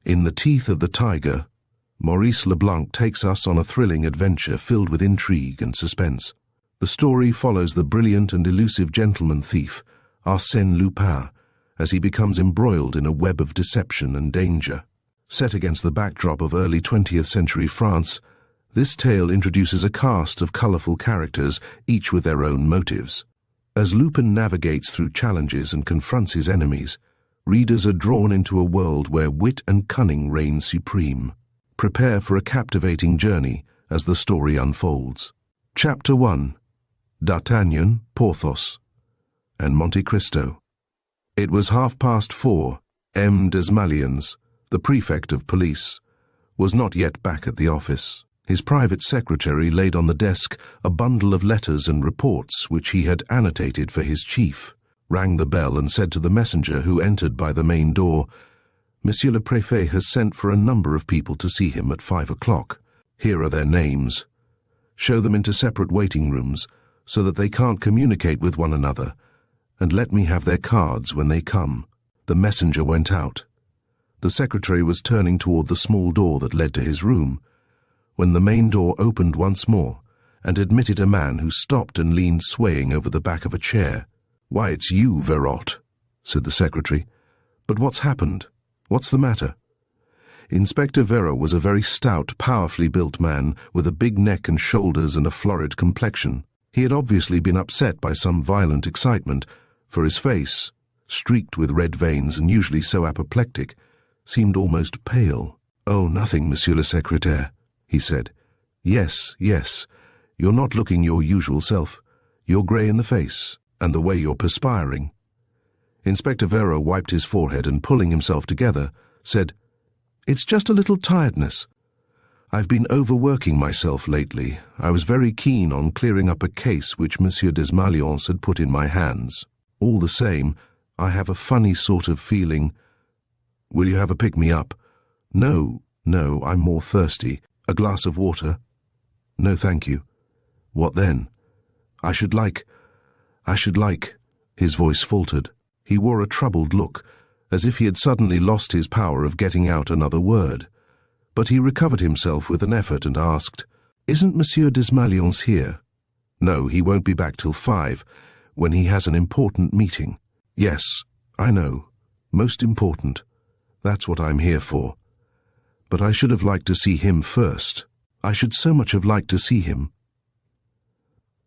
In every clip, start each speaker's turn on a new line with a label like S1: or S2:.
S1: In the teeth of the tiger, Maurice Leblanc takes us on a thrilling adventure filled with intrigue and suspense. The story follows the brilliant and elusive gentleman thief, Arsène Lupin, as he becomes embroiled in a web of deception and danger. Set against the backdrop of early 20th century France, this tale introduces a cast of colourful characters, each with their own motives. As Lupin navigates through challenges and confronts his enemies, readers are drawn into a world where wit and cunning reign supreme. Prepare for a captivating journey as the story unfolds. Chapter 1. D'Artagnan, Porthos, and Monte Cristo. It was 4:30. M. Desmalions, the prefect of police, was not yet back at the office. His private secretary laid on the desk a bundle of letters and reports which he had annotated for his chief, rang the bell and said to the messenger who entered by the main door, "Monsieur le Préfet has sent for a number of people to see him at 5 o'clock. Here are their names. Show them into separate waiting rooms so that they can't communicate with one another, and let me have their cards when they come." The messenger went out. The secretary was turning toward the small door that led to his room, when the main door opened once more and admitted a man who stopped and leaned swaying over the back of a chair. "Why, it's you, Vero," said the secretary. "But what's happened? What's the matter?" Inspector Vero was a very stout, powerfully built man with a big neck and shoulders and a florid complexion. He had obviously been upset by some violent excitement, for his face, streaked with red veins and usually so apoplectic, seemed almost pale. "Oh, nothing, Monsieur le Secrétaire," he said. Yes, you're not looking your usual self. You're grey in the face, and the way you're perspiring." Inspector Vero wiped his forehead and, pulling himself together, said, "It's just a little tiredness. I've been overworking myself lately. I was very keen on clearing up a case which Monsieur Desmalions had put in my hands. All the same, I have a funny sort of feeling—" "Will you have a pick-me-up?" No, I'm more thirsty. A glass of water?" "No, thank you." "What then?" I should like... His voice faltered. He wore a troubled look, as if he had suddenly lost his power of getting out another word. But he recovered himself with an effort and asked, "Isn't Monsieur Desmalions here?" "No, he won't be back till 5, when he has an important meeting." "Yes, I know. Most important. That's what I'm here for. But I should have liked to see him first. I should so much have liked to see him."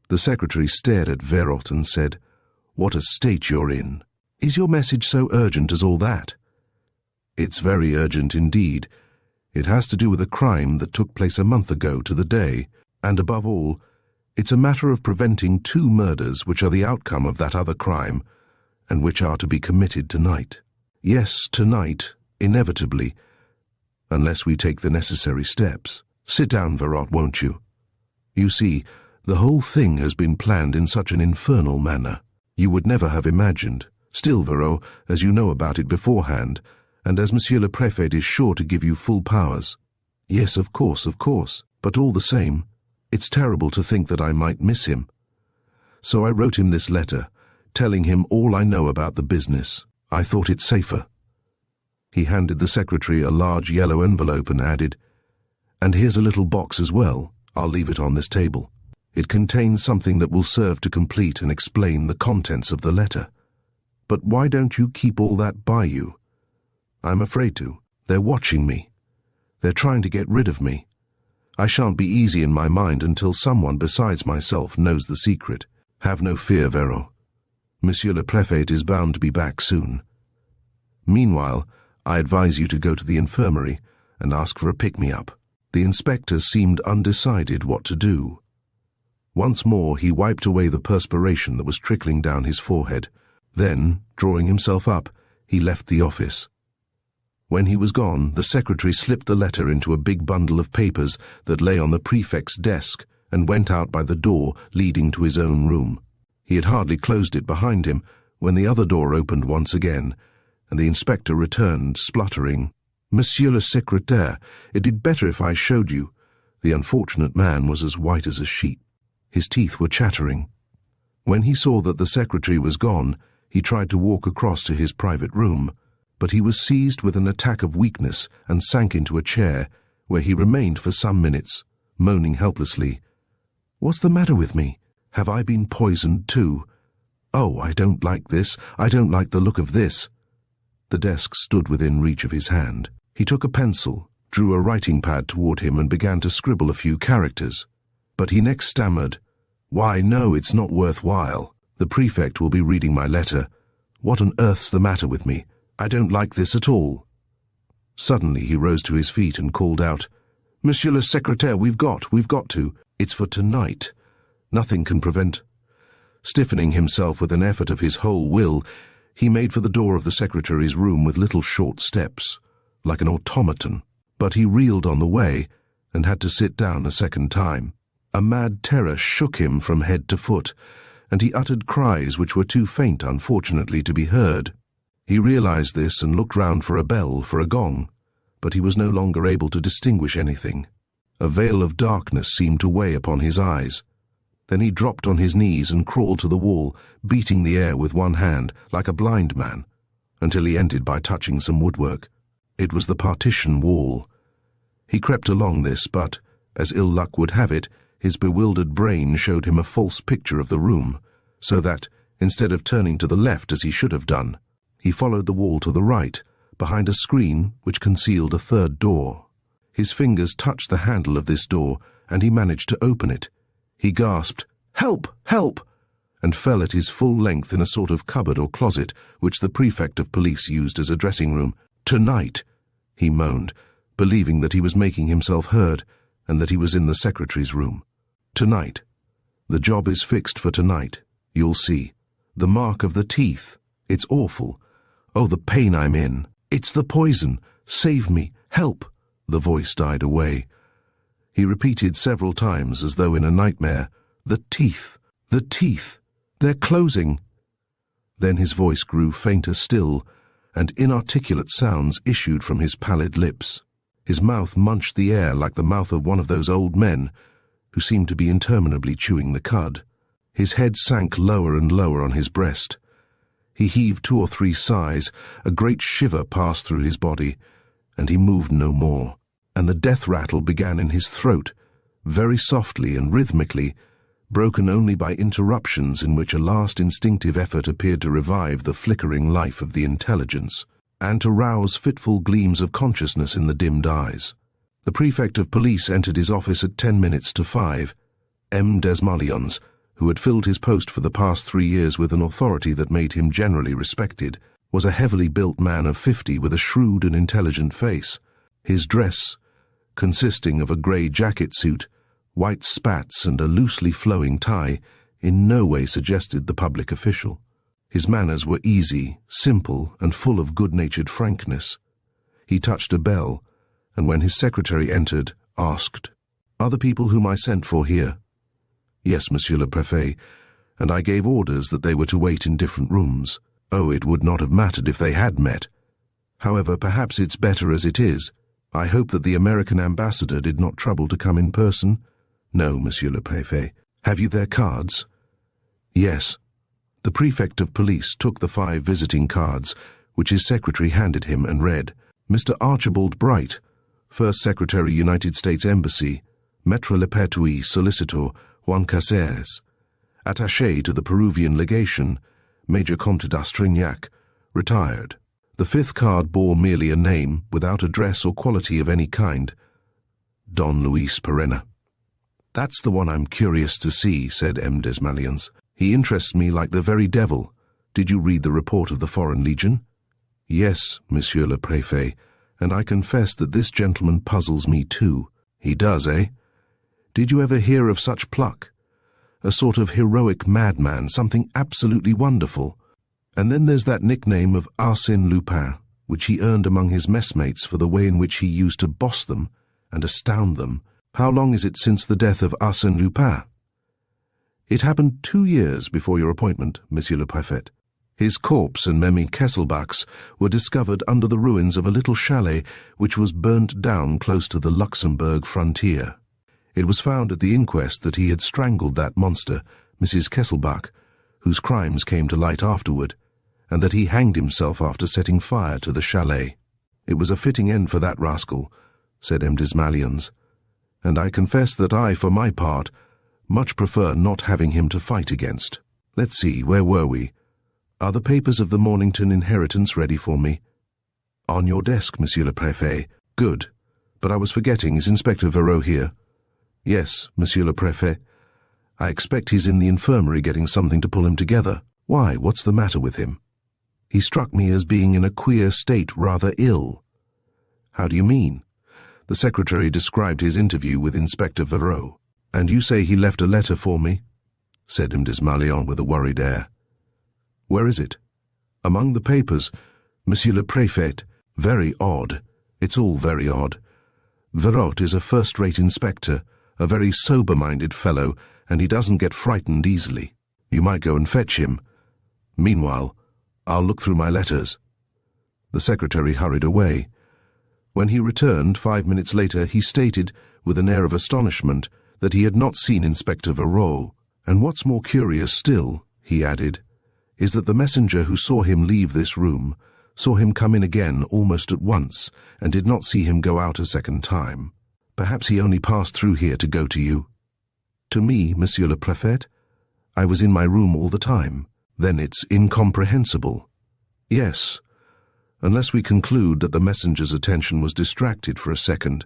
S1: The secretary stared at Vero and said, "What a state you're in. Is your message so urgent as all that?" "It's very urgent indeed. It has to do with a crime that took place a month ago to the day, and above all, it's a matter of preventing 2 murders which are the outcome of that other crime, and which are to be committed tonight. Yes, tonight, inevitably, unless we take the necessary steps. Sit down, Vero, won't you? You see, the whole thing has been planned in such an infernal manner. You would never have imagined. Still, Vero, as you know about it beforehand, and as Monsieur le Préfet is sure to give you full powers—" "Yes, of course, but all the same, it's terrible to think that I might miss him. So I wrote him this letter, telling him all I know about the business. I thought it safer." He handed the secretary a large yellow envelope and added, "And here's a little box as well. I'll leave it on this table. It contains something that will serve to complete and explain the contents of the letter. But why don't you keep all that by you?" "I'm afraid to. They're watching me. They're trying to get rid of me. I shan't be easy in my mind until someone besides myself knows the secret. Have no fear, Vero. Monsieur le Préfet is bound to be back soon. Meanwhile, I advise you to go to the infirmary and ask for a pick-me-up." The inspector seemed undecided what to do. Once more he wiped away the perspiration that was trickling down his forehead. Then, drawing himself up, he left the office. When he was gone, the secretary slipped the letter into a big bundle of papers that lay on the prefect's desk and went out by the door leading to his own room. He had hardly closed it behind him when the other door opened once again, and the inspector returned, spluttering, "Monsieur le Secrétaire, it'd be better if I showed you." The unfortunate man was as white as a sheet. His teeth were chattering. When he saw that the secretary was gone, he tried to walk across to his private room, but he was seized with an attack of weakness and sank into a chair, where he remained for some minutes, moaning helplessly. "What's the matter with me? Have I been poisoned too? Oh, I don't like this. I don't like the look of this." The desk stood within reach of his hand. He took a pencil, drew a writing pad toward him and began to scribble a few characters. But he next stammered, "Why, no, it's not worthwhile. The prefect will be reading my letter. What on earth's the matter with me? I don't like this at all." Suddenly he rose to his feet and called out, "Monsieur le Secrétaire, we've got to. It's for tonight. Nothing can prevent—" Stiffening himself with an effort of his whole will, he made for the door of the secretary's room with little short steps, like an automaton. But he reeled on the way and had to sit down a second time. A mad terror shook him from head to foot, and he uttered cries which were too faint, unfortunately, to be heard. He realized this and looked round for a bell, for a gong, but he was no longer able to distinguish anything. A veil of darkness seemed to weigh upon his eyes. Then he dropped on his knees and crawled to the wall, beating the air with one hand, like a blind man, until he ended by touching some woodwork. It was the partition wall. He crept along this, but, as ill luck would have it, his bewildered brain showed him a false picture of the room, so that, instead of turning to the left as he should have done, he followed the wall to the right, behind a screen which concealed a third door. His fingers touched the handle of this door, and he managed to open it. He gasped, "Help! Help!" and fell at his full length in a sort of cupboard or closet which the prefect of police used as a dressing room. "Tonight," he moaned, believing that he was making himself heard and that he was in the secretary's room. "Tonight. The job is fixed for tonight. You'll see. The mark of the teeth. It's awful. Oh, the pain I'm in. It's the poison. Save me. Help." The voice died away. He repeated several times, as though in a nightmare, "The teeth. The teeth. They're closing." Then his voice grew fainter still, and inarticulate sounds issued from his pallid lips. His mouth munched the air like the mouth of one of those old men who seemed to be interminably chewing the cud. His head sank lower and lower on his breast. He heaved 2 or 3 sighs, a great shiver passed through his body, and he moved no more, and the death rattle began in his throat, very softly and rhythmically, broken only by interruptions in which a last instinctive effort appeared to revive the flickering life of the intelligence, and to rouse fitful gleams of consciousness in the dimmed eyes. The prefect of police entered his office at 10 minutes to 5. M. Desmalions, who had filled his post for the past 3 years with an authority that made him generally respected, was a heavily built man of 50 with a shrewd and intelligent face. His dress, consisting of a grey jacket suit, white spats and a loosely flowing tie, in no way suggested the public official. His manners were easy, simple, and full of good-natured frankness. He touched a bell, and when his secretary entered, asked, "Are the people whom I sent for here?" "Yes, Monsieur le Préfet, and I gave orders that they were to wait in different rooms." "Oh, it would not have mattered if they had met. However, perhaps it's better as it is. I hope that the American ambassador did not trouble to come in person?" "No, Monsieur le Préfet." "Have you their cards?" "Yes." The prefect of police took the 5 visiting cards, which his secretary handed him, and read, "Mr. Archibald Bright, First Secretary, United States Embassy, Maître Le Pertuis, Solicitor, Juan Caceres. Attaché to the Peruvian Legation, Major Comte d'Astrignac, retired." The 5th card bore merely a name, without address or quality of any kind. Don Luis Perena. "That's the one I'm curious to see," said M. Desmalions. "He interests me like the very devil. Did you read the report of the Foreign Legion?" "Yes, Monsieur le Préfet, and I confess that this gentleman puzzles me too." "He does, eh? Did you ever hear of such pluck? A sort of heroic madman, something absolutely wonderful. And then there's that nickname of Arsène Lupin, which he earned among his messmates for the way in which he used to boss them and astound them. How long is it since the death of Arsène Lupin?" "It happened 2 years before your appointment, Monsieur le Préfet. His corpse and Memmi Kesselbach's were discovered under the ruins of a little chalet which was burnt down close to the Luxembourg frontier. It was found at the inquest that he had strangled that monster, Mrs. Kesselbach, whose crimes came to light afterward, and that he hanged himself after setting fire to the chalet. It was a fitting end for that rascal, said M. Desmalions, and I confess that I, for my part, much prefer not having him to fight against. Let's see, where were we? Are the papers of the Mornington inheritance ready for me? On your desk, Monsieur le Préfet. Good. But I was forgetting, is Inspector Vero here? Yes, Monsieur le Préfet. I expect he's in the infirmary getting something to pull him together. Why, what's the matter with him? He struck me as being in a queer state, rather ill. How do you mean? The secretary described his interview with Inspector Vero. And you say he left a letter for me? Said M. Desmalions with a worried air. Where is it? Among the papers, Monsieur le Préfet. Very odd. It's all very odd. Vero is a first-rate inspector, a very sober-minded fellow, and he doesn't get frightened easily. You might go and fetch him. Meanwhile, I'll look through my letters. The secretary hurried away. When he returned 5 minutes later, he stated, with an air of astonishment, that he had not seen Inspector Vero. And what's more curious still, he added, is that the messenger who saw him leave this room saw him come in again almost at once, and did not see him go out a second time. Perhaps he only passed through here to go to you. To me, Monsieur le Préfet, I was in my room all the time. Then it's incomprehensible. Yes, unless we conclude that the messenger's attention was distracted for a second.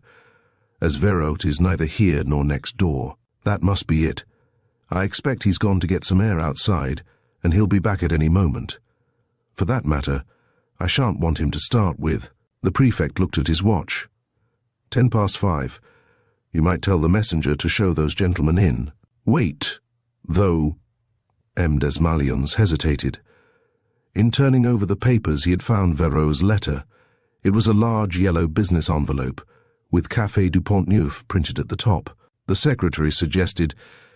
S1: As Vero is neither here nor next door, that must be it. I expect he's gone to get some air outside, and he'll be back at any moment. For that matter, I shan't want him to start with. The prefect looked at his watch. 5:10. You might tell the messenger to show those gentlemen in. Wait, though. M. Desmalions hesitated. In turning over the papers, he had found Vero's letter. It was a large yellow business envelope, with Café du Pont-Neuf printed at the top. The secretary suggested,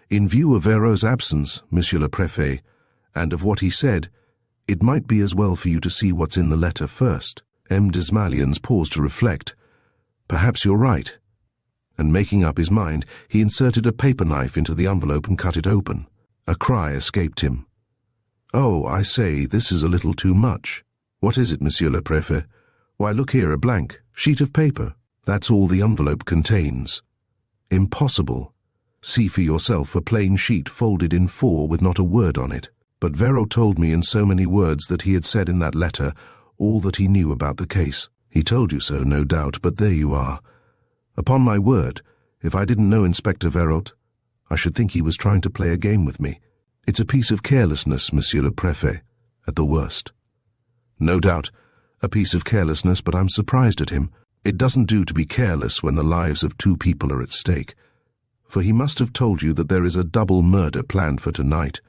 S1: in view of Vero's absence, Monsieur le Préfet, and of what he said, it might be as well for you to see what's in the letter first. M. Desmalions paused to reflect. Perhaps you're right. And making up his mind, he inserted a paper knife into the envelope and cut it open. A cry escaped him. Oh, I say, this is a little too much. What is it, Monsieur le Préfet? Why, look here, a blank sheet of paper. That's all the envelope contains. Impossible. See for yourself a plain sheet folded in 4 with not a word on it. But Vero told me in so many words that he had said in that letter all that he knew about the case. He told you so, no doubt, but there you are. Upon my word, if I didn't know Inspector Vero, I should think he was trying to play a game with me. It's a piece of carelessness, Monsieur le Préfet, at the worst. No doubt, a piece of carelessness, but I'm surprised at him. It doesn't do to be careless when the lives of 2 people are at stake. For he must have told you that there is a double murder planned for tonight.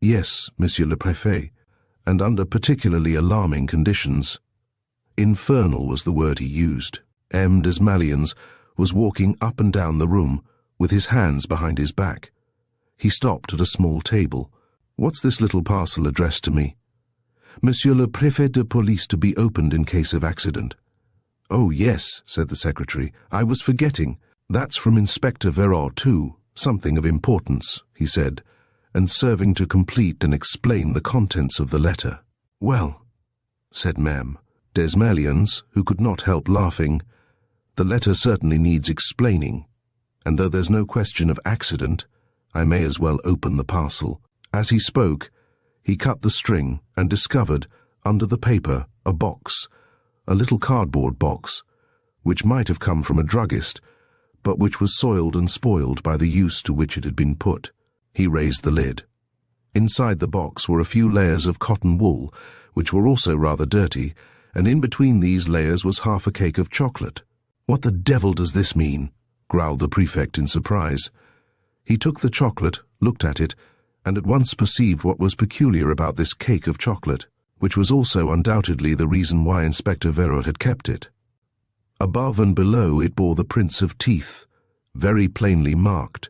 S1: Yes, Monsieur le Préfet, and under particularly alarming conditions. Infernal was the word he used. M. Desmalions was walking up and down the room with his hands behind his back. He stopped at a small table. What's this little parcel addressed to me? Monsieur le Préfet de Police, to be opened in case of accident. Oh, yes, said the secretary. I was forgetting. That's from Inspector Vero, too. Something of importance, he said, and serving to complete and explain the contents of the letter. Well, said Ma'am Desmalions, who could not help laughing, the letter certainly needs explaining, and though there's no question of accident, I may as well open the parcel. As he spoke, he cut the string and discovered, under the paper, a box, a little cardboard box, which might have come from a druggist, but which was soiled and spoiled by the use to which it had been put. He raised the lid. Inside the box were a few layers of cotton wool, which were also rather dirty, and in between these layers was half a cake of chocolate. What the devil does this mean? Growled the prefect in surprise. He took the chocolate, looked at it, and at once perceived what was peculiar about this cake of chocolate, which was also undoubtedly the reason why Inspector Vero had kept it. Above and below it bore the prints of teeth, very plainly marked,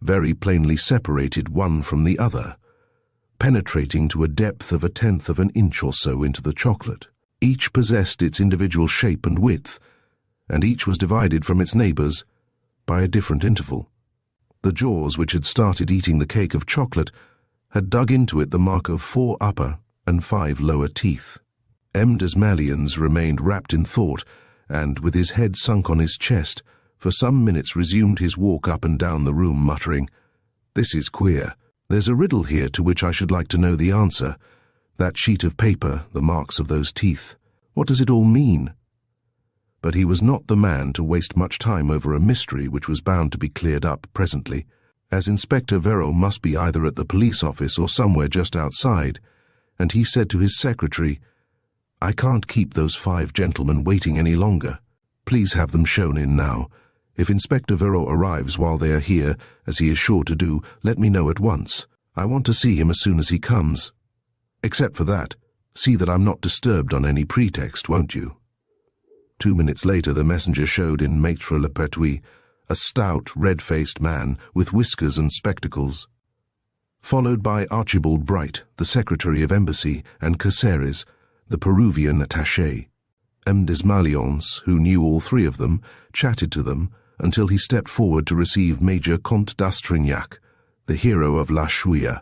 S1: very plainly separated one from the other, penetrating to a depth of 1/10 of an inch or so into the chocolate. Each possessed its individual shape and width, and each was divided from its neighbours by a different interval. The jaws which had started eating the cake of chocolate had dug into it the mark of 4 upper and 5 lower teeth. M. Desmalions remained wrapped in thought, and, with his head sunk on his chest, for some minutes resumed his walk up and down the room, muttering, "This is queer. There's a riddle here to which I should like to know the answer. That sheet of paper, the marks of those teeth. What does it all mean?" But he was not the man to waste much time over a mystery which was bound to be cleared up presently, as Inspector Vero must be either at the police office or somewhere just outside, and he said to his secretary, "I can't keep those 5 gentlemen waiting any longer. Please have them shown in now. If Inspector Vero arrives while they are here, as he is sure to do, let me know at once. I want to see him as soon as he comes. Except for that, see that I'm not disturbed on any pretext, won't you?" 2 minutes later the messenger showed in Maître Le Pertuis, a stout, red-faced man with whiskers and spectacles, followed by Archibald Bright, the Secretary of Embassy, and Caceres, the Peruvian attaché. M. Desmalions, who knew all 3 of them, chatted to them until he stepped forward to receive Major Comte d'Astrignac, the hero of La Chouïa,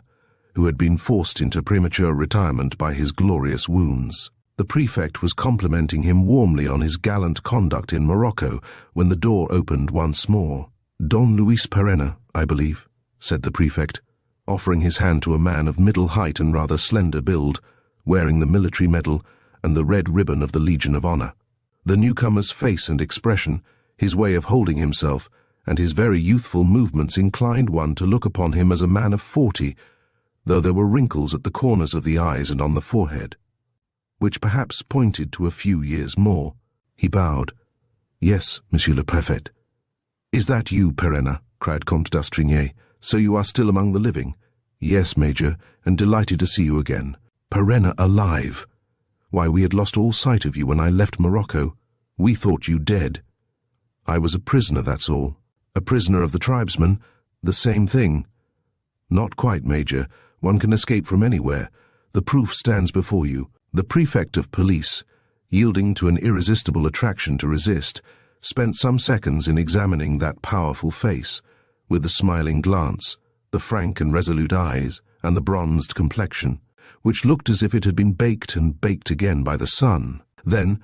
S1: who had been forced into premature retirement by his glorious wounds. The prefect was complimenting him warmly on his gallant conduct in Morocco when the door opened once more. "Don Luis Perenna, I believe," said the prefect, offering his hand to a man of middle height and rather slender build, wearing the military medal and the red ribbon of the Legion of Honor. The newcomer's face and expression, his way of holding himself, and his very youthful movements inclined one to look upon him as a man of 40, though there were wrinkles at the corners of the eyes and on the forehead, which perhaps pointed to a few years more. He bowed. "Yes, Monsieur le Préfet." "Is that you, Perenna?" cried Comte d'Astrignac. "So you are still among the living?" "Yes, Major, and delighted to see you again." "Perenna alive! Why, we had lost all sight of you when I left Morocco. We thought you dead." "I was a prisoner, that's all." "A prisoner of the tribesmen? The same thing." "Not quite, Major. One can escape from anywhere. The proof stands before you." The prefect of police, yielding to an irresistible attraction to resist, spent some seconds in examining that powerful face, with the smiling glance, the frank and resolute eyes, and the bronzed complexion, which looked as if it had been baked and baked again by the sun. Then,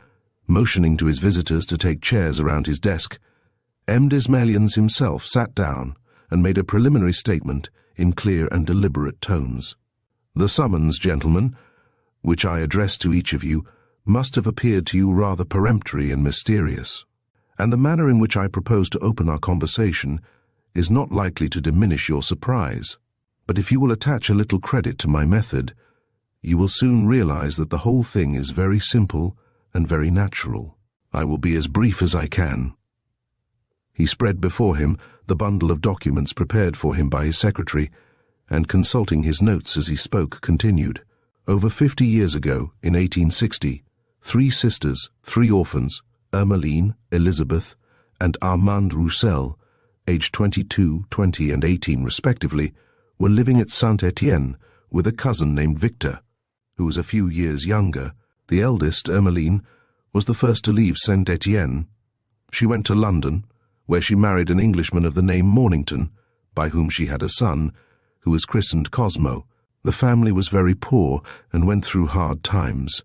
S1: motioning to his visitors to take chairs around his desk, M. Desmalions himself sat down and made a preliminary statement in clear and deliberate tones. "The summons, gentlemen, which I address to each of you, must have appeared to you rather peremptory and mysterious, and the manner in which I propose to open our conversation is not likely to diminish your surprise. But if you will attach a little credit to my method, you will soon realize that the whole thing is very simple and very natural. I will be as brief as I can." He spread before him the bundle of documents prepared for him by his secretary, and consulting his notes as he spoke, continued. "Over 50 years ago, in 1860, 3 sisters, 3 orphans, Ermeline, Elizabeth, and Armand Roussel, aged 22, 20, and 18 respectively, were living at Saint-Étienne with a cousin named Victor, who was a few years younger. The eldest, Ermeline, was the first to leave Saint-Étienne. She went to London, where she married an Englishman of the name Mornington, by whom she had a son, who was christened Cosmo. The family was very poor and went through hard times.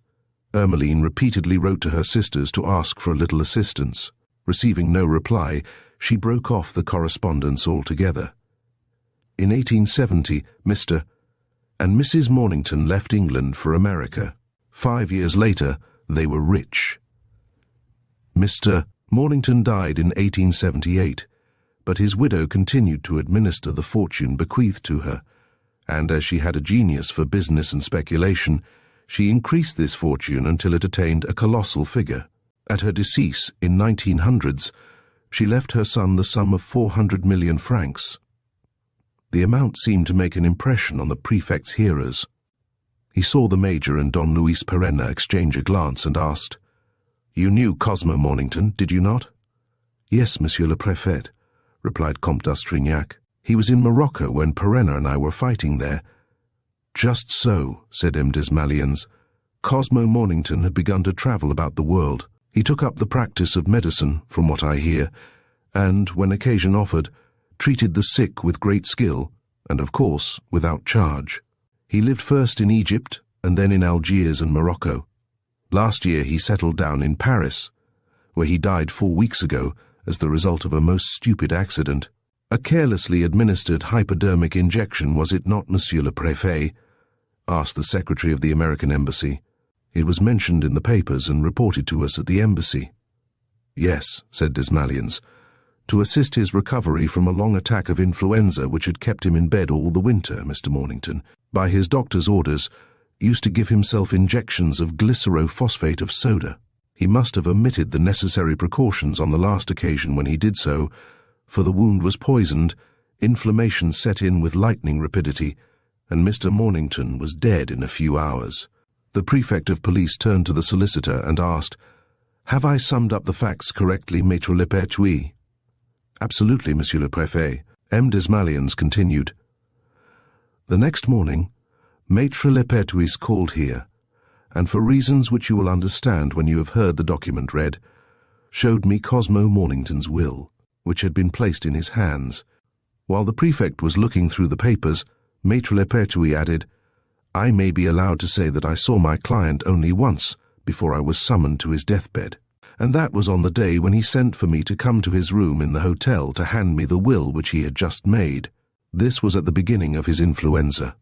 S1: Ermeline repeatedly wrote to her sisters to ask for a little assistance. Receiving no reply, she broke off the correspondence altogether. In 1870, Mr. and Mrs. Mornington left England for America. 5 years later, they were rich. Mr. Mornington died in 1878, but his widow continued to administer the fortune bequeathed to her, and as she had a genius for business and speculation, she increased this fortune until it attained a colossal figure. At her decease in 1900s, she left her son the sum of 400 million francs. The amount seemed to make an impression on the prefect's hearers. He saw the Major and Don Luis Perenna exchange a glance and asked, "You knew Cosmo Mornington, did you not?" "Yes, Monsieur le Préfet," replied Comte d'Astrignac. "He was in Morocco when Perenna and I were fighting there." "Just so," said M. Desmalions. "Cosmo Mornington had begun to travel about the world. He took up the practice of medicine, from what I hear, and, when occasion offered, treated the sick with great skill, and, of course, without charge. He lived first in Egypt, and then in Algiers and Morocco. Last year he settled down in Paris, where he died 4 weeks ago as the result of a most stupid accident. A carelessly administered hypodermic injection, was it not, Monsieur le Préfet? Asked the secretary of the American embassy. It was mentioned in the papers and reported to us at the embassy. Yes, said Desmalions, to assist his recovery from a long attack of influenza which had kept him in bed all the winter. Mr. Mornington, by his doctor's orders, used to give himself injections of glycerophosphate of soda. He must have omitted the necessary precautions on the last occasion when he did so, for the wound was poisoned, inflammation set in with lightning rapidity, and Mr. Mornington was dead in a few hours. The Prefect of Police turned to the solicitor and asked, "Have I summed up the facts correctly, Maître le Pertuis?" "Absolutely, Monsieur le Préfet." M. Desmalions continued. "The next morning, Maître le Pertuis called here, and for reasons which you will understand when you have heard the document read, showed me Cosmo Mornington's will, which had been placed in his hands. While the Prefect was looking through the papers, Maître le Pertuis added, I may be allowed to say that I saw my client only once before I was summoned to his deathbed, and that was on the day when he sent for me to come to his room in the hotel to hand me the will which he had just made. This was at the beginning of his influenza.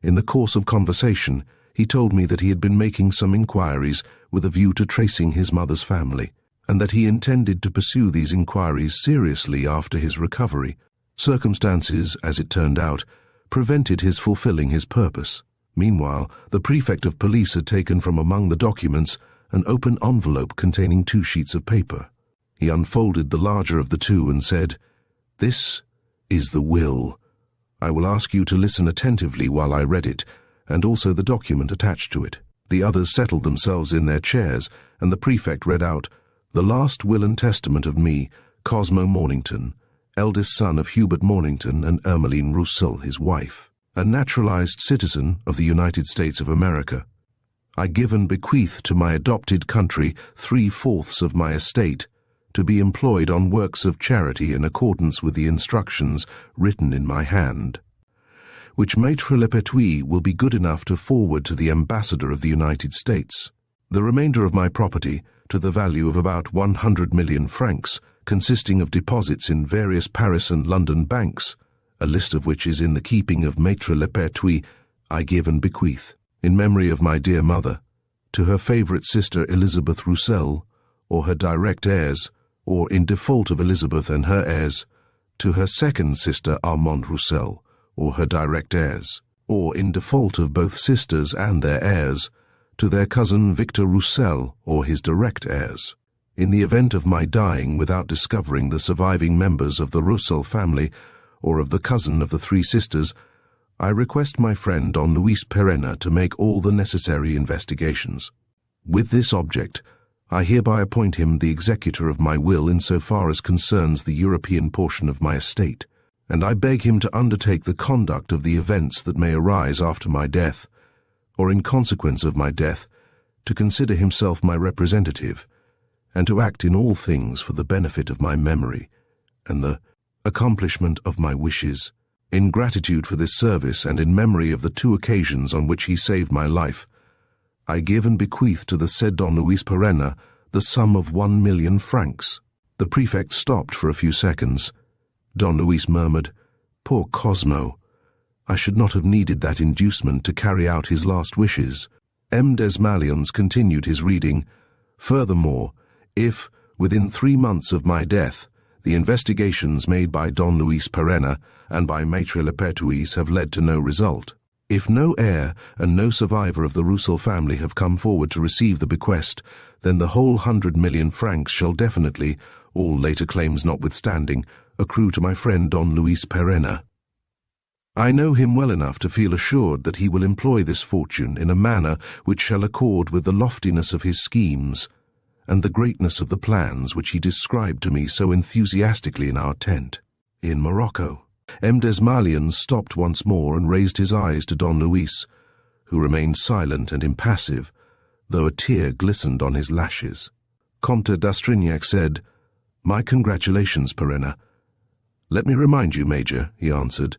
S1: In the course of conversation, he told me that he had been making some inquiries with a view to tracing his mother's family, and that he intended to pursue these inquiries seriously after his recovery. Circumstances, as it turned out, prevented his fulfilling his purpose. Meanwhile, the Prefect of Police had taken from among the documents an open envelope containing 2 sheets of paper. He unfolded the larger of the 2 and said, "This is the will. I will ask you to listen attentively while I read it, and also the document attached to it." The others settled themselves in their chairs, and the Prefect read out, "The last will and testament of me, Cosmo Mornington, eldest son of Hubert Mornington and Ermeline Roussel, his wife, a naturalized citizen of the United States of America. I give and bequeath to my adopted country 3/4 of my estate, to be employed on works of charity in accordance with the instructions written in my hand, which Maître le Pertuis will be good enough to forward to the Ambassador of the United States. The remainder of my property, to the value of about 100 million francs, consisting of deposits in various Paris and London banks, a list of which is in the keeping of Maître le Pertuis, I give and bequeath, in memory of my dear mother, to her favourite sister Elizabeth Roussel, or her direct heirs, or in default of Elizabeth and her heirs, to her second sister Armande Roussel, or her direct heirs, or in default of both sisters and their heirs, to their cousin Victor Roussel, or his direct heirs. In the event of my dying without discovering the surviving members of the Roussel family, or of the cousin of the 3 sisters, I request my friend Don Luis Pereira to make all the necessary investigations. With this object, I hereby appoint him the executor of my will in so far as concerns the European portion of my estate, and I beg him to undertake the conduct of the events that may arise after my death, or in consequence of my death, to consider himself my representative, and to act in all things for the benefit of my memory, and the accomplishment of my wishes. In gratitude for this service and in memory of the 2 occasions on which he saved my life, I give and bequeath to the said Don Luis Pereira the sum of 1 million francs. The Prefect stopped for a few seconds. Don Luis murmured, "Poor Cosmo. I should not have needed that inducement to carry out his last wishes." M. Desmalions continued his reading. "Furthermore, if, within 3 months of my death, the investigations made by Don Luis Pereira and by Maître le Pertuis have led to no result, if no heir and no survivor of the Roussel family have come forward to receive the bequest, then the whole 100 million francs shall definitely, all later claims notwithstanding, accrue to my friend Don Luis Pereira. I know him well enough to feel assured that he will employ this fortune in a manner which shall accord with the loftiness of his schemes and the greatness of the plans which he described to me so enthusiastically in our tent in Morocco." M. Desmalions stopped once more and raised his eyes to Don Luis, who remained silent and impassive, though a tear glistened on his lashes. Comte d'Astrignac said, "My congratulations, Pereira." "Let me remind you, Major," he answered,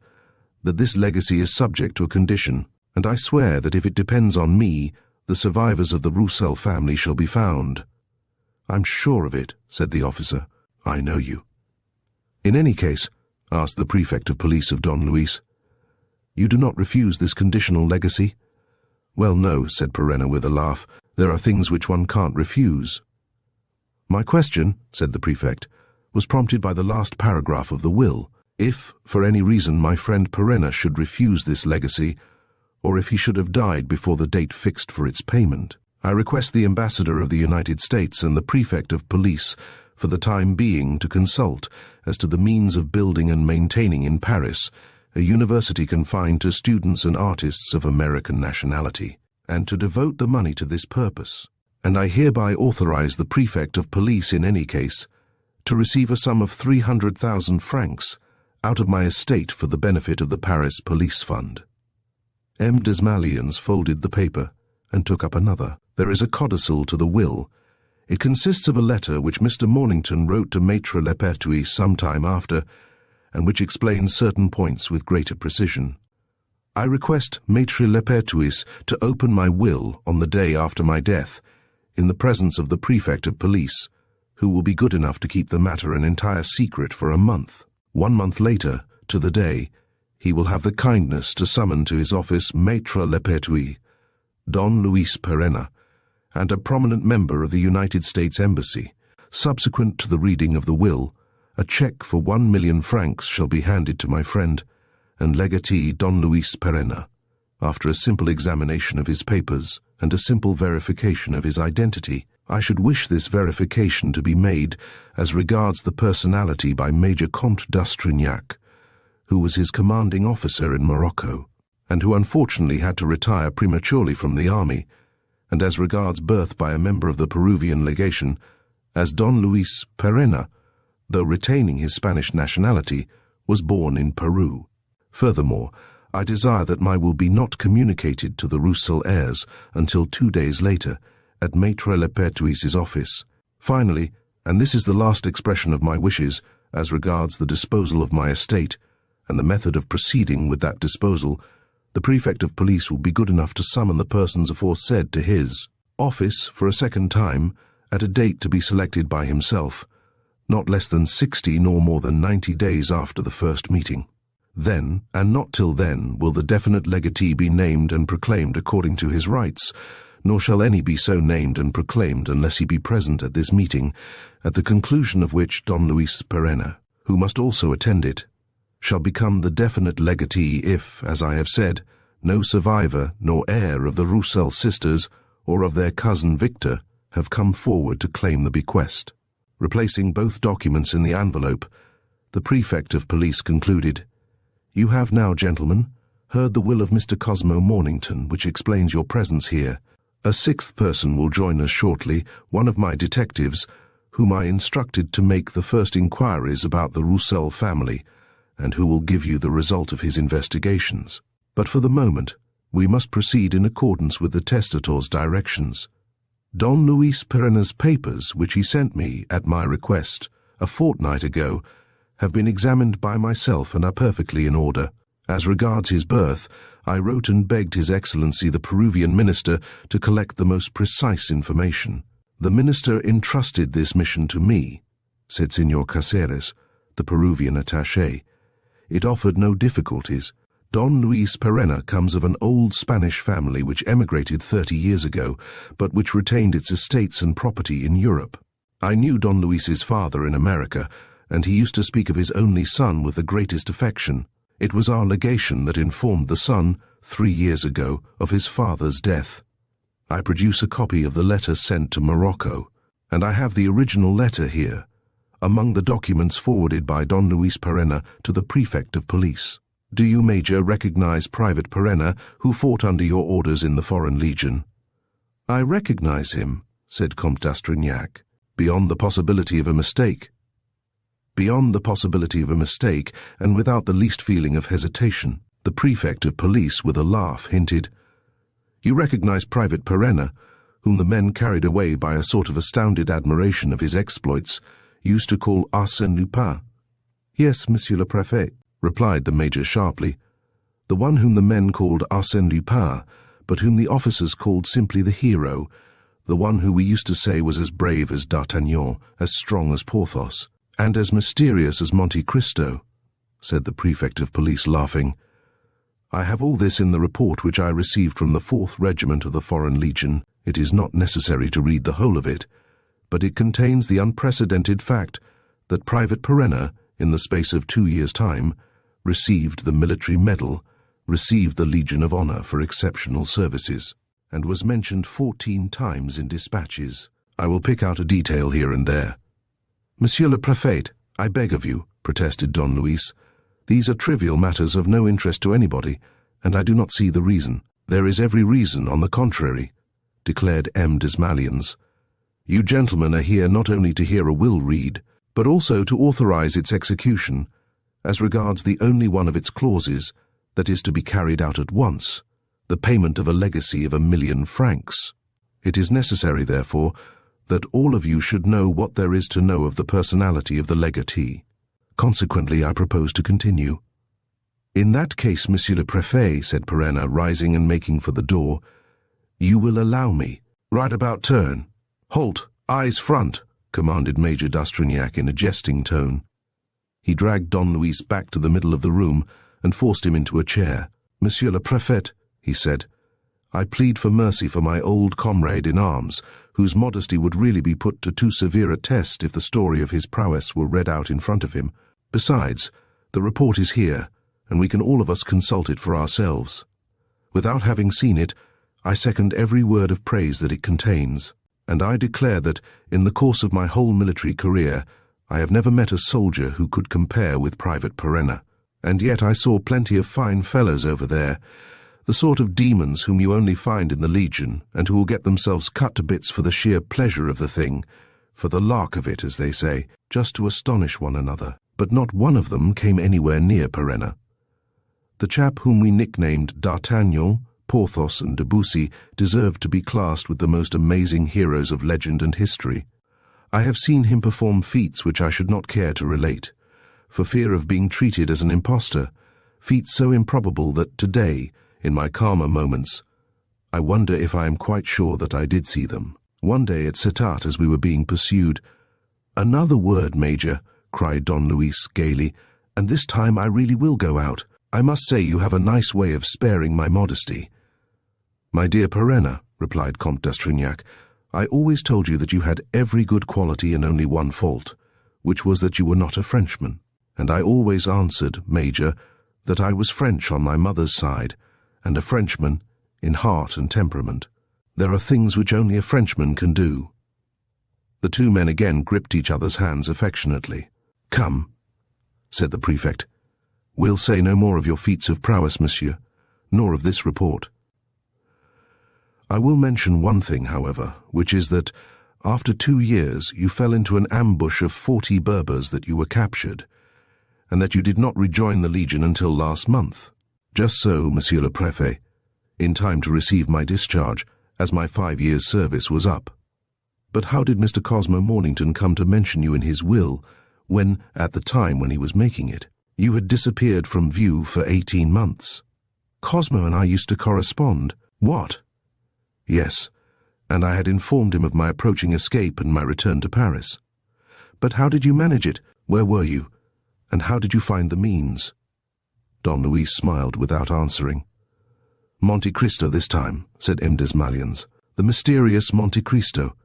S1: "that this legacy is subject to a condition. and I swear that if it depends on me, the survivors of the Roussel family shall be found." "I'm sure of it," said the officer. "I know you." "In any case," asked the Prefect of Police of Don Luis, "you do not refuse this conditional legacy?" "Well, no," said Perenna with a laugh. "There are things which one can't refuse." "My question," said the Prefect, "was prompted by the last paragraph of the will. If, for any reason, my friend Perenna should refuse this legacy, or if he should have died before the date fixed for its payment, I request the Ambassador of the United States and the Prefect of Police for the time being to consult as to the means of building and maintaining in Paris a university confined to students and artists of American nationality, and to devote the money to this purpose. And I hereby authorize the Prefect of Police in any case to receive a sum of 300,000 francs out of my estate for the benefit of the Paris Police Fund." M. Desmalions folded the paper and took up another. There is a codicil to the will. It consists of a letter which Mr. Mornington wrote to Maître Lepertuis some time after, and which explains certain points with greater precision. I request Maître Lepertuis to open my will on the day after my death, in the presence of the Prefect of Police, who will be good enough to keep the matter an entire secret for a month. 1 month later, to the day, he will have the kindness to summon to his office Maître Lepertuis, Don Luis Perenna, and a prominent member of the United States Embassy. Subsequent to the reading of the will, a check for 1 million francs shall be handed to my friend and legatee Don Luis Perenna, after a simple examination of his papers and a simple verification of his identity. I should wish this verification to be made as regards the personality by Major Comte d'Astrignac, who was his commanding officer in Morocco, and who unfortunately had to retire prematurely from the army, and as regards birth by a member of the Peruvian legation, as Don Luis Perenna, though retaining his Spanish nationality, was born in Peru. Furthermore, I desire that my will be not communicated to the Roussel heirs until 2 days later, at Maître Lepertuis's office. Finally, and this is the last expression of my wishes as regards the disposal of my estate and the method of proceeding with that disposal, the Prefect of Police will be good enough to summon the persons aforesaid to his office for a second time at a date to be selected by himself, not less than 60 nor more than 90 days after the first meeting. Then, and not till then, will the definite legatee be named and proclaimed according to his rights, nor shall any be so named and proclaimed unless he be present at this meeting, at the conclusion of which Don Luis Perenna, who must also attend it, shall become the definite legatee if, as I have said, no survivor nor heir of the Roussel sisters or of their cousin Victor have come forward to claim the bequest. Replacing both documents in the envelope, the Prefect of Police concluded, "You have now, gentlemen, heard the will of Mr. Cosmo Mornington, which explains your presence here. A 6th person will join us shortly, one of my detectives, whom I instructed to make the first inquiries about the Roussel family, and who will give you the result of his investigations. But for the moment, we must proceed in accordance with the testator's directions. Don Luis Perenna's papers, which he sent me at my request a fortnight ago, have been examined by myself and are perfectly in order. As regards his birth, I wrote and begged His Excellency the Peruvian minister to collect the most precise information. The minister entrusted this mission to me," said Señor Caceres, the Peruvian attaché. "It offered no difficulties. Don Luis Perenna comes of an old Spanish family which emigrated 30 years ago, but which retained its estates and property in Europe. I knew Don Luis's father in America, and he used to speak of his only son with the greatest affection. It was our legation that informed the son, 3 years ago, of his father's death. I produce a copy of the letter sent to Morocco, and I have the original letter here, among the documents forwarded by Don Luis Perenna to the Prefect of Police. Do you, Major, recognize Private Perenna, who fought under your orders in the Foreign Legion?" "I recognize him," said Comte d'Astrignac, "beyond the possibility of a mistake." Beyond the possibility of a mistake, and without the least feeling of hesitation, the Prefect of Police, with a laugh, hinted, "You recognize Private Perenna, whom the men carried away by a sort of astounded admiration of his exploits, used to call Arsène Lupin?" "Yes, Monsieur le Prefect," replied the Major sharply. The one whom the men called Arsène Lupin, but whom the officers called simply the hero, the one who we used to say was as brave as D'Artagnan, as strong as Porthos, and as mysterious as Monte Cristo, said the Prefect of Police, laughing. I have all this in the report which I received from the 4th Regiment of the Foreign Legion. It is not necessary to read the whole of it, but it contains the unprecedented fact that Private Perenna, in the space of 2 years' time, received the military medal, received the Legion of Honor for exceptional services, and was mentioned 14 times in dispatches. I will pick out a detail here and there. Monsieur le Prefect, I beg of you, protested Don Luis. These are trivial matters of no interest to anybody, and I do not see the reason. There is every reason, on the contrary, declared M. Desmalions. You gentlemen are here not only to hear a will read, but also to authorize its execution, as regards the only one of its clauses that is to be carried out at once, the payment of a legacy of 1,000,000 francs. It is necessary, therefore, that all of you should know what there is to know of the personality of the legatee. Consequently, I propose to continue. In that case, Monsieur le Préfet, said Perenna, rising and making for the door, you will allow me. Right about turn. Halt, eyes front, commanded Major d'Astrignac in a jesting tone. He dragged Don Luis back to the middle of the room and forced him into a chair. Monsieur le Préfet, he said, I plead for mercy for my old comrade in arms, whose modesty would really be put to too severe a test if the story of his prowess were read out in front of him. Besides, the report is here, and we can all of us consult it for ourselves. Without having seen it, I second every word of praise that it contains, and I declare that, in the course of my whole military career, I have never met a soldier who could compare with Private Perenna. And yet I saw plenty of fine fellows over there, the sort of demons whom you only find in the Legion, and who will get themselves cut to bits for the sheer pleasure of the thing, for the lark of it, as they say, just to astonish one another. But not one of them came anywhere near Perenna. The chap whom we nicknamed D'Artagnan, Porthos, and Debussy deserved to be classed with the most amazing heroes of legend and history. I have seen him perform feats which I should not care to relate, for fear of being treated as an impostor, feats so improbable that today, in my calmer moments, I wonder if I am quite sure that I did see them. One day at Setat, as we were being pursued, Another word, Major, cried Don Luis gaily, and this time I really will go out. I must say you have a nice way of sparing my modesty. My dear Perenna, replied Comte d'Astrignac, I always told you that you had every good quality and only one fault, which was that you were not a Frenchman. And I always answered, Major, that I was French on my mother's side, and a Frenchman in heart and temperament. There are things which only a Frenchman can do. The two men again gripped each other's hands affectionately. Come, said the Prefect. We'll say no more of your feats of prowess, monsieur, nor of this report. I will mention one thing, however, which is that, after 2 years, you fell into an ambush of 40 Berbers that you were captured, and that you did not rejoin the Legion until last month. Just so, Monsieur le Préfet, in time to receive my discharge, as my 5 years' service was up. But how did Mr. Cosmo Mornington come to mention you in his will, when, at the time when he was making it, you had disappeared from view for 18 months? Cosmo and I used to correspond. What? Yes, and I had informed him of my approaching escape and my return to Paris. But how did you manage it? Where were you? And how did you find the means? Don Luis smiled without answering. Monte Cristo this time, said M. Desmalions. The mysterious Monte Cristo.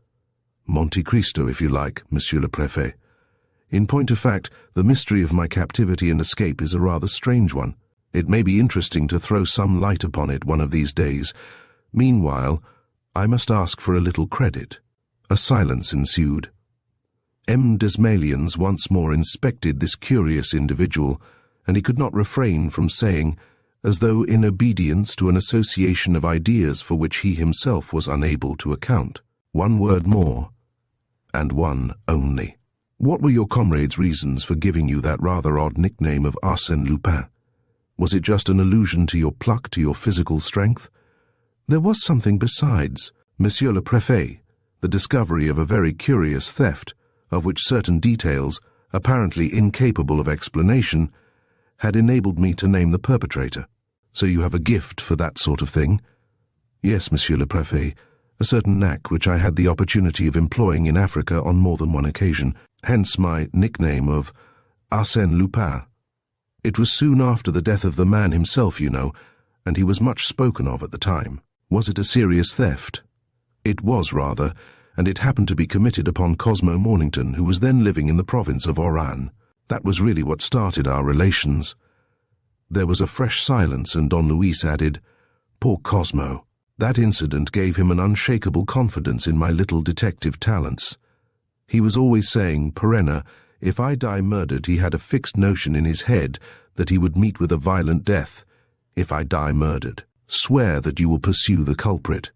S1: Monte Cristo, if you like, Monsieur le Préfet. In point of fact, the mystery of my captivity and escape is a rather strange one. It may be interesting to throw some light upon it one of these days. Meanwhile, I must ask for a little credit. A silence ensued. M. Desmalions once more inspected this curious individual, and he could not refrain from saying, as though in obedience to an association of ideas for which he himself was unable to account, one word more, and one only. What were your comrades' reasons for giving you that rather odd nickname of Arsène Lupin? Was it just an allusion to your pluck, to your physical strength? There was something besides, Monsieur le Préfet, the discovery of a very curious theft, of which certain details, apparently incapable of explanation, had enabled me to name the perpetrator. So you have a gift for that sort of thing? Yes, Monsieur le Préfet, a certain knack which I had the opportunity of employing in Africa on more than one occasion, hence my nickname of Arsène Lupin. It was soon after the death of the man himself, you know, and he was much spoken of at the time. Was it a serious theft? It was, rather, and it happened to be committed upon Cosmo Mornington, who was then living in the province of Oran. That was really what started our relations. There was a fresh silence, and Don Luis added, "Poor Cosmo." That incident gave him an unshakable confidence in my little detective talents. He was always saying, "Perenna, if I die murdered," he had a fixed notion in his head that he would meet with a violent death. "If I die murdered, swear that you will pursue the culprit."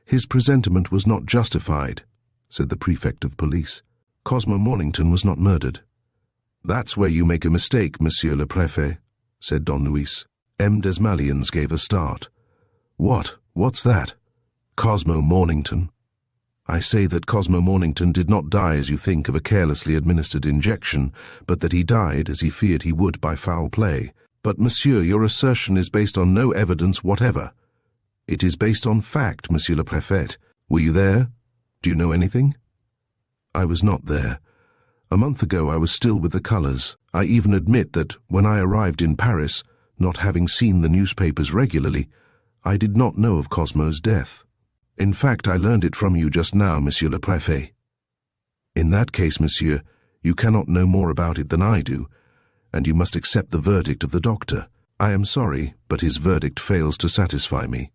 S1: His presentiment was not justified, said the Prefect of Police. Cosmo Mornington was not murdered. That's where you make a mistake, Monsieur le Préfet, said Don Luis. M. Desmalions gave a start. What? What's that? Cosmo Mornington. I say that Cosmo Mornington did not die as you think of a carelessly administered injection, but that he died as he feared he would by foul play. But, monsieur, your assertion is based on no evidence whatever. It is based on fact, Monsieur le Préfet. Were you there? Do you know anything? I was not there. A month ago I was still with the colours. I even admit that when I arrived in Paris, not having seen the newspapers regularly, I did not know of Cosmo's death. In fact, I learned it from you just now, Monsieur le Préfet. In that case, monsieur, you cannot know more about it than I do, and you must accept the verdict of the doctor. I am sorry, but his verdict fails to satisfy me.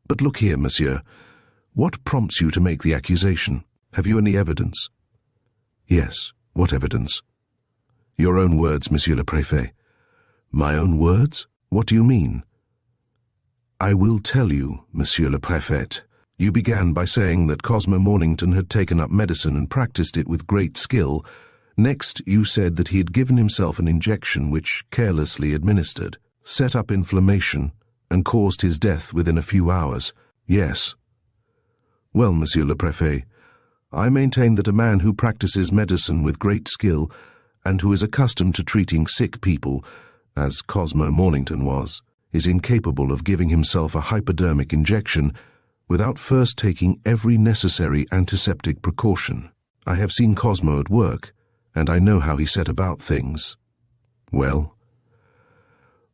S1: But look here, monsieur, what prompts you to make the accusation? Have you any evidence? Yes, what evidence? Your own words, Monsieur le Préfet. My own words? What do you mean? I will tell you, Monsieur le Préfet. You began by saying that Cosmo Mornington had taken up medicine and practiced it with great skill. Next, you said that he had given himself an injection which, carelessly administered, set up inflammation and caused his death within a few hours. Yes. Well, Monsieur le Préfet, I maintain that a man who practices medicine with great skill and who is accustomed to treating sick people, as Cosmo Mornington was, is incapable of giving himself a hypodermic injection without first taking every necessary antiseptic precaution. I have seen Cosmo at work, and I know how he set about things. Well?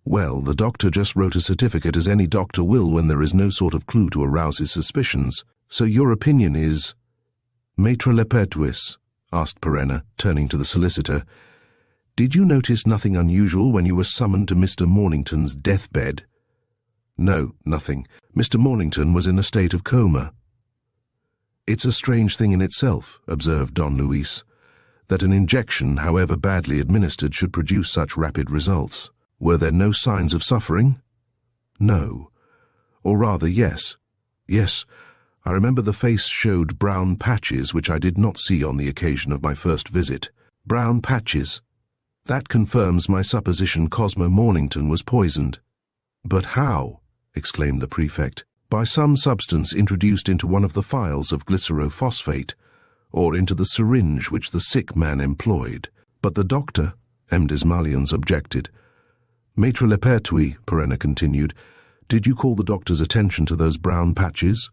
S1: Well, the doctor just wrote a certificate as any doctor will when there is no sort of clue to arouse his suspicions. So your opinion is... Maître Lepertuis, asked Perenna, turning to the solicitor, did you notice nothing unusual when you were summoned to Mr. Mornington's deathbed? No, nothing. Mr. Mornington was in a state of coma. It's a strange thing in itself, observed Don Luis, that an injection, however badly administered, should produce such rapid results. Were there no signs of suffering? No. Or rather, yes. Yes, I remember the face showed brown patches which I did not see on the occasion of my first visit. Brown patches. That confirms my supposition Cosmo Mornington was poisoned. But how? Exclaimed the Prefect. By some substance introduced into one of the phials of glycerophosphate, or into the syringe which the sick man employed. But the doctor, M. Desmalions objected. Maître Lepertuis, Perenna continued, did you call the doctor's attention to those brown patches?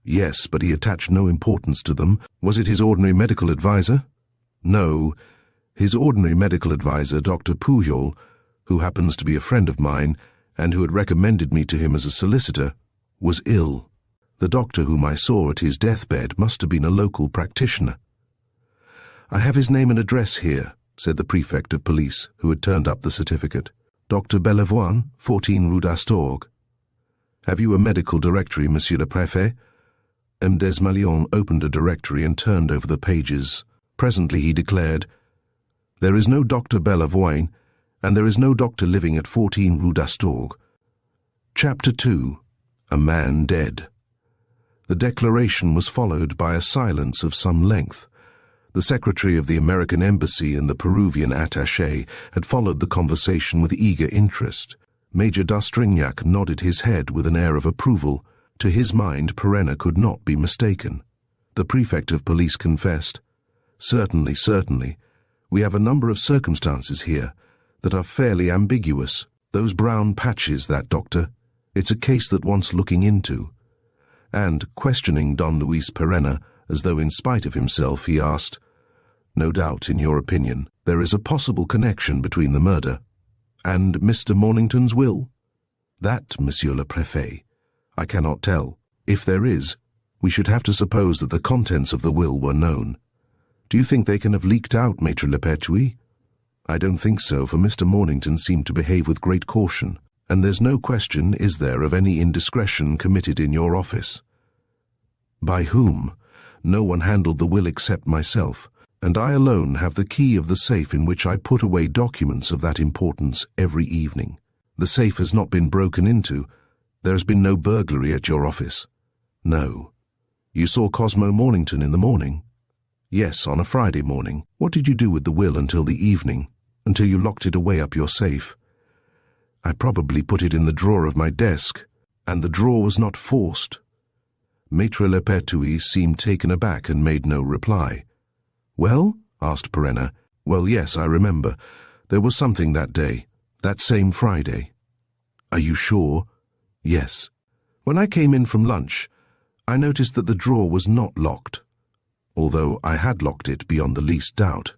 S1: Yes, but he attached no importance to them. Was it his ordinary medical adviser? No. His ordinary medical adviser, Dr. Pujol, who happens to be a friend of mine, and who had recommended me to him as a solicitor, was ill. The doctor whom I saw at his deathbed must have been a local practitioner. I have his name and address here, said the Prefect of Police, who had turned up the certificate. Dr. Bellevoine, 14 Rue d'Astorg. Have you a medical directory, Monsieur le Préfet? M. Desmalions opened a directory and turned over the pages. Presently he declared, there is no Dr. Bellevoine, and there is no doctor living at 14 Rue d'Astorg. Chapter 2. A Man Dead. The declaration was followed by a silence of some length. The secretary of the American Embassy and the Peruvian attaché had followed the conversation with eager interest. Major d'Astrignac nodded his head with an air of approval. To his mind, Perenna could not be mistaken. The Prefect of Police confessed, certainly, certainly. We have a number of circumstances here that are fairly ambiguous. Those brown patches, that, Doctor. It's a case that wants looking into." And, questioning Don Luis Perena, as though in spite of himself, he asked, "No doubt, in your opinion, there is a possible connection between the murder and Mr. Mornington's will?" "That, Monsieur le Préfet, I cannot tell. If there is, we should have to suppose that the contents of the will were known. Do you think they can have leaked out, Maître Le Pertuis?" "I don't think so, for Mr. Mornington seemed to behave with great caution, and there's no question, is there, of any indiscretion committed in your office?" "By whom? No one handled the will except myself, and I alone have the key of the safe in which I put away documents of that importance every evening. The safe has not been broken into. There has been no burglary at your office." "No." "You saw Cosmo Mornington in the morning?" "Yes, on a Friday morning. What did you do with the will until the evening, until you locked it away up your safe?" "I probably put it in the drawer of my desk, and the drawer was not forced." Maître Le Pertuis seemed taken aback and made no reply. "Well?" asked Perena. "Well, yes, I remember. There was something that day, that same Friday." "Are you sure?" "Yes. When I came in from lunch, I noticed that the drawer was not locked, although I had locked it beyond the least doubt.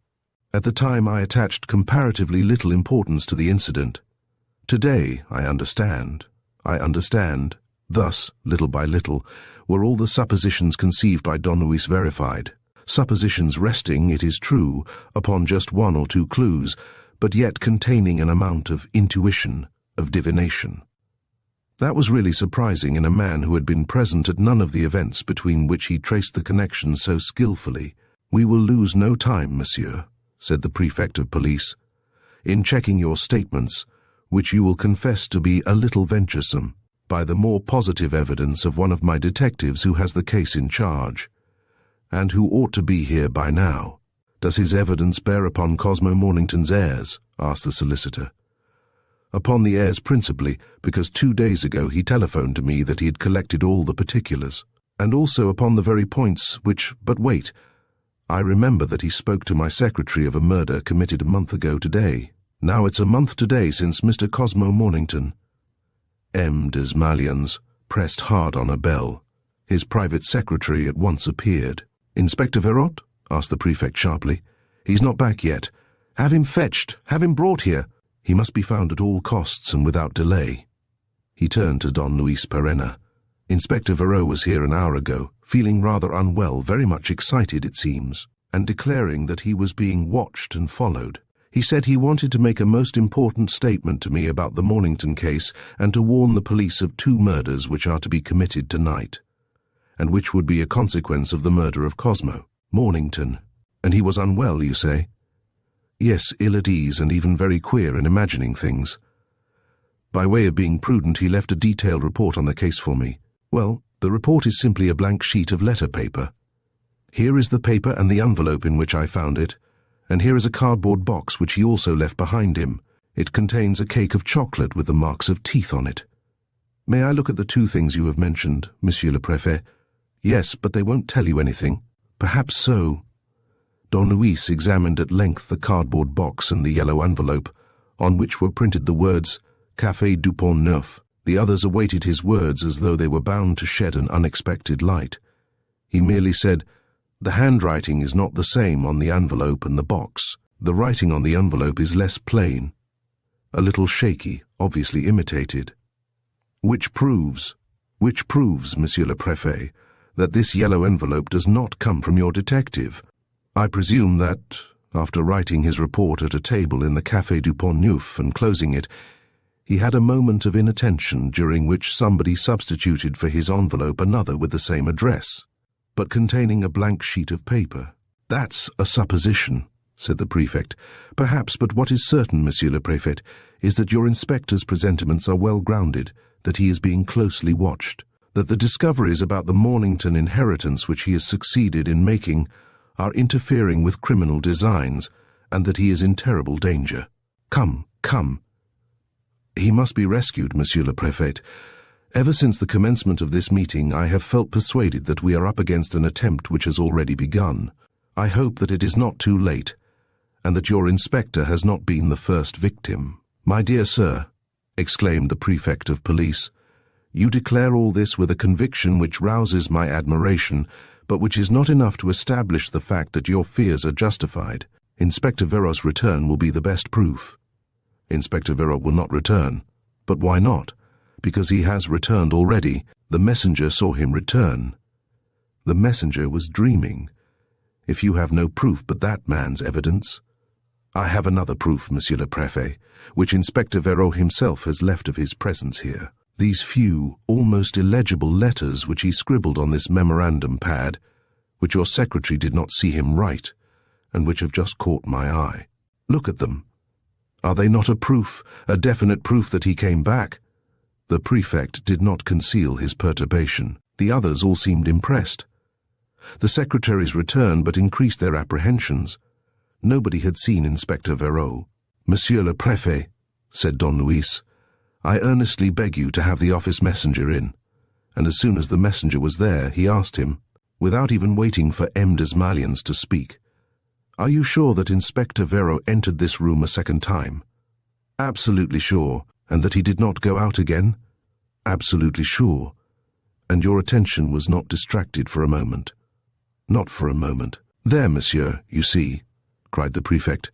S1: At the time, I attached comparatively little importance to the incident. Today, I understand. Thus, little by little, were all the suppositions conceived by Don Luis verified. Suppositions resting, it is true, upon just one or two clues, but yet containing an amount of intuition, of divination. That was really surprising in a man who had been present at none of the events between which he traced the connection so skillfully. "We will lose no time, monsieur," said the Prefect of Police, "in checking your statements, which you will confess to be a little venturesome, by the more positive evidence of one of my detectives who has the case in charge, and who ought to be here by now." "Does his evidence bear upon Cosmo Mornington's heirs?" asked the solicitor. "Upon the heirs principally, because 2 days ago he telephoned to me that he had collected all the particulars, and also upon the very points which— but wait, I remember that he spoke to my secretary of a murder committed a month ago today. Now it's a month today since Mr. Cosmo Mornington—" M. Desmalions pressed hard on a bell. His private secretary at once appeared. "Inspector Verot?" asked the Prefect sharply. "He's not back yet. Have him fetched. Have him brought here. He must be found at all costs and without delay." He turned to Don Luis Perena. "Inspector Vero was here an hour ago, feeling rather unwell, very much excited, it seems, and declaring that he was being watched and followed. He said he wanted to make a most important statement to me about the Mornington case and to warn the police of 2 murders which are to be committed tonight, and which would be a consequence of the murder of Cosmo Mornington. And he was unwell, you say?" "Yes, ill at ease and even very queer in imagining things. By way of being prudent, he left a detailed report on the case for me. Well, the report is simply a blank sheet of letter paper. Here is the paper and the envelope in which I found it, and here is a cardboard box which he also left behind him. It contains a cake of chocolate with the marks of teeth on it. May I look at the 2 things you have mentioned, Monsieur le Préfet?" "Yes, but they won't tell you anything." "Perhaps so." Don Luis examined at length the cardboard box and the yellow envelope, on which were printed the words Café du Pont Neuf. The others awaited his words as though they were bound to shed an unexpected light. He merely said, "The handwriting is not the same on the envelope and the box. The writing on the envelope is less plain, a little shaky, obviously imitated. Which proves, Monsieur le Préfet, that this yellow envelope does not come from your detective. I presume that, after writing his report at a table in the Café du Pont Neuf and closing it, he had a moment of inattention during which somebody substituted for his envelope another with the same address, but containing a blank sheet of paper." "That's a supposition," said the Prefect. "Perhaps, but what is certain, Monsieur le Préfet, is that your inspector's presentiments are well grounded, that he is being closely watched, that the discoveries about the Mornington inheritance which he has succeeded in making are interfering with criminal designs, and that he is in terrible danger. Come. He must be rescued, Monsieur le Préfet. Ever since the commencement of this meeting, I have felt persuaded that we are up against an attempt which has already begun. I hope that it is not too late, and that your inspector has not been the first victim. My dear sir, exclaimed the Prefect of Police. "You declare all this with a conviction which rouses my admiration, but which is not enough to establish the fact that your fears are justified. Inspector Vero's return will be the best proof." "Inspector Vero will not return." "But why not?" "Because he has returned already. The messenger saw him return." "The messenger was dreaming. If you have no proof but that man's evidence—" "I have another proof, Monsieur le Préfet, which Inspector Vero himself has left of his presence here. These few, almost illegible letters which he scribbled on this memorandum pad, which your secretary did not see him write, and which have just caught my eye. Look at them. Are they not a proof, a definite proof that he came back?" The Prefect did not conceal his perturbation. The others all seemed impressed. The secretary's return but increased their apprehensions. Nobody had seen Inspector Vero. "Monsieur le Préfet," said Don Luis, "I earnestly beg you to have the office messenger in." And as soon as the messenger was there, he asked him, without even waiting for M. Desmalions to speak, "Are you sure that Inspector Vero entered this room a second time?" "Absolutely sure." "And that he did not go out again?" "Absolutely sure." "And your attention was not distracted for a moment?" "Not for a moment." "There, monsieur, you see," cried the Prefect.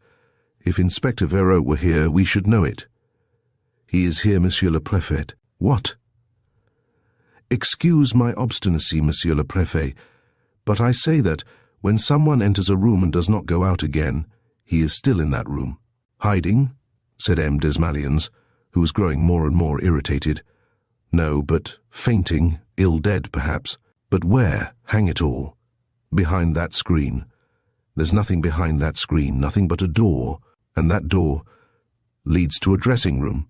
S1: "If Inspector Vero were here, we should know it." "He is here, Monsieur le Préfet." "What?" "Excuse my obstinacy, Monsieur le Préfet, but I say that, when someone enters a room and does not go out again, he is still in that room." "Hiding?" said M. Desmalions, who was growing more and more irritated. "No, but fainting, ill-dead perhaps. But where, hang it all?" "Behind that screen." "There's nothing behind that screen, nothing but a door, and that door leads to a dressing room."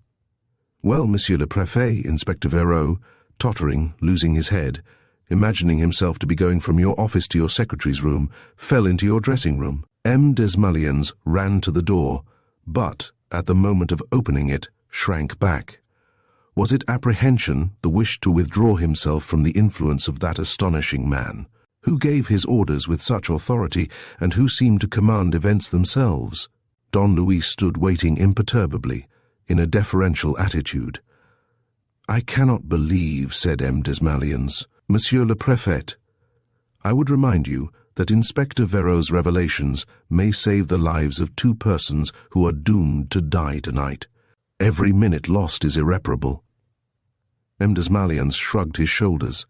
S1: "Well, Monsieur le Préfet," Inspector Vero, tottering, losing his head, imagining himself to be going from your office to your secretary's room, fell into your dressing room. M. Desmalions ran to the door, but, at the moment of opening it, shrank back. Was it apprehension, the wish to withdraw himself from the influence of that astonishing man? Who gave his orders with such authority, and who seemed to command events themselves? Don Luis stood waiting imperturbably, in a deferential attitude. "I cannot believe," said M. Desmalions. "Monsieur le Préfet, I would remind you that Inspector Vero's revelations may save the lives of 2 persons who are doomed to die tonight. Every minute lost is irreparable." M. Desmalions shrugged his shoulders.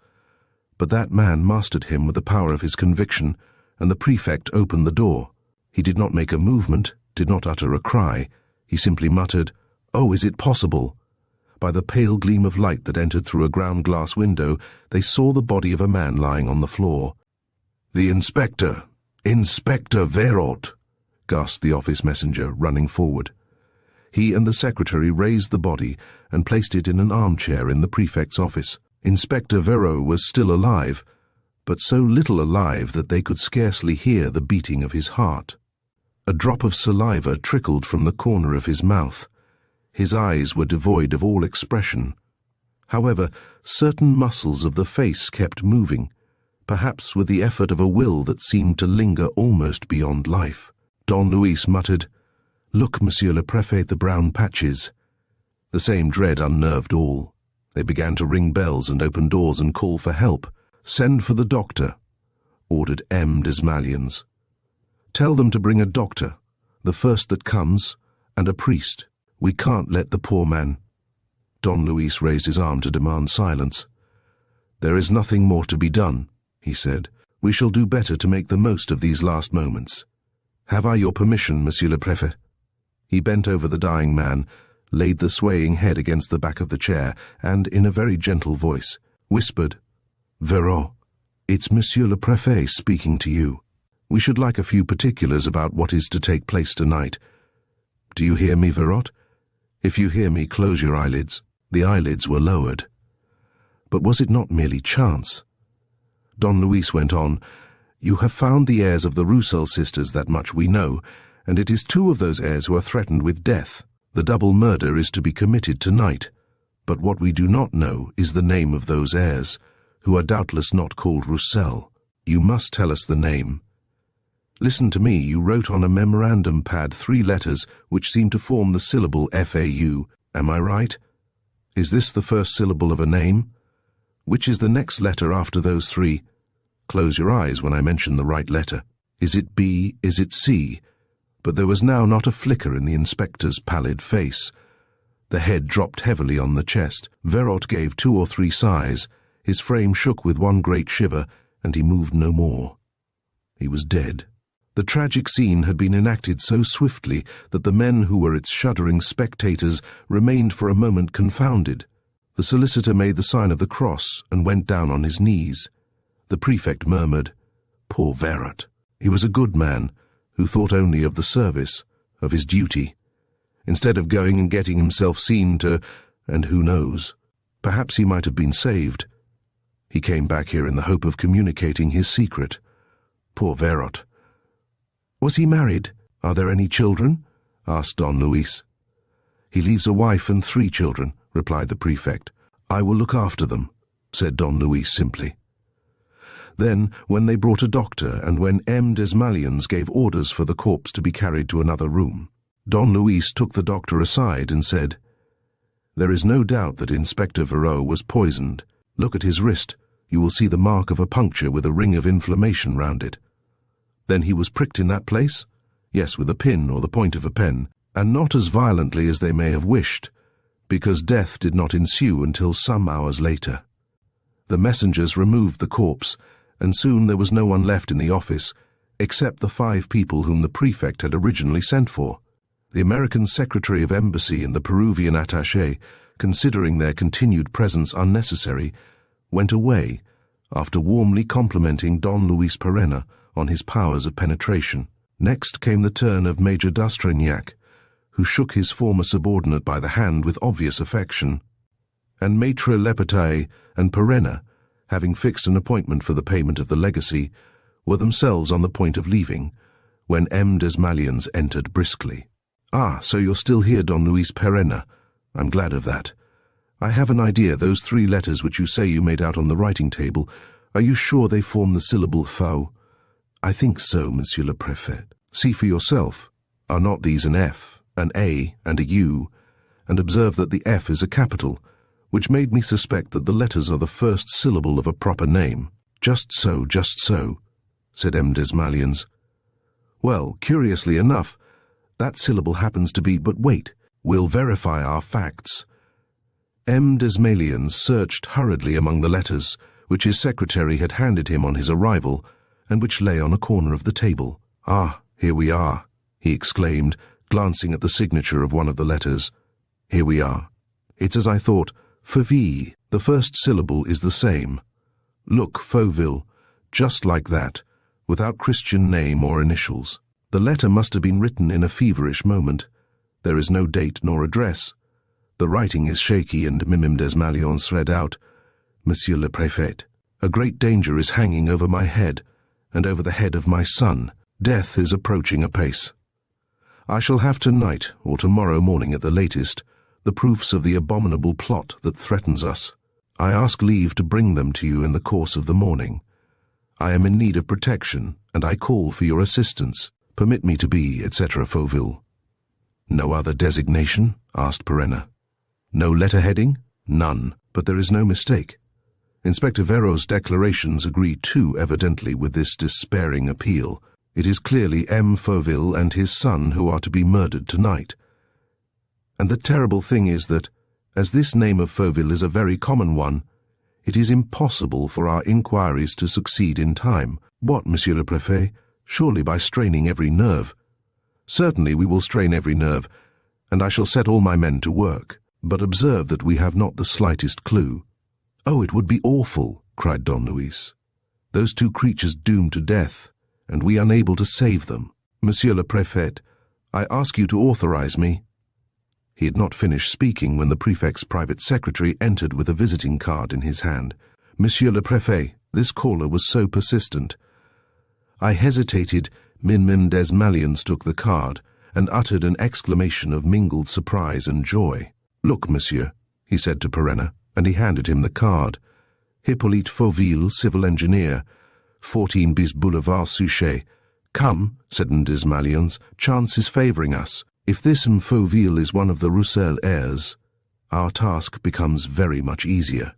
S1: But that man mastered him with the power of his conviction, and the Prefect opened the door. He did not make a movement, did not utter a cry. He simply muttered, "Oh, is it possible?" By the pale gleam of light that entered through a ground-glass window, they saw the body of a man lying on the floor. "The Inspector! Inspector Verot!" gasped the office messenger, running forward. He and the secretary raised the body and placed it in an armchair in the Prefect's office. Inspector Vero was still alive, but so little alive that they could scarcely hear the beating of his heart. A drop of saliva trickled from the corner of his mouth. His eyes were devoid of all expression. However, certain muscles of the face kept moving, perhaps with the effort of a will that seemed to linger almost beyond life. Don Luis muttered, "Look, Monsieur le Préfet, the brown patches." The same dread unnerved all. They began to ring bells and open doors and call for help. "Send for the doctor," ordered M. Desmalions. "Tell them to bring a doctor, the first that comes, and a priest. We can't let the poor man—" Don Luis raised his arm to demand silence. "There is nothing more to be done," he said. "We shall do better to make the most of these last moments. Have I your permission, Monsieur le Préfet?" He bent over the dying man, laid the swaying head against the back of the chair, and, in a very gentle voice, whispered, "Vero, it's Monsieur le Préfet speaking to you. We should like a few particulars about what is to take place tonight. Do you hear me, Verot? If you hear me, close your eyelids." The eyelids were lowered. But was it not merely chance? Don Luis went on, "You have found the heirs of the Roussel sisters, that much we know, and it is 2 of those heirs who are threatened with death. The double murder is to be committed tonight, but what we do not know is the name of those heirs, who are doubtless not called Roussel. You must tell us the name. Listen to me, you wrote on a memorandum pad 3 letters which seem to form the syllable FAU. Am I right? Is this the first syllable of a name? Which is the next letter after those three? Close your eyes when I mention the right letter. Is it B? Is it C? But there was now not a flicker in the inspector's pallid face. The head dropped heavily on the chest. Vero gave 2 or 3 sighs. His frame shook with one great shiver, and he moved no more. He was dead. The tragic scene had been enacted so swiftly that the men who were its shuddering spectators remained for a moment confounded. The solicitor made the sign of the cross and went down on his knees. The prefect murmured, "Poor Vero. He was a good man, who thought only of the service, of his duty, instead of going and getting himself seen to, and who knows, perhaps he might have been saved. He came back here in the hope of communicating his secret. Poor Vero." "Was he married? Are there any children?" asked Don Luis. "He leaves a wife and 3 children," replied the prefect. "I will look after them," said Don Luis simply. Then, when they brought a doctor and when M. Desmalions gave orders for the corpse to be carried to another room, Don Luis took the doctor aside and said, "There is no doubt that Inspector Vero was poisoned. Look at his wrist. You will see the mark of a puncture with a ring of inflammation round it. Then he was pricked in that place? Yes, with a pin or the point of a pen, and not as violently as they may have wished, because death did not ensue until some hours later. The messengers removed the corpse, and soon there was no one left in the office, except the 5 people whom the prefect had originally sent for. The American Secretary of Embassy and the Peruvian attaché, considering their continued presence unnecessary, went away, after warmly complimenting Don Luis Perenna on his powers of penetration. Next came the turn of Major d'Astrignac, who shook his former subordinate by the hand with obvious affection, and Maitre Lepetaille and Perenna, having fixed an appointment for the payment of the legacy, were themselves on the point of leaving, when M. Desmalions entered briskly. "Ah, so you're still here, Don Luis Perenna. I'm glad of that. I have an idea, those 3 letters which you say you made out on the writing table, are you sure they form the syllable faux?" "I think so, Monsieur le Préfet." "See for yourself. Are not these an F, an A, and a U? And observe that the F is a capital, which made me suspect that the letters are the first syllable of a proper name." Just so," said M. Desmalions. "Well, curiously enough, that syllable happens to be, but wait, we'll verify our facts." M. Desmalions searched hurriedly among the letters, which his secretary had handed him on his arrival, and which lay on a corner of the table. "Ah, here we are," he exclaimed, glancing at the signature of one of the letters. "Here we are. It's as I thought, Fauville. The first syllable is the same. Look, Fauville, just like that, without Christian name or initials. The letter must have been written in a feverish moment. There is no date nor address. The writing is shaky, and M. Desmalions read out, "Monsieur le Préfet, a great danger is hanging over my head, and over the head of my son. Death is approaching apace. I shall have tonight, or tomorrow morning at the latest, the proofs of the abominable plot that threatens us. I ask leave to bring them to you in the course of the morning. I am in need of protection, and I call for your assistance. Permit me to be, etc. Fauville." "No other designation?" asked Perenna. "No letter-heading?" "None, but there is no mistake. Inspector Vero's declarations agree too evidently with this despairing appeal. It is clearly M. Fauville and his son who are to be murdered tonight. And the terrible thing is that, as this name of Fauville is a very common one, it is impossible for our inquiries to succeed in time." "What, Monsieur le Préfet? Surely by straining every nerve." "Certainly we will strain every nerve, and I shall set all my men to work. But observe that we have not the slightest clue." "Oh, it would be awful," cried Don Luis. "Those 2 creatures doomed to death, and we unable to save them. Monsieur le Préfet, I ask you to authorize me—" He had not finished speaking when the prefect's private secretary entered with a visiting card in his hand. "Monsieur le Préfet," this caller was so persistent. I hesitated. M. Desmalions took the card and uttered an exclamation of mingled surprise and joy. "Look, monsieur," he said to Perenna, and he handed him the card. "Hippolyte Fauville, civil engineer, 14 bis Boulevard Suchet." "Come," said M. Desmalions, "chance is favouring us. If this M. Fauville is one of the Roussel heirs, our task becomes very much easier.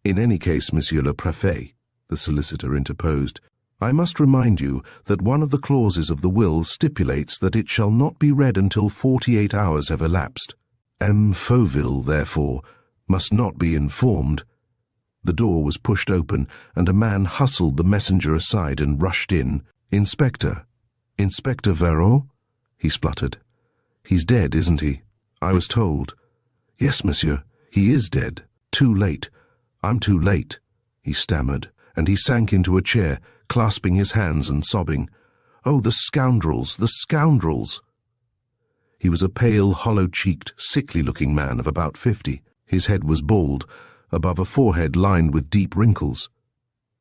S1: In any case, Monsieur le Préfet, the solicitor interposed, I must remind you that one of the clauses of the will stipulates that it shall not be read until 48 hours have elapsed. M. Fauville, therefore, must not be informed. The door was pushed open, and a man hustled the messenger aside and rushed in. Inspector Vero? He spluttered. He's dead, isn't he? I was told. Yes, monsieur, he is dead. Too late. I'm too late, he stammered, and he sank into a chair, clasping his hands and sobbing. Oh, the scoundrels, the scoundrels! He was a pale, hollow-cheeked, sickly-looking man of about 50. His head was bald, above a forehead lined with deep wrinkles.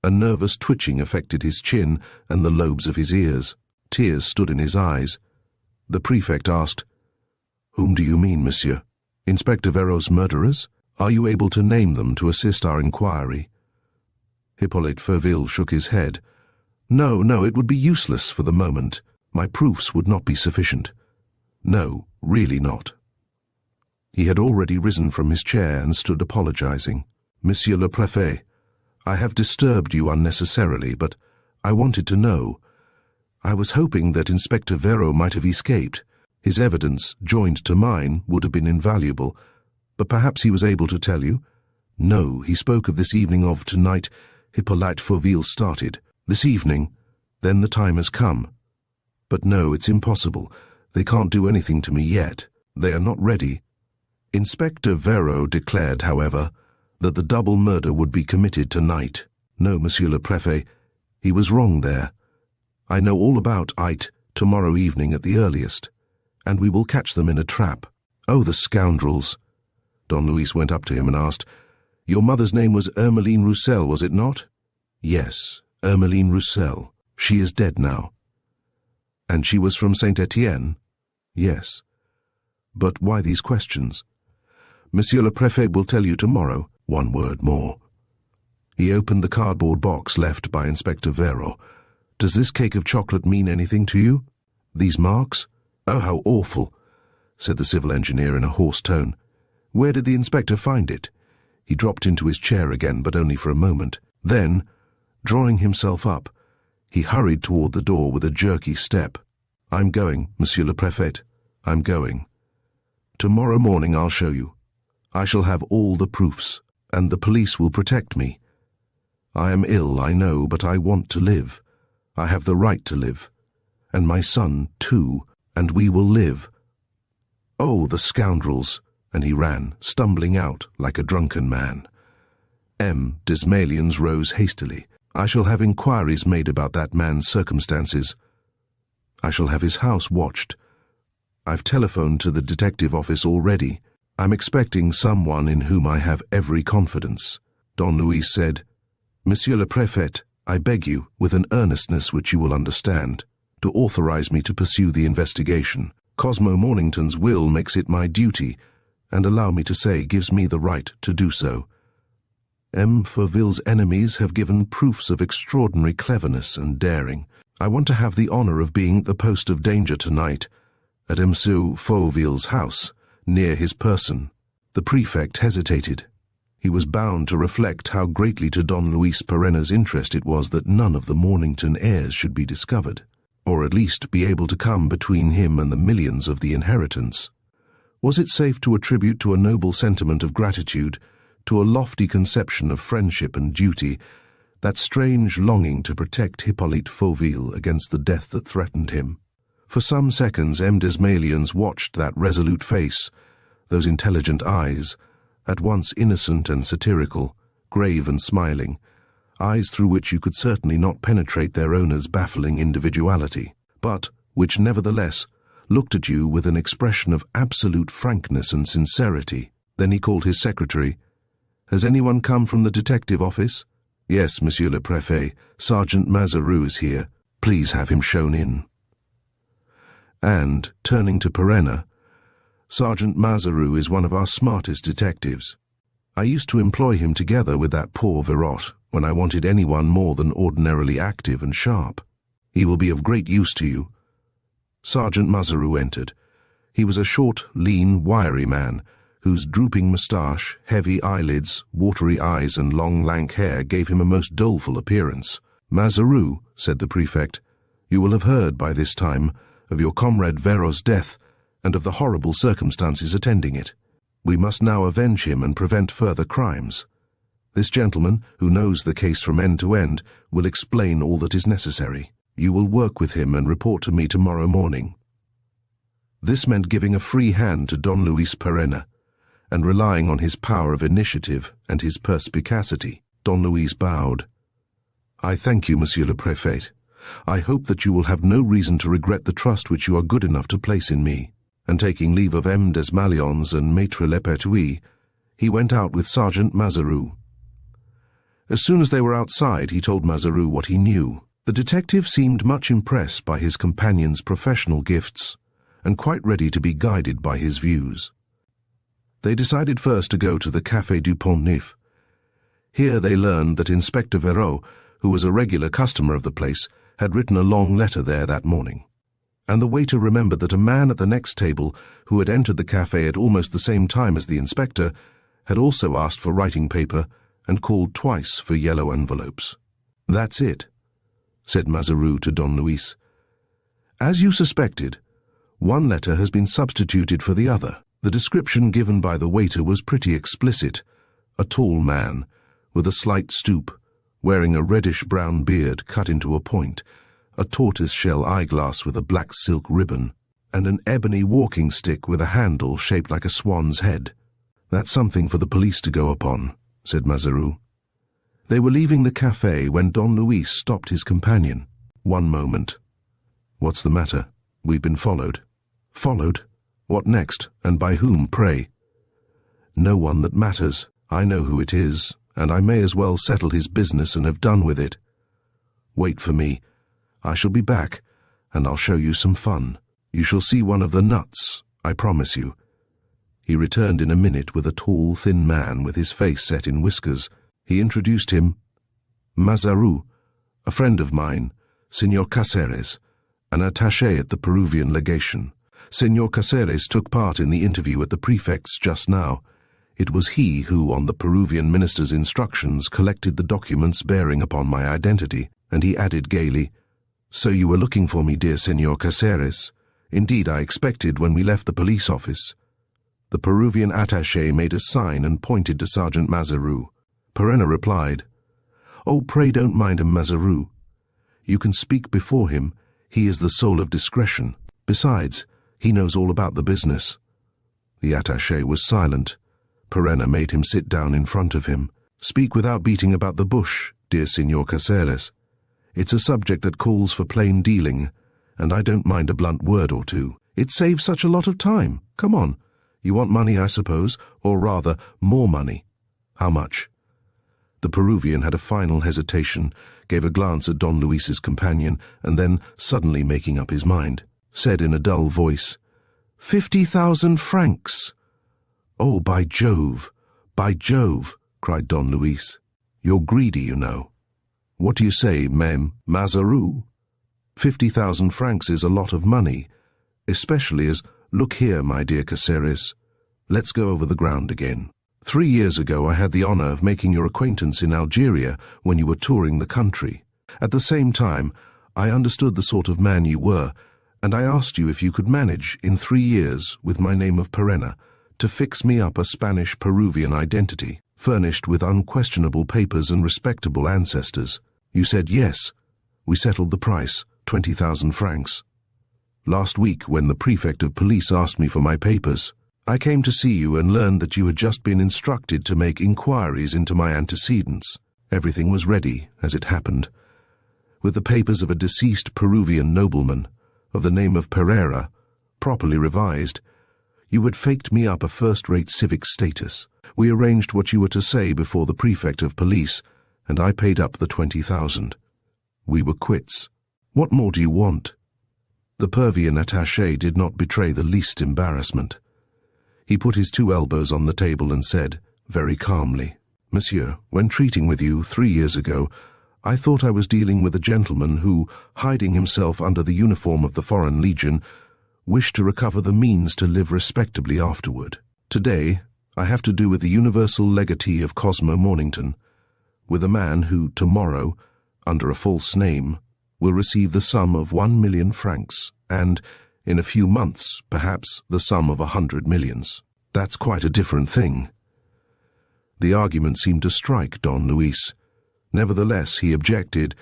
S1: A nervous twitching affected his chin and the lobes of his ears. Tears stood in his eyes. The prefect asked, Whom do you mean, monsieur? Inspector Vero's murderers? Are you able to name them to assist our inquiry? Hippolyte Fauville shook his head. No, it would be useless for the moment. My proofs would not be sufficient. No, really not. He had already risen from his chair and stood apologizing. Monsieur le Préfet, I have disturbed you unnecessarily, but I wanted to know. I was hoping that Inspector Vero might have escaped. His evidence, joined to mine, would have been invaluable, but perhaps he was able to tell you? No, he spoke of this evening of tonight. Hippolyte Fauville started. This evening, then the time has come. But no, it's impossible. They can't do anything to me yet. They are not ready. Inspector Vero declared, however, that the double murder would be committed tonight. No, Monsieur le Préfet, he was wrong there. I know all about it tomorrow evening at the earliest, and we will catch them in a trap. Oh, the scoundrels! Don Luis went up to him and asked, Your mother's name was Ermeline Roussel, was it not? Yes, Ermeline Roussel. She is dead now. And she was from Saint-Étienne? Yes. But why these questions? Monsieur le Préfet will tell you tomorrow. One word more. He opened the cardboard box left by Inspector Vero. Does this cake of chocolate mean anything to you? These marks? Oh, how awful, said the civil engineer in a hoarse tone. Where did the inspector find it? He dropped into his chair again, but only for a moment. Then, drawing himself up, he hurried toward the door with a jerky step. I'm going, Monsieur le Préfet. I'm going. Tomorrow morning I'll show you. I shall have all the proofs, and the police will protect me. I am ill, I know, but I want to live. I have the right to live. And my son, too, and we will live. Oh, the scoundrels! And he ran, stumbling out like a drunken man. M. Desmalions rose hastily. I shall have inquiries made about that man's circumstances. I shall have his house watched. I've telephoned to the detective office already. I'm expecting someone in whom I have every confidence. Don Luis said, Monsieur le Préfet, I beg you, with an earnestness which you will understand, to authorize me to pursue the investigation. Cosmo Mornington's will makes it my duty, and allow me to say gives me the right to do so. M. Fauville's enemies have given proofs of extraordinary cleverness and daring. I want to have the honor of being at the post of danger tonight, at M. Fauville's house, near his person. The prefect hesitated. He was bound to reflect how greatly to Don Luis Perenna's interest it was that none of the Mornington heirs should be discovered, or at least be able to come between him and the millions of the inheritance. Was it safe to attribute to a noble sentiment of gratitude, to a lofty conception of friendship and duty, that strange longing to protect Hippolyte Fauville against the death that threatened him? For some seconds M. Desmalions watched that resolute face, those intelligent eyes, at once innocent and satirical, grave and smiling, eyes through which you could certainly not penetrate their owner's baffling individuality, but which nevertheless looked at you with an expression of absolute frankness and sincerity. Then he called his secretary. Has anyone come from the detective office? Yes, Monsieur le Préfet. Sergeant Mazaroux is here. Please have him shown in. And, turning to Perenna, Sergeant Mazaroux is one of our smartest detectives. I used to employ him together with that poor Verot when I wanted anyone more than ordinarily active and sharp. He will be of great use to you. Sergeant Mazaroux entered. He was a short, lean, wiry man, whose drooping moustache, heavy eyelids, watery eyes and long lank hair gave him a most doleful appearance. "Mazaru," said the prefect, "you will have heard by this time of your comrade Vero's death and of the horrible circumstances attending it. We must now avenge him and prevent further crimes. This gentleman, who knows the case from end to end, will explain all that is necessary. You will work with him and report to me tomorrow morning." This meant giving a free hand to Don Luis Perenna, and relying on his power of initiative and his perspicacity. Don Luis bowed. "I thank you, Monsieur le Préfet. I hope that you will have no reason to regret the trust which you are good enough to place in me." And taking leave of M. Desmalions and Maître Lepertuis, he went out with Sergeant Mazaru. As soon as they were outside, he told Mazaru what he knew. The detective seemed much impressed by his companion's professional gifts, and quite ready to be guided by his views. They decided first to go to the Café du Pont Neuf. Here they learned that Inspector Vero, who was a regular customer of the place, had written a long letter there that morning. And the waiter remembered that a man at the next table, who had entered the café at almost the same time as the inspector, had also asked for writing paper and called twice for yellow envelopes. "That's it," said Mazaru to Don Luis. "As you suspected, one letter has been substituted for the other. The description given by the waiter was pretty explicit. A tall man, with a slight stoop, wearing a reddish-brown beard cut into a point, a tortoise-shell eyeglass with a black silk ribbon, and an ebony walking stick with a handle shaped like a swan's head. That's something for the police to go upon," said Mazaru. They were leaving the café when Don Luis stopped his companion. "One moment. What's the matter? We've been followed." "Followed? What next, and by whom, pray?" "No one that matters. I know who it is, and I may as well settle his business and have done with it. Wait for me. I shall be back, and I'll show you some fun. You shall see one of the nuts, I promise you." He returned in a minute with a tall, thin man with his face set in whiskers. He introduced him. "Mazaru, a friend of mine, Senor Caceres, an attaché at the Peruvian legation. Senor Caceres took part in the interview at the Prefect's just now. It was he who, on the Peruvian minister's instructions, collected the documents bearing upon my identity," and he added gaily, "So you were looking for me, dear Senor Caceres. Indeed, I expected when we left the police office." The Peruvian attaché made a sign and pointed to Sergeant Mazaru. Perenna replied, "Oh, pray don't mind him, Mazaru. You can speak before him. He is the soul of discretion. Besides, he knows all about the business." The attaché was silent. Perenna made him sit down in front of him. "Speak without beating about the bush, dear Senor Caceres. It's a subject that calls for plain dealing, and I don't mind a blunt word or two. It saves such a lot of time. Come on. You want money, I suppose, or rather, more money. How much?" The Peruvian had a final hesitation, gave a glance at Don Luis's companion, and then, suddenly making up his mind, said in a dull voice, 50,000 francs. "Oh, by Jove, by Jove," cried Don Luis. "You're greedy, you know. What do you say, Mem Mazaru? 50,000 francs is a lot of money, especially as, look here, my dear Caceres, let's go over the ground again. 3 years ago I had the honor of making your acquaintance in Algeria when you were touring the country. At the same time, I understood the sort of man you were, and I asked you if you could manage, in 3 years, with my name of Perenna, to fix me up a Spanish-Peruvian identity, furnished with unquestionable papers and respectable ancestors. You said yes. We settled the price, 20,000 francs. Last week, when the Prefect of Police asked me for my papers, I came to see you and learned that you had just been instructed to make inquiries into my antecedents. Everything was ready, as it happened, with the papers of a deceased Peruvian nobleman, of the name of Pereira, properly revised. You had faked me up a first-rate civic status. We arranged what you were to say before the Prefect of Police, and I paid up the 20,000. We were quits. What more do you want?" The Peruvian attaché did not betray the least embarrassment. He put his 2 elbows on the table and said, very calmly, "Monsieur, when treating with you 3 years ago, I thought I was dealing with a gentleman who, hiding himself under the uniform of the Foreign Legion, wished to recover the means to live respectably afterward. Today, I have to do with the universal legatee of Cosmo Mornington, with a man who, tomorrow, under a false name, will receive the sum of 1 million francs, and, in a few months, perhaps, the sum of 100 millions. That's quite a different thing. The argument seemed to strike Don Luis. Nevertheless, he objected,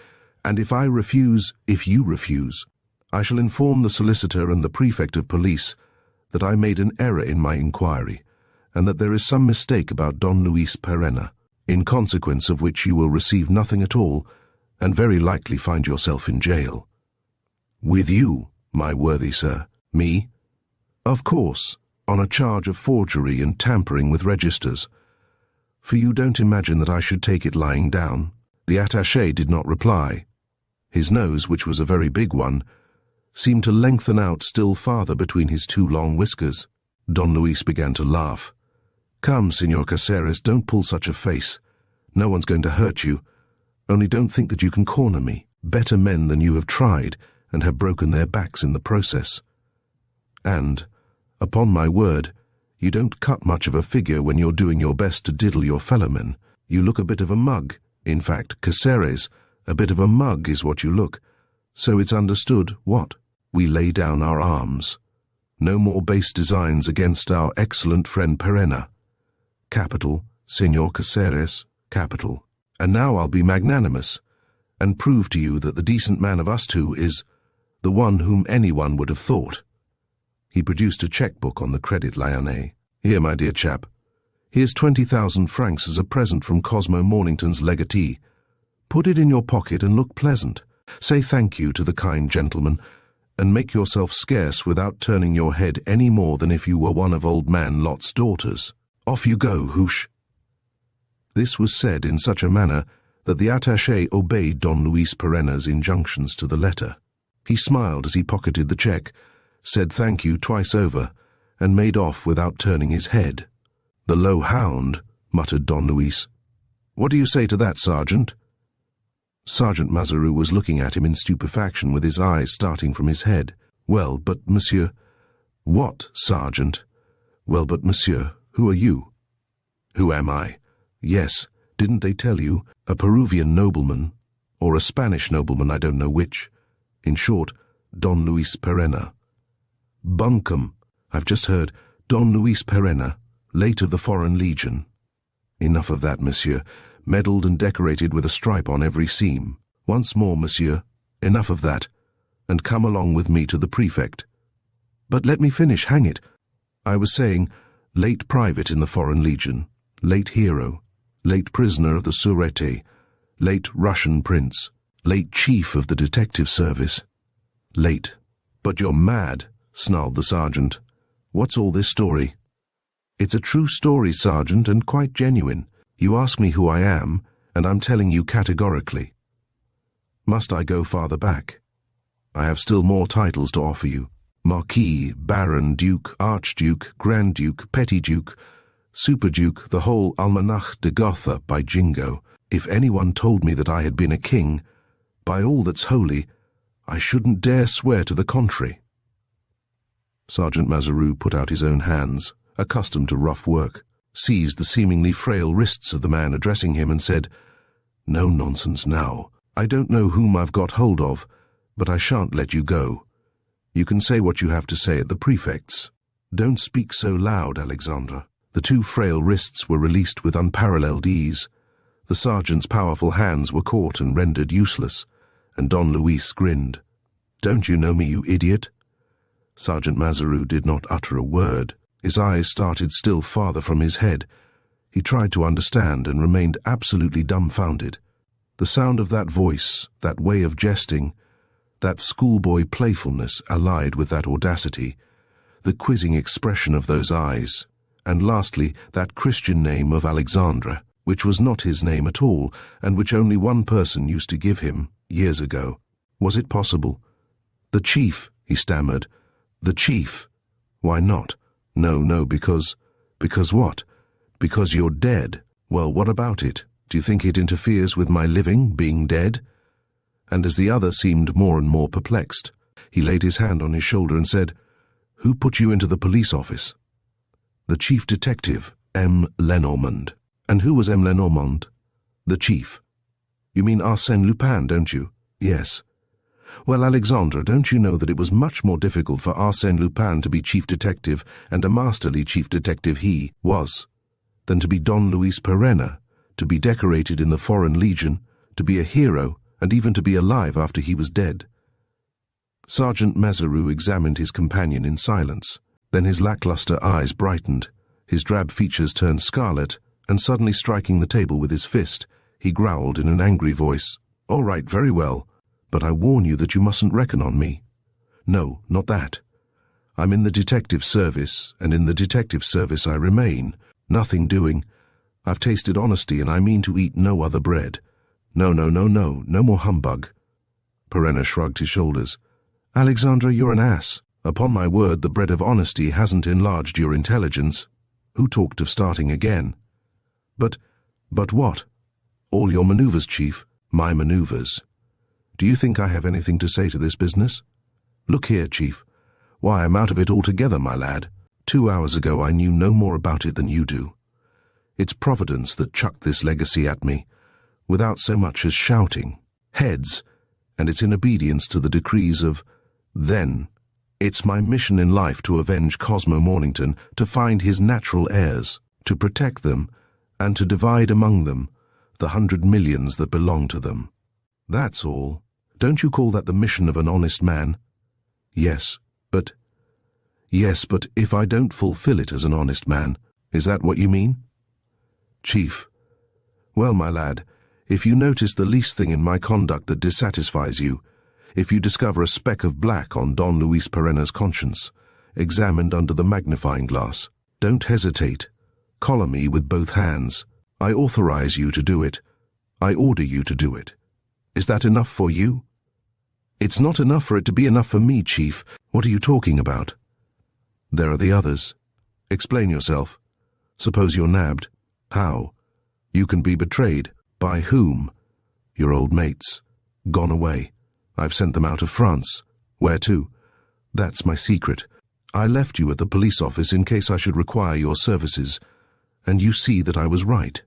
S1: and if you refuse, I shall inform the solicitor and the prefect of police that I made an error in my inquiry, and that there is some mistake about Don Luis Perena, in consequence of which you will receive nothing at all, and very likely find yourself in jail. With you, my worthy sir. Me? Of course, on a charge of forgery and tampering with registers. For you don't imagine that I should take it lying down. The attaché did not reply. His nose, which was a very big one, seemed to lengthen out still farther between his two long whiskers. Don Luis began to laugh. Come, Signor Caceres, don't pull such a face. No one's going to hurt you. Only don't think that you can corner me. Better men than you have tried, and have broken their backs in the process. And, upon my word, you don't cut much of a figure when you're doing your best to diddle your fellowmen. You look a bit of a mug. In fact, Caceres, a bit of a mug is what you look. So it's understood, what? We lay down our arms. No more base designs against our excellent friend Perena. Capital, Signor Caceres, capital. And now I'll be magnanimous, and prove to you that the decent man of us two is the one whom anyone would have thought. He produced a cheque-book on the Credit Lyonnais. Here, my dear chap. Here's 20,000 francs as a present from Cosmo Mornington's legatee. Put it in your pocket and look pleasant. Say thank you to the kind gentleman, and make yourself scarce without turning your head any more than if you were one of old man Lot's daughters. Off you go, hoosh. This was said in such a manner that the attaché obeyed Don Luis Perena's injunctions to the letter. He smiled as he pocketed the cheque, said thank you twice over, and made off without turning his head. The low hound, muttered Don Luis. What do you say to that, Sergeant? Sergeant Mazaru was looking at him in stupefaction with his eyes starting from his head. Well, but monsieur... What, Sergeant? Well, but monsieur, who are you? Who am I? Yes, didn't they tell you? A Peruvian nobleman, or a Spanish nobleman, I don't know which. In short, Don Luis Perena. Bunkum, I've just heard, Don Luis Perena, late of the Foreign Legion. Enough of that, monsieur. Medalled and decorated with a stripe on every seam. Once more, monsieur, enough of that, and come along with me to the prefect. But let me finish, hang it. I was saying, late private in the Foreign Legion, late hero, late prisoner of the Sûreté, late Russian prince, late chief of the detective service. Late. But you're mad, snarled the sergeant. What's all this story? It's a true story, Sergeant, and quite genuine. You ask me who I am, and I'm telling you categorically. Must I go farther back? I have still more titles to offer you. Marquis, Baron, Duke, Archduke, Grand Duke, Petty Duke, Super Duke, the whole Almanach de Gotha, by Jingo. If anyone told me that I had been a king, by all that's holy, I shouldn't dare swear to the contrary. Sergeant Mazaru put out his own hands, accustomed to rough work, seized the seemingly frail wrists of the man addressing him and said, No nonsense now. I don't know whom I've got hold of, but I shan't let you go. You can say what you have to say at the prefect's. Don't speak so loud, Alexandra. The two frail wrists were released with unparalleled ease. The sergeant's powerful hands were caught and rendered useless, and Don Luis grinned. Don't you know me, you idiot? Sergeant Mazaru did not utter a word. His eyes started still farther from his head. He tried to understand and remained absolutely dumbfounded. The sound of that voice, that way of jesting, that schoolboy playfulness allied with that audacity, the quizzing expression of those eyes, and lastly, that Christian name of Alexandra, which was not his name at all, and which only one person used to give him, years ago. Was it possible? The chief, he stammered. The chief. Why not? No, because what? Because you're dead. Well, what about it? Do you think it interferes with my living, being dead? And as the other seemed more and more perplexed, he laid his hand on his shoulder and said, Who put you into the police office? The chief detective, M. Lenormand. And who was M. Lenormand? The chief. You mean Arsène Lupin, don't you? Yes. Well, Alexandra, don't you know that it was much more difficult for Arsène Lupin to be chief detective, and a masterly chief detective he was, than to be Don Luis Perenna, to be decorated in the Foreign Legion, to be a hero, and even to be alive after he was dead? Sergeant Mazaroux examined his companion in silence. Then his lackluster eyes brightened, his drab features turned scarlet, and suddenly striking the table with his fist, he growled in an angry voice, "All right, very well, but I warn you that you mustn't reckon on me. No, not that. I'm in the detective service, and in the detective service I remain. Nothing doing. I've tasted honesty, and I mean to eat no other bread. No more humbug." Perenna shrugged his shoulders. "Alexandra, you're an ass. Upon my word, the bread of honesty hasn't enlarged your intelligence. Who talked of starting again?" But what? All your maneuvers, Chief. My maneuvers. Do you think I have anything to say to this business? Look here, Chief. Why, I'm out of it altogether, my lad. 2 hours ago I knew no more about it than you do. It's Providence that chucked this legacy at me, without so much as shouting. Heads, and it's in obedience to the decrees of then. It's my mission in life to avenge Cosmo Mornington, to find his natural heirs, to protect them, and to divide among them the 100 millions that belong to them. That's all. Don't you call that the mission of an honest man? Yes, but if I don't fulfill it as an honest man, is that what you mean? Chief. Well, my lad, if you notice the least thing in my conduct that dissatisfies you, if you discover a speck of black on Don Luis Perenna's conscience, examined under the magnifying glass, don't hesitate. Collar me with both hands. I authorize you to do it. I order you to do it. Is that enough for you? It's not enough for it to be enough for me, Chief. What are you talking about? There are the others. Explain yourself. Suppose you're nabbed. How? You can be betrayed. By whom? Your old mates. Gone away. I've sent them out of France. Where to? That's my secret. I left you at the police office in case I should require your services, and you see that I was right.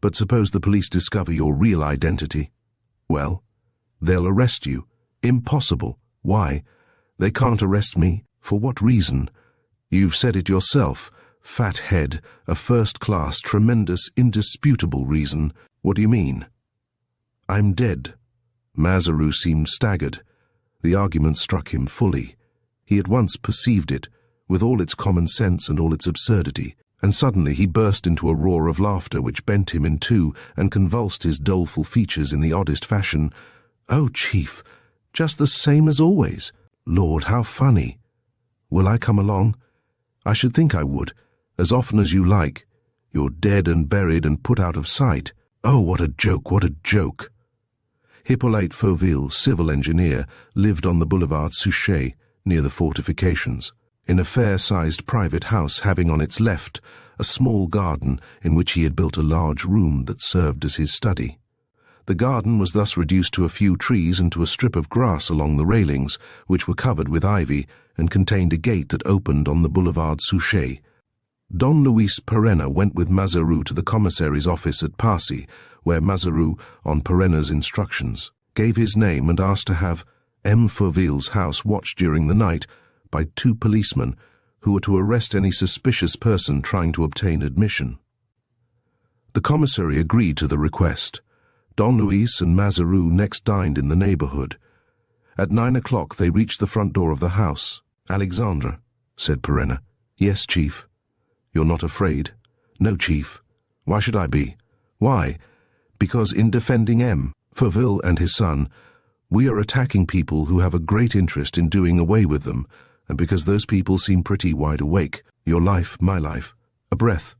S1: But suppose the police discover your real identity. Well, they'll arrest you. Impossible. Why? They can't arrest me. For what reason? You've said it yourself. Fat head, a first-class, tremendous, indisputable reason. What do you mean? I'm dead. Mazaroux seemed staggered. The argument struck him fully. He at once perceived it, with all its common sense and all its absurdity, and suddenly he burst into a roar of laughter which bent him in two and convulsed his doleful features in the oddest fashion. "Oh, Chief, just the same as always. Lord, how funny. Will I come along? I should think I would, as often as you like. You're dead and buried and put out of sight. Oh, what a joke, what a joke." Hippolyte Fauville, civil engineer, lived on the boulevard Suchet, near the fortifications, in a fair-sized private house having on its left a small garden in which he had built a large room that served as his study. The garden was thus reduced to a few trees and to a strip of grass along the railings, which were covered with ivy and contained a gate that opened on the boulevard Suchet. Don Luis Perenna went with Mazaroux to the commissary's office at Passy, where Mazaroux, on Perenna's instructions, gave his name and asked to have M. Fauville's house watched during the night by 2 policemen who were to arrest any suspicious person trying to obtain admission. The commissary agreed to the request. Don Luis and Mazaroux next dined in the neighborhood. At 9 o'clock they reached the front door of the house. "Alexandra," said Perenna. "Yes, Chief." "You're not afraid?" "No, Chief." "Why should I be?" "Why? Because in defending M. Fauville and his son, we are attacking people who have a great interest in doing away with them, and because those people seem pretty wide awake. Your life, my life, a breath,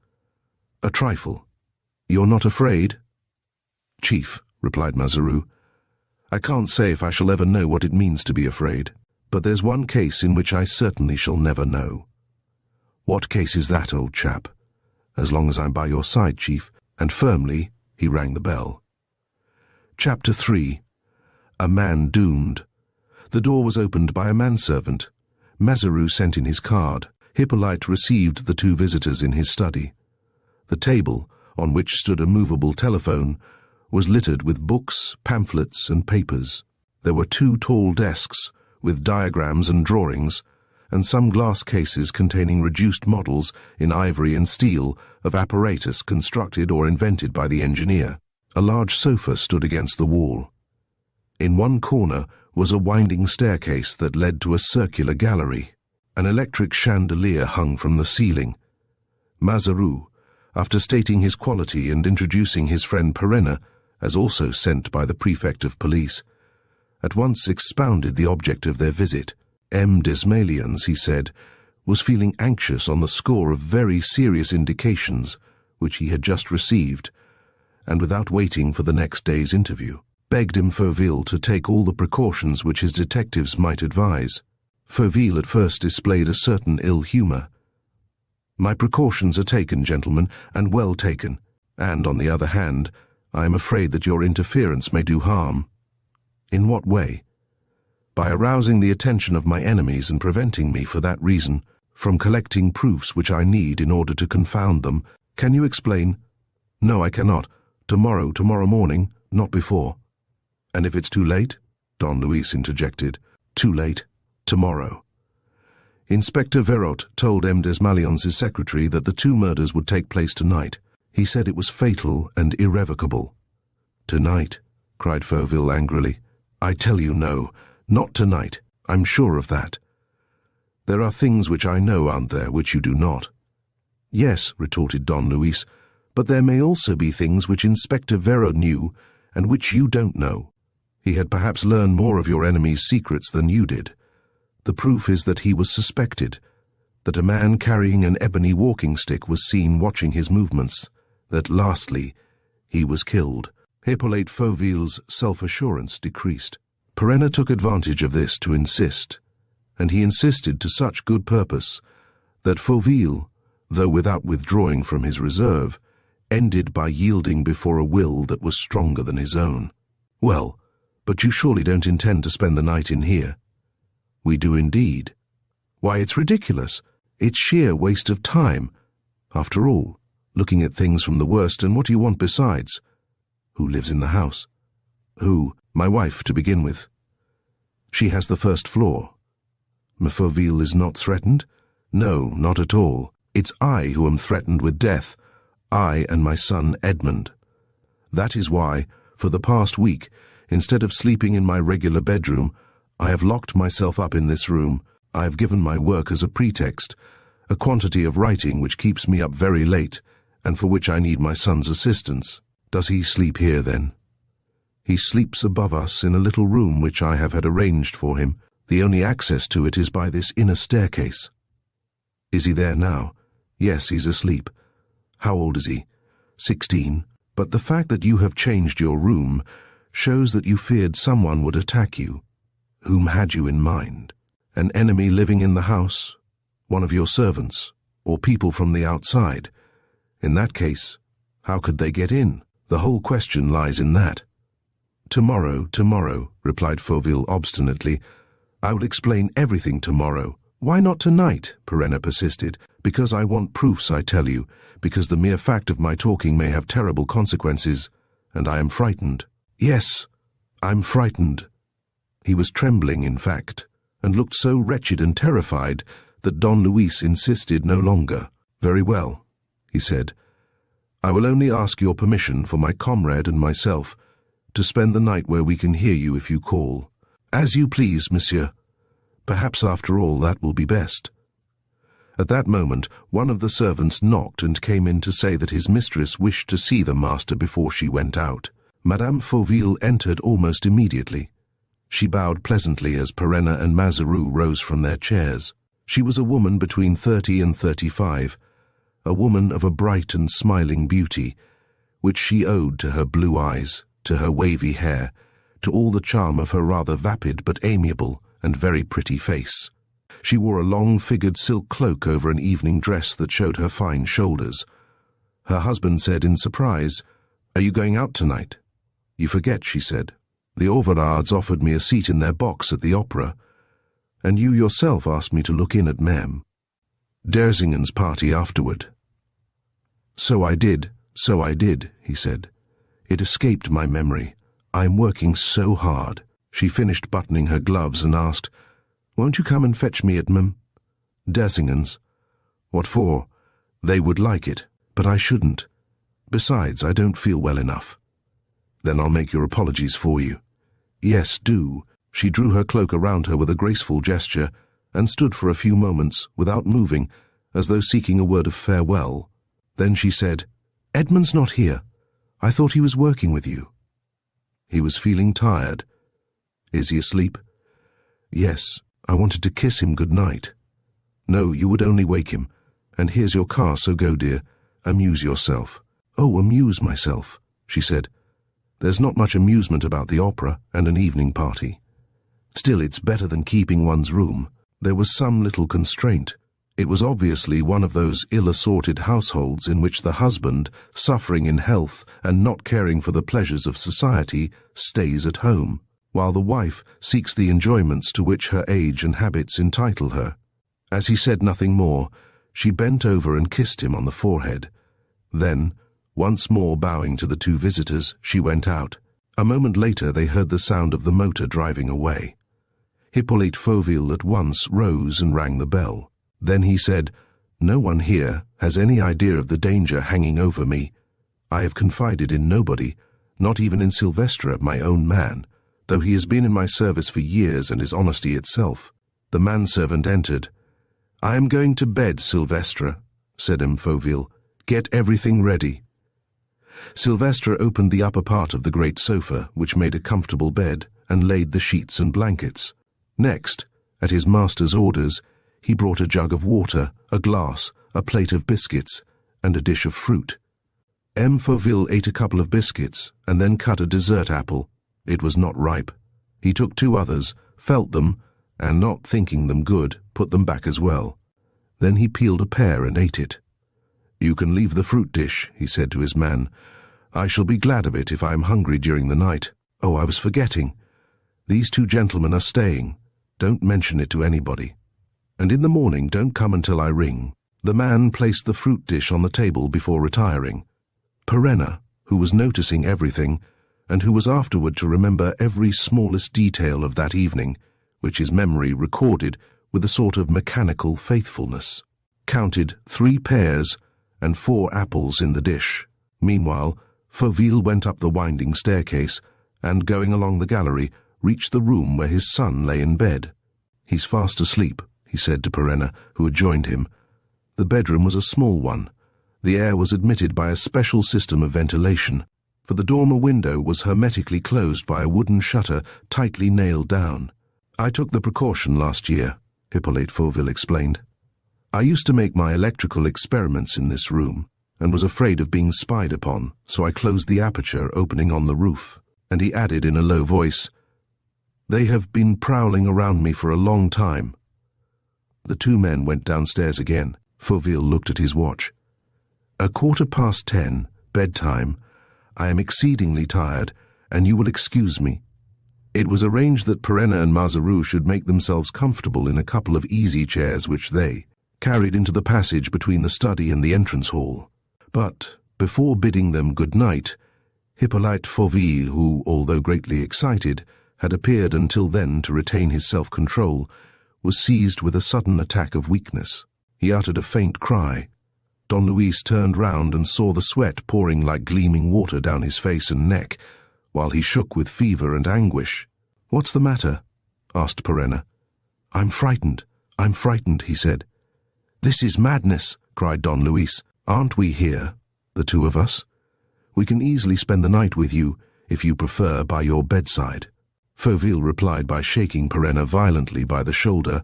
S1: a trifle. You're not afraid?" "Chief," replied Mazaroux, "I can't say if I shall ever know what it means to be afraid, but there's one case in which I certainly shall never know." "What case is that, old chap?" "As long as I'm by your side, Chief," and firmly he rang the bell. Chapter 3. A Man Doomed. The door was opened by a manservant. Mazaroux sent in his card. Hippolyte received the 2 visitors in his study. The table, on which stood a movable telephone, was littered with books, pamphlets, and papers. There were 2 tall desks, with diagrams and drawings, and some glass cases containing reduced models in ivory and steel of apparatus constructed or invented by the engineer. A large sofa stood against the wall. In one corner was a winding staircase that led to a circular gallery. An electric chandelier hung from the ceiling. Mazaru, after stating his quality and introducing his friend Perenna, as also sent by the Prefect of Police, at once expounded the object of their visit. Desmalions, he said, was feeling anxious on the score of very serious indications which he had just received, and without waiting for the next day's interview, begged Fauville to take all the precautions which his detectives might advise. Fauville at first displayed a certain ill humor. "My precautions are taken, gentlemen, and well taken, and, on the other hand, I am afraid that your interference may do harm." "In what way?" "By arousing the attention of my enemies and preventing me, for that reason, from collecting proofs which I need in order to confound them. Can you explain?" "No, I cannot. Tomorrow morning, not before." "And if it's too late?" Don Luis interjected. "Too late. Tomorrow." Inspector Vero told Desmalions' secretary that the 2 murders would take place tonight. He said it was fatal and irrevocable. "Tonight?" cried Fauville angrily. "I tell you no. Not tonight. I'm sure of that." "There are things which I know, aren't there, which you do not?" "Yes," retorted Don Luis, "but there may also be things which Inspector Vero knew and which you don't know. He had perhaps learned more of your enemy's secrets than you did. The proof is that he was suspected, that a man carrying an ebony walking stick was seen watching his movements, that lastly, he was killed." Hippolyte Fauville's self-assurance decreased. Perenna took advantage of this to insist, and he insisted to such good purpose that Fauville, though without withdrawing from his reserve, ended by yielding before a will that was stronger than his own. "Well, but you surely don't intend to spend the night in here?" "We do indeed." "Why, it's ridiculous. It's sheer waste of time. After all, looking at things from the worst, and what do you want besides?" "Who lives in the house?" "Who? My wife, to begin with." "She has the first floor." "Fauville is not threatened?" "No, not at all. It's I who am threatened with death. I and my son Edmund. That is why, for the past week, instead of sleeping in my regular bedroom, I have locked myself up in this room. I have given my work as a pretext, a quantity of writing which keeps me up very late, and for which I need my son's assistance." "Does he sleep here, then?" "He sleeps above us in a little room which I have had arranged for him. The only access to it is by this inner staircase." "Is he there now?" "Yes, he's asleep." "How old is he?" 16. "But the fact that you have changed your room shows that you feared someone would attack you. Whom had you in mind? An enemy living in the house? One of your servants? Or people from the outside? In that case, how could they get in? The whole question lies in that." Tomorrow, replied Fauville obstinately. "I will explain everything tomorrow." "Why not tonight?" Perenna persisted. "Because I want proofs, I tell you, because the mere fact of my talking may have terrible consequences, and I am frightened." "Yes, I'm frightened." He was trembling, in fact, and looked so wretched and terrified that Don Luis insisted no longer. "Very well," he said. "I will only ask your permission for my comrade and myself to spend the night where we can hear you if you call." "As you please, monsieur. Perhaps after all that will be best." At that moment, one of the servants knocked and came in to say that his mistress wished to see the master before she went out. Madame Fauville entered almost immediately. She bowed pleasantly as Perenna and Mazaru rose from their chairs. She was a woman between 30 and 35, a woman of a bright and smiling beauty, which she owed to her blue eyes, to her wavy hair, to all the charm of her rather vapid but amiable and very pretty face. She wore a long-figured silk cloak over an evening dress that showed her fine shoulders. Her husband said in surprise, "Are you going out tonight?" "You forget," she said. "The Auverards offered me a seat in their box at the opera, and you yourself asked me to look in at Mem. Derzingen's party afterward." So I did, he said. It escaped my memory. I'm working so hard. She finished buttoning her gloves and asked, Won't you come and fetch me at Dessingen's? What for? They would like it, but I shouldn't. Besides, I don't feel well enough. Then I'll make your apologies for you. Yes, do. She drew her cloak around her with a graceful gesture and stood for a few moments without moving, as though seeking a word of farewell. Then she said, Edmund's not here. I thought he was working with you. He was feeling tired. Is he asleep? Yes, I wanted to kiss him good night. No, you would only wake him. And here's your car, so go, dear. Amuse yourself. Oh, amuse myself, she said. There's not much amusement about the opera and an evening party. Still, it's better than keeping one's room. There was some little constraint. It was obviously one of those ill-assorted households in which the husband, suffering in health and not caring for the pleasures of society, stays at home, while the wife seeks the enjoyments to which her age and habits entitle her. As he said nothing more, she bent over and kissed him on the forehead. Then, once more bowing to the two visitors, she went out. A moment later they heard the sound of the motor driving away. Hippolyte Fauville at once rose and rang the bell. Then he said, No one here has any idea of the danger hanging over me. I have confided in nobody, not even in Silvestre, my own man, though he has been in my service for years and is honesty itself. The manservant entered. I am going to bed, Silvestre, said M. Fauville. Get everything ready. Silvestre opened the upper part of the great sofa, which made a comfortable bed, and laid the sheets and blankets. Next, at his master's orders, he brought a jug of water, a glass, a plate of biscuits, and a dish of fruit. M. Fauville ate a couple of biscuits, and then cut a dessert apple. It was not ripe. He took two others, felt them, and not thinking them good, put them back as well. Then he peeled a pear and ate it. You can leave the fruit dish, he said to his man. I shall be glad of it if I am hungry during the night. Oh, I was forgetting. These two gentlemen are staying. Don't mention it to anybody. And in the morning don't come until I ring. The man placed the fruit dish on the table before retiring. Perenna, who was noticing everything, and who was afterward to remember every smallest detail of that evening, which his memory recorded with a sort of mechanical faithfulness, counted 3 pears and 4 apples in the dish. Meanwhile, Fauville went up the winding staircase, and going along the gallery, reached the room where his son lay in bed. He's fast asleep, he said to Perenna, who had joined him. The bedroom was a small one. The air was admitted by a special system of ventilation, for the dormer window was hermetically closed by a wooden shutter tightly nailed down. I took the precaution last year, Hippolyte Fauville explained. I used to make my electrical experiments in this room, and was afraid of being spied upon, so I closed the aperture opening on the roof. And he added in a low voice, They have been prowling around me for a long time. The two men went downstairs again. Fauville looked at his watch. 10:15, bedtime. I am exceedingly tired, and you will excuse me. It was arranged that Perenna and Mazaru should make themselves comfortable in a couple of easy chairs which they carried into the passage between the study and the entrance hall. But, before bidding them good night, Hippolyte Fauville, who, although greatly excited, had appeared until then to retain his self-control, was seized with a sudden attack of weakness. He uttered a faint cry. Don Luis turned round and saw the sweat pouring like gleaming water down his face and neck, while he shook with fever and anguish. "What's the matter?" asked Perenna. I'm frightened, he said. "This is madness," cried Don Luis. "Aren't we here, the two of us? We can easily spend the night with you, if you prefer, by your bedside." Fauville replied by shaking Perenna violently by the shoulder,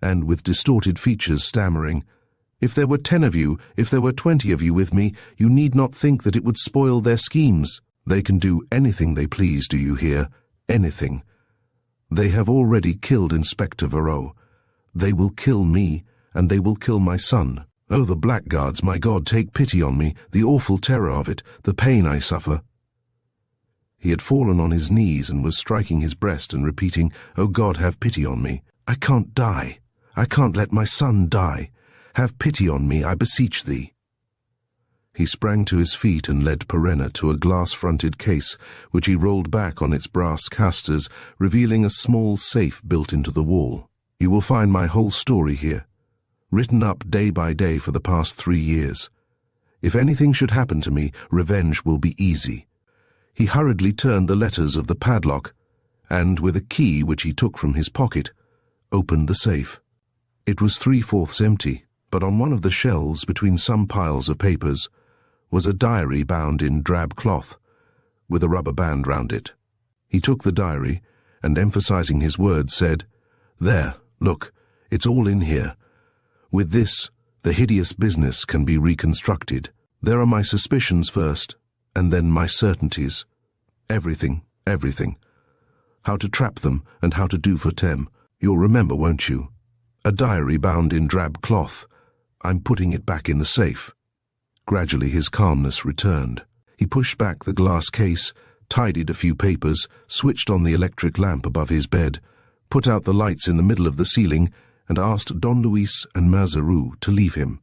S1: and with distorted features stammering, "If there were 10 of you, if there were 20 of you with me, you need not think that it would spoil their schemes. They can do anything they please, do you hear? Anything. They have already killed Inspector Vero. They will kill me, and they will kill my son. Oh, the blackguards, my God, take pity on me, the awful terror of it, the pain I suffer." He had fallen on his knees and was striking his breast and repeating, "Oh God, have pity on me. I can't die. I can't let my son die. Have pity on me, I beseech thee." He sprang to his feet and led Perenna to a glass-fronted case, which he rolled back on its brass casters, revealing a small safe built into the wall. "You will find my whole story here, written up day by day for the past 3 years. If anything should happen to me, revenge will be easy." He hurriedly turned the letters of the padlock, and, with a key which he took from his pocket, opened the safe. It was 3/4 empty, but on one of the shelves, between some piles of papers, was a diary bound in drab cloth, with a rubber band round it. He took the diary, and emphasizing his words, said, "There, look, it's all in here. With this, the hideous business can be reconstructed. There are my suspicions first, and then my certainties. Everything, everything. How to trap them, and how to do for Tem. You'll remember, won't you? A diary bound in drab cloth. I'm putting it back in the safe." Gradually his calmness returned. He pushed back the glass case, tidied a few papers, switched on the electric lamp above his bed, put out the lights in the middle of the ceiling, and asked Don Luis and Mazaru to leave him.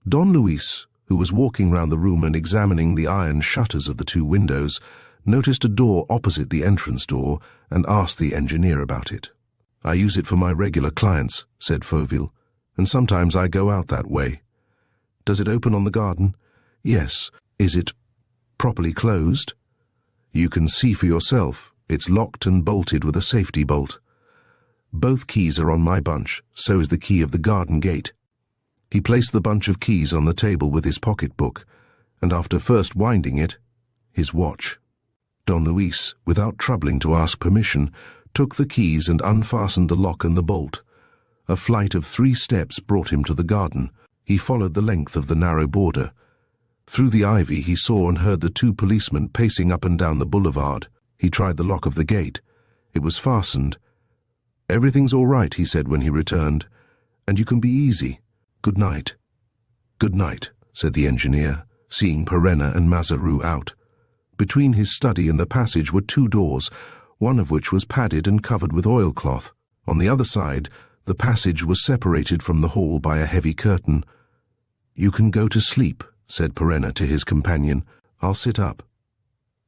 S1: Don Luis, who was walking round the room and examining the iron shutters of the 2 windows, noticed a door opposite the entrance door and asked the engineer about it. "I use it for my regular clients," said Fauville, "and sometimes I go out that way." "Does it open on the garden?" "Yes." "Is it properly closed?" "You can see for yourself. It's locked and bolted with a safety bolt. Both keys are on my bunch, so is the key of the garden gate." He placed the bunch of keys on the table with his pocketbook, and after first winding it, his watch. Don Luis, without troubling to ask permission, took the keys and unfastened the lock and the bolt. A flight of 3 steps brought him to the garden. He followed the length of the narrow border. Through the ivy he saw and heard the 2 policemen pacing up and down the boulevard. He tried the lock of the gate. It was fastened. "Everything's all right," he said when he returned, "and you can be easy. Good night." "Good night," said the engineer, seeing Perenna and Mazaru out. Between his study and the passage were 2 doors, one of which was padded and covered with oilcloth. On the other side, the passage was separated from the hall by a heavy curtain. "You can go to sleep," said Perenna to his companion. "I'll sit up."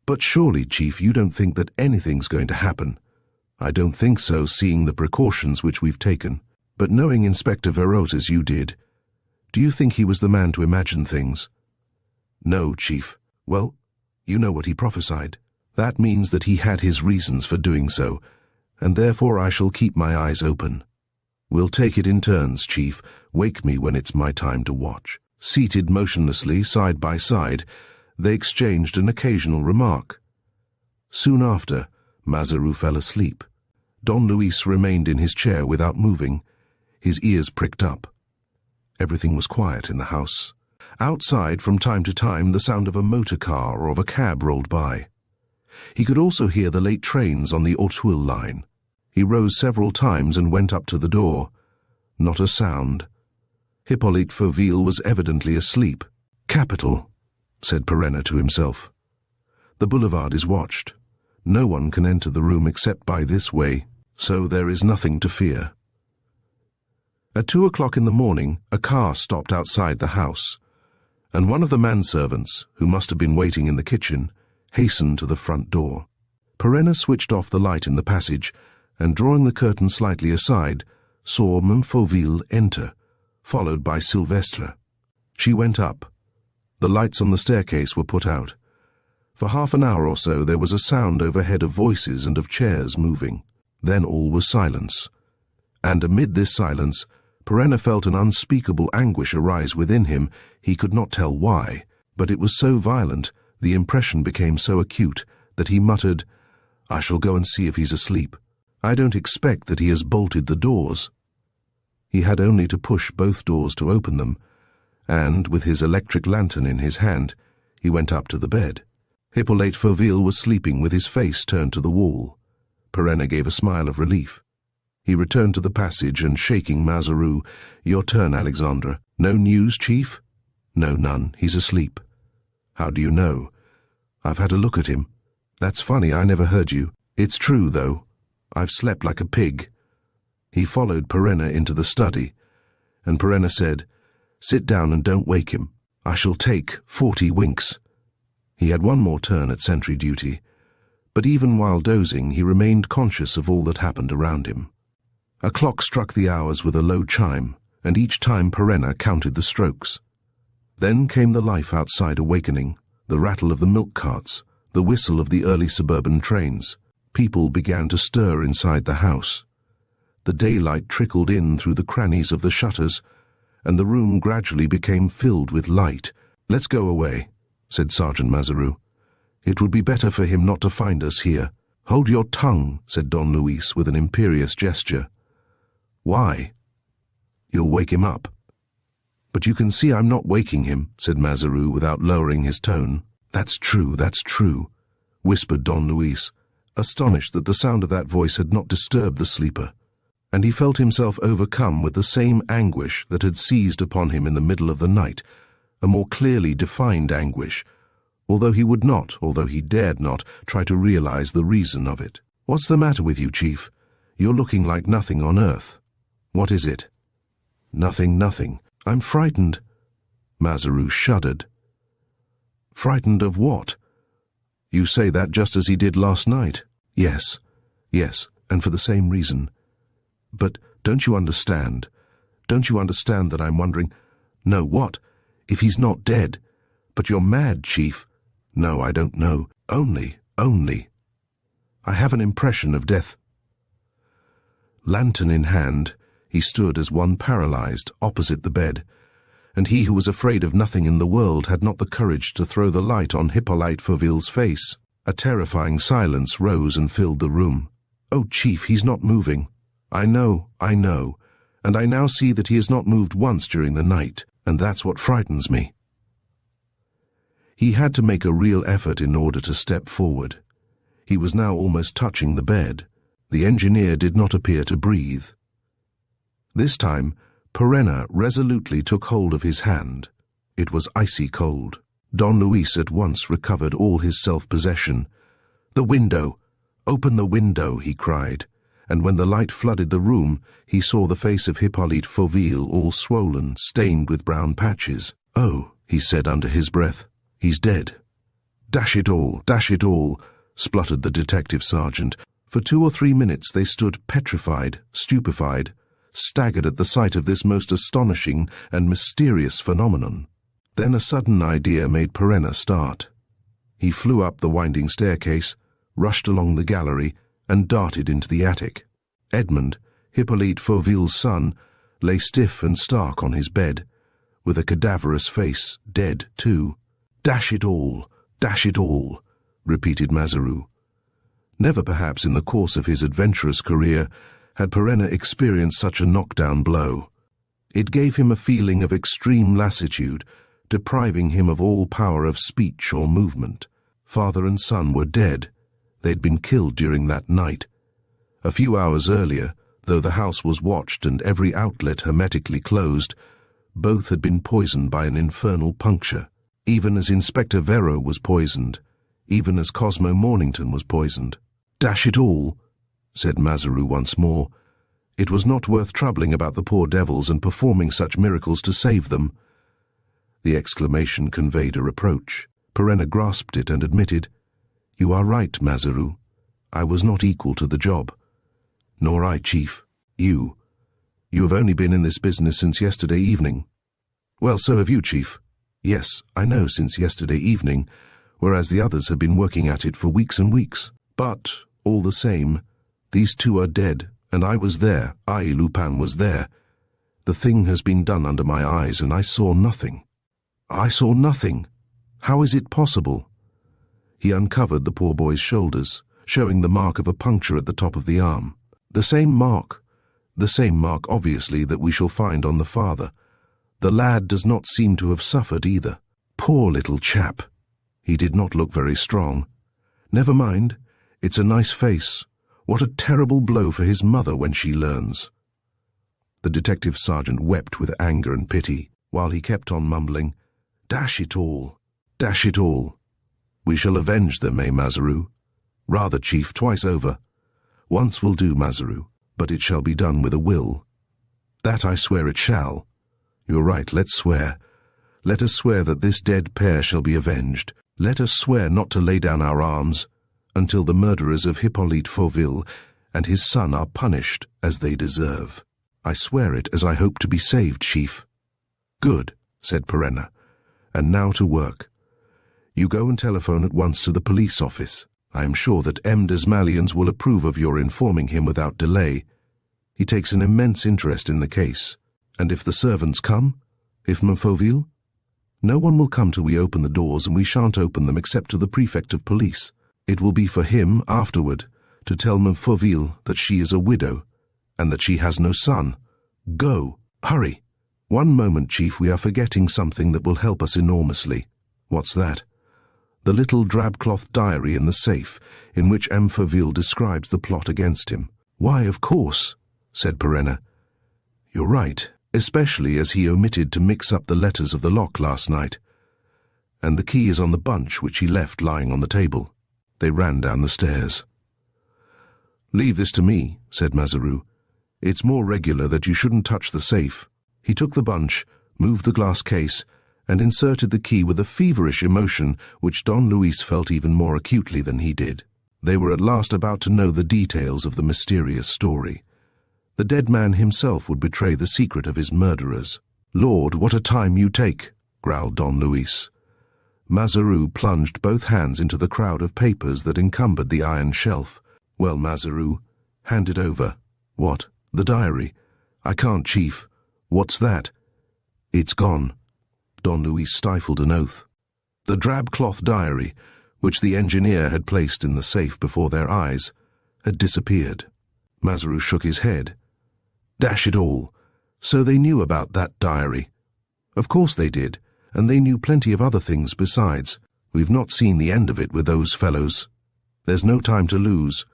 S1: "But surely, Chief, you don't think that anything's going to happen?" "I don't think so, seeing the precautions which we've taken. But knowing Inspector Vero as you did, do you think he was the man to imagine things?" "No, Chief." "Well, you know what he prophesied. That means that he had his reasons for doing so, and therefore I shall keep my eyes open. We'll take it in turns, Chief. Wake me when it's my time to watch." Seated motionlessly, side by side, they exchanged an occasional remark. Soon after, Mazaru fell asleep. Don Luis remained in his chair without moving, his ears pricked up. Everything was quiet in the house. Outside, from time to time, the sound of a motor car or of a cab rolled by. He could also hear the late trains on the Auteuil line. He rose several times and went up to the door. Not a sound. Hippolyte Fauville was evidently asleep. "Capital," said Perenna to himself. "The boulevard is watched. No one can enter the room except by this way, so there is nothing to fear." At 2 o'clock in the morning, a car stopped outside the house, and one of the manservants, who must have been waiting in the kitchen, hastened to the front door. Perenna switched off the light in the passage, and drawing the curtain slightly aside, saw Mlle. Fauville enter, followed by Sylvestre. She went up. The lights on the staircase were put out. For half an hour or so there was a sound overhead of voices and of chairs moving. Then all was silence. And amid this silence, Perenna felt an unspeakable anguish arise within him. He could not tell why, but it was so violent, the impression became so acute, that he muttered, "I shall go and see if he's asleep. I don't expect that he has bolted the doors." He had only to push both doors to open them, and, with his electric lantern in his hand, he went up to the bed. Hippolyte Fauville was sleeping with his face turned to the wall. Perenna gave a smile of relief. He returned to the passage and, shaking Mazaru, "Your turn, Alexandra. No news, Chief?" "No, none. He's asleep." "How do you know?" "I've had a look at him." "That's funny, I never heard you." "It's true, though. I've slept like a pig." He followed Perenna into the study, and Perenna said, "Sit down and don't wake him." I shall take 40 winks. He had one more turn at sentry duty, but even while dozing he remained conscious of all that happened around him. A clock struck the hours with a low chime, and each time Perenna counted the strokes. Then came the life outside awakening, the rattle of the milk carts, the whistle of the early suburban trains. People began to stir inside the house. The daylight trickled in through the crannies of the shutters, and the room gradually became filled with light. "Let's go away," said Sergeant Mazaru. "It would be better for him not to find us here." "Hold your tongue," said Don Luis with an imperious gesture. "Why?" "You'll wake him up." "But you can see I'm not waking him," said Mazaru without lowering his tone. That's true," whispered Don Luis, astonished that the sound of that voice had not disturbed the sleeper, and he felt himself overcome with the same anguish that had seized upon him in the middle of the night, a more clearly defined anguish, although he dared not, try to realize the reason of it. "What's the matter with you, Chief? You're looking like nothing on earth." "What is it?" Nothing. I'm frightened." Mazaru shuddered. "Frightened of what?" "You say that just as he did last night." Yes, and for the same reason. But don't you understand? Don't you understand that I'm wondering—" "No, what? If he's not dead." "But you're mad, Chief." "No, I don't know. Only. I have an impression of death." Lantern in hand, he stood as one paralyzed opposite the bed, and he who was afraid of nothing in the world had not the courage to throw the light on Hippolyte Fauville's face. A terrifying silence rose and filled the room. "Oh, Chief, he's not moving." I know, and I now see that he has not moved once during the night, and that's what frightens me." He had to make a real effort in order to step forward. He was now almost touching the bed. The engineer did not appear to breathe. This time, Perenna resolutely took hold of his hand. It was icy cold. Don Luis at once recovered all his self-possession. "The window! Open the window!" he cried, and when the light flooded the room, he saw the face of Hippolyte Fauville all swollen, stained with brown patches. "Oh," he said under his breath, "he's dead." Dash it all, spluttered the detective sergeant. For 2 or 3 minutes they stood petrified, stupefied, staggered at the sight of this most astonishing and mysterious phenomenon. Then a sudden idea made Perenna start. He flew up the winding staircase, rushed along the gallery, and darted into the attic. Edmond, Hippolyte Fauville's son, lay stiff and stark on his bed, with a cadaverous face, dead too. Dash it all, repeated Mazaru. Never perhaps in the course of his adventurous career had Perenna experienced such a knockdown blow. It gave him a feeling of extreme lassitude, depriving him of all power of speech or movement. Father and son were dead. They'd been killed during that night. A few hours earlier, though the house was watched and every outlet hermetically closed, both had been poisoned by an infernal puncture, even as Inspector Vero was poisoned, even as Cosmo Mornington was poisoned. Dash it all, said Mazaru once more. It was not worth troubling about the poor devils and performing such miracles to save them. The exclamation conveyed a reproach. Perenna grasped it and admitted, "You are right, Mazaru. I was not equal to the job." "Nor I, Chief. You have only been in this business since yesterday evening." "Well, so have you, Chief." "Yes, I know, since yesterday evening, whereas the others have been working at it for weeks and weeks. But, all the same, these two are dead, and I was there. I, Lupin, was there. The thing has been done under my eyes, and I saw nothing." "I saw nothing? How is it possible?" He uncovered the poor boy's shoulders, showing the mark of a puncture at the top of the arm. The same mark, obviously, that we shall find on the father. The lad does not seem to have suffered either. Poor little chap. He did not look very strong. Never mind, it's a nice face. What a terrible blow for his mother when she learns. The detective sergeant wept with anger and pity, while he kept on mumbling, "Dash it all, dash it all. We shall avenge them, eh, Mazaru? Rather, Chief, twice over. Once will do, Mazaru, but it shall be done with a will. That I swear it shall. You're right, let's swear. Let us swear that this dead pair shall be avenged. Let us swear not to lay down our arms until the murderers of Hippolyte Fauville and his son are punished as they deserve. I swear it as I hope to be saved, Chief. Good, said Perenna. And now to work. You go and telephone at once to the police office. I am sure that M. Desmalions will approve of your informing him without delay. He takes an immense interest in the case. And if the servants come? If Fauville? No one will come till we open the doors, and we shan't open them except to the Prefect of Police. It will be for him, afterward, to tell Fauville that she is a widow, and that she has no son. Go! Hurry! One moment, Chief, we are forgetting something that will help us enormously. What's that? The little drab-cloth diary in the safe, in which M. Fauville describes the plot against him. Why, of course, said Perenna. You're right, especially as he omitted to mix up the letters of the lock last night. And the key is on the bunch which he left lying on the table. They ran down the stairs. Leave this to me, said Mazaru. It's more regular that you shouldn't touch the safe. He took the bunch, moved the glass case, and inserted the key with a feverish emotion which Don Luis felt even more acutely than he did. They were at last about to know the details of the mysterious story. The dead man himself would betray the secret of his murderers. Lord, what a time you take, growled Don Luis. Mazaru plunged both hands into the crowd of papers that encumbered the iron shelf. Well, Mazaru, hand it over. What? The diary? I can't, Chief. What's that? It's gone. Don Luis stifled an oath. The drab-cloth diary, which the engineer had placed in the safe before their eyes, had disappeared. Mazaru shook his head. Dash it all! So they knew about that diary. Of course they did, and they knew plenty of other things besides. We've not seen the end of it with those fellows. There's no time to lose.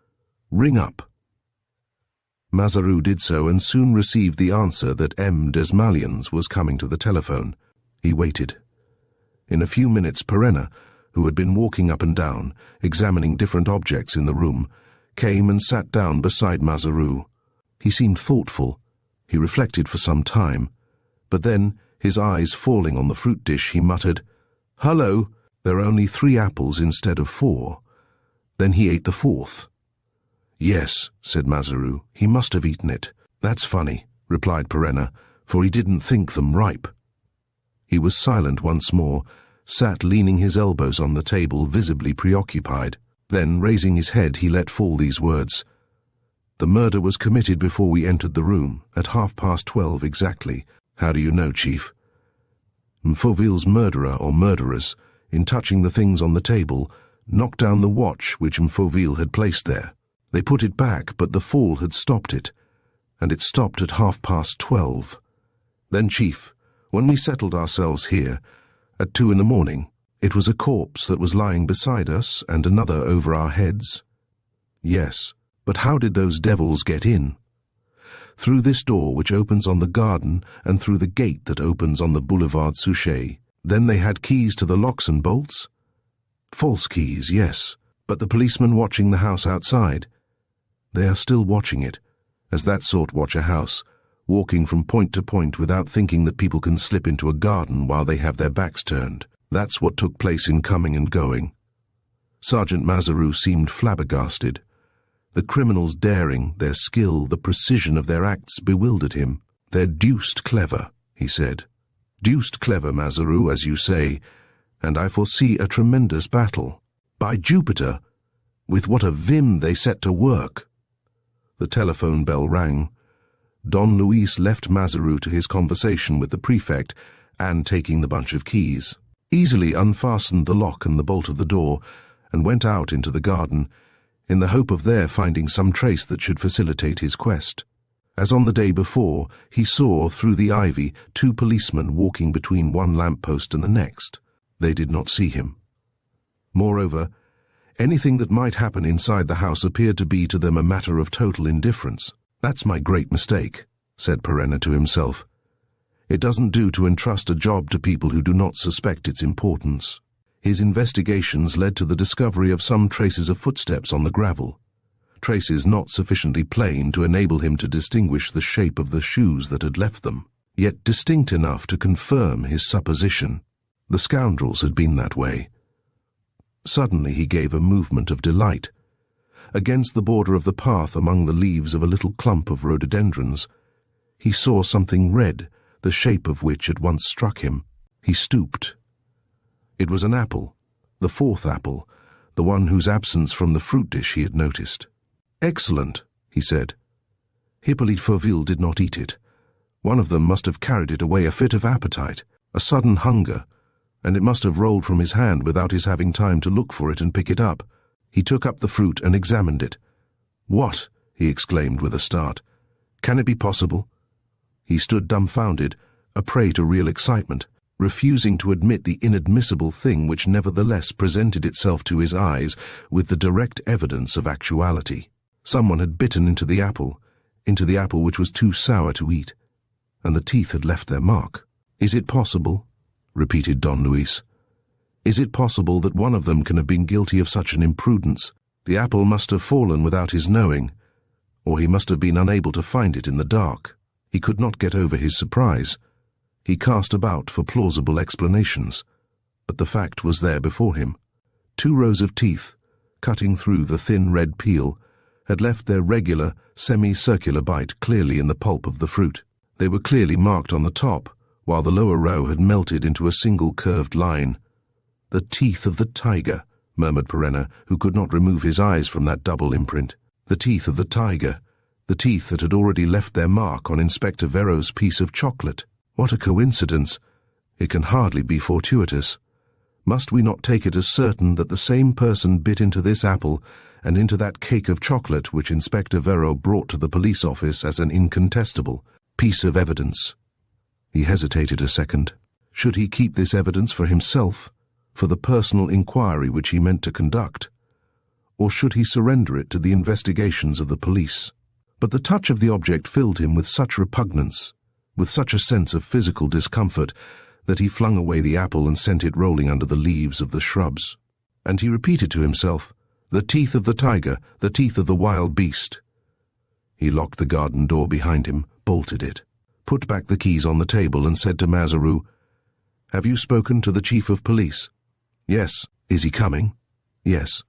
S1: Ring up. Mazaru did so and soon received the answer that M. Desmalions was coming to the telephone. He waited. In a few minutes, Perenna, who had been walking up and down, examining different objects in the room, came and sat down beside Mazaru. He seemed thoughtful. He reflected for some time. But then, his eyes falling on the fruit dish, he muttered, "Hullo, there are only 3 apples instead of 4. Then he ate the 4th. Yes, said Mazaru, he must have eaten it. That's funny, replied Perenna, for he didn't think them ripe. He was silent once more, sat leaning his elbows on the table, visibly preoccupied. Then, raising his head, he let fall these words. The murder was committed before we entered the room, at 12:30 exactly. How do you know, Chief? Fauville's murderer or murderers, in touching the things on the table, knocked down the watch which Fauville had placed there. They put it back, but the fall had stopped it, and it stopped at 12:30. Then, Chief, when we settled ourselves here, at 2 in the morning, it was a corpse that was lying beside us and another over our heads. Yes, but how did those devils get in? Through this door which opens on the garden and through the gate that opens on the Boulevard Suchet. Then they had keys to the locks and bolts? False keys, yes, but the policemen watching the house outside. They are still watching it, as that sort watch a house, walking from point to point without thinking that people can slip into a garden while they have their backs turned. That's what took place in coming and going. Sergeant Mazaru seemed flabbergasted. The criminals' daring, their skill, the precision of their acts bewildered him. They're deuced clever, he said. Deuced clever, Mazaru, as you say, and I foresee a tremendous battle. By Jupiter! With what a vim they set to work! The telephone bell rang. Don Luis left Mazaru to his conversation with the prefect and taking the bunch of keys, easily unfastened the lock and the bolt of the door, and went out into the garden, in the hope of there finding some trace that should facilitate his quest. As on the day before, he saw, through the ivy, 2 policemen walking between one lamp-post and the next. They did not see him. Moreover, anything that might happen inside the house appeared to be to them a matter of total indifference. That's my great mistake, said Perenna to himself. It doesn't do to entrust a job to people who do not suspect its importance. His investigations led to the discovery of some traces of footsteps on the gravel, traces not sufficiently plain to enable him to distinguish the shape of the shoes that had left them. yet distinct enough to confirm his supposition. The scoundrels had been that way. Suddenly he gave a movement of delight. Against the border of the path among the leaves of a little clump of rhododendrons, he saw something red, the shape of which at once struck him. He stooped. It was an apple, the fourth apple, the one whose absence from the fruit dish he had noticed. "Excellent," he said. Hippolyte Fauville did not eat it. One of them must have carried it away, a fit of appetite, a sudden hunger, and it must have rolled from his hand without his having time to look for it and pick it up. He took up the fruit and examined it. "What?" he exclaimed with a start. "Can it be possible?" He stood dumbfounded, a prey to real excitement, refusing to admit the inadmissible thing which nevertheless presented itself to his eyes with the direct evidence of actuality. Someone had bitten into the apple which was too sour to eat, and the teeth had left their mark. "Is it possible?" repeated Don Luis. "Is it possible that one of them can have been guilty of such an imprudence? The apple must have fallen without his knowing, or he must have been unable to find it in the dark." He could not get over his surprise. He cast about for plausible explanations, but the fact was there before him. 2 rows of teeth, cutting through the thin red peel, had left their regular, semicircular bite clearly in the pulp of the fruit. They were clearly marked on the top, while the lower row had melted into a single curved line. "The teeth of the tiger," murmured Perenna, who could not remove his eyes from that double imprint. "The teeth of the tiger, the teeth that had already left their mark on Inspector Vero's piece of chocolate. What a coincidence! It can hardly be fortuitous. Must we not take it as certain that the same person bit into this apple and into that cake of chocolate which Inspector Vero brought to the police office as an incontestable piece of evidence?" He hesitated a second. Should he keep this evidence for himself, for the personal inquiry which he meant to conduct, or should he surrender it to the investigations of the police? But the touch of the object filled him with such repugnance, with such a sense of physical discomfort, that he flung away the apple and sent it rolling under the leaves of the shrubs. And he repeated to himself, "The teeth of the tiger, the teeth of the wild beast." He locked the garden door behind him, bolted it, put back the keys on the table and said to Mazaru, "Have you spoken to the chief of police?" "Yes." "Is he coming?" "Yes."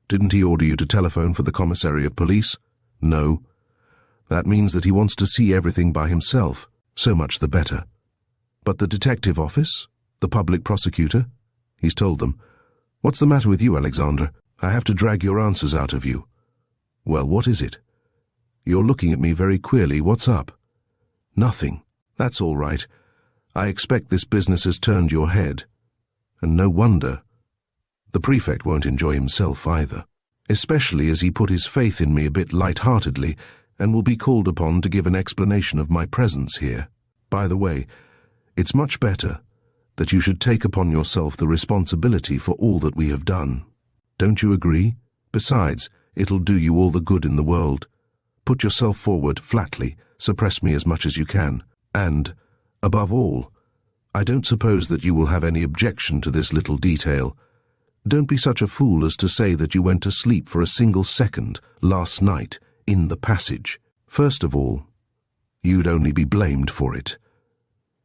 S1: "Didn't he order you to telephone for the commissary of police?" "No." "That means that he wants to see everything by himself. So much the better." "But the detective office? The public prosecutor?" "He's told them." "What's the matter with you, Alexandre? I have to drag your answers out of you." "Well, what is it?" "You're looking at me very queerly. What's up?" "Nothing." "That's all right. I expect this business has turned your head. And no wonder. The prefect won't enjoy himself either, especially as he put his faith in me a bit light-heartedly and will be called upon to give an explanation of my presence here. By the way, it's much better that you should take upon yourself the responsibility for all that we have done. Don't you agree? Besides, it'll do you all the good in the world. Put yourself forward flatly, suppress me as much as you can, and, above all, I don't suppose that you will have any objection to this little detail. Don't be such a fool as to say that you went to sleep for a single second last night in the passage. First of all, you'd only be blamed for it.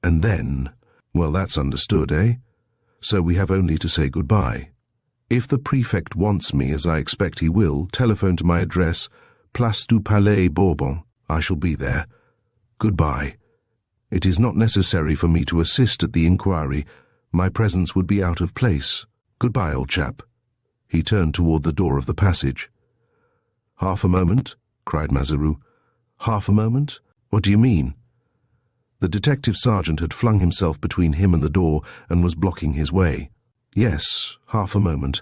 S1: And then, well, that's understood, eh? So we have only to say goodbye. If the prefect wants me, as I expect he will, telephone to my address, Place du Palais Bourbon. I shall be there. Goodbye. It is not necessary for me to assist at the inquiry. My presence would be out of place. Goodbye, old chap." He turned toward the door of the passage. "Half a moment," cried Mazaru. "Half a moment? What do you mean?" The detective sergeant had flung himself between him and the door and was blocking his way. "Yes, half a moment.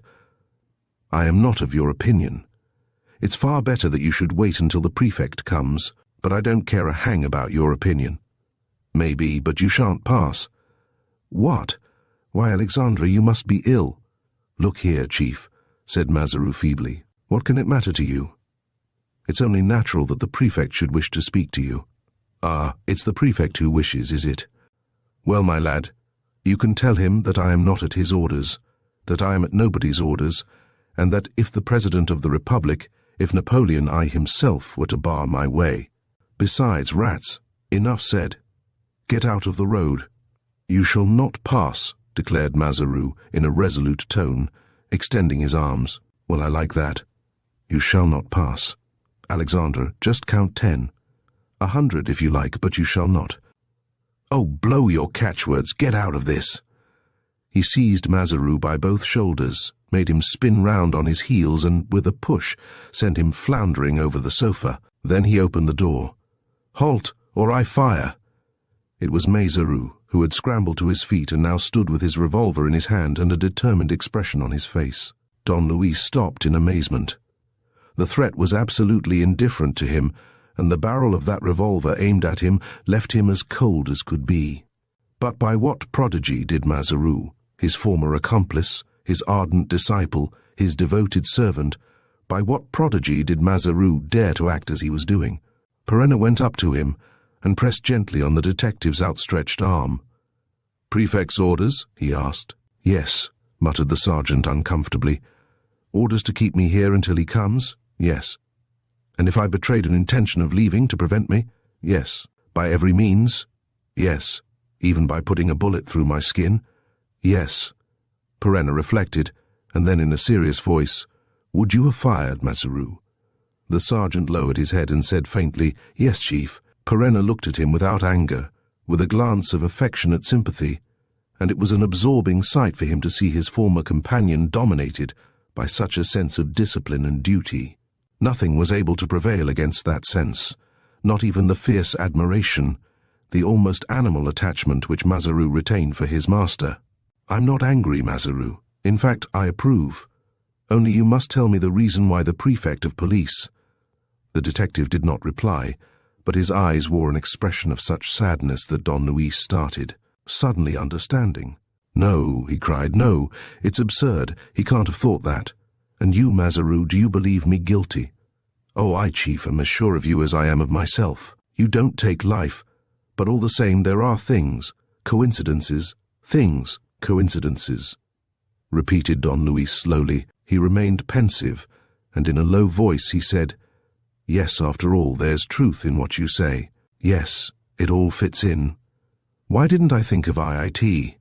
S1: I am not of your opinion. It's far better that you should wait until the prefect comes, but I don't care a hang about your opinion. Maybe, but you shan't pass." "What? Why, Alexandre, you must be ill." "Look here, Chief," said Mazaru feebly. "What can it matter to you? It's only natural that the prefect should wish to speak to you." "Ah, it's the prefect who wishes, is it? Well, my lad, you can tell him that I am not at his orders, that I am at nobody's orders, and that if the President of the Republic, if Napoleon I himself were to bar my way. Besides, rats, enough said. Get out of the road." "You shall not pass," declared Mazaru in a resolute tone, extending his arms. "Well, I like that. You shall not pass. Alexander, just count 10. 100 if you like, but you shall not." "Oh, blow your catchwords. Get out of this." He seized Mazaru by both shoulders, made him spin round on his heels, and with a push sent him floundering over the sofa. Then he opened the door. "Halt, or I fire." It was Mazaru, who had scrambled to his feet and now stood with his revolver in his hand and a determined expression on his face. Don Luis stopped in amazement. The threat was absolutely indifferent to him, and the barrel of that revolver aimed at him left him as cold as could be. But by what prodigy did Mazaru, his former accomplice, his ardent disciple, his devoted servant, by what prodigy did Mazaru dare to act as he was doing? Perenna went up to him and pressed gently on the detective's outstretched arm. "Prefect's orders?" he asked. "Yes," muttered the sergeant uncomfortably. "Orders to keep me here until he comes?" "Yes." "And if I betrayed an intention of leaving to prevent me?" "Yes." "By every means?" "Yes." "Even by putting a bullet through my skin?" "Yes." Perenna reflected, and then in a serious voice, "Would you have fired, Mazaru?" The sergeant lowered his head and said faintly, "Yes, Chief." Perenna looked at him without anger, with a glance of affectionate sympathy, and it was an absorbing sight for him to see his former companion dominated by such a sense of discipline and duty. Nothing was able to prevail against that sense, not even the fierce admiration, the almost animal attachment which Mazaru retained for his master. "I'm not angry, Mazaru. In fact, I approve. Only you must tell me the reason why the prefect of police—" The detective did not reply, but his eyes wore an expression of such sadness that Don Luis started, suddenly understanding. "No," he cried, "no, it's absurd. He can't have thought that. And you, Mazaru, do you believe me guilty?" "Oh, I, Chief, am as sure of you as I am of myself. You don't take life, but all the same there are things, coincidences, things, coincidences," repeated Don Luis slowly. He remained pensive, and in a low voice he said, "Yes, after all, there's truth in what you say. Yes, it all fits in. Why didn't I think of IIT?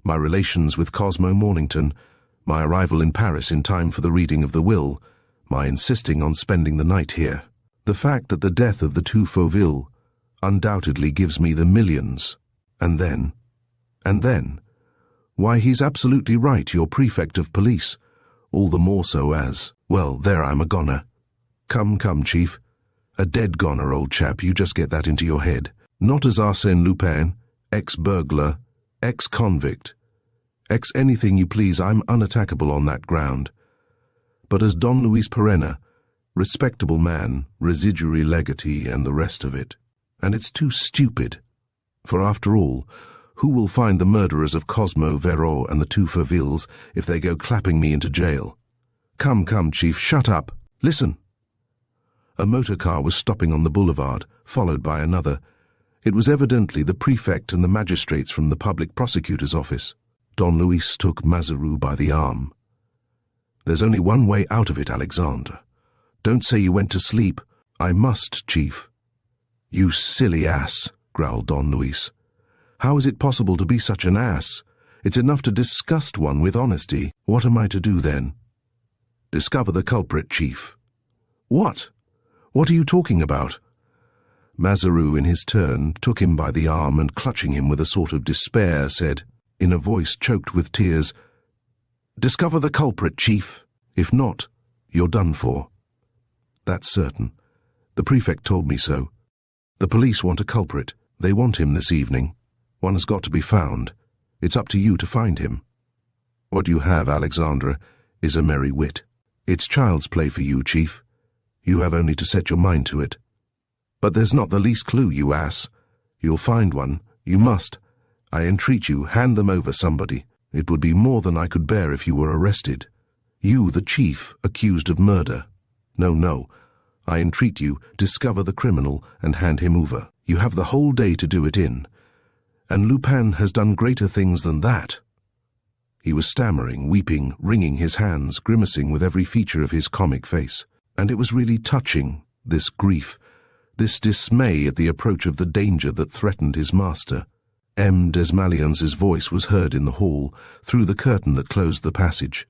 S1: My relations with Cosmo Mornington, my arrival in Paris in time for the reading of the will, my insisting on spending the night here. The fact that the death of the two Fauville undoubtedly gives me the millions. And then, why, he's absolutely right, your prefect of police, all the more so as, well, there, I'm a goner. Come, Chief. A dead goner, old chap, you just get that into your head. Not as Arsène Lupin, ex-burglar, ex-convict, ex-anything you please, I'm unattackable on that ground. But as Don Luis Perenna, respectable man, residuary legatee, and the rest of it. And it's too stupid. For after all, who will find the murderers of Cosmo, Vero, and the two Fauvilles if they go clapping me into jail? Come, Chief, shut up. Listen." A motor car was stopping on the boulevard, followed by another. It was evidently the prefect and the magistrates from the public prosecutor's office. Don Luis took Mazaru by the arm. "There's only one way out of it, Alexander. Don't say you went to sleep." "I must, Chief." "You silly ass," growled Don Luis. "How is it possible to be such an ass? It's enough to disgust one with honesty. What am I to do then?" "Discover the culprit, Chief." "What? What are you talking about?" Mazaru, in his turn, took him by the arm and, clutching him with a sort of despair, said, in a voice choked with tears, "Discover the culprit, Chief. If not, you're done for." "That's certain. The prefect told me so. The police want a culprit. They want him this evening. One has got to be found. It's up to you to find him. What you have, Alexandra, is a merry wit. It's child's play for you, Chief. You have only to set your mind to it. But there's not the least clue, you ass. You'll find one. You must. I entreat you, hand them over, somebody. It would be more than I could bear if you were arrested. You, the chief, accused of murder. No. I entreat you, discover the criminal and hand him over. You have the whole day to do it in. And Lupin has done greater things than that." He was stammering, weeping, wringing his hands, grimacing with every feature of his comic face. And it was really touching, this grief, this dismay at the approach of the danger that threatened his master. M. Desmalions's voice was heard in the hall, through the curtain that closed the passage.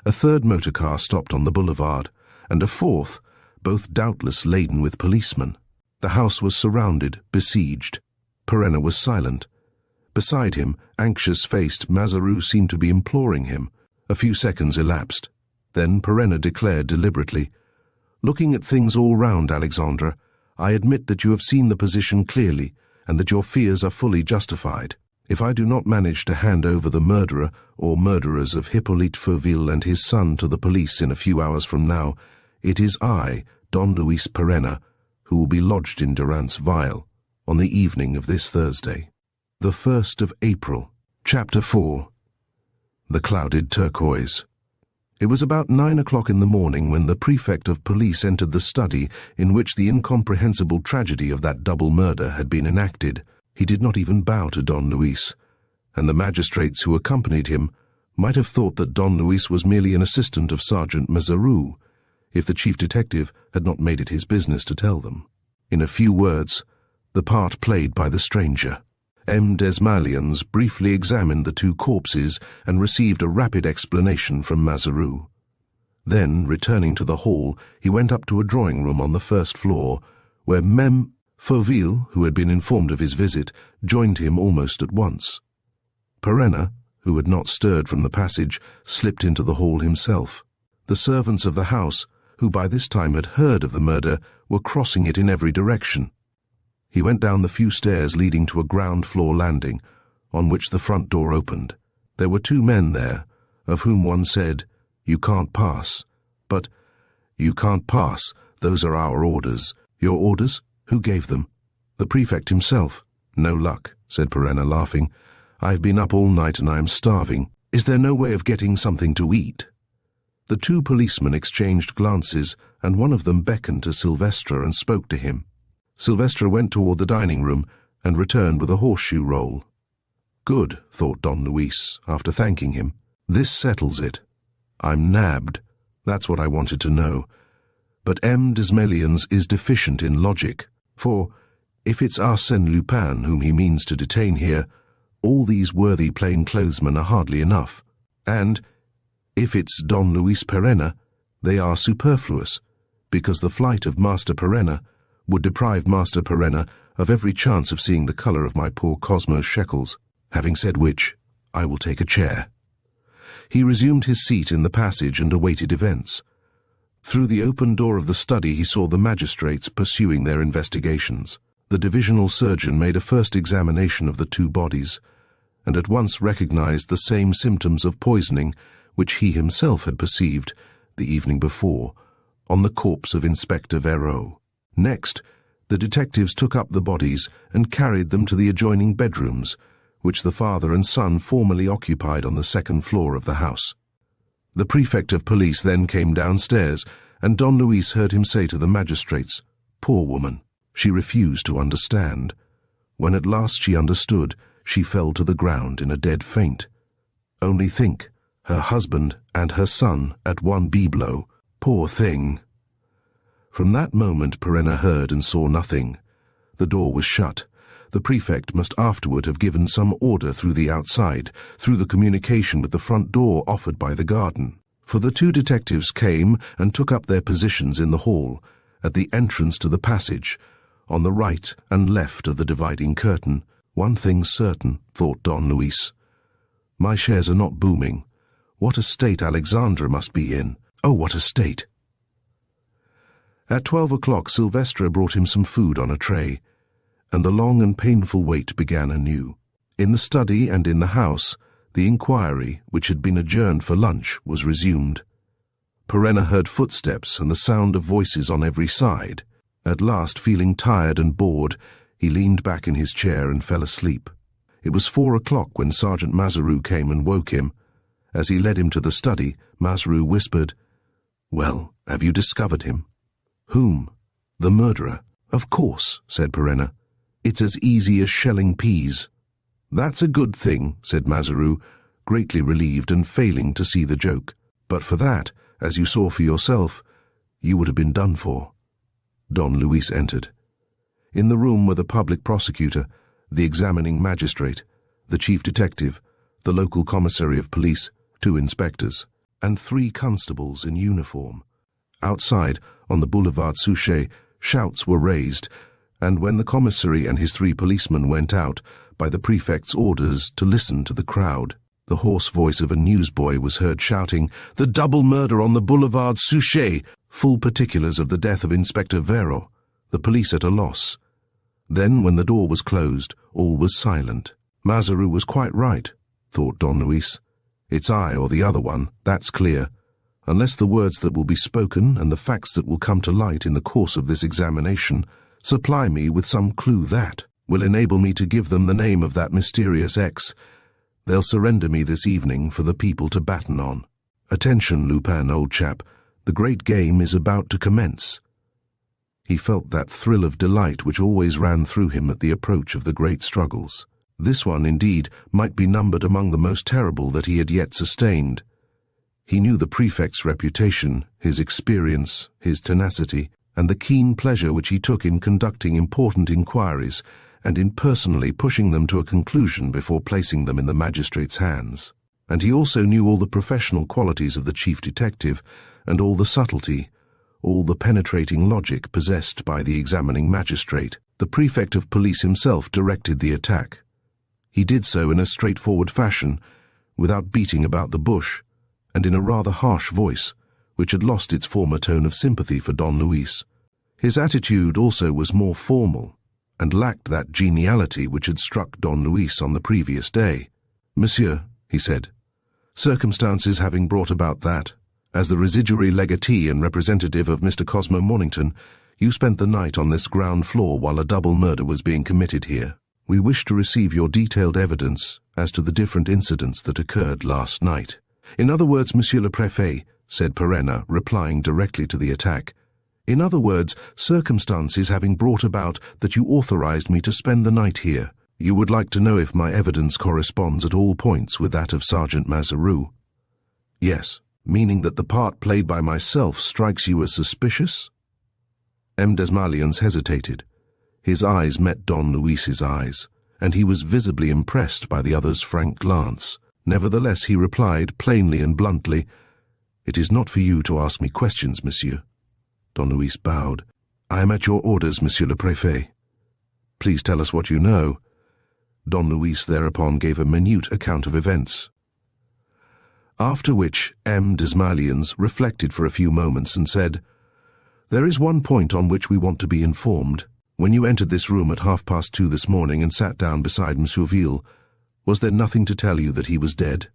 S1: A third motor car stopped on the boulevard, and a fourth, both doubtless laden with policemen. The house was surrounded, besieged. Perenna was silent. Beside him, anxious-faced, Mazaru seemed to be imploring him. A few seconds elapsed. Then Perenna declared deliberately, "Looking at things all round, Alexandra, I admit that you have seen the position clearly, and that your fears are fully justified. If I do not manage to hand over the murderer or murderers of Hippolyte Fauville and his son to the police in a few hours from now, it is I, Don Luis Perenna, who will be lodged in Durant's vial on the evening of this Thursday, the 1st of April." Chapter 4. The Clouded Turquoise. It was about 9 o'clock in the morning when the prefect of police entered the study in which the incomprehensible tragedy of that double murder had been enacted. He did not even bow to Don Luis, and the magistrates who accompanied him might have thought that Don Luis was merely an assistant of Sergeant Mazaru, if the chief detective had not made it his business to tell them. In a few words, the part played by the stranger. M. Desmalions briefly examined the two corpses and received a rapid explanation from Mazaru. Then, returning to the hall, he went up to a drawing-room on the first floor, where Mem. Fauville, who had been informed of his visit, joined him almost at once. Perenna, who had not stirred from the passage, slipped into the hall himself. The servants of the house, who by this time had heard of the murder, were crossing it in every direction. He went down the few stairs leading to a ground-floor landing, on which the front door opened. There were two men there, of whom one said, "You can't pass." But, "You can't pass, those are our orders." "Your orders? Who gave them?" "The prefect himself." "No luck," said Perenna, laughing. "I've been up all night and I am starving. Is there no way of getting something to eat?" The two policemen exchanged glances, and one of them beckoned to Silvestre and spoke to him. Silvestre went toward the dining-room and returned with a horseshoe roll. "Good," thought Don Luis, after thanking him. "This settles it. I'm nabbed. That's what I wanted to know. But M. Desmalions is deficient in logic, for, if it's Arsène Lupin whom he means to detain here, all these worthy plainclothesmen are hardly enough. And, if it's Don Luis Perenna, they are superfluous, because the flight of Master Perenna would deprive Master Perenna of every chance of seeing the color of my poor Cosmo's shekels. Having said which, I will take a chair." He resumed his seat in the passage and awaited events. Through the open door of the study he saw the magistrates pursuing their investigations. The divisional surgeon made a first examination of the two bodies, and at once recognized the same symptoms of poisoning which he himself had perceived, the evening before, on the corpse of Inspector Vero. Next, the detectives took up the bodies and carried them to the adjoining bedrooms, which the father and son formerly occupied on the second floor of the house. The prefect of police then came downstairs, and Don Luis heard him say to the magistrates, "Poor woman." She refused to understand. When at last she understood, she fell to the ground in a dead faint. Only think, her husband and her son at one bibelot. Poor thing. From that moment Perenna heard and saw nothing. The door was shut. The prefect must afterward have given some order through the outside, through the communication with the front door offered by the garden. For the two detectives came and took up their positions in the hall, at the entrance to the passage, on the right and left of the dividing curtain. One thing's certain, thought Don Luis. My shares are not booming. What a state Alexandra must be in. Oh, what a state! At 12 o'clock Silvestre brought him some food on a tray, and the long and painful wait began anew. In the study and in the house, the inquiry, which had been adjourned for lunch, was resumed. Perenna heard footsteps and the sound of voices on every side. At last, feeling tired and bored, he leaned back in his chair and fell asleep. It was 4 o'clock when Sergeant Mazaru came and woke him. As he led him to the study, Mazaru whispered, "Well, have you discovered him?" "Whom?" "The murderer." "Of course," said Perenna. "It's as easy as shelling peas." "That's a good thing," said Mazaru, greatly relieved and failing to see the joke. "But for that, as you saw for yourself, you would have been done for." Don Luis entered. In the room were the public prosecutor, the examining magistrate, the chief detective, the local commissary of police, 2 inspectors, and 3 constables in uniform. Outside, on the boulevard Suchet, shouts were raised, and when the commissary and his 3 policemen went out, by the prefect's orders, to listen to the crowd, the hoarse voice of a newsboy was heard shouting, "The double murder on the boulevard Suchet!" Full particulars of the death of Inspector Vero, the police at a loss. Then, when the door was closed, all was silent. Mazaru was quite right, thought Don Luis. It's I or the other one, that's clear. Unless the words that will be spoken and the facts that will come to light in the course of this examination supply me with some clue that will enable me to give them the name of that mysterious X, they'll surrender me this evening for the people to batten on. Attention, Lupin, old chap. The great game is about to commence. He felt that thrill of delight which always ran through him at the approach of the great struggles. This one, indeed, might be numbered among the most terrible that he had yet sustained. He knew the prefect's reputation, his experience, his tenacity, and the keen pleasure which he took in conducting important inquiries and in personally pushing them to a conclusion before placing them in the magistrate's hands. And he also knew all the professional qualities of the chief detective and all the subtlety, all the penetrating logic possessed by the examining magistrate. The prefect of police himself directed the attack. He did so in a straightforward fashion, without beating about the bush, and in a rather harsh voice, which had lost its former tone of sympathy for Don Luis. His attitude also was more formal, and lacked that geniality which had struck Don Luis on the previous day. "Monsieur," he said, "circumstances having brought about that, as the residuary legatee and representative of Mr. Cosmo Mornington, you spent the night on this ground floor while a double murder was being committed here. We wish to receive your detailed evidence as to the different incidents that occurred last night." "In other words, Monsieur le Préfet," said Perenna, replying directly to the attack, "in other words, circumstances having brought about that you authorized me to spend the night here, you would like to know if my evidence corresponds at all points with that of Sergeant Mazaru?" "Yes, meaning that the part played by myself strikes you as suspicious?" M. Desmalions hesitated. His eyes met Don Luis's eyes, and he was visibly impressed by the other's frank glance. Nevertheless, he replied plainly and bluntly, "It is not for you to ask me questions, monsieur." Don Luis bowed. "I am at your orders, Monsieur le Préfet." "Please tell us what you know." Don Luis thereupon gave a minute account of events. After which M. Desmalions reflected for a few moments and said, "There is one point on which we want to be informed. When you entered this room at 2:30 this morning and sat down beside Monsieur Ville, was there nothing to tell you that he was dead?"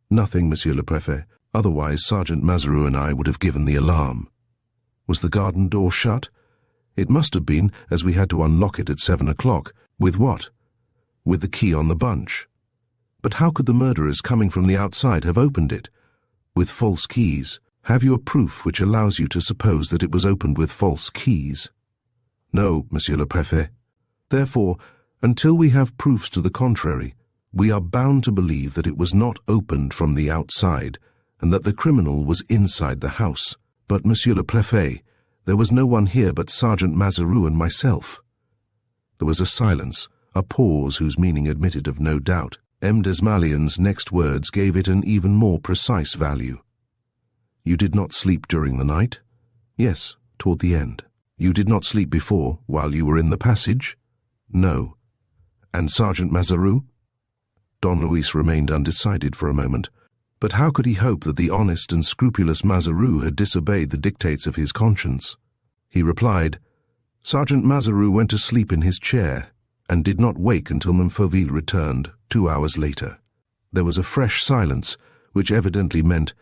S1: "Nothing, Monsieur le Préfet. Otherwise Sergeant Mazaru and I would have given the alarm." "Was the garden door shut?" "It must have been, as we had to unlock it at 7 o'clock. "With what?" "With the key on the bunch." "But how could the murderers coming from the outside have opened it?" "With false keys." "Have you a proof which allows you to suppose that it was opened with false keys?" "No, Monsieur le Préfet." "Therefore, until we have proofs to the contrary, we are bound to believe that it was not opened from the outside, and that the criminal was inside the house. But, Monsieur le Préfet, there was no one here but Sergeant Mazaru and myself." There was a silence, a pause whose meaning admitted of no doubt. M. Desmalions' next words gave it an even more precise value. "You did not sleep during the night?" "Yes, toward the end." "You did not sleep before, while you were in the passage?" "No." "And Sergeant Mazaru?" Don Luis remained undecided for a moment. But how could he hope that the honest and scrupulous Mazaru had disobeyed the dictates of his conscience? He replied, "Sergeant Mazaru went to sleep in his chair, and did not wake until Montfaucil returned 2 hours later." There was a fresh silence, which evidently meant,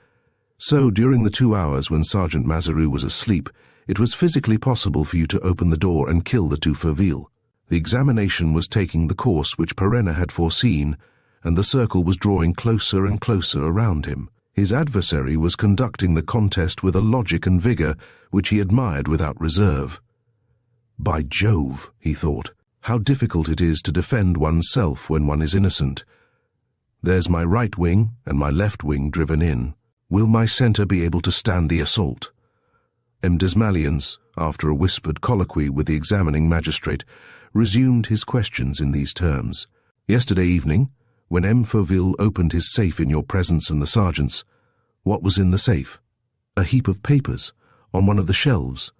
S1: "So during the 2 hours when Sergeant Mazaru was asleep, it was physically possible for you to open the door and kill the 2 Furville." The examination was taking the course which Perenna had foreseen, and the circle was drawing closer and closer around him. His adversary was conducting the contest with a logic and vigor which he admired without reserve. "By Jove," he thought, "how difficult it is to defend oneself when one is innocent. There's my right wing and my left wing driven in. Will my centre be able to stand the assault? M. Desmalions, after a whispered colloquy with the examining magistrate, resumed his questions in these terms. Yesterday evening, when M. Fauville opened his safe in your presence and the sergeant's, what was in the safe? A heap of papers, on one of the shelves.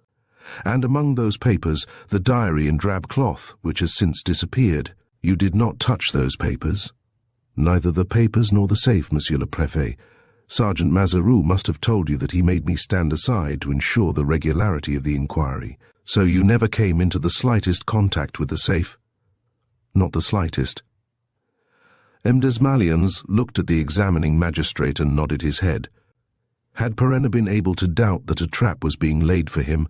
S1: And among those papers, the diary in drab cloth, which has since disappeared. You did not touch those papers. Neither the papers nor the safe, Monsieur le Préfet. Sergeant Mazaroux must have told you that he made me stand aside to ensure the regularity of the inquiry. So you never came into the slightest contact with the safe? Not the slightest. M. Desmalions looked at the examining magistrate and nodded his head. Had Perenna been able to doubt that a trap was being laid for him,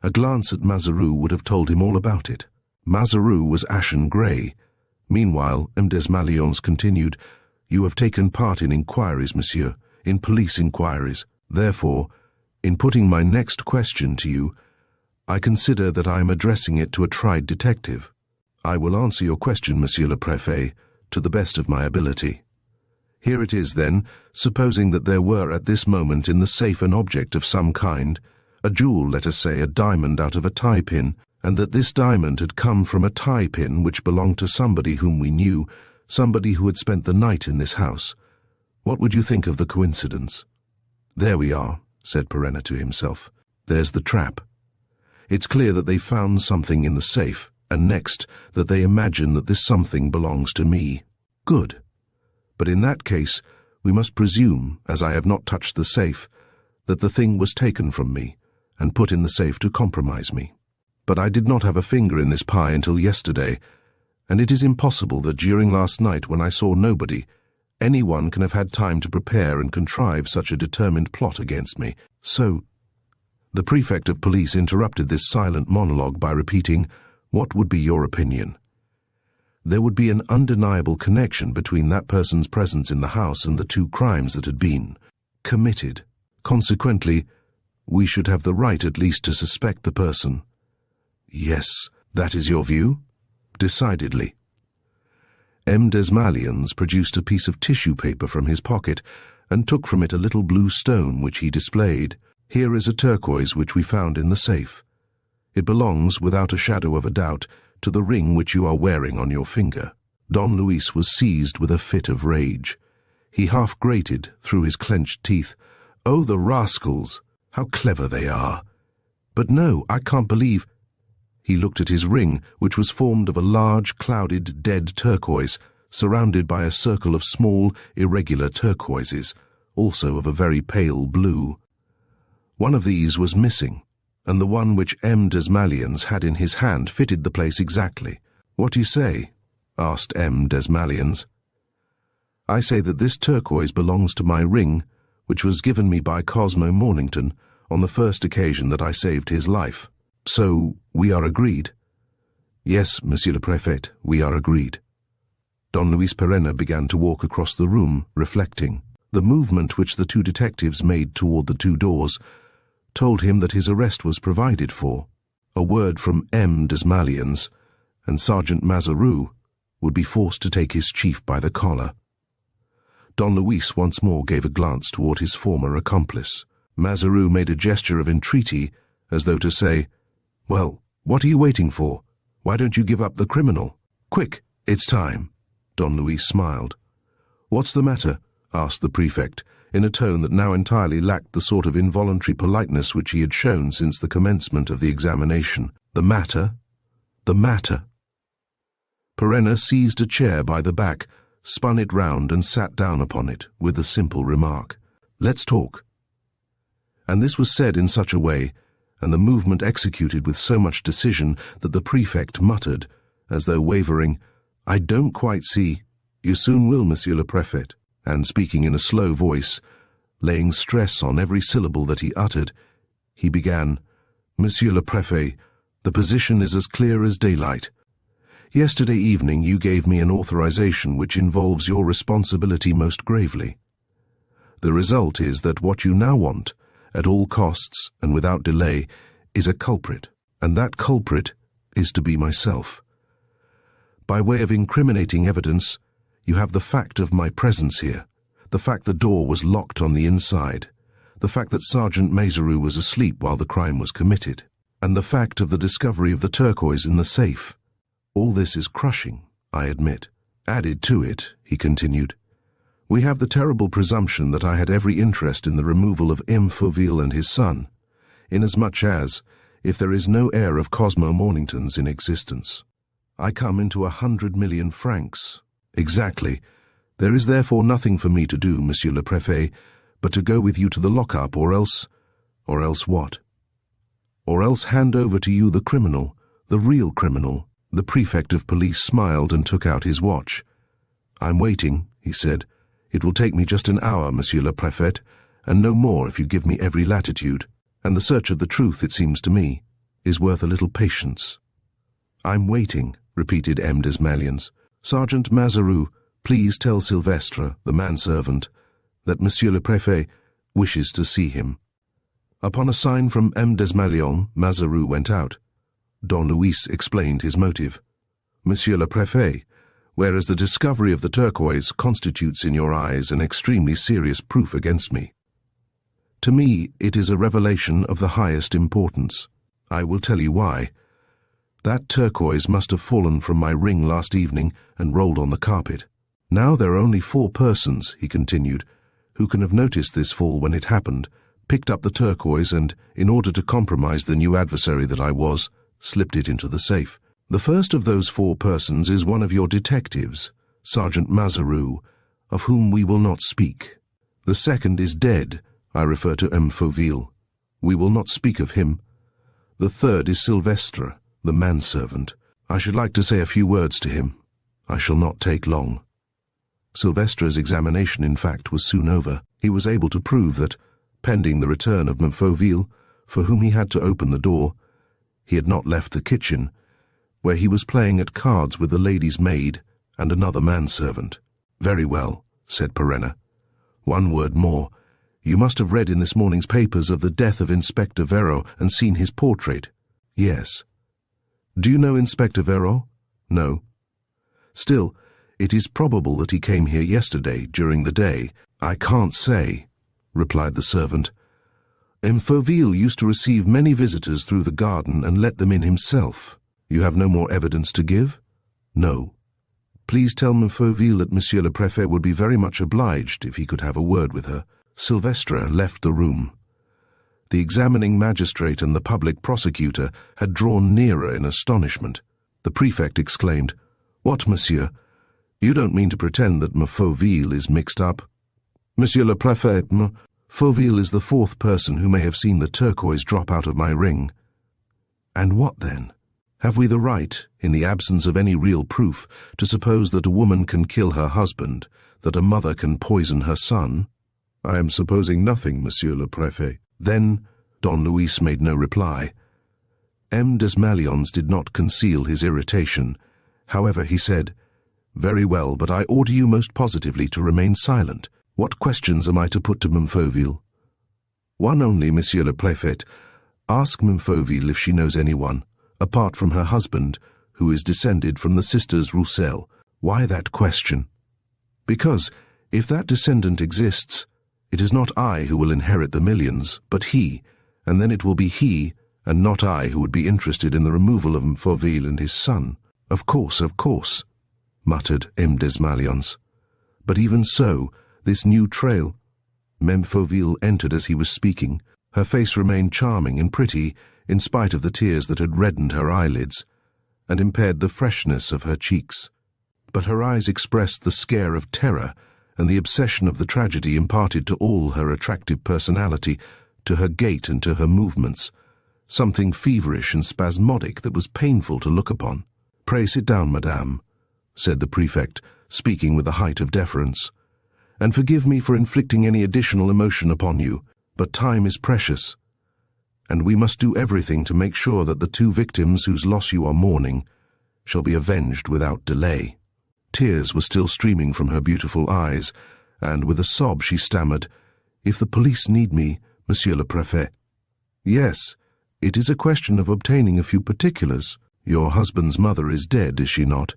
S1: a glance at Mazaroux would have told him all about it. Mazaroux was ashen grey. Meanwhile, M. Desmalions continued, You have taken part in inquiries, monsieur, in police inquiries. Therefore, in putting my next question to you, I consider that I am addressing it to a tried detective. I will answer your question, Monsieur le Préfet, to the best of my ability. Here it is, then, supposing that there were at this moment in the safe an object of some kind, a jewel, let us say, a diamond out of a tie-pin, and that this diamond had come from a tie-pin which belonged to somebody whom we knew, somebody who had spent the night in this house. What would you think of the coincidence? There we are, said Perenna to himself. There's the trap. It's clear that they found something in the safe, and next, that they imagine that this something belongs to me. Good. But in that case, we must presume, as I have not touched the safe, that the thing was taken from me, and put in the safe to compromise me. But I did not have a finger in this pie until yesterday, and it is impossible that during last night, when I saw nobody, anyone can have had time to prepare and contrive such a determined plot against me. So, the Prefect of Police interrupted this silent monologue by repeating, What would be your opinion? There would be an undeniable connection between that person's presence in the house and the two crimes that had been committed. Consequently, we should have the right at least to suspect the person. Yes, that is your view? Decidedly. M. Desmalions produced a piece of tissue paper from his pocket and took from it a little blue stone which he displayed. Here is a turquoise which we found in the safe. It belongs, without a shadow of a doubt, to the ring which you are wearing on your finger. Don Luis was seized with a fit of rage. He half grated through his clenched teeth. Oh, the rascals! How clever they are! But no, I can't believe... He looked at his ring, which was formed of a large, clouded, dead turquoise, surrounded by a circle of small, irregular turquoises, also of a very pale blue. One of these was missing, and the one which M. Desmalions had in his hand fitted the place exactly. What do you say? Asked M. Desmalions. I say that this turquoise belongs to my ring, which was given me by Cosmo Mornington on the first occasion that I saved his life. So, we are agreed? Yes, Monsieur le Préfet, we are agreed. Don Luis Perenna began to walk across the room, reflecting. The movement which the two detectives made toward the two doors told him that his arrest was provided for. A word from M. Desmalions, and Sergeant Mazaroux would be forced to take his chief by the collar. Don Luis once more gave a glance toward his former accomplice. Mazaroux made a gesture of entreaty, as though to say, Well, what are you waiting for? Why don't you give up the criminal? Quick, it's time. Don Luis smiled. What's the matter? Asked the Prefect, in a tone that now entirely lacked the sort of involuntary politeness which he had shown since the commencement of the examination. The matter? The matter. Perenna seized a chair by the back, spun it round and sat down upon it, with the simple remark, Let's talk. And this was said in such a way, and the movement executed with so much decision, that the Prefect muttered, as though wavering, I don't quite see. You soon will, Monsieur le Préfet. And speaking in a slow voice, laying stress on every syllable that he uttered, he began, Monsieur le Préfet, the position is as clear as daylight. Yesterday evening you gave me an authorization which involves your responsibility most gravely. The result is that what you now want, at all costs and without delay, is a culprit, and that culprit is to be myself. By way of incriminating evidence, you have the fact of my presence here, the fact the door was locked on the inside, the fact that Sergeant Maseru was asleep while the crime was committed, and the fact of the discovery of the turquoise in the safe. All this is crushing, I admit. Added to it, he continued, we have the terrible presumption that I had every interest in the removal of M. Fauville and his son, inasmuch as, if there is no heir of Cosmo Mornington's in existence, I come into 100 million francs. Exactly. There is therefore nothing for me to do, Monsieur le Préfet, but to go with you to the lockup, or else what? Or else hand over to you the criminal, the real criminal. The prefect of police smiled and took out his watch. I'm waiting, he said. It will take me just an hour, Monsieur le Préfet, and no more if you give me every latitude, and the search of the truth, it seems to me, is worth a little patience. I'm waiting, repeated M. Desmalions. Sergeant Maseru, please tell Sylvestre, the manservant, that Monsieur le Préfet wishes to see him. Upon a sign from M. Desmalions, Maseru went out. Don Luis explained his motive. Monsieur le Préfet, whereas the discovery of the turquoise constitutes in your eyes an extremely serious proof against me, to me it is a revelation of the highest importance. I will tell you why. That turquoise must have fallen from my ring last evening and rolled on the carpet. Now there are only 4 persons, he continued, who can have noticed this fall when it happened, picked up the turquoise and, in order to compromise the new adversary that I was, slipped it into the safe. The first of those 4 persons is one of your detectives, Sergeant Maseru, of whom we will not speak. The second is dead. I refer to M. Fauville. We will not speak of him. The third is Sylvestre, the manservant. I should like to say a few words to him. I shall not take long. Sylvestre's examination, in fact, was soon over. He was able to prove that, pending the return of M. Fauville, for whom he had to open the door, he had not left the kitchen, where he was playing at cards with the lady's maid and another manservant. Very well, said Perenna. One word more. You must have read in this morning's papers of the death of Inspector Vero and seen his portrait. Yes. Do you know Inspector Vero? No. Still, it is probable that he came here yesterday, during the day. I can't say, replied the servant. M. Fauville used to receive many visitors through the garden and let them in himself. You have no more evidence to give? No. Please tell M. Fauville that Monsieur le Préfet would be very much obliged if he could have a word with her. Sylvestre left the room. The examining magistrate and the public prosecutor had drawn nearer in astonishment. The prefect exclaimed, What, monsieur? You don't mean to pretend that M. Fauville is mixed up? Monsieur le Préfet, M. Fauville is the 4th person who may have seen the turquoise drop out of my ring. And what then? Have we the right, in the absence of any real proof, to suppose that a woman can kill her husband, that a mother can poison her son? I am supposing nothing, Monsieur le Préfet. Then Don Luis made no reply. M. Desmalions did not conceal his irritation. However, he said, Very well, but I order you most positively to remain silent. What questions am I to put to M. Fauville? One only, Monsieur le Préfet. Ask M. Fauville if she knows anyone, apart from her husband, who is descended from the sisters Roussel. Why that question? Because, if that descendant exists, it is not I who will inherit the millions, but he, and then it will be he, and not I, who would be interested in the removal of M. Fauville and his son. Of course, muttered M. Desmalions. But even so, this new trail— M. Fauville entered as he was speaking. Her face remained charming and pretty, in spite of the tears that had reddened her eyelids, and impaired the freshness of her cheeks. But her eyes expressed the scare of terror, and the obsession of the tragedy imparted to all her attractive personality, to her gait and to her movements, something feverish and spasmodic that was painful to look upon. Pray sit down, madame, said the prefect, speaking with the height of deference, and forgive me for inflicting any additional emotion upon you, but time is precious, and we must do everything to make sure that the 2 victims whose loss you are mourning shall be avenged without delay. Tears were still streaming from her beautiful eyes, and with a sob she stammered, If the police need me, Monsieur le Préfet. Yes, it is a question of obtaining a few particulars. Your husband's mother is dead, is she not?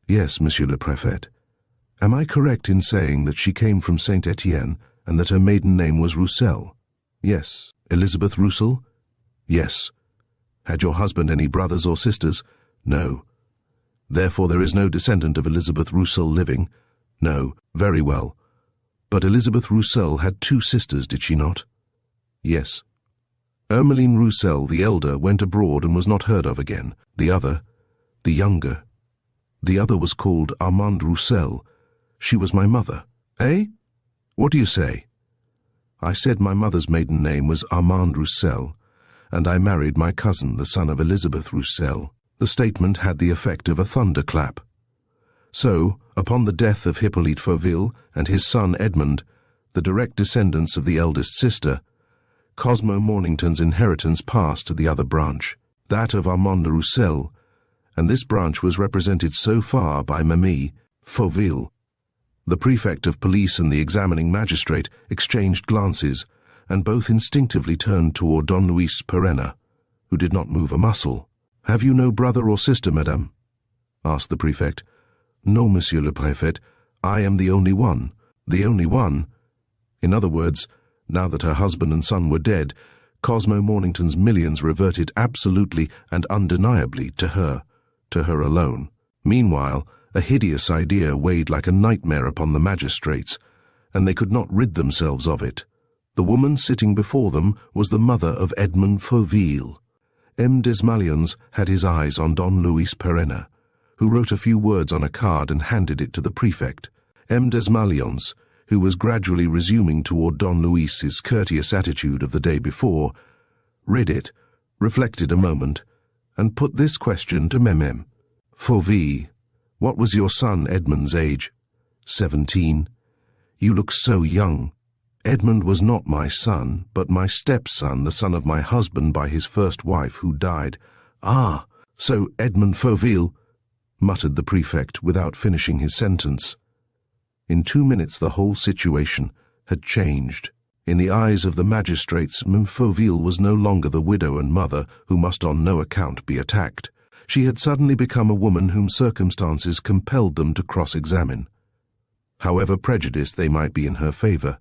S1: Yes, Monsieur le Préfet. Am I correct in saying that she came from Saint-Étienne, and that her maiden name was Roussel? Yes. Elizabeth Roussel? Yes. Had your husband any brothers or sisters? No. Therefore there is no descendant of Elizabeth Roussel living? No. Very well. But Elizabeth Roussel had 2 sisters, did she not? Yes. Ermeline Roussel, the elder, went abroad and was not heard of again. The other, the younger. The other was called Armande Roussel. She was my mother. Eh? What do you say? I said my mother's maiden name was Armande Roussel, and I married my cousin, the son of Elizabeth Roussel. The statement had the effect of a thunderclap. So, upon the death of Hippolyte Fauville and his son Edmund, the direct descendants of the eldest sister, Cosmo Mornington's inheritance passed to the other branch, that of Armande Roussel, and this branch was represented so far by Mamie Fauville. The prefect of police and the examining magistrate exchanged glances, and both instinctively turned toward Don Luis Perenna, who did not move a muscle. "Have you no brother or sister, madame?" asked the prefect. "No, monsieur le préfet. I am the only one." The only one? In other words, now that her husband and son were dead, Cosmo Mornington's millions reverted absolutely and undeniably to her alone. Meanwhile, a hideous idea weighed like a nightmare upon the magistrates, and they could not rid themselves of it. The woman sitting before them was the mother of Edmund Fauville. M. Desmalions had his eyes on Don Luis Perenna, who wrote a few words on a card and handed it to the prefect. M. Desmalions, who was gradually resuming toward Don Luis his courteous attitude of the day before, read it, reflected a moment, and put this question to Memem. "Fauville, what was your son Edmund's age?" 17. "You look so young." "Edmund was not my son, but my stepson, the son of my husband by his first wife, who died." "Ah, so Edmund Fauville," muttered the prefect without finishing his sentence. In 2 minutes the whole situation had changed. In the eyes of the magistrates, Mem Fauville was no longer the widow and mother who must on no account be attacked. She had suddenly become a woman whom circumstances compelled them to cross-examine. However prejudiced they might be in her favor,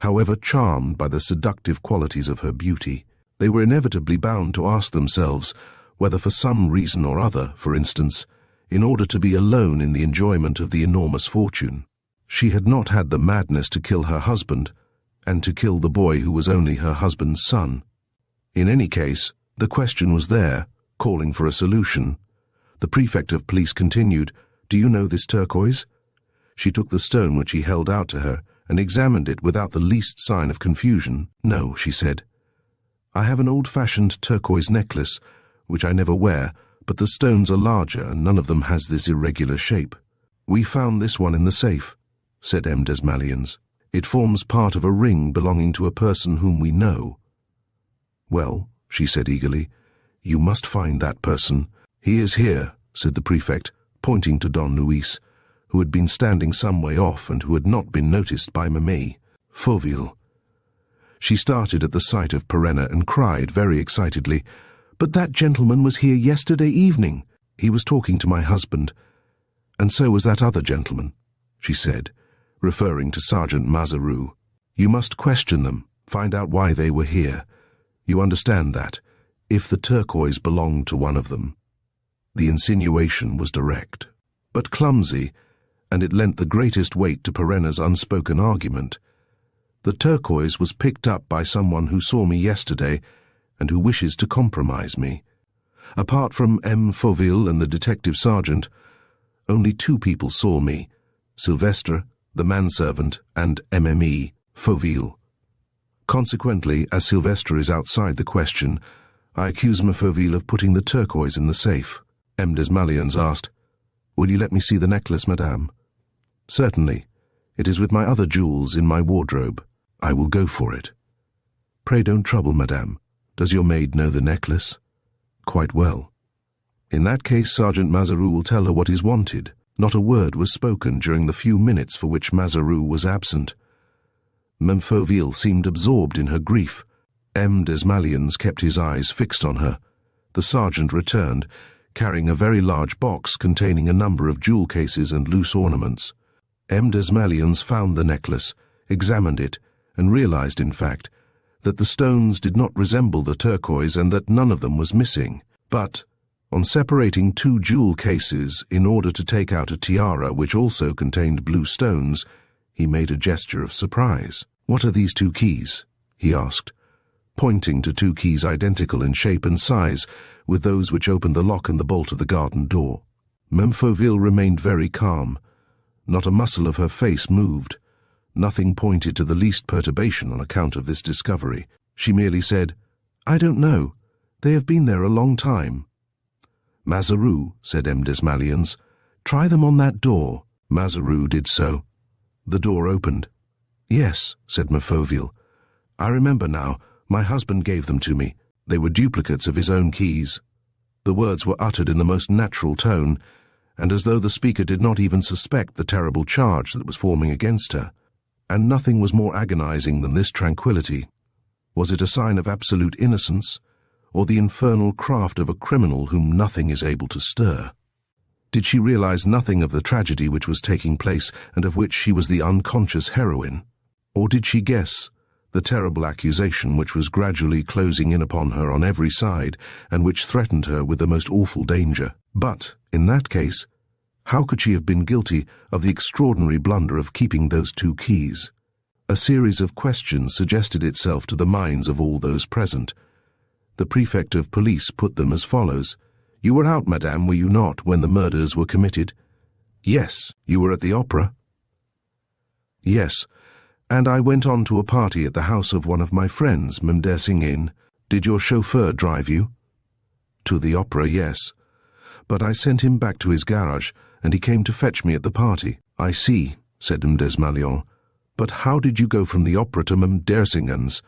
S1: however charmed by the seductive qualities of her beauty, they were inevitably bound to ask themselves whether for some reason or other, for instance, in order to be alone in the enjoyment of the enormous fortune, she had not had the madness to kill her husband and to kill the boy who was only her husband's son. In any case, the question was there, calling for a solution. The prefect of police continued, "Do you know this turquoise?" She took the stone which he held out to her and examined it without the least sign of confusion. "No," she said. "I have an old-fashioned turquoise necklace, which I never wear, but the stones are larger and none of them has this irregular shape." "We found this one in the safe," said M. Desmalions. "It forms part of a ring belonging to a person whom we know." "Well," she said eagerly, "you must find that person." "He is here," said the prefect, pointing to Don Luis, who had been standing some way off and who had not been noticed by Mamie Fauville. She started at the sight of Perenna and cried very excitedly, "But that gentleman was here yesterday evening." "He was talking to my husband, and so was that other gentleman," she said, referring to Sergeant Mazaroux. "You must question them, find out why they were here. You understand that, if the turquoise belonged to one of them." The insinuation was direct, but clumsy, and it lent the greatest weight to Perenna's unspoken argument. "The turquoise was picked up by someone who saw me yesterday and who wishes to compromise me. Apart from M. Fauville and the detective sergeant, only 2 people saw me, Sylvestre, the manservant, and MME Fauville. Consequently, as Sylvestre is outside the question, I accuse M. Fauville of putting the turquoise in the safe." M. Desmalions asked, "Will you let me see the necklace, madame?" "Certainly. It is with my other jewels in my wardrobe. I will go for it." "Pray don't trouble, madame. Does your maid know the necklace?" "Quite well." "In that case, Sergeant Mazaroux will tell her what is wanted." Not a word was spoken during the few minutes for which Mazaroux was absent. Mem Fauville seemed absorbed in her grief. M. Desmalions kept his eyes fixed on her. The sergeant returned, carrying a very large box containing a number of jewel cases and loose ornaments. M. Desmalions found the necklace, examined it, and realized, in fact, that the stones did not resemble the turquoise and that none of them was missing. But, on separating 2 jewel cases in order to take out a tiara which also contained blue stones, he made a gesture of surprise. "What are these 2 keys?" he asked, pointing to 2 keys identical in shape and size with those which opened the lock and the bolt of the garden door. Meme Fauville remained very calm. Not a muscle of her face moved. Nothing pointed to the least perturbation on account of this discovery. She merely said, "I don't know. They have been there a long time." "Mazaru," said M. Desmalions, "try them on that door." Mazaru did so. The door opened. "Yes," said Meme Fauville. "I remember now. My husband gave them to me. They were duplicates of his own keys." The words were uttered in the most natural tone, and as though the speaker did not even suspect the terrible charge that was forming against her. And nothing was more agonizing than this tranquillity. Was it a sign of absolute innocence, or the infernal craft of a criminal whom nothing is able to stir? Did she realize nothing of the tragedy which was taking place and of which she was the unconscious heroine? Or did she guess the terrible accusation which was gradually closing in upon her on every side and which threatened her with the most awful danger? But, in that case, how could she have been guilty of the extraordinary blunder of keeping those 2 keys? A series of questions suggested itself to the minds of all those present. The prefect of police put them as follows. "You were out, madame, were you not, when the murders were committed?" "Yes." "You were at the opera?" "Yes, and I went on to a party at the house of one of my friends, Meme Dersingen. Did your chauffeur drive you?" "To the opera, yes. But I sent him back to his garage, and he came to fetch me at the party." "I see," said M. Desmalions. "But how did you go from the opera to Meme Dersingen's?"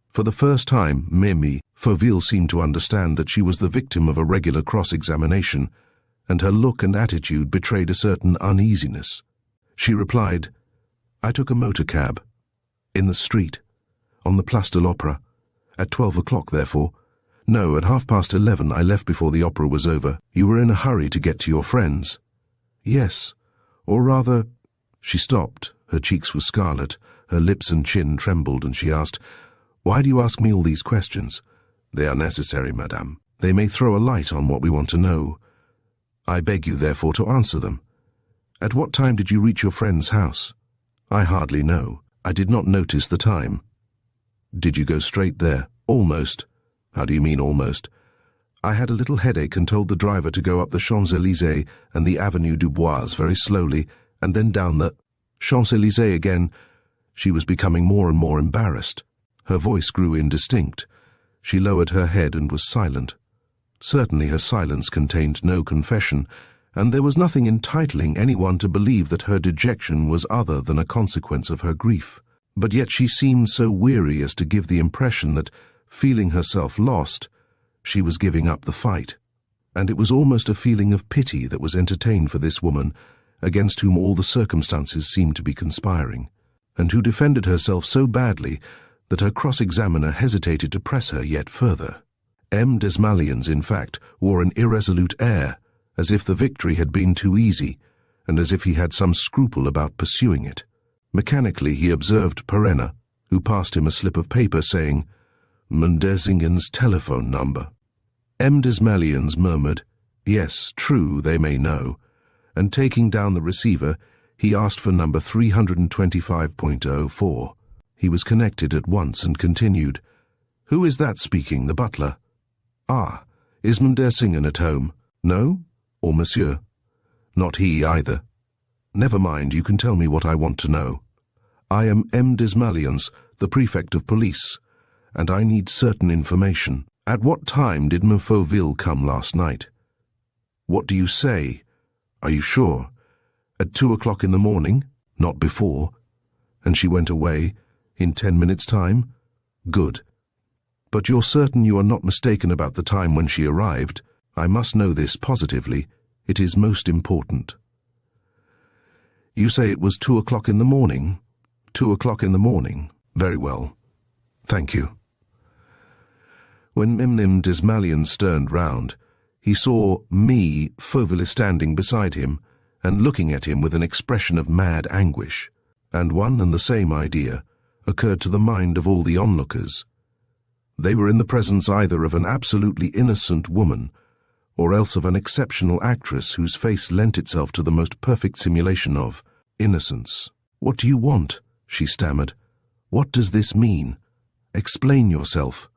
S1: For the first time, Meme Fauville seemed to understand that she was the victim of a regular cross-examination, and her look and attitude betrayed a certain uneasiness. She replied, "I took a motor cab. In the street. On the Place de l'Opera. At 12 o'clock, therefore. No, at 11:30 I left before the opera was over. You were in a hurry to get to your friends." "Yes, or rather—" She stopped. Her cheeks were scarlet, her lips and chin trembled, and she asked, "Why do you ask me all these questions?" "They are necessary, madame. They may throw a light on what we want to know. I beg you, therefore, to answer them. At what time did you reach your friend's house?" "I hardly know. I did not notice the time." "Did you go straight there?" "Almost." "How do you mean, almost?" "I had a little headache and told the driver to go up the Champs-Élysées and the Avenue du Bois very slowly, and then down the Champs-Élysées again." She was becoming more and more embarrassed. Her voice grew indistinct. She lowered her head and was silent. Certainly her silence contained no confession, and there was nothing entitling anyone to believe that her dejection was other than a consequence of her grief. But yet she seemed so weary as to give the impression that, feeling herself lost, she was giving up the fight. And it was almost a feeling of pity that was entertained for this woman, against whom all the circumstances seemed to be conspiring, and who defended herself so badly that her cross-examiner hesitated to press her yet further. M. Desmalions, in fact, wore an irresolute air, as if the victory had been too easy, and as if he had some scruple about pursuing it. Mechanically he observed Perenna, who passed him a slip of paper saying, "Meme Dersingen's telephone number." M. Desmalions murmured, "Yes, true, they may know," and taking down the receiver, he asked for number 325.04. He was connected at once and continued, "Who is that speaking, the butler?" "Ah, is Meme Dersingen at home?" "No? Or monsieur?" "Not he either." "Never mind, you can tell me what I want to know. I am M. Desmalions, the Prefect of Police, and I need certain information. At what time did Meme Fauville come last night?" "What do you say? Are you sure? At 2 o'clock in the morning? Not before? And she went away in 10 minutes' time? Good. But you're certain you are not mistaken about the time when she arrived? I must know this positively. It is most important." "You say it was 2 o'clock in the morning?" 2 o'clock in the morning. Very well. Thank you." When Meme Desmalions turned round, he saw me, Fauville, standing beside him and looking at him with an expression of mad anguish, and one and the same idea, occurred to the mind of all the onlookers. They were in the presence either of an absolutely innocent woman, or else of an exceptional actress whose face lent itself to the most perfect simulation of innocence. "What do you want?" she stammered. "What does this mean? Explain yourself."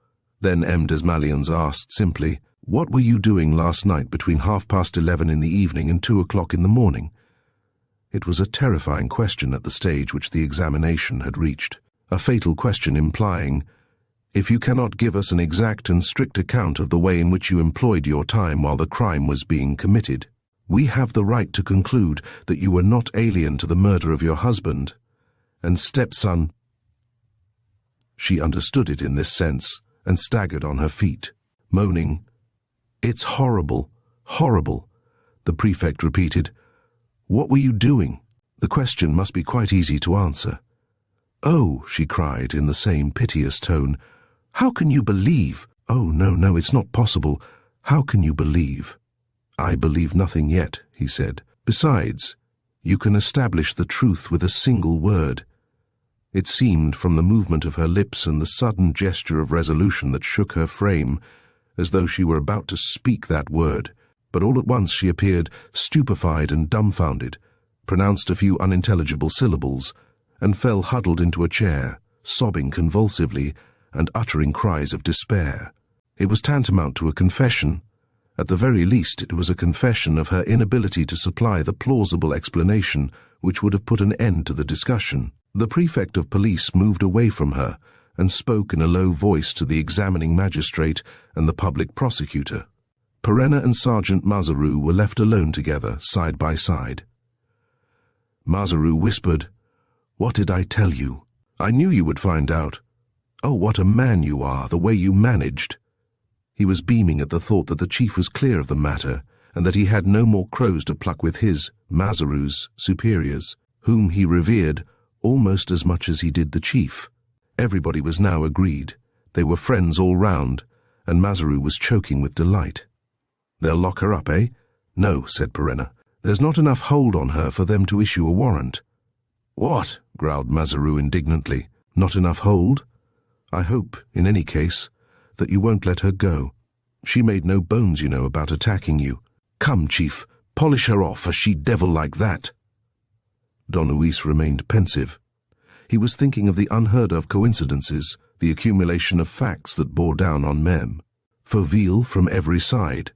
S1: Then M. Desmalions asked simply, "What were you doing last night between 11:30 in the evening and 2 o'clock in the morning?" It was a terrifying question at the stage which the examination had reached, a fatal question implying, "If you cannot give us an exact and strict account of the way in which you employed your time while the crime was being committed, we have the right to conclude that you were not alien to the murder of your husband and stepson." She understood it in this sense and staggered on her feet, moaning, "It's horrible, horrible," the prefect repeated. "What were you doing?" The question must be quite easy to answer. "Oh," she cried in the same piteous tone, "how can you believe? Oh, no, it's not possible. How can you believe?" "I believe nothing yet," he said. "Besides, you can establish the truth with a single word." It seemed, from the movement of her lips and the sudden gesture of resolution that shook her frame, as though she were about to speak that word, but all at once she appeared stupefied and dumbfounded, pronounced a few unintelligible syllables, and fell huddled into a chair, sobbing convulsively and uttering cries of despair. It was tantamount to a confession. At the very least, it was a confession of her inability to supply the plausible explanation which would have put an end to the discussion. The prefect of police moved away from her and spoke in a low voice to the examining magistrate and the public prosecutor. Perenna and Sergeant Mazaru were left alone together, side by side. Mazaru whispered, "What did I tell you? I knew you would find out. Oh, what a man you are, the way you managed." He was beaming at the thought that the chief was clear of the matter, and that he had no more crows to pluck with his, Mazaru's, superiors, whom he revered almost as much as he did the chief. Everybody was now agreed. They were friends all round, and Mazaru was choking with delight. "They'll lock her up, eh?" "No," said Perenna. "There's not enough hold on her for them to issue a warrant." "What?" growled Mazaru indignantly. "Not enough hold? I hope, in any case, that you won't let her go. She made no bones, you know, about attacking you. Come, Chief, polish her off, a she-devil like that." Don Luis remained pensive. He was thinking of the unheard-of coincidences, the accumulation of facts that bore down on Mem, Fauville from every side,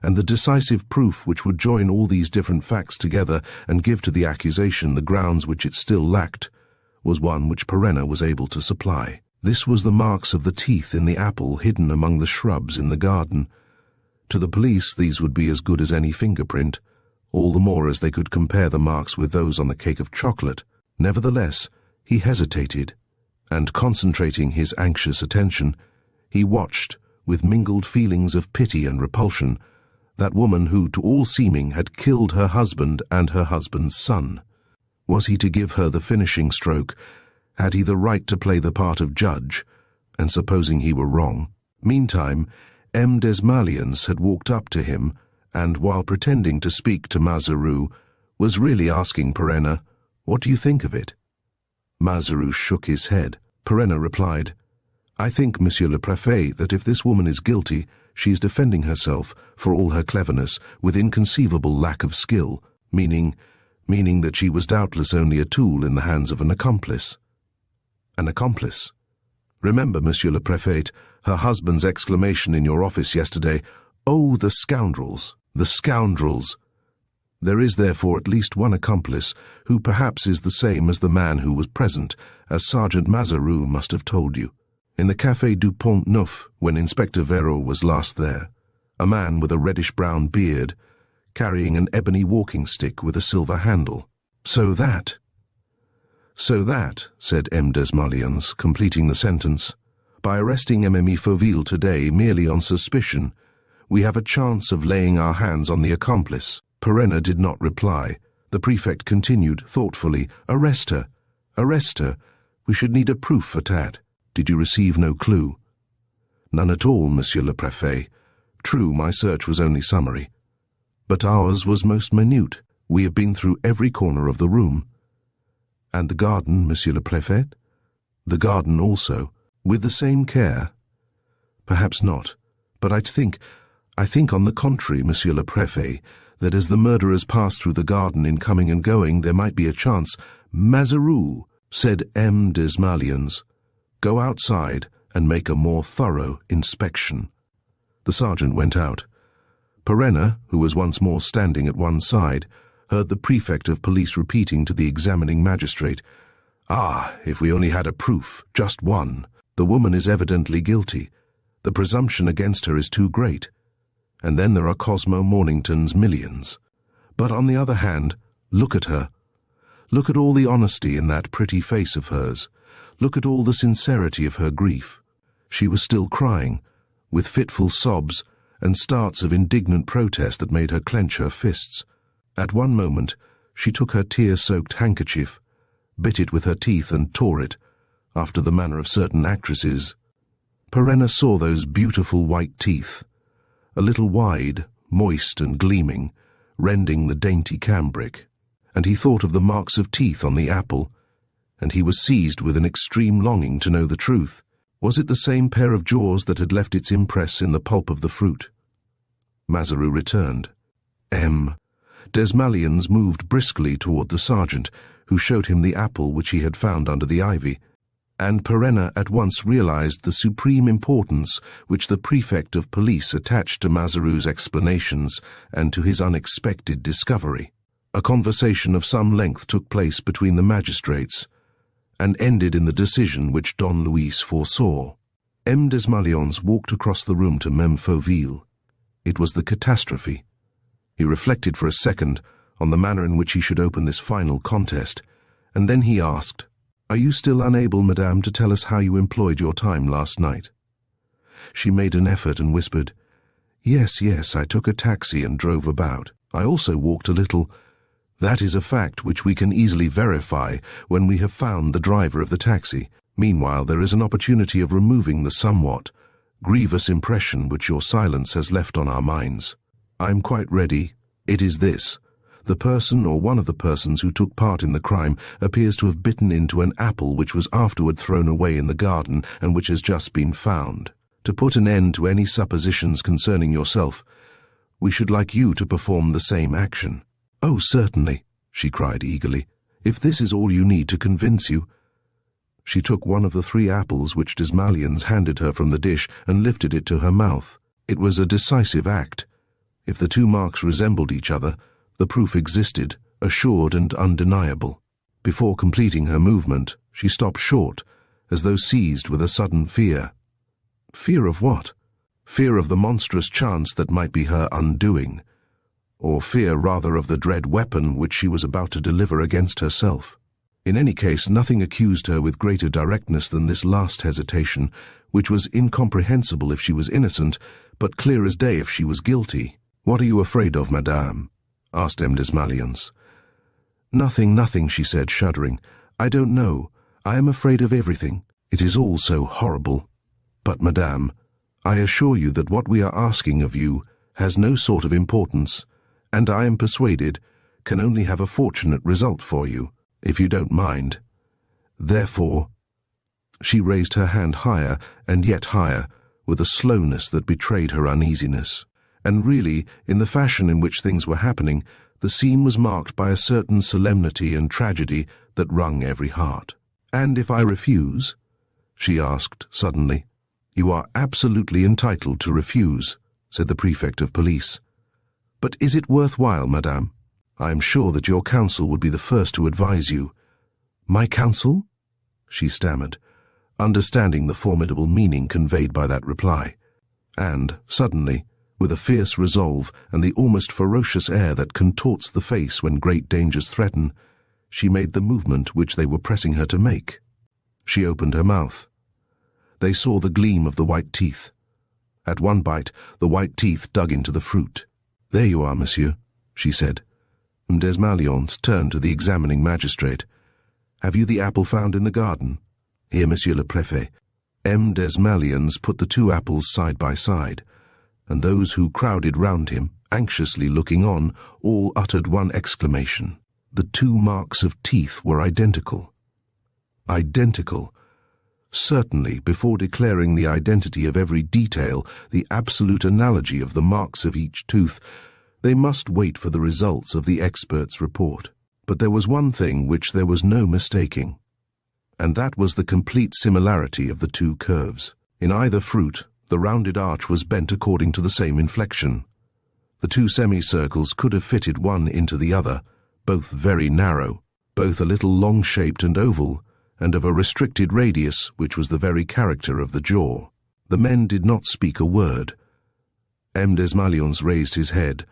S1: and the decisive proof which would join all these different facts together and give to the accusation the grounds which it still lacked, was one which Perenna was able to supply. This was the marks of the teeth in the apple hidden among the shrubs in the garden. To the police these would be as good as any fingerprint, all the more as they could compare the marks with those on the cake of chocolate. Nevertheless, he hesitated, and concentrating his anxious attention, he watched, with mingled feelings of pity and repulsion, that woman who, to all seeming, had killed her husband and her husband's son. Was he to give her the finishing stroke? Had he the right to play the part of judge? And supposing he were wrong? Meantime, M. Desmalions had walked up to him, and, while pretending to speak to Mazaru, was really asking Perenna, "What do you think of it?" Mazaru shook his head. Perenna replied, "I think, Monsieur le Préfet, that if this woman is guilty, she is defending herself, for all her cleverness, with inconceivable lack of skill, meaning that she was doubtless only a tool in the hands of an accomplice." "An accomplice? Remember, Monsieur le Préfet, her husband's exclamation in your office yesterday, 'Oh, the scoundrels, the scoundrels!' There is therefore at least one accomplice, who perhaps is the same as the man who was present, as Sergeant Mazaru must have told you, in the Café du Pont Neuf, when Inspector Vero was last there, a man with a reddish-brown beard, carrying an ebony walking stick with a silver handle. So that, said M. Desmalions, completing the sentence, by arresting Mme. Fauville today merely on suspicion, we have a chance of laying our hands on the accomplice." Perenna did not reply. The prefect continued, thoughtfully, "Arrest her. Arrest her. We should need a proof for that. Did you receive no clue?" "None at all, Monsieur le Préfet. True, my search was only summary. But ours was most minute. We have been through every corner of the room." "And the garden, Monsieur le Préfet?" The garden also, with the same care? Perhaps not, but I think on the contrary, Monsieur le Préfet, that as the murderers passed through the garden in coming and going, there might be a chance. Mazaroux, said M. Desmalions, go outside and make a more thorough inspection. The sergeant went out. Perenna, who was once more standing at one side, heard the prefect of police repeating to the examining magistrate, "Ah, if we only had a proof, just one. The woman is evidently guilty. The presumption against her is too great. And then there are Cosmo Mornington's millions. But on the other hand, look at her. Look at all the honesty in that pretty face of hers. Look at all the sincerity of her grief. She was still crying, with fitful sobs and starts of indignant protest that made her clench her fists. At one moment, she took her tear-soaked handkerchief, bit it with her teeth and tore it, after the manner of certain actresses. Perenna saw those beautiful white teeth, a little wide, moist and gleaming, rending the dainty cambric, and he thought of the marks of teeth on the apple, and he was seized with an extreme longing to know the truth. Was it the same pair of jaws that had left its impress in the pulp of the fruit? Mazaroux returned. Desmalions moved briskly toward the sergeant, who showed him the apple which he had found under the ivy, and Perenna at once realized the supreme importance which the prefect of police attached to Mazaroux's explanations and to his unexpected discovery. A conversation of some length took place between the magistrates, and ended in the decision which Don Luis foresaw. M. Desmalions walked across the room to Meme Fauville. It was the catastrophe. He reflected for a second on the manner in which he should open this final contest, and then he asked, "Are you still unable, madame, to tell us how you employed your time last night?" She made an effort and whispered, Yes, I took a taxi and drove about. I also walked a little. That is a fact which we can easily verify when we have found the driver of the taxi. Meanwhile, there is an opportunity of removing the somewhat grievous impression which your silence has left on our minds. I am quite ready. It is this. The person or one of the persons who took part in the crime appears to have bitten into an apple which was afterward thrown away in the garden and which has just been found. To put an end to any suppositions concerning yourself, we should like you to perform the same action." "Oh, certainly," she cried eagerly, "if this is all you need to convince you." She took one of the 3 apples which Desmalions handed her from the dish and lifted it to her mouth. It was a decisive act. If the 2 marks resembled each other, the proof existed, assured and undeniable. Before completing her movement, she stopped short, as though seized with a sudden fear. Fear of what? Fear of the monstrous chance that might be her undoing, or fear rather of the dread weapon which she was about to deliver against herself. In any case, nothing accused her with greater directness than this last hesitation, which was incomprehensible if she was innocent, but clear as day if she was guilty. "What are you afraid of, madame?" asked M. Desmalions. Nothing, she said, shuddering. "I don't know. I am afraid of everything. It is all so horrible. But, madame, I assure you that what we are asking of you has no sort of importance, and I am persuaded can only have a fortunate result for you, if you don't mind. Therefore—" She raised her hand higher and yet higher, with a slowness that betrayed her uneasiness. And really, in the fashion in which things were happening, the scene was marked by a certain solemnity and tragedy that wrung every heart. "And if I refuse?" she asked suddenly. "You are absolutely entitled to refuse," said the prefect of police. "But is it worthwhile, madame? I am sure that your counsel would be the first to advise you." "My counsel?" she stammered, understanding the formidable meaning conveyed by that reply. And, suddenly, with a fierce resolve and the almost ferocious air that contorts the face when great dangers threaten, she made the movement which they were pressing her to make. She opened her mouth. They saw the gleam of the white teeth. At one bite, the white teeth dug into the fruit. "There you are, monsieur," she said. Desmalions turned to the examining magistrate. "Have you the apple found in the garden?" "Here, monsieur le préfet." M. Desmalions put the 2 apples side by side, and those who crowded round him, anxiously looking on, all uttered one exclamation. The 2 marks of teeth were identical. Identical, certainly, before declaring the identity of every detail, the absolute analogy of the marks of each tooth, they must wait for the results of the expert's report. But there was one thing which there was no mistaking, and that was the complete similarity of the two curves. In either fruit, the rounded arch was bent according to the same inflection. The two semicircles could have fitted one into the other, both very narrow, both a little long-shaped and oval, and of a restricted radius which was the very character of the jaw. The men did not speak a word. M. Desmalions raised his head.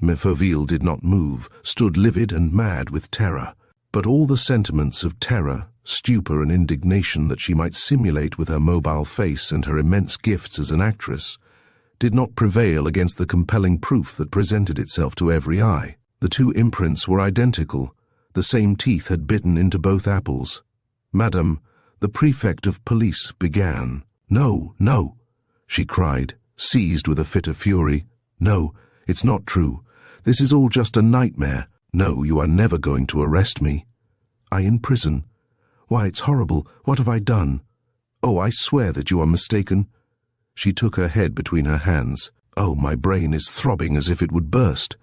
S1: Fauville did not move, stood livid and mad with terror. But all the sentiments of terror, stupor and indignation that she might simulate with her mobile face and her immense gifts as an actress, did not prevail against the compelling proof that presented itself to every eye. The two imprints were identical. The same teeth had bitten into both apples. "Madam," the prefect of police began. "No, no," she cried, seized with a fit of fury. "No, it's not true. This is all just a nightmare. No, you are never going to arrest me. I in prison? Why, it's horrible. What have I done? Oh, I swear that you are mistaken." She took her head between her hands. "Oh, my brain is throbbing as if it would burst.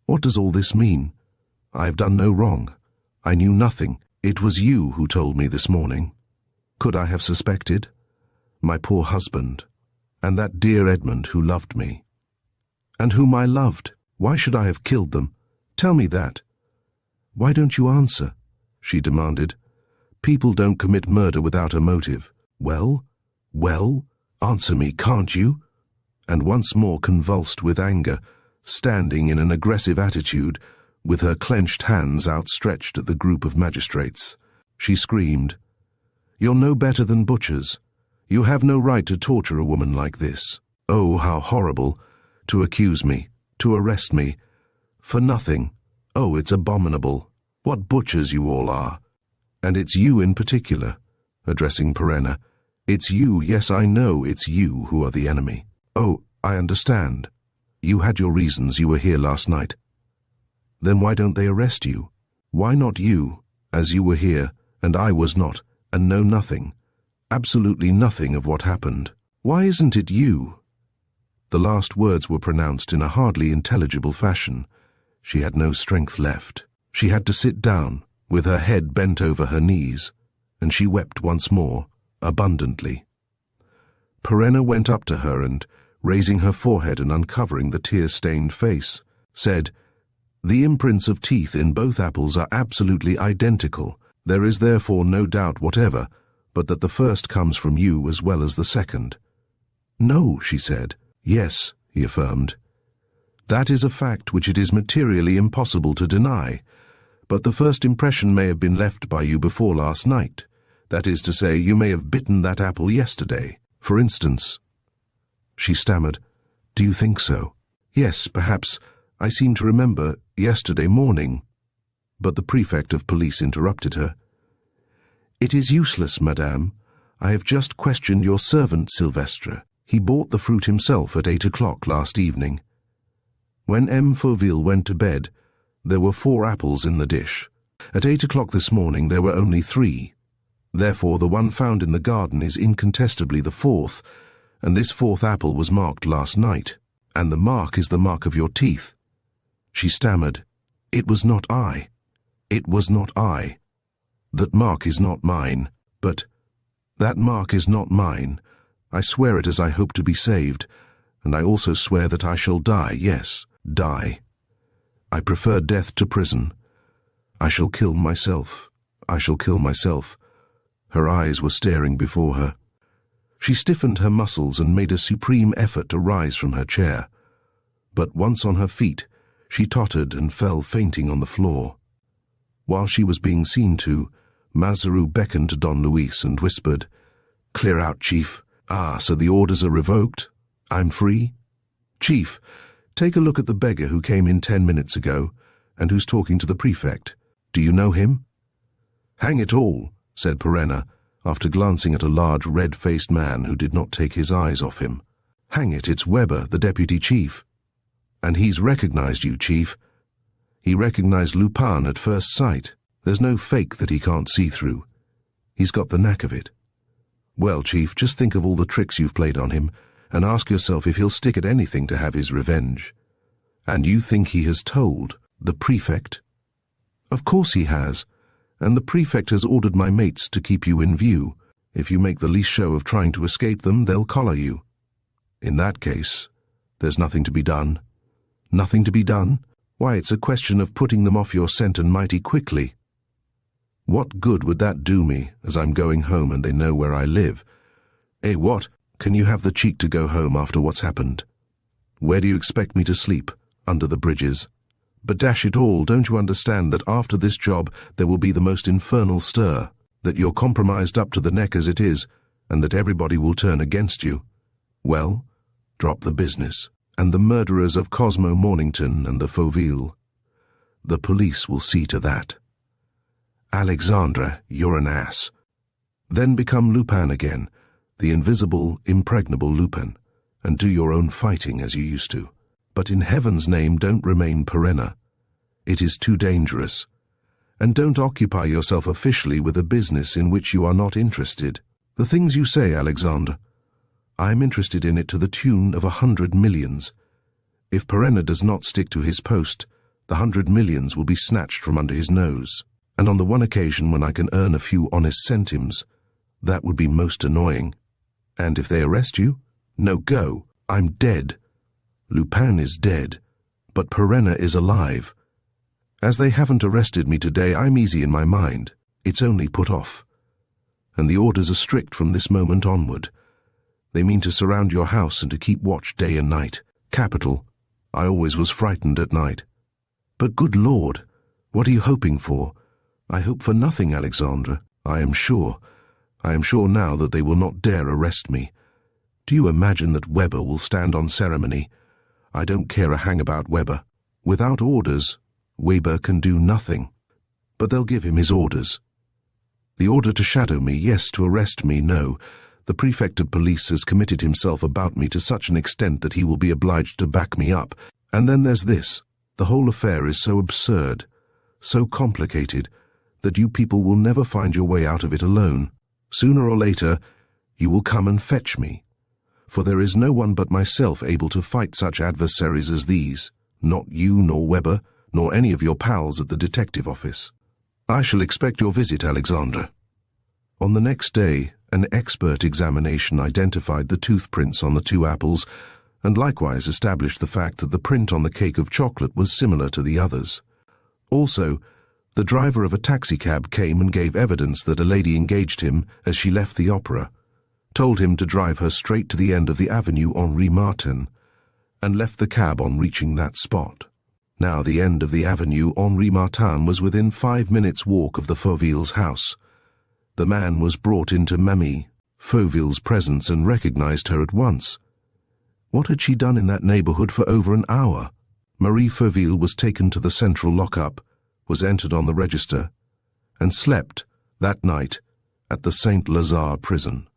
S1: What does all this mean? I have done no wrong. I knew nothing. It was you who told me this morning. Could I have suspected? My poor husband, and that dear Edmund who loved me. And whom I loved. Why should I have killed them? Tell me that." "Why don't you answer?" she demanded. "People don't commit murder without a motive." Well, answer me, can't you?" And once more convulsed with anger, standing in an aggressive attitude, with her clenched hands outstretched at the group of magistrates, she screamed, "You're no better than butchers. You have no right to torture a woman like this. Oh, how horrible! To accuse me, to arrest me, for nothing. Oh, it's abominable. What butchers you all are. And it's you in particular," addressing Perenna. "It's you, yes, I know it's you who are the enemy. Oh, I understand. You had your reasons, you were here last night. Then why don't they arrest you? Why not you, as you were here, and I was not, and know nothing, absolutely nothing of what happened? Why isn't it you?" The last words were pronounced in a hardly intelligible fashion. She had no strength left. She had to sit down, with her head bent over her knees, and she wept once more, abundantly. Perenna went up to her and, raising her forehead and uncovering the tear-stained face, said, "The imprints of teeth in both apples are absolutely identical. There is therefore no doubt whatever, but that the first comes from you as well as the second." "No," she said. "Yes," he affirmed. "That is a fact which it is materially impossible to deny. But the first impression may have been left by you before last night. That is to say, you may have bitten that apple yesterday. For instance—" She stammered, "Do you think so?" "Yes, perhaps. I seem to remember yesterday morning." But the prefect of police interrupted her. "It is useless, madame. I have just questioned your servant, Sylvestre. He bought the fruit himself at 8 o'clock last evening. When M. Fauville went to bed, there were 4 apples in the dish. At 8 o'clock this morning there were only 3. Therefore the one found in the garden is incontestably the 4th, and this 4th apple was marked last night, and the mark is the mark of your teeth." She stammered, "It was not I. It was not I. That mark is not mine, but that mark is not mine. I swear it as I hope to be saved, and I also swear that I shall die, yes, die. I prefer death to prison. I shall kill myself. I shall kill myself." Her eyes were staring before her. She stiffened her muscles and made a supreme effort to rise from her chair. But once on her feet, she tottered and fell fainting on the floor. While she was being seen to, Mazaru beckoned to Don Luis and whispered, "Clear out, Chief. Ah, so the orders are revoked? I'm free? Chief, take a look at the beggar who came in 10 minutes ago, and who's talking to the prefect. Do you know him?" "Hang it all," said Perenna, after glancing at a large red-faced man who did not take his eyes off him. "Hang it, it's Weber, the deputy chief. And he's recognized you, Chief. He recognized Lupin at first sight. There's no fake that he can't see through. He's got the knack of it. Well, Chief, just think of all the tricks you've played on him, and ask yourself if he'll stick at anything to have his revenge. And you think he has told the Prefect? Of course he has, and the Prefect has ordered my mates to keep you in view. If you make the least show of trying to escape them, they'll collar you. In that case, there's nothing to be done. Nothing to be done? Why, it's a question of putting them off your scent and mighty quickly. What good would that do me, as I'm going home and they know where I live? Eh, what? Can you have the cheek to go home after what's happened? Where do you expect me to sleep? Under the bridges? But dash it all, don't you understand that after this job there will be the most infernal stir, that you're compromised up to the neck as it is, and that everybody will turn against you? Well, drop the business, and the murderers of Cosmo Mornington and the Fauville. The police will see to that. Alexandre, you're an ass. Then become Lupin again, the invisible, impregnable Lupin, and do your own fighting as you used to. But in heaven's name, don't remain Perenna. It is too dangerous. And don't occupy yourself officially with a business in which you are not interested. The things you say, Alexandre, I am interested in it to the tune of 100 millions. If Perenna does not stick to his post, the 100 millions will be snatched from under his nose. And on the one occasion when I can earn a few honest centimes, that would be most annoying. And if they arrest you, no go, I'm dead. Lupin is dead, but Perenna is alive. As they haven't arrested me today, I'm easy in my mind. It's only put off. And the orders are strict from this moment onward. They mean to surround your house and to keep watch day and night. Capital. I always was frightened at night. But good Lord, what are you hoping for? I hope for nothing, Alexandre. I am sure now that they will not dare arrest me. Do you imagine that Weber will stand on ceremony? I don't care a hang about Weber. Without orders, Weber can do nothing. But they'll give him his orders. The order to shadow me, yes, to arrest me, no. The Prefect of Police has committed himself about me to such an extent that he will be obliged to back me up. And then there's this. The whole affair is so absurd, so complicated, that you people will never find your way out of it alone. Sooner or later, you will come and fetch me. For there is no one but myself able to fight such adversaries as these. Not you, nor Weber, nor any of your pals at the detective office. I shall expect your visit, Alexandre. On the next day, an expert examination identified the tooth prints on the 2 apples, and likewise established the fact that the print on the cake of chocolate was similar to the others. Also, the driver of a taxicab came and gave evidence that a lady engaged him as she left the opera, told him to drive her straight to the end of the avenue Henri Martin, and left the cab on reaching that spot. Now the end of the avenue Henri Martin was within 5 minutes' walk of the Fauville's house. The man was brought into Mamie Fauville's presence and recognized her at once. What had she done in that neighborhood for over an hour? Marie Fauville was taken to the central lockup, was entered on the register, and slept, that night, at the Saint Lazare prison.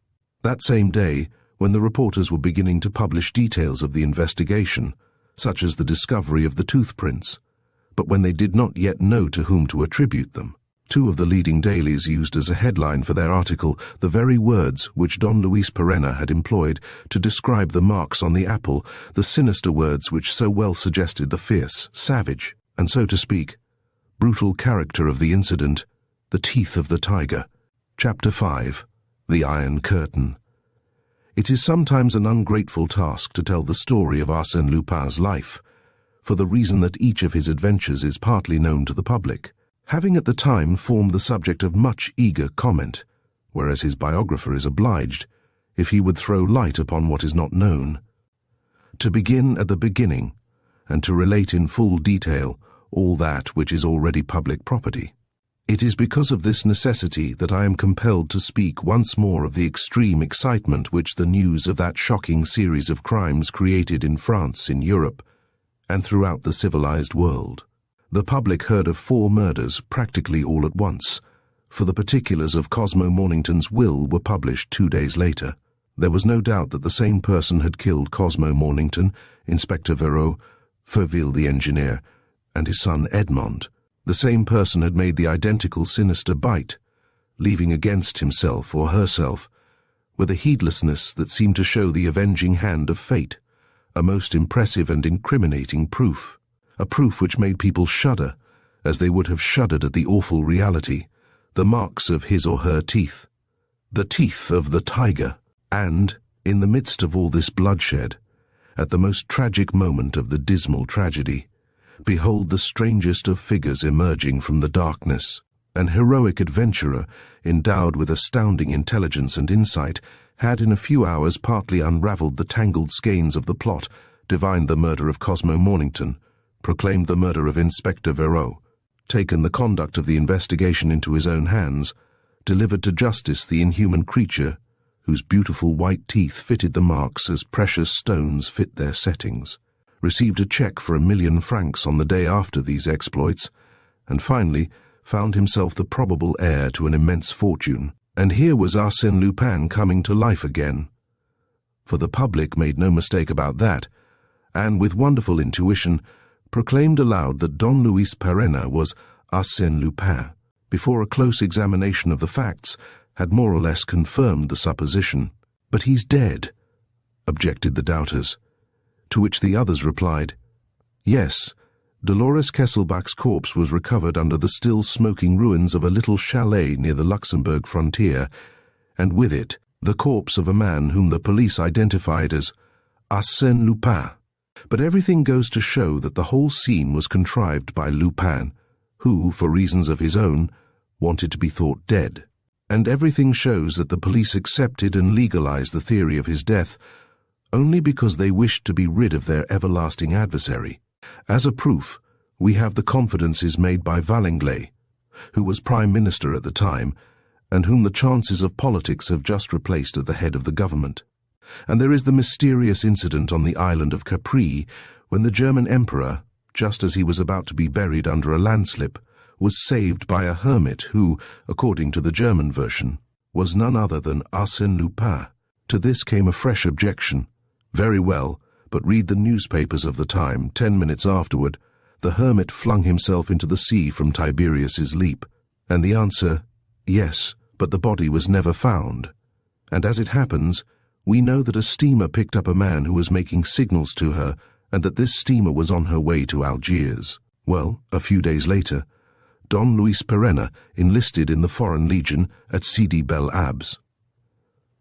S1: That same day, when the reporters were beginning to publish details of the investigation, such as the discovery of the tooth prints, but when they did not yet know to whom to attribute them, 2 of the leading dailies used as a headline for their article the very words which Don Luis Perenna had employed to describe the marks on the apple, the sinister words which so well suggested the fierce, savage, and so to speak, brutal character of the incident, the teeth of the tiger. Chapter 5. The Iron Curtain. It is sometimes an ungrateful task to tell the story of Arsène Lupin's life, for the reason that each of his adventures is partly known to the public, having at the time formed the subject of much eager comment, whereas his biographer is obliged, if he would throw light upon what is not known, to begin at the beginning, and to relate in full detail all that which is already public property. It is because of this necessity that I am compelled to speak once more of the extreme excitement which the news of that shocking series of crimes created in France, in Europe, and throughout the civilized world. The public heard of 4 murders practically all at once, for the particulars of Cosmo Mornington's will were published 2 days later. There was no doubt that the same person had killed Cosmo Mornington, Inspector Vero, Fauville the engineer, and his son Edmond. The same person had made the identical sinister bite, leaving against himself or herself with a heedlessness that seemed to show the avenging hand of fate, a most impressive and incriminating proof, a proof which made people shudder, as they would have shuddered at the awful reality, the marks of his or her teeth, the teeth of the tiger. And, in the midst of all this bloodshed, at the most tragic moment of the dismal tragedy, behold the strangest of figures emerging from the darkness. An heroic adventurer, endowed with astounding intelligence and insight, had in a few hours partly unravelled the tangled skeins of the plot, divined the murder of Cosmo Mornington, proclaimed the murder of Inspector Vero, taken the conduct of the investigation into his own hands, delivered to justice the inhuman creature whose beautiful white teeth fitted the marks as precious stones fit their settings, received a cheque for 1,000,000 francs on the day after these exploits, and finally found himself the probable heir to an immense fortune. And here was Arsène Lupin coming to life again. For the public made no mistake about that, and with wonderful intuition proclaimed aloud that Don Luis Perenna was Arsène Lupin, before a close examination of the facts had more or less confirmed the supposition. "But he's dead," objected the doubters, to which the others replied, "Yes, Dolores Kesselbach's corpse was recovered under the still smoking ruins of a little chalet near the Luxembourg frontier, and with it the corpse of a man whom the police identified as Arsène Lupin. But everything goes to show that the whole scene was contrived by Lupin, who, for reasons of his own, wanted to be thought dead. And everything shows that the police accepted and legalized the theory of his death only because they wished to be rid of their everlasting adversary. As a proof, we have the confidences made by Valenglay, who was Prime Minister at the time, and whom the chances of politics have just replaced at the head of the government. And there is the mysterious incident on the island of Capri, when the German Emperor, just as he was about to be buried under a landslip, was saved by a hermit who, according to the German version, was none other than Arsène Lupin. To this came a fresh objection. Very well, but read the newspapers of the time. 10 minutes afterward, the hermit flung himself into the sea from Tiberius's leap. And the answer, yes, but the body was never found. And as it happens, we know that a steamer picked up a man who was making signals to her, and that this steamer was on her way to Algiers. Well, a few days later, Don Luis Perenna enlisted in the Foreign Legion at Sidi Bel Abs.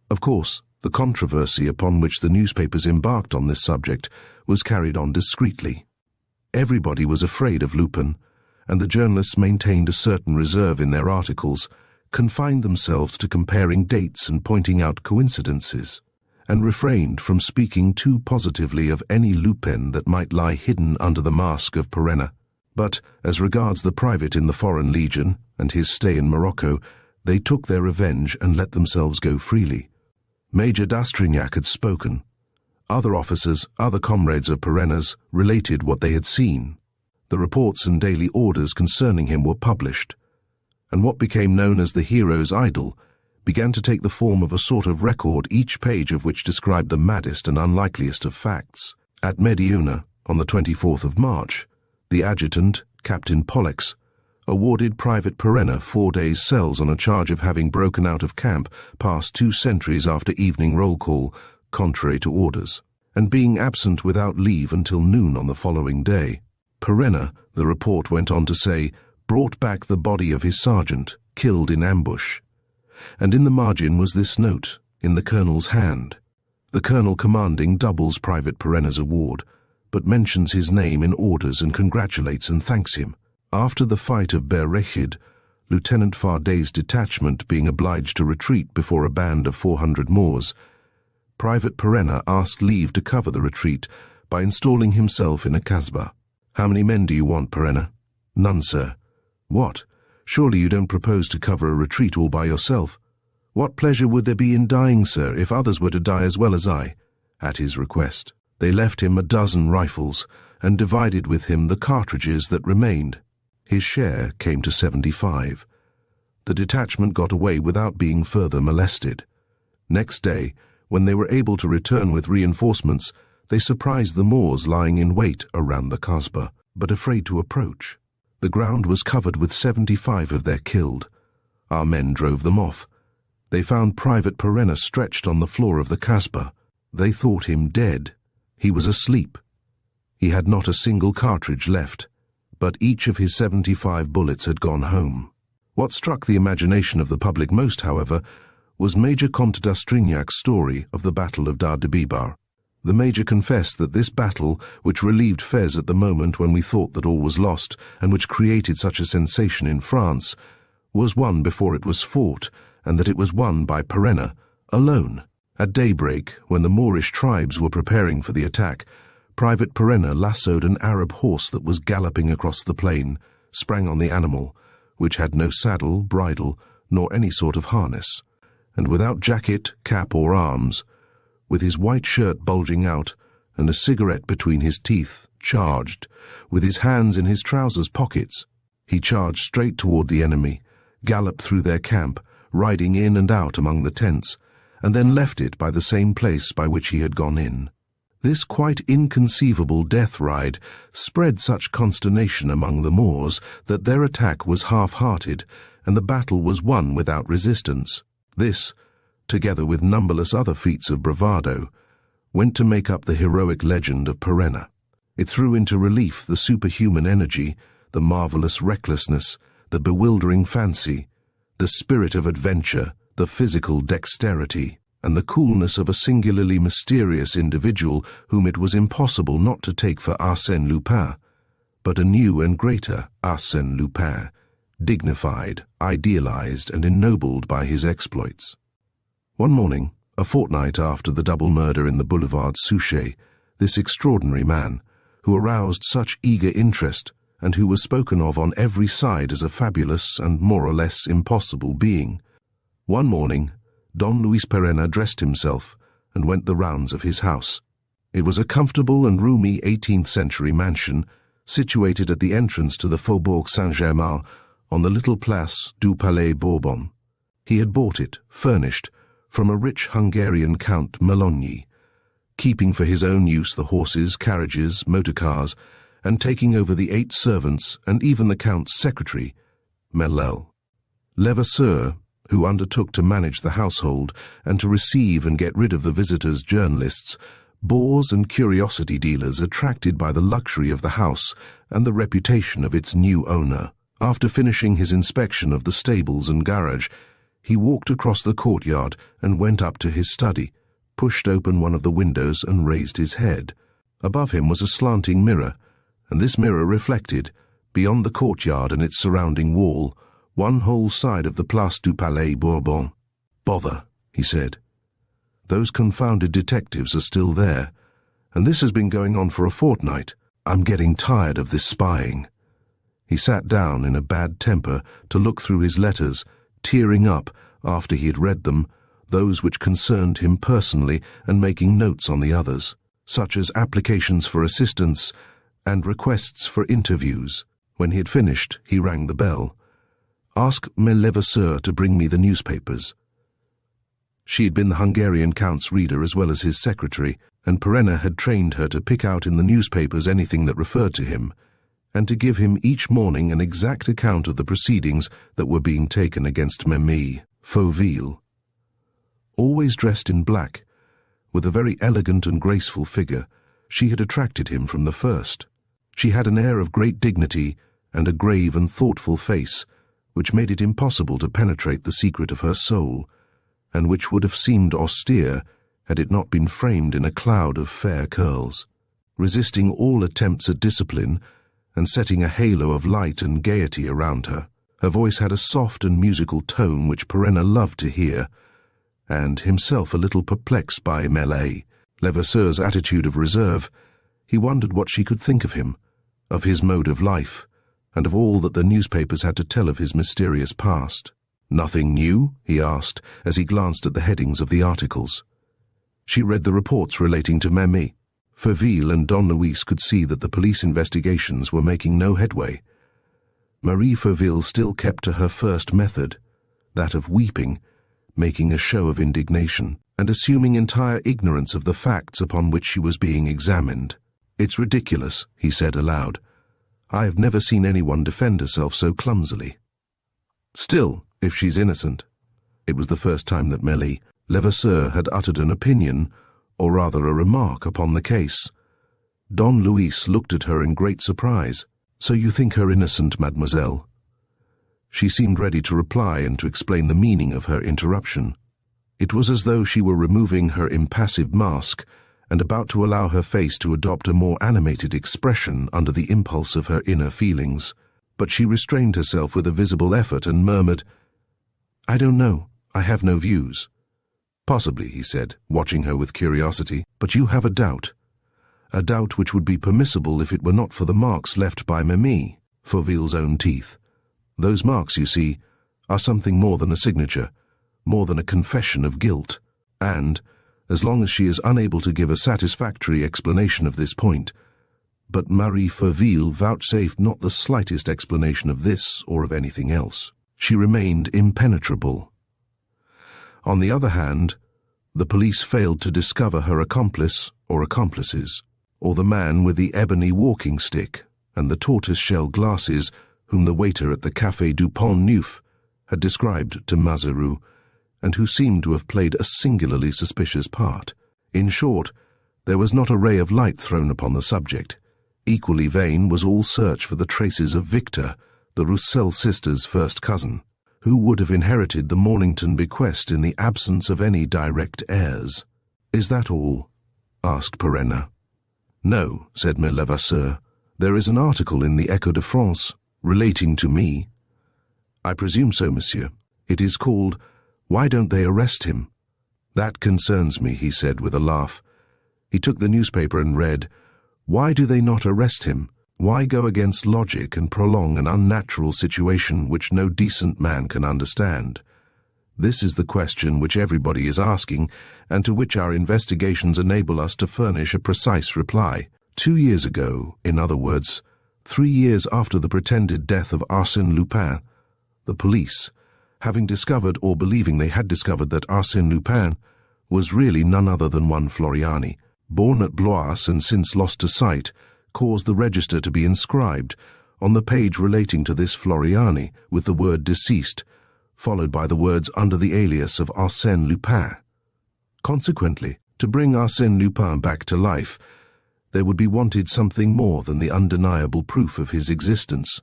S1: Of course, the controversy upon which the newspapers embarked on this subject was carried on discreetly. Everybody was afraid of Lupin, and the journalists maintained a certain reserve in their articles, confined themselves to comparing dates and pointing out coincidences, and refrained from speaking too positively of any Lupin that might lie hidden under the mask of Perenna. But, as regards the private in the Foreign Legion and his stay in Morocco, they took their revenge and let themselves go freely. Major d'Astrignac had spoken. Other officers, other comrades of Perenna's, related what they had seen. The reports and daily orders concerning him were published, and what became known as the hero's idol began to take the form of a sort of record, each page of which described the maddest and unlikeliest of facts. At Mediona, on the 24th of March, the adjutant, Captain Pollux, awarded Private Perenna 4 days' cells on a charge of having broken out of camp past 2 sentries after evening roll call, contrary to orders, and being absent without leave until noon on the following day. Perenna, the report went on to say, brought back the body of his sergeant, killed in ambush. And in the margin was this note, in the colonel's hand. The colonel commanding doubles Private Perenna's award, but mentions his name in orders and congratulates and thanks him. After the fight of Berrechid, Lieutenant Fardet's detachment being obliged to retreat before a band of 400 Moors, Private Perenna asked leave to cover the retreat by installing himself in a kasbah. "How many men do you want, Perenna?" "None, sir." "What? Surely you don't propose to cover a retreat all by yourself?" "What pleasure would there be in dying, sir, if others were to die as well as I?" At his request, they left him a 12 rifles and divided with him the cartridges that remained. His share came to 75. The detachment got away without being further molested. Next day, when they were able to return with reinforcements, they surprised the Moors lying in wait around the kasbah, but afraid to approach. The ground was covered with 75 of their killed. Our men drove them off. They found Private Perenna stretched on the floor of the Casbah. They thought him dead. He was asleep. He had not a single cartridge left, but each of his 75 bullets had gone home. What struck the imagination of the public most, however, was Major Comte d'Astrignac's story of the Battle of Dardebibbar. The Major confessed that this battle, which relieved Fez at the moment when we thought that all was lost, and which created such a sensation in France, was won before it was fought, and that it was won by Perenna, alone. At daybreak, when the Moorish tribes were preparing for the attack, Private Perenna lassoed an Arab horse that was galloping across the plain, sprang on the animal, which had no saddle, bridle, nor any sort of harness, and without jacket, cap, or arms, with his white shirt bulging out and a cigarette between his teeth, charged, with his hands in his trousers pockets. He charged straight toward the enemy, galloped through their camp, riding in and out among the tents, and then left it by the same place by which he had gone in. This quite inconceivable death ride spread such consternation among the Moors that their attack was half-hearted, and the battle was won without resistance. This, together with numberless other feats of bravado, went to make up the heroic legend of Perenna. It threw into relief the superhuman energy, the marvelous recklessness, the bewildering fancy, the spirit of adventure, the physical dexterity, and the coolness of a singularly mysterious individual whom it was impossible not to take for Arsène Lupin, but a new and greater Arsène Lupin, dignified, idealized, and ennobled by his exploits. One morning, a fortnight after the double murder in the Boulevard Suchet, this extraordinary man, who aroused such eager interest and who was spoken of on every side as a fabulous and more or less impossible being, one morning, Don Luis Perenna dressed himself and went the rounds of his house. It was a comfortable and roomy 18th-century mansion situated at the entrance to the Faubourg Saint-Germain on the little Place du Palais Bourbon. He had bought it, furnished, from a rich Hungarian Count Melogny, keeping for his own use the horses, carriages, motor cars, and taking over the 8 servants and even the Count's secretary, Melel. Levasseur, who undertook to manage the household and to receive and get rid of the visitors' journalists, bores and curiosity dealers attracted by the luxury of the house and the reputation of its new owner. After finishing his inspection of the stables and garage, he walked across the courtyard and went up to his study, pushed open one of the windows and raised his head. Above him was a slanting mirror, and this mirror reflected, beyond the courtyard and its surrounding wall, one whole side of the Place du Palais Bourbon. "Bother," he said. "Those confounded detectives are still there, and this has been going on for a fortnight. I'm getting tired of this spying." He sat down in a bad temper to look through his letters, tearing up, after he had read them, those which concerned him personally and making notes on the others, such as applications for assistance and requests for interviews. When he had finished, he rang the bell. "Ask Levasseur to bring me the newspapers." She had been the Hungarian Count's reader as well as his secretary, and Perenna had trained her to pick out in the newspapers anything that referred to him, and to give him each morning an exact account of the proceedings that were being taken against Memmi Fauville. Always dressed in black, with a very elegant and graceful figure, she had attracted him from the first. She had an air of great dignity and a grave and thoughtful face, which made it impossible to penetrate the secret of her soul, and which would have seemed austere had it not been framed in a cloud of fair curls. Resisting all attempts at discipline, and setting a halo of light and gaiety around her, her voice had a soft and musical tone which Perenna loved to hear, and, himself a little perplexed by Levasseur's attitude of reserve, he wondered what she could think of him, of his mode of life, and of all that the newspapers had to tell of his mysterious past. "Nothing new?" he asked, as he glanced at the headings of the articles. She read the reports relating to Memmi. Fauville and Don Luis could see that the police investigations were making no headway. Marie Fauville still kept to her first method, that of weeping, making a show of indignation, and assuming entire ignorance of the facts upon which she was being examined. "It's ridiculous," he said aloud. "I have never seen anyone defend herself so clumsily. Still, if she's innocent, It was the first time that Maurice Levasseur had uttered an opinion, or rather a remark, upon the case. Don Luis looked at her in great surprise. "So you think her innocent, mademoiselle?" She seemed ready to reply and to explain the meaning of her interruption. It was as though she were removing her impassive mask and about to allow her face to adopt a more animated expression under the impulse of her inner feelings. But she restrained herself with a visible effort and murmured, "I don't know. I have no views." "Possibly," he said, watching her with curiosity, "but you have a doubt. A doubt which would be permissible if it were not for the marks left by Mimi, Fauville's own teeth. Those marks, you see, are something more than a signature, more than a confession of guilt. And, as long as she is unable to give a satisfactory explanation of this point, but Marie Fauville vouchsafed not the slightest explanation of this or of anything else. She remained impenetrable. On the other hand, the police failed to discover her accomplice or accomplices, or the man with the ebony walking stick and the tortoise-shell glasses whom the waiter at the Café du Pont Neuf had described to Mazaru, and who seemed to have played a singularly suspicious part. In short, there was not a ray of light thrown upon the subject. Equally vain was all search for the traces of Victor, the Roussel sisters' first cousin, who would have inherited the Mornington bequest in the absence of any direct heirs. "Is that all?" asked Perenna. "No," said Maurice Levasseur. "There is an article in the Echo de France relating to me." "I presume so, monsieur. It is called, 'Why Don't They Arrest Him?' That concerns me," he said with a laugh. He took the newspaper and read, "Why do they not arrest him? Why go against logic and prolong an unnatural situation which no decent man can understand? This is the question which everybody is asking, and to which our investigations enable us to furnish a precise reply. 2 years ago, in other words, 3 years after the pretended death of Arsène Lupin, the police, having discovered or believing they had discovered that Arsène Lupin was really none other than one Floriani, born at Blois and since lost to sight, caused the register to be inscribed on the page relating to this Floriani with the word deceased, followed by the words under the alias of Arsène Lupin. Consequently, to bring Arsène Lupin back to life, there would be wanted something more than the undeniable proof of his existence,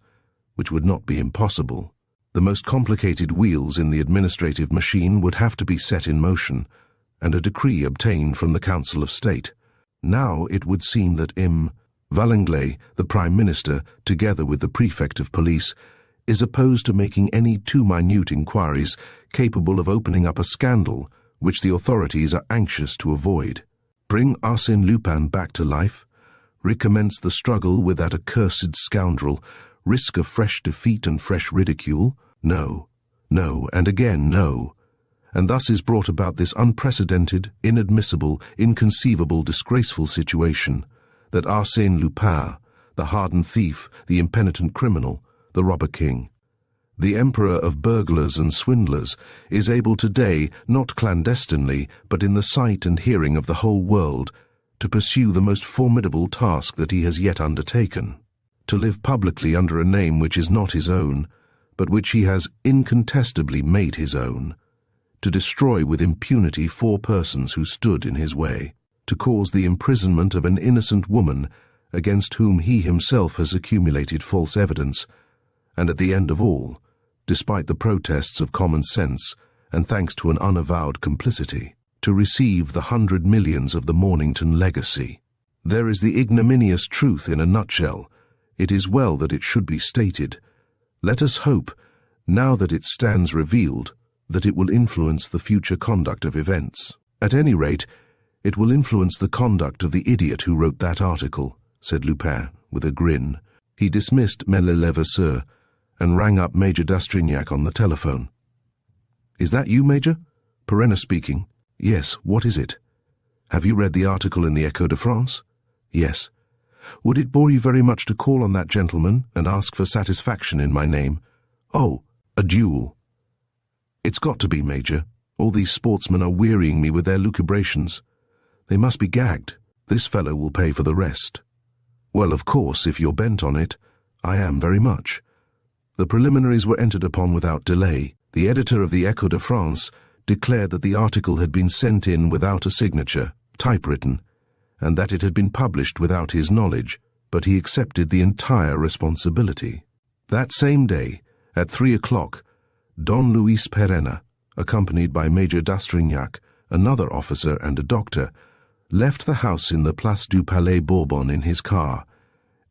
S1: which would not be impossible. The most complicated wheels in the administrative machine would have to be set in motion, and a decree obtained from the Council of State. Now it would seem that Valenglay, the Prime Minister, together with the Prefect of Police, is opposed to making any too minute inquiries capable of opening up a scandal which the authorities are anxious to avoid. Bring Arsène Lupin back to life, recommence the struggle with that accursed scoundrel, risk of fresh defeat and fresh ridicule? No, no, and again no. And thus is brought about this unprecedented, inadmissible, inconceivable, disgraceful situation, that Arsène Lupin, the hardened thief, the impenitent criminal, the robber king, the emperor of burglars and swindlers, is able today, not clandestinely, but in the sight and hearing of the whole world, to pursue the most formidable task that he has yet undertaken, to live publicly under a name which is not his own, but which he has incontestably made his own, to destroy with impunity 4 persons who stood in his way, to cause the imprisonment of an innocent woman against whom he himself has accumulated false evidence, and at the end of all, despite the protests of common sense and thanks to an unavowed complicity, to receive the 100 millions of the Mornington legacy. There is the ignominious truth in a nutshell. It is well that it should be stated. Let us hope, now that it stands revealed, that it will influence the future conduct of events. At any rate, it will influence the conduct of the idiot who wrote that article, said Lupin, with a grin. He dismissed Maurice Levasseur and rang up Major d'Astrignac on the telephone. "Is that you, Major?" "Perenna speaking." "Yes, what is it?" "Have you read the article in the Echo de France?" "Yes." "Would it bore you very much to call on that gentleman and ask for satisfaction in my name?" "Oh, a duel." "It's got to be, Major. All these sportsmen are wearying me with their lucubrations. They must be gagged. This fellow will pay for the rest." "Well, of course, if you're bent on it, I am very much." The preliminaries were entered upon without delay. The editor of the Echo de France declared that the article had been sent in without a signature, typewritten, and that it had been published without his knowledge, but he accepted the entire responsibility. That same day, at 3 o'clock, Don Luis Perena, accompanied by Major d'Astrignac, another officer and a doctor, left the house in the Place du Palais Bourbon in his car,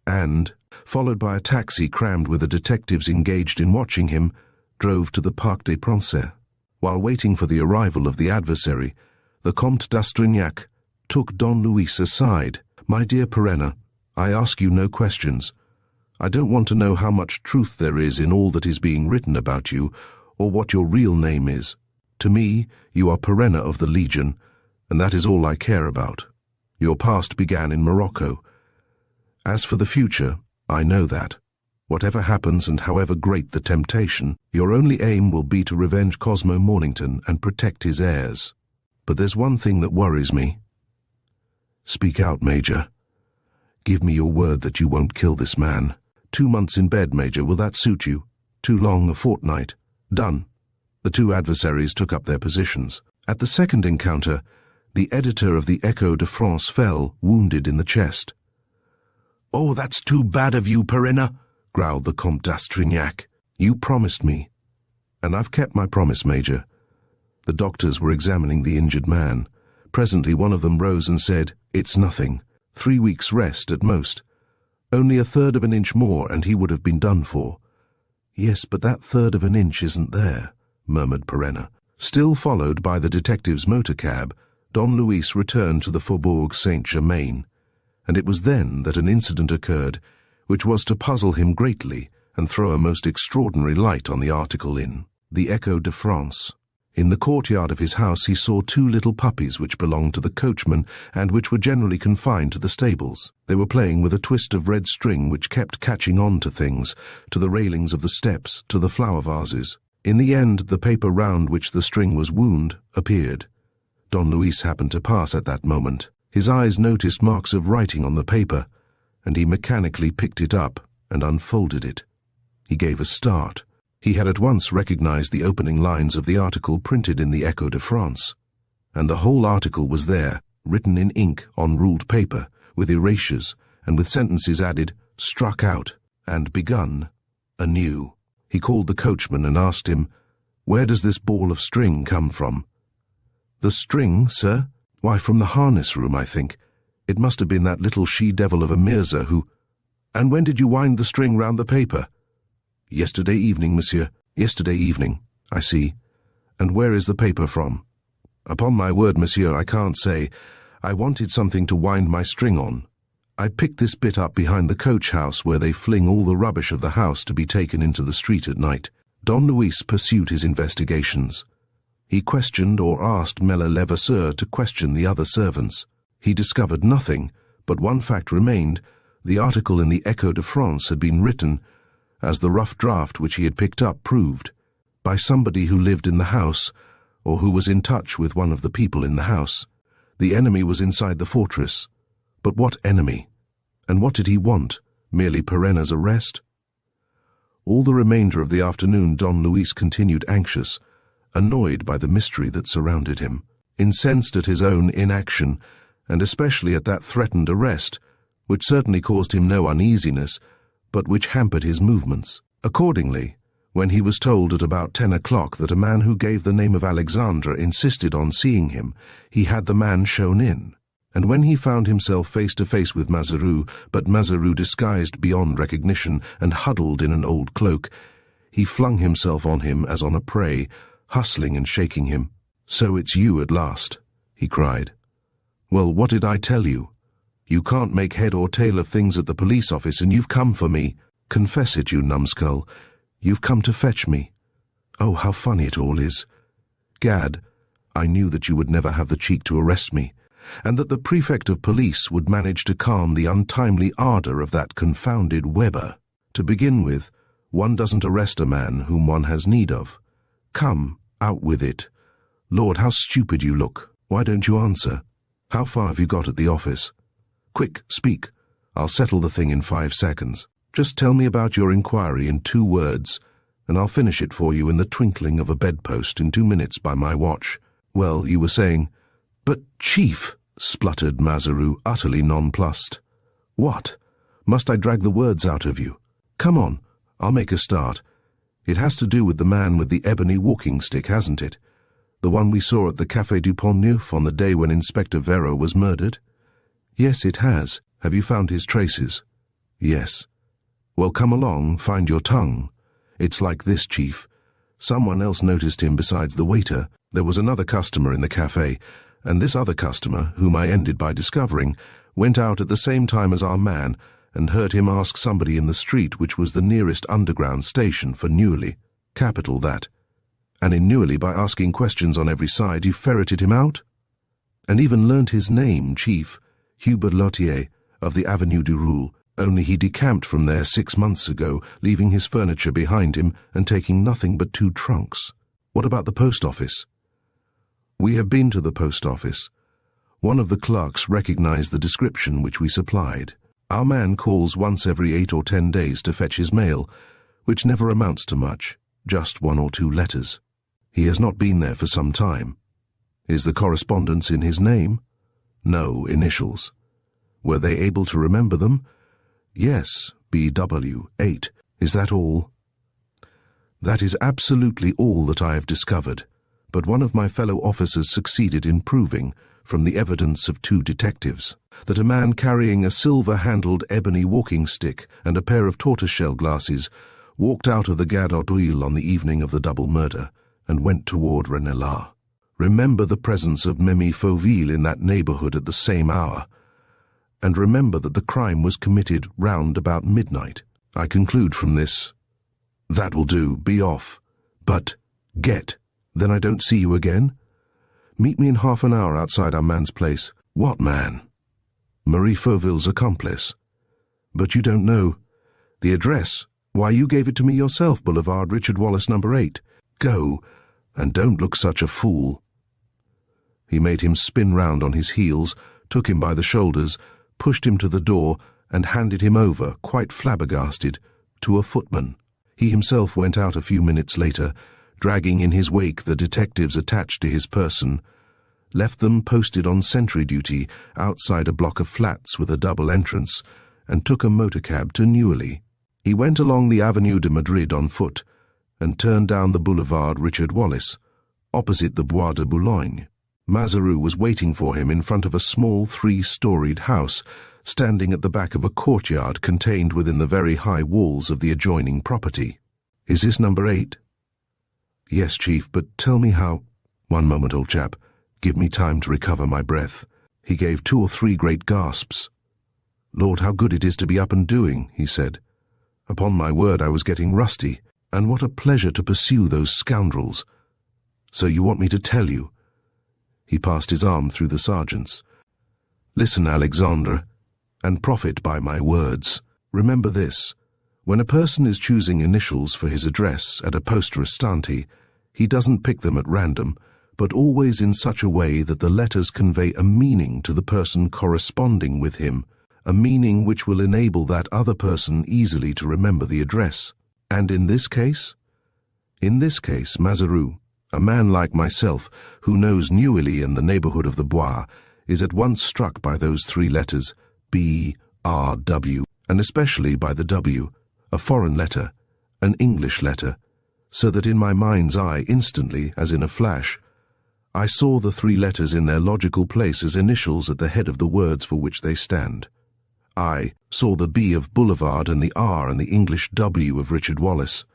S1: and, followed by a taxi crammed with the detectives engaged in watching him, drove to the Parc des Princes. While waiting for the arrival of the adversary, the Comte d'Astrignac took Don Luis aside. "My dear Perena, I ask you no questions. I don't want to know how much truth there is in all that is being written about you, or what your real name is. To me, you are Perena of the Legion, and that is all I care about. Your past began in Morocco. As for the future, I know that. Whatever happens and however great the temptation, your only aim will be to revenge Cosmo Mornington and protect his heirs. But there's one thing that worries me. Speak out, Major. Give me your word that you won't kill this man. 2 months in bed, Major, will that suit you? Too long, a fortnight. Done." The two adversaries took up their positions. At the second encounter, the editor of the Echo de France fell, wounded in the chest. "Oh, that's too bad of you, Perena," growled the Comte d'Astrignac. "You promised me." "And I've kept my promise, Major." The doctors were examining the injured man. Presently one of them rose and said, "It's nothing. 3 weeks' rest at most. Only 1/3 of an inch more and he would have been done for." "Yes, but that 1/3 of an inch isn't there," murmured Perena. Still followed by the detective's motor cab, Don Luis returned to the Faubourg Saint-Germain, and it was then that an incident occurred which was to puzzle him greatly and throw a most extraordinary light on the article in the Echo de France. In the courtyard of his house he saw 2 little puppies which belonged to the coachman and which were generally confined to the stables. They were playing with a twist of red string which kept catching on to things, to the railings of the steps, to the flower vases. In the end, the paper round which the string was wound appeared. Don Luis happened to pass at that moment. His eyes noticed marks of writing on the paper, and he mechanically picked it up and unfolded it. He gave a start. He had at once recognized the opening lines of the article printed in the Echo de France, and the whole article was there, written in ink on ruled paper, with erasures, and with sentences added, "struck out," and begun anew. He called the coachman and asked him, "Where does this ball of string come from?" "The string, sir? Why, from the harness room, I think. It must have been that little she-devil of a Mirza who—" "And when did you wind the string round the paper?" "Yesterday evening, monsieur. Yesterday evening. I see. And where is the paper from?" "Upon my word, monsieur, I can't say. I wanted something to wind my string on. I picked this bit up behind the coach house where they fling all the rubbish of the house to be taken into the street at night." Don Luis pursued his investigations. He questioned or asked Melle Levasseur to question the other servants. He discovered nothing, but one fact remained. The article in the Echo de France had been written, as the rough draft which he had picked up proved, by somebody who lived in the house, or who was in touch with one of the people in the house. The enemy was inside the fortress. But what enemy? And what did he want? Merely Perena's arrest? All the remainder of the afternoon Don Luis continued anxious, annoyed by the mystery that surrounded him, incensed at his own inaction, and especially at that threatened arrest, which certainly caused him no uneasiness, but which hampered his movements. Accordingly, when he was told at about 10 o'clock that a man who gave the name of Alexandre insisted on seeing him, he had the man shown in. And when he found himself face to face with Mazaru, but Mazaru disguised beyond recognition and huddled in an old cloak, he flung himself on him as on a prey, hustling and shaking him. "So it's you at last," he cried. "Well, what did I tell you? You can't make head or tail of things at the police office, and you've come for me. Confess it, you numbskull. You've come to fetch me. Oh, how funny it all is. Gad, I knew that you would never have the cheek to arrest me, and that the Prefect of Police would manage to calm the untimely ardor of that confounded Weber. To begin with, one doesn't arrest a man whom one has need of. Come, out with it. Lord, how stupid you look. Why don't you answer? How far have you got at the office? Quick, speak. I'll settle the thing in 5 seconds. Just tell me about your inquiry in 2 words. and I'll finish it for you in the twinkling of a bedpost in 2 minutes by my watch. Well, you were saying—" "But, Chief," spluttered Mazaru, utterly nonplussed. "What? Must I drag the words out of you? Come on, I'll make a start. It has to do with the man with the ebony walking stick, hasn't it? The one we saw at the Café du Pont Neuf on the day when Inspector Vero was murdered?" "Yes, it has. Have you found his traces?" "Yes." "Well, come along, find your tongue. It's like this, Chief. Someone else noticed him besides the waiter. There was another customer in the café, and this other customer, whom I ended by discovering, went out at the same time as our man and heard him ask somebody in the street which was the nearest underground station for Neuilly. Capital, that. And in Neuilly, by asking questions on every side, you ferreted him out? And even learnt his name, Chief, Hubert Lottier, of the Avenue du Roule, only he decamped from there 6 months ago, leaving his furniture behind him and taking nothing but 2 trunks. What about the post office?" "We have been to the post office. One of the clerks recognized the description which we supplied. Our man calls once every 8 or 10 days to fetch his mail, which never amounts to much, just 1 or 2 letters. He has not been there for some time. Is the correspondence in his name?" "No, initials." "Were they able to remember them?" "Yes, BW 8. Is that all?" "That is absolutely all that I have discovered, but one of my fellow officers succeeded in proving, from the evidence of 2 detectives, that a man carrying a silver-handled ebony walking stick and a pair of tortoiseshell glasses walked out of the Gare d'Orduil on the evening of the double murder and went toward Renelard. Remember the presence of Mimi Fauville in that neighborhood at the same hour, and remember that the crime was committed round about midnight. I conclude from this—" "That will do, be off. But, get. Then I don't see you again? Meet me in half an hour outside our man's place." "What man?" "Marie Fauville's accomplice." "But you don't know—" "The address? Why, you gave it to me yourself, Boulevard Richard Wallace, No. 8. Go, and don't look such a fool." He made him spin round on his heels, took him by the shoulders, pushed him to the door, and handed him over, quite flabbergasted, to a footman. He himself went out a few minutes later, dragging in his wake the detectives attached to his person, left them posted on sentry duty outside a block of flats with a double entrance, and took a motor-cab to Neuilly. He went along the Avenue de Madrid on foot, and turned down the Boulevard Richard Wallace, opposite the Bois de Boulogne. Mazaru was waiting for him in front of a small 3-storied house, standing at the back of a courtyard contained within the very high walls of the adjoining property. "Is this No. 8? "Yes, Chief, but tell me how—" "One moment, old chap. Give me time to recover my breath." He gave 2 or 3 great gasps. "Lord, how good it is to be up and doing," he said. "Upon my word, I was getting rusty, and what a pleasure to pursue those scoundrels. So you want me to tell you?" He passed his arm through the sergeant's. "Listen, Alexandre, and profit by my words. Remember this. When a person is choosing initials for his address at a poste restante, he doesn't pick them at random, but always in such a way that the letters convey a meaning to the person corresponding with him, a meaning which will enable that other person easily to remember the address. And in this case? In this case, Mazaru, a man like myself, who knows Neuilly and the neighborhood of the Bois, is at once struck by those 3 letters, B, R, W, and especially by the W, a foreign letter, an English letter, so that in my mind's eye instantly, as in a flash, I saw the 3 letters in their logical place as initials at the head of the words for which they stand. I saw the B of Boulevard and the R and the English W of Richard Wallace.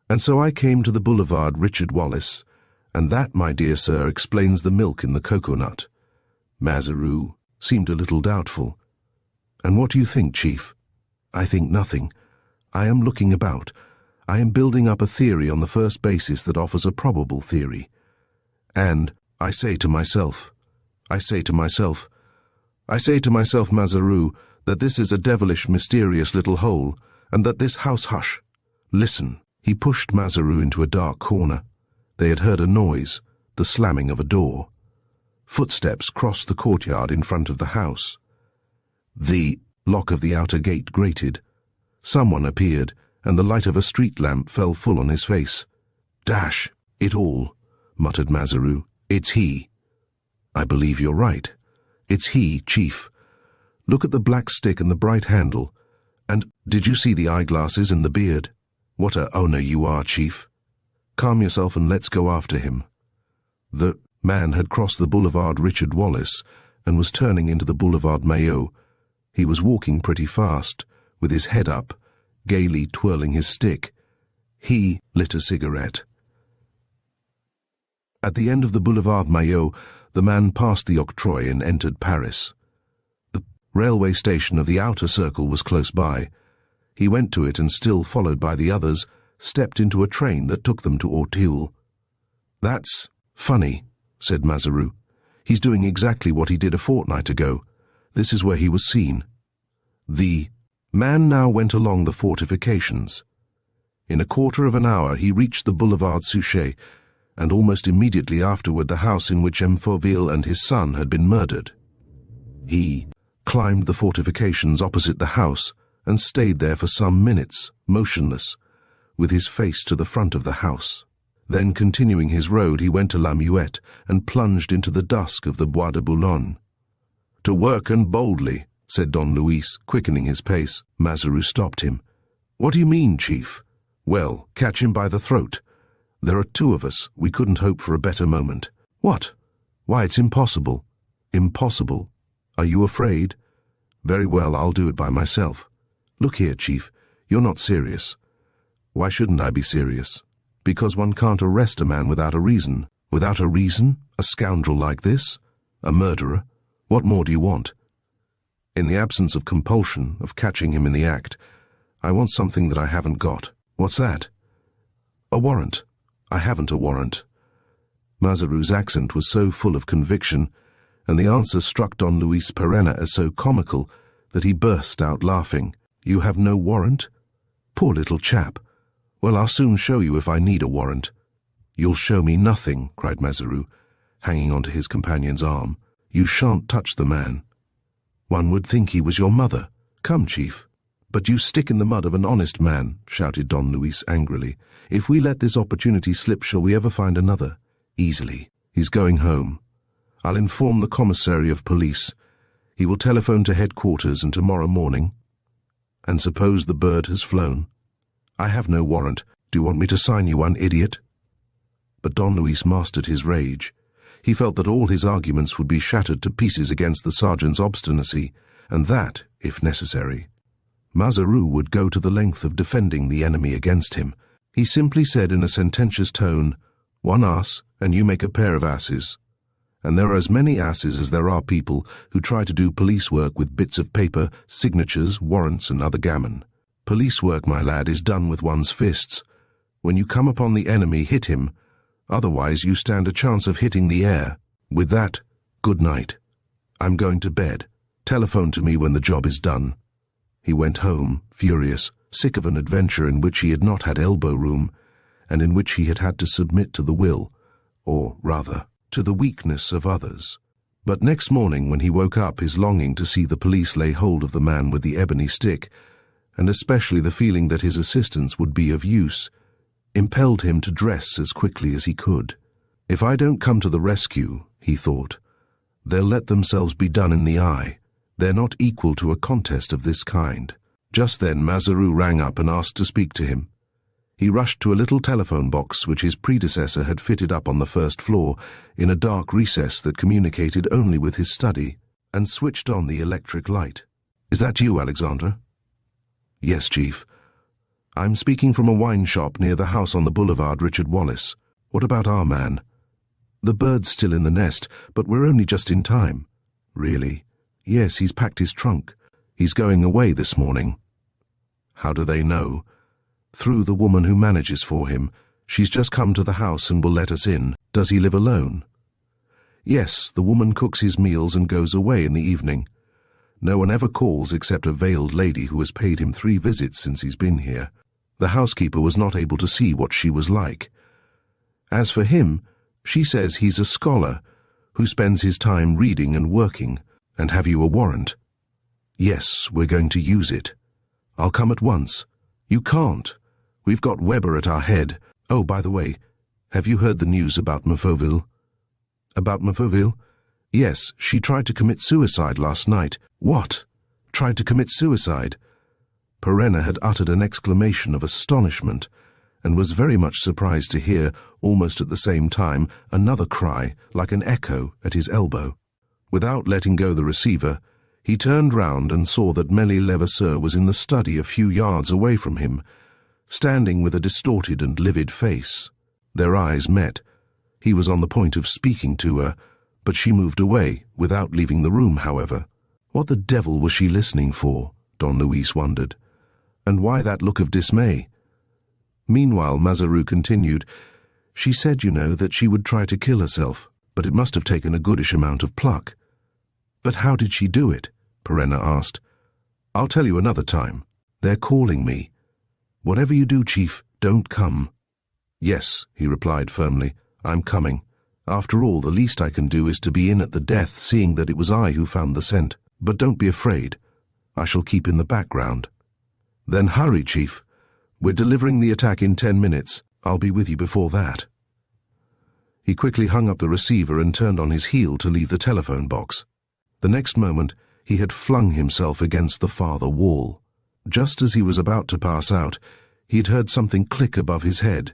S1: And so I came to the Boulevard Richard Wallace, and that, my dear sir, explains the milk in the cocoa-nut." Mazaru seemed a little doubtful. "And what do you think, Chief?" "I think nothing. I am looking about. I am building up a theory on the first basis that offers a probable theory. And I say to myself, Mazaru, that this is a devilish mysterious little hole, and that this house—hush! Listen." He pushed Mazaru into a dark corner. They had heard a noise, the slamming of a door. Footsteps crossed the courtyard in front of the house. The lock of the outer gate grated. Someone appeared, and the light of a street lamp fell full on his face. "Dash it all," muttered Mazaru. "It's he." "I believe you're right. It's he, Chief. Look at the black stick and the bright handle. And did you see the eyeglasses and the beard? What a owner you are, Chief. Calm yourself and let's go after him." The man had crossed the Boulevard Richard Wallace and was turning into the Boulevard Maillot. He was walking pretty fast, with his head up, gaily twirling his stick. He lit a cigarette. At the end of the Boulevard Maillot, the man passed the octroi and entered Paris. The railway station of the outer circle was close by. He went to it and, still followed by the others, stepped into a train that took them to Auteuil. "That's funny," said Mazaru. "He's doing exactly what he did a fortnight ago. This is where he was seen." The man now went along the fortifications. In a quarter of an hour he reached the Boulevard Suchet, and almost immediately afterward the house in which M. Fauville and his son had been murdered. He climbed the fortifications opposite the house and stayed there for some minutes, motionless, with his face to the front of the house. Then, continuing his road, he went to La Muette and plunged into the dusk of the Bois de Boulogne. "To work and boldly," said Don Luis, quickening his pace. Mazaru stopped him. "What do you mean, Chief?" "Well, catch him by the throat. There are two of us. We couldn't hope for a better moment." "What?" "Why, it's impossible." "Impossible? Are you afraid?" "Very well, I'll do it by myself." "Look here, Chief, you're not serious." "Why shouldn't I be serious?" "Because one can't arrest a man without a reason." "Without a reason? A scoundrel like this? A murderer? What more do you want?" "In the absence of compulsion, of catching him in the act, I want something that I haven't got." "What's that?" "A warrant." "I haven't a warrant." Mazaru's accent was so full of conviction, and the answer struck Don Luis Pereira as so comical, that he burst out laughing. "You have no warrant? Poor little chap. Well, I'll soon show you if I need a warrant." "You'll show me nothing," cried Mazaru, hanging onto his companion's arm. "You shan't touch the man. One would think he was your mother. Come, Chief." "But you stick in the mud of an honest man," shouted Don Luis angrily. "If we let this opportunity slip, shall we ever find another?" "Easily. He's going home. I'll inform the commissary of police. He will telephone to headquarters, and tomorrow morning—" "And suppose the bird has flown?" "I have no warrant. Do you want me to sign you one, idiot?" But Don Luis mastered his rage. He felt that all his arguments would be shattered to pieces against the sergeant's obstinacy, and that, if necessary, Mazaru would go to the length of defending the enemy against him. He simply said in a sententious tone, "One ass, and you make a pair of asses. And there are as many asses as there are people who try to do police work with bits of paper, signatures, warrants, and other gammon. Police work, my lad, is done with one's fists. When you come upon the enemy, hit him. Otherwise you stand a chance of hitting the air. With that, good night. I'm going to bed. Telephone to me when the job is done." He went home, furious, sick of an adventure in which he had not had elbow room, and in which he had had to submit to the will, or rather, to the weakness of others. But next morning, when he woke up, his longing to see the police lay hold of the man with the ebony stick, and especially the feeling that his assistance would be of use, impelled him to dress as quickly as he could. "If I don't come to the rescue," he thought, "they'll let themselves be done in the eye. They're not equal to a contest of this kind." Just then Mazaru rang up and asked to speak to him. He rushed to a little telephone box which his predecessor had fitted up on the first floor, in a dark recess that communicated only with his study, and switched on the electric light. "Is that you, Alexandra?" "Yes, Chief. I'm speaking from a wine shop near the house on the Boulevard Richard Wallace. What about our man?" "The bird's still in the nest, but we're only just in time." "Really?" "Yes, he's packed his trunk. He's going away this morning." "How do they know?" "Through the woman who manages for him. She's just come to the house and will let us in." "Does he live alone?" "Yes, the woman cooks his meals and goes away in the evening. No one ever calls except a veiled lady who has paid him 3 visits since he's been here. The housekeeper was not able to see what she was like. As for him, she says he's a scholar who spends his time reading and working. And have you a warrant?" "Yes, we're going to use it." "I'll come at once." You can't. We've got Weber at our head. Oh, by the way, have you heard the news about Mafoville? About Mafoville? Yes, she tried to commit suicide last night. What? Tried to commit suicide? Perenna had uttered an exclamation of astonishment, and was very much surprised to hear, almost at the same time, another cry, like an echo, at his elbow. Without letting go the receiver, he turned round and saw that Mélie Levasseur was in the study a few yards away from him, standing with a distorted and livid face. Their eyes met. He was on the point of speaking to her, but she moved away, without leaving the room, however. What the devil was she listening for? Don Luis wondered. And why that look of dismay? Meanwhile, Mazaru continued, "She said, you know, that she would try to kill herself, but it must have taken a goodish amount of pluck." "But how did she do it?" Perenna asked. "I'll tell you another time. They're calling me. Whatever you do, Chief, don't come." "Yes," he replied firmly, "I'm coming. After all, the least I can do is to be in at the death, seeing that it was I who found the scent. But don't be afraid. I shall keep in the background." "Then hurry, Chief. We're delivering the attack in 10 minutes. I'll be with you before that." He quickly hung up the receiver and turned on his heel to leave the telephone box. The next moment, he had flung himself against the farther wall. Just as he was about to pass out, he had heard something click above his head,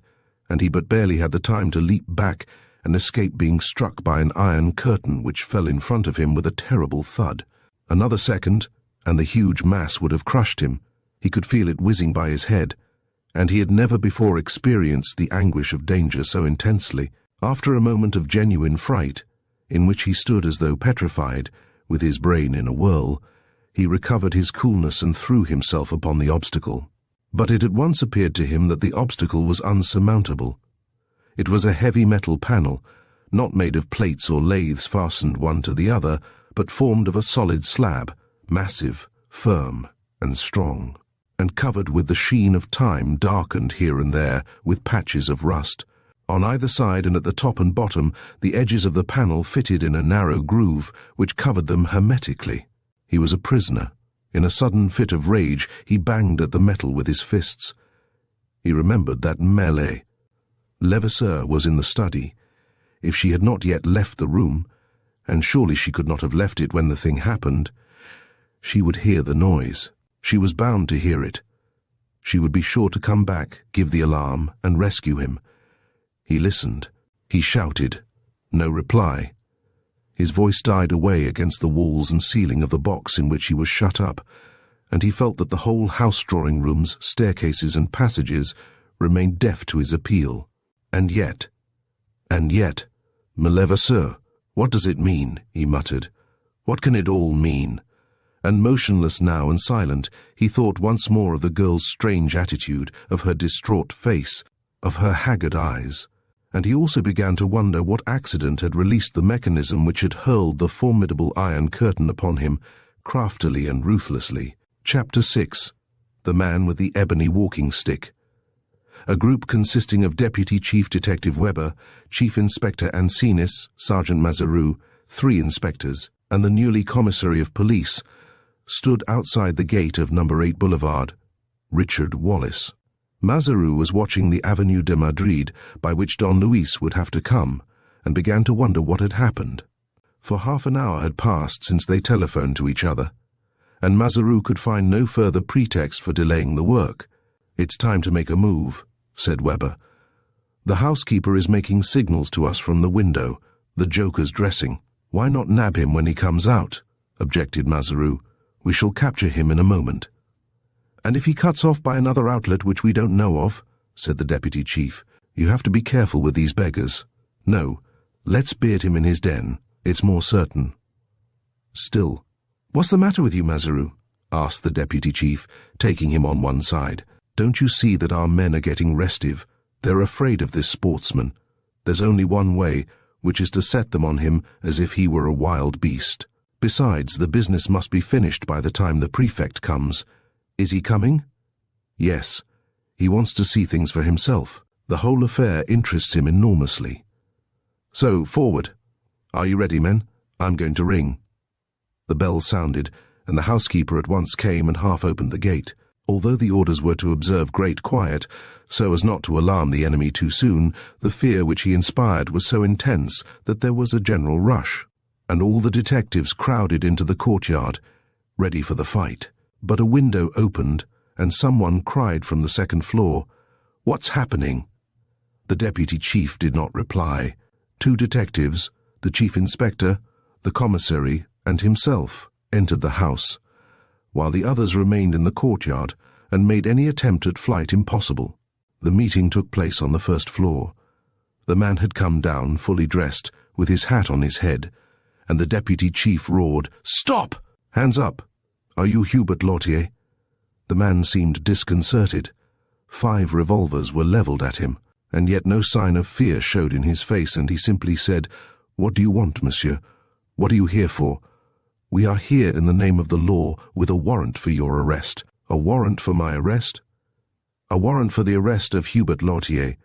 S1: and he but barely had the time to leap back and escape being struck by an iron curtain which fell in front of him with a terrible thud. Another second, and the huge mass would have crushed him. He could feel it whizzing by his head, and he had never before experienced the anguish of danger so intensely. After a moment of genuine fright, in which he stood as though petrified, with his brain in a whirl, he recovered his coolness and threw himself upon the obstacle. But it at once appeared to him that the obstacle was unsurmountable. It was a heavy metal panel, not made of plates or lathes fastened one to the other, but formed of a solid slab, massive, firm, and strong, and covered with the sheen of time, darkened here and there with patches of rust. On either side and at the top and bottom, the edges of the panel fitted in a narrow groove which covered them hermetically. He was a prisoner. In a sudden fit of rage, he banged at the metal with his fists. He remembered that melee. Levasseur was in the study. If she had not yet left the room, and surely she could not have left it when the thing happened, she would hear the noise. She was bound to hear it. She would be sure to come back, give the alarm, and rescue him. He listened. He shouted. No reply. His voice died away against the walls and ceiling of the box in which he was shut up, and he felt that the whole house drawing rooms, staircases, and passages remained deaf to his appeal. And yet, Levasseur, what does it mean? He muttered. What can it all mean? And motionless now and silent, he thought once more of the girl's strange attitude, of her distraught face, of her haggard eyes. And he also began to wonder what accident had released the mechanism which had hurled the formidable iron curtain upon him, craftily and ruthlessly. Chapter 6. The Man with the Ebony Walking Stick. A group consisting of Deputy Chief Detective Weber, Chief Inspector Ancinis, Sergeant Mazaru, 3 inspectors, and the newly Commissary of Police, stood outside the gate of No. 8 Boulevard. Richard Wallace. Mazaru was watching the Avenue de Madrid, by which Don Luis would have to come, and began to wonder what had happened. For half an hour had passed since they telephoned to each other, and Mazaru could find no further pretext for delaying the work. "It's time to make a move," said Weber. "The housekeeper is making signals to us from the window. The joker's dressing. Why not nab him when he comes out?" objected Mazaru. "We shall capture him in a moment." "And if he cuts off by another outlet which we don't know of," said the deputy chief, "you have to be careful with these beggars. No, let's beard him in his den. It's more certain." "Still, what's the matter with you, Mazaru?" asked the deputy chief, taking him on one side. "Don't you see that our men are getting restive? They're afraid of this sportsman. There's only one way, which is to set them on him as if he were a wild beast. Besides, the business must be finished by the time the prefect comes. Is he coming?" "Yes. He wants to see things for himself. The whole affair interests him enormously. So, forward. Are you ready, men? I'm going to ring." The bell sounded, and the housekeeper at once came and half opened the gate. Although the orders were to observe great quiet, so as not to alarm the enemy too soon, the fear which he inspired was so intense that there was a general rush, and all the detectives crowded into the courtyard, ready for the fight. But a window opened, and someone cried from the second floor, "What's happening?" The deputy chief did not reply. 2 detectives, the chief inspector, the commissary, and himself, entered the house, while the others remained in the courtyard and made any attempt at flight impossible. The meeting took place on the first floor. The man had come down, fully dressed, with his hat on his head, and the deputy chief roared, "Stop! Hands up! Are you Hubert Lottier?" The man seemed disconcerted. 5 revolvers were leveled at him, and yet no sign of fear showed in his face, and he simply said, "What do you want, monsieur? What are you here for?" "We are here in the name of the law with a warrant for your arrest." "A warrant for my arrest?" "A warrant for the arrest of Hubert Lottier,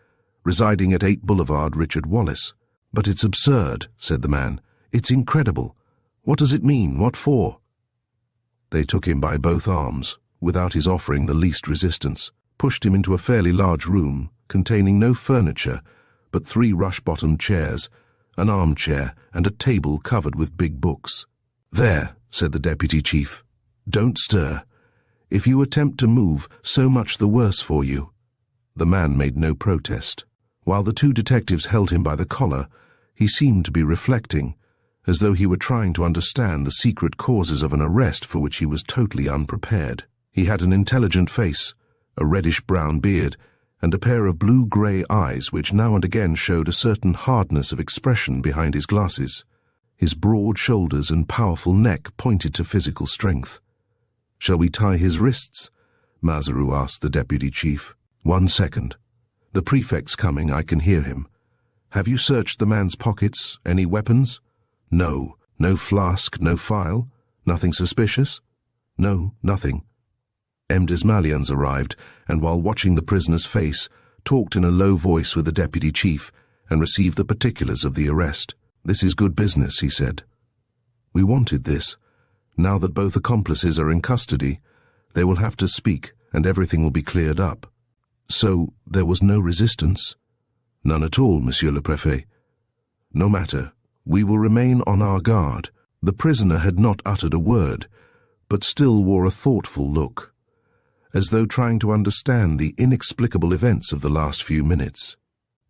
S1: residing at 8 Boulevard Richard Wallace." "But it's absurd," said the man. "It's incredible. What does it mean? What for?" They took him by both arms, without his offering the least resistance, pushed him into a fairly large room, containing no furniture, but 3 rush-bottomed chairs, an armchair, and a table covered with big books. "There," said the deputy chief. "Don't stir. If you attempt to move, so much the worse for you." The man made no protest. While the 2 detectives held him by the collar, he seemed to be reflecting, as though he were trying to understand the secret causes of an arrest for which he was totally unprepared. He had an intelligent face, a reddish-brown beard, and a pair of blue-grey eyes which now and again showed a certain hardness of expression behind his glasses. His broad shoulders and powerful neck pointed to physical strength. "Shall we tie his wrists?" Mazaru asked the deputy chief. "1 second. The prefect's coming, I can hear him. Have you searched the man's pockets? Any weapons?" "No. No flask, no file? Nothing suspicious?" "No, nothing." Desmalions arrived, and while watching the prisoner's face, talked in a low voice with the deputy chief and received the particulars of the arrest. "This is good business," he said. "We wanted this. Now that both accomplices are in custody, they will have to speak, and everything will be cleared up." "So there was no resistance?" "None at all, Monsieur le Préfet." "No matter. We will remain on our guard." The prisoner had not uttered a word, but still wore a thoughtful look, as though trying to understand the inexplicable events of the last few minutes.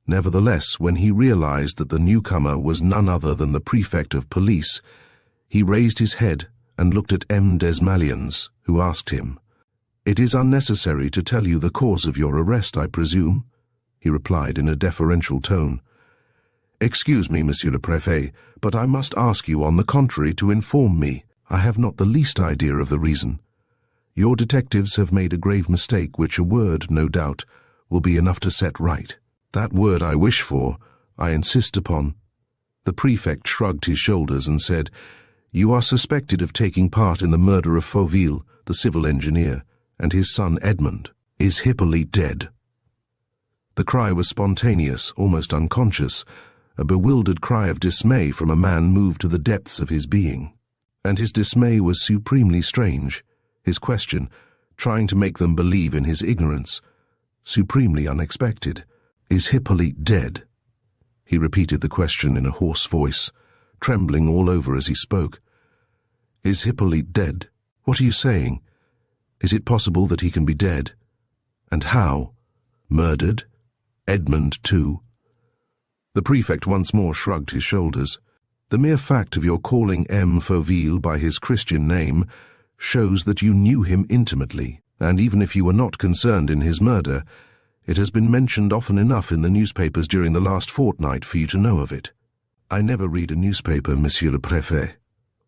S1: Nevertheless, when he realized that the newcomer was none other than the prefect of police, he raised his head and looked at Desmalions, who asked him, "It is unnecessary to tell you the cause of your arrest, I presume?" He replied in a deferential tone, "Excuse me, Monsieur le Préfet, but I must ask you on the contrary to inform me. I have not the least idea of the reason. Your detectives have made a grave mistake which a word, no doubt, will be enough to set right. That word I wish for, I insist upon." The prefect shrugged his shoulders and said, "You are suspected of taking part in the murder of Fauville, the civil engineer, and his son Edmond. Is Hippolyte dead?" The cry was spontaneous, almost unconscious, a bewildered cry of dismay from a man moved to the depths of his being. And his dismay was supremely strange, his question, trying to make them believe in his ignorance, supremely unexpected. "Is Hippolyte dead?" He repeated the question in a hoarse voice, trembling all over as he spoke. "Is Hippolyte dead? What are you saying? Is it possible that he can be dead? And how? Murdered? Edmond too?" The prefect once more shrugged his shoulders. "The mere fact of your calling M. Fauville by his Christian name shows that you knew him intimately, and even if you were not concerned in his murder, it has been mentioned often enough in the newspapers during the last fortnight for you to know of it." "I never read a newspaper, Monsieur le Préfet."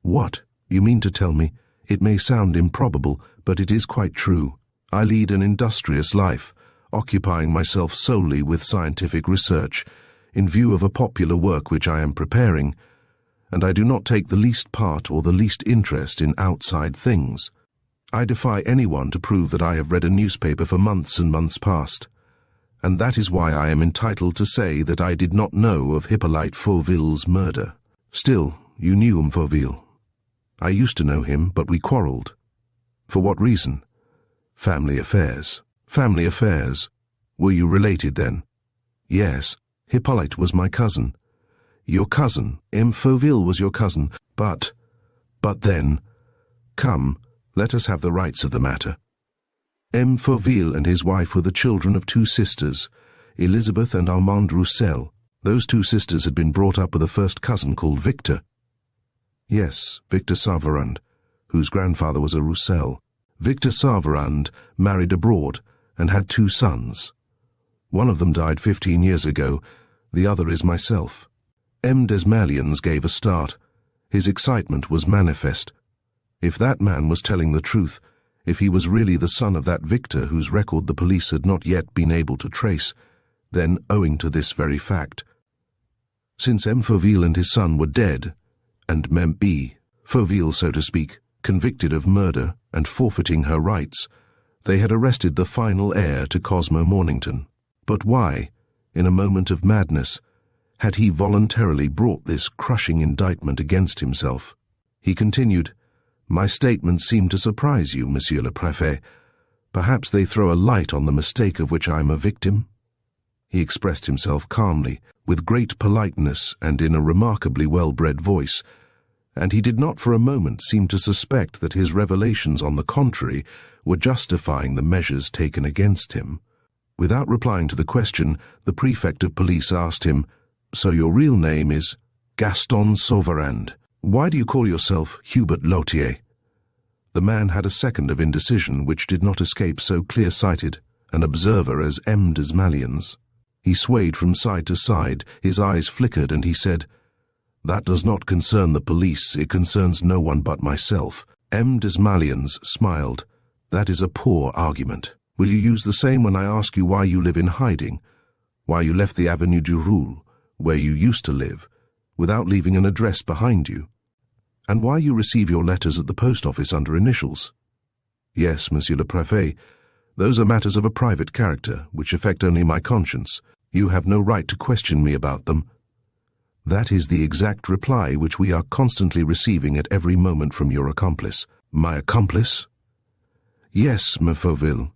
S1: "What? You mean to tell me? It may sound improbable, but it is quite true. I lead an industrious life, occupying myself solely with scientific research, in view of a popular work which I am preparing, and I do not take the least part or the least interest in outside things. I defy anyone to prove that I have read a newspaper for months and months past, and that is why I am entitled to say that I did not know of Hippolyte Fauville's murder. Still, you knew Fauville. I used to know him, but we quarreled. For what reason? Family affairs. Family affairs. Were you related then? Yes. Hippolyte was my cousin. Your cousin. M. Fauville was your cousin. But then... Come, let us have the rights of the matter. M. Fauville and his wife were the children of two sisters, Elizabeth and Armande Roussel. Those two sisters had been brought up with a first cousin called Victor. Yes, Victor Savarand, whose grandfather was a Roussel. Victor Savarand married abroad and had two sons. One of them died 15 years ago, the other is myself. M. Desmalions gave a start. His excitement was manifest. If that man was telling the truth, if he was really the son of that Victor whose record the police had not yet been able to trace, then owing to this very fact. Since M. Fauville and his son were dead, and Mem B. Fauville, so to speak, convicted of murder and forfeiting her rights, they had arrested the final heir to Cosmo Mornington. But why, in a moment of madness, had he voluntarily brought this crushing indictment against himself? He continued, "My statements seem to surprise you, Monsieur le Préfet. Perhaps they throw a light on the mistake of which I am a victim?" He expressed himself calmly, with great politeness and in a remarkably well-bred voice, and he did not for a moment seem to suspect that his revelations, on the contrary, were justifying the measures taken against him. Without replying to the question, the prefect of police asked him, "So your real name is Gaston Sauverand. Why do you call yourself Hubert Lautier?" The man had a second of indecision which did not escape so clear-sighted an observer as M. Desmalions. He swayed from side to side, his eyes flickered, and he said, "That does not concern the police, it concerns no one but myself." M. Desmalions smiled. "That is a poor argument. Will you use the same when I ask you why you live in hiding, why you left the Avenue du Roule, where you used to live, without leaving an address behind you, and why you receive your letters at the post office under initials?" "Yes, Monsieur le Préfet, those are matters of a private character, which affect only my conscience. You have no right to question me about them." "That is the exact reply which we are constantly receiving at every moment from your accomplice." "My accomplice?" "Yes, Me Fauville."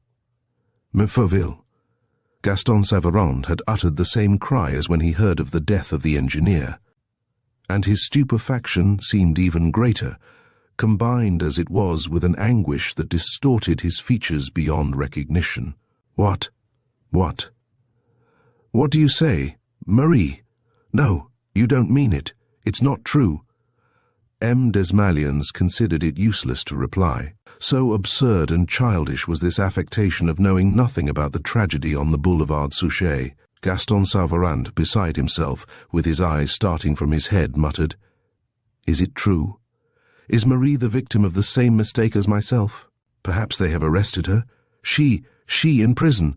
S1: Me Fauville. Gaston Savarand had uttered the same cry as when he heard of the death of the engineer, and his stupefaction seemed even greater, combined as it was with an anguish that distorted his features beyond recognition. What do you say? Marie? No, you don't mean it. It's not true." M. Desmalions considered it useless to reply. So absurd and childish was this affectation of knowing nothing about the tragedy on the Boulevard Suchet. Gaston Savarand, beside himself, with his eyes starting from his head, muttered, "Is it true? Is Marie the victim of the same mistake as myself? Perhaps they have arrested her. She in prison."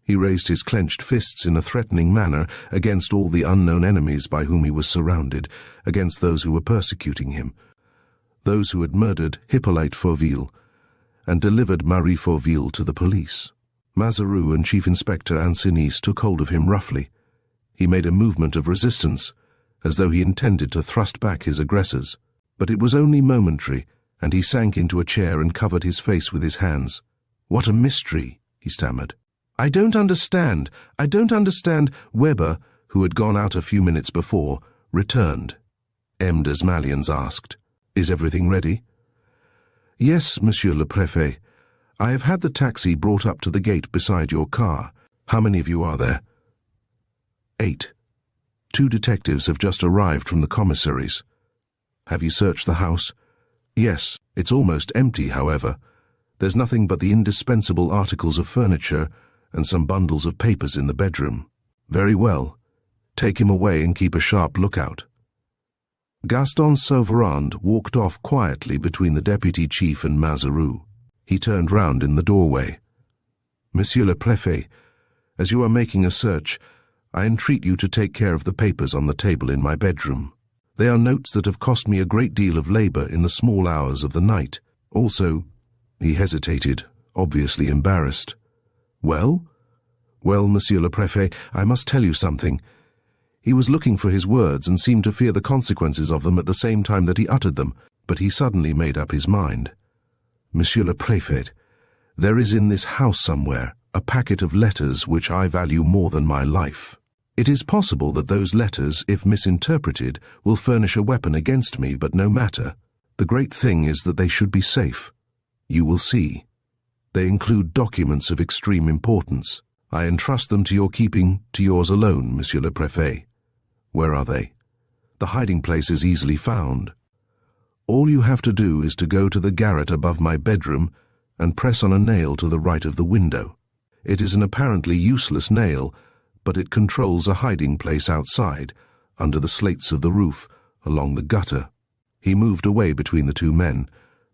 S1: He raised his clenched fists in a threatening manner against all the unknown enemies by whom he was surrounded, against those who were persecuting him, those who had murdered Hippolyte Fauville and delivered Marie Fauville to the police. Mazaroux and Chief Inspector Ancenis took hold of him roughly. He made a movement of resistance, as though he intended to thrust back his aggressors, but it was only momentary, and he sank into a chair and covered his face with his hands. "What a mystery," he stammered. I don't understand. Weber, who had gone out a few minutes before, returned. M. Desmalions asked, "Is everything ready?" "Yes, Monsieur le Préfet. I have had the taxi brought up to the gate beside your car. How many of you are there?" 8. 2 detectives have just arrived from the commissaries. "Have you searched the house?" "Yes. It's almost empty, however. There's nothing but the indispensable articles of furniture and some bundles of papers in the bedroom." "Very well. Take him away and keep a sharp lookout." Gaston Sauverand walked off quietly between the deputy chief and Mazaroux. He turned round in the doorway. "Monsieur le Préfet, as you are making a search, I entreat you to take care of the papers on the table in my bedroom. They are notes that have cost me a great deal of labor in the small hours of the night. Also," he hesitated, obviously embarrassed. "Well? Well, Monsieur le Préfet, I must tell you something." He was looking for his words and seemed to fear the consequences of them at the same time that he uttered them, but he suddenly made up his mind. "Monsieur le Préfet, There is in this house somewhere a packet of letters which I value more than my life. It is possible that those letters, if misinterpreted, will furnish a weapon against me, but no matter. The great thing is that they should be safe. You will see. They include documents of extreme importance. I entrust them to your keeping, to yours alone, Monsieur le Préfet. Where are they? The hiding place is easily found. All you have to do is to go to the garret above my bedroom and press on a nail to the right of the window. It is an apparently useless nail, but it controls a hiding place outside, under the slates of the roof, along the gutter. He moved away between the two men.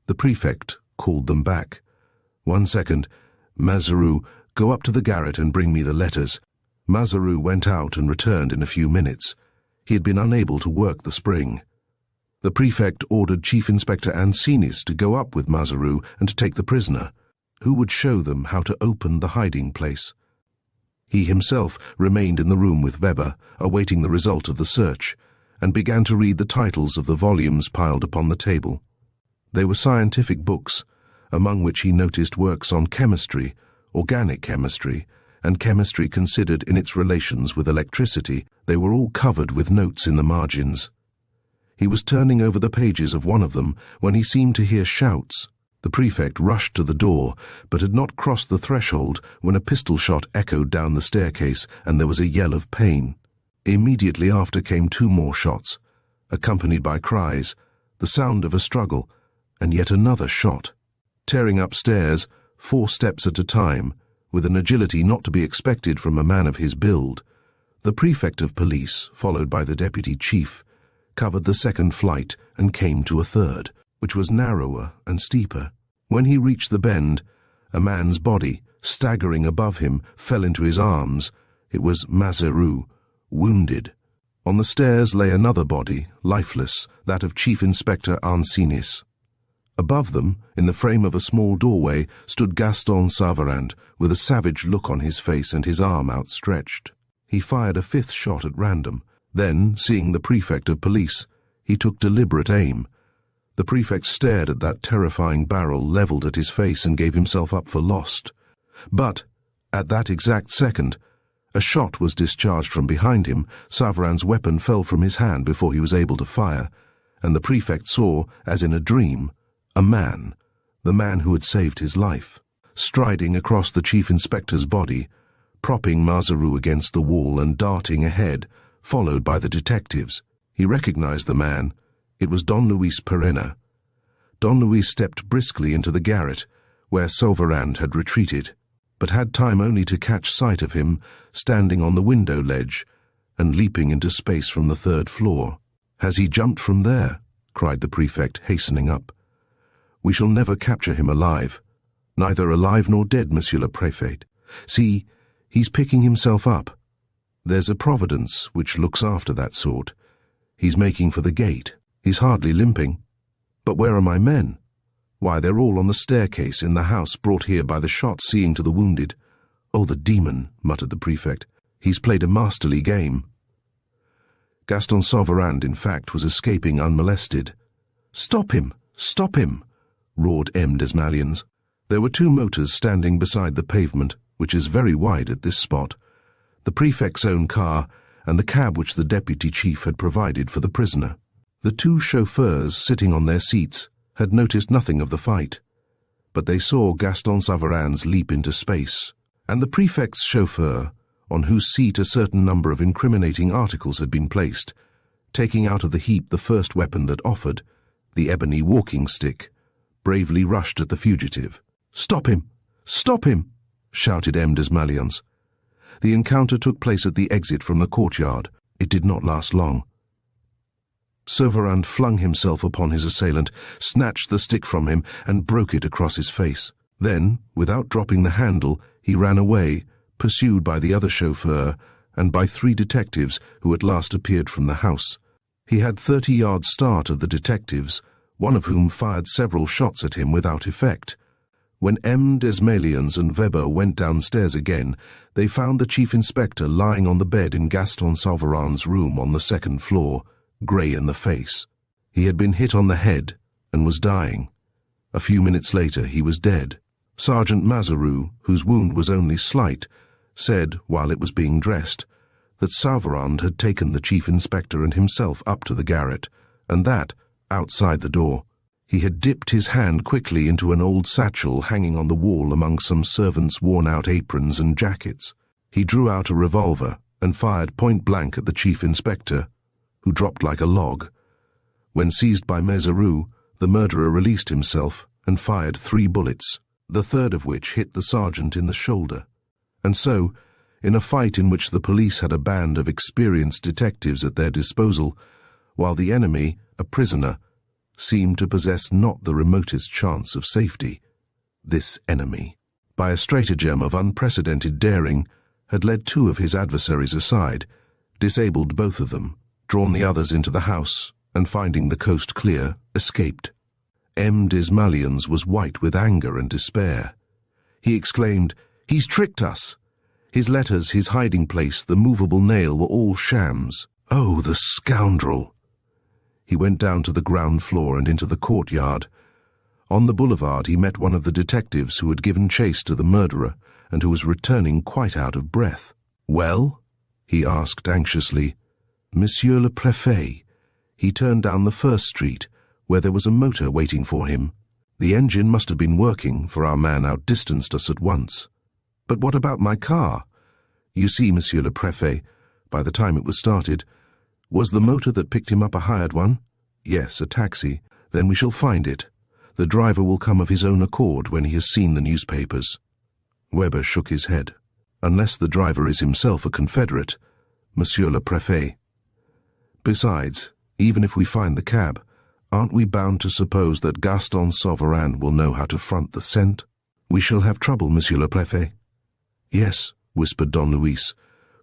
S1: The prefect called them back. 1 second. Mazaru, go up to the garret and bring me the letters. Mazaru went out and returned in a few minutes. He had been unable to work the spring. The prefect ordered Chief Inspector Ancinis to go up with Mazaru and to take the prisoner, who would show them how to open the hiding place. He himself remained in the room with Weber, awaiting the result of the search, and began to read the titles of the volumes piled upon the table. They were scientific books, among which he noticed works on chemistry, organic chemistry, and chemistry considered in its relations with electricity. They were all covered with notes in the margins. He was turning over the pages of one of them when he seemed to hear shouts. The prefect rushed to the door, but had not crossed the threshold when a pistol shot echoed down the staircase and there was a yell of pain. Immediately after came 2 more shots, accompanied by cries, the sound of a struggle, and yet another shot. Tearing upstairs, 4 steps at a time, with an agility not to be expected from a man of his build, the prefect of police, followed by the deputy chief, covered the second flight and came to a third, which was narrower and steeper. When he reached the bend, a man's body, staggering above him, fell into his arms. It was Mazaru, wounded. On the stairs lay another body, lifeless, that of Chief Inspector Ancinis. Above them, in the frame of a small doorway, stood Gaston Saran, with a savage look on his face and his arm outstretched. He fired a 5th shot at random. Then, seeing the prefect of police, he took deliberate aim. The prefect stared at that terrifying barrel levelled at his face and gave himself up for lost. But, at that exact second, a shot was discharged from behind him. Saveran's weapon fell from his hand before he was able to fire, and the prefect saw, as in a dream, a man, the man who had saved his life, striding across the chief inspector's body, propping Mazaru against the wall and darting ahead, followed by the detectives. He recognized the man. It was Don Luis Perena. Don Luis stepped briskly into the garret, where Saran had retreated, but had time only to catch sight of him standing on the window ledge and leaping into space from the 3rd floor. "Has he jumped from there?" cried the prefect, hastening up. "We shall never capture him alive. Neither alive nor dead, Monsieur le Préfet. See, he's picking himself up. There's a providence which looks after that sort. He's making for the gate. He's hardly limping. But where are my men? Why, they're all on the staircase in the house brought here by the shot, seeing to the wounded. Oh, the demon," muttered the prefect. "He's played a masterly game." Gaston Saran, in fact, was escaping unmolested. "Stop him! Stop him!" roared M. Desmalions. There were 2 motors standing beside the pavement, which is very wide at this spot, the prefect's own car, and the cab which the deputy chief had provided for the prisoner. The 2 chauffeurs sitting on their seats had noticed nothing of the fight, but they saw Gaston Saveran's leap into space, and the prefect's chauffeur, on whose seat a certain number of incriminating articles had been placed, taking out of the heap the first weapon that offered, the ebony walking stick, bravely rushed at the fugitive. "Stop him! Stop him!" shouted M. Desmalions. The encounter took place at the exit from the courtyard. It did not last long. Saran flung himself upon his assailant, snatched the stick from him, and broke it across his face. Then, without dropping the handle, he ran away, pursued by the other chauffeur and by 3 detectives who at last appeared from the house. He had 30 yards start of the detectives, one of whom fired several shots at him without effect. When M. Desmalions and Weber went downstairs again, they found the chief inspector lying on the bed in Gaston Saveran's room on the 2nd floor, grey in the face. He had been hit on the head and was dying. A few minutes later he was dead. Sergeant Mazaru, whose wound was only slight, said, while it was being dressed, that Saran had taken the chief inspector and himself up to the garret, and that, outside the door, he had dipped his hand quickly into an old satchel hanging on the wall among some servants' worn-out aprons and jackets. He drew out a revolver and fired point-blank at the chief inspector, who dropped like a log. When seized by Mazaru, the murderer released himself and fired 3 bullets, the third of which hit the sergeant in the shoulder. And so, in a fight in which the police had a band of experienced detectives at their disposal, while the enemy, a prisoner, seemed to possess not the remotest chance of safety, this enemy, by a stratagem of unprecedented daring, had led 2 of his adversaries aside, disabled both of them, drawn the others into the house, and finding the coast clear, escaped. M. Desmalions was white with anger and despair. He exclaimed, "He's tricked us! His letters, his hiding place, the movable nail were all shams. Oh, the scoundrel!" He went down to the ground floor and into the courtyard. On the boulevard he met one of the detectives who had given chase to the murderer and who was returning quite out of breath. "Well?" he asked anxiously. "Monsieur le Prefect." He turned down the first street, where there was a motor waiting for him. The engine must have been working, for our man outdistanced us at once. "But what about my car?" "You see, Monsieur le Prefect, by the time it was started, was the motor that picked him up a hired one?" "Yes, a taxi." "Then we shall find it. The driver will come of his own accord when he has seen the newspapers." Weber shook his head. "Unless the driver is himself a Confederate, Monsieur le Prefect. Besides, even if we find the cab, aren't we bound to suppose that Gaston Saran will know how to front the scent?" "We shall have trouble, Monsieur le Prefect." "Yes," whispered Don Luis,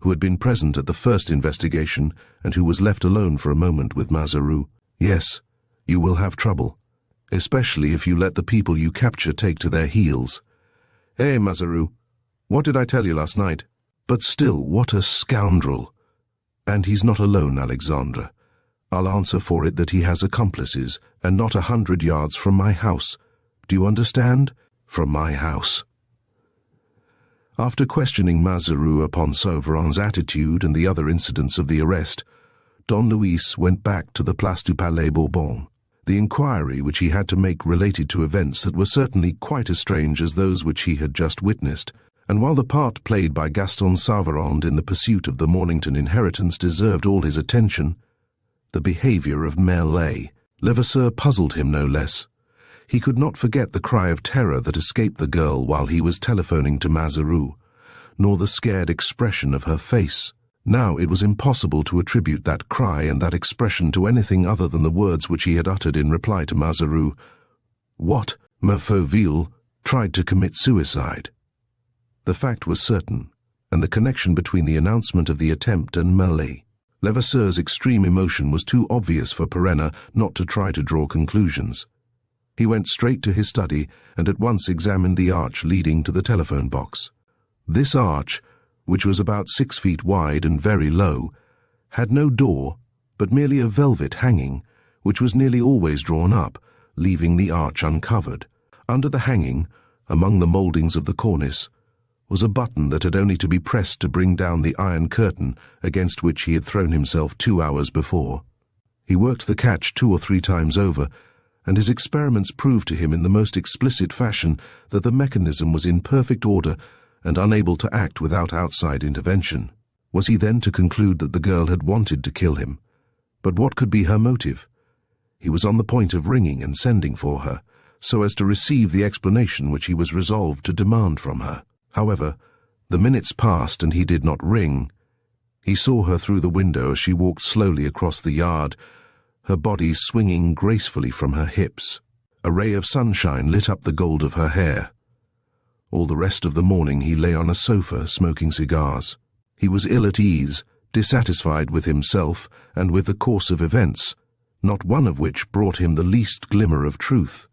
S1: who had been present at the first investigation and who was left alone for a moment with Mazaru. "Yes, you will have trouble, especially if you let the people you capture take to their heels. Eh, Mazaru, what did I tell you last night? But still, what a scoundrel! And he's not alone, Alexandra. I'll answer for it that he has accomplices, and not 100 yards from my house. Do you understand? From my house." After questioning Mazaru upon Sauveran's attitude and the other incidents of the arrest, Don Luis went back to the Place du Palais Bourbon. The inquiry which he had to make related to events that were certainly quite as strange as those which he had just witnessed, and while the part played by Gaston Sauveran in the pursuit of the Mornington inheritance deserved all his attention, the behavior of Merlet, Levasseur puzzled him no less. He could not forget the cry of terror that escaped the girl while he was telephoning to Mazaru, nor the scared expression of her face. Now it was impossible to attribute that cry and that expression to anything other than the words which he had uttered in reply to Mazaru. What? Merfauville tried to commit suicide. The fact was certain, and the connection between the announcement of the attempt and Merlet. Levasseur's extreme emotion was too obvious for Perenna not to try to draw conclusions. He went straight to his study and at once examined the arch leading to the telephone box. This arch, which was about 6 feet wide and very low, had no door, but merely a velvet hanging, which was nearly always drawn up, leaving the arch uncovered. Under the hanging, among the mouldings of the cornice, was a button that had only to be pressed to bring down the iron curtain against which he had thrown himself 2 hours before. He worked the catch 2 or 3 times over, and his experiments proved to him in the most explicit fashion that the mechanism was in perfect order and unable to act without outside intervention. Was he then to conclude that the girl had wanted to kill him? But what could be her motive? He was on the point of ringing and sending for her, so as to receive the explanation which he was resolved to demand from her. However, the minutes passed and he did not ring. He saw her through the window as she walked slowly across the yard, her body swinging gracefully from her hips. A ray of sunshine lit up the gold of her hair. All the rest of the morning he lay on a sofa smoking cigars. He was ill at ease, dissatisfied with himself and with the course of events, not one of which brought him the least glimmer of truth.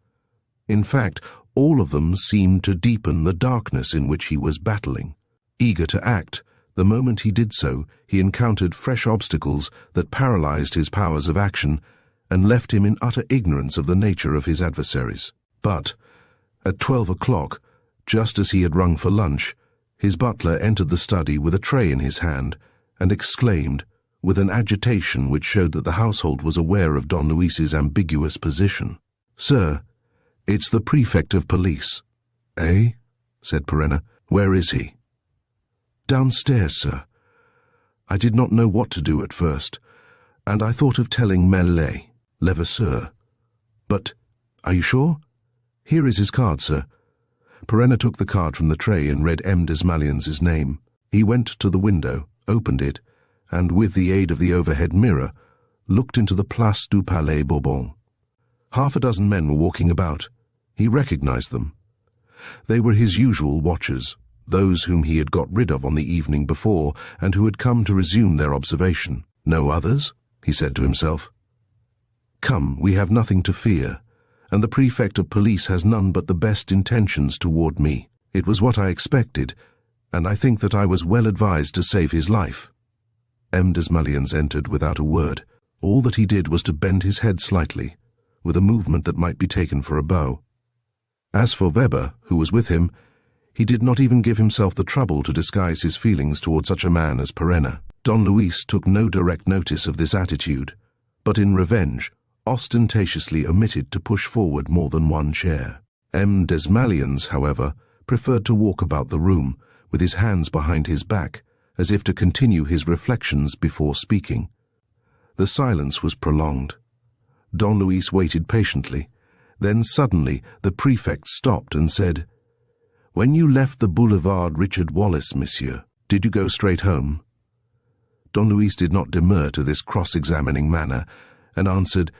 S1: In fact, all of them seemed to deepen the darkness in which he was battling. Eager to act, the moment he did so, he encountered fresh obstacles that paralyzed his powers of action and left him in utter ignorance of the nature of his adversaries. But, at 12 o'clock, Just as he had rung for lunch, his butler entered the study with a tray in his hand and exclaimed, with an agitation which showed that the household was aware of Don Luis's ambiguous position, "Sir, it's the Prefect of Police." "Eh?" said Perenna. "Where is he?" "Downstairs, sir. I did not know what to do at first, and I thought of telling Levasseur. But, are you sure? Here is his card, sir." Perenna took the card from the tray and read M. Desmalions's name. He went to the window, opened it, and with the aid of the overhead mirror, looked into the Place du Palais Bourbon. Half a dozen men were walking about. He recognized them. They were his usual watchers, those whom he had got rid of on the evening before and who had come to resume their observation. "No others?" he said to himself. "Come, we have nothing to fear, and the Prefect of Police has none but the best intentions toward me. It was what I expected, and I think that I was well advised to save his life." M. Desmalions entered without a word. All that he did was to bend his head slightly, with a movement that might be taken for a bow. As for Weber, who was with him, he did not even give himself the trouble to disguise his feelings toward such a man as Perenna. Don Luis took no direct notice of this attitude, but in revenge, ostentatiously omitted to push forward more than one chair. M. Desmalions, however, preferred to walk about the room, with his hands behind his back, as if to continue his reflections before speaking. The silence was prolonged. Don Luis waited patiently. Then suddenly the Prefect stopped and said, "When you left the Boulevard Richard Wallace, monsieur, did you go straight home?" Don Luis did not demur to this cross-examining manner, and answered,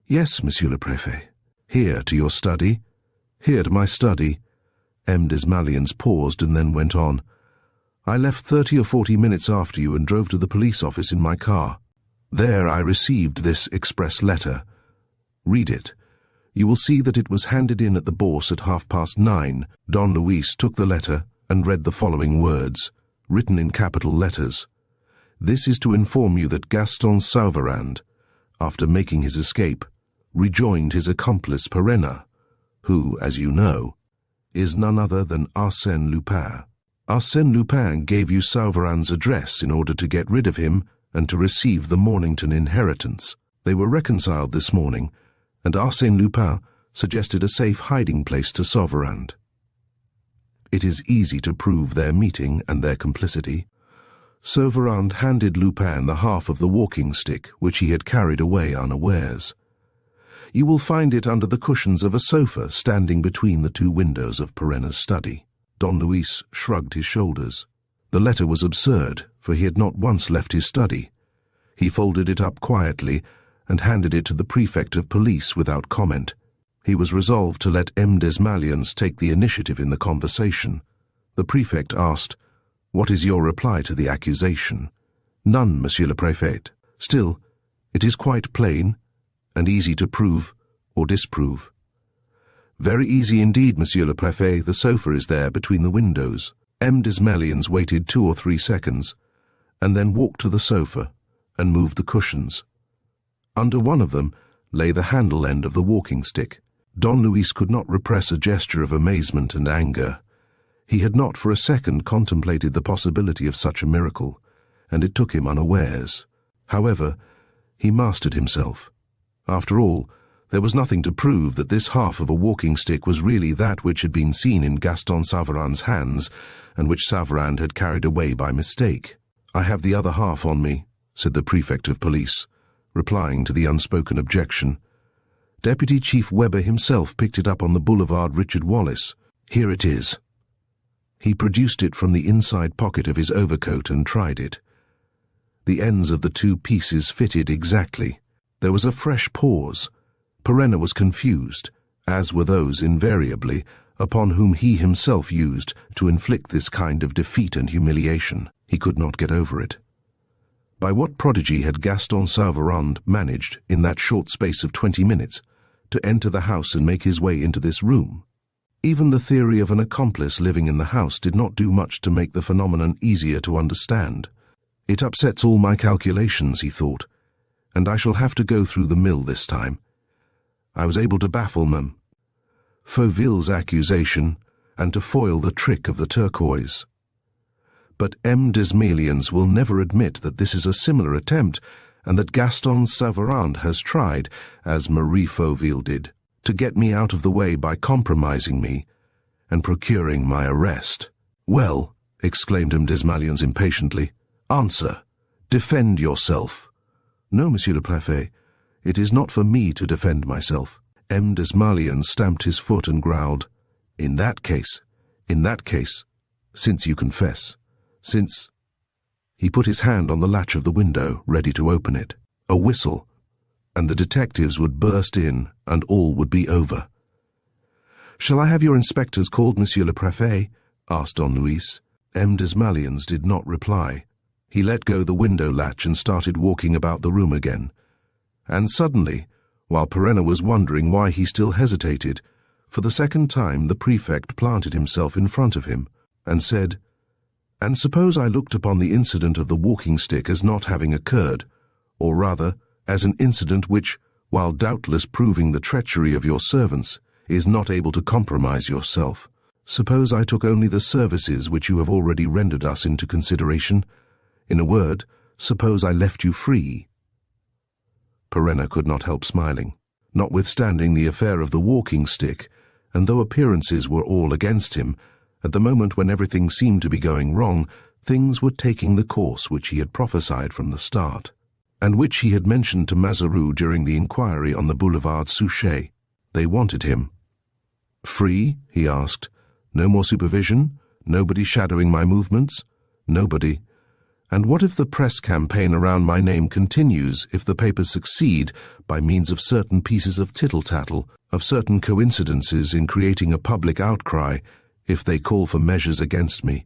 S1: "Yes, monsieur le Préfet. Here to your study." "Here to my study." M. Desmalions paused and then went on. "I left 30 or 40 minutes after you and drove to the police office in my car. There I received this express letter. Read it. You will see that it was handed in at the Bourse at 9:30. Don Luis took the letter and read the following words, written in capital letters. "This is to inform you that Gaston Sauverand, after making his escape, rejoined his accomplice Perenna, who, as you know, is none other than Arsène Lupin. Arsène Lupin gave you Sauverand's address in order to get rid of him and to receive the Mornington inheritance. They were reconciled this morning, and Arsène Lupin suggested a safe hiding place to Sauverand. It is easy to prove their meeting and their complicity. Sauverand handed Lupin the half of the walking stick which he had carried away unawares. You will find it under the cushions of a sofa standing between the two windows of Perenna's study." Don Luis shrugged his shoulders. The letter was absurd, for he had not once left his study. He folded it up quietly and handed it to the Prefect of Police without comment. He was resolved to let M. Desmalions take the initiative in the conversation. The Prefect asked, "What is your reply to the accusation?" "None, monsieur le Préfet. Still, it is quite plain and easy to prove or disprove." "Very easy indeed, monsieur le Préfet. The sofa is there between the windows." M. Desmalions waited 2 or 3 seconds, and then walked to the sofa and moved the cushions. Under one of them lay the handle end of the walking stick. Don Luis could not repress a gesture of amazement and anger. He had not for a second contemplated the possibility of such a miracle, and it took him unawares. However, he mastered himself. After all, there was nothing to prove that this half of a walking stick was really that which had been seen in Gaston Sauverand's hands, and which Sauverand had carried away by mistake. "I have the other half on me," said the Prefect of Police, replying to the unspoken objection. "Deputy Chief Weber himself picked it up on the Boulevard Richard Wallace. Here it is." He produced it from the inside pocket of his overcoat and tried it. The ends of the two pieces fitted exactly. There was a fresh pause. Perenna was confused, as were those, invariably, upon whom he himself used to inflict this kind of defeat and humiliation. He could not get over it. By what prodigy had Gaston Sauverand managed, in that short space of 20 minutes, to enter the house and make his way into this room? Even the theory of an accomplice living in the house did not do much to make the phenomenon easier to understand. "It upsets all my calculations," he thought, "and I shall have to go through the mill this time. I was able to baffle them. Fauville's accusation, and to foil the trick of the turquoise. But M. Desmalions will never admit that this is a similar attempt, and that Gaston Savarant has tried, as Marie Fauville did, to get me out of the way by compromising me and procuring my arrest. Well, exclaimed M. Desmalions impatiently, answer. Defend yourself. No, Monsieur le Préfet, it is not for me to defend myself. M. Desmalions stamped his foot and growled, In that case, since you confess, since... He put his hand on the latch of the window, ready to open it. A whistle, and the detectives would burst in, and all would be over. Shall I have your inspectors called, Monsieur le Préfet? Asked Don Luis. M. Desmalions did not reply. He let go the window latch and started walking about the room again. And suddenly, while Perenna was wondering why he still hesitated, for the second time the prefect planted himself in front of him, and said, And suppose I looked upon the incident of the walking stick as not having occurred, or rather, as an incident which, while doubtless proving the treachery of your servants, is not able to compromise yourself. Suppose I took only the services which you have already rendered us into consideration. In a word, suppose I left you free. Perenna could not help smiling. Notwithstanding the affair of the walking stick, and though appearances were all against him, at the moment when everything seemed to be going wrong, things were taking the course which he had prophesied from the start, and which he had mentioned to Mazaroux during the inquiry on the Boulevard Souchet. They wanted him. Free? He asked. No more supervision? Nobody shadowing my movements? Nobody. And what if the press campaign around my name continues, if the papers succeed, by means of certain pieces of tittle-tattle, of certain coincidences in creating a public outcry, if they call for measures against me?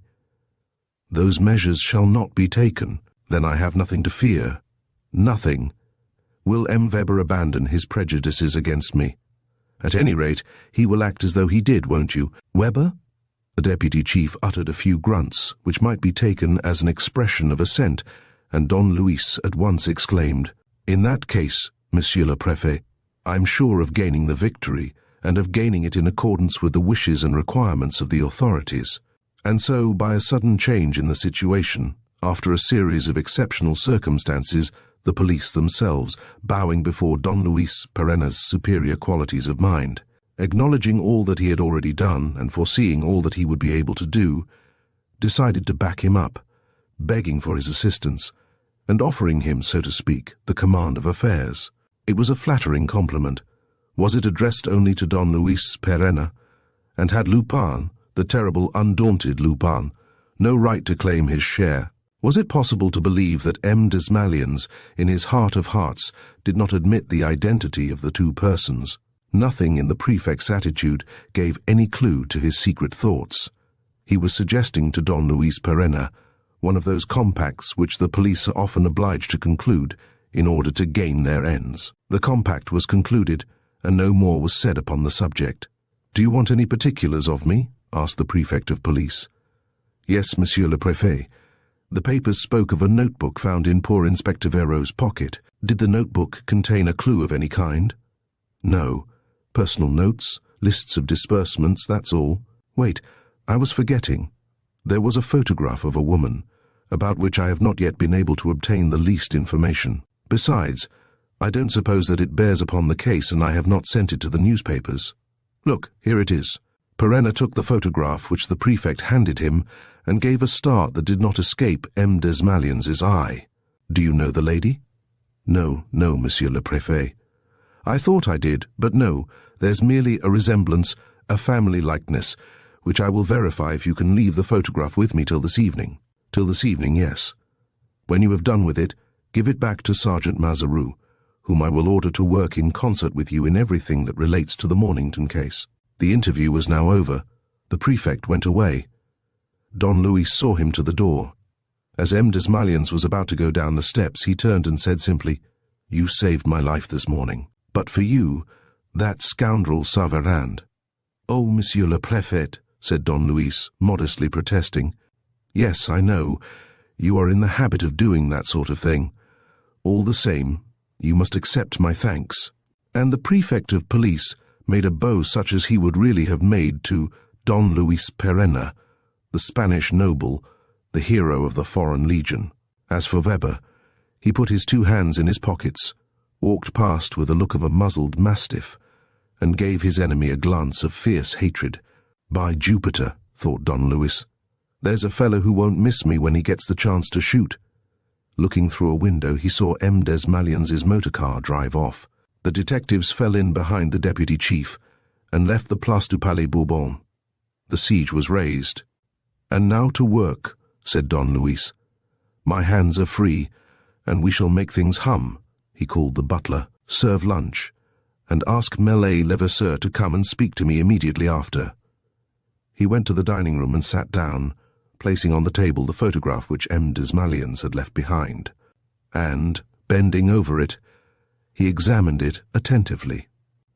S1: Those measures shall not be taken. Then I have nothing to fear. Nothing. Will M. Weber abandon his prejudices against me? At any rate, he will act as though he did, won't you? Weber? The deputy chief uttered a few grunts, which might be taken as an expression of assent, and Don Luis at once exclaimed, In that case, Monsieur le Préfet, I'm sure of gaining the victory, and of gaining it in accordance with the wishes and requirements of the authorities. And so, by a sudden change in the situation, after a series of exceptional circumstances, the police themselves, bowing before Don Luis Perenna's superior qualities of mind, acknowledging all that he had already done and foreseeing all that he would be able to do, decided to back him up, begging for his assistance, and offering him, so to speak, the command of affairs. It was a flattering compliment. Was it addressed only to Don Luis Perenna? And had Lupin, the terrible, undaunted Lupin, no right to claim his share? Was it possible to believe that M. Desmalions, in his heart of hearts, did not admit the identity of the two persons? Nothing in the prefect's attitude gave any clue to his secret thoughts. He was suggesting to Don Luis Perenna one of those compacts which the police are often obliged to conclude in order to gain their ends. The compact was concluded, and no more was said upon the subject. Do you want any particulars of me? Asked the prefect of police. Yes, Monsieur le Préfet. The papers spoke of a notebook found in poor Inspector Vero's pocket. Did the notebook contain a clue of any kind? No. Personal notes, lists of disbursements, that's all. Wait, I was forgetting. There was a photograph of a woman, about which I have not yet been able to obtain the least information. Besides, I don't suppose that it bears upon the case, and I have not sent it to the newspapers. Look, here it is. Perenna took the photograph which the prefect handed him and gave a start that did not escape M. Desmalions's eye. Do you know the lady? No, Monsieur le Préfet. I thought I did, but no, there's merely a resemblance, a family likeness, which I will verify if you can leave the photograph with me till this evening. Till this evening, yes. When you have done with it, give it back to Sergeant Mazaroux, whom I will order to work in concert with you in everything that relates to the Mornington case. The interview was now over. The prefect went away. Don Luis saw him to the door. As M. Desmalions was about to go down the steps, he turned and said simply, You saved my life this morning. But for you, that scoundrel Saran. Oh, Monsieur le Préfet, said Don Luis, modestly protesting. Yes, I know. You are in the habit of doing that sort of thing. All the same, you must accept my thanks. And the prefect of police made a bow such as he would really have made to Don Luis Perena, the Spanish noble, the hero of the Foreign Legion. As for Weber, he put his 2 hands in his pockets, walked past with the look of a muzzled mastiff, and gave his enemy a glance of fierce hatred. By Jupiter, thought Don Luis, there's a fellow who won't miss me when he gets the chance to shoot. Looking through a window, he saw M. Desmalions's motor car drive off. The detectives fell in behind the deputy chief and left the Place du Palais Bourbon. The siege was raised. "And now to work," said Don Luis. "My hands are free, and we shall make things hum." He called the butler. "Serve lunch, and ask Maurice Leblanc to come and speak to me immediately after." He went to the dining room and sat down, placing on the table the photograph which M. Desmalions had left behind. And, bending over it, he examined it attentively.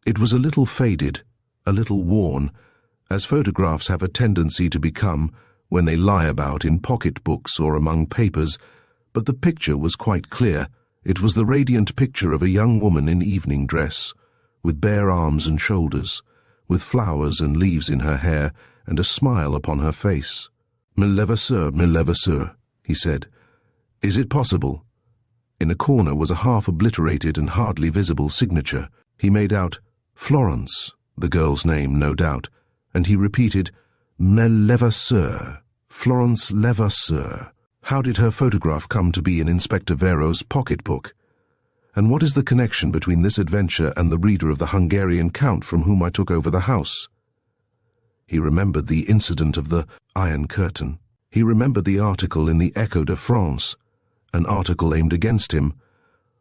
S1: It was a little faded, a little worn, as photographs have a tendency to become when they lie about in pocket-books or among papers, but the picture was quite clear. It was the radiant picture of a young woman in evening dress, with bare arms and shoulders, with flowers and leaves in her hair and a smile upon her face. Levasseur, he said. "Is it possible?" In a corner was a half-obliterated and hardly visible signature. He made out Florence, the girl's name, no doubt, and he repeated, Levasseur, Florence Levasseur. How did her photograph come to be in Inspector Vero's pocketbook? And what is the connection between this adventure and the reader of the Hungarian count from whom I took over the house? He remembered the incident of the Iron Curtain. He remembered the article in the Echo de France, an article aimed against him,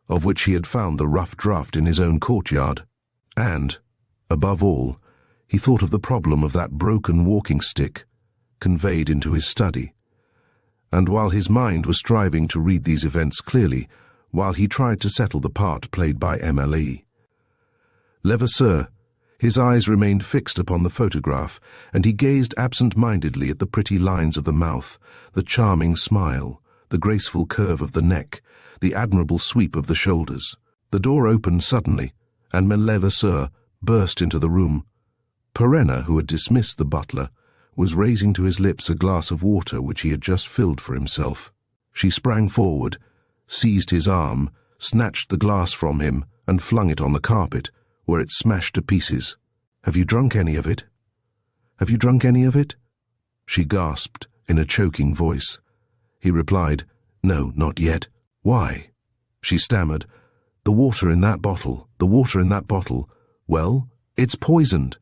S1: of which he had found the rough draft in his own courtyard. And, above all, he thought of the problem of that broken walking stick, conveyed into his study. And while his mind was striving to read these events clearly, while he tried to settle the part played by MLE, Levasseur, his eyes remained fixed upon the photograph, and he gazed absent-mindedly at the pretty lines of the mouth, the charming smile, the graceful curve of the neck, the admirable sweep of the shoulders. The door opened suddenly, and Levasseur burst into the room. Perena, who had dismissed the butler, was raising to his lips a glass of water which he had just filled for himself. She sprang forward, seized his arm, snatched the glass from him, and flung it on the carpet, where it smashed to pieces. "Have you drunk any of it? Have you drunk any of it?" she gasped in a choking voice. He replied, "No, not yet." "Why?" she stammered. "The water in that bottle, the water in that bottle. Well, it's poisoned."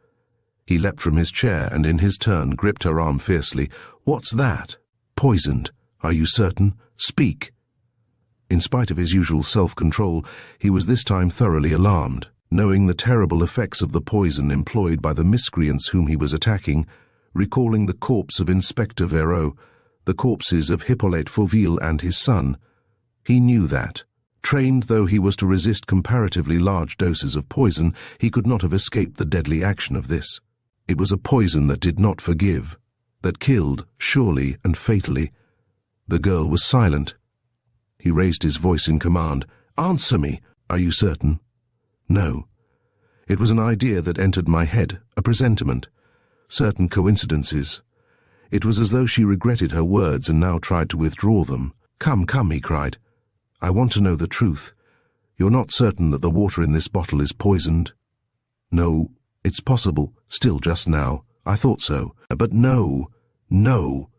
S1: He leapt from his chair and in his turn gripped her arm fiercely. "What's that?" "Poisoned. Are you certain? Speak." In spite of his usual self-control, he was this time thoroughly alarmed. Knowing the terrible effects of the poison employed by the miscreants whom he was attacking, recalling the corpse of Inspector Vero, the corpses of Hippolyte Fauville and his son, he knew that, trained though he was to resist comparatively large doses of poison, he could not have escaped the deadly action of this. It was a poison that did not forgive, that killed, surely and fatally. The girl was silent. He raised his voice in command. "Answer me. Are you certain?" "No. It was an idea that entered my head, a presentiment, certain coincidences." It was as though she regretted her words and now tried to withdraw them. "Come, come," he cried. "I want to know the truth. You're not certain that the water in this bottle is poisoned?" "No, it's possible, still just now. I thought so. But no, no."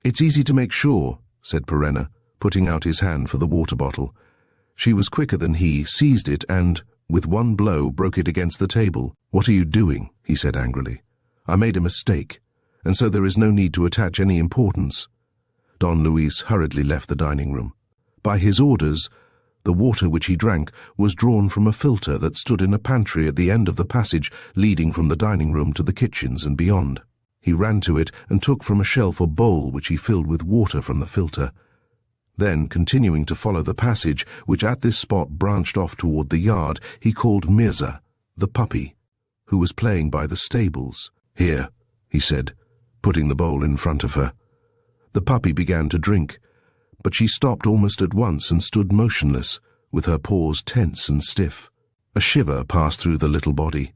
S1: "It's easy to make sure," said Perena, putting out his hand for the water bottle. She was quicker than he, seized it and, with one blow, broke it against the table. "What are you doing?" he said angrily. "I made a mistake, and so there is no need to attach any importance." Don Luis hurriedly left the dining room. By his orders, the water which he drank was drawn from a filter that stood in a pantry at the end of the passage leading from the dining room to the kitchens and beyond. He ran to it and took from a shelf a bowl which he filled with water from the filter. Then, continuing to follow the passage, which at this spot branched off toward the yard, he called Mirza, the puppy, who was playing by the stables. "Here," he said, putting the bowl in front of her. The puppy began to drink, but she stopped almost at once and stood motionless, with her paws tense and stiff. A shiver passed through the little body.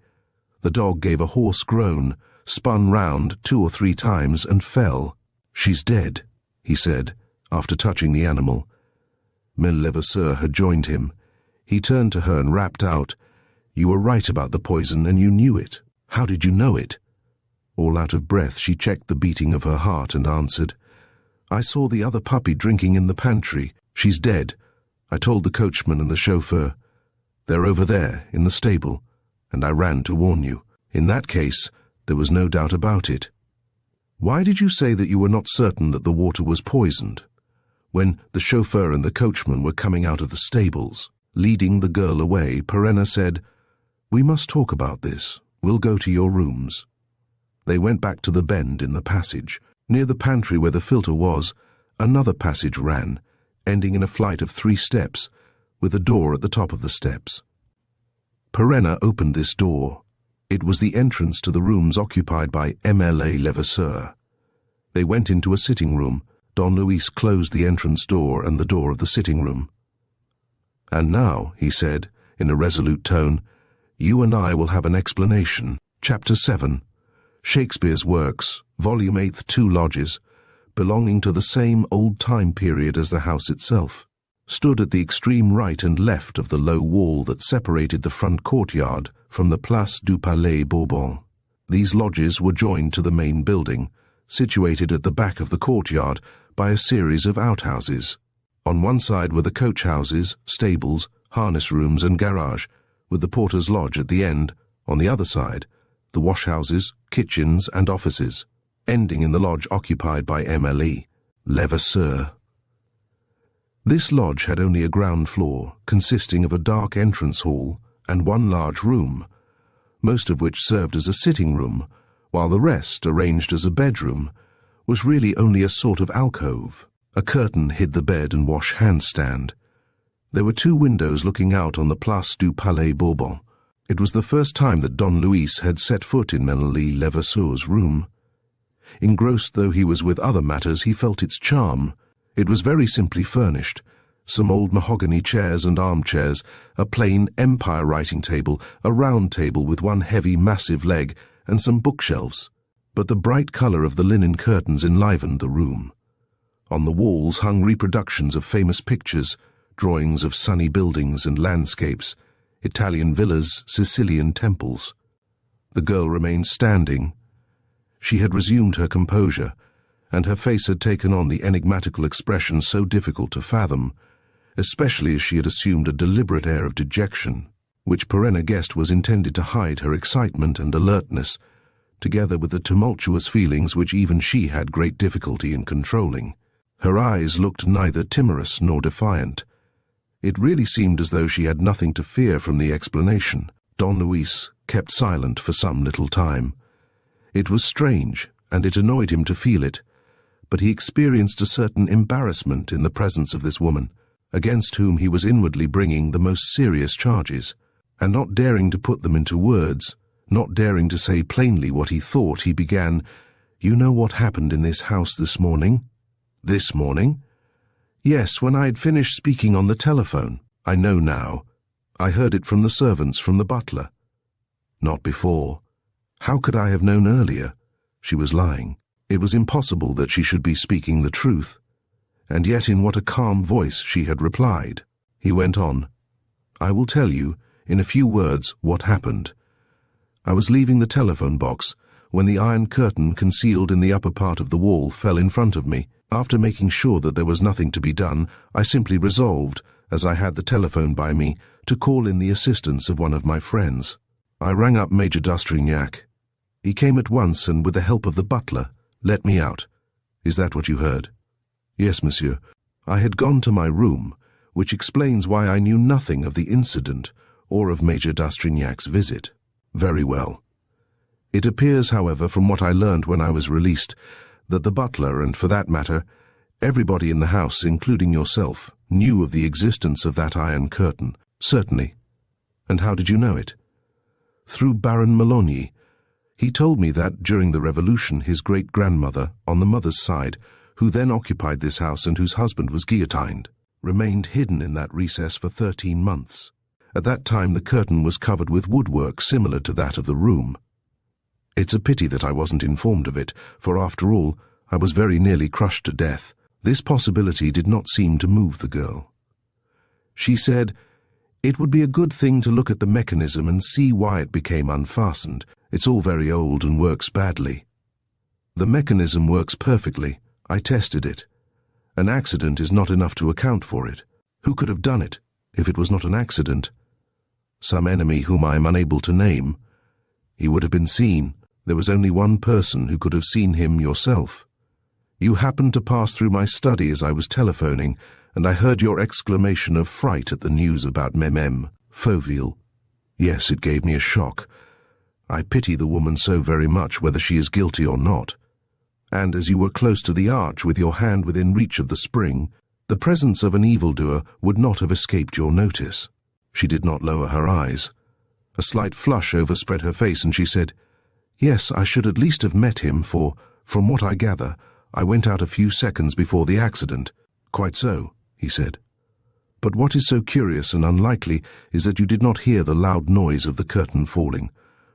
S1: The dog gave a hoarse groan, spun round 2 or 3 times and fell. "She's dead," he said, after touching the animal. Mille Levasseur had joined him. He turned to her and rapped out, "You were right about the poison, and you knew it. How did you know it?" All out of breath, she checked the beating of her heart and answered, "I saw the other puppy drinking in the pantry. She's dead. I told the coachman and the chauffeur. They're over there, in the stable, and I ran to warn you. In that case, there was no doubt about it." "Why did you say that you were not certain that the water was poisoned, when the chauffeur and the coachman were coming out of the stables?" Leading the girl away, Perenna said, "We must talk about this. We'll go to your rooms." They went back to the bend in the passage. Near the pantry where the filter was, another passage ran, ending in a flight of 3 steps, with a door at the top of the steps. Perenna opened this door. It was the entrance to the rooms occupied by Mlle Levasseur. They went into a sitting room. Don Luis closed the entrance door and the door of the sitting room. "And now," he said, in a resolute tone, "you and I will have an explanation." Chapter 7. Shakespeare's Works, Volume 8, 2 lodges, belonging to the same old time period as the house itself, stood at the extreme right and left of the low wall that separated the front courtyard from the Place du Palais Bourbon. These lodges were joined to the main building, situated at the back of the courtyard by a series of outhouses. On one side were the coach houses, stables, harness rooms and garage, with the porter's lodge at the end. On the other side, the wash-houses, kitchens and offices, ending in the lodge occupied by Mlle Levasseur. This lodge had only a ground floor, consisting of a dark entrance hall and 1 large room, most of which served as a sitting room, while the rest, arranged as a bedroom, was really only a sort of alcove. A curtain hid the bed and wash-hand stand. There were 2 windows looking out on the Place du Palais Bourbon. It was the first time that Don Luis had set foot in Mlle Levasseur's room. Engrossed though he was with other matters, he felt its charm. It was very simply furnished. Some old mahogany chairs and armchairs, a plain empire writing table, a round table with 1 heavy, massive leg, and some bookshelves. But the bright color of the linen curtains enlivened the room. On the walls hung reproductions of famous pictures, drawings of sunny buildings and landscapes, Italian villas, Sicilian temples. The girl remained standing. She had resumed her composure, and her face had taken on the enigmatical expression so difficult to fathom, especially as she had assumed a deliberate air of dejection, which Perenna guessed was intended to hide her excitement and alertness, together with the tumultuous feelings which even she had great difficulty in controlling. Her eyes looked neither timorous nor defiant. It really seemed as though she had nothing to fear from the explanation. Don Luis kept silent for some little time. It was strange, and it annoyed him to feel it, but he experienced a certain embarrassment in the presence of this woman, against whom he was inwardly bringing the most serious charges, and not daring to put them into words, not daring to say plainly what he thought, he began, "You know what happened in this house this morning?" "This morning?" "Yes, when I had finished speaking on the telephone." "I know now. I heard it from the servants, from the butler." "Not before. How could I have known earlier?" She was lying. It was impossible that she should be speaking the truth. And yet in what a calm voice she had replied. He went on, "I will tell you, in a few words, what happened. I was leaving the telephone box when the iron curtain concealed in the upper part of the wall fell in front of me. After making sure that there was nothing to be done, I simply resolved, as I had the telephone by me, to call in the assistance of one of my friends. I rang up Major d'Astrignac. He came at once and, with the help of the butler, let me out. Is that what you heard?" "Yes, monsieur. I had gone to my room, which explains why I knew nothing of the incident or of Major d'Astrignac's visit." "Very well. It appears, however, from what I learned when I was released, that the butler, and for that matter, everybody in the house, including yourself, knew of the existence of that iron curtain." "Certainly. And how did you know it?" "Through Baron Malonyi. He told me that, during the Revolution, his great-grandmother, on the mother's side, who then occupied this house and whose husband was guillotined, remained hidden in that recess for 13 months. At that time the curtain was covered with woodwork similar to that of the room. It's a pity that I wasn't informed of it, for after all, I was very nearly crushed to death. This possibility did not seem to move the girl. She said, "It would be a good thing to look at the mechanism and see why it became unfastened. It's all very old and works badly." "The mechanism works perfectly. I tested it. An accident is not enough to account for it. Who could have done it, if it was not an accident? Some enemy whom I am unable to name. He would have been seen. There was only one person who could have seen him, yourself. You happened to pass through my study as I was telephoning, and I heard your exclamation of fright at the news about Memem, Fauville. Yes, it gave me a shock. I pity the woman so very much, whether she is guilty or not. And as you were close to the arch with your hand within reach of the spring, the presence of an evildoer would not have escaped your notice." She did not lower her eyes. A slight flush overspread her face, and she said, "Yes, I should at least have met him, for, from what I gather, I went out a few seconds before the accident." "Quite so," he said. "But what is so curious and unlikely is that you did not hear the loud noise of the curtain falling,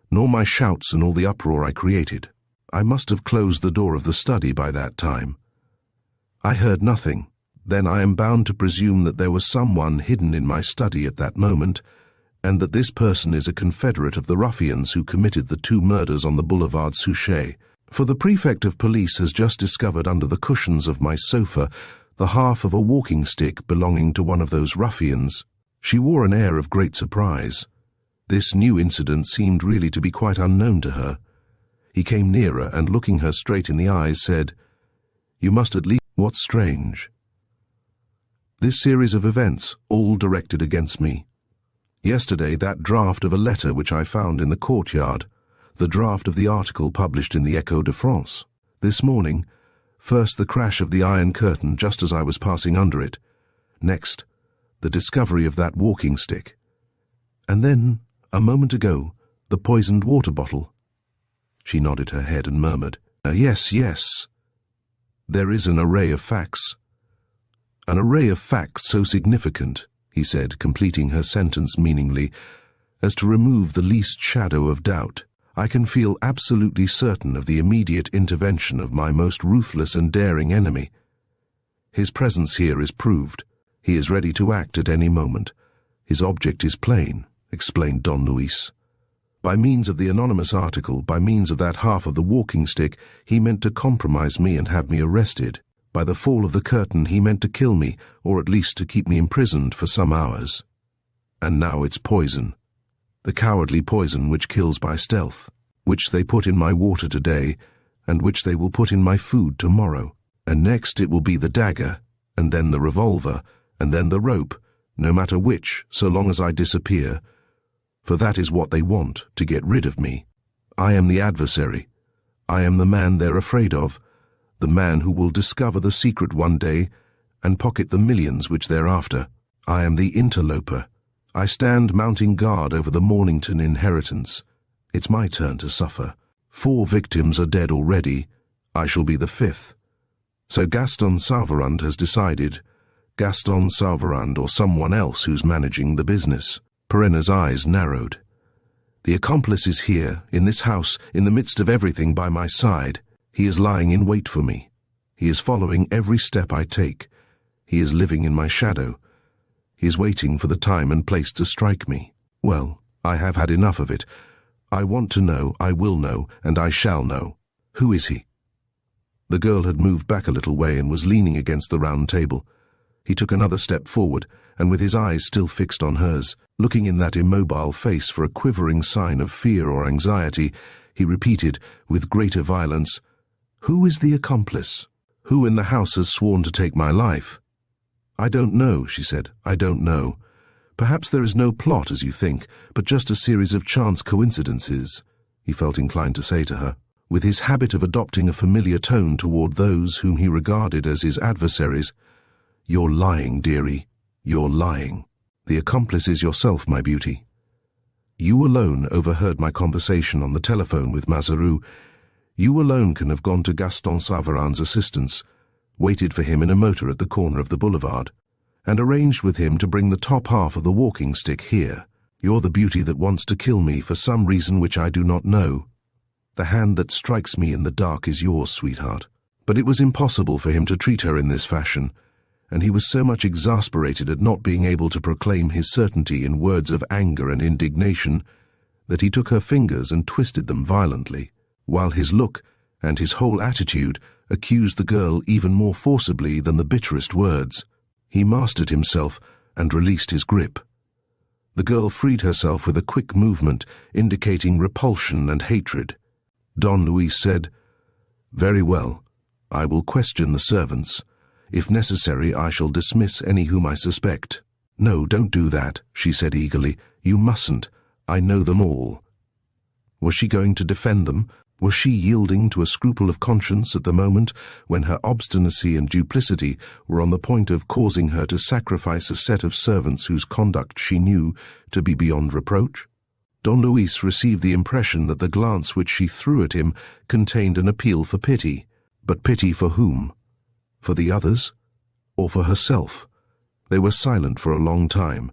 S1: nor my shouts and all the uproar I created. I must have closed the door of the study by that time. I heard nothing. Then I am bound to presume that there was someone hidden in my study at that moment, and that this person is a confederate of the ruffians who committed the 2 murders on the boulevard Suchet. For the prefect of police has just discovered under the cushions of my sofa the half of a walking stick belonging to one of those ruffians." She wore an air of great surprise. This new incident seemed really to be quite unknown to her. He came nearer and, looking her straight in the eyes, said, "You must at least—" "What's strange?" "This series of events, all directed against me. Yesterday, that draft of a letter which I found in the courtyard, the draft of the article published in the Echo de France. This morning, first the crash of the iron curtain just as I was passing under it. Next, the discovery of that walking stick. And then, a moment ago, the poisoned water bottle." She nodded her head and murmured, Yes, yes. There is an array of facts." "An array of facts so significant," he said, completing her sentence meaningly, "as to remove the least shadow of doubt. I can feel absolutely certain of the immediate intervention of my most ruthless and daring enemy. His presence here is proved. He is ready to act at any moment. His object is plain," explained Don Luis. "By means of the anonymous article, by means of that half of the walking stick, he meant to compromise me and have me arrested. By the fall of the curtain, he meant to kill me, or at least to keep me imprisoned for some hours. And now it's poison. The cowardly poison which kills by stealth, which they put in my water today, and which they will put in my food tomorrow. And next it will be the dagger, and then the revolver, and then the rope, no matter which, so long as I disappear. For that is what they want, to get rid of me. I am the adversary. I am the man they're afraid of, the man who will discover the secret one day and pocket the millions which they're after. I am the interloper. I stand mounting guard over the Mornington inheritance. It's my turn to suffer. 4 victims are dead already. I shall be the 5th. So Gaston Sauverand has decided. Gaston Sauverand, or someone else who's managing the business." Perenna's eyes narrowed. "The accomplice is here, in this house, in the midst of everything by my side. He is lying in wait for me. He is following every step I take. He is living in my shadow. He is waiting for the time and place to strike me. Well, I have had enough of it. I want to know, I will know, and I shall know. Who is he?" The girl had moved back a little way and was leaning against the round table. He took another step forward, and with his eyes still fixed on hers, looking in that immobile face for a quivering sign of fear or anxiety, he repeated, with greater violence, "Who is the accomplice? Who in the house has sworn to take my life?" "I don't know," she said. "I don't know. Perhaps there is no plot, as you think, but just a series of chance coincidences," he felt inclined to say to her, with his habit of adopting a familiar tone toward those whom he regarded as his adversaries. "You're lying, dearie. You're lying. The accomplice is yourself, my beauty. You alone overheard my conversation on the telephone with Mazaru. You alone can have gone to Gaston Sauverand's assistance, waited for him in a motor at the corner of the boulevard, and arranged with him to bring the top half of the walking stick here. You're the beauty that wants to kill me for some reason which I do not know. The hand that strikes me in the dark is yours, sweetheart. But it was impossible for him to treat her in this fashion, and he was so much exasperated at not being able to proclaim his certainty in words of anger and indignation that he took her fingers and twisted them violently, while his look and his whole attitude accused the girl even more forcibly than the bitterest words. He mastered himself and released his grip. The girl freed herself with a quick movement indicating repulsion and hatred. Don Luis said, "Very well. I will question the servants. If necessary, I shall dismiss any whom I suspect." "No, don't do that," she said eagerly. "You mustn't. I know them all." Was she going to defend them? Was she yielding to a scruple of conscience at the moment when her obstinacy and duplicity were on the point of causing her to sacrifice a set of servants whose conduct she knew to be beyond reproach? Don Luis received the impression that the glance which she threw at him contained an appeal for pity. But pity for whom? For the others? Or for herself? They were silent for a long time.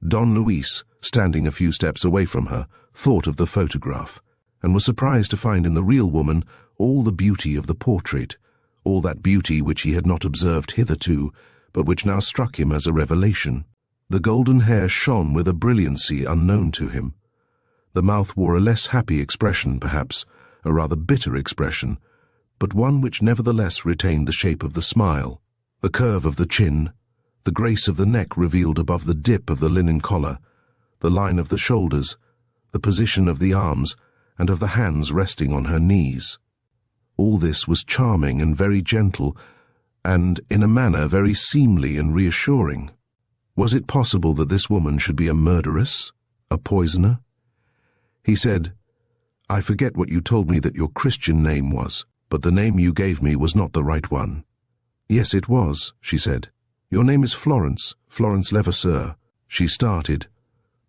S1: Don Luis, standing a few steps away from her, thought of the photograph, and was surprised to find in the real woman all the beauty of the portrait, all that beauty which he had not observed hitherto, but which now struck him as a revelation. The golden hair shone with a brilliancy unknown to him. The mouth wore a less happy expression, perhaps, a rather bitter expression, but one which nevertheless retained the shape of the smile. The curve of the chin, the grace of the neck revealed above the dip of the linen collar, the line of the shoulders, the position of the arms, and of the hands resting on her knees. All this was charming and very gentle, and, in a manner, very seemly and reassuring. Was it possible that this woman should be a murderess, a poisoner? He said, "I forget what you told me that your Christian name was, but the name you gave me was not the right one." "Yes, it was," she said. "Your name is Florence, Florence Levasseur." She started.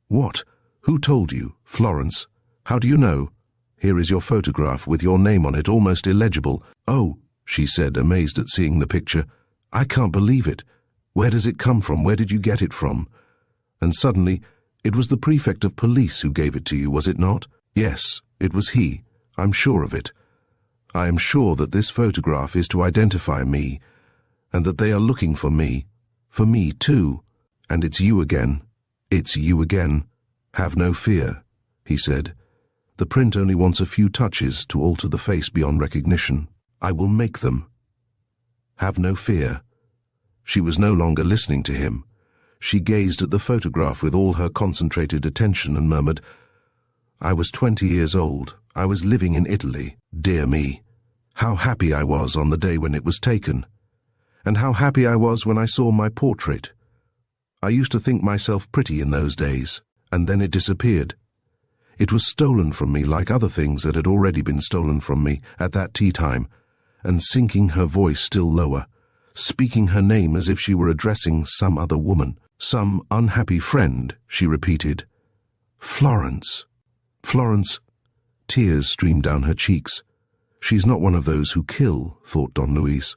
S1: "What? Who told you? Florence? How do you know? Here is your photograph with your name on it, almost illegible." "Oh," she said, amazed at seeing the picture. "I can't believe it. Where does it come from? Where did you get it from?" And suddenly, "It was the Prefect of Police who gave it to you, was it not?" "Yes, it was he. I'm sure of it. I am sure that this photograph is to identify me, and that they are looking for me too. And it's you again. It's you again. Have no fear," he said. "The print only wants a few touches to alter the face beyond recognition. I will make them. Have no fear." She was no longer listening to him. She gazed at the photograph with all her concentrated attention and murmured, "I was 20 years old. I was living in Italy. Dear me, how happy I was on the day when it was taken. And how happy I was when I saw my portrait. I used to think myself pretty in those days, and then it disappeared. It was stolen from me like other things that had already been stolen from me at that tea time," and sinking her voice still lower, speaking her name as if she were addressing some other woman, some unhappy friend, she repeated, "Florence, Florence." Tears streamed down her cheeks. "She's not one of those who kill," thought Don Luis.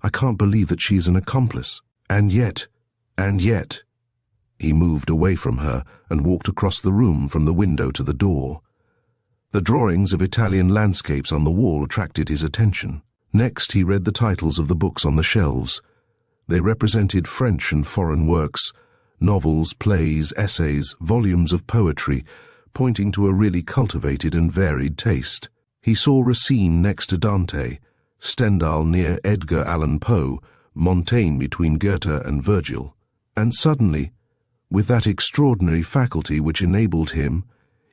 S1: "I can't believe that she is an accomplice. And yet. He moved away from her and walked across the room from the window to the door. The drawings of Italian landscapes on the wall attracted his attention. Next he read the titles of the books on the shelves. They represented French and foreign works, novels, plays, essays, volumes of poetry, pointing to a really cultivated and varied taste. He saw Racine next to Dante, Stendhal near Edgar Allan Poe, Montaigne between Goethe and Virgil. And suddenly, with that extraordinary faculty which enabled him,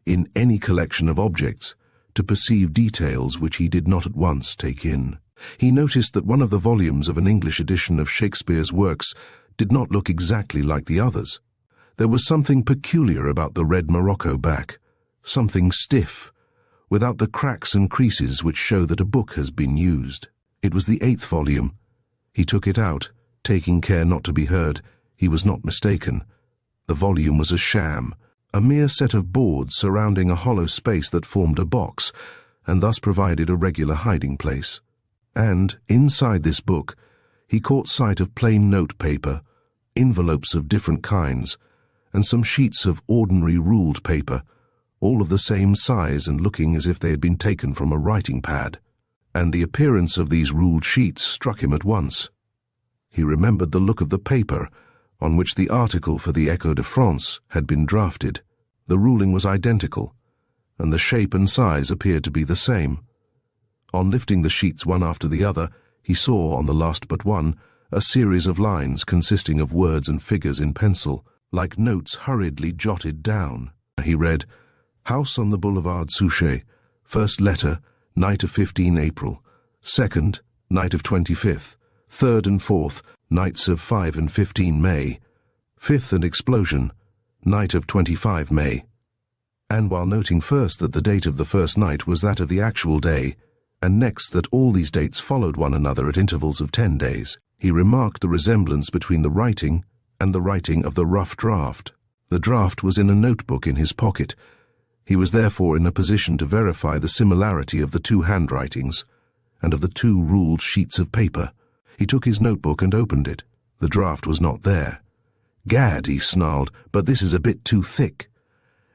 S1: in any collection of objects, to perceive details which he did not at once take in, he noticed that one of the volumes of an English edition of Shakespeare's works did not look exactly like the others. There was something peculiar about the red morocco back, something stiff, without the cracks and creases which show that a book has been used. It was the 8th volume. He took it out, taking care not to be heard. He was not mistaken. The volume was a sham, a mere set of boards surrounding a hollow space that formed a box, and thus provided a regular hiding place. And, inside this book, he caught sight of plain note paper, envelopes of different kinds, and some sheets of ordinary ruled paper, all of the same size and looking as if they had been taken from a writing pad. And the appearance of these ruled sheets struck him at once. He remembered the look of the paper on which the article for the Echo de France had been drafted. The ruling was identical, and the shape and size appeared to be the same. On lifting the sheets one after the other, he saw, on the last but one, a series of lines consisting of words and figures in pencil, like notes hurriedly jotted down. He read, "House on the Boulevard Suchet, first letter, night of 15 April, second, night of 25th, third and fourth, nights of 5 and 15 May, fifth and explosion, night of 25 May." And while noting first that the date of the first night was that of the actual day, and next that all these dates followed one another at intervals of 10 days, he remarked the resemblance between the writing and the writing of the rough draft. The draft was in a notebook in his pocket. He was therefore in a position to verify the similarity of the two handwritings and of the two ruled sheets of paper. He took his notebook and opened it. The draft was not there. "Gad," he snarled, "but this is a bit too thick."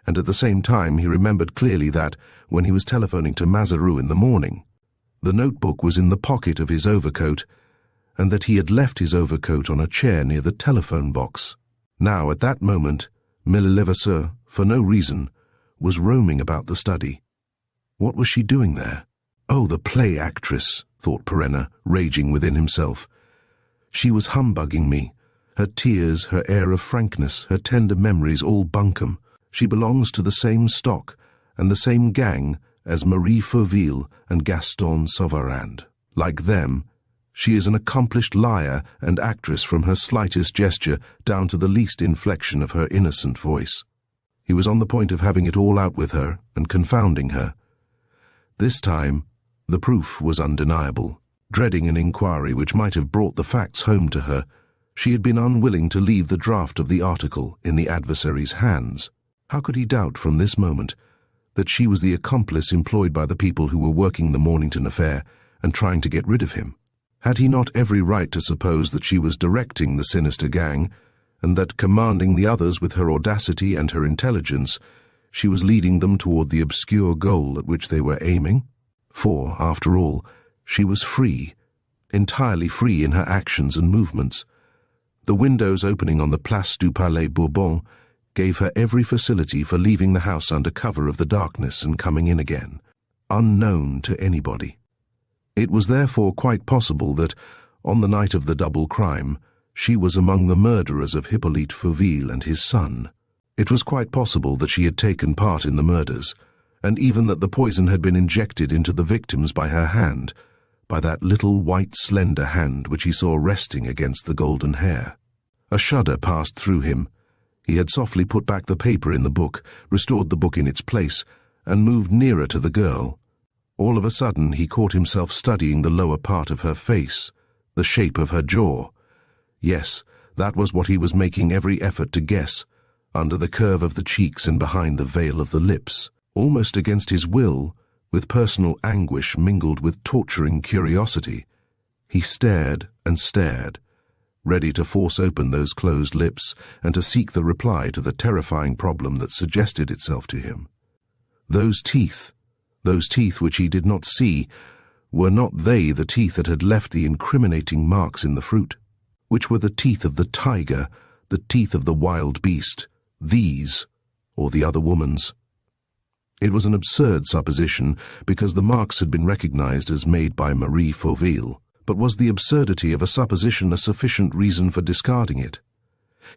S1: And at the same time he remembered clearly that, when he was telephoning to Mazaru in the morning, the notebook was in the pocket of his overcoat, and that he had left his overcoat on a chair near the telephone box. Now, at that moment, Mille Levasseur, for no reason, was roaming about the study. What was she doing there? Oh, the play actress, thought Perenna, raging within himself. She was humbugging me. Her tears, her air of frankness, her tender memories, all bunkum. She belongs to the same stock and the same gang as Marie Fauville and Gaston Sauvarand. Like them, she is an accomplished liar and actress from her slightest gesture down to the least inflection of her innocent voice. He was on the point of having it all out with her and confounding her. This time, the proof was undeniable. Dreading an inquiry which might have brought the facts home to her, she had been unwilling to leave the draft of the article in the adversary's hands. How could he doubt from this moment that she was the accomplice employed by the people who were working the Mornington affair and trying to get rid of him? Had he not every right to suppose that she was directing the sinister gang, and that, commanding the others with her audacity and her intelligence, she was leading them toward the obscure goal at which they were aiming? For, after all, she was free, entirely free in her actions and movements. The windows opening on the Place du Palais Bourbon gave her every facility for leaving the house under cover of the darkness and coming in again, unknown to anybody. It was therefore quite possible that, on the night of the double crime, she was among the murderers of Hippolyte Fauville and his son. It was quite possible that she had taken part in the murders, and even that the poison had been injected into the victims by her hand, by that little white slender hand which he saw resting against the golden hair. A shudder passed through him. He had softly put back the paper in the book, restored the book in its place, and moved nearer to the girl. All of a sudden he caught himself studying the lower part of her face, the shape of her jaw. Yes, that was what he was making every effort to guess, under the curve of the cheeks and behind the veil of the lips. Almost against his will, with personal anguish mingled with torturing curiosity, he stared and stared, ready to force open those closed lips and to seek the reply to the terrifying problem that suggested itself to him. Those teeth which he did not see, were not they the teeth that had left the incriminating marks in the fruit? Which were the teeth of the tiger, the teeth of the wild beast, these, or the other woman's? It was an absurd supposition, because the marks had been recognized as made by Marie Fauville. But was the absurdity of a supposition a sufficient reason for discarding it?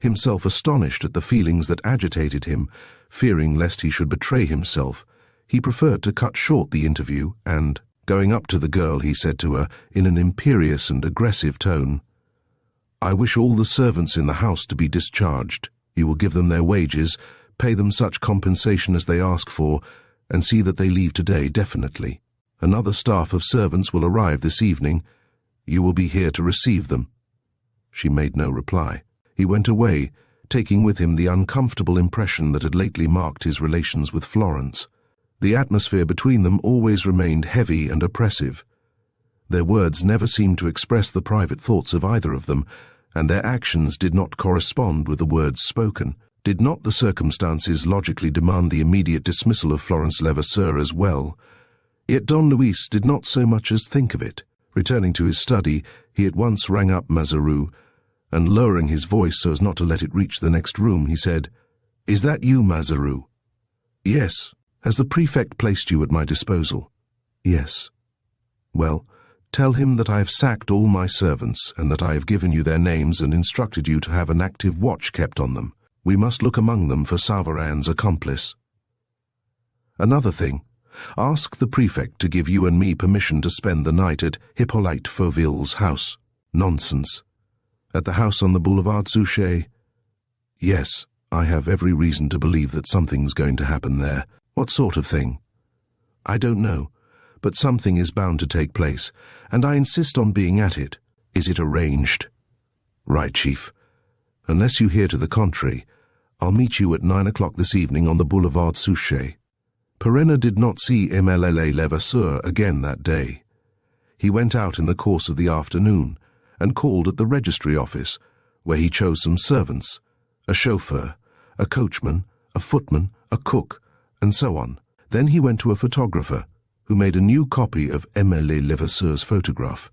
S1: Himself astonished at the feelings that agitated him, fearing lest he should betray himself, he preferred to cut short the interview and, going up to the girl, he said to her, in an imperious and aggressive tone, "I wish all the servants in the house to be discharged. You will give them their wages, pay them such compensation as they ask for, and see that they leave today definitely. Another staff of servants will arrive this evening. You will be here to receive them." She made no reply. He went away, taking with him the uncomfortable impression that had lately marked his relations with Florence. The atmosphere between them always remained heavy and oppressive. Their words never seemed to express the private thoughts of either of them, and their actions did not correspond with the words spoken. Did not the circumstances logically demand the immediate dismissal of Florence Levasseur as well? Yet Don Luis did not so much as think of it. Returning to his study, he at once rang up Mazaru, and lowering his voice so as not to let it reach the next room, he said, "Is that you, Mazaru?" "Yes." "Has the prefect placed you at my disposal?" "Yes." "Well, tell him that I have sacked all my servants, and that I have given you their names and instructed you to have an active watch kept on them. We must look among them for Saran's accomplice. Another thing, ask the prefect to give you and me permission to spend the night at Hippolyte Fauville's house." "Nonsense. At the house on the Boulevard Suchet?" "Yes, I have every reason to believe that something's going to happen there." "What sort of thing?" "I don't know, but something is bound to take place, and I insist on being at it." "Is it arranged?" "Right, Chief. Unless you hear to the contrary, I'll meet you at 9 o'clock this evening on the Boulevard Suchet." Perenna did not see MLLA Levasseur again that day. He went out in the course of the afternoon and called at the registry office, where he chose some servants, a chauffeur, a coachman, a footman, a cook, and so on. Then he went to a photographer, who made a new copy of MLA Levasseur's photograph.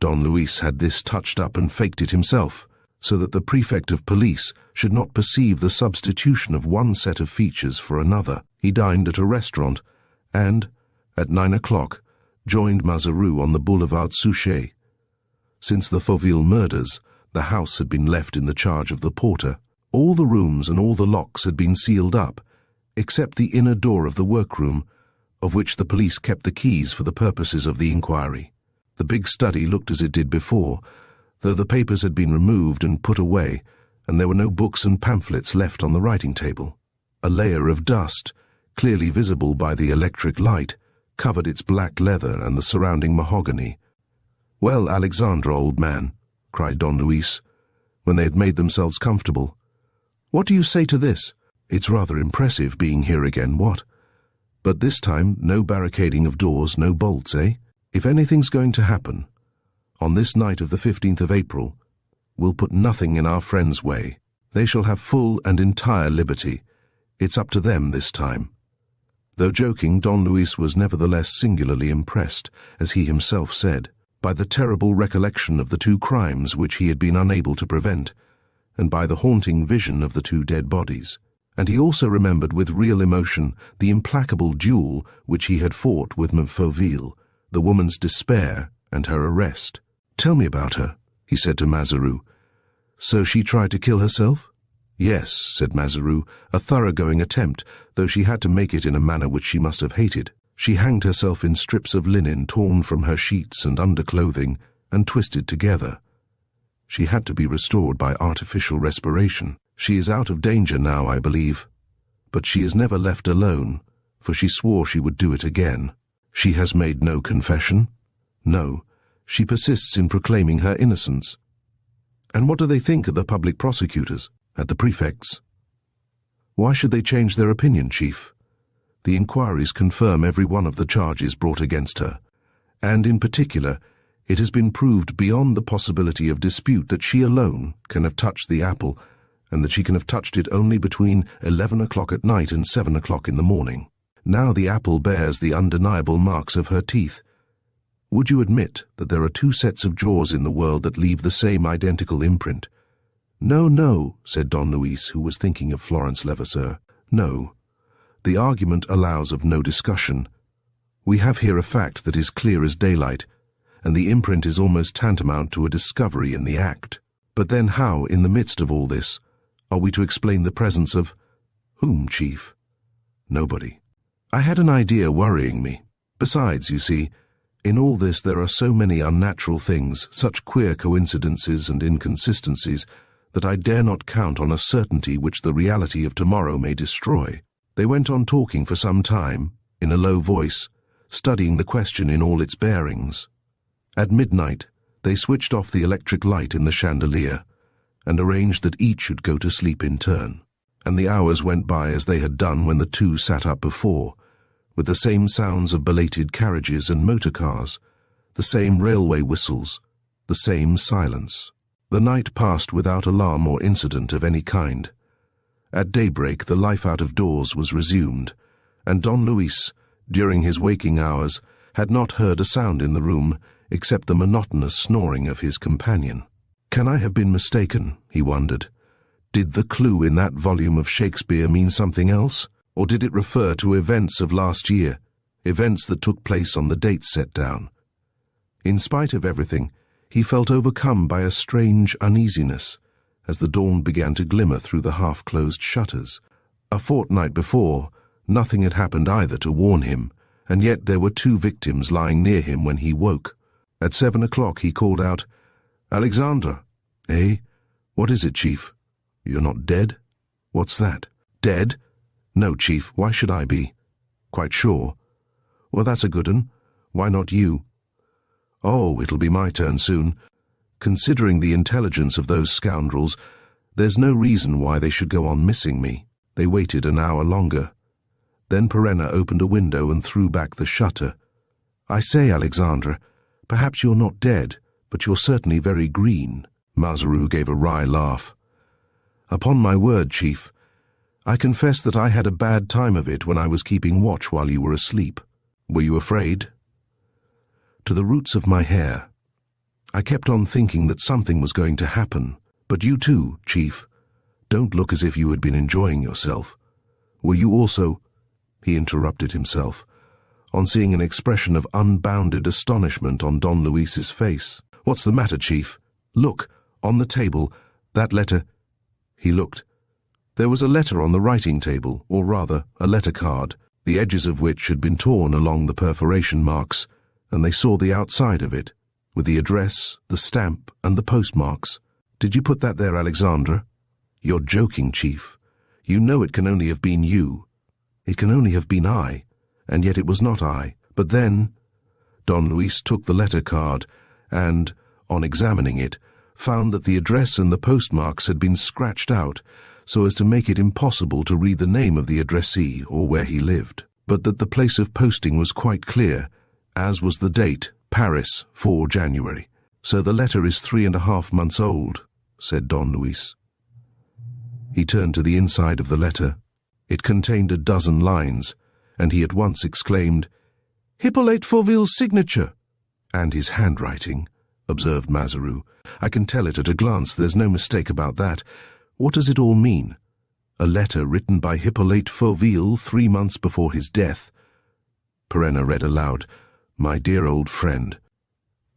S1: Don Luis had this touched up and faked it himself, so that the prefect of police should not perceive the substitution of one set of features for another. He dined at a restaurant, and, at 9 o'clock, joined Mazaru on the Boulevard Suchet. Since the Fauville murders, the house had been left in the charge of the porter. All the rooms and all the locks had been sealed up, except the inner door of the workroom, of which the police kept the keys for the purposes of the inquiry. The big study looked as it did before, though the papers had been removed and put away, and there were no books and pamphlets left on the writing table. A layer of dust, clearly visible by the electric light, covered its black leather and the surrounding mahogany. "Well, Alexandre, old man," cried Don Luis, when they had made themselves comfortable, "what do you say to this? It's rather impressive being here again, what? But this time, no barricading of doors, no bolts, eh? If anything's going to happen, on this night of the 15th of April, we'll put nothing in our friends' way. They shall have full and entire liberty. It's up to them this time." Though joking, Don Luis was nevertheless singularly impressed, as he himself said, by the terrible recollection of the two crimes which he had been unable to prevent, and by the haunting vision of the two dead bodies. And he also remembered with real emotion the implacable duel which he had fought with Fauville, the woman's despair and her arrest. "Tell me about her," he said to Mazaru. "So she tried to kill herself?" "Yes," said Mazaru, "a thoroughgoing attempt, though she had to make it in a manner which she must have hated. She hanged herself in strips of linen torn from her sheets and underclothing and twisted together. She had to be restored by artificial respiration. She is out of danger now, I believe, but she is never left alone, for she swore she would do it again." "She has made no confession?" "No. She persists in proclaiming her innocence." "And what do they think at the public prosecutors, at the prefects?" "Why should they change their opinion, Chief? The inquiries confirm every one of the charges brought against her, and in particular, it has been proved beyond the possibility of dispute that she alone can have touched the apple, and that she can have touched it only between 11 o'clock at night and 7 o'clock in the morning. Now the apple bears the undeniable marks of her teeth. Would you admit that there are two sets of jaws in the world that leave the same identical imprint?" "No, no," said Don Luis, who was thinking of Florence Levasseur. "No. The argument allows of no discussion. We have here a fact that is clear as daylight, and the imprint is almost tantamount to a discovery in the act. But then how, in the midst of all this, are we to explain the presence of—" "Whom, Chief?" "Nobody. I had an idea worrying me. Besides, you see, in all this there are so many unnatural things, such queer coincidences and inconsistencies, that I dare not count on a certainty which the reality of tomorrow may destroy." They went on talking for some time, in a low voice, studying the question in all its bearings. At midnight, they switched off the electric light in the chandelier, and arranged that each should go to sleep in turn. And the hours went by as they had done when the two sat up before, with the same sounds of belated carriages and motor cars, the same railway whistles, the same silence. The night passed without alarm or incident of any kind, At daybreak, the life out of doors was resumed, and Don Luis, during his waking hours, had not heard a sound in the room except the monotonous snoring of his companion. Can I have been mistaken, he wondered. Did the clue in that volume of Shakespeare mean something else, or did it refer to events of last year, events that took place on the dates set down? In spite of everything, he felt overcome by a strange uneasiness as the dawn began to glimmer through the half-closed shutters. A fortnight before, nothing had happened either to warn him, and yet there were 2 victims lying near him when he woke. At 7 o'clock he called out, "Alexandra." "Eh? What is it, Chief?" "You're not dead?" "What's that? Dead?" "No, Chief, why should I be?" "Quite sure?" "Well, that's a good 'un. Why not you?" "Oh, it'll be my turn soon. Considering the intelligence of those scoundrels, there's no reason why they should go on missing me." They waited an hour longer. Then Perenna opened a window and threw back the shutter. "I say, Alexandra, perhaps you're not dead, but you're certainly very green." Masaru gave a wry laugh. "Upon my word, Chief, I confess that I had a bad time of it when I was keeping watch while you were asleep." "Were you afraid?" "To the roots of my hair. I kept on thinking that something was going to happen. But you too, Chief. Don't look as if you had been enjoying yourself. Were you also—" He interrupted himself, on seeing an expression of unbounded astonishment on Don Luis's face. "What's the matter, Chief? Look, on the table, that letter—" He looked. There was a letter on the writing table, or rather, a letter card, the edges of which had been torn along the perforation marks, and they saw the outside of it, with the address, the stamp, and the postmarks. "Did you put that there, Alexandra?" "You're joking, Chief. You know it can only have been you. It can only have been I, and yet it was not I. But then—" Don Luis took the letter card and, on examining it, found that the address and the postmarks had been scratched out so as to make it impossible to read the name of the addressee or where he lived, but that the place of posting was quite clear, as was the date, Paris, 4 January. "So the letter is 3.5 months old," said Don Luis. He turned to the inside of the letter. It contained a dozen lines, and he at once exclaimed, "Hippolyte Fauville's signature!" "And his handwriting," observed Masaru. "I can tell it at a glance, there's no mistake about that. What does it all mean? A letter written by Hippolyte Fauville 3 months before his death." Perenna read aloud, "My dear old friend,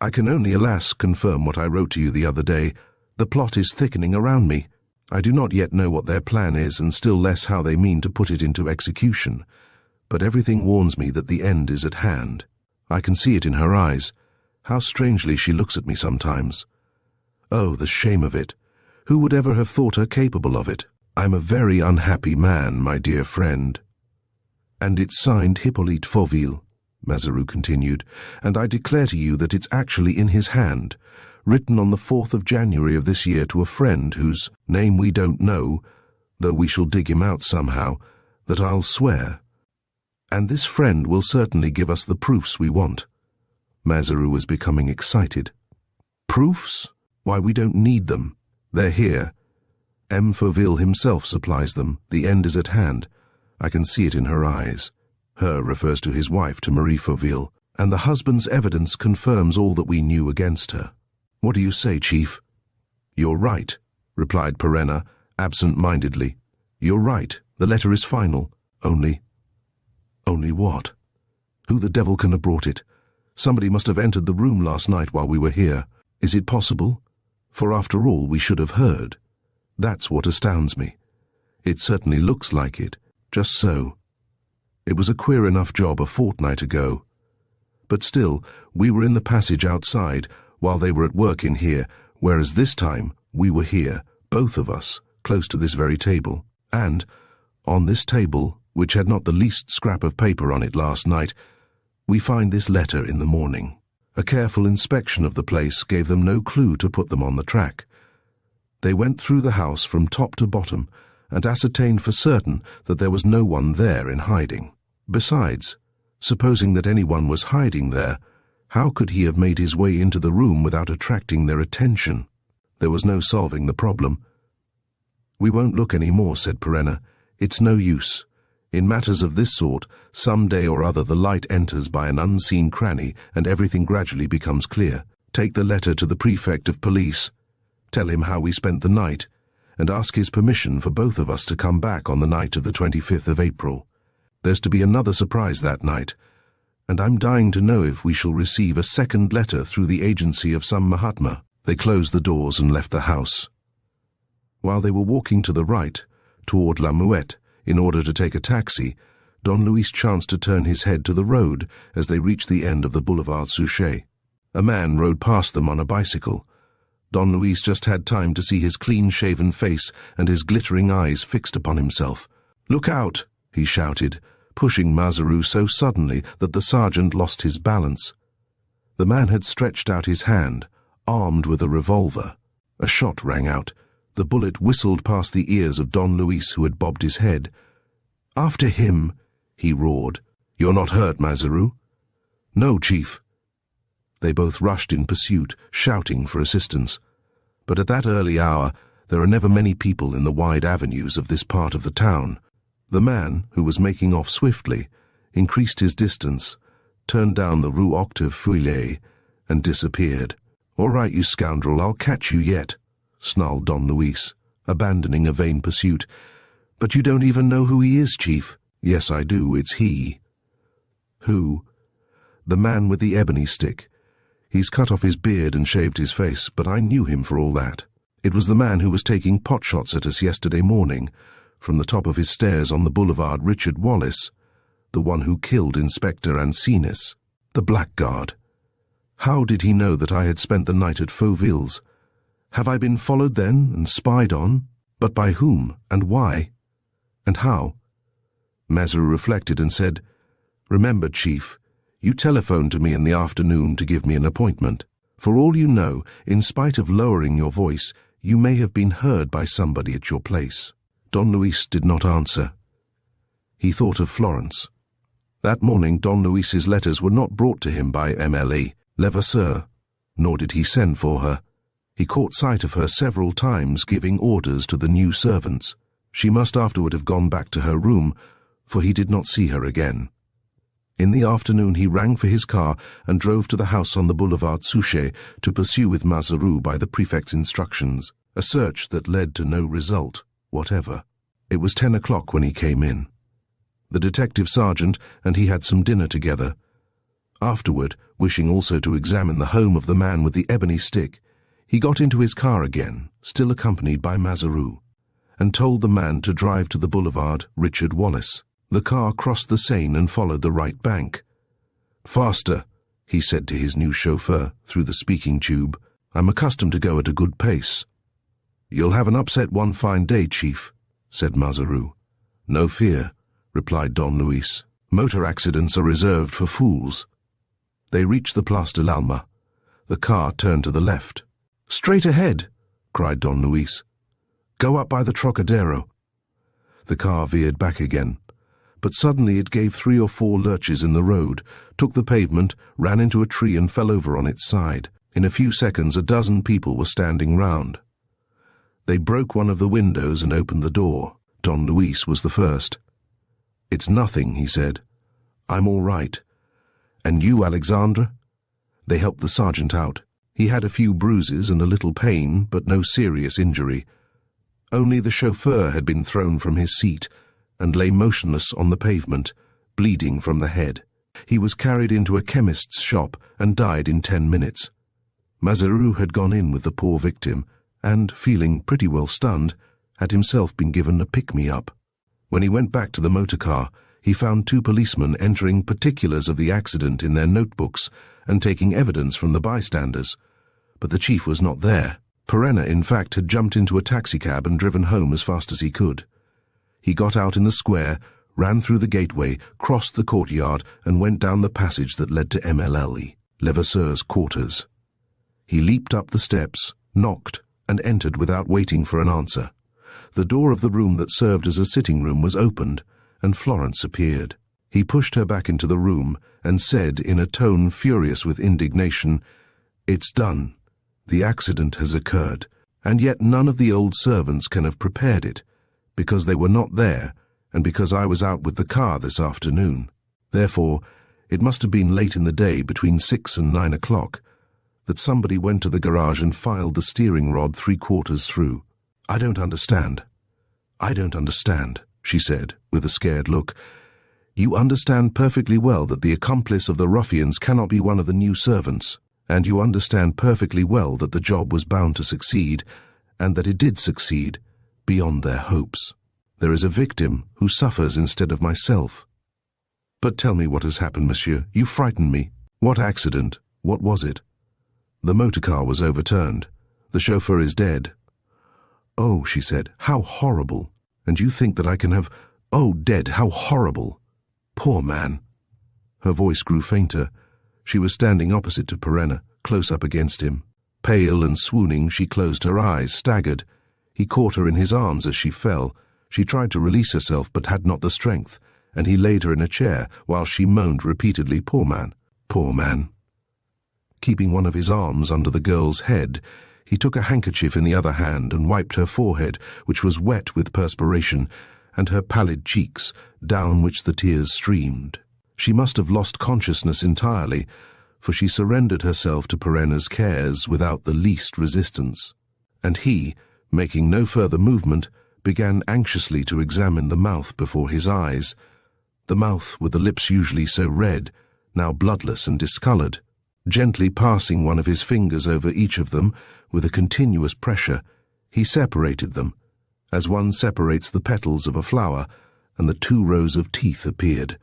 S1: I can only, alas, confirm what I wrote to you the other day. The plot is thickening around me. I do not yet know what their plan is, and still less how they mean to put it into execution. But everything warns me that the end is at hand. I can see it in her eyes. How strangely she looks at me sometimes. Oh, the shame of it. Who would ever have thought her capable of it? I'm a very unhappy man, my dear friend." "And it's signed Hippolyte Fauville," Masaru continued, "and I declare to you that it's actually in his hand, written on the 4th of January of this year to a friend whose name we don't know, though we shall dig him out somehow, that I'll swear. And this friend will certainly give us the proofs we want." Masaru was becoming excited. "Proofs? Why, we don't need them. They're here. M. Fauville himself supplies them. The end is at hand. I can see it in her eyes." Her refers to his wife, to Marie Fauville, "and the husband's evidence confirms all that we knew against her. What do you say, Chief?" "You're right," replied Perenna, absent-mindedly. "You're right. The letter is final. Only what? Who the devil can have brought it? Somebody must have entered the room last night while we were here. Is it possible? For after all, we should have heard. That's what astounds me. It certainly looks like it. Just so. It was a queer enough job a fortnight ago. But still, we were in the passage outside, while they were at work in here, whereas this time we were here, both of us, close to this very table. And, on this table, which had not the least scrap of paper on it last night, we find this letter in the morning. A careful inspection of the place gave them no clue to put them on the track. They went through the house from top to bottom and ascertained for certain that there was no one there in hiding. Besides, supposing that anyone was hiding there, how could he have made his way into the room without attracting their attention? There was no solving the problem. "We won't look any more," said Perenna. "It's no use. In matters of this sort, some day or other the light enters by an unseen cranny and everything gradually becomes clear. Take the letter to the Prefect of Police. Tell him how we spent the night, and ask his permission for both of us to come back on the night of the 25th of April. There's to be another surprise that night, and I'm dying to know if we shall receive a second letter through the agency of some Mahatma." They closed the doors and left the house. While they were walking to the right, toward La Muette, in order to take a taxi, Don Luis chanced to turn his head to the road as they reached the end of the Boulevard Suchet. A man rode past them on a bicycle. Don Luis just had time to see his clean-shaven face and his glittering eyes fixed upon himself. "Look out!" he shouted, pushing Mazaru so suddenly that the sergeant lost his balance. The man had stretched out his hand, armed with a revolver. A shot rang out. The bullet whistled past the ears of Don Luis, who had bobbed his head. "After him!" he roared. "You're not hurt, Mazaru?" "No, Chief." They both rushed in pursuit, shouting for assistance. But at that early hour, there are never many people in the wide avenues of this part of the town. The man, who was making off swiftly, increased his distance, turned down the Rue Octave Feuillet, and disappeared. "All right, you scoundrel, I'll catch you yet," snarled Don Luis, abandoning a vain pursuit. "But you don't even know who he is, Chief." "Yes, I do. It's he." "Who?" "The man with the ebony stick. He's cut off his beard and shaved his face, but I knew him for all that. It was the man who was taking potshots at us yesterday morning, from the top of his stairs on the boulevard, Richard Wallace, the one who killed Inspector Ancinis, the blackguard. How did he know that I had spent the night at Fauville's? Have I been followed then and spied on? But by whom, and why? And how?" Mazaru reflected and said, "Remember, Chief, you telephoned to me in the afternoon to give me an appointment. For all you know, in spite of lowering your voice, you may have been heard by somebody at your place." Don Luis did not answer. He thought of Florence. That morning Don Luis's letters were not brought to him by MLE Levasseur, nor did he send for her. He caught sight of her several times giving orders to the new servants. She must afterward have gone back to her room, for he did not see her again. In the afternoon he rang for his car and drove to the house on the Boulevard Suchet to pursue with Mazaru by the Prefect's instructions, a search that led to no result whatever. It was 10 o'clock when he came in. The detective sergeant and he had some dinner together. Afterward, wishing also to examine the home of the man with the ebony stick, he got into his car again, still accompanied by Mazaru, and told the man to drive to the boulevard Richard Wallace. The car crossed the Seine and followed the right bank. "Faster," he said to his new chauffeur through the speaking tube. "I'm accustomed to go at a good pace." "You'll have an upset one fine day, Chief," said Mazaru. "No fear," replied Don Luis. "Motor accidents are reserved for fools." They reached the Place de l'Alma. The car turned to the left. "Straight ahead," cried Don Luis. "Go up by the Trocadero." The car veered back again, but suddenly it gave 3 or 4 lurches in the road, took the pavement, ran into a tree and fell over on its side. In a few seconds a dozen people were standing round. They broke one of the windows and opened the door. Don Luis was the first. "It's nothing," he said. "I'm all right. And you, Alexandre?" They helped the sergeant out. He had a few bruises and a little pain, but no serious injury. Only the chauffeur had been thrown from his seat and lay motionless on the pavement, bleeding from the head. He was carried into a chemist's shop and died in 10 minutes. Mazaru had gone in with the poor victim and, feeling pretty well stunned, had himself been given a pick-me-up. When he went back to the motor car, he found 2 policemen entering particulars of the accident in their notebooks and taking evidence from the bystanders. But the chief was not there. Perenna, in fact, had jumped into a taxicab and driven home as fast as he could. He got out in the square, ran through the gateway, crossed the courtyard, and went down the passage that led to MLE, Levasseur's quarters. He leaped up the steps, knocked, and entered without waiting for an answer. The door of the room that served as a sitting room was opened, and Florence appeared. He pushed her back into the room and said in a tone furious with indignation, "It's done. The accident has occurred. And yet none of the old servants can have prepared it, because they were not there, and because I was out with the car this afternoon. Therefore, it must have been late in the day, between 6 and 9 o'clock, that somebody went to the garage and filed the steering rod 3/4 through. I don't understand. I don't understand, she said, with a scared look. You understand perfectly well that the accomplice of the ruffians cannot be one of the new servants, and you understand perfectly well that the job was bound to succeed, and that it did succeed, beyond their hopes. There is a victim who suffers instead of myself. But tell me what has happened, monsieur. You frighten me. What accident? What was it? The motor car was overturned. The chauffeur is dead. Oh, she said, how horrible. And you think that I can have... Oh, dead, how horrible. Poor man. Her voice grew fainter. She was standing opposite to Perenna, close up against him. Pale and swooning, she closed her eyes, staggered. He caught her in his arms as she fell. She tried to release herself, but had not the strength, and he laid her in a chair, while she moaned repeatedly, poor man, poor man. Keeping one of his arms under the girl's head, he took a handkerchief in the other hand and wiped her forehead, which was wet with perspiration, and her pallid cheeks, down which the tears streamed. She must have lost consciousness entirely, for she surrendered herself to Perenna's cares without the least resistance. And he, making no further movement, began anxiously to examine the mouth before his eyes, the mouth with the lips usually so red, now bloodless and discoloured. Gently passing one of his fingers over each of them, with a continuous pressure, he separated them, as one separates the petals of a flower, and the 2 rows of teeth appeared.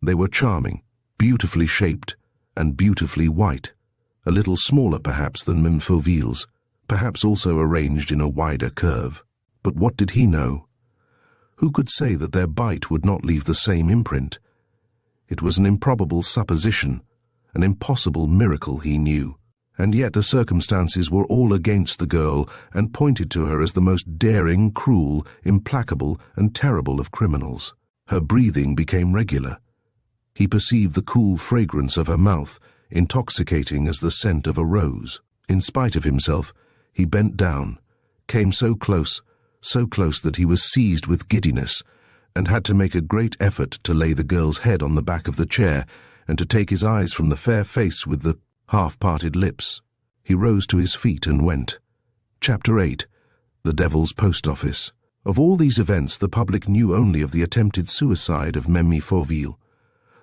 S1: They were charming, beautifully shaped, and beautifully white, a little smaller perhaps than Mime Fauville's, perhaps also arranged in a wider curve. But what did he know? Who could say that their bite would not leave the same imprint? It was an improbable supposition, an impossible miracle, he knew, and yet the circumstances were all against the girl and pointed to her as the most daring, cruel, implacable, and terrible of criminals. Her breathing became regular. He perceived the cool fragrance of her mouth, intoxicating as the scent of a rose. In spite of himself, he bent down, came so close that he was seized with giddiness, and had to make a great effort to lay the girl's head on the back of the chair and to take his eyes from the fair face with the half-parted lips. He rose to his feet and went. Chapter 8. The Devil's Post Office. Of all these events the public knew only of the attempted suicide of Mime Fauville,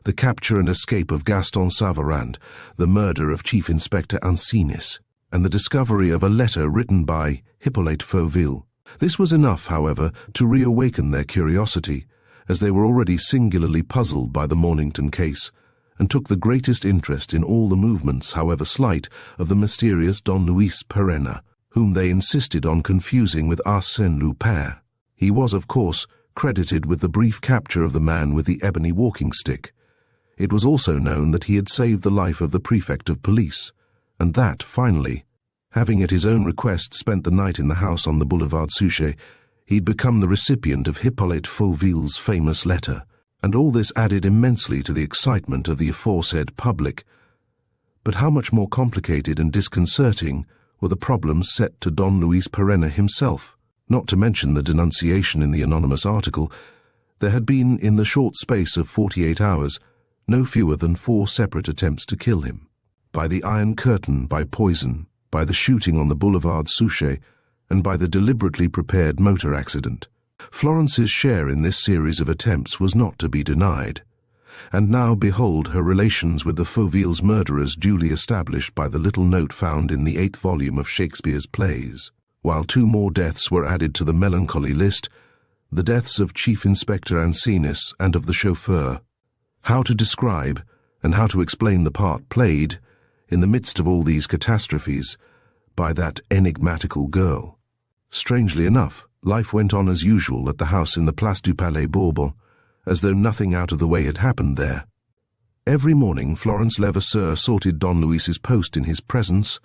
S1: the capture and escape of Gaston Savarand, the murder of Chief Inspector Ansinis, and the discovery of a letter written by Hippolyte Fauville. This was enough, however, to reawaken their curiosity, as they were already singularly puzzled by the Mornington case, and took the greatest interest in all the movements, however slight, of the mysterious Don Luis Perenna, whom they insisted on confusing with Arsène Lupin. He was, of course, credited with the brief capture of the man with the ebony walking stick. It was also known that he had saved the life of the Prefect of Police, and that, finally, having at his own request spent the night in the house on the Boulevard Suchet, he'd become the recipient of Hippolyte Fauville's famous letter, and all this added immensely to the excitement of the aforesaid public. But how much more complicated and disconcerting were the problems set to Don Luis Perenna himself. Not to mention the denunciation in the anonymous article, there had been, in the short space of 48 hours, no fewer than 4 separate attempts to kill him. By the Iron Curtain, by poison, by the shooting on the Boulevard Suchet, and by the deliberately prepared motor accident. Florence's share in this series of attempts was not to be denied, and now behold her relations with the Fauville's murderers duly established by the little note found in the 8th volume of Shakespeare's plays, while 2 more deaths were added to the melancholy list, the deaths of Chief Inspector Ansinis and of the chauffeur. How to describe and how to explain the part played, in the midst of all these catastrophes, by that enigmatical girl? Strangely enough, life went on as usual at the house in the Place du Palais Bourbon, as though nothing out of the way had happened there. Every morning Florence Levasseur sorted Don Luis's post in his presence,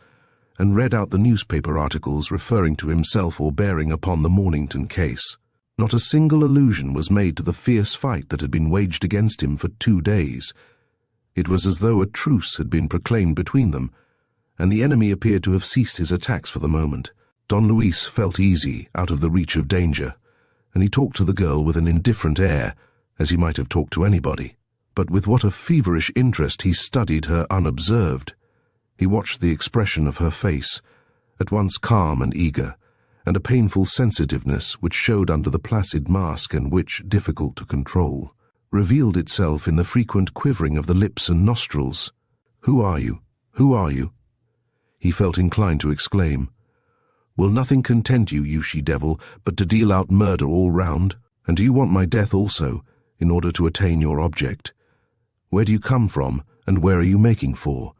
S1: and read out the newspaper articles referring to himself or bearing upon the Mornington case. Not a single allusion was made to the fierce fight that had been waged against him for 2 days. It was as though a truce had been proclaimed between them, and the enemy appeared to have ceased his attacks for the moment. Don Luis felt easy, out of the reach of danger, and he talked to the girl with an indifferent air, as he might have talked to anybody. But with what a feverish interest he studied her unobserved. He watched the expression of her face, at once calm and eager, and a painful sensitiveness which showed under the placid mask and which, difficult to control, revealed itself in the frequent quivering of the lips and nostrils. "Who are you? Who are you?" He felt inclined to exclaim. "Will nothing content you, you she-devil, but to deal out murder all round? And do you want my death also, in order to attain your object? Where do you come from, and where are you making for?"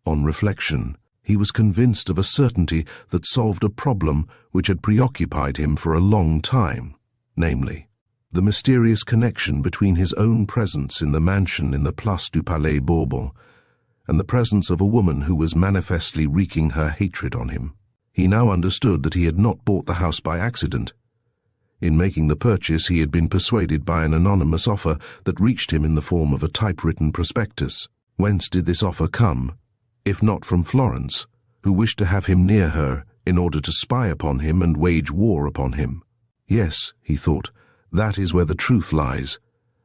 S1: On reflection, he was convinced of a certainty that solved a problem which had preoccupied him for a long time, namely, the mysterious connection between his own presence in the mansion in the Place du Palais Bourbon and the presence of a woman who was manifestly wreaking her hatred on him. He now understood that he had not bought the house by accident. In making the purchase, he had been persuaded by an anonymous offer that reached him in the form of a typewritten prospectus. Whence did this offer come, if not from Florence, who wished to have him near her in order to spy upon him and wage war upon him? Yes, he thought, that is where the truth lies.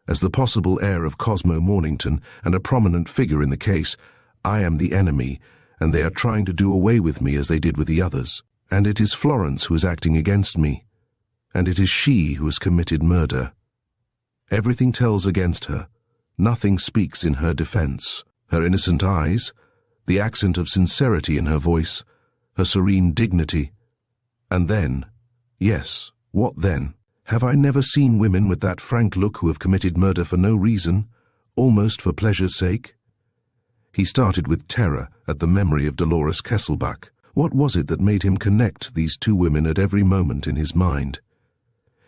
S1: As the possible heir of Cosmo Mornington and a prominent figure in the case, I am the enemy, and they are trying to do away with me as they did with the others. And it is Florence who is acting against me, and it is she who has committed murder. Everything tells against her. Nothing speaks in her defense. Her innocent eyes, the accent of sincerity in her voice, her serene dignity. And then, yes, what then? Have I never seen women with that frank look who have committed murder for no reason, almost for pleasure's sake? He started with terror at the memory of Dolores Kesselbach. What was it that made him connect these two women at every moment in his mind?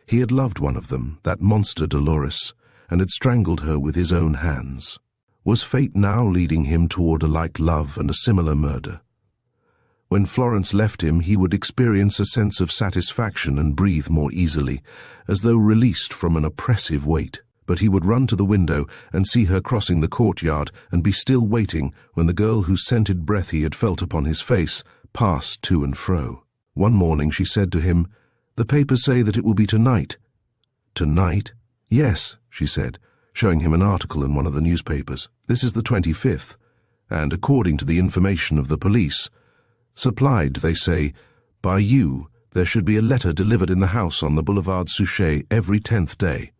S1: He had loved one of them, that monster Dolores, and had strangled her with his own hands. Was fate now leading him toward a like love and a similar murder? When Florence left him, he would experience a sense of satisfaction and breathe more easily, as though released from an oppressive weight. But he would run to the window and see her crossing the courtyard and be still waiting when the girl whose scented breath he had felt upon his face passed to and fro. One morning she said to him, "The papers say that it will be tonight." "Tonight?" "Yes," she said, showing him an article in one of the newspapers. "This is the 25th, and according to the information of the police, supplied, they say, by you, there should be a letter delivered in the house on the Boulevard Suchet every 10th day.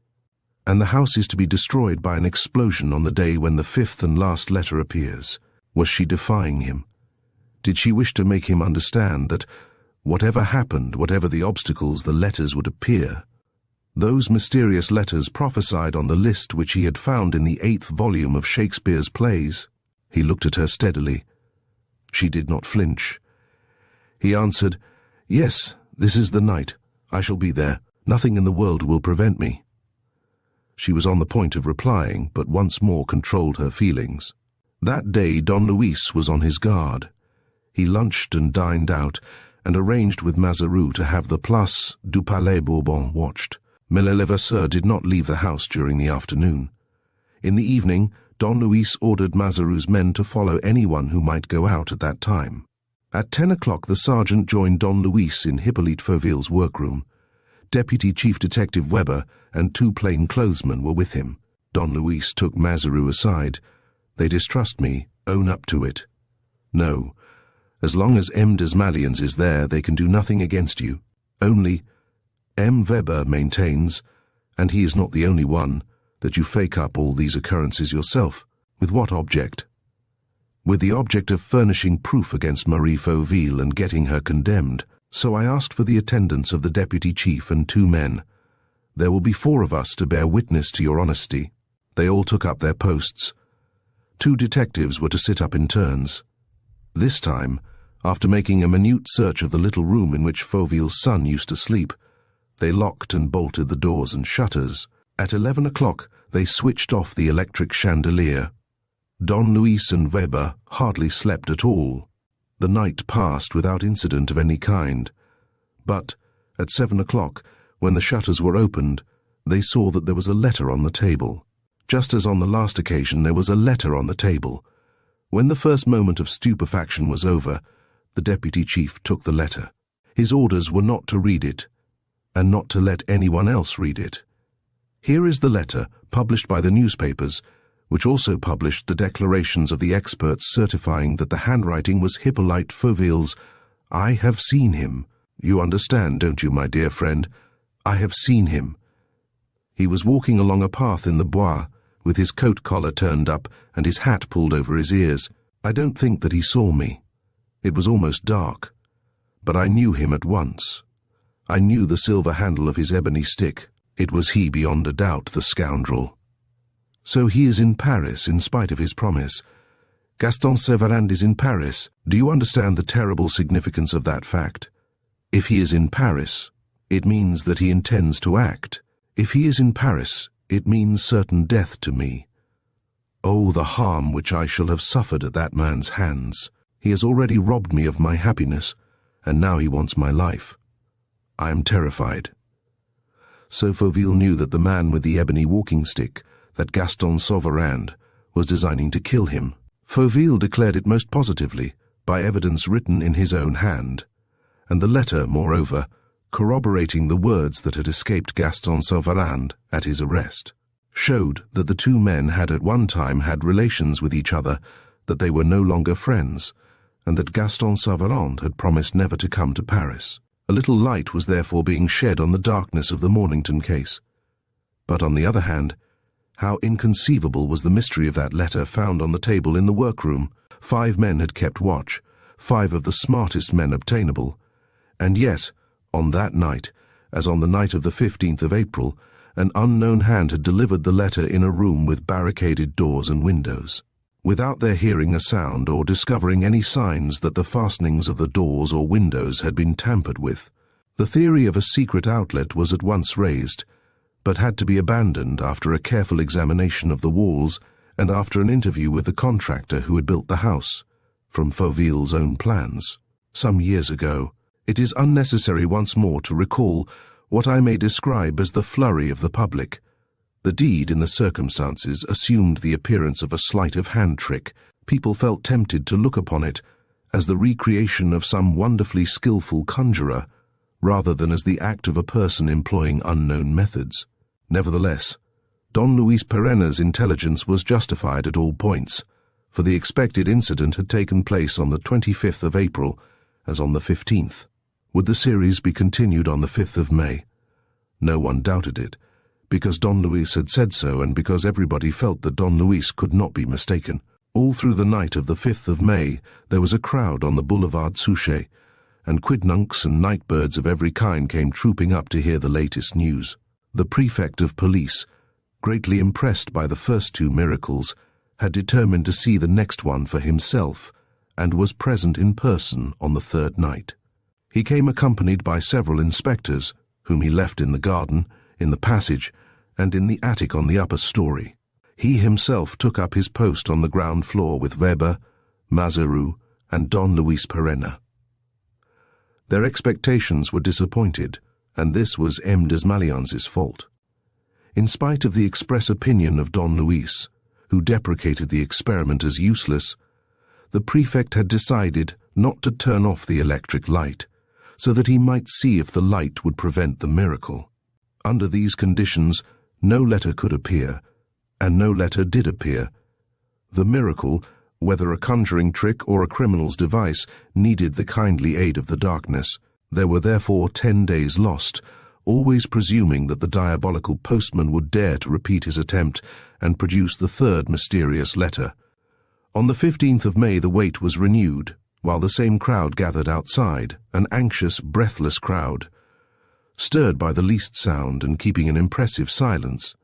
S1: And the house is to be destroyed by an explosion on the day when the 5th and last letter appears." Was she defying him? Did she wish to make him understand that, whatever happened, whatever the obstacles, the letters would appear? Those mysterious letters prophesied on the list which he had found in the 8th volume of Shakespeare's plays. He looked at her steadily. She did not flinch. He answered, "Yes, this is the night. I shall be there. Nothing in the world will prevent me." She was on the point of replying, but once more controlled her feelings. That day Don Luis was on his guard. He lunched and dined out, and arranged with Mazaroux to have the Place du Palais Bourbon watched. Levasseur did not leave the house during the afternoon. In the evening, Don Luis ordered Mazaroux's men to follow anyone who might go out at that time. At 10 o'clock the sergeant joined Don Luis in Hippolyte Fauville's workroom. Deputy Chief Detective Weber and 2 plainclothesmen were with him. Don Luis took Mazaroux aside. "They distrust me. Own up to it." "No. As long as M. Desmalions is there, they can do nothing against you. Only, M. Weber maintains, and he is not the only one, that you fake up all these occurrences yourself. With what object?" "With the object of furnishing proof against Marie Fauville and getting her condemned. So I asked for the attendance of the deputy chief and 2 men. There will be 4 of us to bear witness to your honesty." They all took up their posts. 2 detectives were to sit up in turns. This time, after making a minute search of the little room in which Fauville's son used to sleep, they locked and bolted the doors and shutters. At 11 o'clock, they switched off the electric chandelier. Don Luis and Weber hardly slept at all. The night passed without incident of any kind. But, at 7 o'clock, when the shutters were opened, they saw that there was a letter on the table. Just as on the last occasion, there was a letter on the table. When the first moment of stupefaction was over, the deputy chief took the letter. His orders were not to read it, and not to let anyone else read it. Here is the letter, published by the newspapers, which also published the declarations of the experts certifying that the handwriting was Hippolyte Fauville's. I have seen him. You understand, don't you, my dear friend? I have seen him. He was walking along a path in the bois, with his coat collar turned up and his hat pulled over his ears. I don't think that he saw me. It was almost dark. But I knew him at once. I knew the silver handle of his ebony stick. It was he beyond a doubt, the scoundrel. So he is in Paris, in spite of his promise. Gaston Saran is in Paris. Do you understand the terrible significance of that fact? If he is in Paris, it means that he intends to act. If he is in Paris, it means certain death to me. Oh, the harm which I shall have suffered at that man's hands. He has already robbed me of my happiness, and now he wants my life. I am terrified. So Fauville knew that the man with the ebony walking stick, that Gaston Saran, was designing to kill him. Fauville declared it most positively, by evidence written in his own hand, and the letter, moreover, corroborating the words that had escaped Gaston Saran at his arrest, showed that the two men had at one time had relations with each other, that they were no longer friends, and that Gaston Saran had promised never to come to Paris. A little light was therefore being shed on the darkness of the Mornington case. But on the other hand, how inconceivable was the mystery of that letter found on the table in the workroom. 5 men had kept watch, 5 of the smartest men obtainable, and yet, on that night, as on the night of the 15th of April, an unknown hand had delivered the letter in a room with barricaded doors and windows, without their hearing a sound or discovering any signs that the fastenings of the doors or windows had been tampered with. The theory of a secret outlet was at once raised, but had to be abandoned after a careful examination of the walls and after an interview with the contractor who had built the house, from Fauville's own plans, some years ago. It is unnecessary once more to recall what I may describe as the flurry of the public. The deed, in the circumstances, assumed the appearance of a sleight of hand trick. People felt tempted to look upon it as the recreation of some wonderfully skillful conjurer, rather than as the act of a person employing unknown methods. Nevertheless, Don Luis Perenna's intelligence was justified at all points, for the expected incident had taken place on the 25th of April, as on the 15th. Would the series be continued on the 5th of May? No one doubted it, because Don Luis had said so and because everybody felt that Don Luis could not be mistaken. All through the night of the 5th of May there was a crowd on the Boulevard Suchet, and quidnuncs and nightbirds of every kind came trooping up to hear the latest news. The Prefect of Police, greatly impressed by the first 2 miracles, had determined to see the next one for himself, and was present in person on the 3rd night. He came accompanied by several inspectors, whom he left in the garden, in the passage, and in the attic on the upper story. He himself took up his post on the ground floor with Weber, Mazeroux, and Don Luis Perenna. Their expectations were disappointed, and this was M. Desmalions's fault. In spite of the express opinion of Don Luis, who deprecated the experiment as useless, the Prefect had decided not to turn off the electric light, so that he might see if the light would prevent the miracle. Under these conditions, no letter could appear, and no letter did appear. The miracle, whether a conjuring trick or a criminal's device, needed the kindly aid of the darkness. There were therefore 10 days lost, always presuming that the diabolical postman would dare to repeat his attempt and produce the 3rd mysterious letter. On the 15th of May the wait was renewed, while the same crowd gathered outside, an anxious, breathless crowd, stirred by the least sound and keeping an impressive silence,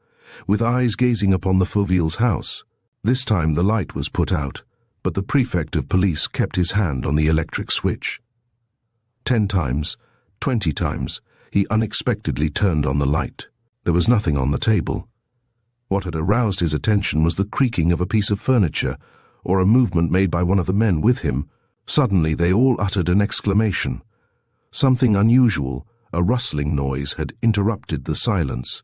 S1: with eyes gazing upon the Fauville's house. This time the light was put out, but the Prefect of Police kept his hand on the electric switch. 10 times, 20 times, he unexpectedly turned on the light. There was nothing on the table. What had aroused his attention was the creaking of a piece of furniture, or a movement made by one of the men with him. Suddenly they all uttered an exclamation. Something unusual, a rustling noise, had interrupted the silence.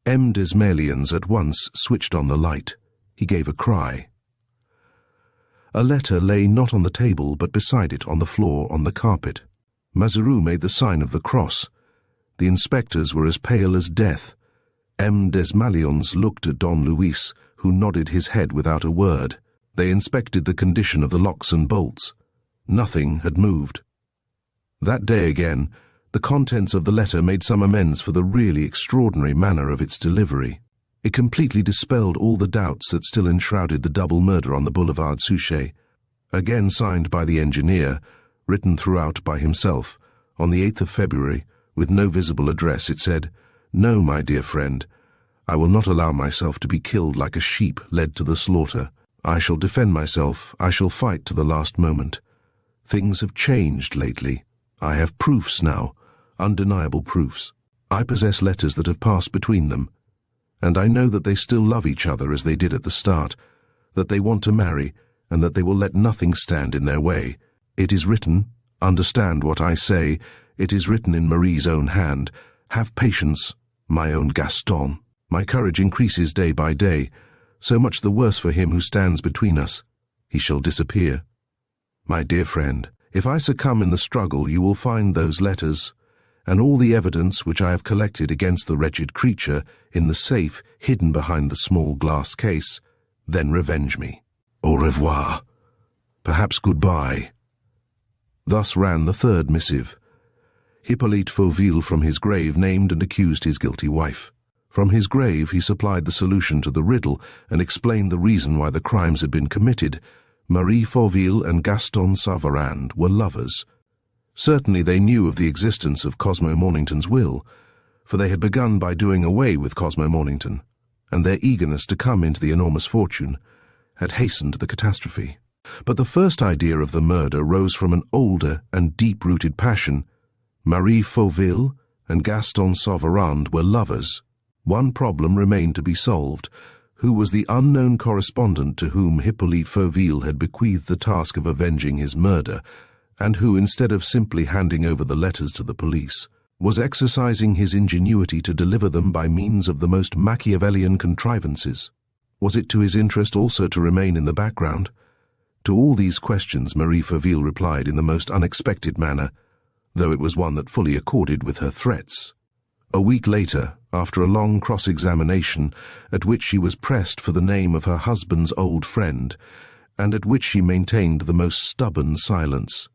S1: M. Desmalions at once switched on the light. He gave a cry. A letter lay not on the table but beside it on the floor on the carpet. Mazaru made the sign of the cross. The inspectors were as pale as death. M. Desmalions looked at Don Luis, who nodded his head without a word. They inspected the condition of the locks and bolts. Nothing had moved. That day again, the contents of the letter made some amends for the really extraordinary manner of its delivery. It completely dispelled all the doubts that still enshrouded the double murder on the Boulevard Suchet. Again signed by the engineer, written throughout by himself, on the 8th of February, with no visible address, it said, "No, my dear friend, I will not allow myself to be killed like a sheep led to the slaughter. I shall defend myself. I shall fight to the last moment. Things have changed lately. I have proofs now, undeniable proofs. I possess letters that have passed between them, and I know that they still love each other as they did at the start, that they want to marry, and that they will let nothing stand in their way. It is written, understand what I say, it is written in Marie's own hand. Have patience, my own Gaston. My courage increases day by day, so much the worse for him who stands between us. He shall disappear. My dear friend, if I succumb in the struggle, you will find those letters, and all the evidence which I have collected against the wretched creature in the safe hidden behind the small glass case. Then revenge me. Au revoir. Perhaps goodbye." Thus ran the third missive. Hippolyte Fauville from his grave named and accused his guilty wife. From his grave he supplied the solution to the riddle and explained the reason why the crimes had been committed. Marie Fauville and Gaston Saran were lovers. Certainly they knew of the existence of Cosmo Mornington's will, for they had begun by doing away with Cosmo Mornington, and their eagerness to come into the enormous fortune had hastened the catastrophe. But the first idea of the murder rose from an older and deep-rooted passion. Marie Fauville and Gaston Saran were lovers. One problem remained to be solved. Who was the unknown correspondent to whom Hippolyte Fauville had bequeathed the task of avenging his murder, and who, instead of simply handing over the letters to the police, was exercising his ingenuity to deliver them by means of the most Machiavellian contrivances? Was it to his interest also to remain in the background? To all these questions Marie Fauville replied in the most unexpected manner, though it was one that fully accorded with her threats. A week later, after a long cross-examination, at which she was pressed for the name of her husband's old friend, and at which she maintained the most stubborn silence,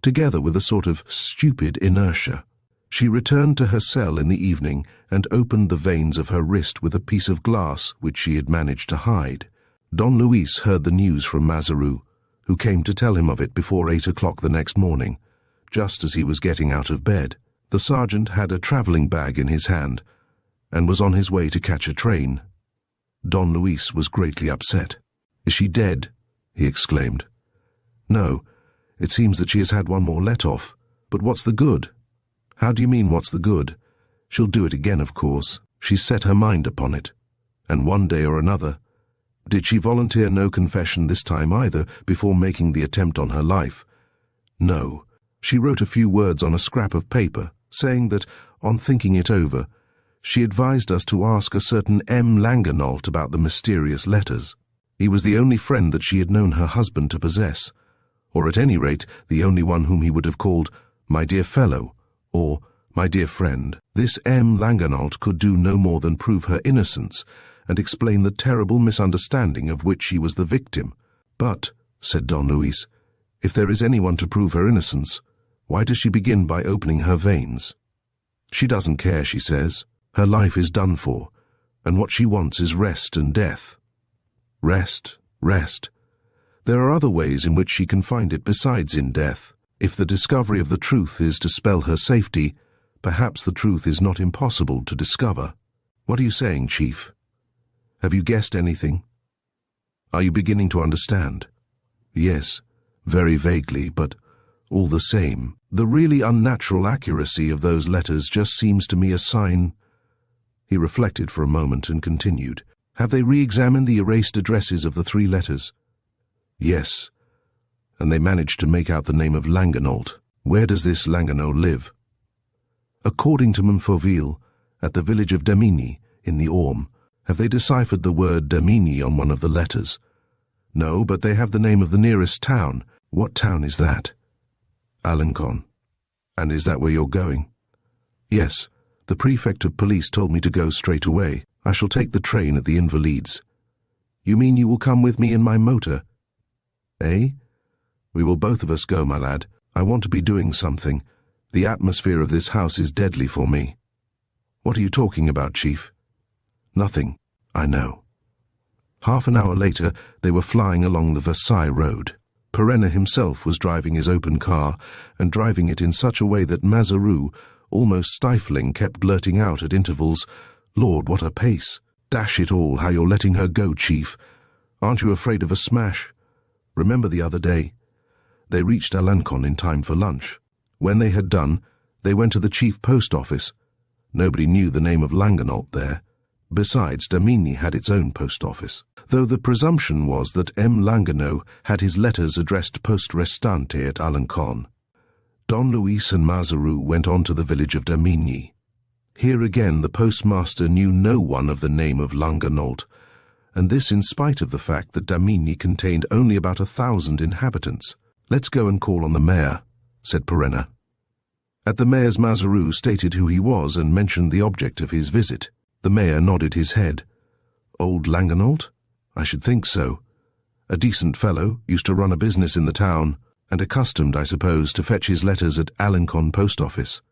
S1: together with a sort of stupid inertia, she returned to her cell in the evening and opened the veins of her wrist with a piece of glass which she had managed to hide. Don Luis heard the news from Mazaru, who came to tell him of it before 8 o'clock the next morning, just as he was getting out of bed. The sergeant had a travelling bag in his hand and was on his way to catch a train. Don Luis was greatly upset. "Is she dead?" he exclaimed. "No, it seems that she has had one more let-off. But what's the good?" "How do you mean, what's the good? She'll do it again, of course. She's set her mind upon it. And one day or another. Did she volunteer no confession this time either, before making the attempt on her life?" "No. She wrote a few words on a scrap of paper, saying that, on thinking it over, she advised us to ask a certain M. Langernault about the mysterious letters. He was the only friend that she had known her husband to possess, or at any rate the only one whom he would have called my dear fellow, or my dear friend. This M. Langernault could do no more than prove her innocence and explain the terrible misunderstanding of which she was the victim. But, said Don Luis, if there is anyone to prove her innocence, why does she begin by opening her veins? She doesn't care, she says. Her life is done for, and what she wants is rest and death. Rest, rest. There are other ways in which she can find it besides in death. If the discovery of the truth is to spell her safety, perhaps the truth is not impossible to discover. What are you saying, Chief? Have you guessed anything? Are you beginning to understand? Yes, very vaguely, but all the same, the really unnatural accuracy of those letters just seems to me a sign. He reflected for a moment and continued. Have they re-examined the erased addresses of the 3 letters? Yes, and they managed to make out the name of Langernault. Where does this Langernault live? According to Fauville, at the village of Damigny, in the Orme. Have they deciphered the word Damigny on one of the letters? No, but they have the name of the nearest town. What town is that? Alencon. And is that where you're going? Yes. The Prefect of Police told me to go straight away. I shall take the train at the Invalides. You mean you will come with me in my motor? Eh? We will both of us go, my lad. I want to be doing something. The atmosphere of this house is deadly for me. What are you talking about, Chief? Nothing. I know. Half an hour later, they were flying along the Versailles Road. Perenna himself was driving his open car, and driving it in such a way that Mazaru, almost stifling, kept blurting out at intervals, "Lord, what a pace! Dash it all, how you're letting her go, Chief! Aren't you afraid of a smash? Remember the other day?" They reached Alencon in time for lunch. When they had done, they went to the chief post office. Nobody knew the name of Langernault there. Besides, Damigny had its own post office, though the presumption was that M. Langernault had his letters addressed poste restante at Alencon. Don Luis and Mazaru went on to the village of Damigny. Here again the postmaster knew no one of the name of Langernault, and this in spite of the fact that Damigny contained only about 1,000 inhabitants. "Let's go and call on the mayor," said Perenna. At the mayor's, Mazaru stated who he was and mentioned the object of his visit. The mayor nodded his head. "Old Langernault? I should think so. A decent fellow, used to run a business in the town, and accustomed, I suppose, to fetch his letters at Alencon post office.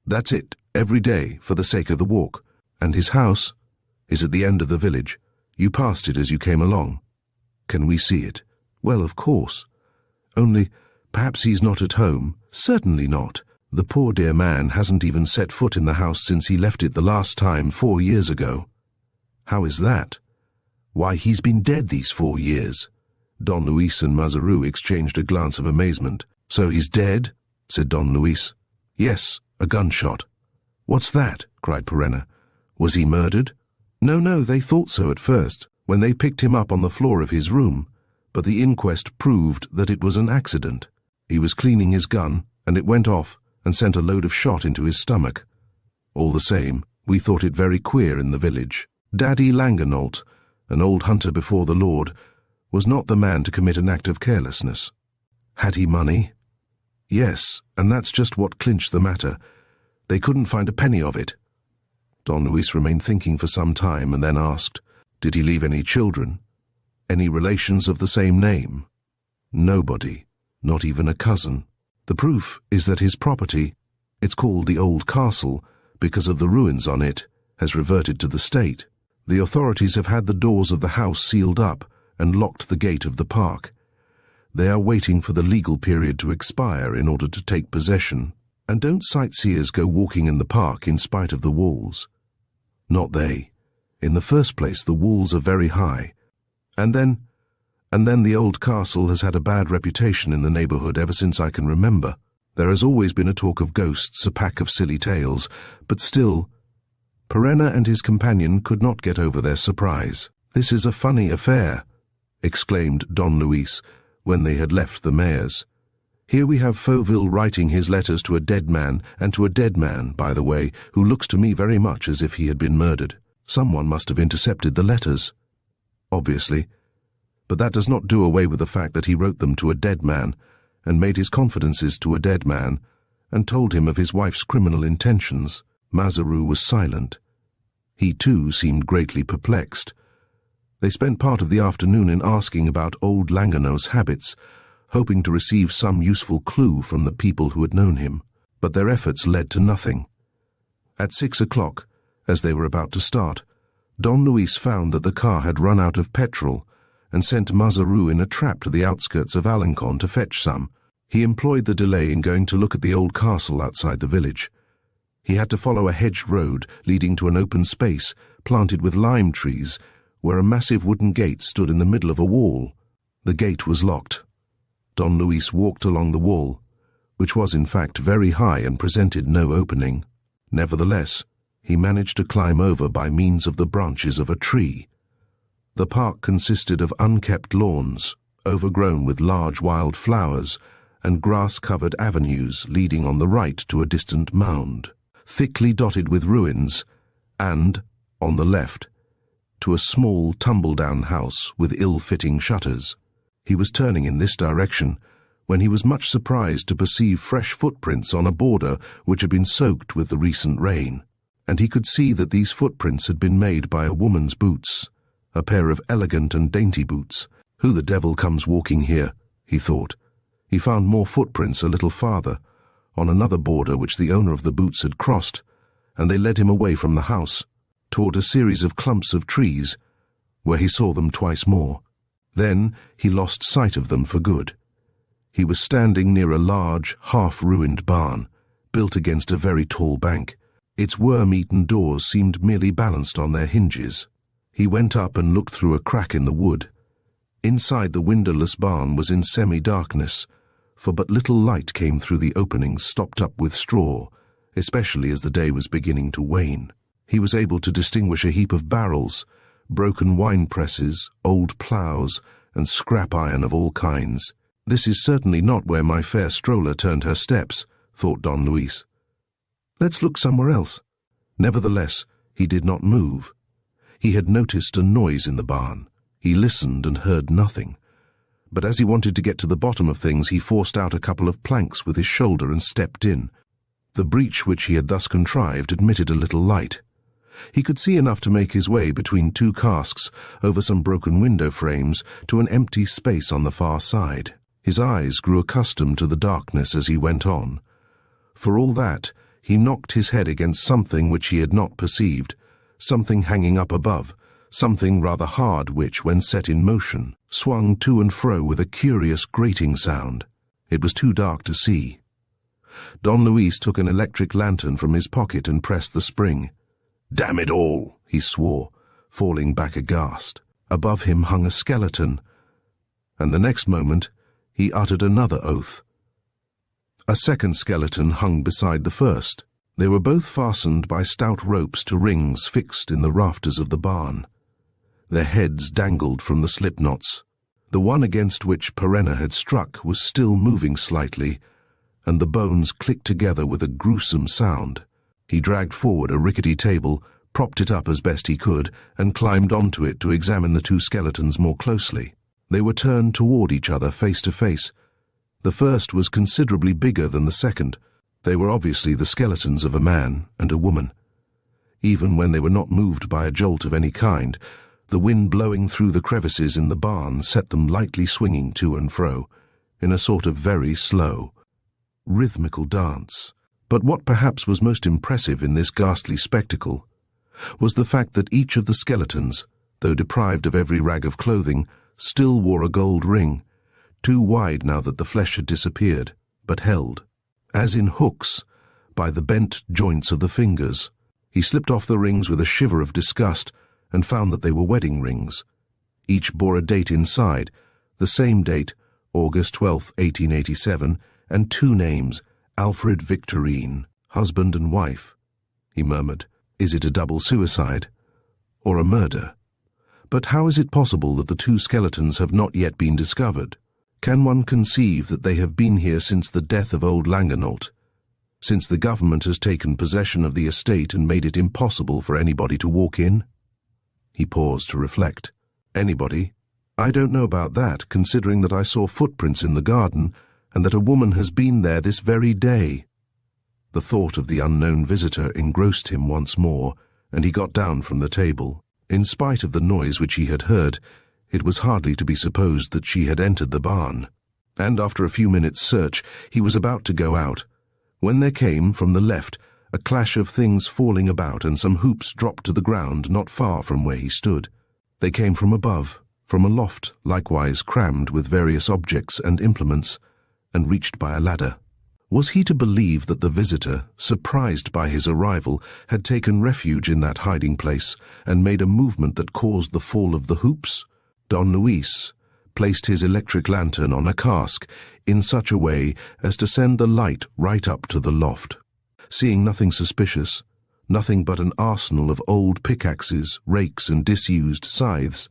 S1: That's it, every day, for the sake of the walk. And his house is at the end of the village. You passed it as you came along. Can we see it? Well, of course. Only, perhaps he's not at home. Certainly not. The poor dear man hasn't even set foot in the house since he left it the last time 4 years ago. How is that? Why, he's been dead these 4 years. Don Luis and Mazaru exchanged a glance of amazement. "So he's dead?" said Don Luis. "Yes, a gunshot." "What's that?" cried Perenna. "Was he murdered?" No, they thought so at first, when they picked him up on the floor of his room, but the inquest proved that it was an accident. He was cleaning his gun, and it went off and sent a load of shot into his stomach. All the same, we thought it very queer in the village. Daddy Langernault, an old hunter before the Lord, was not the man to commit an act of carelessness. Had he money? Yes, and that's just what clinched the matter. They couldn't find a penny of it. Don Luis remained thinking for some time and then asked, "Did he leave any children? Any relations of the same name?" "Nobody, not even a cousin. The proof is that his property, it's called the Old Castle because of the ruins on it, has reverted to the state. The authorities have had the doors of the house sealed up and locked the gate of the park. They are waiting for the legal period to expire in order to take possession. And don't sightseers go walking in the park in spite of the walls? Not they. In the first place, the walls are very high. And then the old castle has had a bad reputation in the neighborhood ever since I can remember. There has always been a talk of ghosts, a pack of silly tales, but still..." Perenna and his companion could not get over their surprise. "This is a funny affair," exclaimed Don Luis, when they had left the mayor's. "Here we have Fauville writing his letters to a dead man, and to a dead man, by the way, who looks to me very much as if he had been murdered. Someone must have intercepted the letters. Obviously. But that does not do away with the fact that he wrote them to a dead man, and made his confidences to a dead man, and told him of his wife's criminal intentions." Mazaru was silent. He too seemed greatly perplexed. They spent part of the afternoon in asking about old Langernault's habits, hoping to receive some useful clue from the people who had known him, but their efforts led to nothing. At 6 o'clock, as they were about to start, Don Luis found that the car had run out of petrol and sent Mazaru in a trap to the outskirts of Alencon to fetch some. He employed the delay in going to look at the old castle outside the village. He had to follow a hedged road leading to an open space planted with lime trees, where a massive wooden gate stood in the middle of a wall. The gate was locked. Don Luis walked along the wall, which was in fact very high and presented no opening. Nevertheless, he managed to climb over by means of the branches of a tree. The park consisted of unkept lawns, overgrown with large wild flowers, and grass-covered avenues leading on the right to a distant mound, thickly dotted with ruins, and, on the left, to a small tumble-down house with ill-fitting shutters. He was turning in this direction when he was much surprised to perceive fresh footprints on a border which had been soaked with the recent rain. And he could see that these footprints had been made by a woman's boots, a pair of elegant and dainty boots. Who the devil comes walking here? He thought. He found more footprints a little farther, on another border which the owner of the boots had crossed, and they led him away from the house, toward a series of clumps of trees, where he saw them twice more. Then he lost sight of them for good. He was standing near a large, half-ruined barn, built against a very tall bank. Its worm-eaten doors seemed merely balanced on their hinges. He went up and looked through a crack in the wood. Inside the windowless barn was in semi-darkness, for but little light came through the openings stopped up with straw, especially as the day was beginning to wane. He was able to distinguish a heap of barrels, broken wine presses, old ploughs, and scrap iron of all kinds. "This is certainly not where my fair stroller turned her steps," thought Don Luis. "Let's look somewhere else." Nevertheless, he did not move. He had noticed a noise in the barn. He listened and heard nothing. But as he wanted to get to the bottom of things, he forced out a couple of planks with his shoulder and stepped in. The breach which he had thus contrived admitted a little light. He could see enough to make his way between two casks, over some broken window frames, to an empty space on the far side. His eyes grew accustomed to the darkness as he went on. For all that, he knocked his head against something which he had not perceived, something hanging up above, something rather hard which, when set in motion, swung to and fro with a curious grating sound. It was too dark to see. Don Luis took an electric lantern from his pocket and pressed the spring. "Damn it all," he swore, falling back aghast. Above him hung a skeleton, and the next moment he uttered another oath. A second skeleton hung beside the first. They were both fastened by stout ropes to rings fixed in the rafters of the barn. Their heads dangled from the slip knots. The one against which Perenna had struck was still moving slightly, and the bones clicked together with a gruesome sound. He dragged forward a rickety table, propped it up as best he could, and climbed onto it to examine the two skeletons more closely. They were turned toward each other face to face. The first was considerably bigger than the second. They were obviously the skeletons of a man and a woman. Even when they were not moved by a jolt of any kind, the wind blowing through the crevices in the barn set them lightly swinging to and fro, in a sort of very slow, rhythmical dance. But what perhaps was most impressive in this ghastly spectacle was the fact that each of the skeletons, though deprived of every rag of clothing, still wore a gold ring, too wide now that the flesh had disappeared, but held, as in hooks, by the bent joints of the fingers. He slipped off the rings with a shiver of disgust and found that they were wedding rings. Each bore a date inside, the same date, August 12, 1887, and two names, Alfred Victorine, husband and wife. He murmured, "Is it a double suicide? Or a murder? But how is it possible that the two skeletons have not yet been discovered? Can one conceive that they have been here since the death of old Langernault, since the government has taken possession of the estate and made it impossible for anybody to walk in?" He paused to reflect. "Anybody? I don't know about that, considering that I saw footprints in the garden and that a woman has been there this very day." The thought of the unknown visitor engrossed him once more, and he got down from the table. In spite of the noise which he had heard, it was hardly to be supposed that she had entered the barn. And after a few minutes' search, he was about to go out, when there came, from the left, a clash of things falling about, and some hoops dropped to the ground not far from where he stood. They came from above, from a loft, likewise crammed with various objects and implements, and reached by a ladder. Was he to believe that the visitor, surprised by his arrival, had taken refuge in that hiding place and made a movement that caused the fall of the hoops? Don Luis placed his electric lantern on a cask in such a way as to send the light right up to the loft. Seeing nothing suspicious, nothing but an arsenal of old pickaxes, rakes, and disused scythes,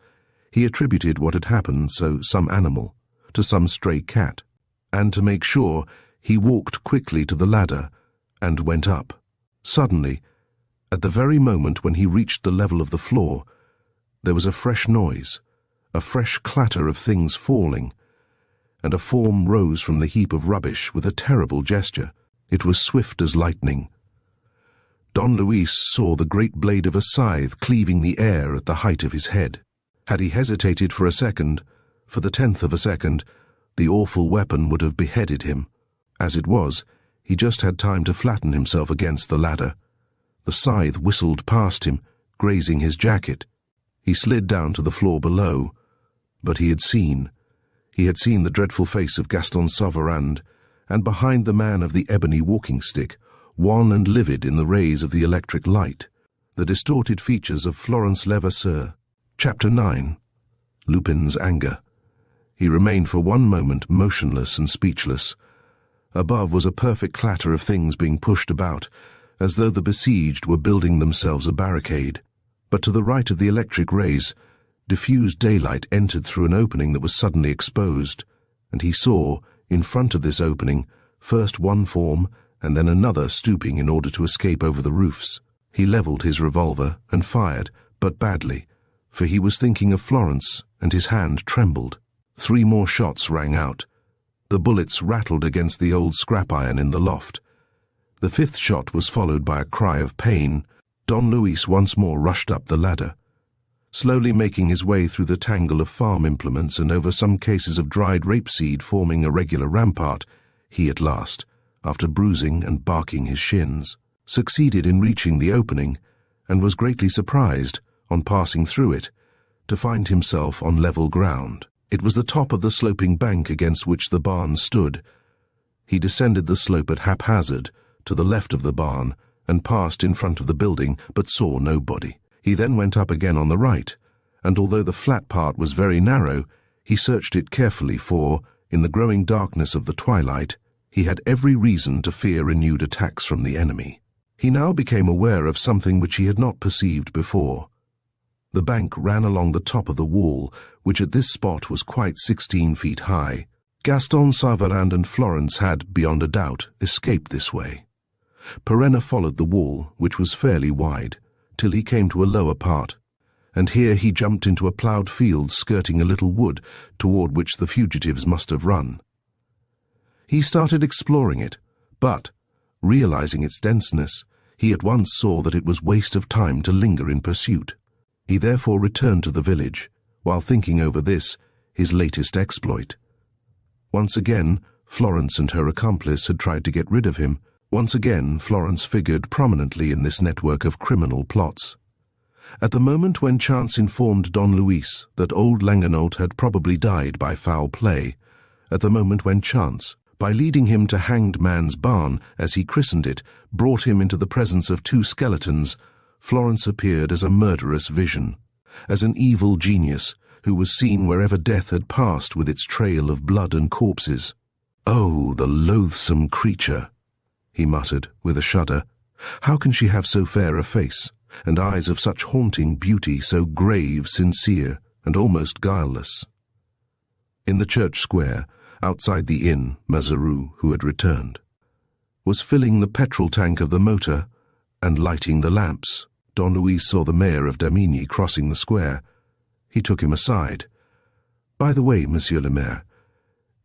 S1: he attributed what had happened to some animal, to some stray cat, and to make sure, he walked quickly to the ladder and went up. Suddenly, at the very moment when he reached the level of the floor, there was a fresh noise, a fresh clatter of things falling, and a form rose from the heap of rubbish with a terrible gesture. It was swift as lightning. Don Luis saw the great blade of a scythe cleaving the air at the height of his head. Had he hesitated for a second, for the 10th of a second, the awful weapon would have beheaded him. As it was, he just had time to flatten himself against the ladder. The scythe whistled past him, grazing his jacket. He slid down to the floor below, but he had seen the dreadful face of Gaston Saran, and behind the man of the ebony walking stick, wan and livid in the rays of the electric light, the distorted features of Florence Levasseur. Chapter 9. Lupin's Anger. He remained for one moment motionless and speechless. Above was a perfect clatter of things being pushed about, as though the besieged were building themselves a barricade. But to the right of the electric rays, diffused daylight entered through an opening that was suddenly exposed, and he saw, in front of this opening, first one form and then another stooping in order to escape over the roofs. He levelled his revolver and fired, but badly, for he was thinking of Florence, and his hand trembled. 3 more shots rang out. The bullets rattled against the old scrap iron in the loft. The 5th shot was followed by a cry of pain. Don Luis once more rushed up the ladder. Slowly making his way through the tangle of farm implements and over some cases of dried rapeseed forming a regular rampart, he at last, after bruising and barking his shins, succeeded in reaching the opening, and was greatly surprised, on passing through it, to find himself on level ground. It was the top of the sloping bank against which the barn stood. He descended the slope at haphazard, to the left of the barn, and passed in front of the building, but saw nobody. He then went up again on the right, and although the flat part was very narrow, he searched it carefully for, in the growing darkness of the twilight, he had every reason to fear renewed attacks from the enemy. He now became aware of something which he had not perceived before. The bank ran along the top of the wall, which at this spot was quite 16 feet high. Gaston Saran and Florence had, beyond a doubt, escaped this way. Perenna followed the wall, which was fairly wide, till he came to a lower part, and here he jumped into a ploughed field skirting a little wood toward which the fugitives must have run. He started exploring it, but, realizing its denseness, he at once saw that it was waste of time to linger in pursuit. He therefore returned to the village, while thinking over this, his latest exploit. Once again, Florence and her accomplice had tried to get rid of him. Once again, Florence figured prominently in this network of criminal plots. At the moment when chance informed Don Luis that old Langernault had probably died by foul play, at the moment when chance, by leading him to Hanged Man's Barn, as he christened it, brought him into the presence of 2 skeletons, Florence appeared as a murderous vision, as an evil genius who was seen wherever death had passed with its trail of blood and corpses. "Oh, the loathsome creature," he muttered, with a shudder. "How can she have so fair a face, and eyes of such haunting beauty, so grave, sincere, and almost guileless?" In the church square, outside the inn, Mazaru, who had returned, was filling the petrol tank of the motor and lighting the lamps. Don Luis saw the mayor of Damigny crossing the square. He took him aside. "By the way, Monsieur le Maire,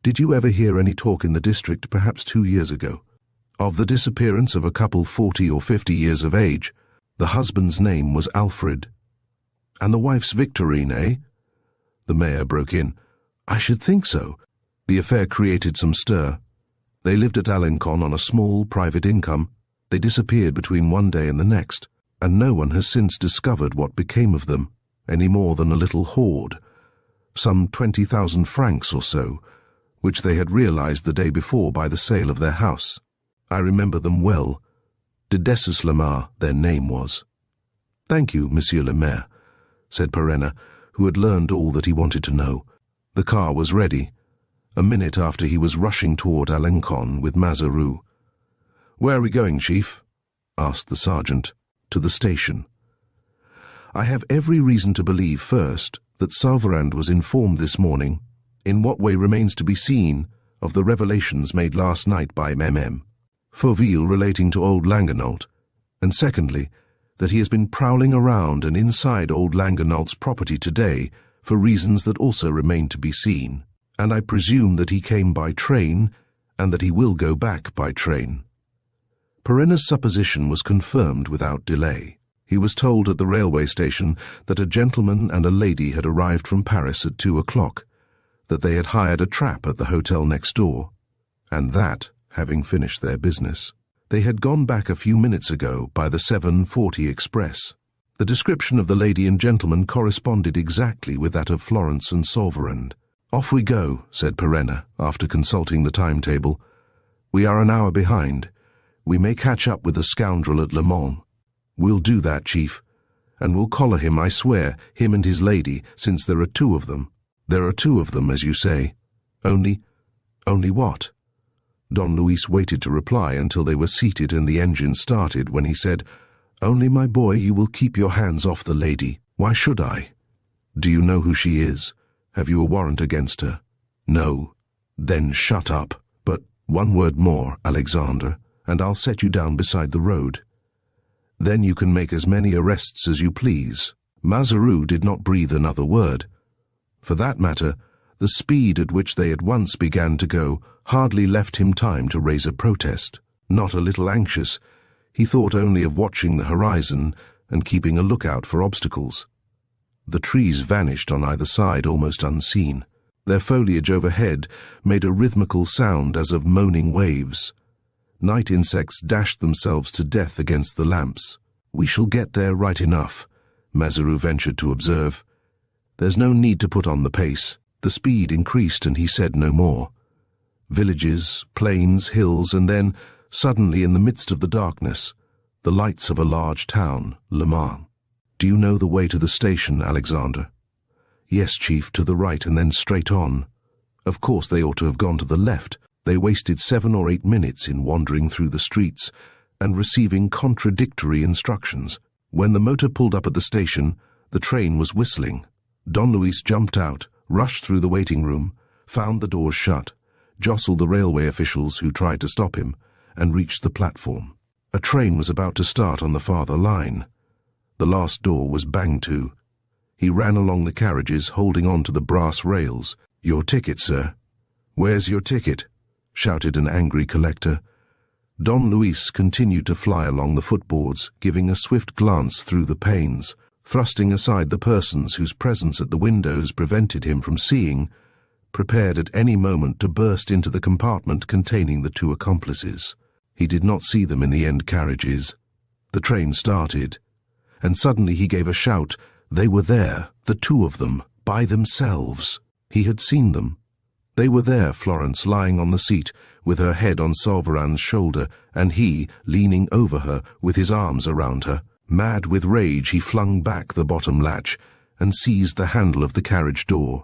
S1: did you ever hear any talk in the district, perhaps 2 years ago, of the disappearance of a couple 40 or 50 years of age? The husband's name was Alfred." "And the wife's Victorine, eh?" The mayor broke in. "I should think so. The affair created some stir. They lived at Alencon on a small private income. They disappeared between one day and the next, and no one has since discovered what became of them, any more than a little hoard, some 20,000 francs or so, which they had realized the day before by the sale of their house. I remember them well. De Desseslamar, their name was." "Thank you, Monsieur le Maire," said Perenna, who had learned all that he wanted to know. The car was ready, a minute after he was rushing toward Alencon with Mazaru. "Where are we going, Chief?" asked the sergeant. "To the station." "I have every reason to believe, first, that Saran was informed this morning, in what way remains to be seen, of the revelations made last night by MM. Fauville relating to old Langernault, and secondly, that he has been prowling around and inside old Langernault's property today for reasons that also remain to be seen. and I presume that he came by train and that he will go back by train. Perenna's supposition was confirmed without delay. He was told at the railway station that a gentleman and a lady had arrived from Paris at 2 o'clock, that they had hired a trap at the hotel next door, and that, having finished their business, they had gone back a few minutes ago by the 7:40 express. The description of the lady and gentleman corresponded exactly with that of Florence and Saran. "Off we go," said Perenna, after consulting the timetable. "We are an hour behind. We may catch up with the scoundrel at Le Mans." "We'll do that, Chief. And we'll collar him, I swear, him and his lady, since there are two of them." "There are two of them, as you say. Only what?" Don Luis waited to reply until they were seated and the engine started, when he said, "Only, my boy, you will keep your hands off the lady." "Why should I?" "Do you know who she is? Have you a warrant against her?" "No." "Then shut up. But one word more, Alexander, and I'll set you down beside the road. Then you can make as many arrests as you please." Mazaru did not breathe another word. For that matter, the speed at which they at once began to go hardly left him time to raise a protest. Not a little anxious, he thought only of watching the horizon and keeping a lookout for obstacles. The trees vanished on either side almost unseen. Their foliage overhead made a rhythmical sound as of moaning waves. Night insects dashed themselves to death against the lamps. "We shall get there right enough," Mazaru ventured to observe. "There's no need to put on the pace." The speed increased and he said no more. Villages, plains, hills, and then, suddenly in the midst of the darkness, the lights of a large town, Le Mans. "Do you know the way to the station, Alexander?" "Yes, Chief, to the right and then straight on." Of course they ought to have gone to the left. They wasted 7 or 8 minutes in wandering through the streets and receiving contradictory instructions. When the motor pulled up at the station, the train was whistling. Don Luis jumped out, rushed through the waiting room, found the doors shut, jostled the railway officials who tried to stop him, and reached the platform. A train was about to start on the farther line. The last door was banged to. He ran along the carriages, holding on to the brass rails. "Your ticket, sir." "Where's your ticket?" shouted an angry collector. Don Luis continued to fly along the footboards, giving a swift glance through the panes, thrusting aside the persons whose presence at the windows prevented him from seeing, prepared at any moment to burst into the compartment containing the two accomplices. He did not see them in the end carriages. The train started, and suddenly he gave a shout. They were there, the two of them, by themselves. He had seen them. They were there, Florence lying on the seat, with her head on Saran's shoulder, and he leaning over her with his arms around her. Mad with rage, he flung back the bottom latch and seized the handle of the carriage door.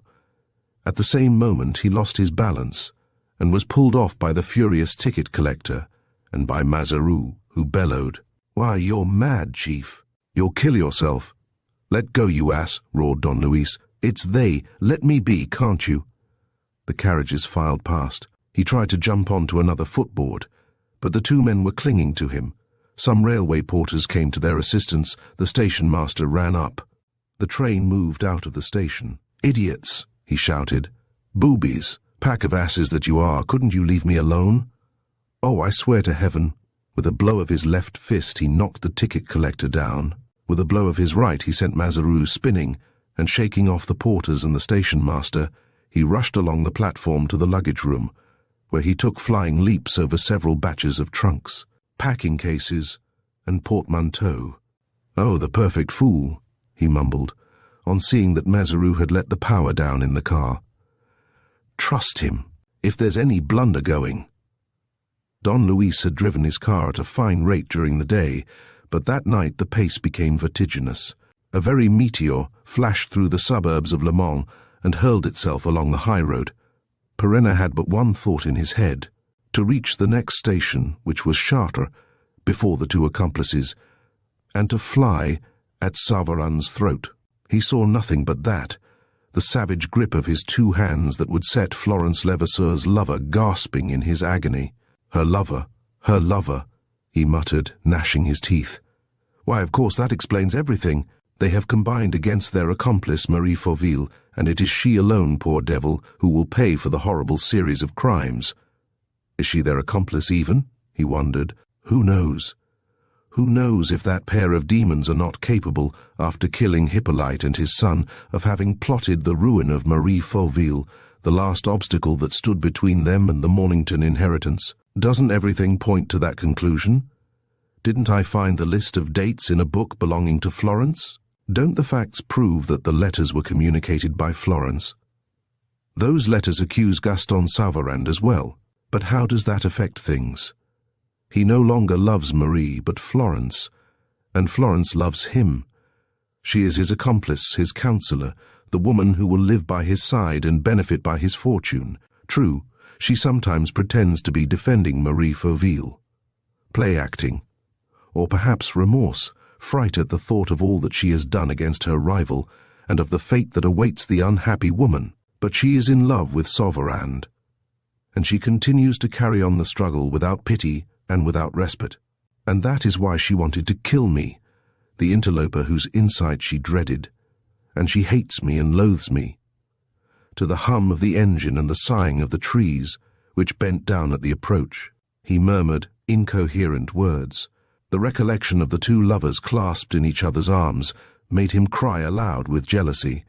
S1: At the same moment he lost his balance and was pulled off by the furious ticket collector and by Mazaru, who bellowed, "Why, you're mad, Chief. You'll kill yourself." "Let go, you ass," roared Don Luis. "It's they. Let me be, can't you?" The carriages filed past. He tried to jump onto another footboard, but the two men were clinging to him. Some railway porters came to their assistance. The station master ran up. The train moved out of the station. "Idiots," he shouted. "Boobies. Pack of asses that you are. Couldn't you leave me alone?" "Oh, I swear to heaven." With a blow of his left fist he knocked the ticket collector down. With a blow of his right he sent Mazaru spinning, and shaking off the porters and the station master, he rushed along the platform to the luggage room, where he took flying leaps over several batches of trunks, packing cases, and portmanteaux. "Oh, the perfect fool," he mumbled, on seeing that Mazaru had let the power down in the car. "Trust him, if there's any blunder going." Don Luis had driven his car at a fine rate during the day, but that night the pace became vertiginous. A very meteor flashed through the suburbs of Le Mans and hurled itself along the high road. Perenna had but one thought in his head: to reach the next station, which was Chartres, before the two accomplices, and to fly at Saran's throat. He saw nothing but that, the savage grip of his two hands that would set Florence Levasseur's lover gasping in his agony. Her lover, he muttered, gnashing his teeth. "Why, of course that explains everything. They have combined against their accomplice Marie Fauville, and it is she alone, poor devil, who will pay for the horrible series of crimes. Is she their accomplice even? He wondered. Who knows? Who knows if that pair of demons are not capable, after killing Hippolyte and his son, of having plotted the ruin of Marie Fauville, the last obstacle that stood between them and the Mornington inheritance? Doesn't everything point to that conclusion? Didn't I find the list of dates in a book belonging to Florence? Don't the facts prove that the letters were communicated by Florence? Those letters accuse Gaston Sauverand as well, but how does that affect things? He no longer loves Marie, but Florence, and Florence loves him. She is his accomplice, his counselor, the woman who will live by his side and benefit by his fortune. True, she sometimes pretends to be defending Marie Fauville. Play acting. Or perhaps remorse, fright at the thought of all that she has done against her rival, and of the fate that awaits the unhappy woman. But she is in love with Sauverand, and she continues to carry on the struggle without pity and without respite. And that is why she wanted to kill me, the interloper whose insight she dreaded, and she hates me and loathes me. To the hum of the engine and the sighing of the trees, which bent down at the approach, he murmured incoherent words. The recollection of the two lovers clasped in each other's arms made him cry aloud with jealousy.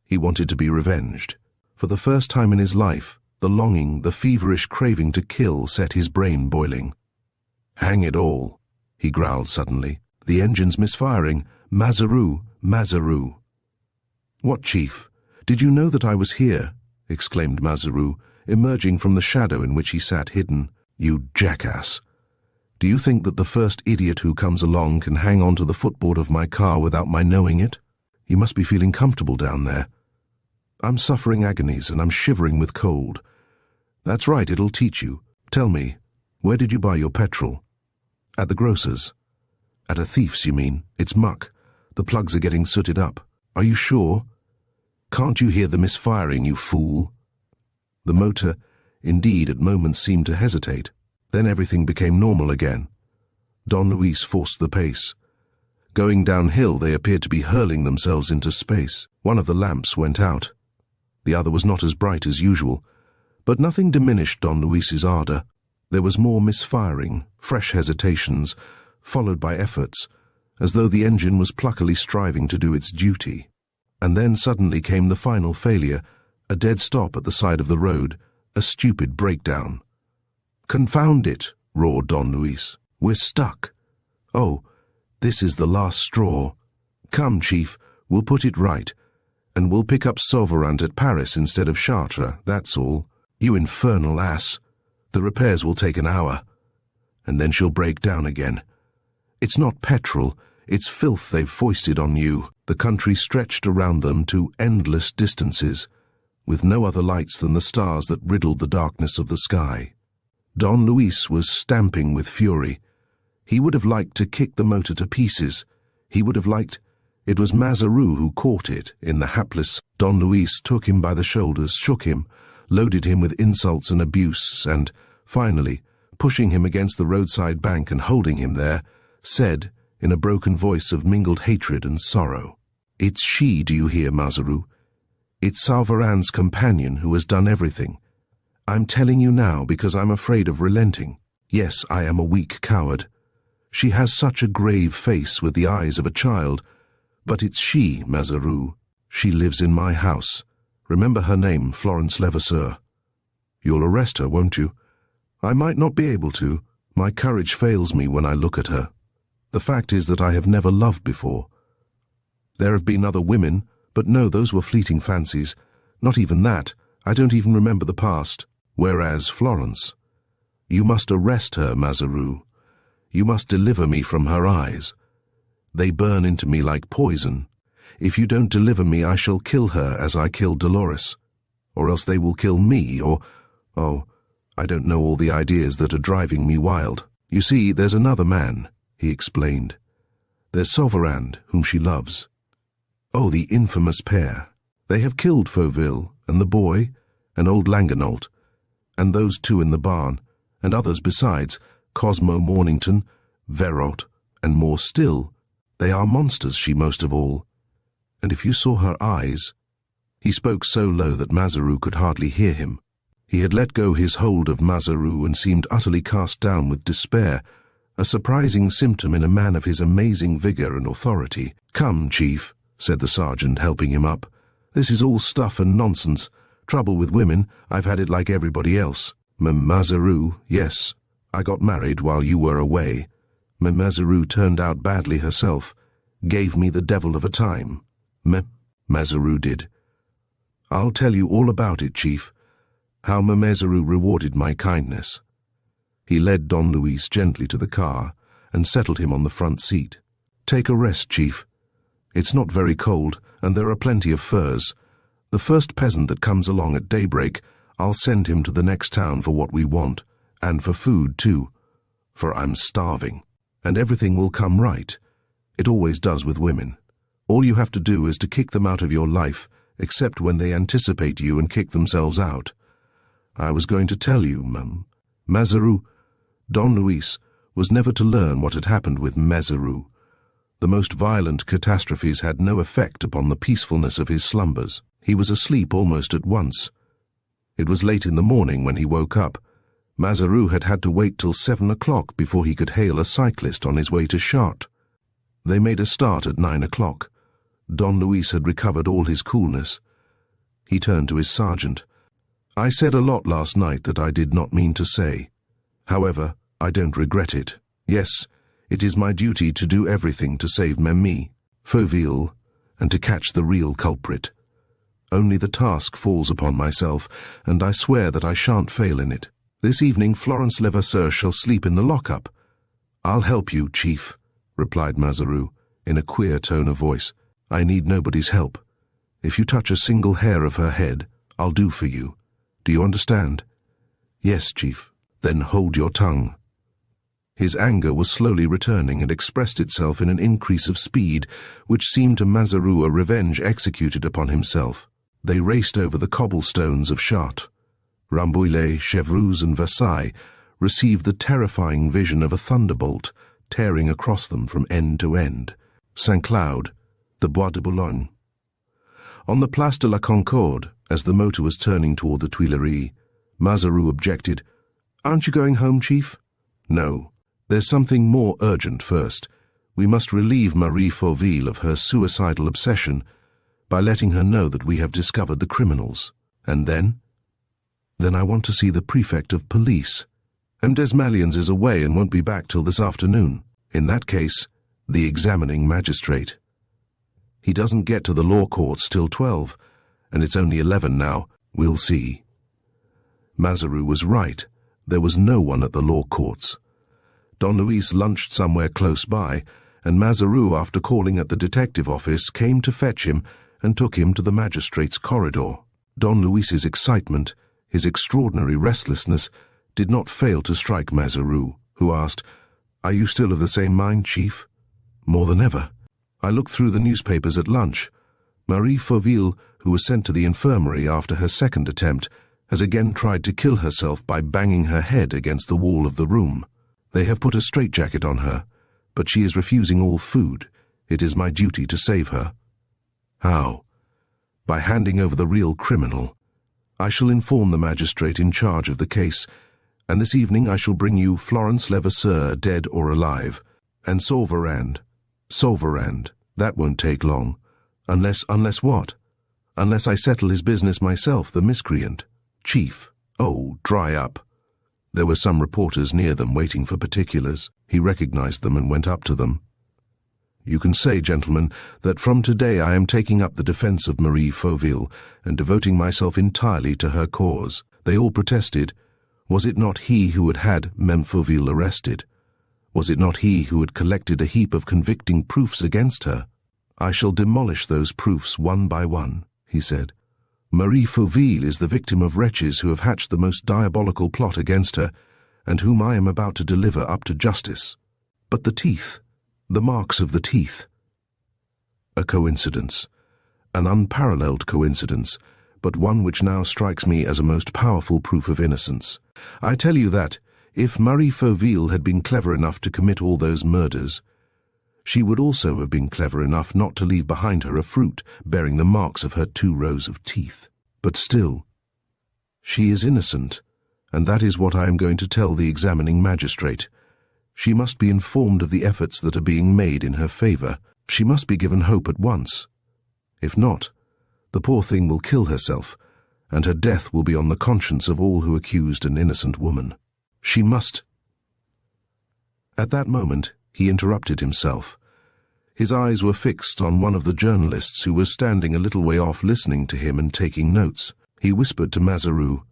S1: He wanted to be revenged. For the first time in his life, the longing, the feverish craving to kill set his brain boiling. "Hang it all," he growled suddenly. "The engine's misfiring. Mazaru, Mazaru." "What, Chief? Did you know that I was here?" exclaimed Mazaru, emerging from the shadow in which he sat hidden. "You jackass! Do you think that the first idiot who comes along can hang on to the footboard of my car without my knowing it? You must be feeling comfortable down there. I'm suffering agonies and I'm shivering with cold. That's right, it'll teach you. Tell me, where did you buy your petrol?" "At the grocer's." "At a thief's, you mean? It's muck. The plugs are getting sooted up. Are you sure? Can't you hear the misfiring, you fool?" The motor, indeed, at moments seemed to hesitate. Then everything became normal again. Don Luis forced the pace. Going downhill, they appeared to be hurling themselves into space. One of the lamps went out. The other was not as bright as usual, but nothing diminished Don Luis's ardor. There was more misfiring, fresh hesitations, followed by efforts, as though the engine was pluckily striving to do its duty. And then suddenly came the final failure, a dead stop at the side of the road, a stupid breakdown. "Confound it!" roared Don Luis. "We're stuck. Oh, this is the last straw. Come, Chief, we'll put it right, and we'll pick up Sauverand at Paris instead of Chartres, that's all. You infernal ass. The repairs will take an hour, and then she'll break down again. It's not petrol, it's filth they've foisted on you." The country stretched around them to endless distances, with no other lights than the stars that riddled the darkness of the sky. Don Luis was stamping with fury. He would have liked to kick the motor to pieces. He would have liked... It was Mazaru who caught it in the hapless. Don Luis took him by the shoulders, shook him, loaded him with insults and abuse, and, finally, pushing him against the roadside bank and holding him there, said, in a broken voice of mingled hatred and sorrow, "It's she, do you hear, Mazaru? It's Sauverand's companion who has done everything. I'm telling you now because I'm afraid of relenting. Yes, I am a weak coward. She has such a grave face with the eyes of a child. But it's she, Mazaru. She lives in my house. Remember her name, Florence Levasseur. You'll arrest her, won't you?" "I might not be able to. My courage fails me when I look at her. The fact is that I have never loved before. There have been other women, but no, those were fleeting fancies. Not even that. I don't even remember the past. Whereas Florence, you must arrest her, Mazaru. You must deliver me from her eyes. They burn into me like poison. If you don't deliver me, I shall kill her as I killed Dolores. Or else they will kill me, or... Oh, I don't know all the ideas that are driving me wild. You see, there's another man," he explained. "There's Sauverand, whom she loves. Oh, the infamous pair. They have killed Fauville, and the boy, and old Langernault, and those two in the barn, and others besides, Cosmo Mornington, Vero, and more still. They are monsters, she most of all. And if you saw her eyes, He spoke so low that Mazaru could hardly hear him. He had let go his hold of Mazaru and seemed utterly cast down with despair, a surprising symptom in a man of his amazing vigor and authority. "Come, Chief," said the sergeant, helping him up. "This is all stuff and nonsense. Trouble with women, I've had it like everybody else. Mazaru, yes, I got married while you were away. Mazaru turned out badly herself, gave me the devil of a time. Mazaru did. I'll tell you all about it, Chief, how Mazaru rewarded my kindness." He led Don Luis gently to the car and settled him on the front seat. "Take a rest, Chief. It's not very cold, and there are plenty of furs. The first peasant that comes along at daybreak, I'll send him to the next town for what we want, and for food too, for I'm starving. And everything will come right. It always does with women. All you have to do is to kick them out of your life, except when they anticipate you and kick themselves out. I was going to tell you, Mazaru, Don Luis, was never to learn what had happened with Mazaru. The most violent catastrophes had no effect upon the peacefulness of his slumbers. He was asleep almost at once. It was late in the morning when he woke up. Mazaru had had to wait till 7 o'clock before he could hail a cyclist on his way to Chartres. They made a start at 9 o'clock. Don Luis had recovered all his coolness. He turned to his sergeant. "I said a lot last night that I did not mean to say. However, I don't regret it. Yes, it is my duty to do everything to save Memmi, Fauville, and to catch the real culprit. Only the task falls upon myself, and I swear that I shan't fail in it. This evening Florence Levasseur shall sleep in the lock-up." "I'll help you, Chief," replied Mazaru, in a queer tone of voice. "I need nobody's help. If you touch a single hair of her head, I'll do for you. Do you understand?" "Yes, Chief." "Then hold your tongue." His anger was slowly returning and expressed itself in an increase of speed, which seemed to Mazaru a revenge executed upon himself. They raced over the cobblestones of Chartres. Rambouillet, Chevreuse, and Versailles received the terrifying vision of a thunderbolt tearing across them from end to end. Saint-Cloud, the Bois de Boulogne. On the Place de la Concorde, as the motor was turning toward the Tuileries, Mazaru objected. "Aren't you going home, Chief?" "No. There's something more urgent first. We must relieve Marie Fauville of her suicidal obsession by letting her know that we have discovered the criminals. And then? Then I want to see the Prefect of Police. Desmalions is away and won't be back till this afternoon. In that case, the examining magistrate. He doesn't get to the law courts till 12, and it's only 11 now. We'll see." Mazaru was right. There was no one at the law courts. Don Luis lunched somewhere close by, and Mazaru, after calling at the detective office, came to fetch him and took him to the magistrate's corridor. Don Luis's excitement, his extraordinary restlessness, did not fail to strike Mazaru, who asked, "Are you still of the same mind, Chief?" "More than ever. I looked through the newspapers at lunch. Marie Fauville, who was sent to the infirmary after her second attempt, has again tried to kill herself by banging her head against the wall of the room. They have put a straitjacket on her, but she is refusing all food. It is my duty to save her." "How?" "By handing over the real criminal. I shall inform the magistrate in charge of the case, and this evening I shall bring you Florence Levasseur, dead or alive, and Sauverand. Sauverand. That won't take long. Unless what? Unless I settle his business myself, the miscreant." "Chief." "Oh, dry up." There were some reporters near them waiting for particulars. He recognized them and went up to them. "You can say, gentlemen, that from today I am taking up the defense of Marie Fauville and devoting myself entirely to her cause." They all protested. Was it not he who had Mem Fauville arrested? Was it not he who had collected a heap of convicting proofs against her? "I shall demolish those proofs one by one," he said. "Marie Fauville is the victim of wretches who have hatched the most diabolical plot against her, and whom I am about to deliver up to justice. But the teeth, the marks of the teeth." A coincidence, an unparalleled coincidence, but one which now strikes me as a most powerful proof of innocence. I tell you that, if Marie Fauville had been clever enough to commit all those murders, She would also have been clever enough not to leave behind her a fruit bearing the marks of her 2 rows of teeth. But still, she is innocent, and that is what I am going to tell the examining magistrate. She must be informed of the efforts that are being made in her favor. She must be given hope at once. If not, the poor thing will kill herself, and her death will be on the conscience of all who accused an innocent woman. She must— At that moment, he interrupted himself. His eyes were fixed on one of the journalists who was standing a little way off listening to him and taking notes. He whispered to Mazaru,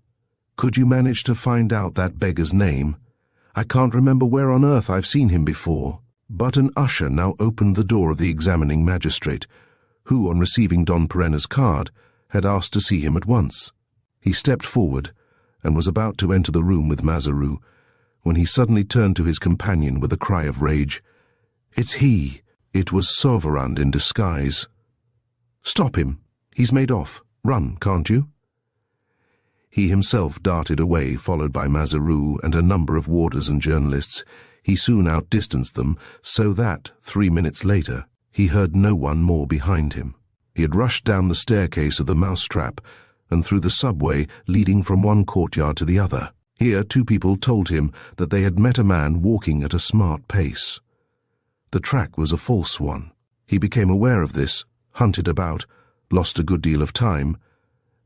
S1: "Could you manage to find out that beggar's name? I can't remember where on earth I've seen him before." But an usher now opened the door of the examining magistrate, who, on receiving Don Perenna's card, had asked to see him at once. He stepped forward and was about to enter the room with Mazaru, when he suddenly turned to his companion with a cry of rage. "It's he!" It was Saran in disguise. "Stop him! He's made off. Run, can't you?" He himself darted away, followed by Mazaru and a number of warders and journalists. He soon outdistanced them, so that, 3 minutes later, he heard no one more behind him. He had rushed down the staircase of the mousetrap and through the subway leading from one courtyard to the other. Here 2 people told him that they had met a man walking at a smart pace. The track was a false one. He became aware of this, hunted about, lost a good deal of time,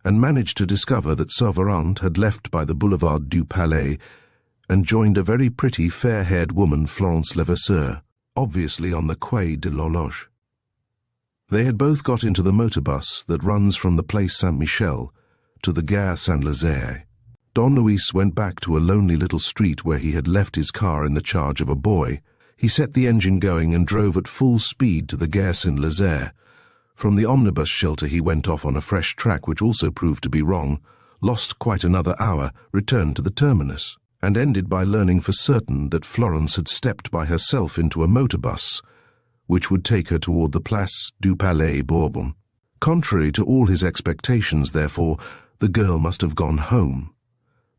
S1: and managed to discover that Saran had left by the Boulevard du Palais and joined a very pretty fair-haired woman, Florence Levasseur, obviously on the Quai de l'Horloge. They had both got into the motor bus that runs from the Place Saint-Michel to the Gare Saint-Lazare. Don Luis went back to a lonely little street where he had left his car in the charge of a boy. He set the engine going and drove at full speed to the Gare Saint-Lazare. From the omnibus shelter he went off on a fresh track which also proved to be wrong, lost quite another hour, returned to the terminus, and ended by learning for certain that Florence had stepped by herself into a motor bus, which would take her toward the Place du Palais Bourbon. Contrary to all his expectations, therefore, the girl must have gone home.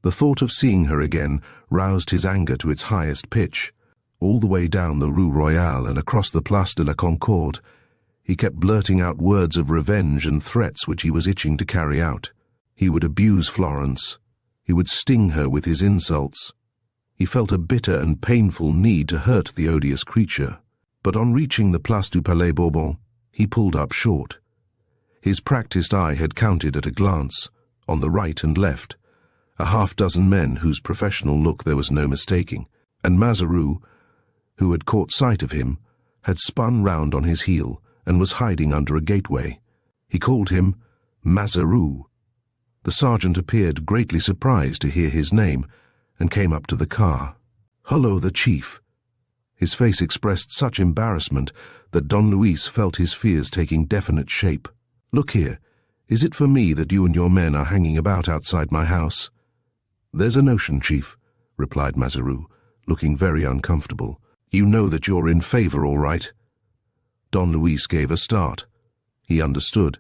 S1: The thought of seeing her again roused his anger to its highest pitch. All the way down the Rue Royale and across the Place de la Concorde, he kept blurting out words of revenge and threats which he was itching to carry out. He would abuse Florence. He would sting her with his insults. He felt a bitter and painful need to hurt the odious creature. But on reaching the Place du Palais Bourbon, he pulled up short. His practiced eye had counted at a glance, on the right and left, a half-dozen men whose professional look there was no mistaking, and Mazaru, who had caught sight of him, had spun round on his heel and was hiding under a gateway. He called him Mazaru. The sergeant appeared greatly surprised to hear his name and came up to the car. "Hello, the chief." His face expressed such embarrassment that Don Luis felt his fears taking definite shape. "Look here, is it for me that you and your men are hanging about outside my house?" "There's a notion, chief," replied Mazaru, looking very uncomfortable. "You know that you're in favor, all right." Don Luis gave a start. He understood.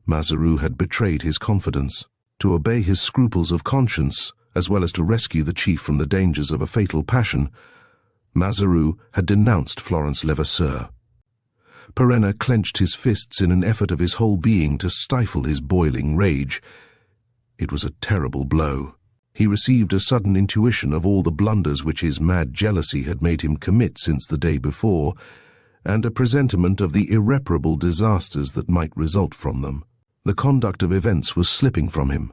S1: Mazaru had betrayed his confidence. To obey his scruples of conscience, as well as to rescue the chief from the dangers of a fatal passion, Mazaru had denounced Florence Levasseur. Perenna clenched his fists in an effort of his whole being to stifle his boiling rage. It was a terrible blow. He received a sudden intuition of all the blunders which his mad jealousy had made him commit since the day before, and a presentiment of the irreparable disasters that might result from them. The conduct of events was slipping from him.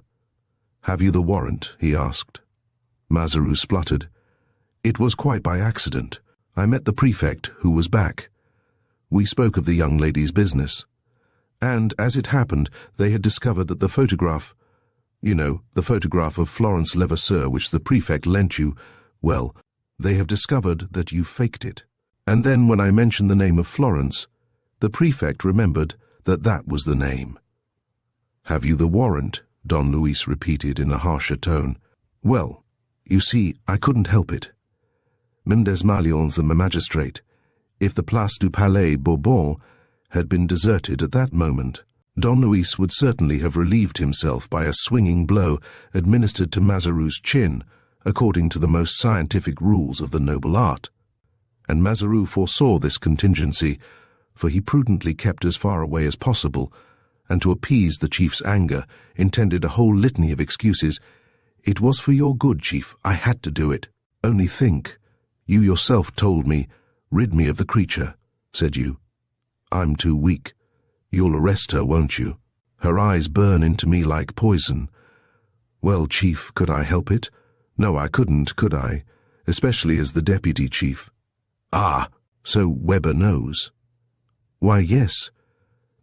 S1: "Have you the warrant?" he asked. Mazaru spluttered. "It was quite by accident. I met the prefect, who was back. We spoke of the young lady's business. And, as it happened, they had discovered that the photograph— the photograph of Florence Levasseur which the prefect lent you, well, they have discovered that you faked it. And then when I mentioned the name of Florence, the prefect remembered that that was the name." "Have you the warrant?" Don Luis repeated in a harsher tone. "Well, you see, I couldn't help it. Desmalions, the magistrate, if the Place du Palais Bourbon had been deserted at that moment, Don Luis would certainly have relieved himself by a swinging blow administered to Mazaru's chin, according to the most scientific rules of the noble art. and Mazaru foresaw this contingency, for he prudently kept as far away as possible, and to appease the chief's anger, intended a whole litany of excuses. "It was for your good, Chief. I had to do it. Only think. You yourself told me, 'Rid me of the creature,' said you. I'm too weak. You'll arrest her, won't you? Her eyes burn into me like poison. Well, Chief, could I help it? No, I couldn't, could I? Especially as the deputy chief." "Ah, so Weber knows." "Why, yes.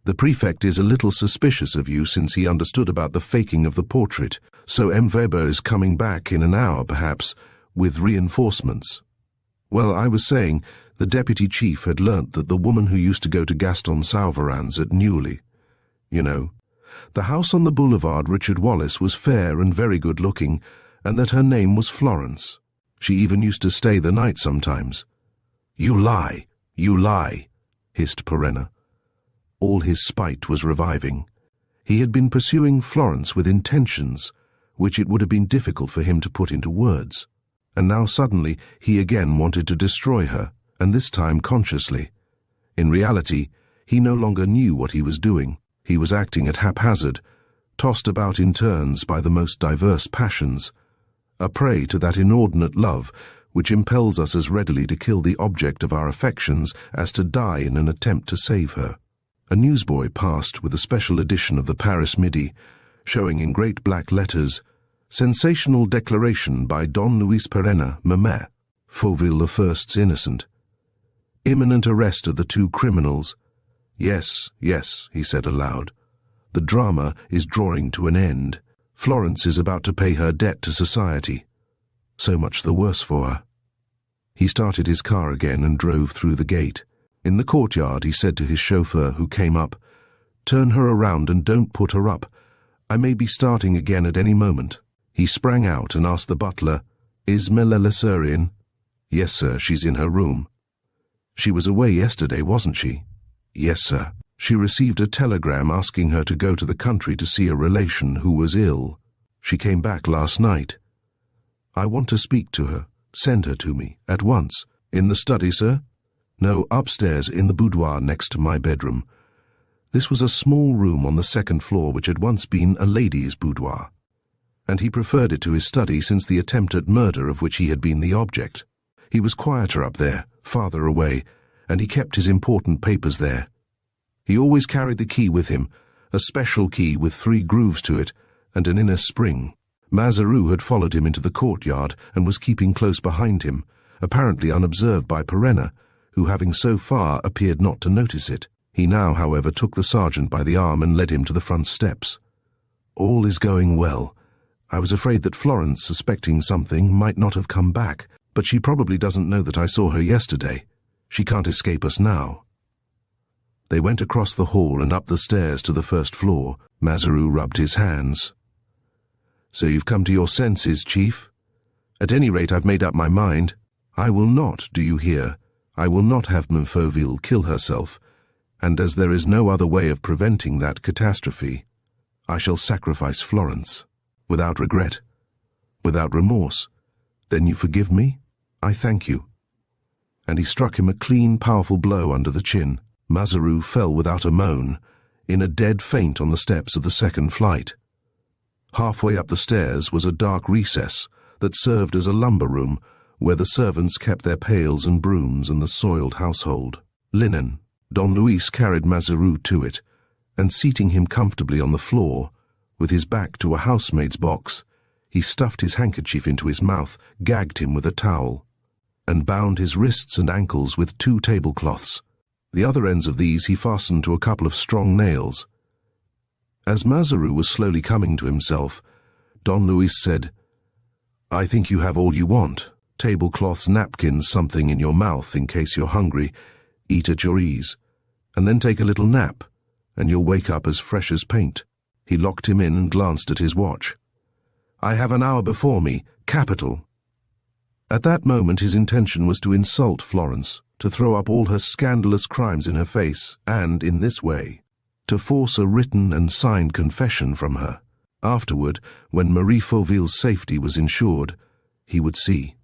S1: The prefect is a little suspicious of you since he understood about the faking of the portrait, so M. Weber is coming back in an hour, perhaps, with reinforcements." "Well, I was saying, the deputy chief had learnt that the woman who used to go to Gaston Sauveran's at Newley, you know, the house on the boulevard Richard Wallace, was fair and very good-looking, and that her name was Florence. She even used to stay the night sometimes." You lie, hissed Perenna. All his spite was reviving. He had been pursuing Florence with intentions, which it would have been difficult for him to put into words. And now suddenly he again wanted to destroy her, and this time consciously. In reality, he no longer knew what he was doing. He was acting at haphazard, tossed about in turns by the most diverse passions, a prey to that inordinate love which impels us as readily to kill the object of our affections as to die in an attempt to save her. A newsboy passed with a special edition of the Paris Midi, showing in great black letters, "Sensational declaration by Don Luis Perenna, Mamet, Fauville I's innocent. Imminent arrest of the two criminals." Yes, he said aloud. "The drama is drawing to an end. Florence is about to pay her debt to society. So much the worse for her." He started his car again and drove through the gate. In the courtyard he said to his chauffeur, who came up, "Turn her around and don't put her up. I may be starting again at any moment." He sprang out and asked the butler, "Is Melelesser in?" "Yes, sir, she's in her room." "She was away yesterday, wasn't she?" "Yes, sir. She received a telegram asking her to go to the country to see a relation who was ill. She came back last night." "I want to speak to her. Send her to me, at once." "In the study, sir?" "No, upstairs, in the boudoir next to my bedroom." This was a small room on the second floor which had once been a lady's boudoir, and he preferred it to his study since the attempt at murder of which he had been the object. He was quieter up there, farther away, and he kept his important papers there. He always carried the key with him, a special key with 3 grooves to it and an inner spring. Mazaru had followed him into the courtyard and was keeping close behind him, apparently unobserved by Perenna, who having so far appeared not to notice it. He now, however, took the sergeant by the arm and led him to the front steps. "All is going well. I was afraid that Florence, suspecting something, might not have come back, but she probably doesn't know that I saw her yesterday. She can't escape us now." They went across the hall and up the stairs to the first floor. Mazaru rubbed his hands. "So you've come to your senses, Chief? At any rate, I've made up my mind. I will not, do you hear? I will not have Fauville kill herself, and as there is no other way of preventing that catastrophe, I shall sacrifice Florence, without regret, without remorse. Then you forgive me? I thank you." And he struck him a clean, powerful blow under the chin. Mazaru fell without a moan, in a dead faint on the steps of the second flight. Halfway up the stairs was a dark recess that served as a lumber room where the servants kept their pails and brooms and the soiled household. Linen. Don Luis carried Mazaru to it, and seating him comfortably on the floor, with his back to a housemaid's box, he stuffed his handkerchief into his mouth, gagged him with a towel, and bound his wrists and ankles with 2 tablecloths. The other ends of these he fastened to a couple of strong nails. As Mazaru was slowly coming to himself, Don Luis said, "I think you have all you want. Tablecloths, napkins, something in your mouth in case you're hungry. Eat at your ease, and then take a little nap, and you'll wake up as fresh as paint." He locked him in and glanced at his watch. "I have an hour before me. Capital." At that moment his intention was to insult Florence, to throw up all her scandalous crimes in her face, and, in this way, to force a written and signed confession from her. Afterward, when Marie Fauville's safety was ensured, he would see.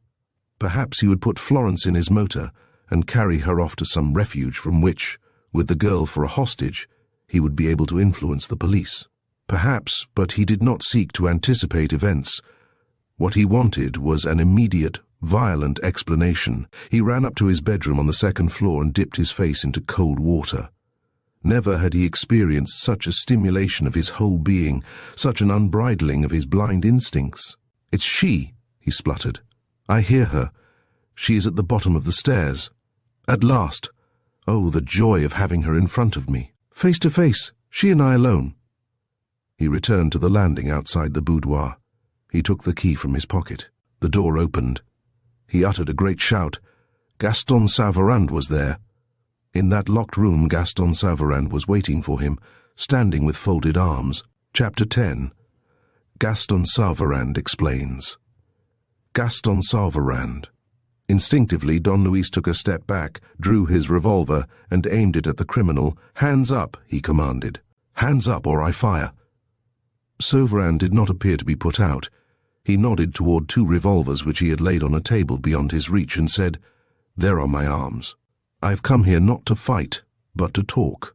S1: Perhaps he would put Florence in his motor and carry her off to some refuge from which, with the girl for a hostage, he would be able to influence the police. Perhaps, but he did not seek to anticipate events. What he wanted was an immediate, violent explanation. He ran up to his bedroom on the second floor and dipped his face into cold water. Never had he experienced such a stimulation of his whole being, such an unbridling of his blind instincts. "It's she," he spluttered. "I hear her. She is at the bottom of the stairs. At last! Oh, the joy of having her in front of me. Face to face, she and I alone." He returned to the landing outside the boudoir. He took the key from his pocket. The door opened. He uttered a great shout. Gaston Saran was there. In that locked room, Gaston Saran was waiting for him, standing with folded arms. Chapter 10. Gaston Saran explains. Gaston Saran. Instinctively, Don Luis took a step back, drew his revolver, and aimed it at the criminal. "Hands up," he commanded. "Hands up, or I fire." Saran did not appear to be put out. He nodded toward 2 revolvers which he had laid on a table beyond his reach and said, "There are my arms. I've come here not to fight, but to talk."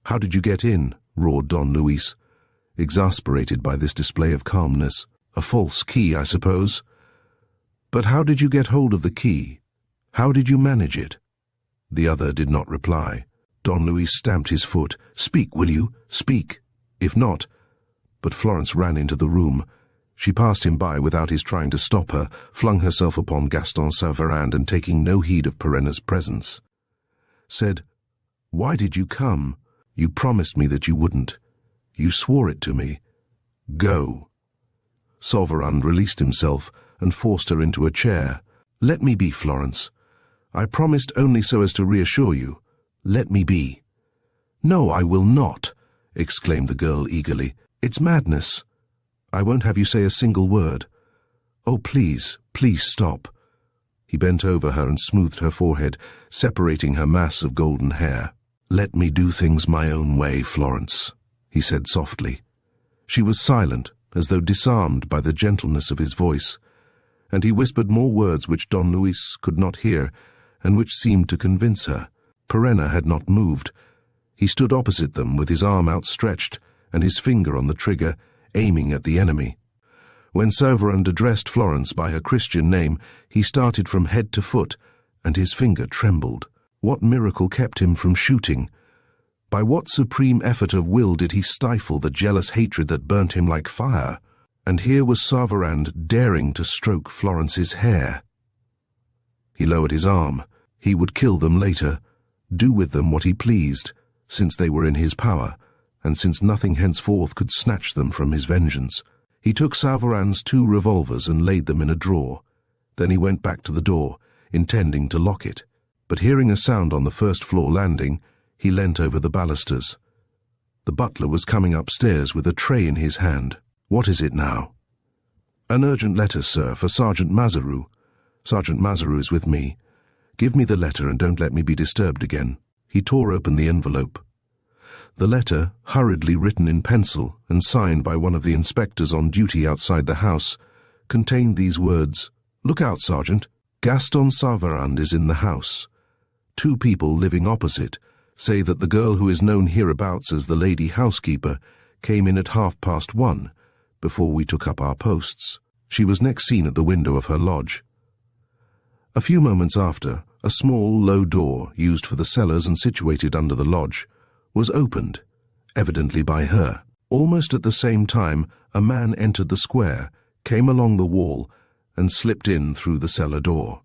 S1: "How did you get in?" roared Don Luis, exasperated by this display of calmness. "A false key, I suppose. But how did you get hold of the key? How did you manage it?" The other did not reply. Don Luis stamped his foot. "Speak, will you? Speak. If not—" But Florence ran into the room. She passed him by without his trying to stop her, flung herself upon Gaston Saran and, taking no heed of Perenna's presence, said, "Why did you come? You promised me that you wouldn't. You swore it to me. Go." Saran released himself and forced her into a chair. "Let me be, Florence. I promised only so as to reassure you. Let me be." "No, I will not," exclaimed the girl eagerly. "It's madness. I won't have you say a single word. Oh, please, please stop." He bent over her and smoothed her forehead, separating her mass of golden hair. "Let me do things my own way, Florence," he said softly. She was silent, as though disarmed by the gentleness of his voice, and he whispered more words which Don Luis could not hear, and which seemed to convince her. Perenna had not moved. He stood opposite them with his arm outstretched and his finger on the trigger, aiming at the enemy. When Saran addressed Florence by her Christian name, he started from head to foot, and his finger trembled. What miracle kept him from shooting? By what supreme effort of will did he stifle the jealous hatred that burnt him like fire? And here was Saran daring to stroke Florence's hair. He lowered his arm. He would kill them later, do with them what he pleased, since they were in his power, and since nothing henceforth could snatch them from his vengeance. He took Saran's 2 revolvers and laid them in a drawer. Then he went back to the door, intending to lock it. But hearing a sound on the first-floor landing, he leant over the balusters. The butler was coming upstairs with a tray in his hand. "What is it now?" "An urgent letter, sir, for Sergeant Mazaru. Sergeant Mazaru is with me. Give me the letter and don't let me be disturbed again." He tore open the envelope. The letter, hurriedly written in pencil and signed by one of the inspectors on duty outside the house, contained these words: "Look out, Sergeant. Gaston Saran is in the house. 2 people living opposite say that the girl who is known hereabouts as the lady housekeeper came in at 1:30 before we took up our posts. She was next seen at the window of her lodge." A few moments after, a small, low door, used for the cellars and situated under the lodge, was opened, evidently by her. Almost at the same time, a man entered the square, came along the wall, and slipped in through the cellar door.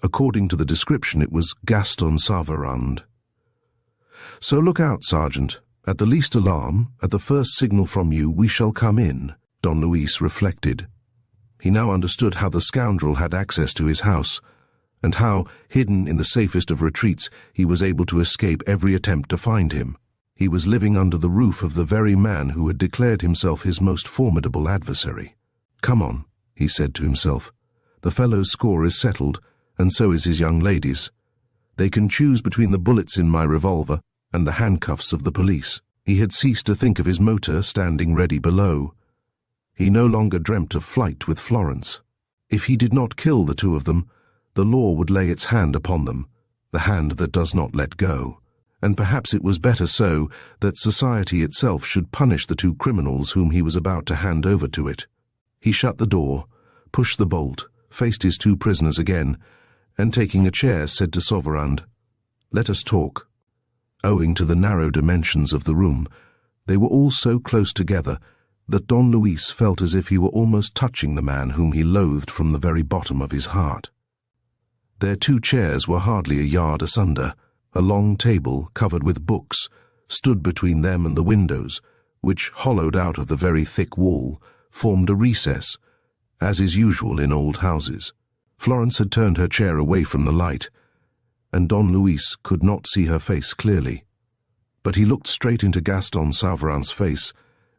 S1: According to the description, it was Gaston Saran. "So look out, Sergeant. At the least alarm, at the first signal from you, we shall come in," Don Luis reflected. He now understood how the scoundrel had access to his house, and how, hidden in the safest of retreats, he was able to escape every attempt to find him. He was living under the roof of the very man who had declared himself his most formidable adversary. "Come on," he said to himself. "The fellow's score is settled, and so is his young lady's. They can choose between the bullets in my revolver and the handcuffs of the police." He had ceased to think of his motor standing ready below. He no longer dreamt of flight with Florence. If he did not kill the 2 of them, the law would lay its hand upon them, the hand that does not let go. And perhaps it was better so that society itself should punish the two criminals whom he was about to hand over to it. He shut the door, pushed the bolt, faced his two prisoners again, and taking a chair said to Saran, "Let us talk." Owing to the narrow dimensions of the room, they were all so close together that Don Luis felt as if he were almost touching the man whom he loathed from the very bottom of his heart. Their two chairs were hardly a yard asunder. A long table, covered with books, stood between them and the windows, which, hollowed out of the very thick wall, formed a recess, as is usual in old houses. Florence had turned her chair away from the light, and Don Luis could not see her face clearly. But he looked straight into Gaston Sauvarin's face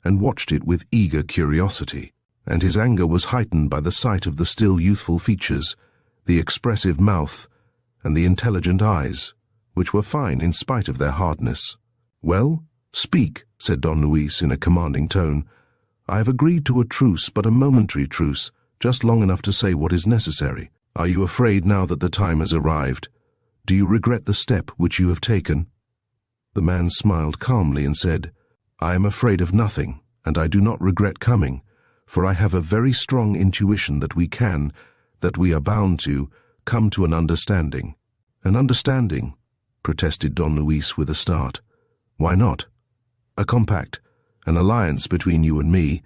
S1: and watched it with eager curiosity, and his anger was heightened by the sight of the still youthful features, the expressive mouth, and the intelligent eyes, which were fine in spite of their hardness. "Well, speak," said Don Luis in a commanding tone. "I have agreed to a truce, but a momentary truce, just long enough to say what is necessary. Are you afraid now that the time has arrived? Do you regret the step which you have taken?" The man smiled calmly and said, "I am afraid of nothing, and I do not regret coming, for I have a very strong intuition that we are bound to, come to an understanding." "An understanding?" protested Don Luis with a start. "Why not? A compact, an alliance between you and me.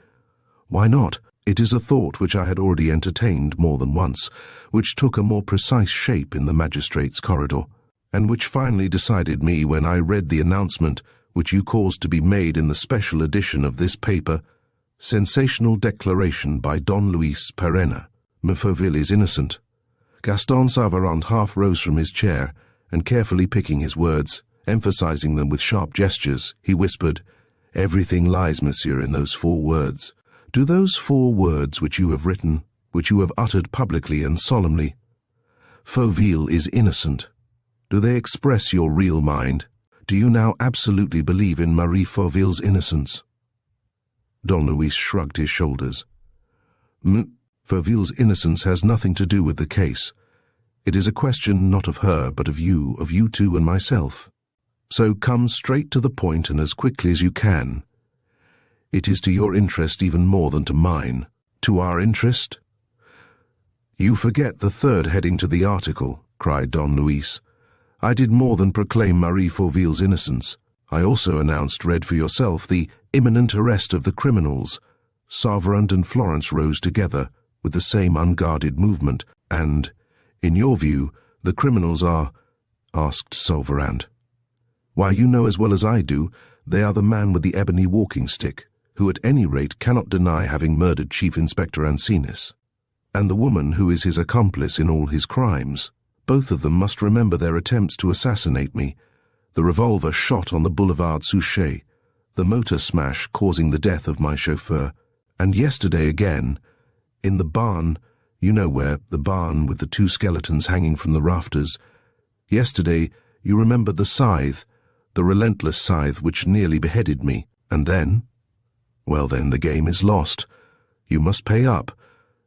S1: Why not? It is a thought which I had already entertained more than once, which took a more precise shape in the magistrate's corridor, and which finally decided me when I read the announcement which you caused to be made in the special edition of this paper, sensational declaration by Don Luis Perena. Fauville is innocent." Gaston Sauvarin half rose from his chair, and carefully picking his words, emphasizing them with sharp gestures, he whispered, "Everything lies, monsieur, in those 4 words. Do those 4 words which you have written, which you have uttered publicly and solemnly, 'Fauville is innocent,' do they express your real mind? Do you now absolutely believe in Marie Fauville's innocence?" Don Luis shrugged his shoulders. "Fauville's innocence has nothing to do with the case. It is a question not of her, but of you two and myself. So come straight to the point and as quickly as you can. It is to your interest even more than to mine." "To our interest?" "You forget the 3rd heading to the article," cried Don Luis. "I did more than proclaim Marie Fauville's innocence. I also announced, read for yourself, the imminent arrest of the criminals." Saran and Florence rose together, with the same unguarded movement. "And, in your view, the criminals are?" asked Saran. "Why, you know as well as I do, they are the man with the ebony walking stick, who at any rate cannot deny having murdered Chief Inspector Ancinis, and the woman who is his accomplice in all his crimes. Both of them must remember their attempts to assassinate me, the revolver shot on the Boulevard Suchet, the motor smash causing the death of my chauffeur, and yesterday again, in the barn, you know where, the barn with the 2 skeletons hanging from the rafters. Yesterday, you remember the scythe, the relentless scythe which nearly beheaded me, and then? Well then, the game is lost. You must pay up,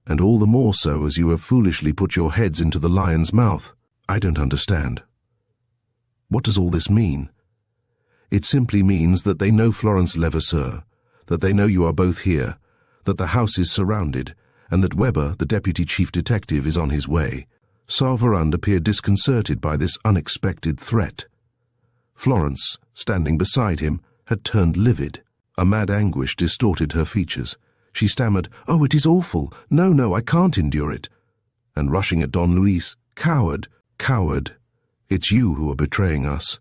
S1: and all the more so as you have foolishly put your heads into the lion's mouth. I don't understand. What does all this mean?" "It simply means that they know Florence Levasseur, that they know you are both here, that the house is surrounded, and that Weber, the deputy chief detective, is on his way." Saran appeared disconcerted by this unexpected threat. Florence, standing beside him, had turned livid. A mad anguish distorted her features. She stammered, "Oh, it is awful! No, I can't endure it!" And rushing at Don Luis, "Coward! Coward! It's you who are betraying us!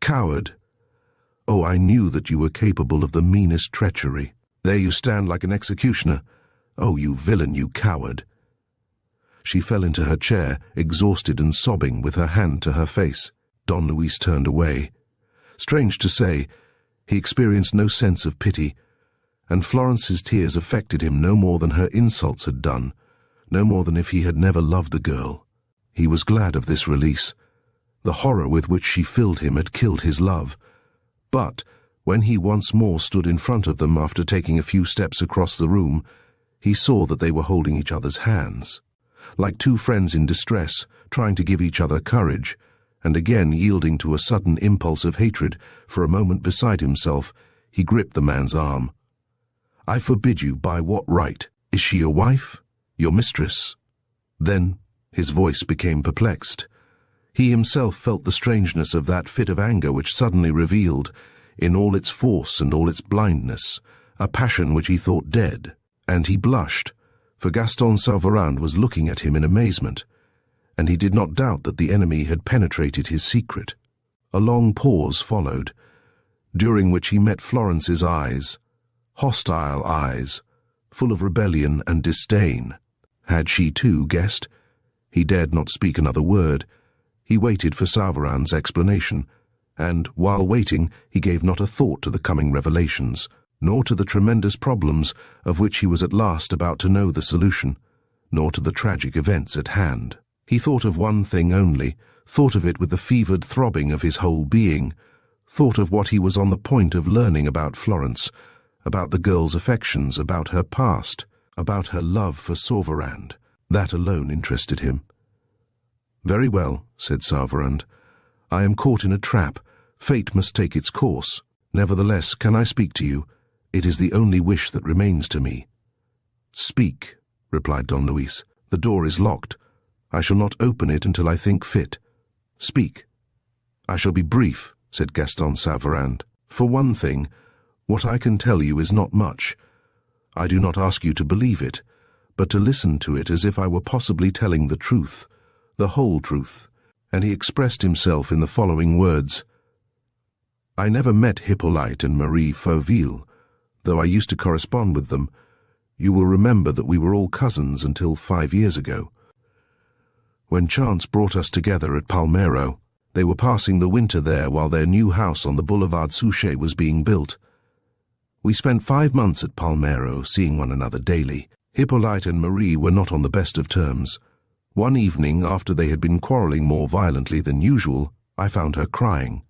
S1: Coward! Oh, I knew that you were capable of the meanest treachery. There you stand like an executioner. Oh, you villain, you coward!" She fell into her chair, exhausted and sobbing, with her hand to her face. Don Luis turned away. Strange to say, he experienced no sense of pity, and Florence's tears affected him no more than her insults had done, no more than if he had never loved the girl. He was glad of this release. The horror with which she filled him had killed his love. But when he once more stood in front of them after taking a few steps across the room, he saw that they were holding each other's hands. like two friends in distress, trying to give each other courage, and again yielding to a sudden impulse of hatred. For a moment beside himself, he gripped the man's arm. "I forbid you. By what right? Is she your wife? Your mistress?" Then his voice became perplexed. He himself felt the strangeness of that fit of anger which suddenly revealed, in all its force and all its blindness, a passion which he thought dead, and he blushed, for Gaston Savarand was looking at him in amazement, and he did not doubt that the enemy had penetrated his secret. A long pause followed, during which he met Florence's eyes, hostile eyes, full of rebellion and disdain. Had she too guessed? He dared not speak another word. He waited for Savarand's explanation, and, while waiting, he gave not a thought to the coming revelations, nor to the tremendous problems of which he was at last about to know the solution, nor to the tragic events at hand. He thought of one thing only, thought of it with the fevered throbbing of his whole being, thought of what he was on the point of learning about Florence, about the girl's affections, about her past, about her love for Savarand. That alone interested him. "Very well," said Savarand. "I am caught in a trap. Fate must take its course. Nevertheless, can I speak to you? It is the only wish that remains to me." "Speak," replied Don Luis. "The door is locked. I shall not open it until I think fit. Speak." "I shall be brief," said Gaston Savarand. "For one thing, what I can tell you is not much. I do not ask you to believe it, but to listen to it as if I were possibly telling the truth, the whole truth." And he expressed himself in the following words. "I never met Hippolyte and Marie Fauville, though I used to correspond with them. You will remember that we were all cousins until 5 years ago. When chance brought us together at Palmero, they were passing the winter there while their new house on the Boulevard Suchet was being built. We spent 5 months at Palmero, seeing one another daily. Hippolyte and Marie were not on the best of terms. One evening, after they had been quarreling more violently than usual, I found her crying.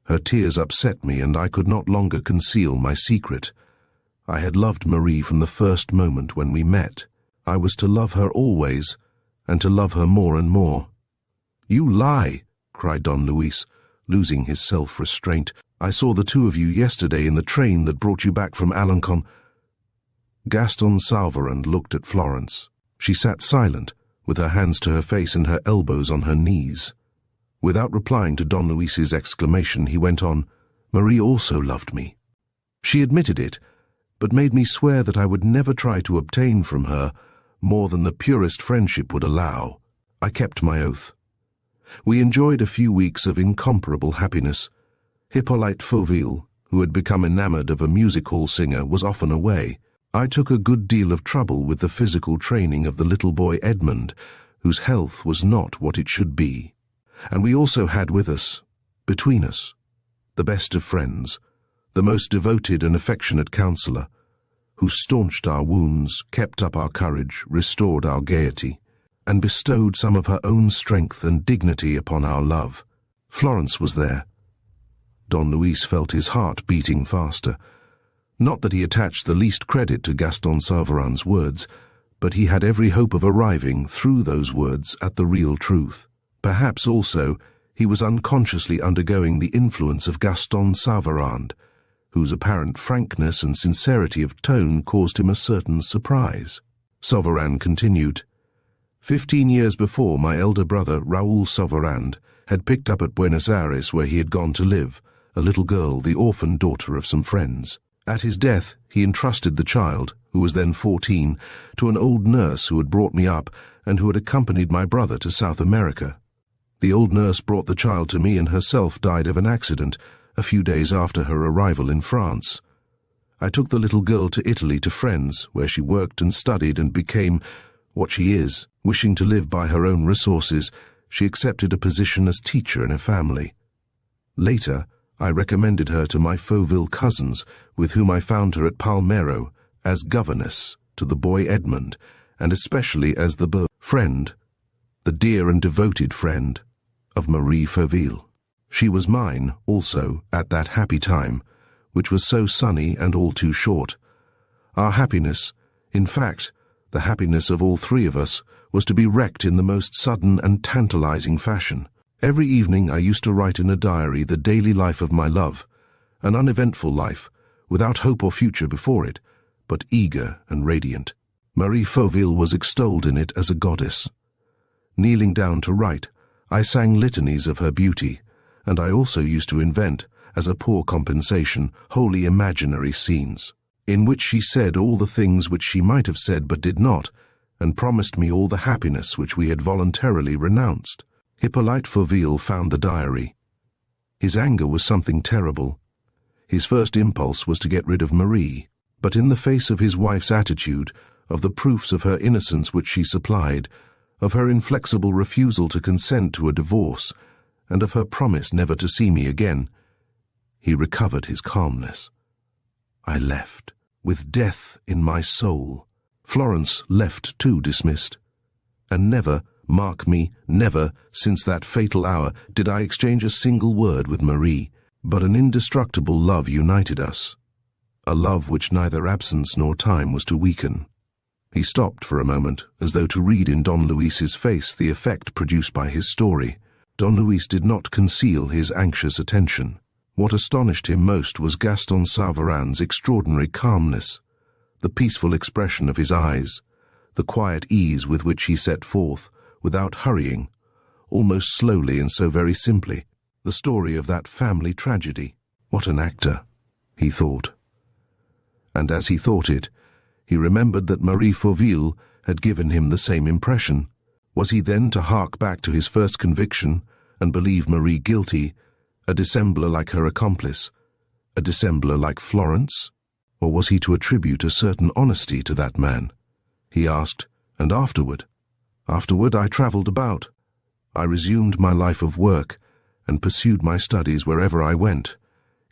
S1: Her tears upset me, and I could not longer conceal my secret. I had loved Marie from the first moment when we met. I was to love her always, and to love her more and more." "You lie!" cried Don Luis, losing his self-restraint. "I saw the two of you yesterday in the train that brought you back from Alencon." Gaston Savarand looked at Florence. She sat silent, with her hands to her face and her elbows on her knees. Without replying to Don Luis's exclamation, he went on, "Marie also loved me. She admitted it, but made me swear that I would never try to obtain from her more than the purest friendship would allow. I kept my oath. We enjoyed a few weeks of incomparable happiness. Hippolyte Fauville, who had become enamored of a music-hall singer, was often away. I took a good deal of trouble with the physical training of the little boy Edmund, whose health was not what it should be. And we also had with us, between us, the best of friends, the most devoted and affectionate counselor, who staunched our wounds, kept up our courage, restored our gaiety, and bestowed some of her own strength and dignity upon our love. Florence was there." Don Luis felt his heart beating faster. Not that he attached the least credit to Gaston Savarand's words, but he had every hope of arriving, through those words, at the real truth. Perhaps, also, he was unconsciously undergoing the influence of Gaston Savarand, whose apparent frankness and sincerity of tone caused him a certain surprise. Savarand continued, 15 years before, my elder brother, Raoul Savarand, had picked up at Buenos Aires, where he had gone to live, a little girl, the orphan daughter of some friends. At his death, he entrusted the child, who was then 14, to an old nurse who had brought me up and who had accompanied my brother to South America. The old nurse brought the child to me and herself died of an accident a few days after her arrival in France. I took the little girl to Italy to friends, where she worked and studied and became what she is. Wishing to live by her own resources, she accepted a position as teacher in a family. Later, I recommended her to my Fauville cousins, with whom I found her at Palmero, as governess to the boy Edmund, and especially as the friend, the dear and devoted friend, of Marie Fauville. She was mine, also, at that happy time, which was so sunny and all too short. Our happiness, in fact, The happiness of all three of us was to be wrecked in the most sudden and tantalizing fashion. Every evening I used to write in a diary the daily life of my love, an uneventful life, without hope or future before it, but eager and radiant. Marie Fauville was extolled in it as a goddess. Kneeling down to write, I sang litanies of her beauty, and I also used to invent, as a poor compensation, wholly imaginary scenes, in which she said all the things which she might have said but did not, and promised me all the happiness which we had voluntarily renounced. Hippolyte Fauville found the diary. His anger was something terrible. His first impulse was to get rid of Marie, but in the face of his wife's attitude, of the proofs of her innocence which she supplied, of her inflexible refusal to consent to a divorce, and of her promise never to see me again, he recovered his calmness. I left, with death in my soul. Florence left too, dismissed. And never, mark me, never, since that fatal hour, did I exchange a single word with Marie, but an indestructible love united us, a love which neither absence nor time was to weaken. He stopped for a moment, as though to read in Don Luis's face the effect produced by his story. Don Luis did not conceal his anxious attention. What astonished him most was Gaston Saveran's extraordinary calmness, the peaceful expression of his eyes, the quiet ease with which he set forth, without hurrying, almost slowly and so very simply, the story of that family tragedy. What an actor, he thought. And as he thought it, he remembered that Marie Fauville had given him the same impression. Was he then to hark back to his first conviction and believe Marie guilty, a dissembler like her accomplice, a dissembler like Florence? Or was he to attribute a certain honesty to that man? He asked, and afterward? Afterward I travelled about. I resumed my life of work and pursued my studies wherever I went,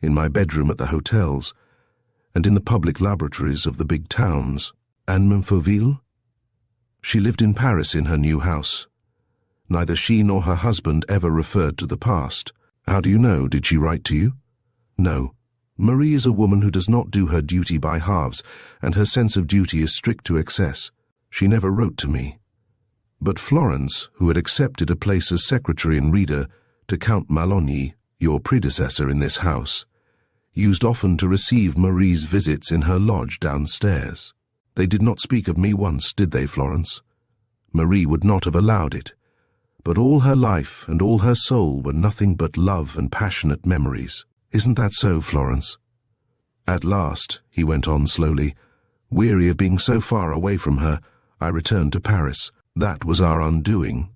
S1: in my bedroom at the hotels, and in the public laboratories of the big towns. And Madame Fauville? She lived in Paris in her new house. Neither she nor her husband ever referred to the past. How do you know? Did she write to you? No. Marie is a woman who does not do her duty by halves, and her sense of duty is strict to excess. She never wrote to me. But Florence, who had accepted a place as secretary and reader to Count Maloney, your predecessor in this house, used often to receive Marie's visits in her lodge downstairs. They did not speak of me once, did they, Florence? Marie would not have allowed it. But all her life and all her soul were nothing but love and passionate memories. Isn't that so, Florence? At last, he went on slowly, weary of being so far away from her, I returned to Paris. That was our undoing.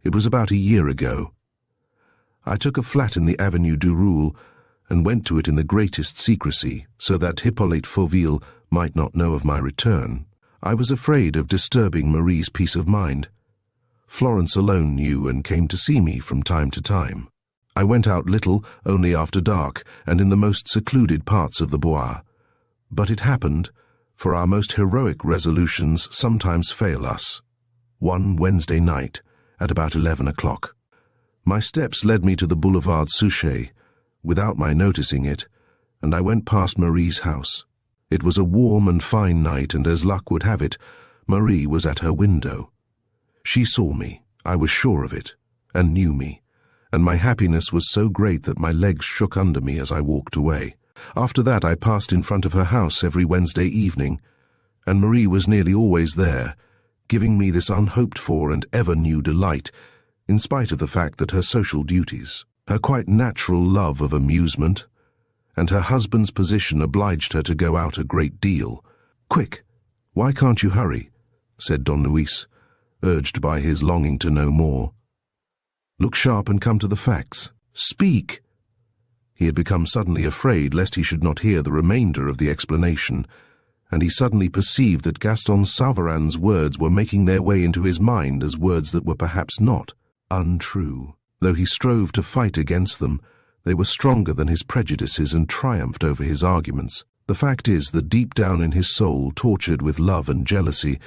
S1: It was about a year ago. I took a flat in the Avenue du Roule and went to it in the greatest secrecy, so that Hippolyte Fauville might not know of my return. I was afraid of disturbing Marie's peace of mind. Florence alone knew and came to see me from time to time. I went out little, only after dark, and in the most secluded parts of the Bois. But it happened, for our most heroic resolutions sometimes fail us. One Wednesday night, at about 11 o'clock. My steps led me to the Boulevard Suchet, without my noticing it, and I went past Marie's house. It was a warm and fine night, and as luck would have it, Marie was at her window. She saw me, I was sure of it, and knew me, and my happiness was so great that my legs shook under me as I walked away. After that I passed in front of her house every Wednesday evening, and Marie was nearly always there, giving me this unhoped-for and ever-new delight, in spite of the fact that her social duties, her quite natural love of amusement, and her husband's position obliged her to go out a great deal. "Quick, why can't you hurry?" said Don Luis, urged by his longing to know more. "Look sharp and come to the facts. Speak!" He had become suddenly afraid lest he should not hear the remainder of the explanation, and he suddenly perceived that Gaston Saveran's words were making their way into his mind as words that were perhaps not untrue. Though he strove to fight against them, they were stronger than his prejudices and triumphed over his arguments. The fact is that deep down in his soul, tortured with love and jealousy,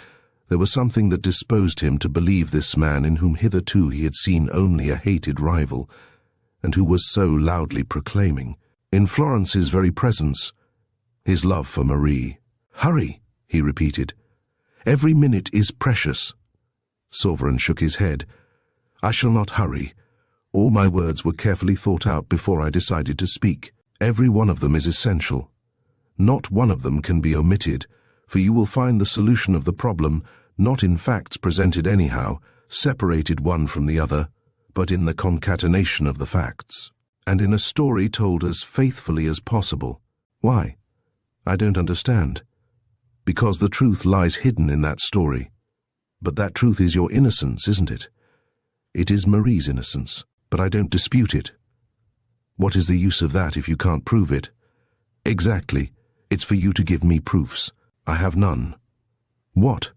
S1: there was something that disposed him to believe this man in whom hitherto he had seen only a hated rival, and who was so loudly proclaiming, in Florence's very presence, his love for Marie. "Hurry," he repeated. Every minute is precious." Saran shook his head. "I shall not hurry. All my words were carefully thought out before I decided to speak. Every one of them is essential. Not one of them can be omitted, for you will find the solution of the problem not in facts presented anyhow, separated one from the other, but in the concatenation of the facts, and in a story told as faithfully as possible." "Why?" "I don't understand." "Because the truth lies hidden in that story. But that truth is your innocence, isn't it?" "It is Marie's innocence, but I don't dispute it." "What is the use of that if you can't prove it?" "Exactly. It's for you to give me proofs. I have none." "What?"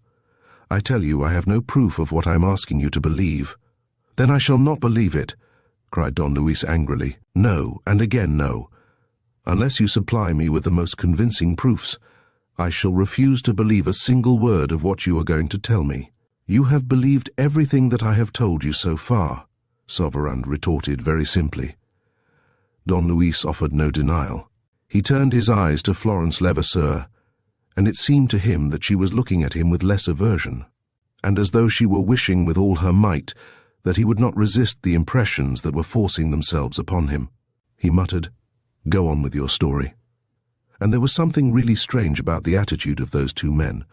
S1: "I tell you, I have no proof of what I'm asking you to believe." "Then I shall not believe it," cried Don Luis angrily. "No, and again no. Unless you supply me with the most convincing proofs, I shall refuse to believe a single word of what you are going to tell me." "You have believed everything that I have told you so far," Saran retorted very simply. Don Luis offered no denial. He turned his eyes to Florence Levasseur, and it seemed to him that she was looking at him with less aversion, and as though she were wishing with all her might that he would not resist the impressions that were forcing themselves upon him. He muttered, "Go on with your story." And there was something really strange about the attitude of those two men,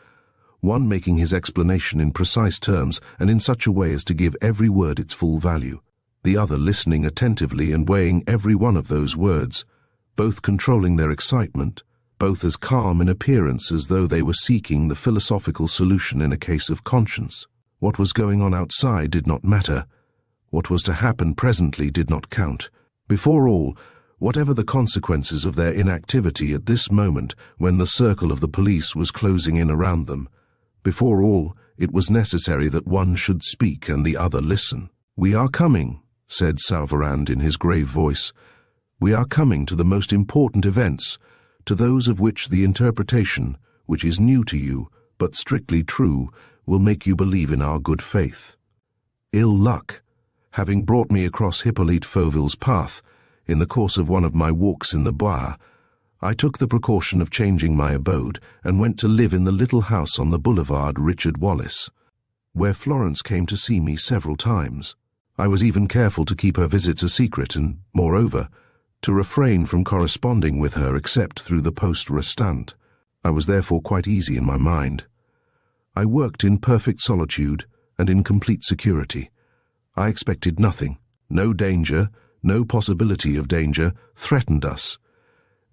S1: one making his explanation in precise terms and in such a way as to give every word its full value, the other listening attentively and weighing every one of those words, both controlling their excitement, both as calm in appearance as though they were seeking the philosophical solution in a case of conscience. What was going on outside did not matter. What was to happen presently did not count. Before all, whatever the consequences of their inactivity at this moment when the circle of the police was closing in around them, before all, it was necessary that one should speak and the other listen. "We are coming," said Saran in his grave voice. "We are coming to the most important events, to those of which the interpretation, which is new to you, but strictly true, will make you believe in our good faith. Ill luck, having brought me across Hippolyte Fauville's path, in the course of one of my walks in the Bois, I took the precaution of changing my abode and went to live in the little house on the boulevard Richard Wallace, where Florence came to see me several times. I was even careful to keep her visits a secret and, moreover, to refrain from corresponding with her except through the poste restante. I was therefore quite easy in my mind. I worked in perfect solitude and in complete security. I expected nothing. No danger, no possibility of danger, threatened us.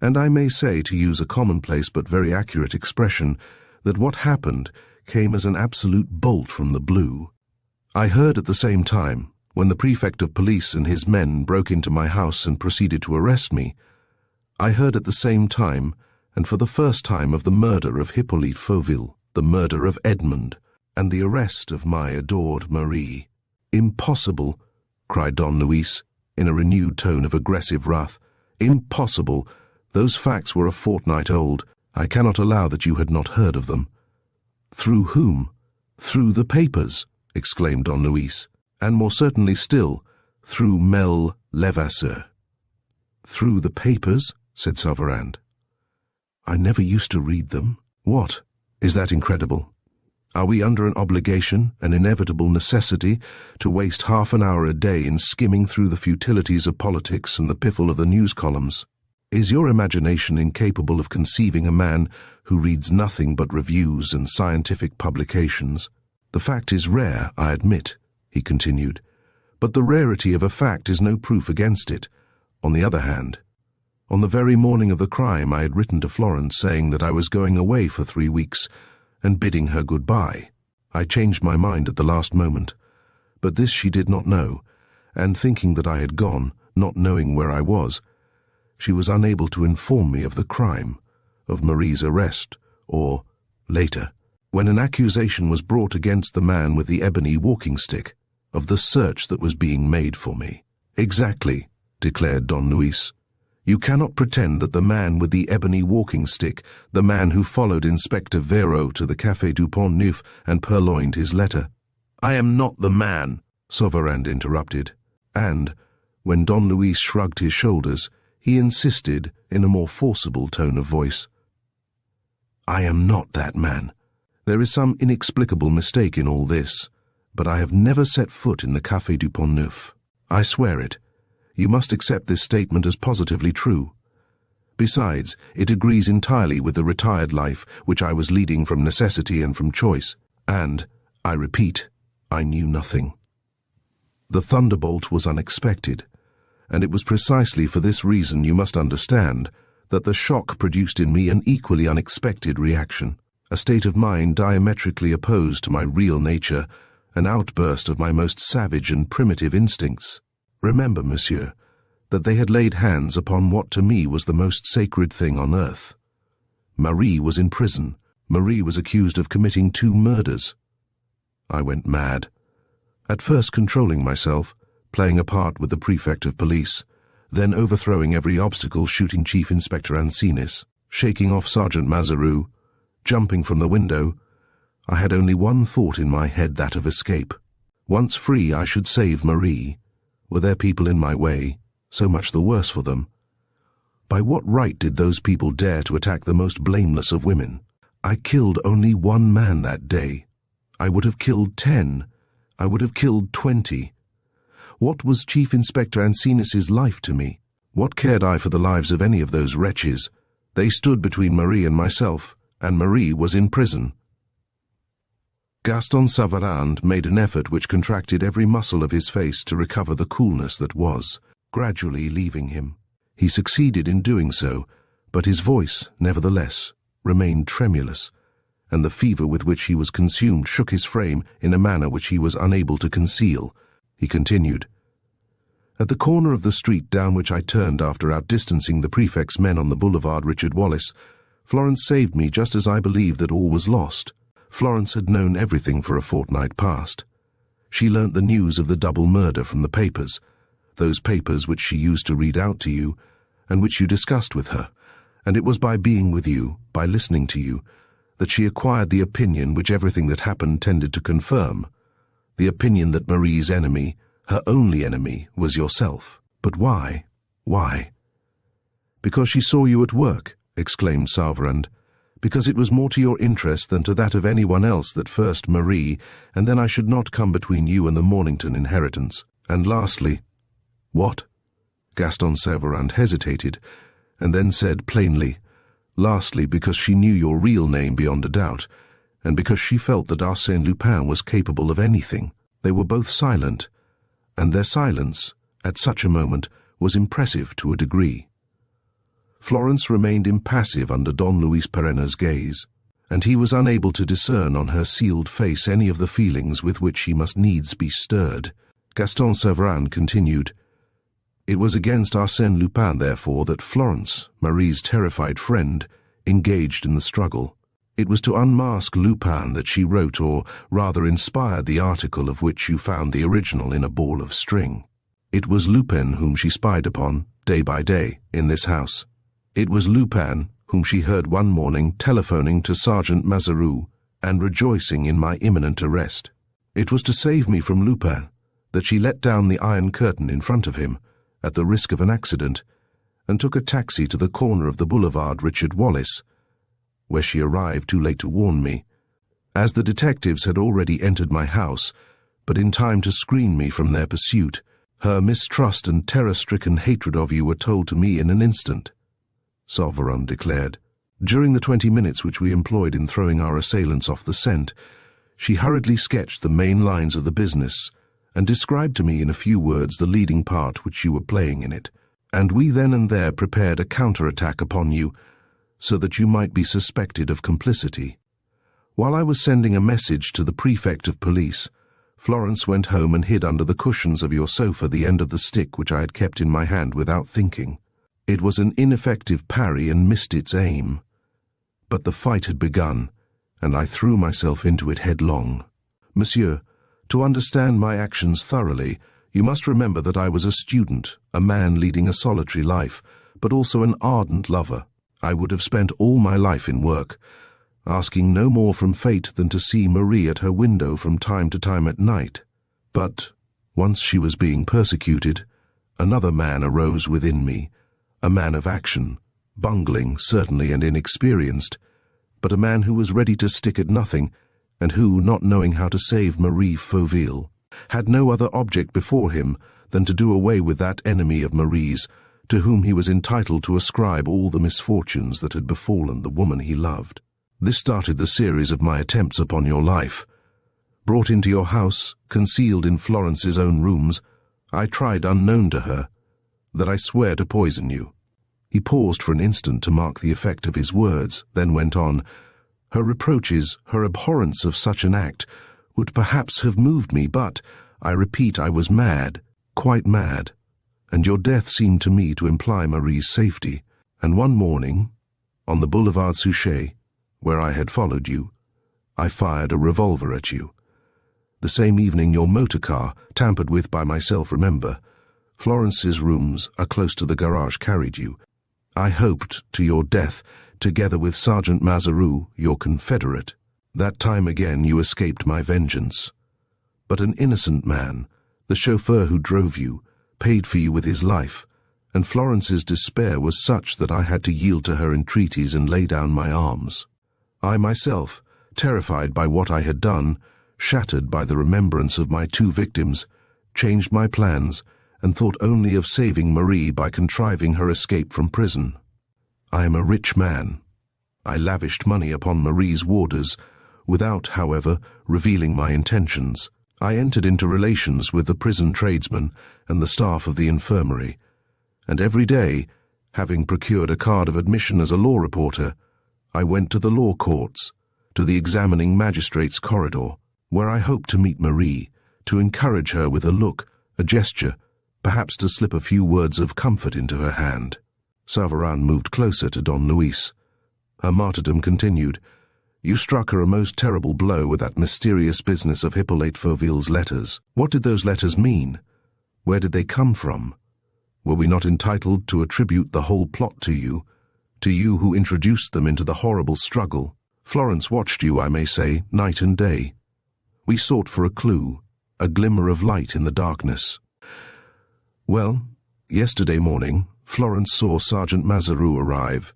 S1: And I may say, to use a commonplace but very accurate expression, that what happened came as an absolute bolt from the blue. I heard at the same time, when the Prefect of Police and his men broke into my house and proceeded to arrest me, I heard at the same time, and for the first time, of the murder of Hippolyte Fauville, the murder of Edmond, and the arrest of my adored Marie. "Impossible," cried Don Luis, in a renewed tone of aggressive wrath. "Impossible. Those facts were a fortnight old. I cannot allow that you had not heard of them." "Through whom?" "Through the papers," exclaimed Don Luis. "And more certainly still, through Mel Levasseur." "Through the papers?" said Saran. "I never used to read them." "What? Is that incredible? Are we under an obligation, an inevitable necessity, to waste half an hour a day in skimming through the futilities of politics and the piffle of the news columns? Is your imagination incapable of conceiving a man who reads nothing but reviews and scientific publications? The fact is rare, I admit," he continued, "but the rarity of a fact is no proof against it. On the other hand, on the very morning of the crime I had written to Florence saying that I was going away for 3 weeks and bidding her goodbye. I changed my mind at the last moment, but this she did not know, and thinking that I had gone, not knowing where I was, she was unable to inform me of the crime, of Marie's arrest, or, later, when an accusation was brought against the man with the ebony walking stick, of the search that was being made for me." "Exactly," declared Don Luis. "You cannot pretend that the man with the ebony walking stick, the man who followed Inspector Vero to the Café du Pont Neuf and purloined his letter—" "I am not the man," Saran interrupted, and, when Don Luis shrugged his shoulders, he insisted in a more forcible tone of voice, "I am not that man, There is some inexplicable mistake in all this, but I have never set foot in the Café du Pont Neuf. I swear it. You must accept this statement as positively true. Besides, it agrees entirely with the retired life which I was leading from necessity and from choice, and, I repeat, I knew nothing. The thunderbolt was unexpected, and it was precisely for this reason, you must understand, that the shock produced in me an equally unexpected reaction, a state of mind diametrically opposed to my real nature, an outburst of my most savage and primitive instincts. Remember, monsieur, that they had laid hands upon what to me was the most sacred thing on earth. Marie was in prison. Marie was accused of committing 2 murders. I went mad. At first controlling myself, playing a part with the Prefect of Police, then overthrowing every obstacle, shooting Chief Inspector Ancinis, shaking off Sergeant Mazaru, jumping from the window. I had only one thought in my head, that of escape. Once free, I should save Marie. Were there people in my way? So much the worse for them. By what right did those people dare to attack the most blameless of women? I killed only 1 man that day. I would have killed 10. I would have killed 20. What was Chief Inspector Ancinis's life to me? What cared I for the lives of any of those wretches? They stood between Marie and myself, and Marie was in prison. Gaston Saran made an effort which contracted every muscle of his face to recover the coolness that was gradually leaving him. He succeeded in doing so, but his voice, nevertheless, remained tremulous, and the fever with which he was consumed shook his frame in a manner which he was unable to conceal. He continued, "At the corner of the street down which I turned after outdistancing the Prefect's men on the boulevard Richard Wallace, Florence saved me just as I believed that all was lost. Florence had known everything for a fortnight past. She learnt the news of the double murder from the papers, those papers which she used to read out to you, and which you discussed with her, and it was by being with you, by listening to you, that she acquired the opinion which everything that happened tended to confirm, the opinion that Marie's enemy, her only enemy, was yourself. But why? Why?" "Because she saw you at work," exclaimed Saran, "because it was more to your interest than to that of anyone else that first Marie, and then I should not come between you and the Mornington inheritance. And lastly—" "What?" Gaston Saran hesitated, and then said plainly, "Lastly, because she knew your real name beyond a doubt, and because she felt that Arsène Lupin was capable of anything." They were both silent, and their silence, at such a moment, was impressive to a degree. Florence remained impassive under Don Luis Perenna's gaze, and he was unable to discern on her sealed face any of the feelings with which she must needs be stirred. Gaston Saran continued, "It was against Arsène Lupin, therefore, that Florence, Marie's terrified friend, engaged in the struggle. It was to unmask Lupin that she wrote, or rather inspired, the article of which you found the original in a ball of string. It was Lupin whom she spied upon, day by day, in this house. It was Lupin whom she heard one morning telephoning to Sergeant Mazaru and rejoicing in my imminent arrest. It was to save me from Lupin that she let down the iron curtain in front of him, at the risk of an accident, and took a taxi to the corner of the boulevard Richard Wallace, where she arrived too late to warn me, as the detectives had already entered my house, but in time to screen me from their pursuit. Her mistrust and terror-stricken hatred of you were told to me in an instant," Saran declared. "During the 20 minutes which we employed in throwing our assailants off the scent, she hurriedly sketched the main lines of the business, and described to me in a few words the leading part which you were playing in it, and we then and there prepared a counter-attack upon you, so that you might be suspected of complicity. While I was sending a message to the Prefect of Police, Florence went home and hid under the cushions of your sofa the end of the stick which I had kept in my hand without thinking. It was an ineffective parry and missed its aim. But the fight had begun, and I threw myself into it headlong. Monsieur, to understand my actions thoroughly, you must remember that I was a student, a man leading a solitary life, but also an ardent lover. I would have spent all my life in work, asking no more from fate than to see Marie at her window from time to time at night. But, once she was being persecuted, another man arose within me, a man of action, bungling, certainly, and inexperienced, but a man who was ready to stick at nothing, and who, not knowing how to save Marie Fauville, had no other object before him than to do away with that enemy of Marie's, to whom he was entitled to ascribe all the misfortunes that had befallen the woman he loved. This started the series of my attempts upon your life. Brought into your house, concealed in Florence's own rooms, I tried, unknown to her, that I swear to poison you." He paused for an instant to mark the effect of his words, then went on, "Her reproaches, her abhorrence of such an act, would perhaps have moved me, but, I repeat, I was mad, quite mad, and your death seemed to me to imply Marie's safety. And one morning, on the Boulevard Suchet, where I had followed you, I fired a revolver at you. The same evening your motor car, tampered with by myself, remember, Florence's rooms are close to the garage, carried you. I hoped to your death, together with Sergeant Mazaroux, your confederate. That time again you escaped my vengeance. But an innocent man, the chauffeur who drove you, paid for you with his life, and Florence's despair was such that I had to yield to her entreaties and lay down my arms. I myself, terrified by what I had done, shattered by the remembrance of my 2 victims, changed my plans and thought only of saving Marie by contriving her escape from prison. I am a rich man. I lavished money upon Marie's warders, without, however, revealing my intentions. I entered into relations with the prison tradesmen and the staff of the infirmary, and every day, having procured a card of admission as a law reporter, I went to the law courts, to the examining magistrate's corridor, where I hoped to meet Marie, to encourage her with a look, a gesture, perhaps to slip a few words of comfort into her hand. Saran moved closer to Don Luis. Her martyrdom continued. You struck her a most terrible blow with that mysterious business of Hippolyte Fauville's letters. What did those letters mean? Where did they come from? Were we not entitled to attribute the whole plot to you who introduced them into the horrible struggle? Florence watched you, I may say, night and day. We sought for a clue, a glimmer of light in the darkness. Well, yesterday morning, Florence saw Sergeant Mazaroux arrive.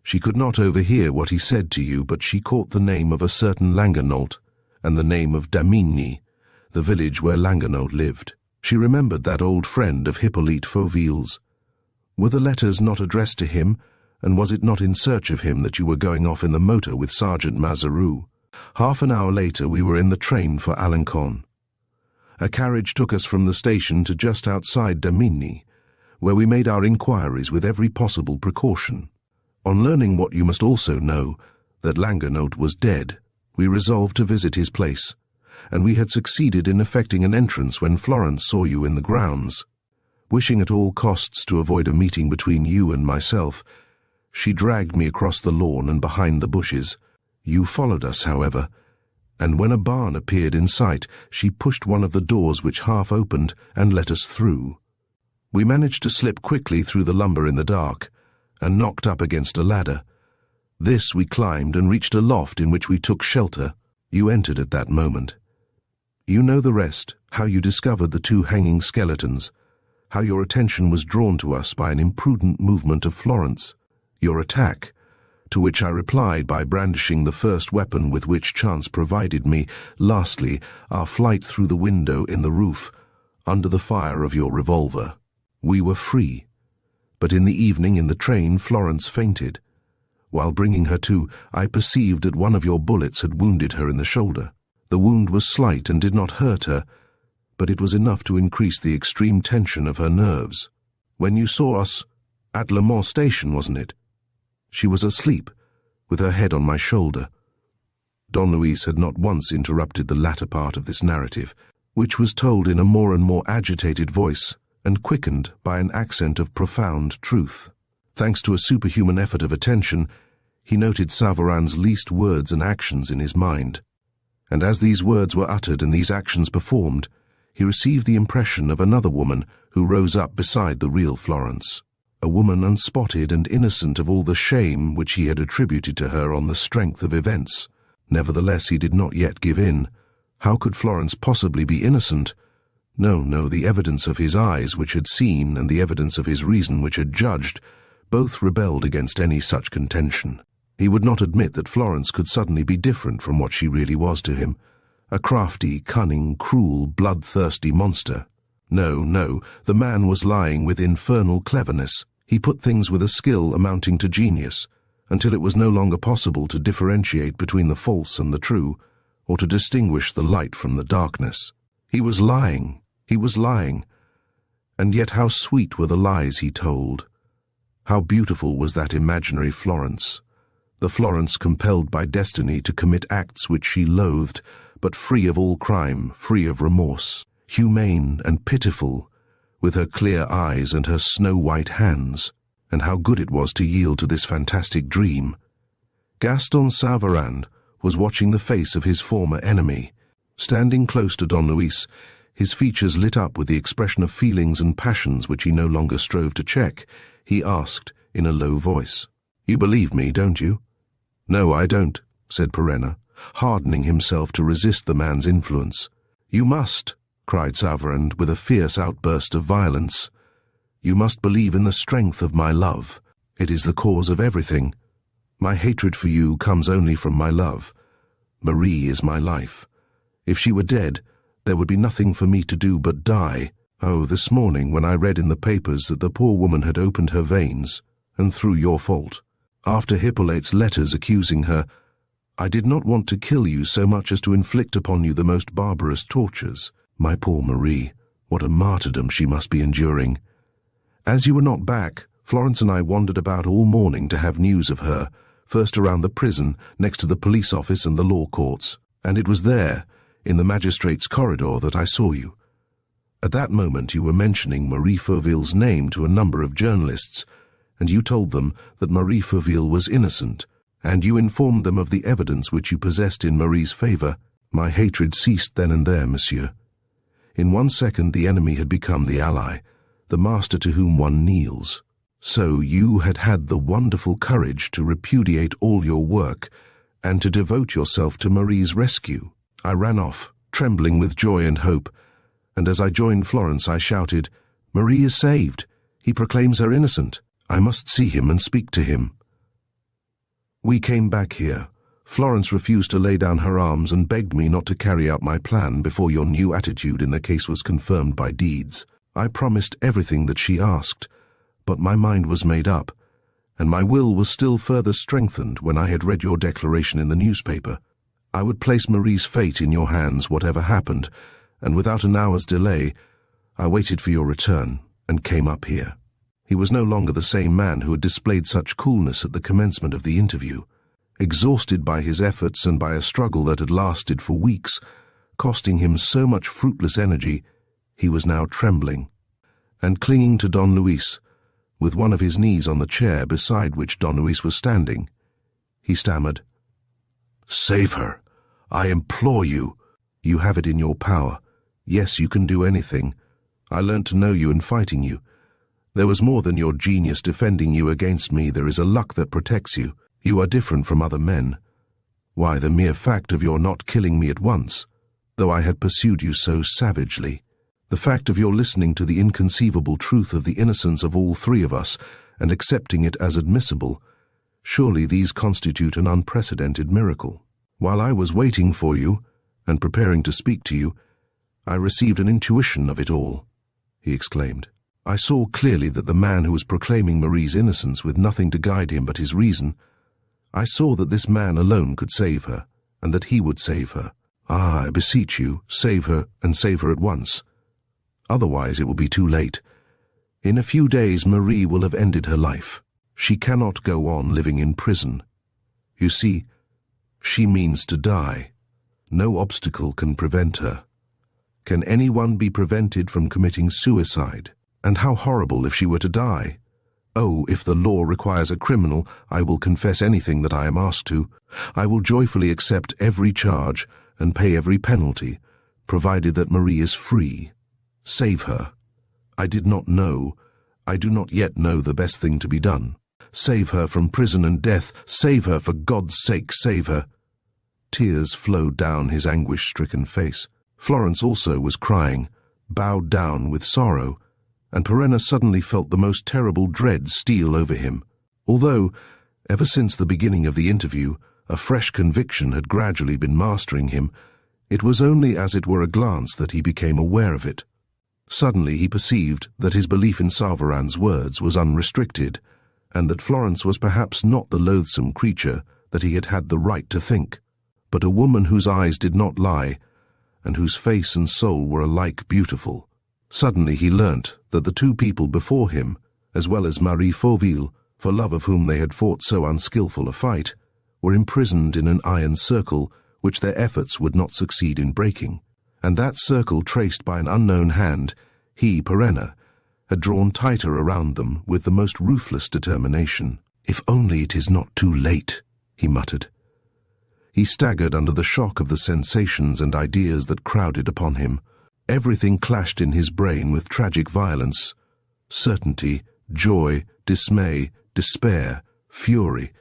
S1: She could not overhear what he said to you, but she caught the name of a certain Langernault, and the name of Damigny, the village where Langernault lived. She remembered that old friend of Hippolyte Fauville's. Were the letters not addressed to him, and was it not in search of him that you were going off in the motor with Sergeant Mazaroux? Half an hour later we were in the train for Alencon. A carriage took us from the station to just outside Damigny, where we made our inquiries with every possible precaution. On learning what you must also know, that Langernault was dead, we resolved to visit his place, and we had succeeded in effecting an entrance when Florence saw you in the grounds. Wishing at all costs to avoid a meeting between you and myself, she dragged me across the lawn and behind the bushes. You followed us, however, and when a barn appeared in sight, she pushed one of the doors which half opened and let us through. We managed to slip quickly through the lumber in the dark, and knocked up against a ladder. This we climbed and reached a loft in which we took shelter. You entered at that moment. You know the rest, how you discovered the 2 hanging skeletons, how your attention was drawn to us by an imprudent movement of Florence, your attack, to which I replied by brandishing the first weapon with which chance provided me, lastly, our flight through the window in the roof, under the fire of your revolver. We were free, but in the evening in the train Florence fainted. While bringing her to, I perceived that one of your bullets had wounded her in the shoulder. The wound was slight and did not hurt her, but it was enough to increase the extreme tension of her nerves. When you saw us at Le Mans station, wasn't it? She was asleep, with her head on my shoulder. Don Luis had not once interrupted the latter part of this narrative, which was told in a more and more agitated voice, and quickened by an accent of profound truth. Thanks to a superhuman effort of attention, he noted Savarin's least words and actions in his mind. And as these words were uttered and these actions performed, he received the impression of another woman who rose up beside the real Florence, a woman unspotted and innocent of all the shame which he had attributed to her on the strength of events. Nevertheless, he did not yet give in. How could Florence possibly be innocent? No, the evidence of his eyes which had seen and the evidence of his reason which had judged, both rebelled against any such contention. He would not admit that Florence could suddenly be different from what she really was to him, a crafty, cunning, cruel, bloodthirsty monster. No, the man was lying with infernal cleverness. He put things with a skill amounting to genius, until it was no longer possible to differentiate between the false and the true, or to distinguish the light from the darkness. He was lying, and yet how sweet were the lies he told. How beautiful was that imaginary Florence, the Florence compelled by destiny to commit acts which she loathed, but free of all crime, free of remorse, humane and pitiful, with her clear eyes and her snow-white hands. And how good it was to yield to this fantastic dream. Gaston Saran was watching the face of his former enemy. Standing close to Don Luis, his features lit up with the expression of feelings and passions which he no longer strove to check, he asked in a low voice, "You believe me, don't you?" "No, I don't," said Perenna, hardening himself to resist the man's influence. "You must," cried Saran with a fierce outburst of violence. "You must believe in the strength of my love. It is the cause of everything. My hatred for you comes only from my love. Marie is my life. If she were dead, there would be nothing for me to do but die. Oh, this morning when I read in the papers that the poor woman had opened her veins, and through your fault, after Hippolyte's letters accusing her, I did not want to kill you so much as to inflict upon you the most barbarous tortures. My poor Marie, what a martyrdom she must be enduring. As you were not back, Florence and I wandered about all morning to have news of her, first around the prison, next to the police office and the law courts, and it was there, in the magistrate's corridor, that I saw you. At that moment you were mentioning Marie Fauville's name to a number of journalists, and you told them that Marie Fauville was innocent, and you informed them of the evidence which you possessed in Marie's favor. My hatred ceased then and there, monsieur. In 1 second the enemy had become the ally, the master to whom one kneels. So you had had the wonderful courage to repudiate all your work and to devote yourself to Marie's rescue. I ran off, trembling with joy and hope, and as I joined Florence I shouted, "Marie is saved! He proclaims her innocent! I must see him and speak to him." We came back here. Florence refused to lay down her arms and begged me not to carry out my plan before your new attitude in the case was confirmed by deeds. I promised everything that she asked, but my mind was made up, and my will was still further strengthened when I had read your declaration in the newspaper. I would place Marie's fate in your hands, whatever happened, and without an hour's delay, I waited for your return and came up here. He was no longer the same man who had displayed such coolness at the commencement of the interview. Exhausted by his efforts and by a struggle that had lasted for weeks, costing him so much fruitless energy, he was now trembling, and clinging to Don Luis, with one of his knees on the chair beside which Don Luis was standing. He stammered, "Save her! I implore you!" "You have it in your power. Yes, you can do anything. I learnt to know you in fighting you. There was more than your genius defending you against me. There is a luck that protects you. You are different from other men. Why, the mere fact of your not killing me at once, though I had pursued you so savagely. The fact of your listening to the inconceivable truth of the innocence of all three of us and accepting it as admissible, surely these constitute an unprecedented miracle. While I was waiting for you and preparing to speak to you, I received an intuition of it all," he exclaimed. "I saw clearly that the man who was proclaiming Marie's innocence with nothing to guide him but his reason, I saw that this man alone could save her, and that he would save her. Ah, I beseech you, save her, and save her at once. Otherwise it will be too late. In a few days Marie will have ended her life. She cannot go on living in prison. You see, she means to die. No obstacle can prevent her. Can anyone be prevented from committing suicide? And how horrible if she were to die! Oh, if the law requires a criminal, I will confess anything that I am asked to. I will joyfully accept every charge and pay every penalty, provided that Marie is free. Save her. I do not yet know the best thing to be done. Save her from prison and death. Save her, for God's sake, save her." Tears flowed down his anguish-stricken face. Florence also was crying, bowed down with sorrow, and Perenna suddenly felt the most terrible dread steal over him. Although, Ever since the beginning of the interview, a fresh conviction had gradually been mastering him. It was only as it were a glance that he became aware of it. Suddenly he perceived that his belief in Saran's words was unrestricted, and that Florence was perhaps not the loathsome creature that he had had the right to think, but a woman whose eyes did not lie, and whose face and soul were alike beautiful. Suddenly he learnt that the two people before him, as well as Marie Fauville, for love of whom they had fought so unskilful a fight, were imprisoned in an iron circle which their efforts would not succeed in breaking, and that circle traced by an unknown hand, he, Perenna, had drawn tighter around them with the most ruthless determination. "If only it is not too late," he muttered. He staggered under the shock of the sensations and ideas that crowded upon him. Everything clashed in his brain with tragic violence. Certainty, joy, dismay, despair, fury.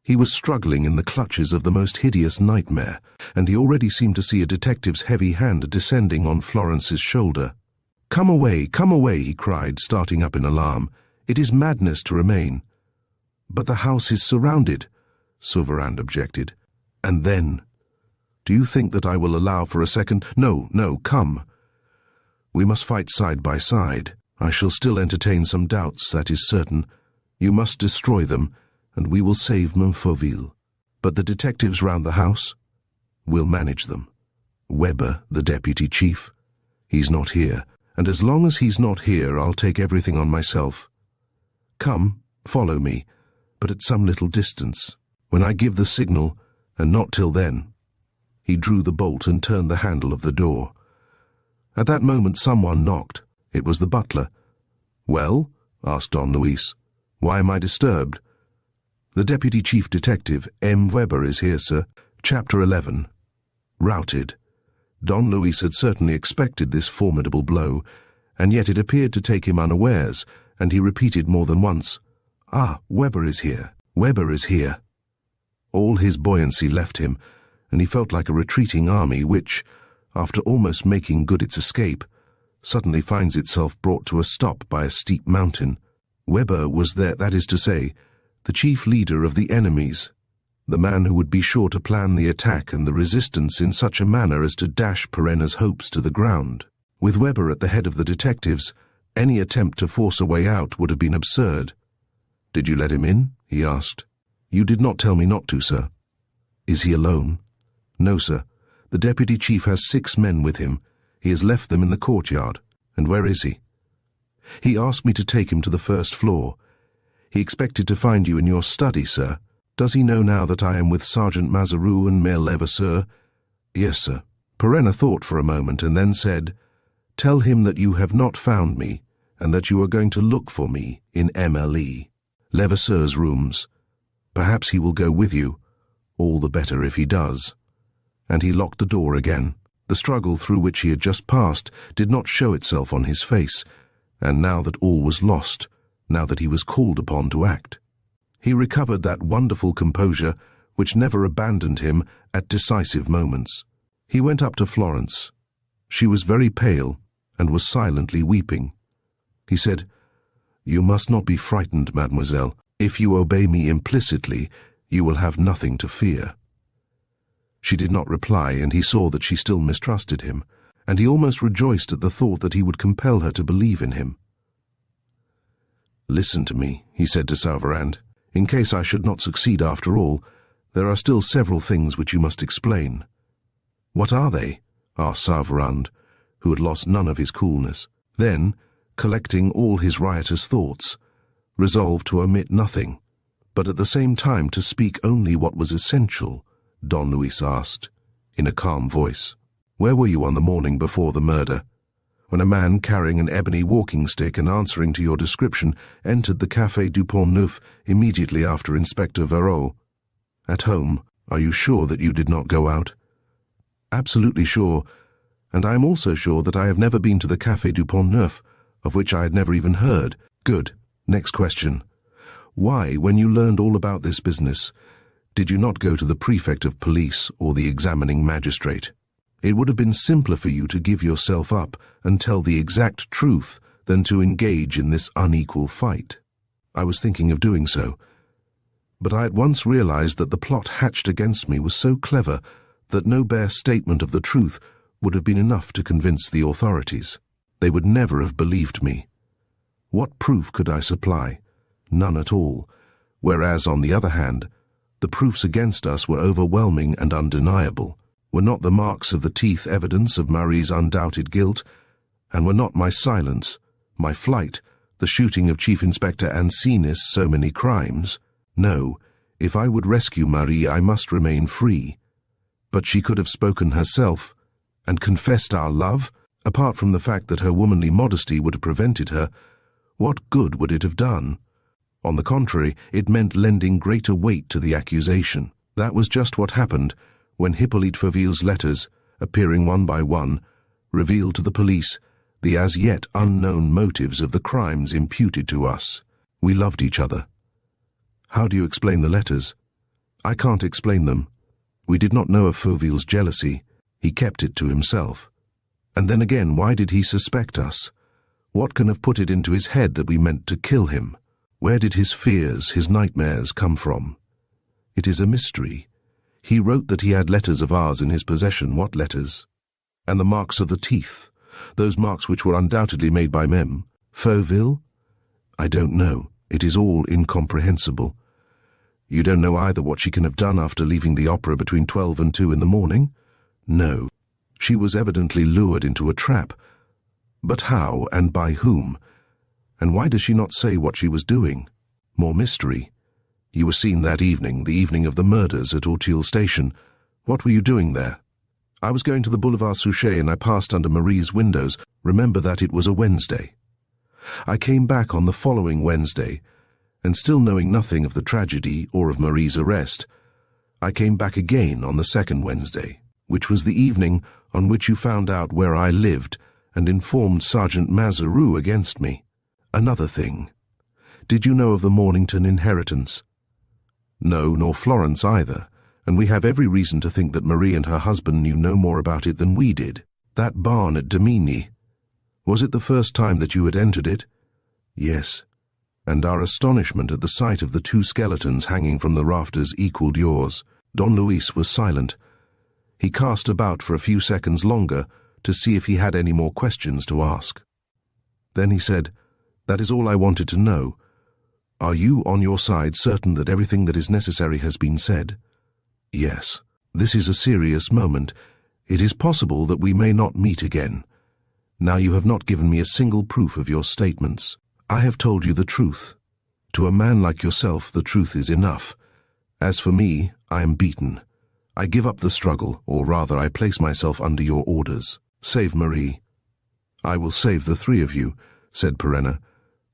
S1: He was struggling in the clutches of the most hideous nightmare, and he already seemed to see a detective's heavy hand descending on Florence's shoulder. Come away, he cried, starting up in alarm. "It is madness to remain." "But the house is surrounded," Saran objected. "And then? Do you think that I will allow for a second?" No, come. We must fight side by side. I shall still entertain some doubts, that is certain. You must destroy them, and we will save Fauville. But the detectives round the house? We'll manage them. Weber, the deputy chief? He's not here, and as long as he's not here, I'll take everything on myself. Come, follow me, but at some little distance. When I give the signal, and not till then. He drew the bolt and turned the handle of the door. At that moment someone knocked. It was the butler. "Well?" asked Don Luis. "Why am I disturbed?" "The deputy chief detective, M. Weber, is here, sir." Chapter 11. Routed. Don Luis had certainly expected this formidable blow, and yet it appeared to take him unawares, and he repeated more than once, "Ah, Weber is here. Weber is here." All his buoyancy left him, and he felt like a retreating army which, after almost making good its escape, suddenly finds itself brought to a stop by a steep mountain. Weber was there, that is to say, the chief leader of the enemies, the man who would be sure to plan the attack and the resistance in such a manner as to dash Perenna's hopes to the ground. With Weber at the head of the detectives, any attempt to force a way out would have been absurd. "Did you let him in?" he asked. "You did not tell me not to, sir." "Is he alone?" "No, sir. The deputy chief has 6 men with him. He has left them in the courtyard." "And where is he?" "He asked me to take him to the first floor. He expected to find you in your study, sir. Does he know now that I am with Sergeant Mazaroux and Mere Levasseur?" "Yes, sir." Perenna thought for a moment and then said, "Tell him that you have not found me, and that you are going to look for me in MLE, Levasseur's rooms. Perhaps he will go with you. All the better if he does." And he locked the door again. The struggle through which he had just passed did not show itself on his face, and now that all was lost, now that he was called upon to act, he recovered that wonderful composure which never abandoned him at decisive moments. He went up to Florence. She was very pale and was silently weeping. He said, "You must not be frightened, mademoiselle. If you obey me implicitly, you will have nothing to fear." She did not reply, and he saw that she still mistrusted him, and he almost rejoiced at the thought that he would compel her to believe in him. "Listen to me," he said to Saran. "In case I should not succeed after all, there are still several things which you must explain." "What are they?" asked Saran, who had lost none of his coolness. Then, collecting all his riotous thoughts, resolved to omit nothing, but at the same time to speak only what was essential, Don Luis asked, in a calm voice. "Where were you on the morning before the murder, when a man carrying an ebony walking stick and answering to your description entered the Café du Pont Neuf immediately after Inspector Vero? At home, are you sure that you did not go out?" "Absolutely sure, and I am also sure that I have never been to the Café du Pont Neuf, of which I had never even heard." "Good. Next question. Why, when you learned all about this business, did you not go to the Prefect of Police or the examining magistrate? It would have been simpler for you to give yourself up and tell the exact truth than to engage in this unequal fight." "I was thinking of doing so." But I at once realized that the plot hatched against me was so clever that no bare statement of the truth would have been enough to convince the authorities. They would never have believed me. What proof could I supply? None at all. Whereas, on the other hand, the proofs against us were overwhelming and undeniable. Were not the marks of the teeth evidence of Marie's undoubted guilt? And were not my silence, my flight, the shooting of Chief Inspector Ancinis so many crimes? No, if I would rescue Marie, I must remain free. But she could have spoken herself and confessed our love. Apart from the fact that her womanly modesty would have prevented her, what good would it have done? On the contrary, it meant lending greater weight to the accusation. That was just what happened when Hippolyte Fauville's letters, appearing one by one, revealed to the police the as yet unknown motives of the crimes imputed to us. We loved each other. How do you explain the letters? I can't explain them. We did not know of Fauville's jealousy. He kept it to himself. And then again, why did he suspect us? What can have put it into his head that we meant to kill him? Where did his fears, his nightmares come from? It is a mystery. He wrote that he had letters of ours in his possession. What letters? And the marks of the teeth, those marks which were undoubtedly made by Mem. Fauville? I don't know. It is all incomprehensible. You don't know either what she can have done after leaving the opera between 12 and 2 in the morning? No. She was evidently lured into a trap. But how and by whom? And why does she not say what she was doing? More mystery. You were seen that evening, the evening of the murders at Auteuil Station. What were you doing there? I was going to the Boulevard Suchet and I passed under Marie's windows. Remember that it was a Wednesday. I came back on the following Wednesday, and still knowing nothing of the tragedy or of Marie's arrest, I came back again on the second Wednesday, which was the evening on which you found out where I lived and informed Sergeant Mazaroux against me. Another thing. Did you know of the Mornington inheritance? No, nor Florence either, and we have every reason to think that Marie and her husband knew no more about it than we did. That barn at Damigny. Was it the first time that you had entered it? Yes. And our astonishment at the sight of the 2 skeletons hanging from the rafters equaled yours. Don Luis was silent. He cast about for a few seconds longer to see if he had any more questions to ask. Then he said, "That is all I wanted to know. Are you, on your side, certain that everything that is necessary has been said?" "Yes. This is a serious moment. It is possible that we may not meet again. Now you have not given me a single proof of your statements. I have told you the truth. To a man like yourself, the truth is enough. As for me, I am beaten. I give up the struggle, or rather I place myself under your orders. Save Marie." "I will save the 3 of you," said Perenna.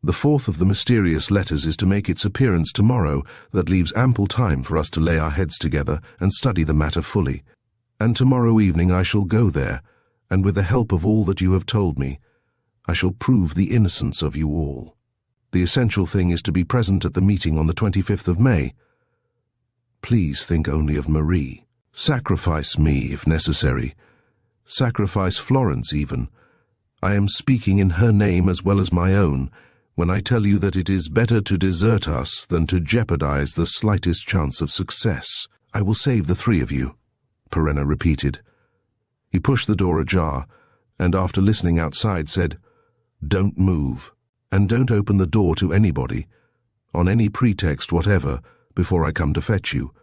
S1: "The 4th of the mysterious letters is to make its appearance tomorrow. That leaves ample time for us to lay our heads together and study the matter fully. And tomorrow evening I shall go there, and with the help of all that you have told me, I shall prove the innocence of you all. The essential thing is to be present at the meeting on the 25th of May. Please think only of Marie. Sacrifice me, if necessary. Sacrifice Florence, even. I am speaking in her name as well as my own when I tell you that it is better to desert us than to jeopardize the slightest chance of success. I will save the 3 of you," Perenna repeated. He pushed the door ajar, and after listening outside said, "Don't move, and don't open the door to anybody, on any pretext whatever, before I come to fetch you.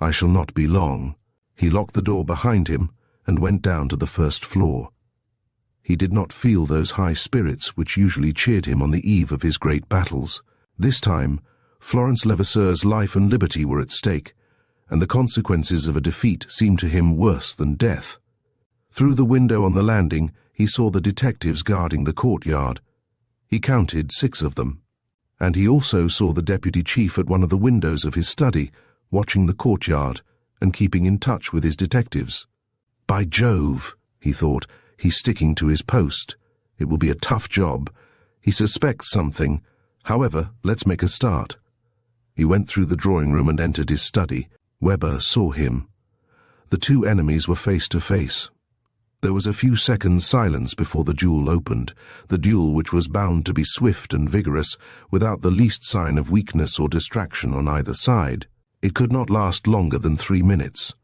S1: I shall not be long." He locked the door behind him and went down to the 1st floor. He did not feel those high spirits which usually cheered him on the eve of his great battles. This time, Florence Levasseur's life and liberty were at stake, and the consequences of a defeat seemed to him worse than death. Through the window on the landing, he saw the detectives guarding the courtyard. He counted 6 of them, and he also saw the deputy chief at one of the windows of his study, watching the courtyard and keeping in touch with his detectives. "By Jove," he thought, "he's sticking to his post. It will be a tough job. He suspects something. However, let's make a start." He went through the drawing room and entered his study. Weber saw him. The 2 enemies were face to face. There was a few seconds' silence before the duel opened, the duel which was bound to be swift and vigorous, without the least sign of weakness or distraction on either side. It could not last longer than 3 minutes.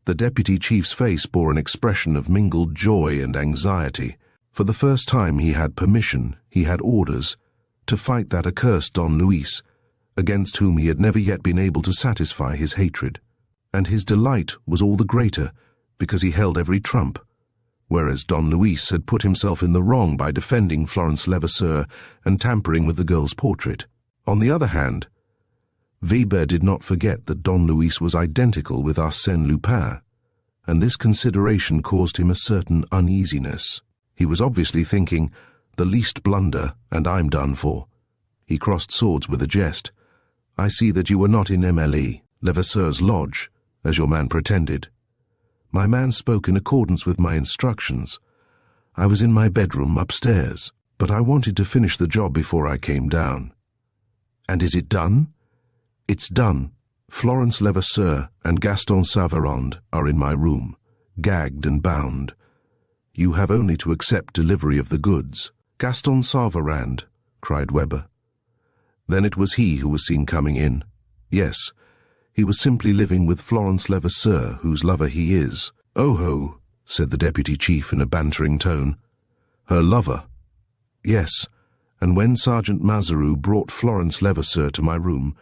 S1: The deputy chief's face bore an expression of mingled joy and anxiety. For the first time he had permission, he had orders, to fight that accursed Don Luis, against whom he had never yet been able to satisfy his hatred. And his delight was all the greater because he held every trump, whereas Don Luis had put himself in the wrong by defending Florence Levasseur and tampering with the girl's portrait. On the other hand, Weber did not forget that Don Luis was identical with Arsène Lupin, and this consideration caused him a certain uneasiness. He was obviously thinking, the least blunder, and I'm done for. He crossed swords with a jest. I see that you were not in MLE, Levasseur's lodge, as your man pretended. My man spoke in accordance with my instructions. I was in my bedroom upstairs, but I wanted to finish the job before I came down. And is it done? It's done. Florence Levasseur and Gaston Savarand are in my room, gagged and bound. You have only to accept delivery of the goods. Gaston Savarand, cried Weber. Then it was he who was seen coming in. Yes, he was simply living with Florence Levasseur, whose lover he is. Oh ho, said the deputy chief in a bantering tone. Her lover? Yes, and when Sergeant Mazaru brought Florence Levasseur to my room,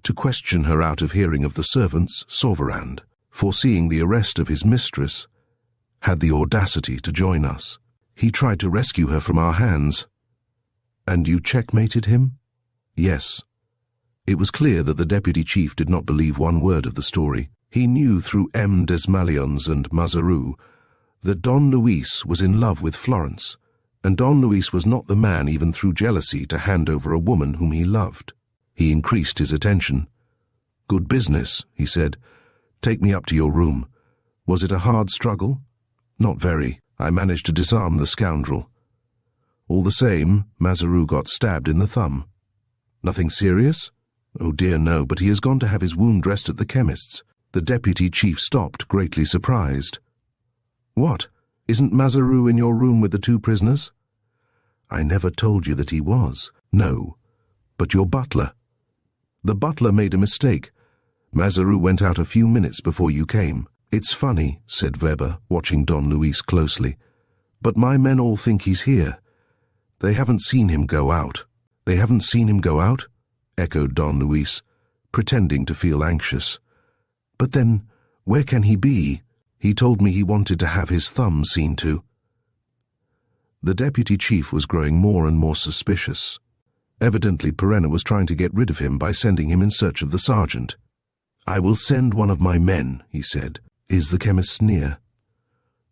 S1: to question her out of hearing of the servants, Sauverand, foreseeing the arrest of his mistress, had the audacity to join us. He tried to rescue her from our hands. And you checkmated him? Yes. It was clear that the deputy chief did not believe one word of the story. He knew through M. Desmalions and Mazaru that Don Luis was in love with Florence, and Don Luis was not the man even through jealousy to hand over a woman whom he loved. He increased his attention. Good business, he said. Take me up to your room. Was it a hard struggle? Not very. I managed to disarm the scoundrel. All the same, Mazaru got stabbed in the thumb. Nothing serious? Oh dear no, but he has gone to have his wound dressed at the chemist's. The deputy chief stopped, greatly surprised. What? Isn't Mazaru in your room with the 2 prisoners? I never told you that he was. No, but your butler. The butler made a mistake. Mazaru went out a few minutes before you came. It's funny, said Weber, watching Don Luis closely, but my men all think he's here. They haven't seen him go out. They haven't seen him go out? Echoed Don Luis, pretending to feel anxious. But then, where can he be? He told me he wanted to have his thumb seen to. The deputy chief was growing more and more suspicious. Evidently Perenna was trying to get rid of him by sending him in search of the sergeant. I will send one of my men, he said. Is the chemist near?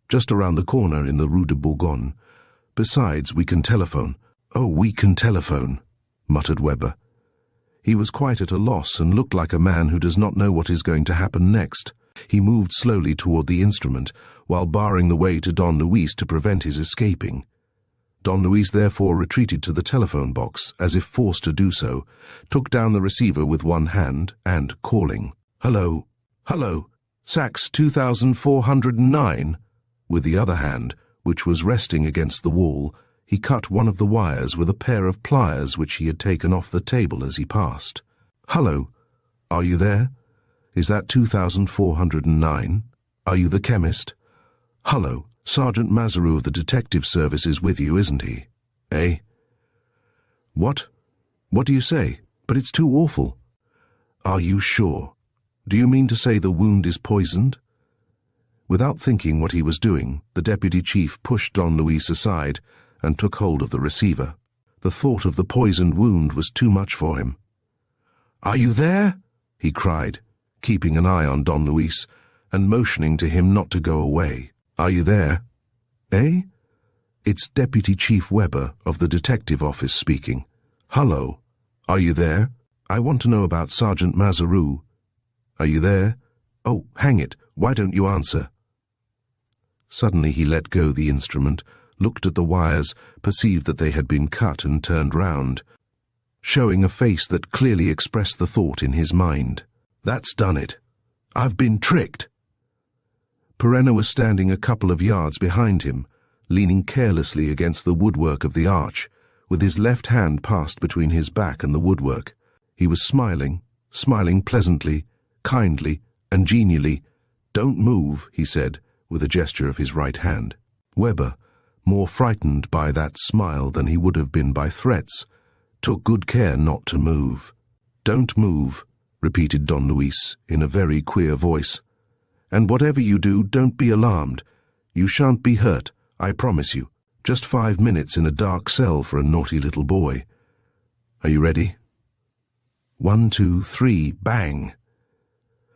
S1: Just around the corner in the Rue de Bourgogne. Besides, we can telephone. Oh, we can telephone, muttered Weber. He was quite at a loss and looked like a man who does not know what is going to happen next. He moved slowly toward the instrument, while barring the way to Don Luis to prevent his escaping. Don Luis therefore retreated to the telephone box, as if forced to do so, took down the receiver with one hand, and, calling, Hello, hello, Sax 2409, with the other hand, which was resting against the wall, he cut one of the wires with a pair of pliers which he had taken off the table as he passed. Hello, are you there? Is that 2409? Are you the chemist? Hello, Sergeant Mazaru of the detective service is with you, isn't he? Eh? What? What do you say? But it's too awful. Are you sure? Do you mean to say the wound is poisoned? Without thinking what he was doing, the deputy chief pushed Don Luis aside and took hold of the receiver. The thought of the poisoned wound was too much for him. Are you there? He cried, keeping an eye on Don Luis and motioning to him not to go away. Are you there? Eh? It's Deputy Chief Weber of the detective office speaking. Hello. Are you there? I want to know about Sergeant Mazaru. Are you there? Oh, hang it. Why don't you answer? Suddenly he let go the instrument, looked at the wires, perceived that they had been cut and turned round, showing a face that clearly expressed the thought in his mind. That's done it. I've been tricked. Perenna was standing a couple of yards behind him, leaning carelessly against the woodwork of the arch, with his left hand passed between his back and the woodwork. He was smiling pleasantly, kindly, and genially. "Don't move," he said, with a gesture of his right hand. Weber, more frightened by that smile than he would have been by threats, took good care not to move. "Don't move," repeated Don Luis in a very queer voice. "And whatever you do, don't be alarmed. You shan't be hurt, I promise you. Just 5 minutes in a dark cell for a naughty little boy. Are you ready? 1, 2, 3, bang!"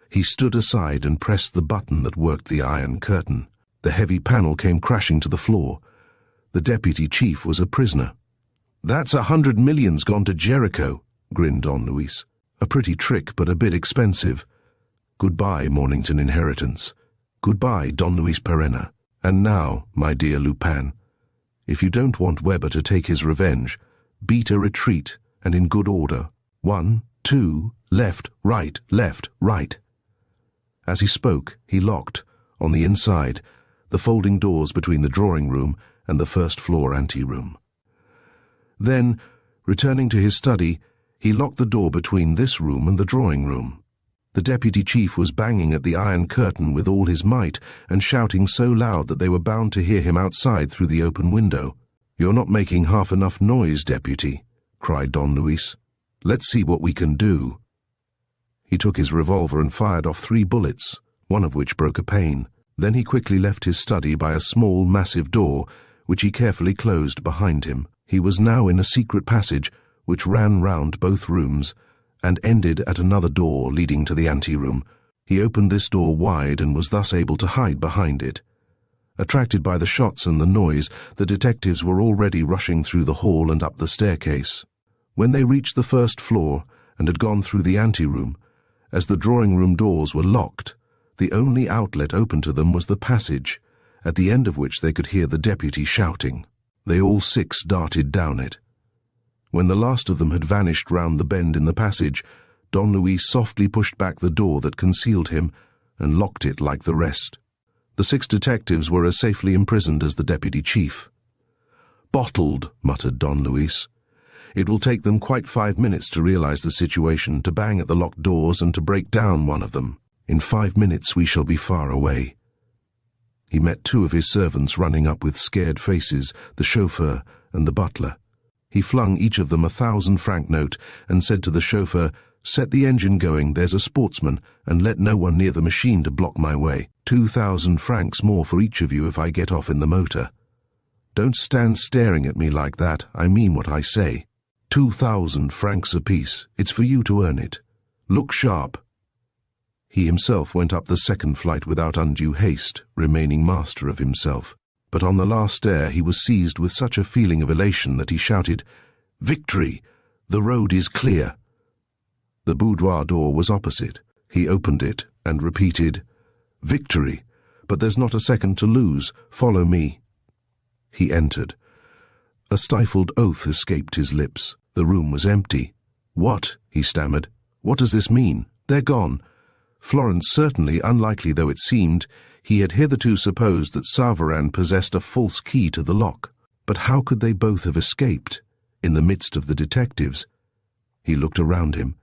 S1: He stood aside and pressed the button that worked the iron curtain. The heavy panel came crashing to the floor. The deputy chief was a prisoner. "That's 100 millions gone to Jericho," grinned Don Luis. "A pretty trick, but a bit expensive. Goodbye, Mornington inheritance. Goodbye, Don Luis Perenna. And now, my dear Lupin, if you don't want Weber to take his revenge, beat a retreat, and in good order. 1, 2, left, right, left, right." As he spoke, he locked, on the inside, the folding doors between the drawing-room and the first-floor ante-room. Then, returning to his study, he locked the door between this room and the drawing-room. The deputy chief was banging at the iron curtain with all his might and shouting so loud that they were bound to hear him outside through the open window. "You're not making half enough noise, deputy," cried Don Luis. "Let's see what we can do." He took his revolver and fired off 3 bullets, one of which broke a pane. Then he quickly left his study by a small, massive door, which he carefully closed behind him. He was now in a secret passage which ran round both rooms and ended at another door leading to the ante-room. He opened this door wide and was thus able to hide behind it. Attracted by the shots and the noise, the detectives were already rushing through the hall and up the staircase. When they reached the first floor and had gone through the ante-room, as the drawing-room doors were locked, the only outlet open to them was the passage, at the end of which they could hear the deputy shouting. They all 6 darted down it. When the last of them had vanished round the bend in the passage, Don Luis softly pushed back the door that concealed him and locked it like the rest. The 6 detectives were as safely imprisoned as the deputy chief. "Bottled," muttered Don Luis. "It will take them quite 5 minutes to realize the situation, to bang at the locked doors and to break down one of them. In 5 minutes we shall be far away." He met 2 of his servants running up with scared faces, the chauffeur and the butler. He flung each of them a 1,000-franc note and said to the chauffeur, "Set the engine going, there's a sportsman, and let no one near the machine to block my way. 2,000 francs more for each of you if I get off in the motor. Don't stand staring at me like that, I mean what I say. 2,000 francs apiece, it's for you to earn it. Look sharp." He himself went up the second flight without undue haste, remaining master of himself. But on the last stair he was seized with such a feeling of elation that he shouted, "Victory! The road is clear!" The boudoir door was opposite. He opened it and repeated, "Victory! But there's not a second to lose. Follow me." He entered. A stifled oath escaped his lips. The room was empty. "What?" he stammered. "What does this mean? They're gone." Florence, certainly, unlikely though it seemed, he had hitherto supposed that Saran possessed a false key to the lock. But how could they both have escaped, in the midst of the detectives? He looked around him,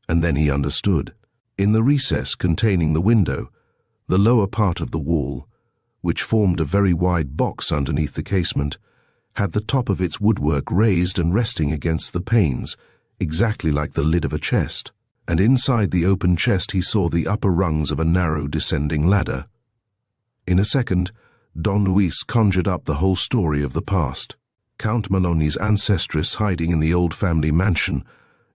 S1: and then he understood. In the recess containing the window, the lower part of the wall, which formed a very wide box underneath the casement, had the top of its woodwork raised and resting against the panes, exactly like the lid of a chest. And inside the open chest he saw the upper rungs of a narrow descending ladder. In a second, Don Luis conjured up the whole story of the past. Count Maloney's ancestress hiding in the old family mansion,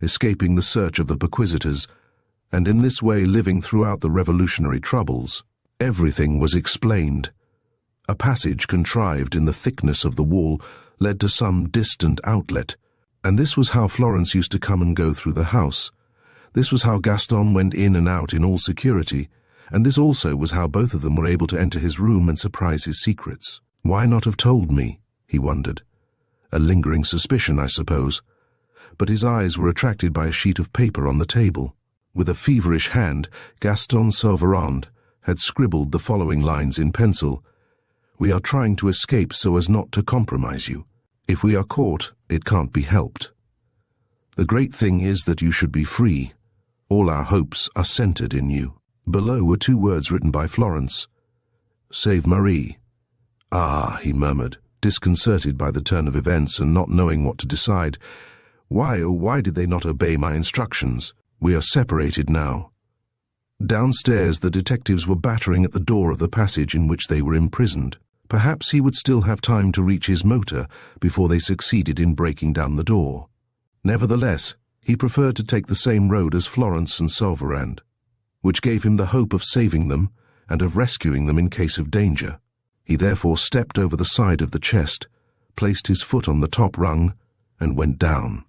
S1: escaping the search of the perquisitors, and in this way living throughout the revolutionary troubles. Everything was explained. A passage contrived in the thickness of the wall led to some distant outlet, and this was how Florence used to come and go through the house. This was how Gaston went in and out in all security, and this also was how both of them were able to enter his room and surprise his secrets. Why not have told me? He wondered. A lingering suspicion, I suppose. But his eyes were attracted by a sheet of paper on the table. With a feverish hand, Gaston Saran had scribbled the following lines in pencil. "We are trying to escape so as not to compromise you. If we are caught, it can't be helped. The great thing is that you should be free. All our hopes are centered in you." Below were 2 words written by Florence. "Save Marie." "Ah," he murmured, disconcerted by the turn of events and not knowing what to decide. "Why, oh why did they not obey my instructions? We are separated now." Downstairs the detectives were battering at the door of the passage in which they were imprisoned. Perhaps he would still have time to reach his motor before they succeeded in breaking down the door. Nevertheless, he preferred to take the same road as Florence and Saran, which gave him the hope of saving them and of rescuing them in case of danger. He therefore stepped over the side of the chest, placed his foot on the top rung, and went down.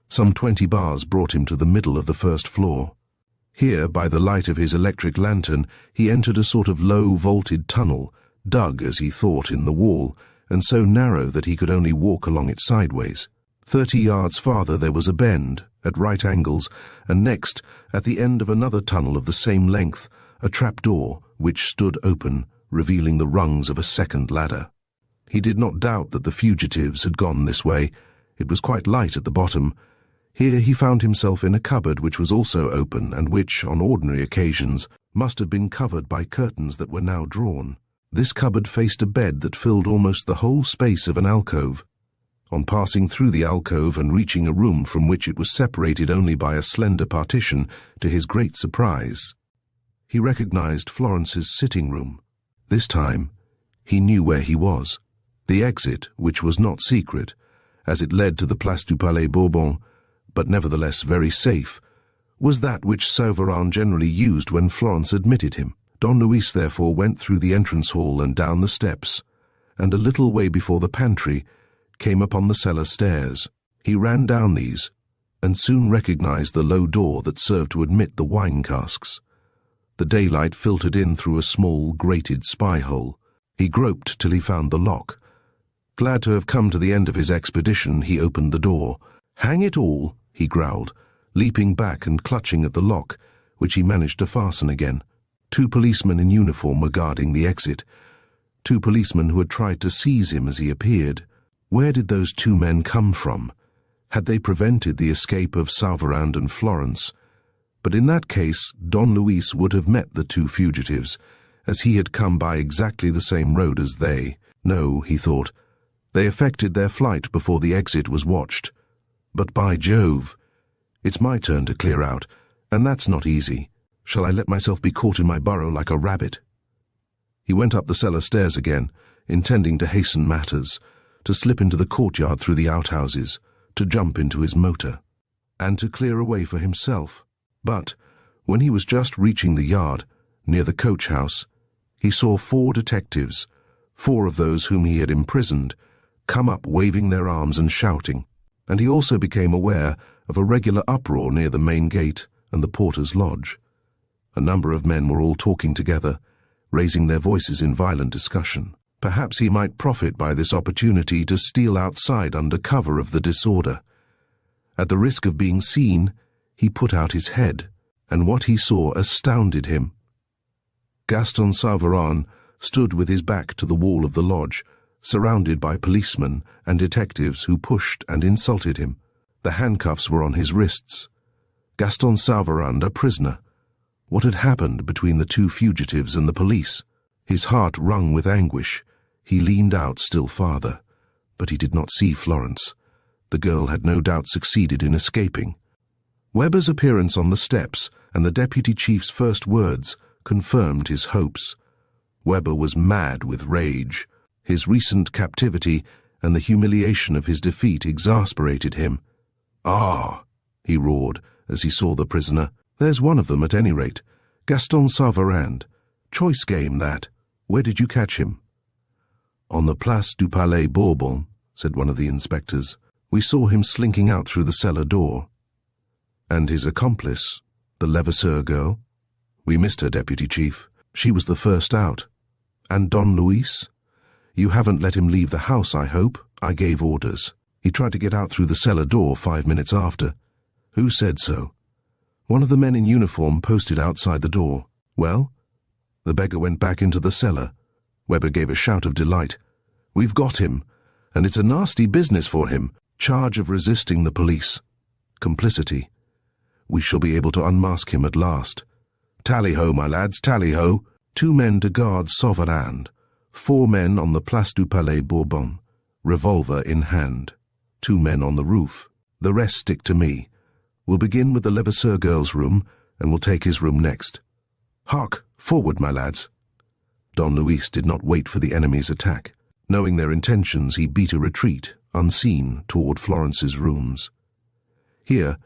S1: Some 20 bars brought him to the middle of the first floor. Here, by the light of his electric lantern, he entered a sort of low-vaulted tunnel, dug, as he thought, in the wall, and so narrow that he could only walk along it sideways. 30 yards farther there was a bend, at right angles, and next, at the end of another tunnel of the same length, a trapdoor, which stood open, revealing the rungs of a second ladder. He did not doubt that the fugitives had gone this way. It was quite light at the bottom. Here he found himself in a cupboard which was also open and which, on ordinary occasions, must have been covered by curtains that were now drawn. This cupboard faced a bed that filled almost the whole space of an alcove. On passing through the alcove and reaching a room from which it was separated only by a slender partition, to his great surprise, he recognized Florence's sitting room. This time, he knew where he was. The exit, which was not secret, as it led to the Place du Palais Bourbon, but nevertheless very safe, was that which Saran generally used when Florence admitted him. Don Luis therefore went through the entrance hall and down the steps, and a little way before the pantry, came upon the cellar stairs. He ran down these, and soon recognized the low door that served to admit the wine casks. The daylight filtered in through a small, grated spy hole. He groped till he found the lock. Glad to have come to the end of his expedition, he opened the door. "Hang it all," he growled, leaping back and clutching at the lock, which he managed to fasten again. 2 policemen in uniform were guarding the exit. 2 policemen who had tried to seize him as he appeared. Where did those 2 men come from? Had they prevented the escape of Saran and Florence? But in that case, Don Luis would have met the 2 fugitives, as he had come by exactly the same road as they. No, he thought, they effected their flight before the exit was watched. But by Jove, it's my turn to clear out, and that's not easy. Shall I let myself be caught in my burrow like a rabbit? He went up the cellar stairs again, intending to hasten matters, to slip into the courtyard through the outhouses, to jump into his motor, and to clear a way for himself. But, when he was just reaching the yard, near the coach house, he saw 4 detectives, 4 of those whom he had imprisoned, come up waving their arms and shouting, and he also became aware of a regular uproar near the main gate and the porter's lodge. A number of men were all talking together, raising their voices in violent discussion. Perhaps he might profit by this opportunity to steal outside under cover of the disorder. At the risk of being seen, he put out his head, and what he saw astounded him. Gaston Saran stood with his back to the wall of the lodge, surrounded by policemen and detectives who pushed and insulted him. The handcuffs were on his wrists. Gaston Saran, a prisoner. What had happened between the 2 fugitives and the police? His heart wrung with anguish. He leaned out still farther, but he did not see Florence. The girl had no doubt succeeded in escaping. Weber's appearance on the steps and the deputy chief's first words confirmed his hopes. Weber was mad with rage. His recent captivity and the humiliation of his defeat exasperated him. "Ah!" he roared as he saw the prisoner. "There's one of them at any rate. Gaston Saran. Choice game, that. Where did you catch him?" "On the Place du Palais Bourbon," said one of the inspectors. "We saw him slinking out through the cellar door." "And his accomplice, the Levasseur girl?" "We missed her, Deputy Chief. She was the first out." "And Don Luis?" "You haven't let him leave the house, I hope?" "I gave orders. He tried to get out through the cellar door 5 minutes after." "Who said so?" "One of the men in uniform posted outside the door." "Well, The beggar went back into the cellar. Weber gave a shout of delight. "We've got him, and it's a nasty business for him. Charge of resisting the police. Complicity. We shall be able to unmask him at last. Tally-ho, my lads, tally-ho. 2 men to guard Saran, 4 men on the Place du Palais Bourbon, revolver in hand. 2 men on the roof. The rest stick to me. We'll begin with the Levasseur girl's room, and we'll take his room next. Hark, forward, my lads." Don Luis did not wait for the enemy's attack. Knowing their intentions, he beat a retreat, unseen, toward Florence's rooms. Here,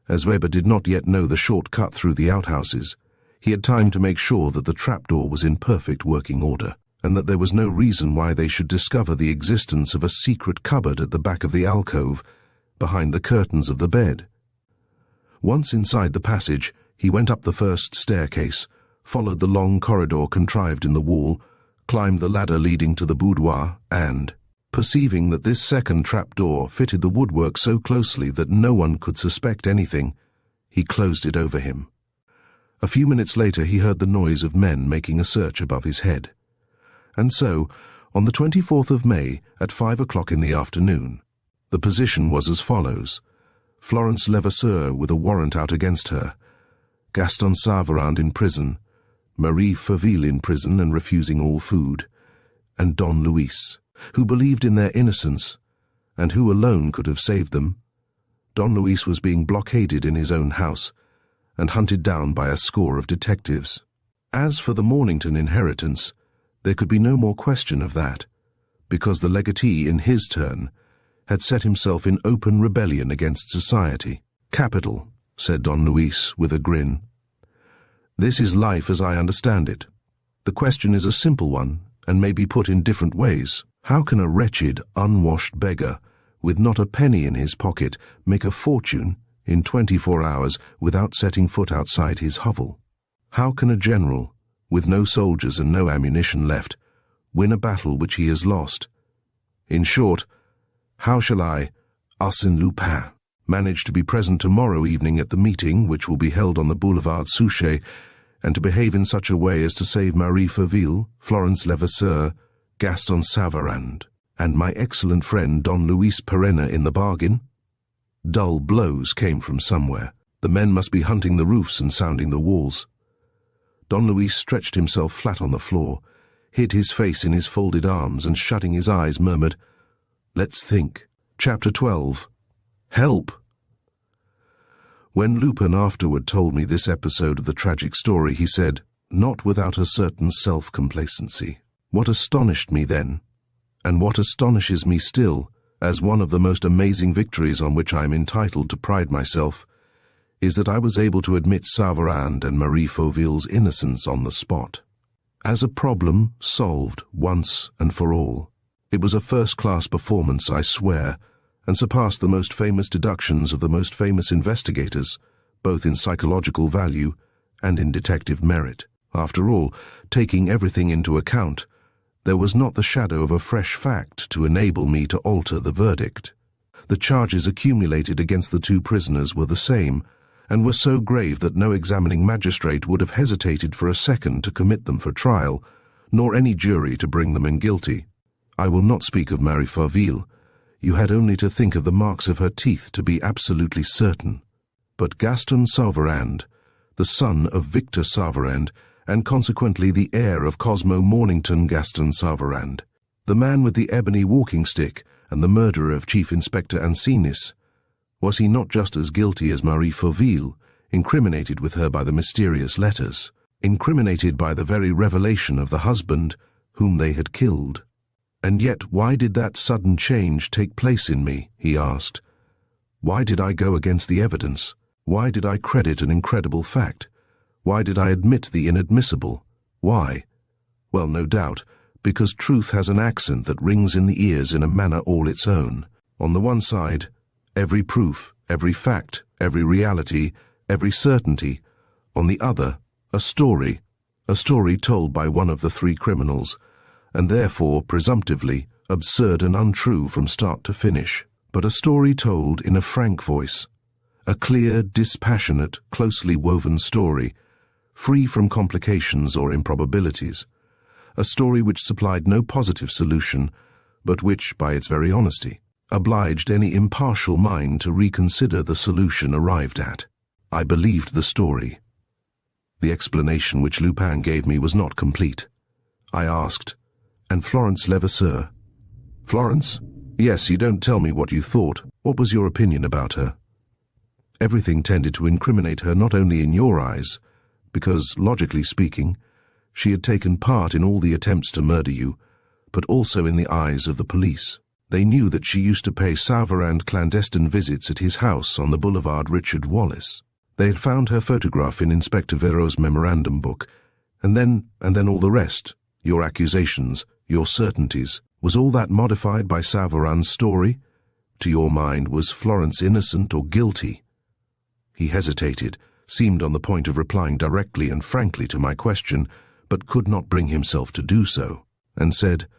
S1: as Weber did not yet know the short cut through the outhouses, he had time to make sure that the trapdoor was in perfect working order, and that there was no reason why they should discover the existence of a secret cupboard at the back of the alcove, behind the curtains of the bed. Once inside the passage, he went up the first staircase, followed the long corridor contrived in the wall, climbed the ladder leading to the boudoir, and, perceiving that this second trapdoor fitted the woodwork so closely that no one could suspect anything, he closed it over him. A few minutes later he heard the noise of men making a search above his head. And so, on the 24th of May, at 5 o'clock in the afternoon, the position was as follows: Florence Levasseur with a warrant out against her, Gaston Saran in prison, Marie Fauville in prison and refusing all food, and Don Luis, who believed in their innocence, and who alone could have saved them. Don Luis was being blockaded in his own house, and hunted down by a score of detectives. As for the Mornington inheritance, there could be no more question of that, because the legatee, in his turn, had set himself in open rebellion against society. "Capital," said Don Luis with a grin. "This is life as I understand it. The question is a simple one, and may be put in different ways. How can a wretched, unwashed beggar, with not a penny in his pocket, make a fortune in 24 hours without setting foot outside his hovel? How can a general, with no soldiers and no ammunition left, win a battle which he has lost? In short, how shall I, Arsène Lupin, manage to be present tomorrow evening at the meeting which will be held on the Boulevard Suchet, and to behave in such a way as to save Marie Fauville, Florence Levasseur, Gaston Saran, and my excellent friend Don Luis Perenna in the bargain?" Dull blows came from somewhere. The men must be hunting the roofs and sounding the walls. Don Luis stretched himself flat on the floor, hid his face in his folded arms, and shutting his eyes murmured, "Let's think." Chapter 12. Help! When Lupin afterward told me this episode of the tragic story, he said, not without a certain self-complacency, "What astonished me then, and what astonishes me still, as one of the most amazing victories on which I am entitled to pride myself, is that I was able to admit Saran and Marie Fauville's innocence on the spot. As a problem solved once and for all. It was a first-class performance, I swear, and surpassed the most famous deductions of the most famous investigators, both in psychological value and in detective merit. After all, taking everything into account, there was not the shadow of a fresh fact to enable me to alter the verdict. The charges accumulated against the 2 prisoners were the same, and were so grave that no examining magistrate would have hesitated for a second to commit them for trial, nor any jury to bring them in guilty. I will not speak of Marie Fauville. You had only to think of the marks of her teeth to be absolutely certain. But Gaston Saran, the son of Victor Saran, and consequently the heir of Cosmo Mornington Gaston Saran, the man with the ebony walking stick and the murderer of Chief Inspector Ancinis, was he not just as guilty as Marie Fauville, incriminated with her by the mysterious letters, incriminated by the very revelation of the husband whom they had killed? And yet why did that sudden change take place in me, he asked. Why did I go against the evidence? Why did I credit an incredible fact? Why did I admit the inadmissible? Why? Well, no doubt, because truth has an accent that rings in the ears in a manner all its own. On the one side, every proof, every fact, every reality, every certainty. On the other, a story told by one of the 3 criminals, and therefore, presumptively, absurd and untrue from start to finish, but a story told in a frank voice, a clear, dispassionate, closely woven story, free from complications or improbabilities, a story which supplied no positive solution, but which, by its very honesty, obliged any impartial mind to reconsider the solution arrived at. I believed the story. The explanation which Lupin gave me was not complete. I asked, "And Florence Levasseur?" "Florence? Yes, you don't tell me what you thought. What was your opinion about her?" "Everything tended to incriminate her not only in your eyes, because, logically speaking, she had taken part in all the attempts to murder you, but also in the eyes of the police. They knew that she used to pay Saran clandestine visits at his house on the boulevard Richard Wallace. They had found her photograph in Inspector Vero's memorandum book, and then all the rest, your accusations, your certainties. Was all that modified by Saran's story? To your mind, was Florence innocent or guilty?" He hesitated, seemed on the point of replying directly and frankly to my question, but could not bring himself to do so, and said,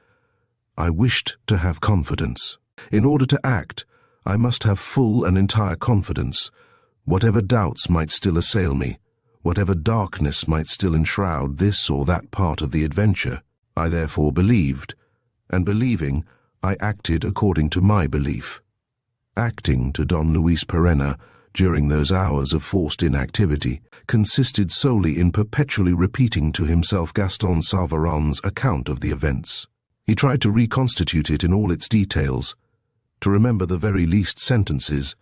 S1: "I wished to have confidence. In order to act, I must have full and entire confidence. Whatever doubts might still assail me, whatever darkness might still enshroud this or that part of the adventure, I therefore believed, and believing, I acted according to my belief." Acting to Don Luis Perenna during those hours of forced inactivity consisted solely in perpetually repeating to himself Gaston Saveron's account of the events. He tried to reconstitute it in all its details, to remember the very least sentences,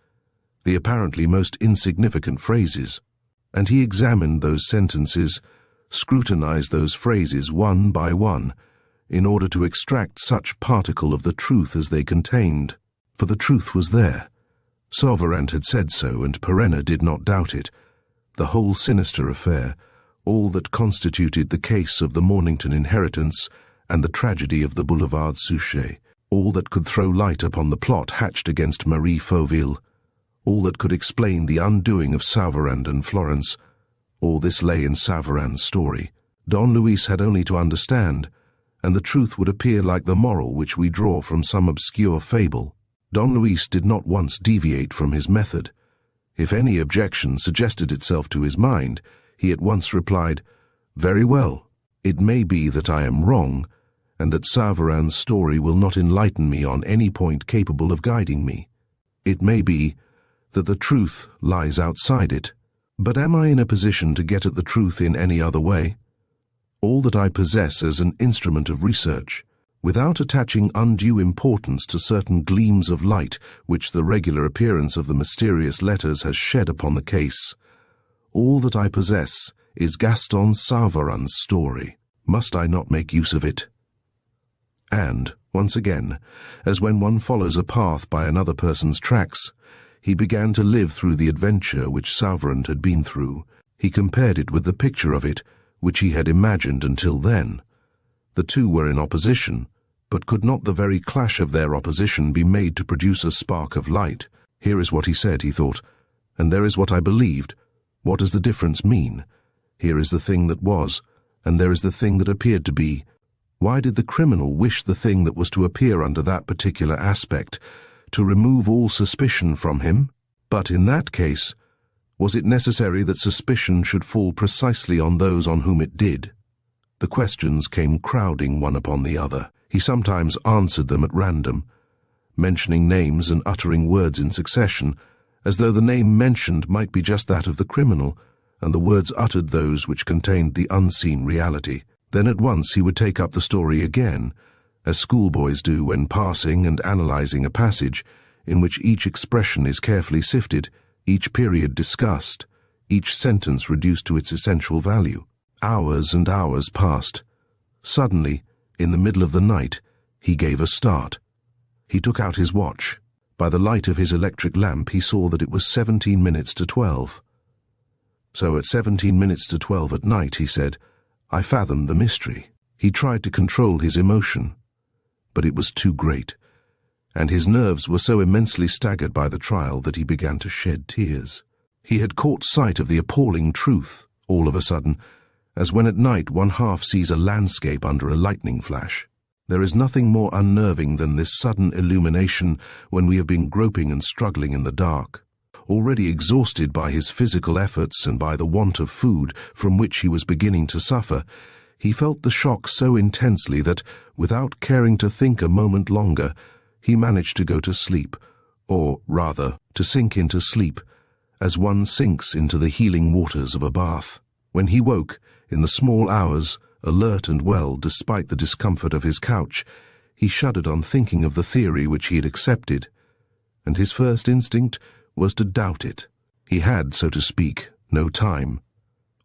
S1: the apparently most insignificant phrases, and he examined those sentences, scrutinized those phrases one by one, in order to extract such particle of the truth as they contained. For the truth was there. Saran had said so, and Perenna did not doubt it. The whole sinister affair, all that constituted the case of the Mornington inheritance and the tragedy of the Boulevard Suchet, all that could throw light upon the plot hatched against Marie Fauville, all that could explain the undoing of Saran and Florence, all this lay in Saveran's story. Don Luis had only to understand, and the truth would appear like the moral which we draw from some obscure fable. Don Luis did not once deviate from his method. If any objection suggested itself to his mind, he at once replied, "Very well, it may be that I am wrong, and that Saveran's story will not enlighten me on any point capable of guiding me. It may be that the truth lies outside it. But am I in a position to get at the truth in any other way? All that I possess as an instrument of research, without attaching undue importance to certain gleams of light which the regular appearance of the mysterious letters has shed upon the case, all that I possess is Gaston Saveran's story. Must I not make use of it?" And, once again, as when one follows a path by another person's tracks, he began to live through the adventure which Saran had been through. He compared it with the picture of it which he had imagined until then. The two were in opposition, but could not the very clash of their opposition be made to produce a spark of light? Here is what he said, he thought, and there is what I believed. What does the difference mean? Here is the thing that was, and there is the thing that appeared to be. Why did the criminal wish the thing that was to appear under that particular aspect, to remove all suspicion from him? But in that case, was it necessary that suspicion should fall precisely on those on whom it did? The questions came crowding one upon the other. He sometimes answered them at random, mentioning names and uttering words in succession, as though the name mentioned might be just that of the criminal, and the words uttered those which contained the unseen reality. Then at once he would take up the story again, as schoolboys do when parsing and analyzing a passage, in which each expression is carefully sifted, each period discussed, each sentence reduced to its essential value. Hours and hours passed. Suddenly, in the middle of the night, he gave a start. He took out his watch. By the light of his electric lamp he saw that it was 17 minutes to 12. So at 17 minutes to 12 at night, he said, I fathomed the mystery. He tried to control his emotion, but it was too great, and his nerves were so immensely staggered by the trial that he began to shed tears. He had caught sight of the appalling truth, all of a sudden, as when at night one half sees a landscape under a lightning flash. There is nothing more unnerving than this sudden illumination when we have been groping and struggling in the dark. already exhausted by his physical efforts and by the want of food from which he was beginning to suffer, he felt the shock so intensely that, without caring to think a moment longer, he managed to go to sleep, or rather, to sink into sleep, as one sinks into the healing waters of a bath. When he woke, in the small hours, alert and well despite the discomfort of his couch, he shuddered on thinking of the theory which he had accepted, and his first instinct was to doubt it. He had, so to speak, no time.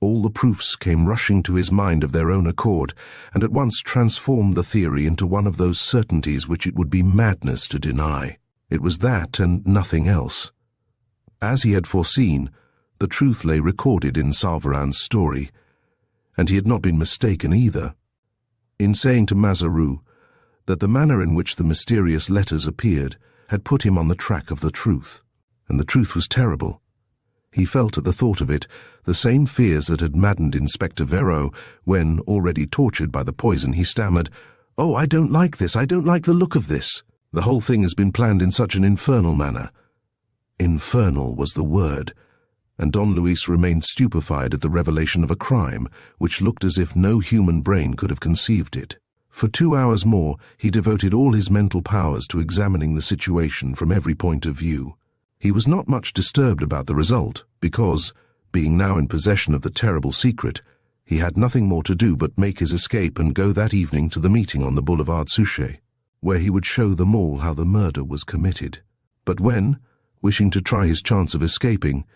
S1: All the proofs came rushing to his mind of their own accord, and at once transformed the theory into one of those certainties which it would be madness to deny. It was that and nothing else. As he had foreseen, the truth lay recorded in Saran's story, and he had not been mistaken either, in saying to Mazaru that the manner in which the mysterious letters appeared had put him on the track of the truth, and the truth was terrible. He felt at the thought of it the same fears that had maddened Inspector Vero when, already tortured by the poison, he stammered, "Oh, I don't like this, I don't like the look of this. The whole thing has been planned in such an infernal manner." Infernal was the word, and Don Luis remained stupefied at the revelation of a crime which looked as if no human brain could have conceived it. For 2 hours more he devoted all his mental powers to examining the situation from every point of view. He was not much disturbed about the result, because, being now in possession of the terrible secret, he had nothing more to do but make his escape and go that evening to the meeting on the Boulevard Suchet, where he would show them all how the murder was committed. But when, wishing to try his chance of escaping,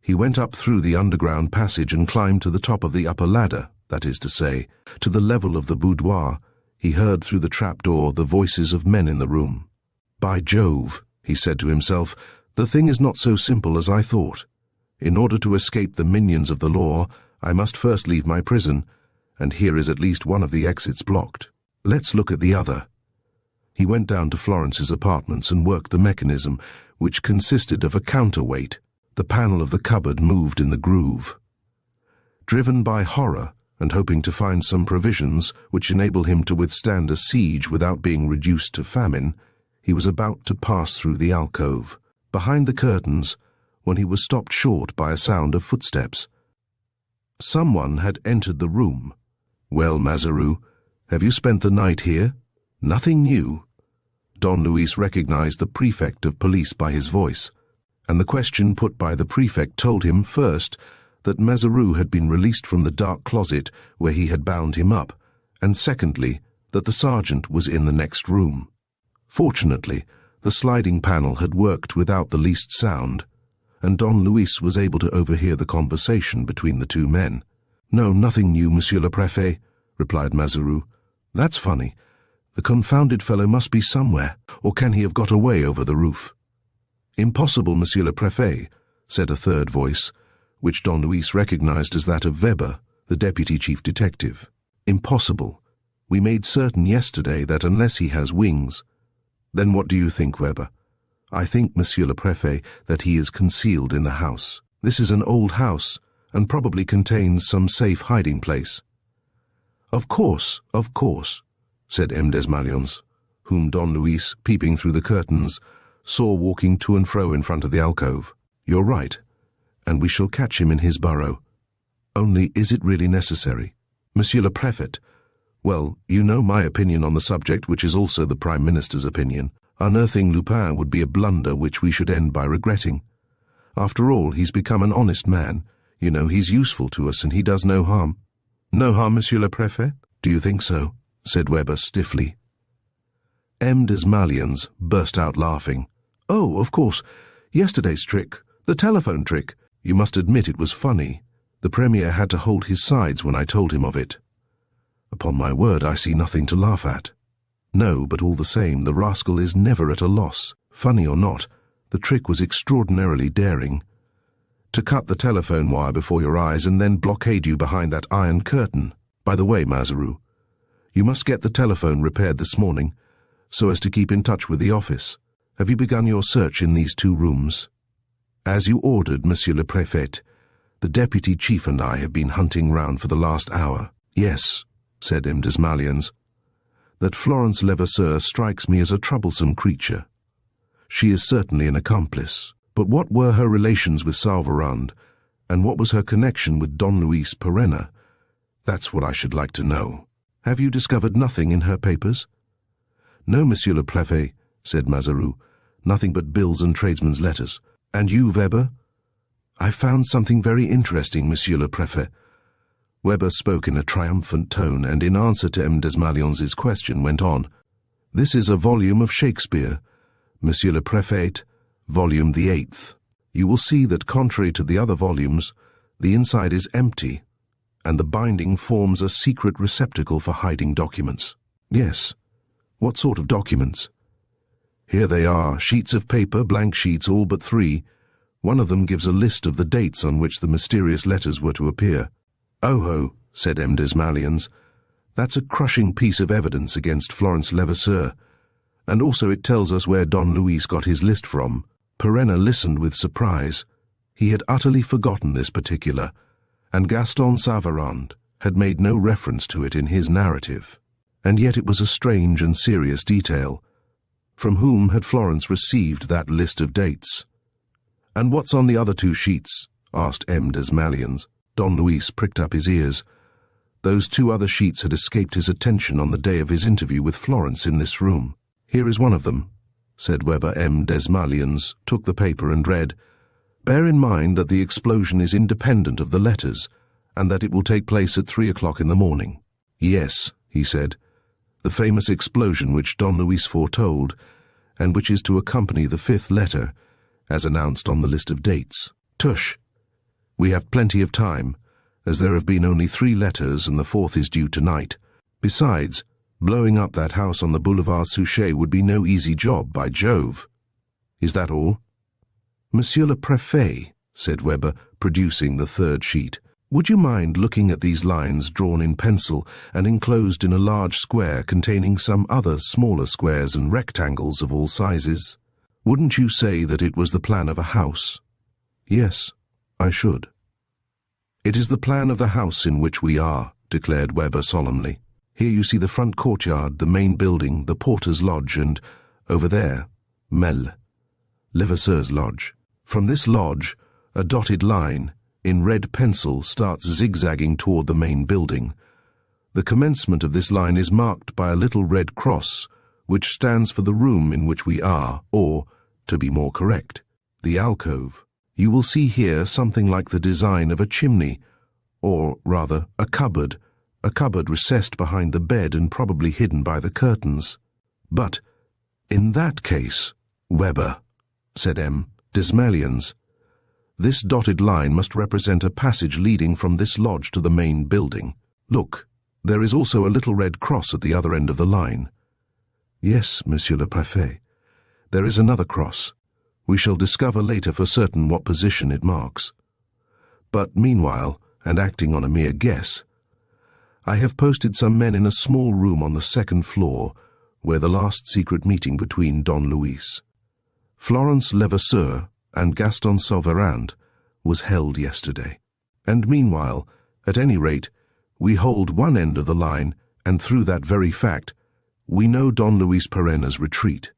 S1: he went up through the underground passage and climbed to the top of the upper ladder, that is to say, to the level of the boudoir, he heard through the trapdoor the voices of men in the room. "By Jove," he said to himself, "the thing is not so simple as I thought. In order to escape the minions of the law, I must first leave my prison, and here is at least one of the exits blocked. Let's look at the other." He went down to Florence's apartments and worked the mechanism, which consisted of a counterweight. The panel of the cupboard moved in the groove. Driven by horror, and hoping to find some provisions which enable him to withstand a siege without being reduced to famine, he was about to pass through the alcove, behind the curtains, when he was stopped short by a sound of footsteps. Someone had entered the room. "Well, Mazaru, have you spent the night here? Nothing new?" Don Luis recognized the Prefect of Police by his voice, and the question put by the Prefect told him, first, that Mazaru had been released from the dark closet where he had bound him up, and secondly, that the sergeant was in the next room. Fortunately, the sliding panel had worked without the least sound, and Don Luis was able to overhear the conversation between the two men. "No, nothing new, Monsieur le Préfet," replied Mazaru. "That's funny. The confounded fellow must be somewhere, or can he have got away over the roof?" "Impossible, Monsieur le Préfet," said a third voice, which Don Luis recognized as that of Weber, the deputy chief detective. "Impossible. We made certain yesterday that unless he has wings—" "Then what do you think, Weber?" "I think, Monsieur le Préfet, that he is concealed in the house. This is an old house, and probably contains some safe hiding place." Of course," said M. Desmalions, whom Don Luis, peeping through the curtains, saw walking to and fro in front of the alcove. "You're right, and we shall catch him in his burrow. Only, is it really necessary? Monsieur le Préfet, well, you know my opinion on the subject, which is also the Prime Minister's opinion. Unearthing Lupin would be a blunder which we should end by regretting. After all, he's become an honest man. You know, he's useful to us, and he does no harm." "No harm, Monsieur le Préfet? Do you think so?" said Weber stiffly. M. Desmalions burst out laughing. "Oh, of course, yesterday's trick, the telephone trick. You must admit it was funny. The Premier had to hold his sides when I told him of it." "Upon my word, I see nothing to laugh at." "No, but all the same, the rascal is never at a loss. Funny or not, the trick was extraordinarily daring. To cut the telephone wire before your eyes and then blockade you behind that iron curtain. By the way, Mazaru, you must get the telephone repaired this morning, so as to keep in touch with the office. Have you begun your search in these 2 rooms?" "As you ordered, Monsieur le Préfet. The deputy chief and I have been hunting round for the last hour." "Yes," said M. Desmalions, "that Florence Levasseur strikes me as a troublesome creature. She is certainly an accomplice, But what were her relations with Salvarand, and what was her connection with Don Luis Perenna? That's what I should like to know. Have you discovered nothing in her papers? No, Monsieur le Préfet, said Mazaru. Nothing but bills and tradesmen's letters. And you, Weber? I found something very interesting, Monsieur le Préfet. Weber spoke in a triumphant tone, and in answer to M. Desmalions's question went on. This is a volume of Shakespeare, Monsieur le Préfet, volume the 8th. You will see that contrary to the other volumes, the inside is empty, and the binding forms a secret receptacle for hiding documents. Yes. What sort of documents? Here they are, sheets of paper, blank sheets, all but 3. One of them gives a list of the dates on which the mysterious letters were to appear. Oh-ho, said M. Desmalions. That's a crushing piece of evidence against Florence Levasseur, and also it tells us where Don Luis got his list from. Perenna listened with surprise. He had utterly forgotten this particular, and Gaston Savarand had made no reference to it in his narrative. And yet it was a strange and serious detail. From whom had Florence received that list of dates? And what's on the other 2 sheets? Asked M. Desmalions. Don Luis pricked up his ears. Those 2 other sheets had escaped his attention on the day of his interview with Florence in this room. Here is one of them, said Weber. M. Desmalions took the paper and read, Bear in mind that the explosion is independent of the letters, and that it will take place at 3 o'clock in the morning. Yes, he said, the famous explosion which Don Luis foretold, and which is to accompany the 5th letter, as announced on the list of dates. Tush! We have plenty of time, as there have been only 3 letters and the 4th is due tonight. Besides, blowing up that house on the Boulevard Suchet would be no easy job, by Jove. Is that all? Monsieur le Préfet, said Weber, producing the 3rd sheet, would you mind looking at these lines drawn in pencil and enclosed in a large square containing some other smaller squares and rectangles of all sizes? Wouldn't you say that it was the plan of a house? Yes, I should. It is the plan of the house in which we are, declared Weber solemnly. Here you see the front courtyard, the main building, the porter's lodge, and, over there, Mel, Levasseur's lodge. From this lodge, a dotted line, in red pencil, starts zigzagging toward the main building. The commencement of this line is marked by a little red cross, which stands for the room in which we are, or, to be more correct, the alcove. You will see here something like the design of a chimney, or, rather, a cupboard recessed behind the bed and probably hidden by the curtains. But, in that case, Weber, said M. Desmalions, this dotted line must represent a passage leading from this lodge to the main building. Look, there is also a little red cross at the other end of the line. Yes, Monsieur le Préfet, there is another cross. We shall discover later for certain what position it marks. But meanwhile, and acting on a mere guess, I have posted some men in a small room on the 2nd floor, where the last secret meeting between Don Luis, Florence Levasseur, and Gaston Savarand was held yesterday. And meanwhile, at any rate, we hold one end of the line, and through that very fact, we know Don Luis Perenna's retreat.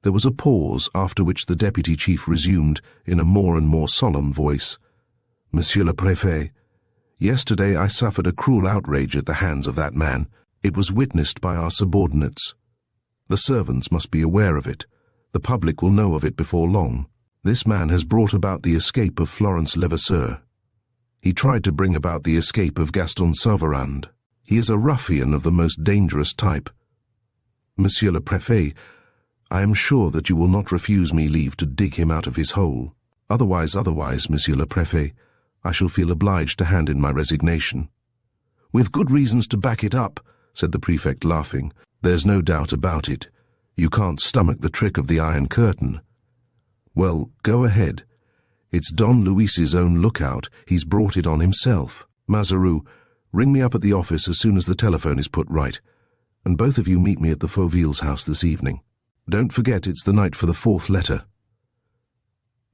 S1: There was a pause, after which the deputy chief resumed, in a more and more solemn voice, Monsieur le Préfet, yesterday I suffered a cruel outrage at the hands of that man. It was witnessed by our subordinates. The servants must be aware of it. The public will know of it before long. This man has brought about the escape of Florence Levasseur. He tried to bring about the escape of Gaston Savarand. He is a ruffian of the most dangerous type. Monsieur le Préfet, I am sure that you will not refuse me leave to dig him out of his hole. Otherwise, Monsieur le Préfet, I shall feel obliged to hand in my resignation. With good reasons to back it up, said the prefect, laughing. There's no doubt about it. You can't stomach the trick of the Iron Curtain. Well, go ahead. It's Don Luis's own lookout. He's brought it on himself. Mazaru, ring me up at the office as soon as the telephone is put right, and both of you meet me at the Fauville's house this evening. Don't forget it's the night for the 4th letter.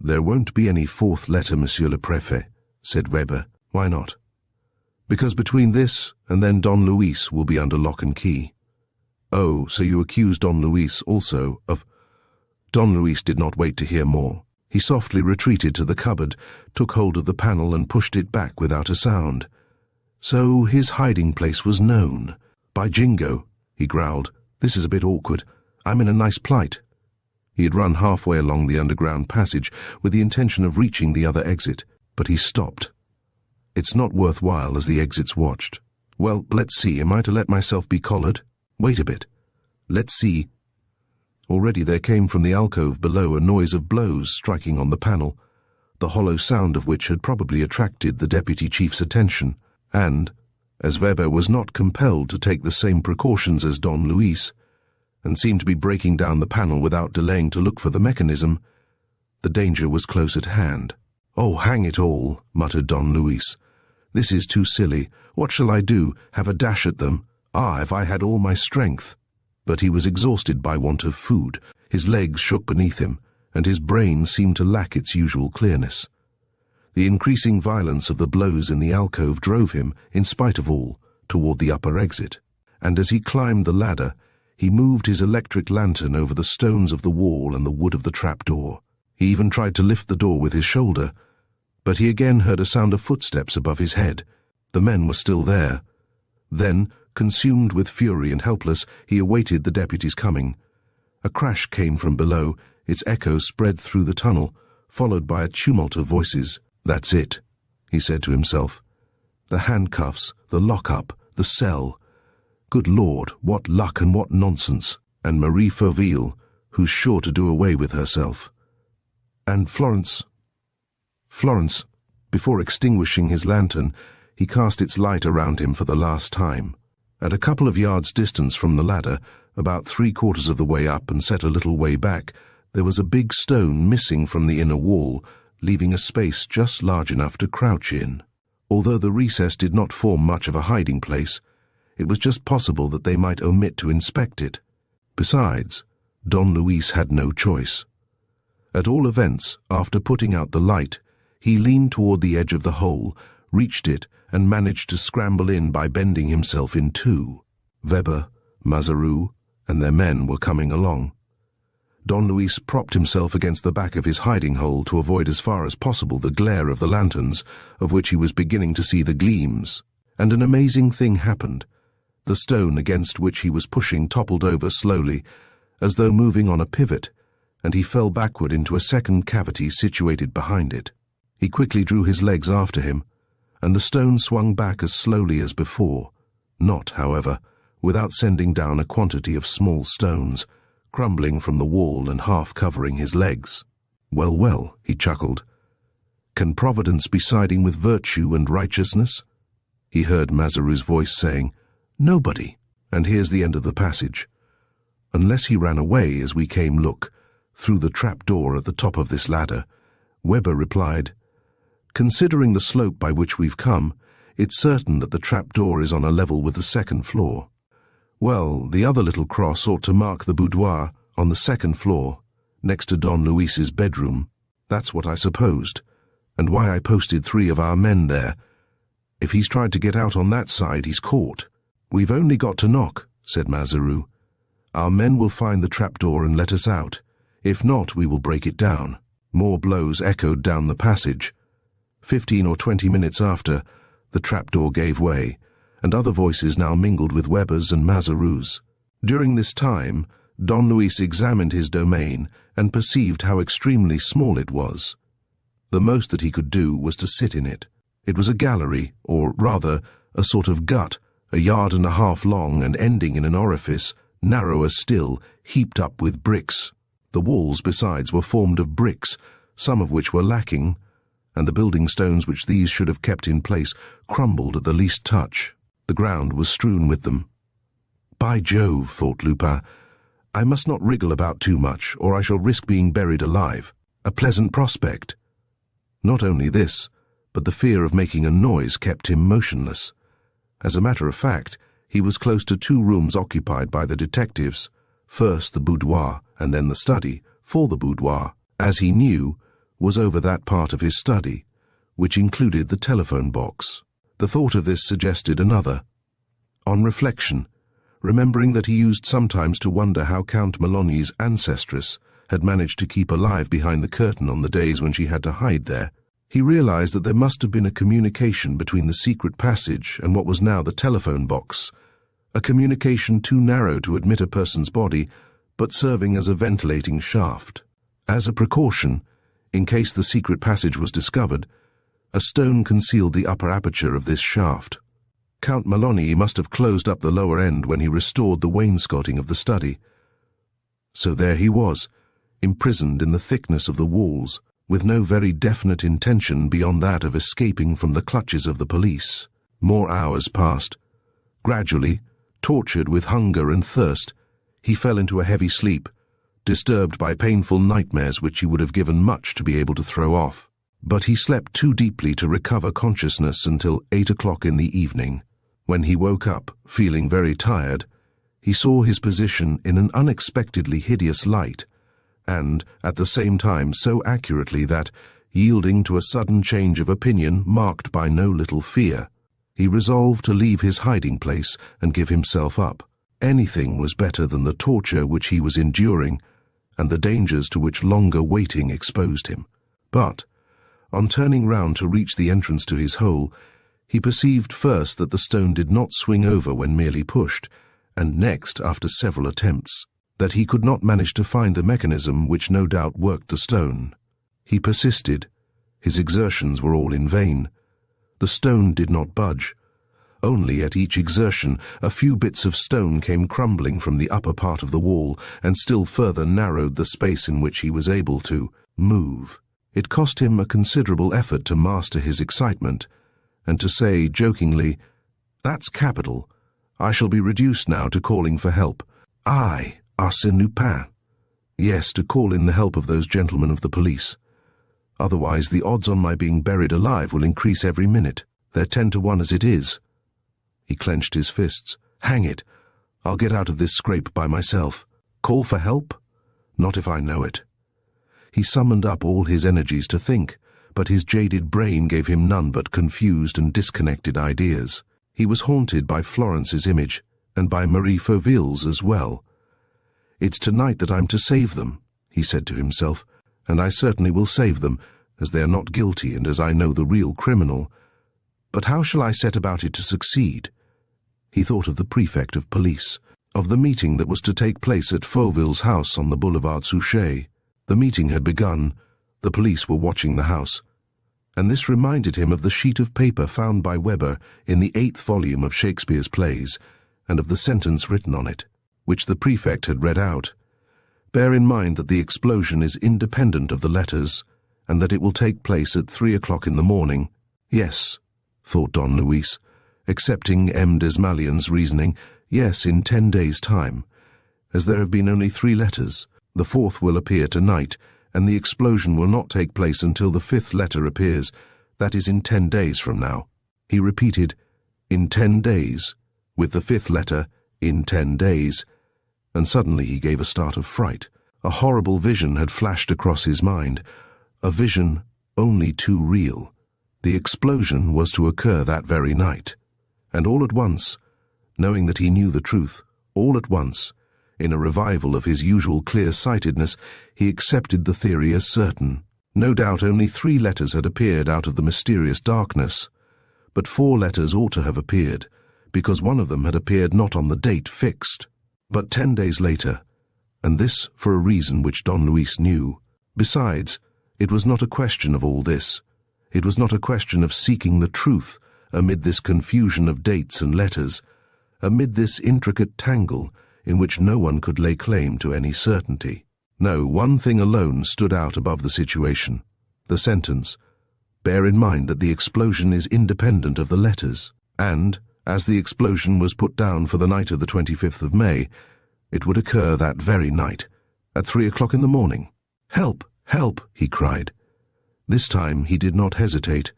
S1: There won't be any 4th letter, Monsieur le Préfet, said Weber. Why not? Because between this and then Don Luis will be under lock and key. Oh, so you accuse Don Luis also of... Don Luis did not wait to hear more. He softly retreated to the cupboard, took hold of the panel and pushed it back without a sound. So his hiding place was known. "By jingo," he growled, "this is a bit awkward. I'm in a nice plight." He had run halfway along the underground passage with the intention of reaching the other exit, but he stopped. "It's not worthwhile," as the exits watched. "Well, let's see, am I to let myself be collared? Wait a bit. Let's see." Already there came from the alcove below a noise of blows striking on the panel, the hollow sound of which had probably attracted the deputy chief's attention, and, as Weber was not compelled to take the same precautions as Don Luis, and seemed to be breaking down the panel without delaying to look for the mechanism, the danger was close at hand. "Oh, hang it all," muttered Don Luis. "This is too silly. What shall I do? Have a dash at them? Ah, if I had all my strength." But he was exhausted by want of food, his legs shook beneath him, and his brain seemed to lack its usual clearness. The increasing violence of the blows in the alcove drove him, in spite of all, toward the upper exit, and as he climbed the ladder, he moved his electric lantern over the stones of the wall and the wood of the trapdoor. He even tried to lift the door with his shoulder, but he again heard a sound of footsteps above his head. The men were still there. Then, consumed with fury and helpless, he awaited the deputy's coming. A crash came from below, its echo spread through the tunnel, followed by a tumult of voices. "That's it," he said to himself. "The handcuffs, the lock-up, the cell. Good Lord, what luck and what nonsense. And Marie Ferville, who's sure to do away with herself. And Florence. Before extinguishing his lantern, he cast its light around him for the last time. At a couple of yards' distance from the ladder, about 3/4 of the way up and set a little way back, there was a big stone missing from the inner wall, leaving a space just large enough to crouch in. Although the recess did not form much of a hiding place, it was just possible that they might omit to inspect it. Besides, Don Luis had no choice. At all events, after putting out the light, he leaned toward the edge of the hole, reached it, and managed to scramble in by bending himself in two. Weber, Mazaru, and their men were coming along. Don Luis propped himself against the back of his hiding hole to avoid as far as possible the glare of the lanterns, of which he was beginning to see the gleams. And an amazing thing happened. The stone against which he was pushing toppled over slowly, as though moving on a pivot, and he fell backward into a second cavity situated behind it. He quickly drew his legs after him, and the stone swung back as slowly as before, not, however, without sending down a quantity of small stones, crumbling from the wall and half covering his legs. "Well, well," he chuckled. "Can Providence be siding with virtue and righteousness?" He heard Mazaru's voice saying, "Nobody, and here's the end of the passage. Unless he ran away as we came, look, through the trap-door at the top of this ladder." Weber replied, "Considering the slope by which we've come, it's certain that the trap-door is on a level with the second floor. Well, the other little cross ought to mark the boudoir on the second floor, next to Don Luis's bedroom. That's what I supposed, and why I posted 3 of our men there. If he's tried to get out on that side, he's caught." "We've only got to knock," said Mazaru. "Our men will find the trapdoor and let us out. If not, we will break it down." More blows echoed down the passage. 15 or 20 minutes after, the trapdoor gave way, and other voices now mingled with Weber's and Mazaru's. During this time, Don Luis examined his domain and perceived how extremely small it was. The most that he could do was to sit in it. It was a gallery, or rather, a sort of gut, 1.5 yards long and ending in an orifice, narrower still, heaped up with bricks. The walls, besides, were formed of bricks, some of which were lacking, and the building stones which these should have kept in place crumbled at the least touch. The ground was strewn with them. "By Jove," thought Lupin, "I must not wriggle about too much, or I shall risk being buried alive. A pleasant prospect." Not only this, but the fear of making a noise kept him motionless. As a matter of fact, he was close to 2 rooms occupied by the detectives, first the boudoir and then the study, for the boudoir, as he knew, was over that part of his study, which included the telephone box. The thought of this suggested another. On reflection, remembering that he used sometimes to wonder how Count Malonyi's ancestress, had managed to keep alive behind the curtain on the days when she had to hide there. He realized that there must have been a communication between the secret passage and what was now the telephone box, a communication too narrow to admit a person's body, but serving as a ventilating shaft. As a precaution, in case the secret passage was discovered, a stone concealed the upper aperture of this shaft. Count Maloney must have closed up the lower end when he restored the wainscoting of the study. So there he was, imprisoned in the thickness of the walls, with no very definite intention beyond that of escaping from the clutches of the police. More hours passed. Gradually, tortured with hunger and thirst, he fell into a heavy sleep, disturbed by painful nightmares which he would have given much to be able to throw off. But he slept too deeply to recover consciousness until 8 o'clock in the evening. When he woke up, feeling very tired, he saw his position in an unexpectedly hideous light, and, at the same time, so accurately that, yielding to a sudden change of opinion marked by no little fear, he resolved to leave his hiding place and give himself up. Anything was better than the torture which he was enduring, and the dangers to which longer waiting exposed him. But, on turning round to reach the entrance to his hole, he perceived first that the stone did not swing over when merely pushed, and next, after several attempts, that he could not manage to find the mechanism which no doubt worked the stone. He persisted. His exertions were all in vain. The stone did not budge. Only at each exertion a few bits of stone came crumbling from the upper part of the wall and still further narrowed the space in which he was able to move. It cost him a considerable effort to master his excitement, and to say jokingly, "That's capital. I shall be reduced now to calling for help. I, Arsène Lupin. Yes, to call in the help of those gentlemen of the police. Otherwise the odds on my being buried alive will increase every minute. They're 10 to 1 as it is." He clenched his fists. "Hang it! I'll get out of this scrape by myself. Call for help? Not if I know it." He summoned up all his energies to think, but his jaded brain gave him none but confused and disconnected ideas. He was haunted by Florence's image, and by Marie Fauville's as well. "It's tonight that I'm to save them," he said to himself, "and I certainly will save them, as they are not guilty and as I know the real criminal. But how shall I set about it to succeed?" He thought of the Prefect of Police, of the meeting that was to take place at Fauville's house on the Boulevard Suchet. The meeting had begun. The police were watching the house. And this reminded him of the sheet of paper found by Weber in the 8th volume of Shakespeare's plays, and of the sentence written on it, which the Prefect had read out. "Bear in mind that the explosion is independent of the letters, and that it will take place at 3 o'clock in the morning." Yes, thought Don Luis, accepting M. Desmalions's reasoning, yes, in 10 days' time. As there have been only 3 letters, the 4th will appear tonight, and the explosion will not take place until the 5th letter appears, that is in 10 days from now. He repeated, "In 10 days," with the 5th letter, "in 10 days," and suddenly he gave a start of fright. A horrible vision had flashed across his mind, a vision only too real. The explosion was to occur that very night. And all at once, knowing that he knew the truth, all at once, in a revival of his usual clear-sightedness, he accepted the theory as certain. No doubt only 3 letters had appeared out of the mysterious darkness, but 4 letters ought to have appeared, because one of them had appeared not on the date fixed, but 10 days later, and this for a reason which Don Luis knew. Besides, it was not a question of all this. It was not a question of seeking the truth amid this confusion of dates and letters, amid this intricate tangle in which no one could lay claim to any certainty. No, one thing alone stood out above the situation. The sentence, "Bear in mind that the explosion is independent of the letters," and, as the explosion was put down for the night of the 25th of May, it would occur that very night, at 3 o'clock in the morning. "Help! Help!" he cried. This time he did not hesitate.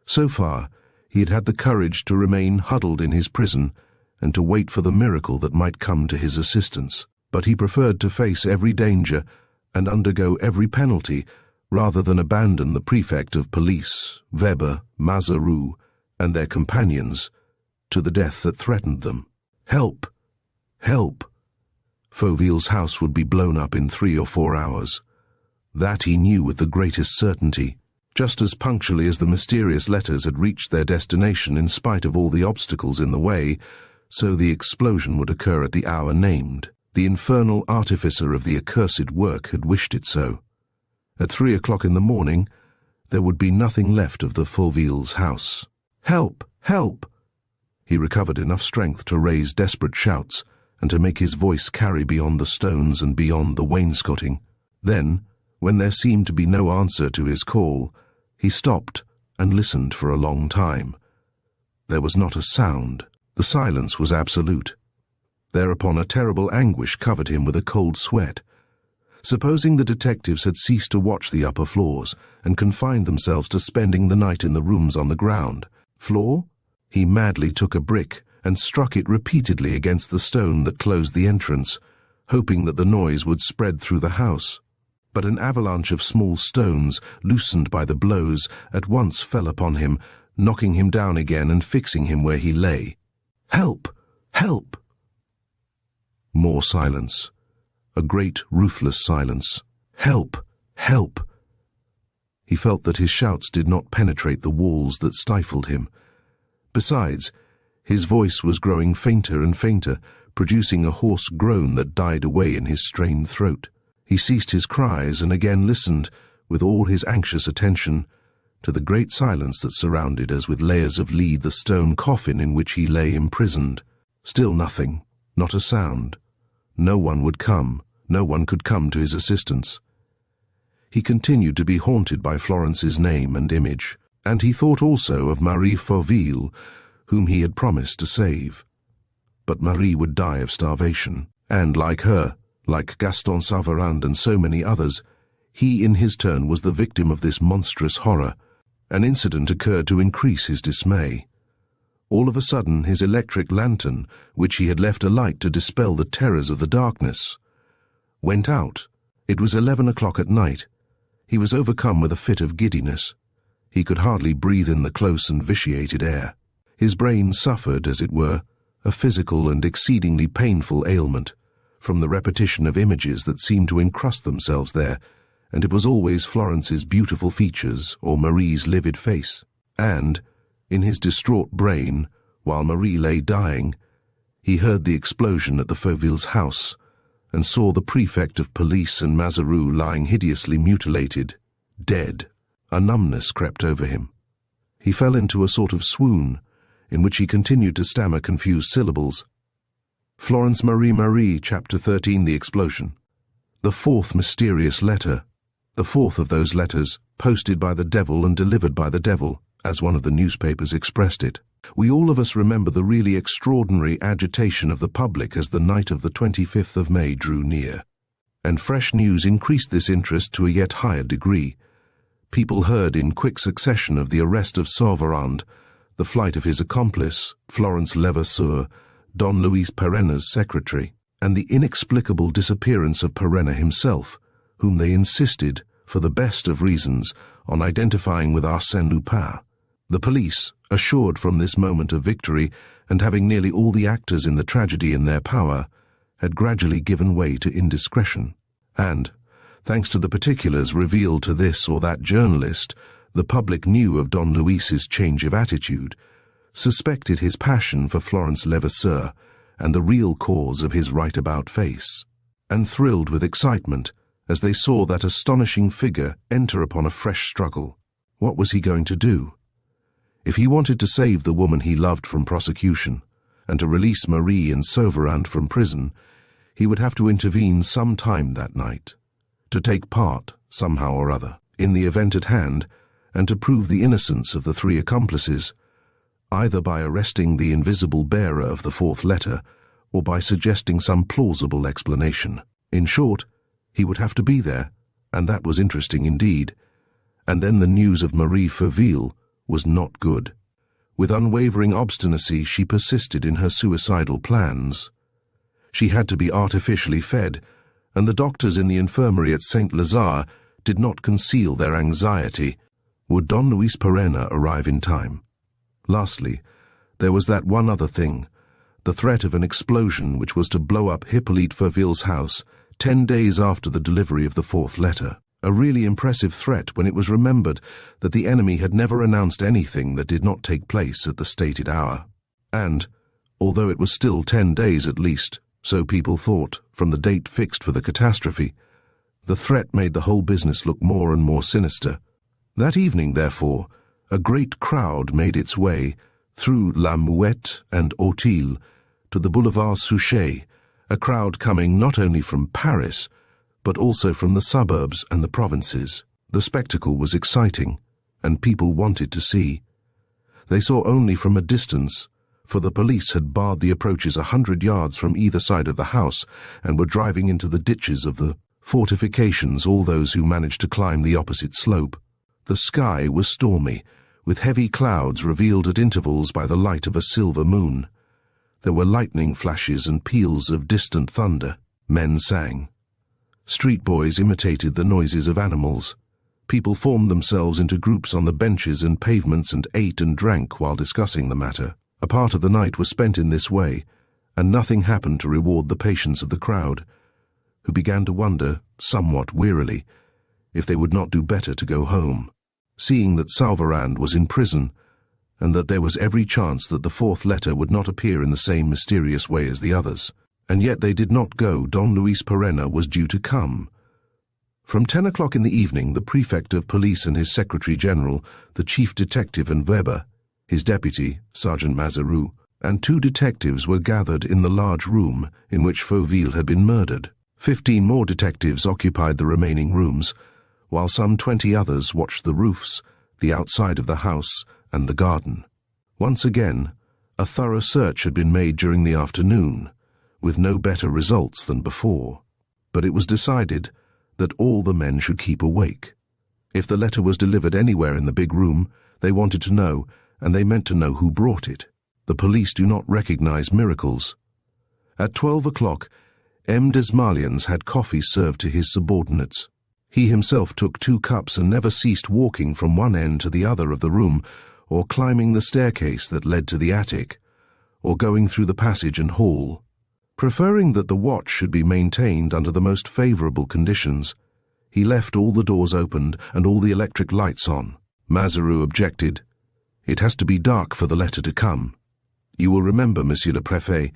S1: So far, he had had the courage to remain huddled in his prison, and to wait for the miracle that might come to his assistance. But he preferred to face every danger and undergo every penalty rather than abandon the Prefect of Police, Weber, Mazaru, and their companions to the death that threatened them. "Help! Help!" Fauville's house would be blown up in 3 or 4 hours. That he knew with the greatest certainty, just as punctually as the mysterious letters had reached their destination in spite of all the obstacles in the way, so the explosion would occur at the hour named. The infernal artificer of the accursed work had wished it so. At 3 o'clock in the morning, there would be nothing left of the Fauville's house. "Help! Help!" He recovered enough strength to raise desperate shouts and to make his voice carry beyond the stones and beyond the wainscoting. Then, when there seemed to be no answer to his call, he stopped and listened for a long time. There was not a sound. The silence was absolute. Thereupon a terrible anguish covered him with a cold sweat. Supposing the detectives had ceased to watch the upper floors and confined themselves to spending the night in the rooms on the ground floor? He madly took a brick and struck it repeatedly against the stone that closed the entrance, hoping that the noise would spread through the house. But an avalanche of small stones, loosened by the blows, at once fell upon him, knocking him down again and fixing him where he lay. "Help! Help!" More silence. A great, ruthless silence. "Help! Help!" He felt that his shouts did not penetrate the walls that stifled him. Besides, his voice was growing fainter and fainter, producing a hoarse groan that died away in his strained throat. He ceased his cries and again listened, with all his anxious attention, to the great silence that surrounded as with layers of lead the stone coffin in which he lay imprisoned. Still nothing, not a sound. No one would come, no one could come to his assistance. He continued to be haunted by Florence's name and image, and he thought also of Marie Fauville, whom he had promised to save. But Marie would die of starvation, and like her, like Gaston Saran and so many others, he in his turn was the victim of this monstrous horror. An incident occurred to increase his dismay. All of a sudden his electric lantern, which he had left alight to dispel the terrors of the darkness, went out. It was 11 o'clock at night. He was overcome with a fit of giddiness. He could hardly breathe in the close and vitiated air. His brain suffered, as it were, a physical and exceedingly painful ailment, from the repetition of images that seemed to encrust themselves there, and it was always Florence's beautiful features or Marie's livid face. And, in his distraught brain, while Marie lay dying, he heard the explosion at the Fauville's house, and saw the prefect of police and Mazaroux lying hideously mutilated, dead. A numbness crept over him. He fell into a sort of swoon, in which he continued to stammer confused syllables. Florence Marie, Chapter 13, The Explosion. The fourth mysterious letter. The fourth of those letters, posted by the devil and delivered by the devil, as one of the newspapers expressed it. We all of us remember the really extraordinary agitation of the public as the night of the 25th of May drew near. And fresh news increased this interest to a yet higher degree. People heard in quick succession of the arrest of Saran, the flight of his accomplice, Florence Levasseur, Don Luis Perenna's secretary, and the inexplicable disappearance of Perenna himself, whom they insisted, for the best of reasons, on identifying with Arsène Lupin. The police, assured from this moment of victory, and having nearly all the actors in the tragedy in their power, had gradually given way to indiscretion. And, thanks to the particulars revealed to this or that journalist, the public knew of Don Luis's change of attitude, suspected his passion for Florence Levasseur and the real cause of his right-about face, and thrilled with excitement as they saw that astonishing figure enter upon a fresh struggle. What was he going to do? If he wanted to save the woman he loved from prosecution, and to release Marie and Saran from prison, he would have to intervene some time that night, to take part, somehow or other, in the event at hand, and to prove the innocence of the 3 accomplices, either by arresting the invisible bearer of the fourth letter, or by suggesting some plausible explanation. In short, he would have to be there, and that was interesting indeed. And then the news of Marie Fauville was not good. With unwavering obstinacy, she persisted in her suicidal plans. She had to be artificially fed, and the doctors in the infirmary at St. Lazare did not conceal their anxiety. Would Don Luis Perenna arrive in time? Lastly, there was that one other thing, the threat of an explosion which was to blow up Hippolyte Fauville's house 10 days after the delivery of the fourth letter. A really impressive threat when it was remembered that the enemy had never announced anything that did not take place at the stated hour. And, although it was still 10 days at least, so people thought, from the date fixed for the catastrophe, the threat made the whole business look more and more sinister. That evening, therefore, a great crowd made its way through La Muette and Auteuil to the Boulevard Suchet, a crowd coming not only from Paris, but also from the suburbs and the provinces. The spectacle was exciting, and people wanted to see. They saw only from a distance, for the police had barred the approaches 100 yards from either side of the house and were driving into the ditches of the fortifications all those who managed to climb the opposite slope. The sky was stormy, with heavy clouds revealed at intervals by the light of a silver moon. There were lightning flashes and peals of distant thunder. Men sang. Street boys imitated the noises of animals. People formed themselves into groups on the benches and pavements and ate and drank while discussing the matter. A part of the night was spent in this way, and nothing happened to reward the patience of the crowd, who began to wonder, somewhat wearily, if they would not do better to go home, seeing that Saran was in prison, and that there was every chance that the fourth letter would not appear in the same mysterious way as the others. And yet they did not go. Don Luis Perenna was due to come. From 10 o'clock in the evening, the Prefect of Police and his Secretary-General, the Chief Detective and Weber, his deputy, Sergeant Mazaroux, and 2 detectives were gathered in the large room in which Fauville had been murdered. 15 more detectives occupied the remaining rooms, while some 20 others watched the roofs, the outside of the house, and the garden. Once again, a thorough search had been made during the afternoon, with no better results than before. But it was decided that all the men should keep awake. If the letter was delivered anywhere in the big room, they wanted to know, and they meant to know who brought it. The police do not recognize miracles. At 12 o'clock, M. Desmalians had coffee served to his subordinates. He himself took 2 cups and never ceased walking from one end to the other of the room, or climbing the staircase that led to the attic, or going through the passage and hall. Preferring that the watch should be maintained under the most favorable conditions, he left all the doors opened and all the electric lights on. Mazaroux objected. It has to be dark for the letter to come. You will remember, Monsieur le Préfet,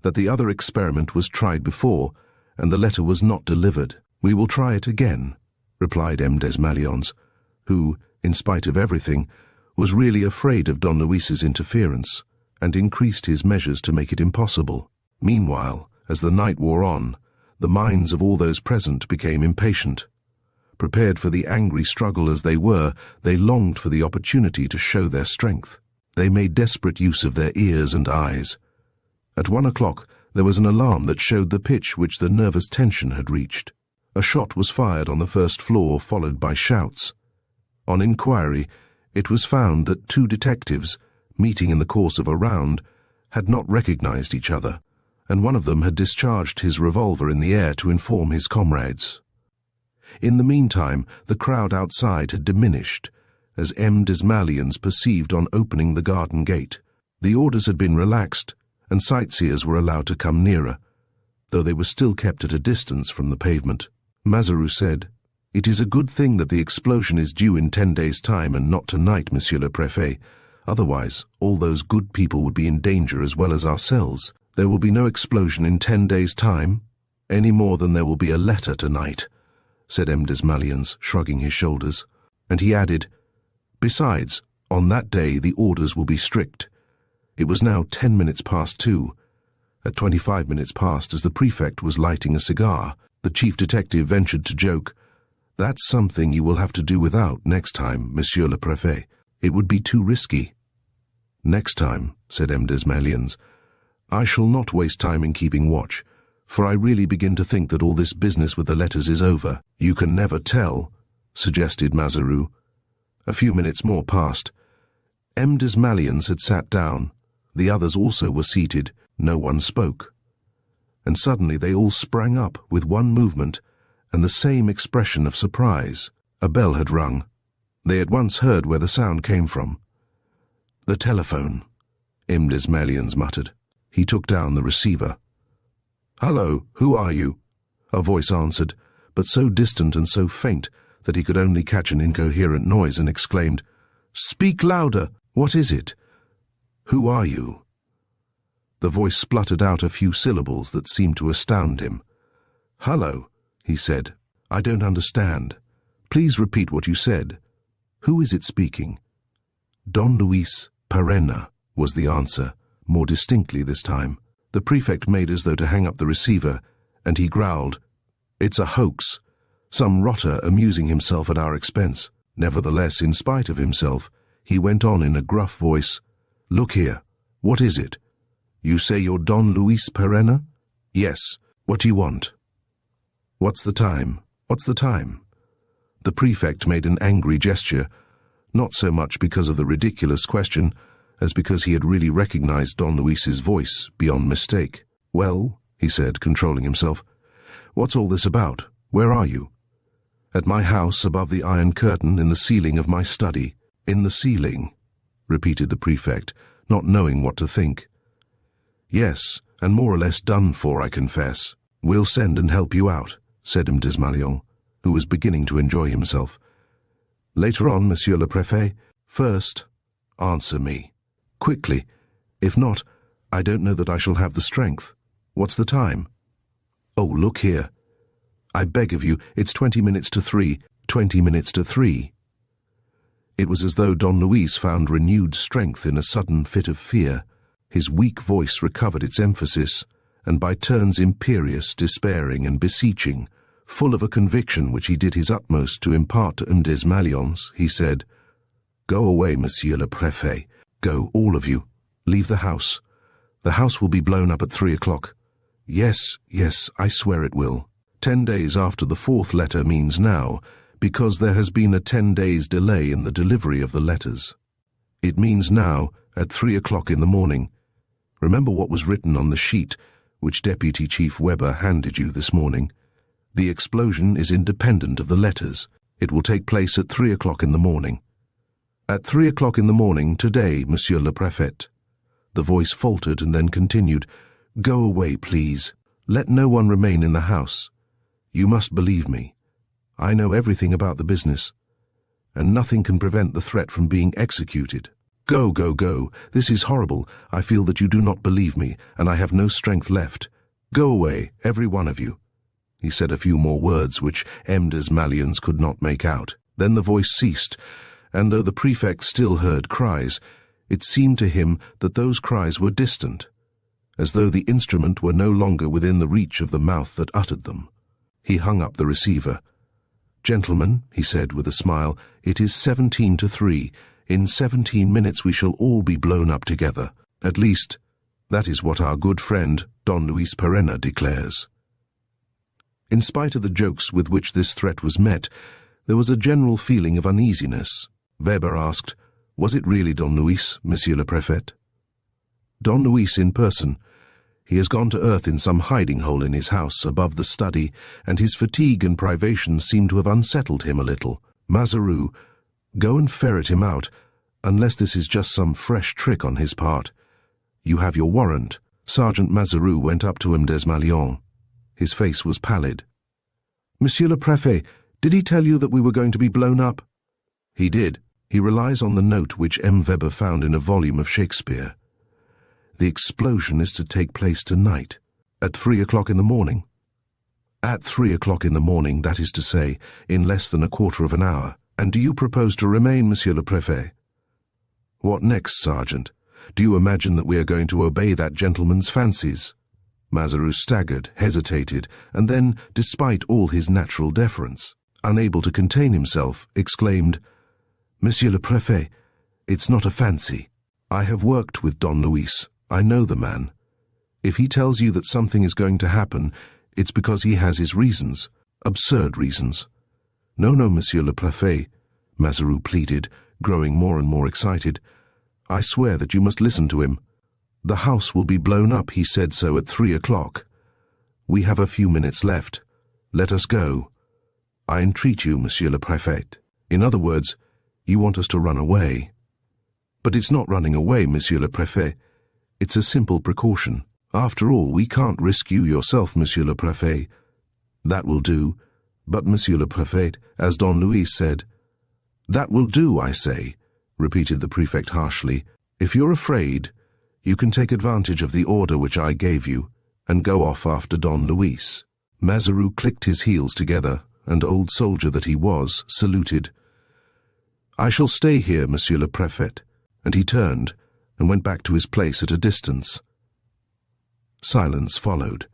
S1: that the other experiment was tried before, and the letter was not delivered. We will try it again, replied M. Desmalions, who, in spite of everything, was really afraid of Don Luis's interference, and increased his measures to make it impossible. Meanwhile, as the night wore on, the minds of all those present became impatient. Prepared for the angry struggle as they were, they longed for the opportunity to show their strength. They made desperate use of their ears and eyes. At 1 o'clock, there was an alarm that showed the pitch which the nervous tension had reached. A shot was fired on the first floor, followed by shouts. On inquiry, it was found that 2 detectives, meeting in the course of a round, had not recognized each other, and one of them had discharged his revolver in the air to inform his comrades. In the meantime, the crowd outside had diminished, as M. Desmalions perceived on opening the garden gate. The orders had been relaxed, and sightseers were allowed to come nearer, though they were still kept at a distance from the pavement. Mazaroux said, "It is a good thing that the explosion is due in 10 days' time and not tonight, Monsieur le Préfet. Otherwise, all those good people would be in danger as well as ourselves. There will be no explosion in 10 days' time, any more than there will be a letter tonight," said M. Desmalions, shrugging his shoulders. And he added, "Besides, on that day the orders will be strict." It was now 10 minutes past 2. At 25 minutes past, as the Prefect was lighting a cigar, the Chief Detective ventured to joke, "That's something you will have to do without next time, Monsieur le Préfet. It would be too risky." "Next time," said M. Desmalions, "I shall not waste time in keeping watch, for I really begin to think that all this business with the letters is over." "You can never tell," suggested Mazaroux. A few minutes more passed. M. Desmalions had sat down. The others also were seated. No one spoke. And suddenly they all sprang up with one movement and the same expression of surprise. A bell had rung. They at once heard where the sound came from. "The telephone," M. Desmalions muttered. He took down the receiver. "Hello, who are you?" a voice answered, but so distant and so faint that he could only catch an incoherent noise, and exclaimed, "Speak louder! What is it? Who are you?" The voice spluttered out a few syllables that seemed to astound him. "Hello," he said. "I don't understand. Please repeat what you said. Who is it speaking?" "Don Luis Perena," was the answer, more distinctly this time. The prefect made as though to hang up the receiver, and he growled, "It's a hoax. Some rotter amusing himself at our expense." Nevertheless, in spite of himself, he went on in a gruff voice, "Look here, what is it? You say you're Don Luis Perena?" "Yes. What do you want?" "What's the time? What's the time?" The prefect made an angry gesture, not so much because of the ridiculous question, as because he had really recognized Don Luis's voice beyond mistake. "Well," he said, controlling himself, "what's all this about? Where are you?" "At my house above the iron curtain in the ceiling of my study." "In the ceiling?" repeated the prefect, not knowing what to think. "Yes, and more or less done for, I confess." "We'll send and help you out," said Desmalions, who was beginning to enjoy himself. "Later on, Monsieur le Préfet. First, answer me. Quickly. If not, I don't know that I shall have the strength. What's the time?" "Oh, look here. I beg of you, it's 20 minutes to 3. 20 minutes to 3. It was as though Don Luis found renewed strength in a sudden fit of fear. His weak voice recovered its emphasis, and by turns imperious, despairing, and beseeching, full of a conviction which he did his utmost to impart to Desmalions, he said, "Go away, Monsieur le Préfet. Go, all of you. Leave the house. The house will be blown up at 3 o'clock. Yes, yes, I swear it will. 10 days after the 4th letter means now, because there has been a 10 days delay in the delivery of the letters. It means now, at 3 o'clock in the morning. Remember what was written on the sheet which Deputy Chief Weber handed you this morning. The explosion is independent of the letters. It will take place at 3 o'clock in the morning. At 3 o'clock in the morning today, Monsieur le Préfet." The voice faltered and then continued, "Go away, please. Let no one remain in the house. You must believe me. I know everything about the business, and nothing can prevent the threat from being executed. Go, go, go. This is horrible. I feel that you do not believe me, and I have no strength left. Go away, every one of you." He said a few more words which Desmalions could not make out. Then the voice ceased, and though the prefect still heard cries, it seemed to him that those cries were distant, as though the instrument were no longer within the reach of the mouth that uttered them. He hung up the receiver. "Gentlemen," he said with a smile, "it is 17 to 3. In 17 minutes we shall all be blown up together. At least, that is what our good friend, Don Luis Perena, declares." In spite of the jokes with which this threat was met, there was a general feeling of uneasiness. Weber asked, "Was it really Don Luis, Monsieur le Préfet?" "Don Luis in person. He has gone to earth in some hiding-hole in his house above the study, and his fatigue and privations seem to have unsettled him a little. Mazaru, go and ferret him out, unless this is just some fresh trick on his part. You have your warrant." Sergeant Mazaru went up to Desmalions. His face was pallid. "Monsieur le Préfet, did he tell you that we were going to be blown up?" "He did. He relies on the note which Weber found in a volume of Shakespeare. The explosion is to take place tonight, at 3 o'clock in the morning." "At 3 o'clock in the morning, that is to say, in less than a quarter of an hour. And do you propose to remain, Monsieur le Préfet?" "What next, Sergeant? Do you imagine that we are going to obey that gentleman's fancies?" Mazaru staggered, hesitated, and then, despite all his natural deference, unable to contain himself, exclaimed, "Monsieur le Préfet, it's not a fancy. I have worked with Don Luis. I know the man. If he tells you that something is going to happen, it's because he has his reasons, absurd reasons." "No, no, Monsieur le Préfet," Mazaru pleaded, growing more and more excited. "I swear that you must listen to him. The house will be blown up, he said so at 3 o'clock. We have a few minutes left. Let us go. I entreat you, Monsieur le Préfet. In other words, you want us to run away." "But it's not running away, Monsieur le Préfet. It's a simple precaution. After all, we can't risk you yourself, Monsieur le Préfet. That will do. But, Monsieur le Préfet, as Don Luis said. That will do, I say, repeated the Prefect harshly. If you're afraid, you can take advantage of the order which I gave you, and go off after Don Luis. Mazaru clicked his heels together, and old soldier that he was, saluted. I shall stay here, Monsieur le Préfet, and he turned, and went back to his place at a distance. Silence followed.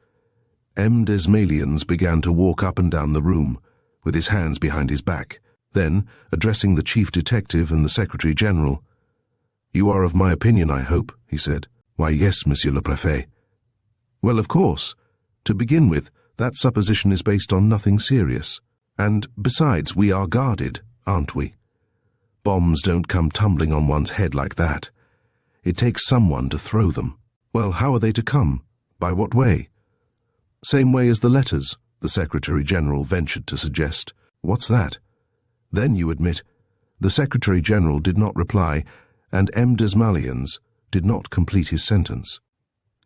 S1: M. Desmalions began to walk up and down the room, with his hands behind his back. Then, addressing the Chief Detective and the Secretary General, You are of my opinion, I hope, he said. Why, yes, Monsieur le Préfet. Well, of course. To begin with, that supposition is based on nothing serious. And, besides, we are guarded, aren't we? Bombs don't come tumbling on one's head like that. It takes someone to throw them. Well, how are they to come? By what way? Same way as the letters, the Secretary-General ventured to suggest. What's that? Then you admit. The Secretary-General did not reply, and M. Desmalions did not complete his sentence.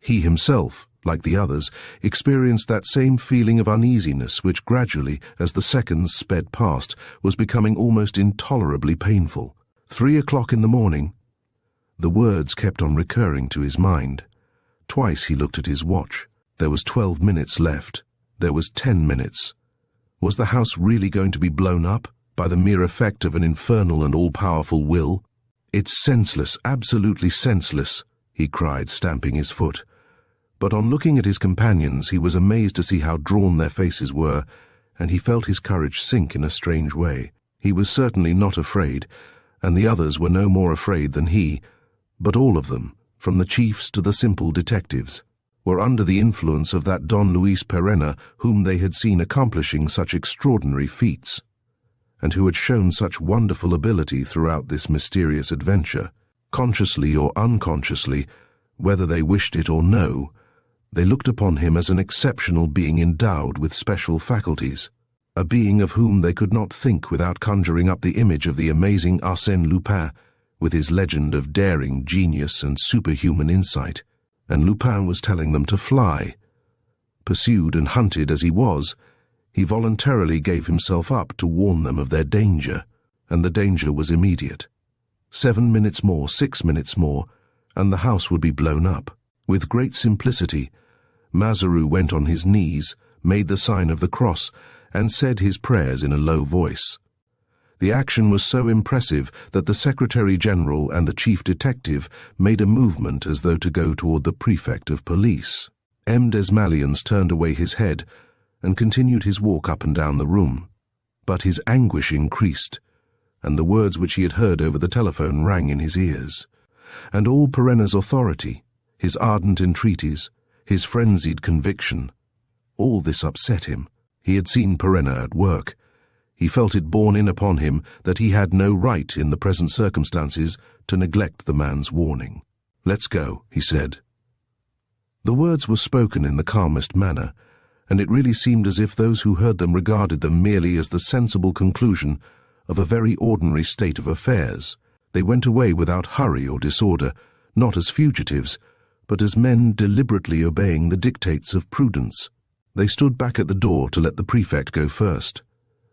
S1: He himself, like the others, experienced that same feeling of uneasiness which gradually, as the seconds sped past, was becoming almost intolerably painful. 3 o'clock in the morning. The words kept on recurring to his mind. Twice he looked at his watch. There was 12 minutes left. There was 10 minutes. Was the house really going to be blown up by the mere effect of an infernal and all-powerful will? It's senseless, absolutely senseless, he cried, stamping his foot. But on looking at his companions, he was amazed to see how drawn their faces were, and he felt his courage sink in a strange way. He was certainly not afraid, and the others were no more afraid than he, but all of them, from the chiefs to the simple detectives, were under the influence of that Don Luis Perena whom they had seen accomplishing such extraordinary feats, and who had shown such wonderful ability throughout this mysterious adventure. Consciously or unconsciously, whether they wished it or no, they looked upon him as an exceptional being endowed with special faculties, a being of whom they could not think without conjuring up the image of the amazing Arsène Lupin, with his legend of daring, genius, and superhuman insight. And Lupin was telling them to fly. Pursued and hunted as he was, he voluntarily gave himself up to warn them of their danger, and the danger was immediate. 7 minutes more, 6 minutes more, and the house would be blown up. With great simplicity, Mazaru went on his knees, made the sign of the cross, and said his prayers in a low voice. The action was so impressive that the Secretary-General and the Chief Detective made a movement as though to go toward the Prefect of Police. M. Desmalions turned away his head and continued his walk up and down the room. But his anguish increased, and the words which he had heard over the telephone rang in his ears. And all Perena's authority, his ardent entreaties, his frenzied conviction, all this upset him. He had seen Perena at work. He felt it borne in upon him that he had no right in the present circumstances to neglect the man's warning. "Let's go," he said. The words were spoken in the calmest manner, and it really seemed as if those who heard them regarded them merely as the sensible conclusion of a very ordinary state of affairs. They went away without hurry or disorder, not as fugitives, but as men deliberately obeying the dictates of prudence. They stood back at the door to let the Prefect go first.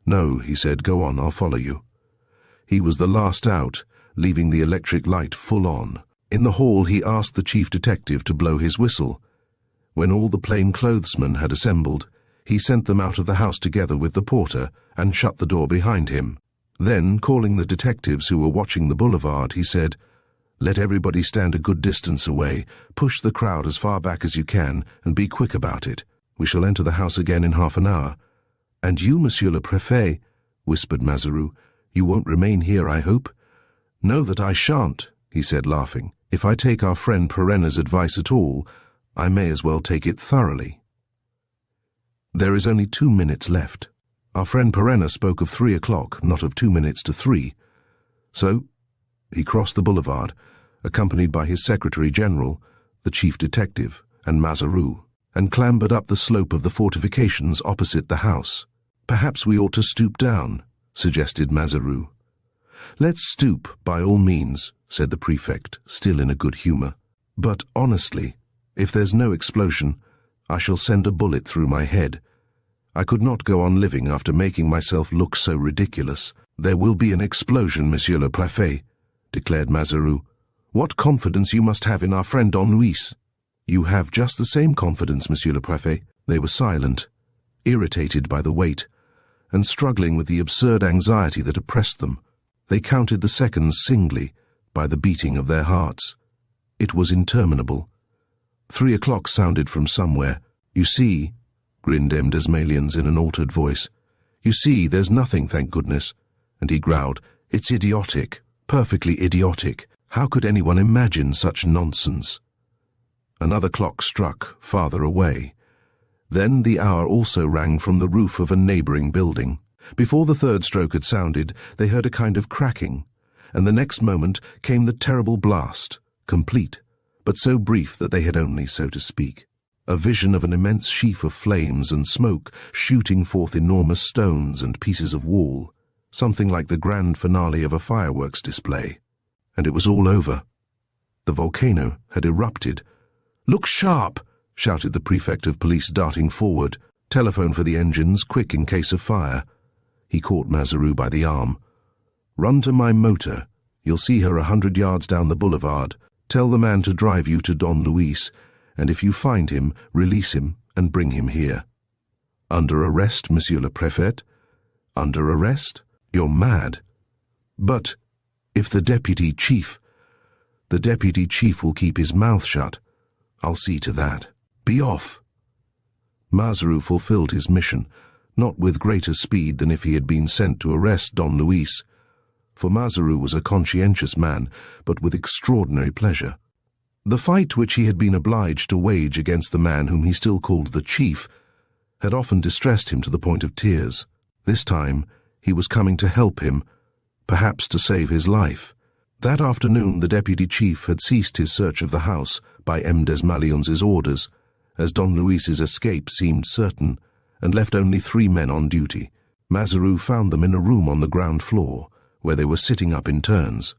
S1: "No," he said, "go on, I'll follow you." He was the last out, leaving the electric light full on. In the hall he asked the Chief Detective to blow his whistle. When all the plainclothesmen had assembled, he sent them out of the house together with the porter and shut the door behind him. Then, calling the detectives who were watching the boulevard, he said, "Let everybody stand a good distance away, push the crowd as far back as you can, and be quick about it. We shall enter the house again in half an hour." "And you, Monsieur le Préfet," whispered Mazaru, "you won't remain here, I hope?" "No, that I shan't," he said, laughing. "If I take our friend Perena's advice at all, I may as well take it thoroughly. There is only 2 minutes left. Our friend Perena spoke of 3 o'clock, not of 2 minutes to 3. So," he crossed the boulevard, accompanied by his Secretary-General, the Chief Detective, and Mazaru, and clambered up the slope of the fortifications opposite the house. "Perhaps we ought to stoop down," suggested Mazaru. "Let's stoop, by all means," said the Prefect, still in a good humor. But honestly, if there's no explosion, I shall send a bullet through my head. I could not go on living after making myself look so ridiculous. There will be an explosion, Monsieur le Préfet, declared Mazaru. What confidence you must have in our friend Don Luis. You have just the same confidence, Monsieur le Préfet. They were silent, irritated by the wait, and struggling with the absurd anxiety that oppressed them. They counted the seconds singly, by the beating of their hearts. It was interminable. 3 o'clock sounded from somewhere. You see, grinned M. Desmalions in an altered voice. You see, there's nothing, thank goodness. And he growled, It's idiotic, perfectly idiotic. How could anyone imagine such nonsense? Another clock struck, farther away. Then the hour also rang from the roof of a neighbouring building. Before the third stroke had sounded, they heard a kind of cracking, and the next moment came the terrible blast, complete, but so brief that they had only, so to speak, a vision of an immense sheaf of flames and smoke shooting forth enormous stones and pieces of wall, something like the grand finale of a fireworks display. And it was all over. The volcano had erupted. "Look sharp!" shouted the Prefect of Police, darting forward. "Telephone for the engines, quick, in case of fire." He caught Mazaru by the arm. "Run to my motor. You'll see her 100 yards down the boulevard. Tell the man to drive you to Don Luis, and if you find him, release him and bring him here." "Under arrest, Monsieur le Préfet?" "Under arrest? You're mad." "But if the deputy chief—" "The deputy chief will keep his mouth shut. I'll see to that. Be off." Mazaru fulfilled his mission, not with greater speed than if he had been sent to arrest Don Luis, for Mazaru was a conscientious man, but with extraordinary pleasure. The fight which he had been obliged to wage against the man whom he still called the chief had often distressed him to the point of tears. This time he was coming to help him, perhaps to save his life. That afternoon the deputy chief had ceased his search of the house by M. Desmalions's orders, as Don Luis's escape seemed certain, and left only 3 men on duty. Mazaru found them in a room on the ground floor, where they were sitting up in turns.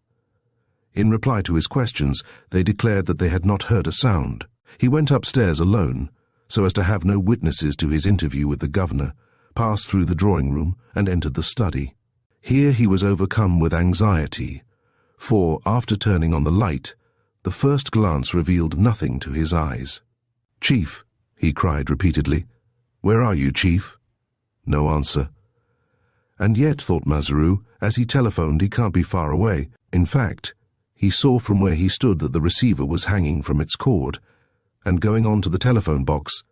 S1: In reply to his questions, they declared that they had not heard a sound. He went upstairs alone, so as to have no witnesses to his interview with the governor, passed through the drawing-room, and entered the study. Here he was overcome with anxiety, for, after turning on the light, the first glance revealed nothing to his eyes. "Chief," he cried repeatedly. "Where are you, Chief?" No answer. And yet, thought Mazaru, as he telephoned, he can't be far away. In fact, he saw from where he stood that the receiver was hanging from its cord, and going on to the telephone box,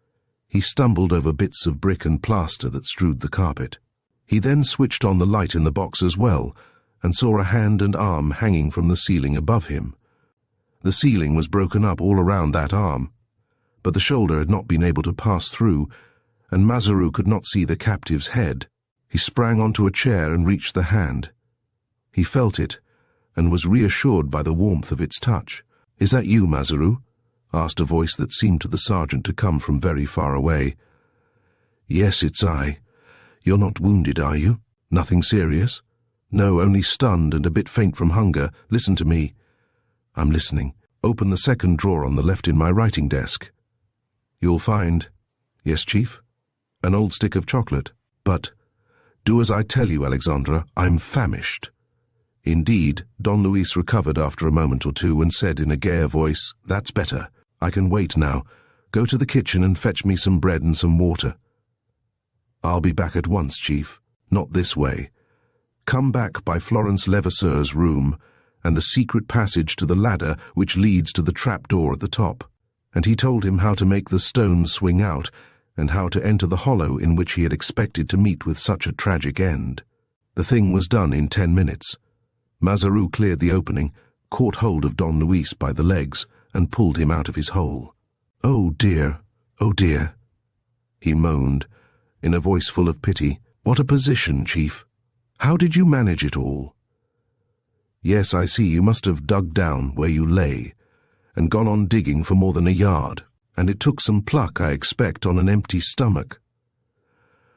S1: he stumbled over bits of brick and plaster that strewed the carpet. He then switched on the light in the box as well, and saw a hand and arm hanging from the ceiling above him. The ceiling was broken up all around that arm, but the shoulder had not been able to pass through, and Mazaru could not see the captive's head. He sprang onto a chair and reached the hand. He felt it, and was reassured by the warmth of its touch. "Is that you, Mazaru?" asked a voice that seemed to the sergeant to come from very far away. "Yes, it's I. You're not wounded, are you? Nothing serious?" "No, only stunned and a bit faint from hunger. Listen to me." "I'm listening." "Open the second drawer on the left in my writing desk. You'll find—" "Yes, Chief?" "An old stick of chocolate. But do as I tell you, Alexandra. I'm famished." Indeed, Don Luis recovered after a moment or two and said in a gayer voice, "That's better. I can wait now. Go to the kitchen and fetch me some bread and some water." "I'll be back at once, Chief. Not this way. Come back by Florence Levasseur's room and the secret passage to the ladder which leads to the trap door at the top." And he told him how to make the stones swing out and how to enter the hollow in which he had expected to meet with such a tragic end. The thing was done in 10 minutes. Mazaru cleared the opening, caught hold of Don Luis by the legs, and pulled him out of his hole. "Oh dear, oh dear," he moaned, in a voice full of pity. "What a position, Chief. How did you manage it all?" "Yes, I see, you must have dug down where you lay, and gone on digging for more than a yard, and it took some pluck, I expect, on an empty stomach."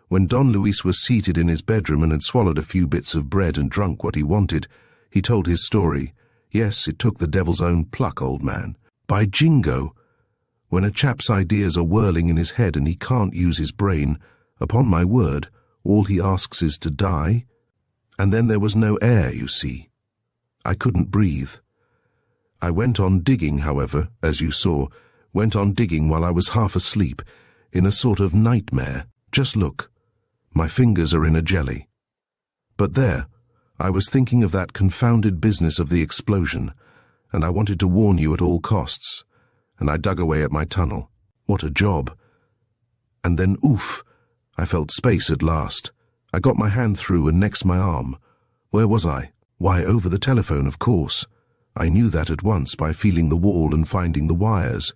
S1: When Don Luis was seated in his bedroom and had swallowed a few bits of bread and drunk what he wanted, he told his story. "Yes, it took the devil's own pluck, old man. By jingo! When a chap's ideas are whirling in his head and he can't use his brain, upon my word, all he asks is to die. And then there was no air, you see. I couldn't breathe. I went on digging, however, as you saw, went on digging while I was half asleep, in a sort of nightmare. Just look. My fingers are in a jelly. But there, I was thinking of that confounded business of the explosion, and I wanted to warn you at all costs, and I dug away at my tunnel. What a job. And then, oof, I felt space at last. I got my hand through and next my arm. Where was I? Why, over the telephone, of course. I knew that at once by feeling the wall and finding the wires.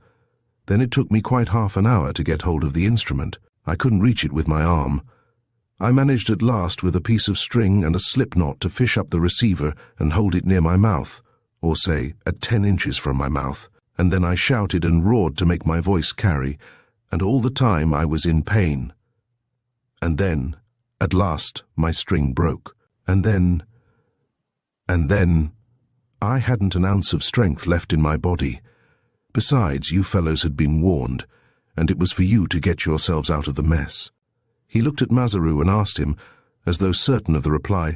S1: Then it took me quite half an hour to get hold of the instrument. I couldn't reach it with my arm. I managed at last with a piece of string and a slip knot to fish up the receiver and hold it near my mouth, or say, at 10 inches from my mouth, and then I shouted and roared to make my voice carry, and all the time I was in pain. And then, at last, my string broke, and then, I hadn't an ounce of strength left in my body. Besides, you fellows had been warned, and it was for you to get yourselves out of the mess. He looked at Mazaru and asked him, as though certain of the reply,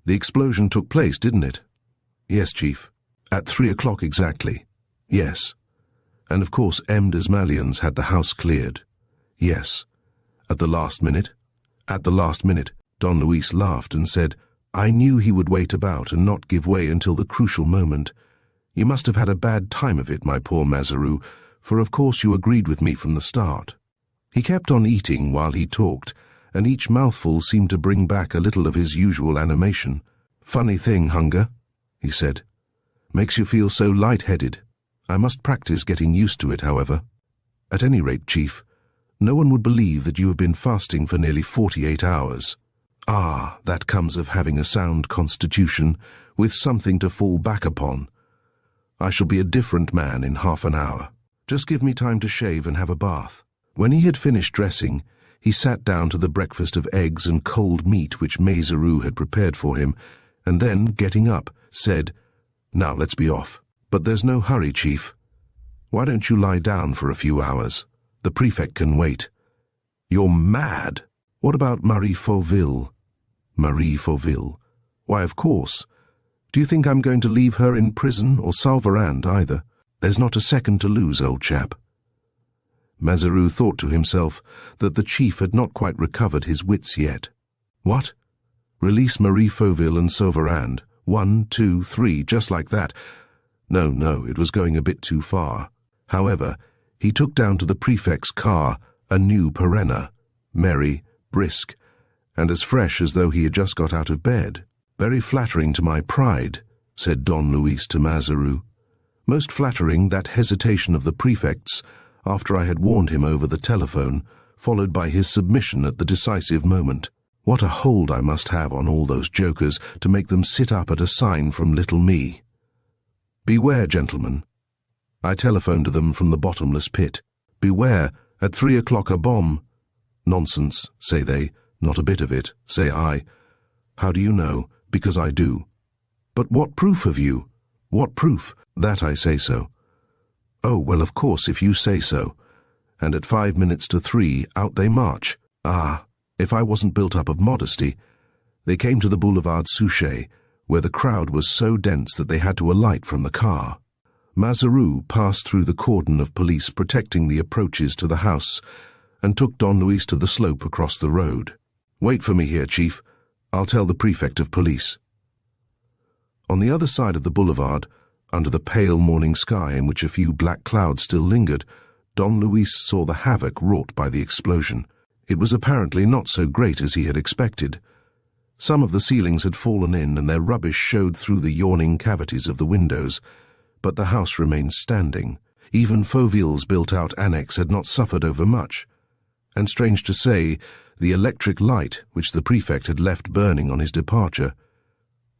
S1: "The explosion took place, didn't it?" "Yes, Chief. At 3 o'clock exactly." "Yes. And of course M. Desmalions had the house cleared." "Yes." "At the last minute?" "At the last minute." Don Luis laughed and said, "I knew he would wait about and not give way until the crucial moment. You must have had a bad time of it, my poor Mazaru, for of course you agreed with me from the start." He kept on eating while he talked, and each mouthful seemed to bring back a little of his usual animation. "Funny thing, hunger," he said. "Makes you feel so light-headed. I must practice getting used to it, however. At any rate, Chief, no one would believe that you have been fasting for nearly 48 hours. Ah, that comes of having a sound constitution, with something to fall back upon. I shall be a different man in half an hour. Just give me time to shave and have a bath." When he had finished dressing, he sat down to the breakfast of eggs and cold meat which Mazaru had prepared for him, and then, getting up, said, "Now let's be off. But there's no hurry, Chief. Why don't you lie down for a few hours? The Prefect can wait." "You're mad. What about Marie Fauville?" "Marie Fauville? Why, of course. Do you think I'm going to leave her in prison or Saran either? There's not a second to lose, old chap." Mazaru thought to himself that the chief had not quite recovered his wits yet. What? Release Marie Fauville and Saran? 1, 2, 3, just like that? No, it was going a bit too far. However, he took down to the Prefect's car a new Perenna, merry, brisk, and as fresh as though he had just got out of bed. "Very flattering to my pride," said Don Luis to Mazaru. "Most flattering, that hesitation of the Prefect's, after I had warned him over the telephone, followed by his submission at the decisive moment. What a hold I must have on all those jokers to make them sit up at a sign from little me. Beware, gentlemen. I telephoned to them from the bottomless pit. Beware, at 3 o'clock a bomb. Nonsense, say they. Not a bit of it, say I. How do you know? Because I do. But what proof have you? What proof? That I say so. Oh, well, of course, if you say so. And at 5 minutes to 3, out they march. Ah, if I wasn't built up of modesty. They came to the Boulevard Suchet, where the crowd was so dense that they had to alight from the car. Mazaru passed through the cordon of police protecting the approaches to the house and took Don Luis to the slope across the road. "Wait for me here, Chief. I'll tell the Prefect of Police." On the other side of the boulevard, under the pale morning sky in which a few black clouds still lingered, Don Luis saw the havoc wrought by the explosion. It was apparently not so great as he had expected. Some of the ceilings had fallen in and their rubbish showed through the yawning cavities of the windows, but the house remained standing. Even Fauville's built-out annex had not suffered overmuch. And strange to say, the electric light, which the Prefect had left burning on his departure,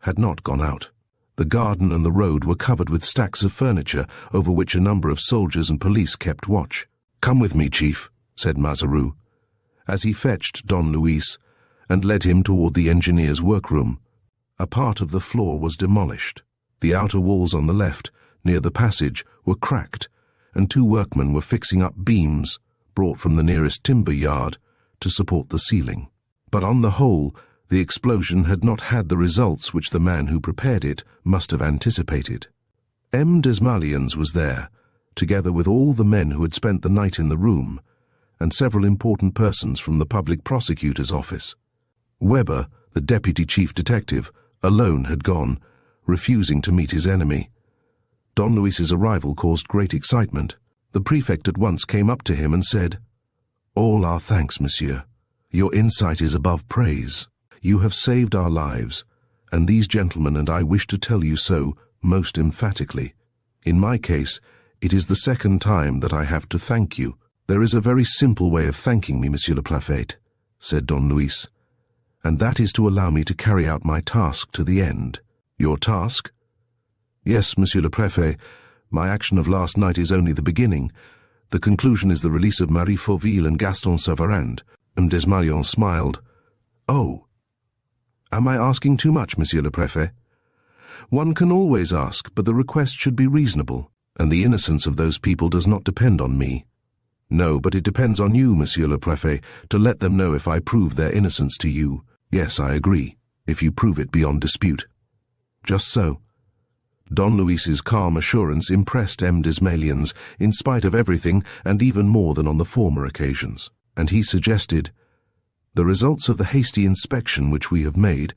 S1: had not gone out. The garden and the road were covered with stacks of furniture, over which a number of soldiers and police kept watch. "Come with me, Chief," said Mazaru, as he fetched Don Luis and led him toward the engineer's workroom. A part of the floor was demolished. The outer walls on the left, near the passage were cracked, and 2 workmen were fixing up beams brought from the nearest timber yard to support the ceiling. But on the whole, the explosion had not had the results which the man who prepared it must have anticipated. M. Desmalions was there, together with all the men who had spent the night in the room, and several important persons from the public prosecutor's office. Weber, the deputy chief detective, alone had gone, refusing to meet his enemy. Don Luis's arrival caused great excitement. The prefect at once came up to him and said, "All our thanks, monsieur. Your insight is above praise. You have saved our lives, and these gentlemen and I wish to tell you so most emphatically. In my case, it is the second time that I have to thank you." "There is a very simple way of thanking me, monsieur le Prefect," said Don Luis, "and that is to allow me to carry out my task to the end." "Your task?" "Yes, monsieur le Préfet. My action of last night is only the beginning. The conclusion is the release of Marie Fauville and Gaston Savarand." And Desmalions smiled. "Oh, am I asking too much, monsieur le Préfet?" "One can always ask, but the request should be reasonable, and the innocence of those people does not depend on me." "No, but it depends on you, monsieur le Préfet, to let them know if I prove their innocence to you." "Yes, I agree, if you prove it beyond dispute." "Just so." Don Luis's calm assurance impressed M. Desmalions, in spite of everything, and even more than on the former occasions. And he suggested, "The results of the hasty inspection which we have made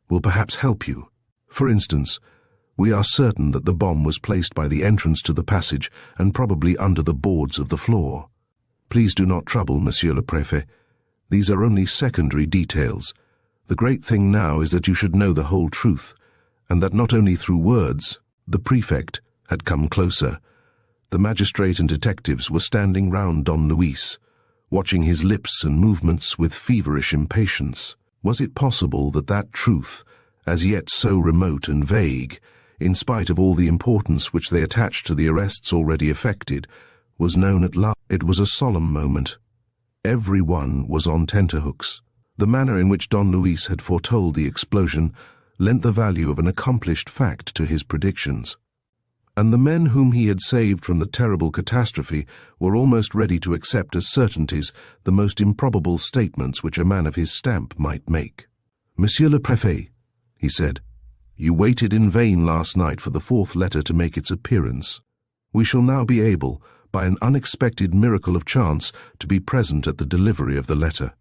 S1: will perhaps help you. For instance, we are certain that the bomb was placed by the entrance to the passage and probably under the boards of the floor. Please do not trouble, monsieur le Préfet. These are only secondary details. The great thing now is that you should know the whole truth, and that not only through words." The prefect had come closer. The magistrate and detectives were standing round Don Luis, watching his lips and movements with feverish impatience. Was it possible that that truth, as yet so remote and vague, in spite of all the importance which they attached to the arrests already effected, was known at last? It was a solemn moment. Every one was on tenterhooks. The manner in which Don Luis had foretold the explosion lent the value of an accomplished fact to his predictions. And the men whom he had saved from the terrible catastrophe were almost ready to accept as certainties the most improbable statements which a man of his stamp might make. "Monsieur le Préfet," he said, "you waited in vain last night for the 4th letter to make its appearance. We shall now be able, by an unexpected miracle of chance, to be present at the delivery of the letter.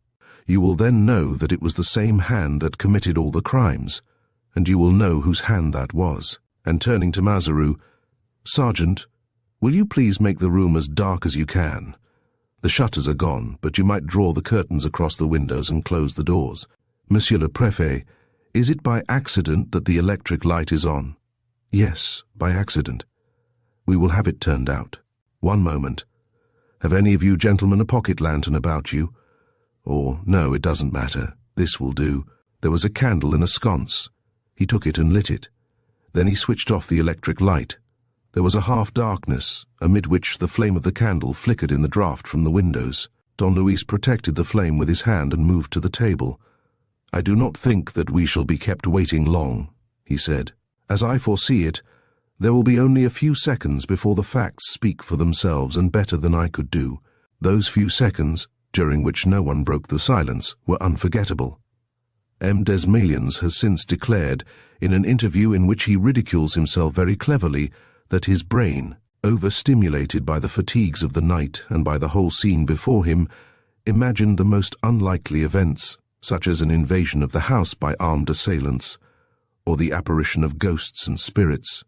S1: You will then know that it was the same hand that committed all the crimes, and you will know whose hand that was." And turning to Mazaru, "Sergeant, will you please make the room as dark as you can? The shutters are gone, but you might draw the curtains across the windows and close the doors. Monsieur le Préfet, is it by accident that the electric light is on?" "Yes, by accident." "We will have it turned out. One moment. Have any of you gentlemen a pocket lantern about you? Or, no, it doesn't matter. This will do. There was a candle in a sconce. He took it and lit it. Then he switched off the electric light. There was a half-darkness, amid which the flame of the candle flickered in the draught from the windows. Don Luis protected the flame with his hand and moved to the table. "I do not think that we shall be kept waiting long," he said. "As I foresee it, there will be only a few seconds before the facts speak for themselves, and better than I could do. Those few seconds, during which no one broke the silence, were unforgettable. M. Desmalions has since declared, in an interview in which he ridicules himself very cleverly, that his brain, overstimulated by the fatigues of the night and by the whole scene before him, imagined the most unlikely events, such as an invasion of the house by armed assailants, or the apparition of ghosts and spirits.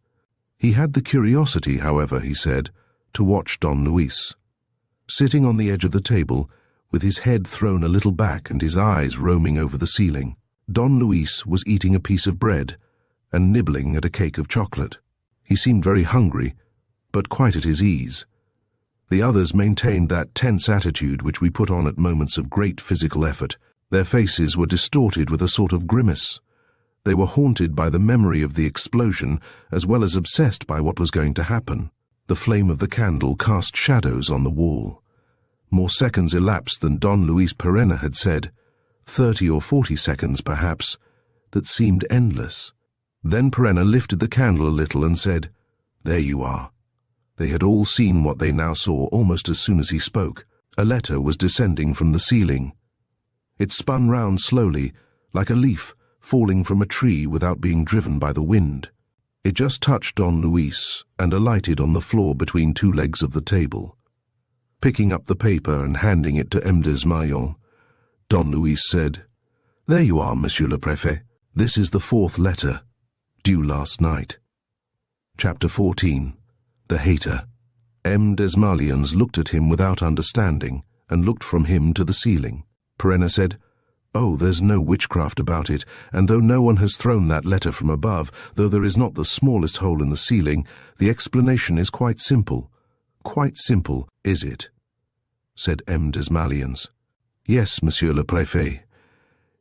S1: He had the curiosity, however, he said, to watch Don Luis. Sitting on the edge of the table, with his head thrown a little back and his eyes roaming over the ceiling, Don Luis was eating a piece of bread and nibbling at a cake of chocolate. He seemed very hungry, but quite at his ease. The others maintained that tense attitude which we put on at moments of great physical effort. Their faces were distorted with a sort of grimace. They were haunted by the memory of the explosion, as well as obsessed by what was going to happen. The flame of the candle cast shadows on the wall. More seconds elapsed than Don Luis Pereira had said, 30 or 40 seconds perhaps, that seemed endless. Then Pereira lifted the candle a little and said, There you are. They had all seen what they now saw almost as soon as he spoke. A letter was descending from the ceiling. It spun round slowly, like a leaf falling from a tree without being driven by the wind. It just touched Don Luis and alighted on the floor between two legs of the table. Picking up the paper and handing it to M. Desmalions, Don Luis said, "There you are, Monsieur le Préfet. This is the 4th letter, due last night." Chapter 14. The Hater. M. Desmalions looked at him without understanding and looked from him to the ceiling. Perenna said, "Oh, there's no witchcraft about it, and though no one has thrown that letter from above, though there is not the smallest hole in the ceiling, the explanation is quite simple." "Quite simple, is it?" said M. Desmalions. "Yes, Monsieur le Préfet.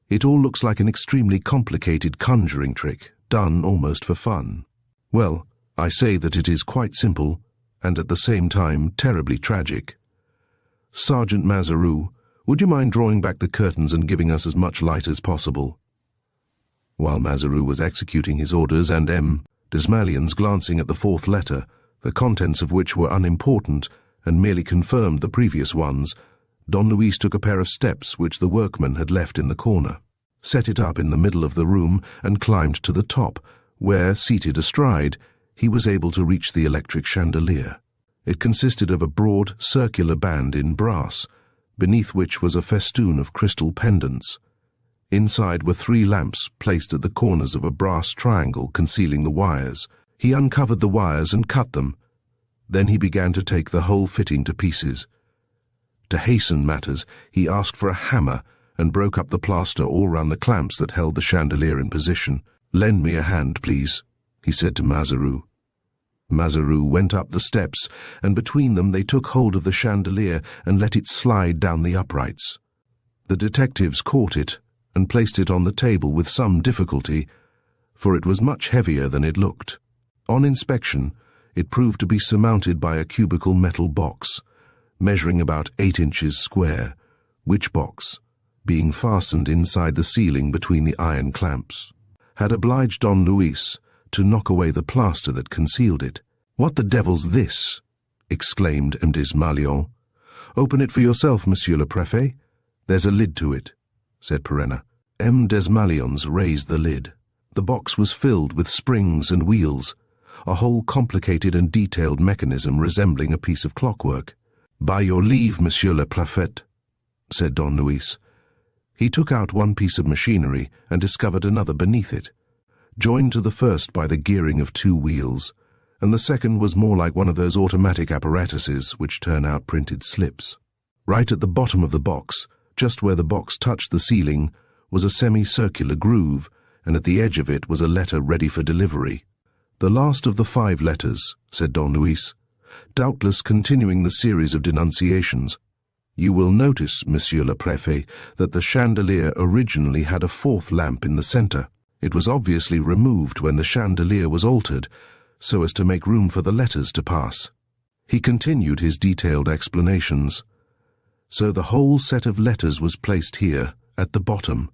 S1: It all looks like an extremely complicated conjuring trick, done almost for fun. Well, I say that it is quite simple, and at the same time terribly tragic. Sergeant Mazaroux, would you mind drawing back the curtains and giving us as much light as possible?" While Mazaroux was executing his orders and M. Desmalions glancing at the 4th letter, the contents of which were unimportant and merely confirmed the previous ones, Don Luis took a pair of steps which the workman had left in the corner, set it up in the middle of the room and climbed to the top, where, seated astride, he was able to reach the electric chandelier. It consisted of a broad, circular band in brass, beneath which was a festoon of crystal pendants. Inside were 3 lamps placed at the corners of a brass triangle concealing the wires. He uncovered the wires and cut them. Then he began to take the whole fitting to pieces. To hasten matters, he asked for a hammer and broke up the plaster all round the clamps that held the chandelier in position. "Lend me a hand, please," he said to Mazaroux. Mazaroux went up the steps, and between them they took hold of the chandelier and let it slide down the uprights. The detectives caught it and placed it on the table with some difficulty, for it was much heavier than it looked. On inspection, it proved to be surmounted by a cubical metal box, measuring about 8 inches square, which box, being fastened inside the ceiling between the iron clamps, had obliged Don Luis to knock away the plaster that concealed it. "What the devil's this?" exclaimed M. Desmalions. "Open it for yourself, Monsieur le Préfet. There's a lid to it," said Perenna. M. Desmalions raised the lid. The box was filled with springs and wheels, a whole complicated and detailed mechanism resembling a piece of clockwork. "By your leave, Monsieur le Préfet," said Don Luis. He took out one piece of machinery and discovered another beneath it, joined to the first by the gearing of 2 wheels, and the second was more like one of those automatic apparatuses which turn out printed slips. Right at the bottom of the box, just where the box touched the ceiling, was a semicircular groove, and at the edge of it was a letter ready for delivery. "The last of the 5 letters," said Don Luis, doubtless continuing the series of denunciations. "You will notice, Monsieur le Préfet, that the chandelier originally had a 4th lamp in the center. It was obviously removed when the chandelier was altered, so as to make room for the letters to pass." He continued his detailed explanations. "So the whole set of letters was placed here, at the bottom.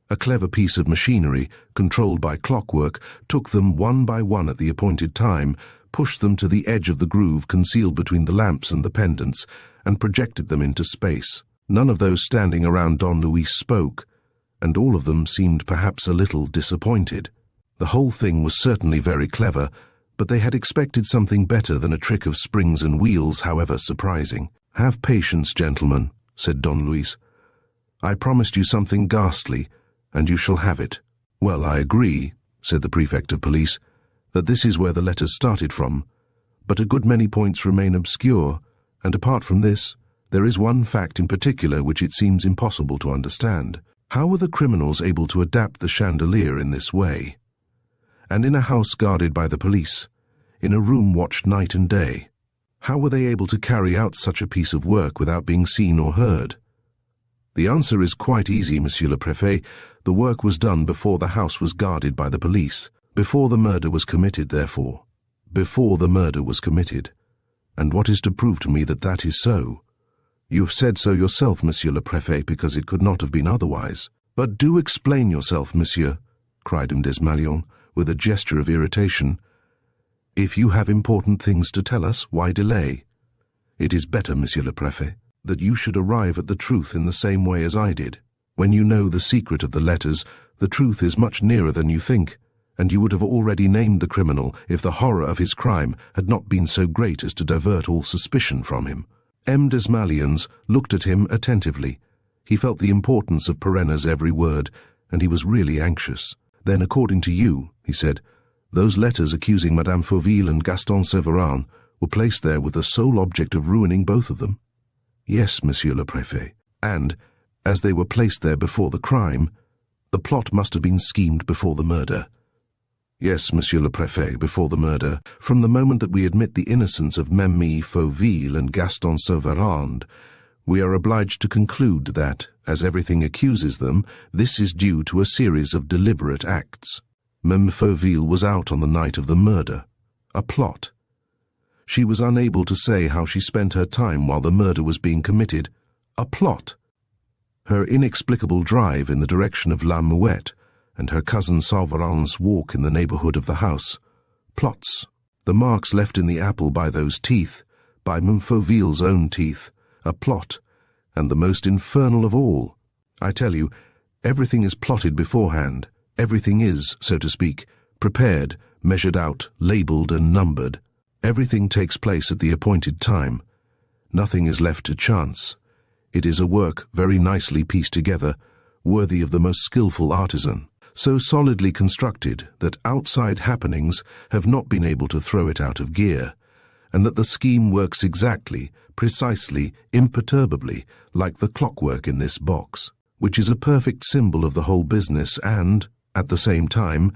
S1: A clever piece of machinery, controlled by clockwork, took them one by one at the appointed time, pushed them to the edge of the groove concealed between the lamps and the pendants, and projected them into space. None of those standing around Don Luis spoke, and all of them seemed perhaps a little disappointed. The whole thing was certainly very clever, but they had expected something better than a trick of springs and wheels, however surprising. "Have patience, gentlemen," said Don Luis. "I promised you something ghastly, and you shall have it." "Well, I agree," said the Prefect of Police, "that this is where the letters started from, but a good many points remain obscure, and apart from this, there is one fact in particular which it seems impossible to understand. How were the criminals able to adapt the chandelier in this way? And in a house guarded by the police, in a room watched night and day, how were they able to carry out such a piece of work without being seen or heard? The answer is quite easy, Monsieur le Préfet. The work was done before the house was guarded by the police, before the murder was committed, therefore. Before the murder was committed. And what is to prove to me that that is so? You have said so yourself, Monsieur le Préfet, because it could not have been otherwise. But do explain yourself, Monsieur, cried M. Desmalions, with a gesture of irritation. If you have important things to tell us, why delay? It is better, Monsieur le Préfet, that you should arrive at the truth in the same way as I did. When you know the secret of the letters, the truth is much nearer than you think, and you would have already named the criminal if the horror of his crime had not been so great as to divert all suspicion from him. M. Desmalions looked at him attentively. He felt the importance of Perenna's every word, and he was really anxious. Then, according to you, he said, those letters accusing Madame Fauville and Gaston Saran were placed there with the sole object of ruining both of them? Yes, Monsieur le Préfet. And, as they were placed there before the crime, the plot must have been schemed before the murder. Yes, Monsieur le Préfet, before the murder. From the moment that we admit the innocence of Mamie Fauville and Gaston Saran, we are obliged to conclude that, as everything accuses them, this is due to a series of deliberate acts. Mame Fauville was out on the night of the murder. A plot. She was unable to say how she spent her time while the murder was being committed. A plot. Her inexplicable drive in the direction of La Muette, and her cousin Saran's walk in the neighborhood of the house. Plots. The marks left in the apple by those teeth, by Mame Fauville's own teeth. A plot. And the most infernal of all. I tell you, everything is plotted beforehand. Everything is, so to speak, prepared, measured out, labeled and numbered. Everything takes place at the appointed time. Nothing is left to chance. It is a work very nicely pieced together, worthy of the most skillful artisan, so solidly constructed that outside happenings have not been able to throw it out of gear, and that the scheme works exactly, precisely, imperturbably, like the clockwork in this box, which is a perfect symbol of the whole business and, at the same time,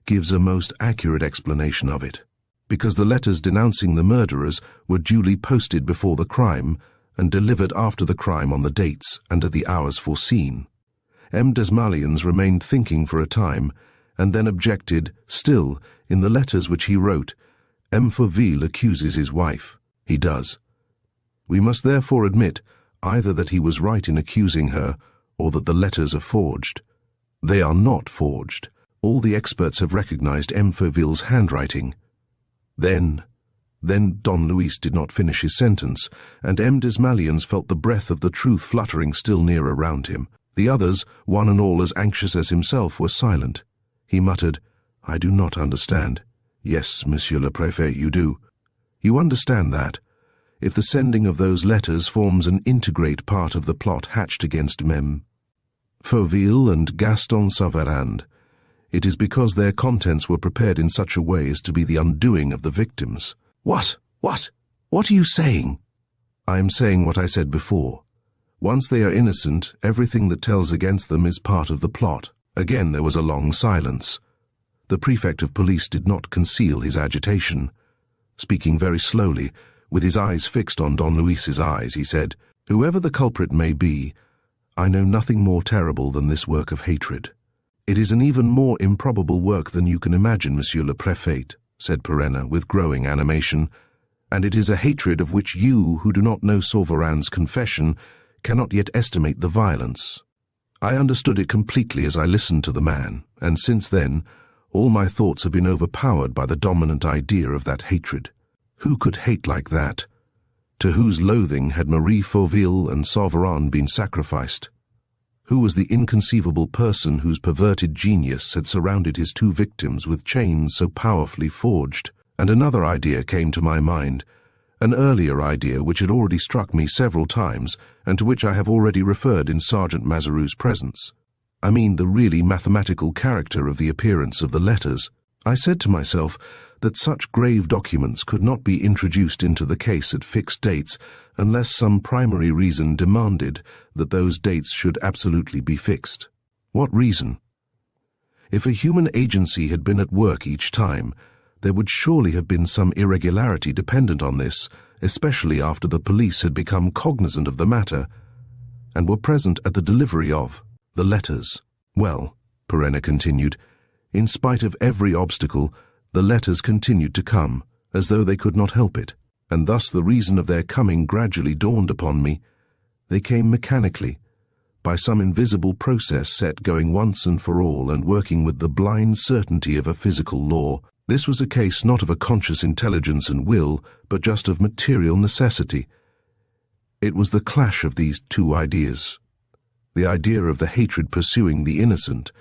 S1: gives a most accurate explanation of it, because the letters denouncing the murderers were duly posted before the crime and delivered after the crime on the dates and at the hours foreseen. M. Desmalions remained thinking for a time, and then objected, still, in the letters which he wrote, M. Fauville accuses his wife. He does. We must therefore admit either that he was right in accusing her, or that the letters are forged. They are not forged. All the experts have recognized M. Fauville's handwriting. Then Don Luis did not finish his sentence, and M. Desmalions felt the breath of the truth fluttering still near around him. The others, one and all as anxious as himself, were silent. He muttered, I do not understand. Yes, Monsieur le Préfet, you do. You understand that. If the sending of those letters forms an integrate part of the plot hatched against Meme Fauville and Gaston Saran, it is because their contents were prepared in such a way as to be the undoing of the victims. What? What are you saying? I am saying what I said before. Once they are innocent, everything that tells against them is part of the plot. Again there was a long silence. The Prefect of Police did not conceal his agitation. Speaking very slowly, with his eyes fixed on Don Luis's eyes, he said, Whoever the culprit may be, I know nothing more terrible than this work of hatred. It is an even more improbable work than you can imagine, Monsieur le Préfet, said Perenna with growing animation, and it is a hatred of which you, who do not know Sauveran's confession, cannot yet estimate the violence. I understood it completely as I listened to the man, and since then, all my thoughts have been overpowered by the dominant idea of that hatred. Who could hate like that? To whose loathing had Marie Fauville and Saran been sacrificed? Who was the inconceivable person whose perverted genius had surrounded his two victims with chains so powerfully forged? And another idea came to my mind, an earlier idea which had already struck me several times and to which I have already referred in Sergeant Mazarou's presence. I mean the really mathematical character of the appearance of the letters. I said to myself that such grave documents could not be introduced into the case at fixed dates unless some primary reason demanded that those dates should absolutely be fixed. What reason? If a human agency had been at work each time, there would surely have been some irregularity dependent on this, especially after the police had become cognizant of the matter and were present at the delivery of the letters. Well, Perenna continued, in spite of every obstacle, the letters continued to come, as though they could not help it, and thus the reason of their coming gradually dawned upon me. They came mechanically, by some invisible process set going once and for all and working with the blind certainty of a physical law. This was a case not of a conscious intelligence and will, but just of material necessity. It was the clash of these two ideas. The idea of the hatred pursuing the innocent,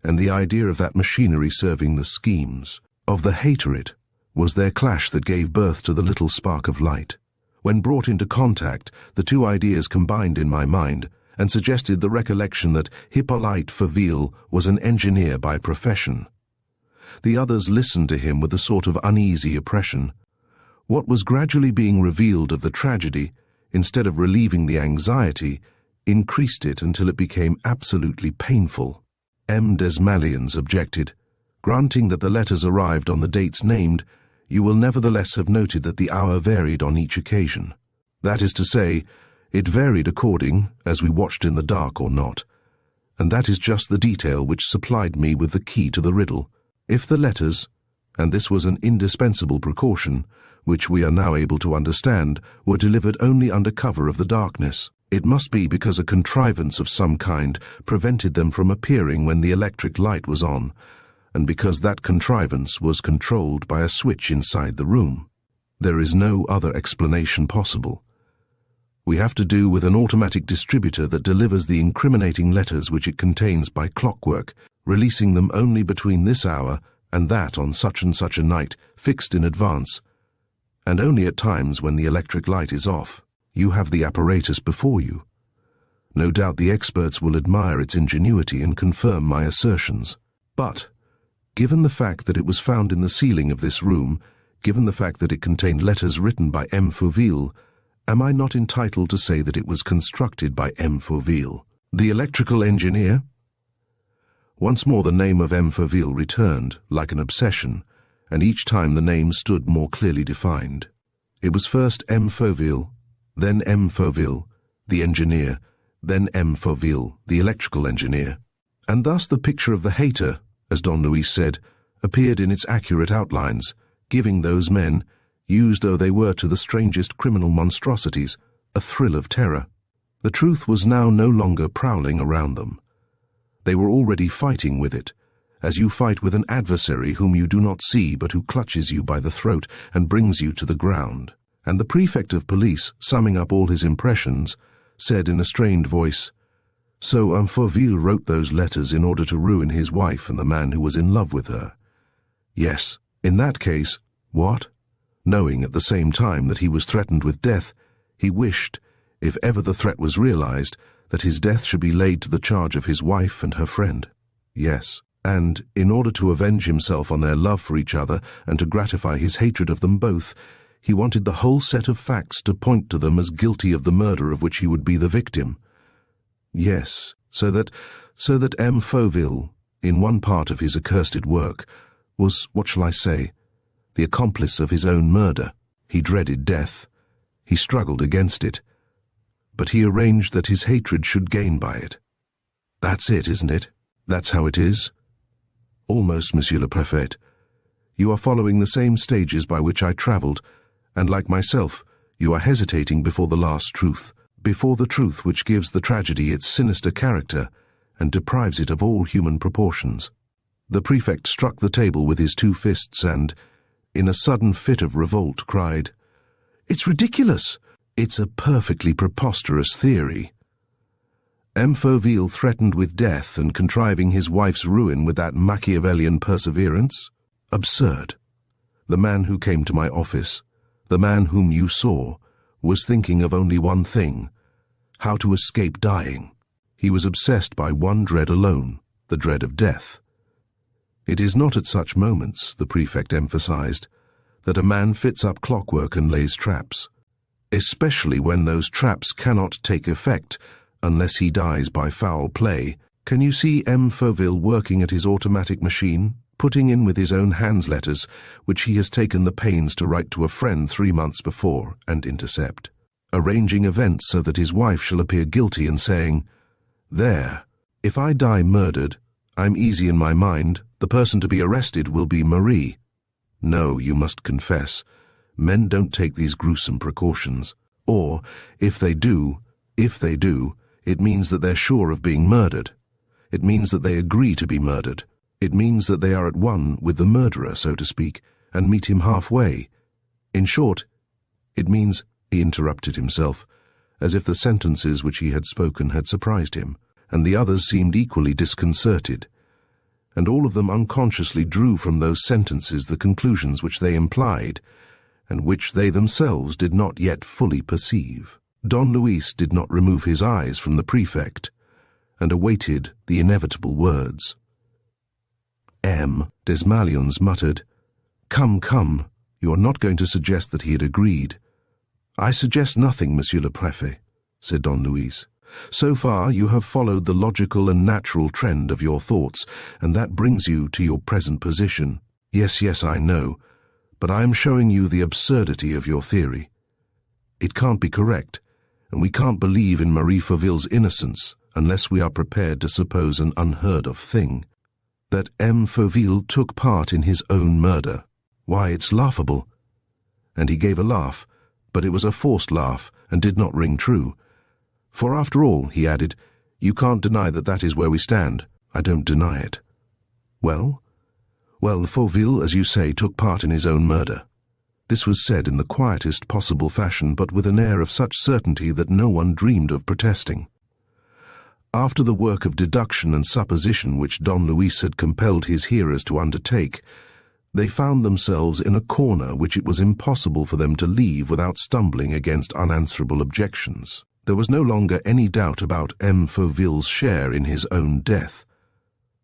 S1: and the idea of that machinery serving the schemes. Of the hatred was their clash that gave birth to the little spark of light. When brought into contact, the two ideas combined in my mind, and suggested the recollection that Hippolyte Fauville was an engineer by profession. The others listened to him with a sort of uneasy oppression. What was gradually being revealed of the tragedy, instead of relieving the anxiety, increased it until it became absolutely painful. M. Desmalions objected. Granting that the letters arrived on the dates named, you will nevertheless have noted that the hour varied on each occasion. That is to say, it varied according as we watched in the dark or not, and that is just the detail which supplied me with the key to the riddle. If the letters, and this was an indispensable precaution, which we are now able to understand, were delivered only under cover of the darkness, it must be because a contrivance of some kind prevented them from appearing when the electric light was on, and because that contrivance was controlled by a switch inside the room. There is no other explanation possible. We have to do with an automatic distributor that delivers the incriminating letters which it contains by clockwork, releasing them only between this hour and that on such and such a night, fixed in advance, and only at times when the electric light is off. You have the apparatus before you. No doubt the experts will admire its ingenuity and confirm my assertions. But, given the fact that it was found in the ceiling of this room, given the fact that it contained letters written by M. Fauville, am I not entitled to say that it was constructed by M. Fauville, the electrical engineer? Once more the name of M. Fauville returned, like an obsession, and each time the name stood more clearly defined. It was first M. Fauville, then M. Fauville, the engineer, then M. Fauville, the electrical engineer. And thus the picture of the hater, as Don Luis said, appeared in its accurate outlines, giving those men, used though they were to the strangest criminal monstrosities, a thrill of terror. The truth was now no longer prowling around them. They were already fighting with it, as you fight with an adversary whom you do not see but who clutches you by the throat and brings you to the ground. And the prefect of police, summing up all his impressions, said in a strained voice, "So Fauville wrote those letters in order to ruin his wife and the man who was in love with her." Yes, in that case, what? Knowing at the same time that he was threatened with death, he wished, if ever the threat was realized, that his death should be laid to the charge of his wife and her friend. Yes, and in order to avenge himself on their love for each other and to gratify his hatred of them both, he wanted the whole set of facts to point to them as guilty of the murder of which he would be the victim. Yes, so that M. Fauville, in one part of his accursed work, was, what shall I say, the accomplice of his own murder. He dreaded death. He struggled against it. But he arranged that his hatred should gain by it. That's it, isn't it? That's how it is? Almost, Monsieur le Prefect. You are following the same stages by which I travelled, and like myself, you are hesitating before the last truth, before the truth which gives the tragedy its sinister character and deprives it of all human proportions. The prefect struck the table with his two fists and, in a sudden fit of revolt, cried, "It's ridiculous! It's a perfectly preposterous theory. M. Fauville threatened with death and contriving his wife's ruin with that Machiavellian perseverance? Absurd. The man who came to my office, the man whom you saw, was thinking of only one thing: how to escape dying. He was obsessed by one dread alone, the dread of death. It is not at such moments, the prefect emphasized, that a man fits up clockwork and lays traps, especially when those traps cannot take effect unless he dies by foul play. Can you see M. Fauville working at his automatic machine, putting in with his own hands letters, which he has taken the pains to write to a friend 3 months before and intercept, arranging events so that his wife shall appear guilty and saying, 'There, if I die murdered, I'm easy in my mind, the person to be arrested will be Marie.' No, you must confess, men don't take these gruesome precautions. Or, if they do, it means that they're sure of being murdered. It means that they agree to be murdered. It means that they are at one with the murderer, so to speak, and meet him halfway. In short, it means—" He interrupted himself, as if the sentences which he had spoken had surprised him, and the others seemed equally disconcerted, and all of them unconsciously drew from those sentences the conclusions which they implied, and which they themselves did not yet fully perceive. Don Luis did not remove his eyes from the Prefect, and awaited the inevitable words. Desmalions muttered, "Come, come, you are not going to suggest that he had agreed." "I suggest nothing, Monsieur le Préfet," said Don Luis. "So far you have followed the logical and natural trend of your thoughts, and that brings you to your present position. Yes, yes, I know, but I am showing you the absurdity of your theory. It can't be correct, and we can't believe in Marie Fauville's innocence unless we are prepared to suppose an unheard-of thing, that M. Fauville took part in his own murder. Why, it's laughable." And he gave a laugh, but it was a forced laugh and did not ring true. "For after all," he added, "you can't deny that that is where we stand." "I don't deny it." "Well?" "Well, Fauville, as you say, took part in his own murder." This was said in the quietest possible fashion, but with an air of such certainty that no one dreamed of protesting. After the work of deduction and supposition which Don Luis had compelled his hearers to undertake, they found themselves in a corner which it was impossible for them to leave without stumbling against unanswerable objections. There was no longer any doubt about M. Fauville's share in his own death.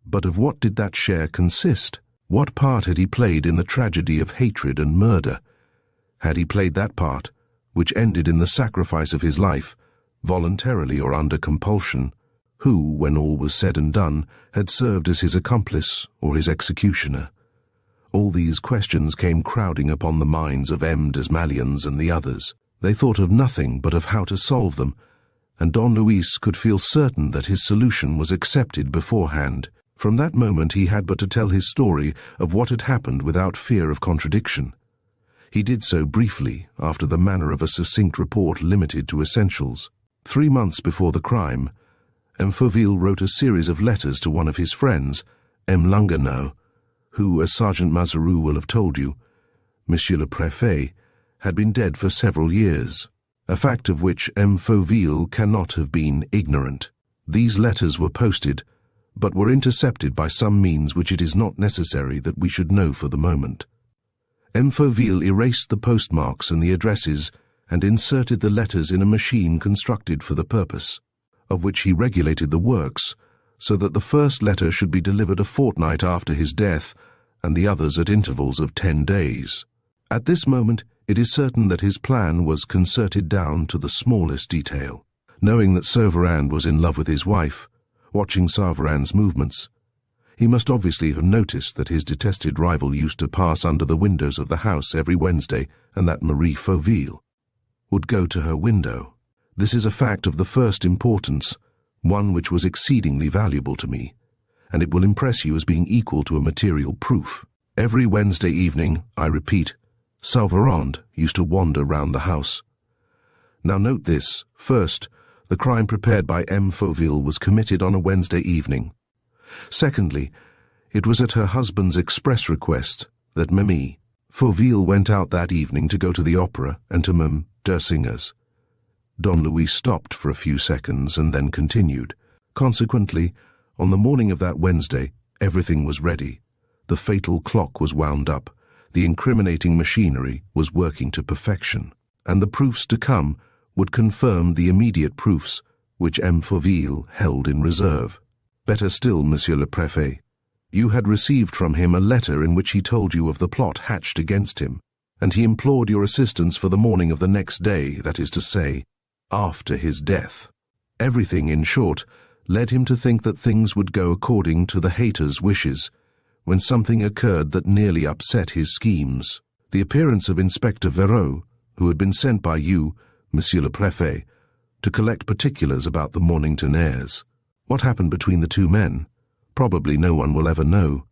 S1: But of what did that share consist? What part had he played in the tragedy of hatred and murder? Had he played that part, which ended in the sacrifice of his life, voluntarily or under compulsion? Who, when all was said and done, had served as his accomplice or his executioner? All these questions came crowding upon the minds of M. Desmalions and the others. They thought of nothing but of how to solve them, and Don Luis could feel certain that his solution was accepted beforehand. From that moment he had but to tell his story of what had happened without fear of contradiction. He did so briefly, after the manner of a succinct report limited to essentials. 3 months before the crime, M. Fauville wrote a series of letters to one of his friends, M. Langerneau, who, as Sergeant Mazaroux will have told you, Monsieur le Préfet, had been dead for several years, a fact of which M. Fauville cannot have been ignorant. These letters were posted, but were intercepted by some means which it is not necessary that we should know for the moment. M. Fauville erased the postmarks and the addresses and inserted the letters in a machine constructed for the purpose, of which he regulated the works, so that the first letter should be delivered a fortnight after his death, and the others at intervals of 10 days. At this moment, it is certain that his plan was concerted down to the smallest detail. Knowing that Saran was in love with his wife, watching Saran's movements, he must obviously have noticed that his detested rival used to pass under the windows of the house every Wednesday, and that Marie Fauville would go to her window. This is a fact of the first importance, one which was exceedingly valuable to me, and it will impress you as being equal to a material proof. Every Wednesday evening, I repeat, Saran used to wander round the house. Now note this. First, the crime prepared by M. Fauville was committed on a Wednesday evening. Secondly, it was at her husband's express request that Mamie Fauville went out that evening to go to the opera and to Mme. Dersinger's. Don Luis stopped for a few seconds and then continued. Consequently, on the morning of that Wednesday, everything was ready. The fatal clock was wound up, the incriminating machinery was working to perfection, and the proofs to come would confirm the immediate proofs which M. Fauville held in reserve. Better still, Monsieur le Préfet, you had received from him a letter in which he told you of the plot hatched against him, and he implored your assistance for the morning of the next day, that is to say, after his death. Everything, in short, led him to think that things would go according to the hater's wishes, when something occurred that nearly upset his schemes. The appearance of Inspector Vero, who had been sent by you, Monsieur le Préfet, to collect particulars about the Mornington heirs. What happened between the two men? Probably no one will ever know.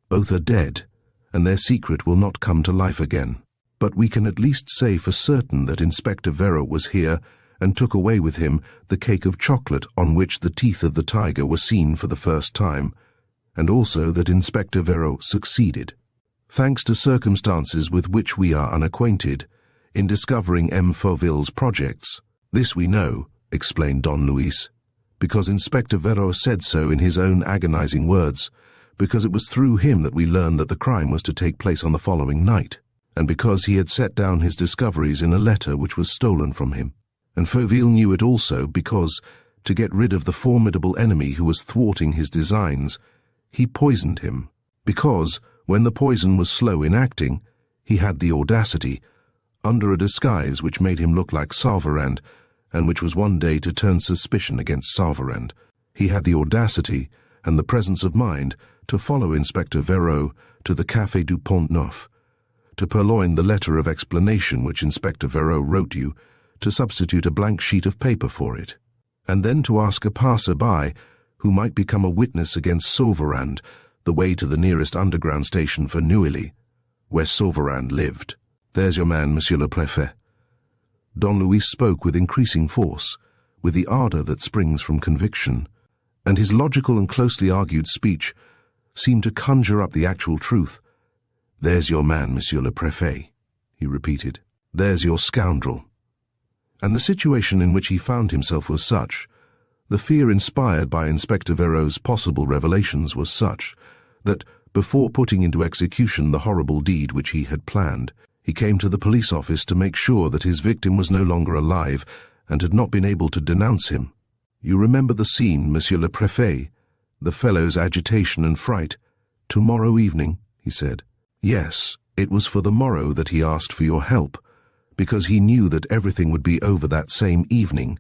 S1: Both are dead, and their secret will not come to life again. But we can at least say for certain that Inspector Vero was here and took away with him the cake of chocolate on which the teeth of the tiger were seen for the first time, and also that Inspector Vero succeeded, thanks to circumstances with which we are unacquainted, in discovering M. Fauville's projects. This we know, explained Don Luis, because Inspector Vero said so in his own agonizing words, because it was through him that we learned that the crime was to take place on the following night, and because he had set down his discoveries in a letter which was stolen from him. And Fauville knew it also because, to get rid of the formidable enemy who was thwarting his designs, he poisoned him, because, when the poison was slow in acting, he had the audacity, under a disguise which made him look like Saran, and which was one day to turn suspicion against Saran, he had the audacity and the presence of mind to follow Inspector Vero to the Café du Pont Neuf, to purloin the letter of explanation which Inspector Vero wrote you, to substitute a blank sheet of paper for it, and then to ask a passer-by, who might become a witness against Saran, the way to the nearest underground station for Neuilly, where Saran lived. There's your man, Monsieur le Préfet. Don Luis spoke with increasing force, with the ardor that springs from conviction, and his logical and closely argued speech seemed to conjure up the actual truth. There's your man, Monsieur le Préfet, he repeated. There's your scoundrel. And the situation in which he found himself was such, the fear inspired by Inspector Vero's possible revelations was such, that, before putting into execution the horrible deed which he had planned, he came to the police office to make sure that his victim was no longer alive and had not been able to denounce him. You remember the scene, Monsieur le Préfet, the fellow's agitation and fright. Tomorrow evening, he said. Yes, it was for the morrow that he asked for your help, because he knew that everything would be over that same evening,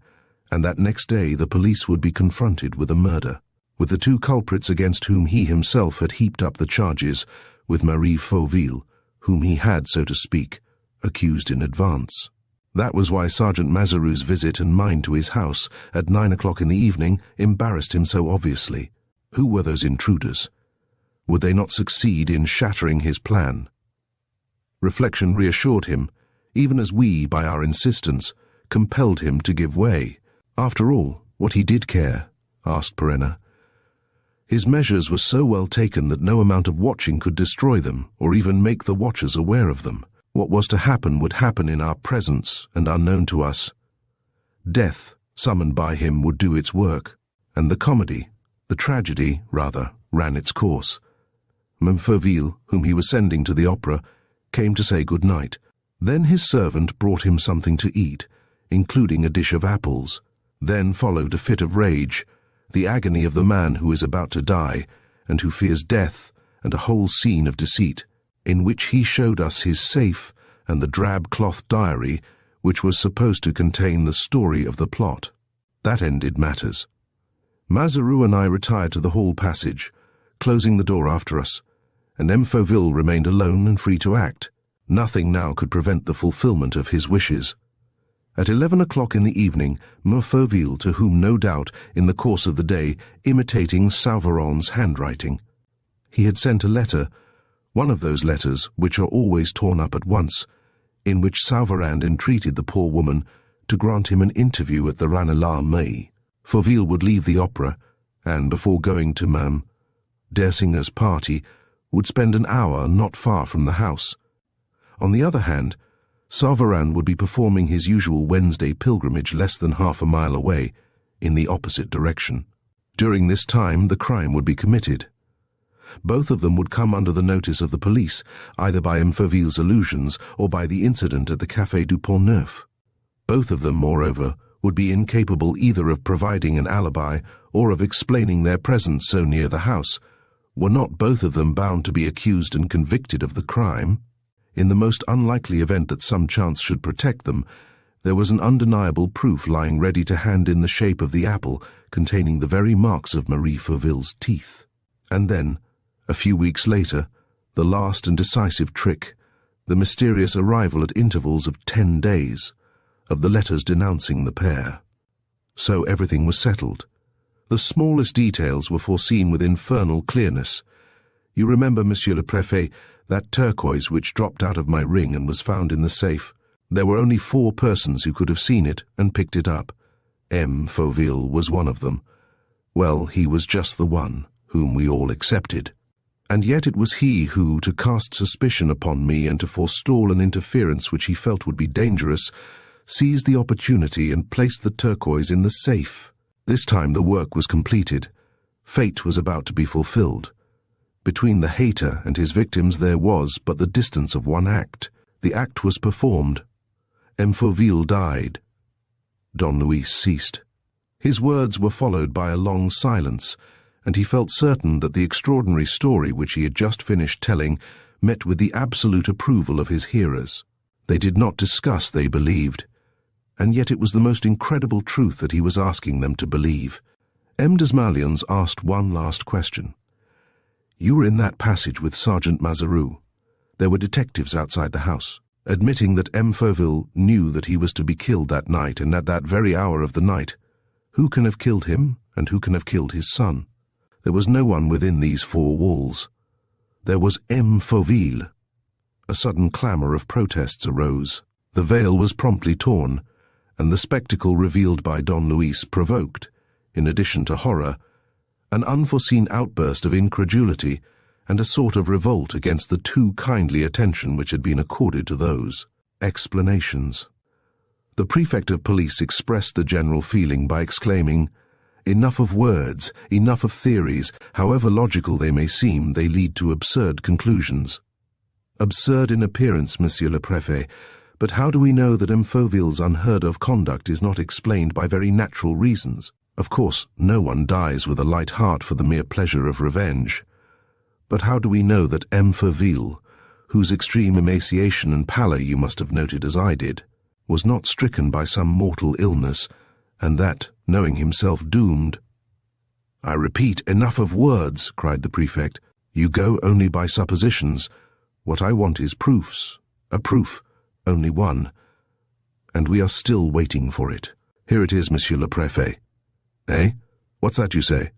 S1: and that next day the police would be confronted with a murder, with the two culprits against whom he himself had heaped up the charges, with Marie Fauville, whom he had, so to speak, accused in advance. That was why Sergeant Mazarou's visit and mine to his house at 9 o'clock in the evening embarrassed him so obviously. Who were those intruders? Would they not succeed in shattering his plan? Reflection reassured him, even as we, by our insistence, compelled him to give way. After all, what he did care, asked Perenna. His measures were so well taken that no amount of watching could destroy them, or even make the watchers aware of them. What was to happen would happen in our presence and unknown to us. Death, summoned by him, would do its work, and the comedy, the tragedy, rather, ran its course. Meme Fauville, whom he was sending to the opera, came to say good night. Then his servant brought him something to eat, including a dish of apples. Then followed a fit of rage, the agony of the man who is about to die, and who fears death, and a whole scene of deceit, in which he showed us his safe and the drab cloth diary which was supposed to contain the story of the plot. That ended matters. Mazarou and I retired to the hall passage, closing the door after us, and M. Fauville remained alone and free to act. Nothing now could prevent the fulfillment of his wishes. At 11 o'clock in the evening, M. Fauville, to whom no doubt, in the course of the day, imitating Saveron's handwriting, he had sent a letter, one of those letters which are always torn up at once, in which Saran entreated the poor woman to grant him an interview at the Ranelagh May. Fauville would leave the opera, and before going to Mme. Dersinger's party, would spend an hour not far from the house. On the other hand, Saran would be performing his usual Wednesday pilgrimage less than half a mile away, in the opposite direction. During this time the crime would be committed. Both of them would come under the notice of the police, either by M. Fauville's allusions or by the incident at the Café du Pont Neuf. Both of them, moreover, would be incapable either of providing an alibi or of explaining their presence so near the house. Were not both of them bound to be accused and convicted of the crime? In the most unlikely event that some chance should protect them, there was an undeniable proof lying ready to hand in the shape of the apple containing the very marks of Marie Fauville's teeth. And then, a few weeks later, the last and decisive trick, the mysterious arrival at intervals of 10 days, of the letters denouncing the pair. So everything was settled. The smallest details were foreseen with infernal clearness. You remember, Monsieur le Préfet, that turquoise which dropped out of my ring and was found in the safe. There were only 4 persons who could have seen it and picked it up. M. Fauville was one of them. Well, he was just the one. whom we all accepted. And yet it was he who, to cast suspicion upon me and to forestall an interference which he felt would be dangerous, seized the opportunity and placed the turquoise in the safe. This time the work was completed. Fate was about to be fulfilled. Between the hater and his victims there was but the distance of one act. The act was performed. M. Fauville died. Don Luis ceased. His words were followed by a long silence, and he felt certain that the extraordinary story which he had just finished telling met with the absolute approval of his hearers. They did not discuss, they believed. And yet it was the most incredible truth that he was asking them to believe. M. Desmalions asked one last question. "You were in that passage with Sergeant Mazaroux. There were detectives outside the house." Admitting that M. Fauville knew that he was to be killed that night and at that very hour of the night, who can have killed him and who can have killed his son? There was no one within these four walls. There was M. Fauville. A sudden clamour of protests arose. The veil was promptly torn, and the spectacle revealed by Don Luis provoked, in addition to horror, an unforeseen outburst of incredulity and a sort of revolt against the too kindly attention which had been accorded to those explanations. The prefect of police expressed the general feeling by exclaiming, "Enough of words, enough of theories. However logical they may seem, they lead to absurd conclusions." Absurd in appearance, Monsieur le Préfet, but how do we know that M. Fauville's unheard-of conduct is not explained by very natural reasons? Of course, no one dies with a light heart for the mere pleasure of revenge. But how do we know that M. Fauville, whose extreme emaciation and pallor you must have noted as I did, was not stricken by some mortal illness, and that, knowing himself doomed— "I repeat, enough of words," cried the prefect. "You go only by suppositions. What I want is proofs. A proof, only one. And we are still waiting for it. Here it is, Monsieur le Préfet." "Eh? What's that you say?"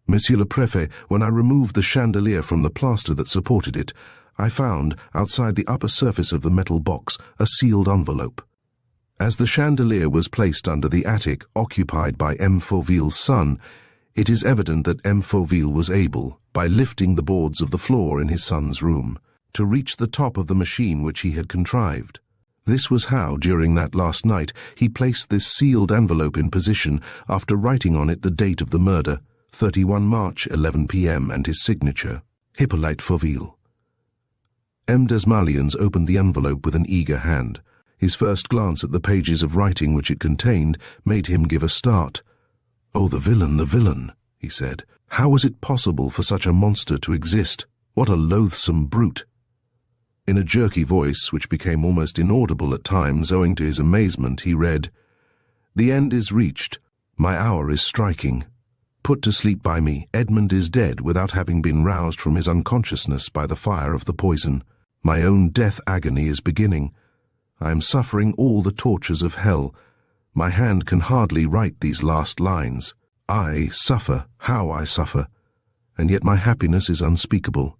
S1: "Monsieur le Préfet, when I removed the chandelier from the plaster that supported it, I found, outside the upper surface of the metal box, a sealed envelope. As the chandelier was placed under the attic occupied by M. Fauville's son, it is evident that M. Fauville was able, by lifting the boards of the floor in his son's room, to reach the top of the machine which he had contrived. This was how, during that last night, he placed this sealed envelope in position after writing on it the date of the murder, 31 March, 11 p.m., and his signature, Hippolyte Fauville." M. Desmalions opened the envelope with an eager hand. His first glance at the pages of writing which it contained made him give a start. "Oh, the villain," he said. "How was it possible for such a monster to exist? What a loathsome brute!" In a jerky voice, which became almost inaudible at times owing to his amazement, he read, "The end is reached. My hour is striking. Put to sleep by me, Edmund is dead without having been roused from his unconsciousness by the fire of the poison. My own death agony is beginning. I am suffering all the tortures of hell. My hand can hardly write these last lines. I suffer, how I suffer, and yet my happiness is unspeakable.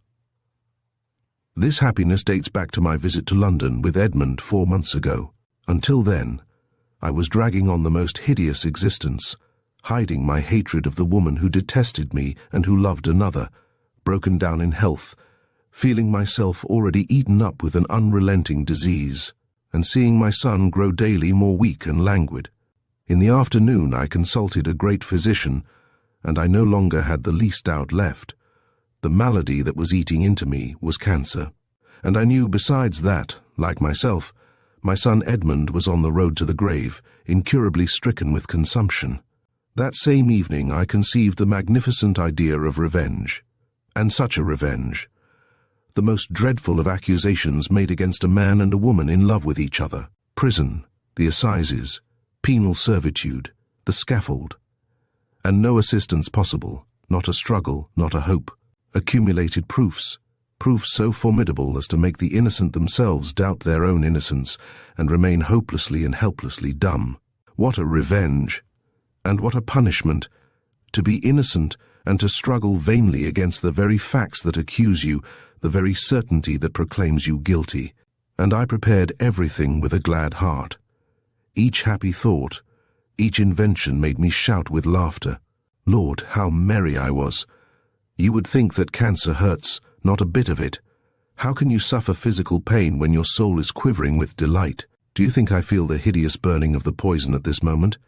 S1: This happiness dates back to my visit to London with Edmund 4 months ago. Until then, I was dragging on the most hideous existence, hiding my hatred of the woman who detested me and who loved another, broken down in health, feeling myself already eaten up with an unrelenting disease, and seeing my son grow daily more weak and languid. In the afternoon I consulted a great physician, and I no longer had the least doubt left. The malady that was eating into me was cancer, and I knew besides that, like myself, my son Edmund was on the road to the grave, incurably stricken with consumption. That same evening I conceived the magnificent idea of revenge, and such a revenge. The most dreadful of accusations made against a man and a woman in love with each other. Prison, the assizes, penal servitude, the scaffold. And no assistance possible, not a struggle, not a hope. Accumulated proofs, proofs so formidable as to make the innocent themselves doubt their own innocence and remain hopelessly and helplessly dumb. What a revenge! And what a punishment, to be innocent and to struggle vainly against the very facts that accuse you, the very certainty that proclaims you guilty. And I prepared everything with a glad heart. Each happy thought, each invention made me shout with laughter. Lord, how merry I was! You would think that cancer hurts, not a bit of it. How can you suffer physical pain when your soul is quivering with delight? Do you think I feel the hideous burning of the poison at this moment?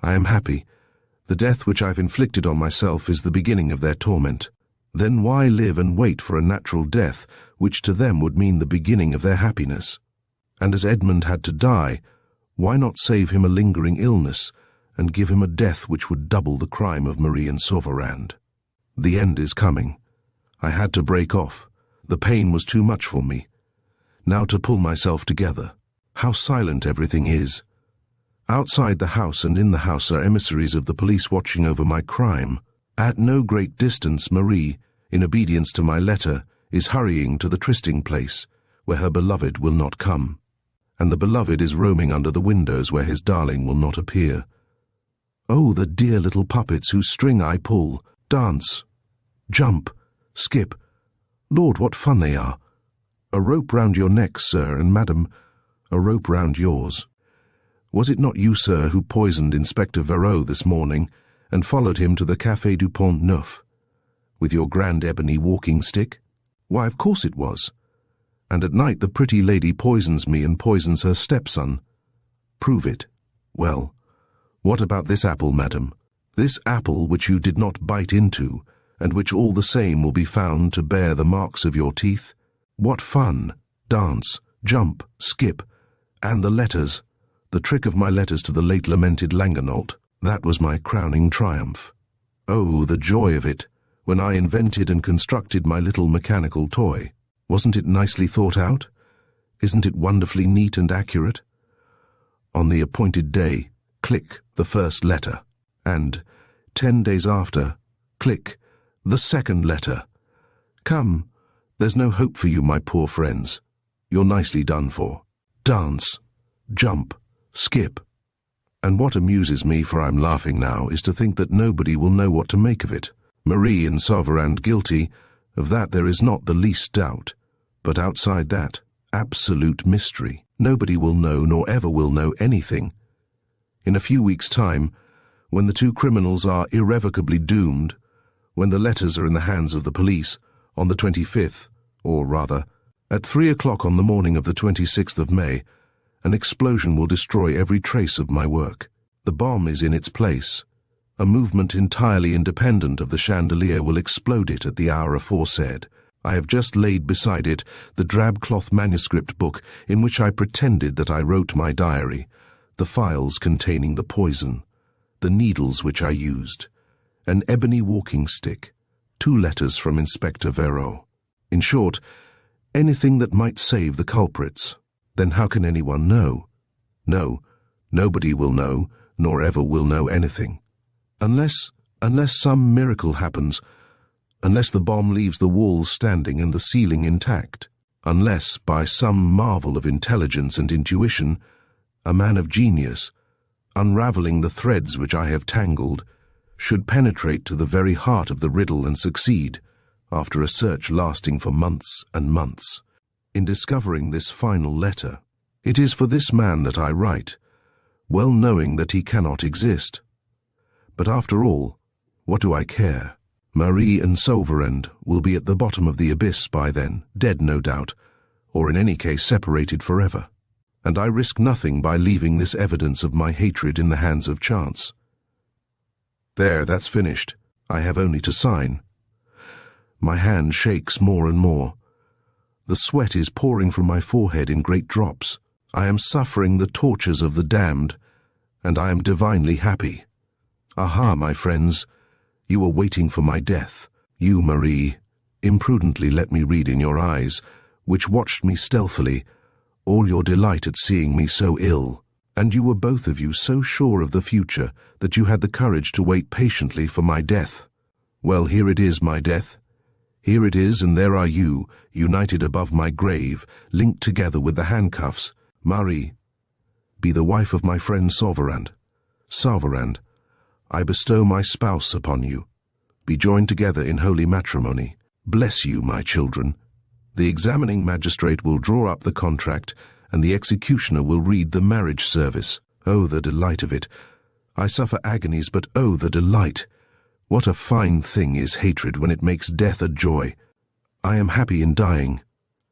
S1: I am happy. The death which I've inflicted on myself is the beginning of their torment. Then why live and wait for a natural death, which to them would mean the beginning of their happiness? And as Edmund had to die, why not save him a lingering illness, and give him a death which would double the crime of Marie and Sauverand? The end is coming. I had to break off. The pain was too much for me. Now to pull myself together. How silent everything is. Outside the house and in the house are emissaries of the police watching over my crime. At no great distance, Marie, in obedience to my letter, is hurrying to the trysting place, where her beloved will not come. And the beloved is roaming under the windows where his darling will not appear. Oh, the dear little puppets whose string I pull, dance, jump, skip. Lord, what fun they are! A rope round your neck, sir, and madam, a rope round yours. Was it not you, sir, who poisoned Inspector Vero this morning and followed him to the Café du Pont Neuf with your grand ebony walking stick? Why, of course it was. And at night the pretty lady poisons me and poisons her stepson. Prove it. Well, what about this apple, madam? This apple which you did not bite into, and which all the same will be found to bear the marks of your teeth? What fun! Dance, jump, skip, and the letters. The trick of my letters to the late lamented Langernault. That was my crowning triumph. Oh, the joy of it, when I invented and constructed my little mechanical toy. Wasn't it nicely thought out? Isn't it wonderfully neat and accurate? On the appointed day, click, the first letter. And 10 days after, click, the second letter. Come, there's no hope for you, my poor friends. You're nicely done for. Dance, jump, skip. And what amuses me, for I'm laughing now, is to think that nobody will know what to make of it. Marie and Sauverand guilty, of that there is not the least doubt. But outside that, absolute mystery. Nobody will know, nor ever will know anything. In a few weeks' time, when the two criminals are irrevocably doomed, when the letters are in the hands of the police, on the 25th, or rather, at 3 o'clock on the morning of the 26th of May, an explosion will destroy every trace of my work. The bomb is in its place. A movement entirely independent of the chandelier will explode it at the hour aforesaid. I have just laid beside it the drab-cloth manuscript book in which I pretended that I wrote my diary, the files containing the poison, the needles which I used, an ebony walking stick, 2 letters from Inspector Vero. In short, anything that might save the culprits. Then how can anyone know? No, nobody will know, nor ever will know anything. Unless some miracle happens, unless the bomb leaves the walls standing and the ceiling intact, unless, by some marvel of intelligence and intuition, a man of genius, unraveling the threads which I have tangled, should penetrate to the very heart of the riddle and succeed, after a search lasting for months and months, in discovering this final letter. It is for this man that I write, well knowing that he cannot exist. But after all, what do I care? Marie and Sauverand will be at the bottom of the abyss by then, dead no doubt, or in any case separated forever. And I risk nothing by leaving this evidence of my hatred in the hands of chance. There, that's finished. I have only to sign. My hand shakes more and more. The sweat is pouring from my forehead in great drops. I am suffering the tortures of the damned, and I am divinely happy. Aha, my friends, you are waiting for my death. You, Marie, imprudently let me read in your eyes, which watched me stealthily, all your delight at seeing me so ill. And you were both of you so sure of the future that you had the courage to wait patiently for my death. Well, here it is, my death. Here it is, and there are you, united above my grave, linked together with the handcuffs. Marie, be the wife of my friend Sauverand. Sauverand, I bestow my spouse upon you. Be joined together in holy matrimony. Bless you, my children. The examining magistrate will draw up the contract, and the executioner will read the marriage service. Oh, the delight of it! I suffer agonies, but oh, the delight! What a fine thing is hatred when it makes death a joy. I am happy in dying.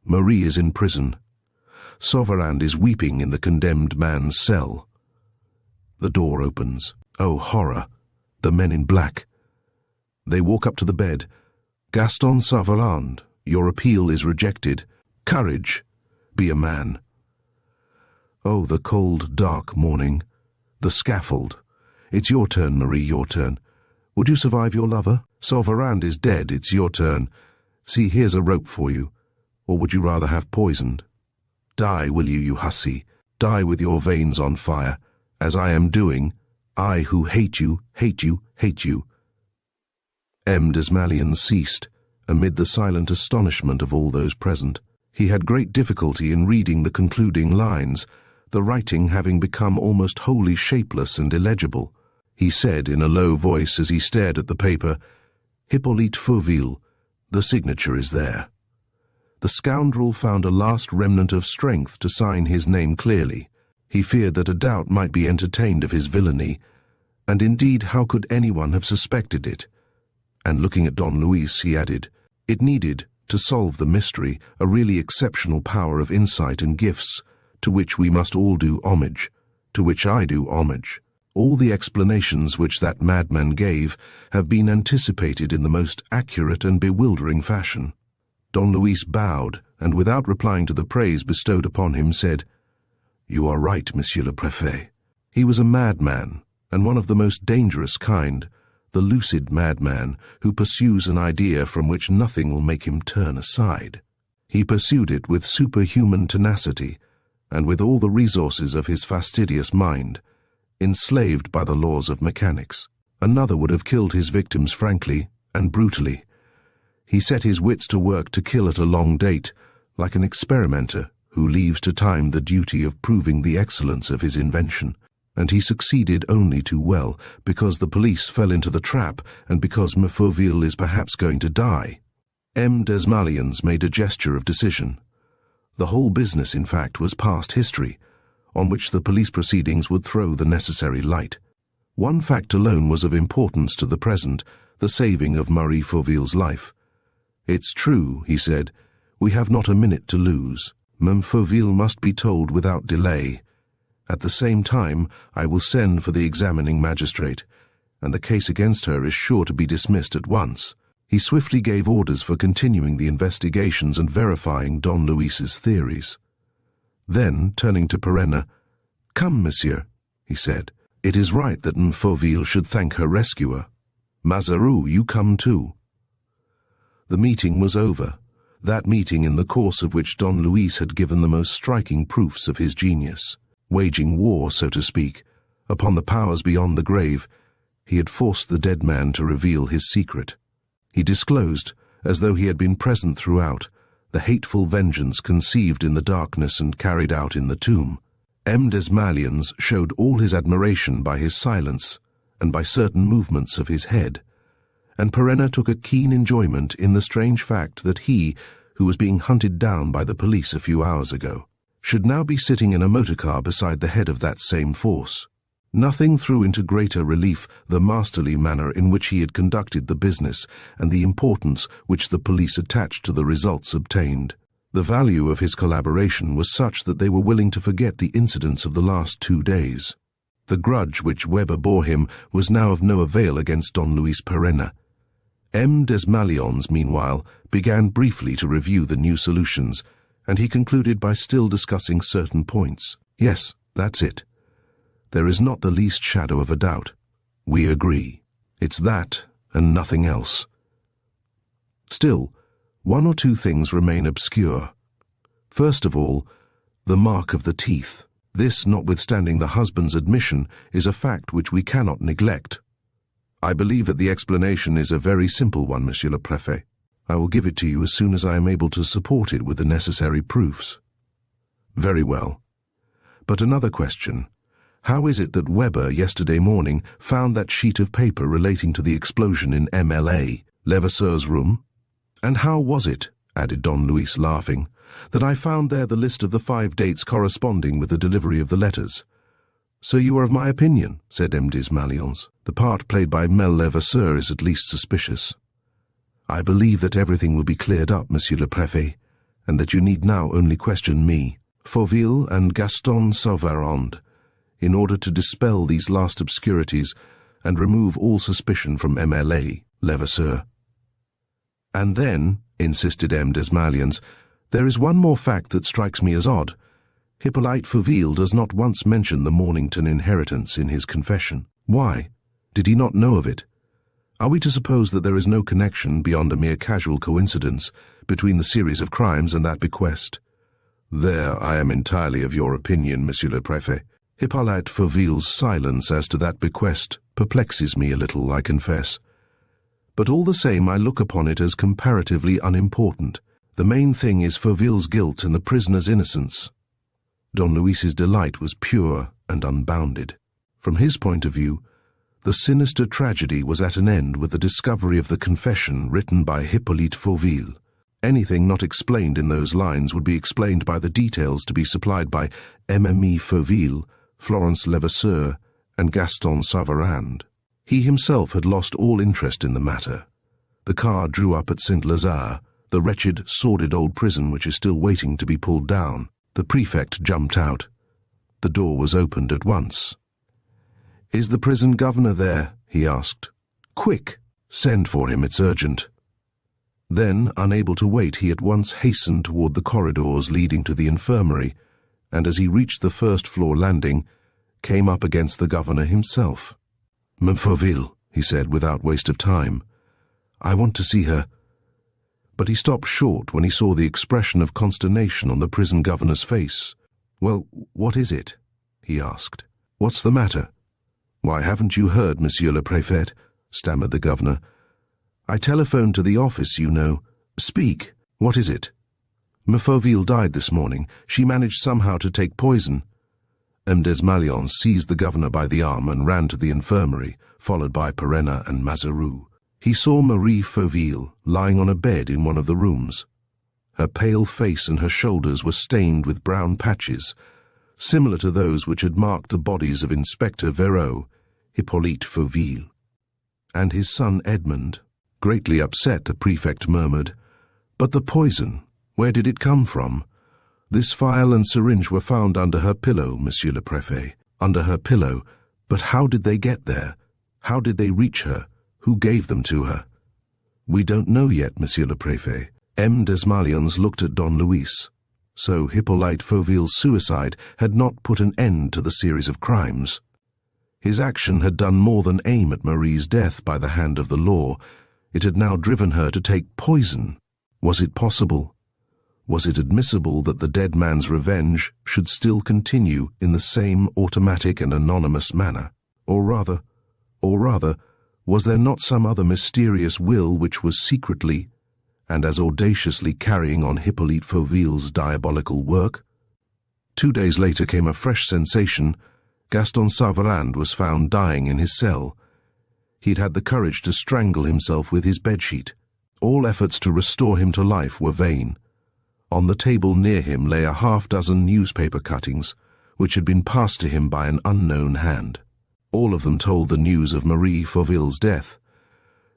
S1: Marie is in prison. Saran is weeping in the condemned man's cell. The door opens. Oh, horror! The men in black. They walk up to the bed. Gaston Saran, your appeal is rejected. Courage! Be a man. Oh, the cold, dark morning. The scaffold. It's your turn, Marie, your turn. Would you survive your lover? Saran is dead, it's your turn. See, here's a rope for you. Or would you rather have poisoned? Die, will you, you hussy? Die with your veins on fire, as I am doing. I who hate you, hate you, hate you. M. Desmalions ceased, amid the silent astonishment of all those present. He had great difficulty in reading the concluding lines, the writing having become almost wholly shapeless and illegible. He said in a low voice as he stared at the paper, "Hippolyte Fauville, the signature is there." The scoundrel found a last remnant of strength to sign his name clearly. He feared that a doubt might be entertained of his villainy, and indeed how could anyone have suspected it? And looking at Don Luis, he added, "It needed, to solve the mystery, a really exceptional power of insight and gifts, to which we must all do homage, to which I do homage. All the explanations which that madman gave have been anticipated in the most accurate and bewildering fashion." Don Luis bowed, and without replying to the praise bestowed upon him, said, "You are right, Monsieur le Préfet. He was a madman, and one of the most dangerous kind, the lucid madman who pursues an idea from which nothing will make him turn aside. He pursued it with superhuman tenacity, and with all the resources of his fastidious mind, enslaved by the laws of mechanics. Another would have killed his victims frankly and brutally. He set his wits to work to kill at a long date, like an experimenter who leaves to time the duty of proving the excellence of his invention. And he succeeded only too well, because the police fell into the trap, and because Fauville is perhaps going to die." M. Desmalions made a gesture of decision. The whole business, in fact, was past history, on which the police proceedings would throw the necessary light. One fact alone was of importance to the present, the saving of Marie Fauville's life. "It's true," he said, "we have not a minute to lose. Mem Fauville must be told without delay. At the same time, I will send for the examining magistrate, and the case against her is sure to be dismissed at once." He swiftly gave orders for continuing the investigations and verifying Don Luis's theories. Then, turning to Perenna, "Come, monsieur," he said. "It is right that Fauville should thank her rescuer. Mazaru, you come too." The meeting was over, that meeting in the course of which Don Luis had given the most striking proofs of his genius. Waging war, so to speak, upon the powers beyond the grave, he had forced the dead man to reveal his secret. He disclosed, as though he had been present throughout, the hateful vengeance conceived in the darkness and carried out in the tomb. M. Desmalions showed all his admiration by his silence and by certain movements of his head, and Perenna took a keen enjoyment in the strange fact that he, who was being hunted down by the police a few hours ago, should now be sitting in a motor-car beside the head of that same force. Nothing threw into greater relief the masterly manner in which he had conducted the business and the importance which the police attached to the results obtained. The value of his collaboration was such that they were willing to forget the incidents of the last 2 days. The grudge which Weber bore him was now of no avail against Don Luis Perenna. M. Desmalions, meanwhile, began briefly to review the new solutions, and he concluded by still discussing certain points. "Yes, that's it. There is not the least shadow of a doubt. We agree. It's that and nothing else. Still, 1 or 2 things remain obscure. First of all, the mark of the teeth. This, notwithstanding the husband's admission, is a fact which we cannot neglect. I believe that the explanation is a very simple one, Monsieur le Préfet. I will give it to you as soon as I am able to support it with the necessary proofs." "Very well. But another question. How is it that Weber, yesterday morning, found that sheet of paper relating to the explosion in MLA, Levasseur's room? And how was it," added Don Luis, laughing, "that I found there the list of the 5 dates corresponding with the delivery of the letters? "So you are of my opinion," said M. Desmalions. "The part played by Mel Levasseur is at least suspicious. I believe that everything will be cleared up, Monsieur le Préfet, and that you need now only question me, Fauville and Gaston Sauvarand, in order to dispel these last obscurities and remove all suspicion from MLA Levasseur." "And then," insisted M. Desmalions, "there is one more fact that strikes me as odd. Hippolyte Fauville does not once mention the Mornington inheritance in his confession. Why? Did he not know of it? Are we to suppose that there is no connection beyond a mere casual coincidence between the series of crimes and that bequest?" "There I am entirely of your opinion, Monsieur le Préfet. Hippolyte Fauville's silence as to that bequest perplexes me a little, I confess. But all the same I look upon it as comparatively unimportant. The main thing is Fauville's guilt and the prisoner's innocence." Don Luis's delight was pure and unbounded. From his point of view, the sinister tragedy was at an end with the discovery of the confession written by Hippolyte Fauville. Anything not explained in those lines would be explained by the details to be supplied by MME Fauville, Florence Levasseur, and Gaston Sauvarand. He himself had lost all interest in the matter. The car drew up at Saint-Lazare, the wretched, sordid old prison which is still waiting to be pulled down. The prefect jumped out. The door was opened at once. "Is the prison governor there?" he asked. "Quick! Send for him, it's urgent." Then, unable to wait, he at once hastened toward the corridors leading to the infirmary, and as he reached the first-floor landing, came up against the governor himself. "Ma'am Fauville," he said without waste of time, "I want to see her." But he stopped short when he saw the expression of consternation on the prison governor's face. "Well, what is it?" he asked. "What's the matter?" "Why, haven't you heard, Monsieur le Préfet?" stammered the governor. "I telephoned to the office, you know." "Speak. What is it?" "Ma Fauville died this morning. She managed somehow to take poison." M. Desmalions seized the governor by the arm and ran to the infirmary, followed by Perenna and Mazaroux. He saw Marie Fauville lying on a bed in one of the rooms. Her pale face and her shoulders were stained with brown patches, similar to those which had marked the bodies of Inspector Vero, Hippolyte Fauville. And his son Edmond, greatly upset, the prefect murmured, "But the poison, where did it come from? This phial and syringe were found under her pillow, Monsieur le Préfet, under her pillow, but how did they get there? How did they reach her? Who gave them to her?" "We don't know yet, Monsieur le Préfet." M. Desmalions looked at Don Luis. So Hippolyte Fauville's suicide had not put an end to the series of crimes. His action had done more than aim at Marie's death by the hand of the law. It had now driven her to take poison. Was it possible? Was it admissible that the dead man's revenge should still continue in the same automatic and anonymous manner? Or rather, was there not some other mysterious will which was secretly and as audaciously carrying on Hippolyte Fauville's diabolical work? 2 days later came a fresh sensation. Gaston Sauvarand was found dying in his cell. He'd had the courage to strangle himself with his bedsheet. All efforts to restore him to life were vain. On the table near him lay a half-dozen newspaper cuttings, which had been passed to him by an unknown hand. All of them told the news of Marie Fauville's death.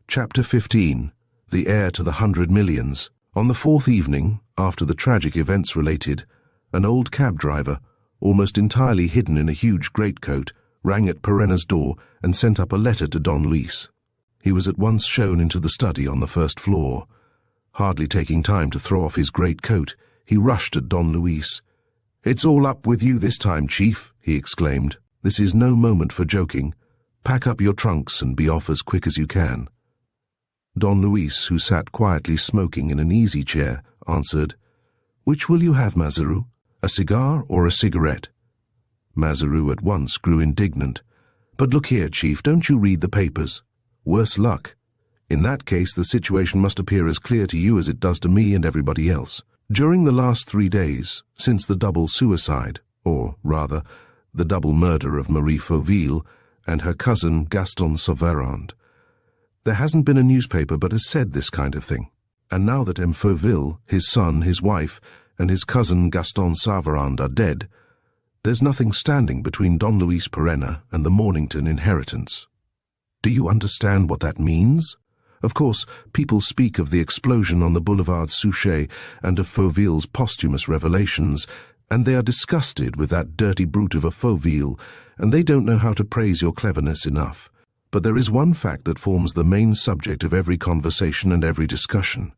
S1: Chapter 15. The Heir to the 100 Millions. On the 4th evening, after the tragic events related, an old cab driver, almost entirely hidden in a huge greatcoat, rang at Perenna's door and sent up a letter to Don Luis. He was at once shown into the study on the first floor. Hardly taking time to throw off his greatcoat, he rushed at Don Luis. "It's all up with you this time, Chief," he exclaimed. "This is no moment for joking. Pack up your trunks and be off as quick as you can." Don Luis, who sat quietly smoking in an easy chair, answered, "Which will you have, Mazaroux? A cigar or a cigarette?" Mazaroux at once grew indignant. "But look here, Chief, don't you read the papers? Worse luck. In that case, the situation must appear as clear to you as it does to me and everybody else. During the last 3 days, since the double suicide, or rather, the double murder of Marie Fauville and her cousin Gaston Sauvarand, there hasn't been a newspaper but has said this kind of thing. And now that M. Fauville, his son, his wife, and his cousin Gaston Sauvarand are dead, There's nothing standing between Don Luis Perenna and the Mornington inheritance. Do you understand what that means? Of course, people speak of the explosion on the Boulevard Suchet and of Fauville's posthumous revelations, and they are disgusted with that dirty brute of a Fauville, and they don't know how to praise your cleverness enough. But there is one fact that forms the main subject of every conversation and every discussion.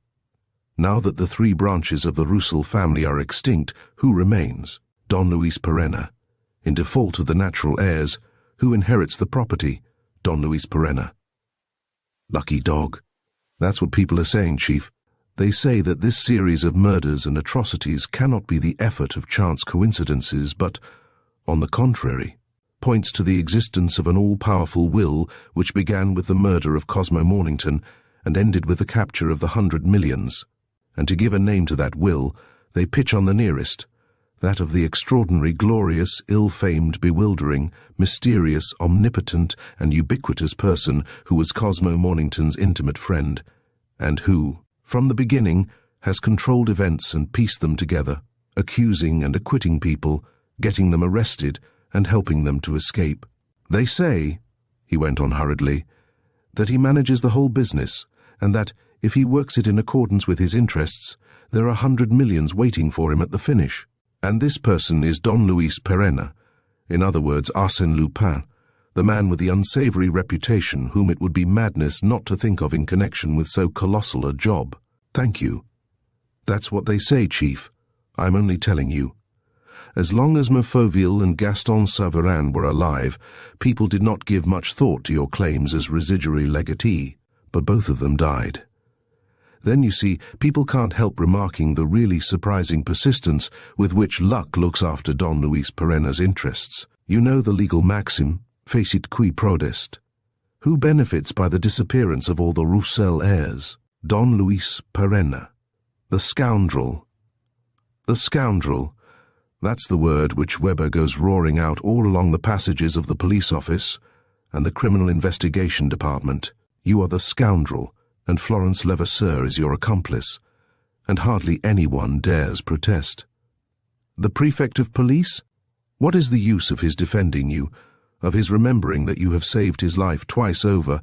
S1: Now that the three branches of the Roussel family are extinct, who remains? Don Luis Perenna. In default of the natural heirs, who inherits the property? Don Luis Perenna. Lucky dog. That's what people are saying, Chief. They say that this series of murders and atrocities cannot be the effort of chance coincidences, but, on the contrary, points to the existence of an all-powerful will which began with the murder of Cosmo Mornington and ended with the capture of the 100 millions. And to give a name to that will, they pitch on the nearest, that of the extraordinary, glorious, ill-famed, bewildering, mysterious, omnipotent, and ubiquitous person who was Cosmo Mornington's intimate friend, and who, from the beginning, has controlled events and pieced them together, accusing and acquitting people, getting them arrested, and helping them to escape. They say, he went on hurriedly, that he manages the whole business, and that, if he works it in accordance with his interests, there are 100 millions waiting for him at the finish. And this person is Don Luis Perenna, in other words, Arsène Lupin, the man with the unsavory reputation whom it would be madness not to think of in connection with so colossal a job. Thank you. That's what they say, Chief. I'm only telling you. As long as Fauville and Gaston Saran were alive, people did not give much thought to your claims as residuary legatee, but both of them died. Then, you see, people can't help remarking the really surprising persistence with which luck looks after Don Luis Perenna's interests. You know the legal maxim, facit qui prodest. Who benefits by the disappearance of all the Roussel heirs? Don Luis Perenna. The scoundrel. The scoundrel. That's the word which Weber goes roaring out all along the passages of the police office and the criminal investigation department. You are the scoundrel, and Florence Levasseur is your accomplice, and hardly anyone dares protest. The Prefect of Police? What is the use of his defending you, of his remembering that you have saved his life twice over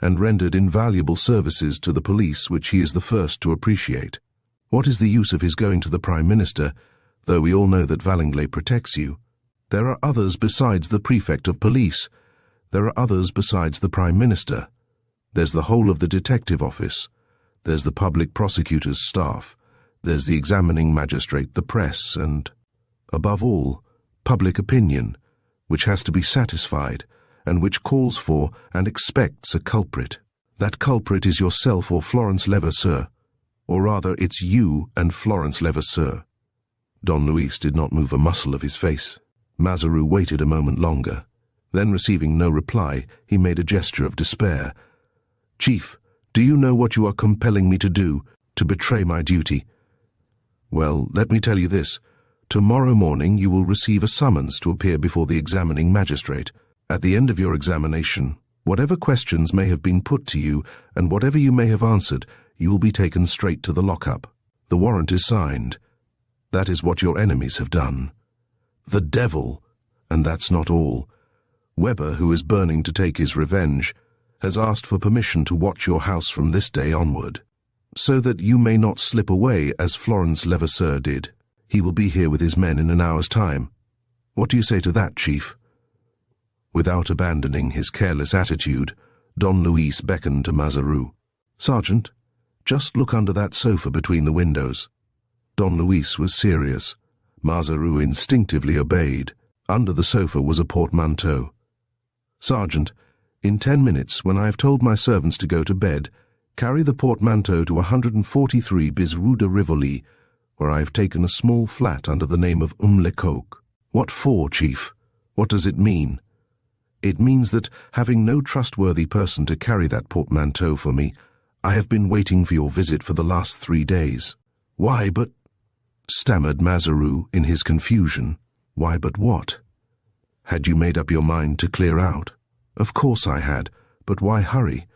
S1: and rendered invaluable services to the police which he is the first to appreciate? What is the use of his going to the Prime Minister, though we all know that Valanglais protects you? There are others besides the Prefect of Police. There are others besides the Prime Minister. There's the whole of the detective office. There's the public prosecutor's staff. There's the examining magistrate, the press, and, above all, public opinion, which has to be satisfied, and which calls for and expects a culprit. That culprit is yourself or Florence Levasseur, or rather it's you and Florence Levasseur. Don Luis did not move a muscle of his face. Mazaru waited a moment longer. Then, receiving no reply, he made a gesture of despair. Chief, do you know what you are compelling me to do, to betray my duty? Well, let me tell you this. Tomorrow morning you will receive a summons to appear before the examining magistrate. At the end of your examination, whatever questions may have been put to you, and whatever you may have answered, you will be taken straight to the lockup. The warrant is signed. That is what your enemies have done. The devil, and that's not all. Weber, who is burning to take his revenge, has asked for permission to watch your house from this day onward, so that you may not slip away as Florence Levasseur did. He will be here with his men in an hour's time. What do you say to that, Chief? Without abandoning his careless attitude, Don Luis beckoned to Mazaru. Sergeant, just look under that sofa between the windows. Don Luis was serious. Mazaru instinctively obeyed. Under the sofa was a portmanteau. Sergeant, in 10 minutes, when I have told my servants to go to bed, carry the portmanteau to 143 bis Rue de Rivoli, where I have taken a small flat under the name of Lecoq. What for, Chief? What does it mean? It means that, having no trustworthy person to carry that portmanteau for me, I have been waiting for your visit for the last 3 days. Why, but... stammered Mazaru in his confusion. Why, but what? Had you made up your mind to clear out? Of course I had, but why hurry?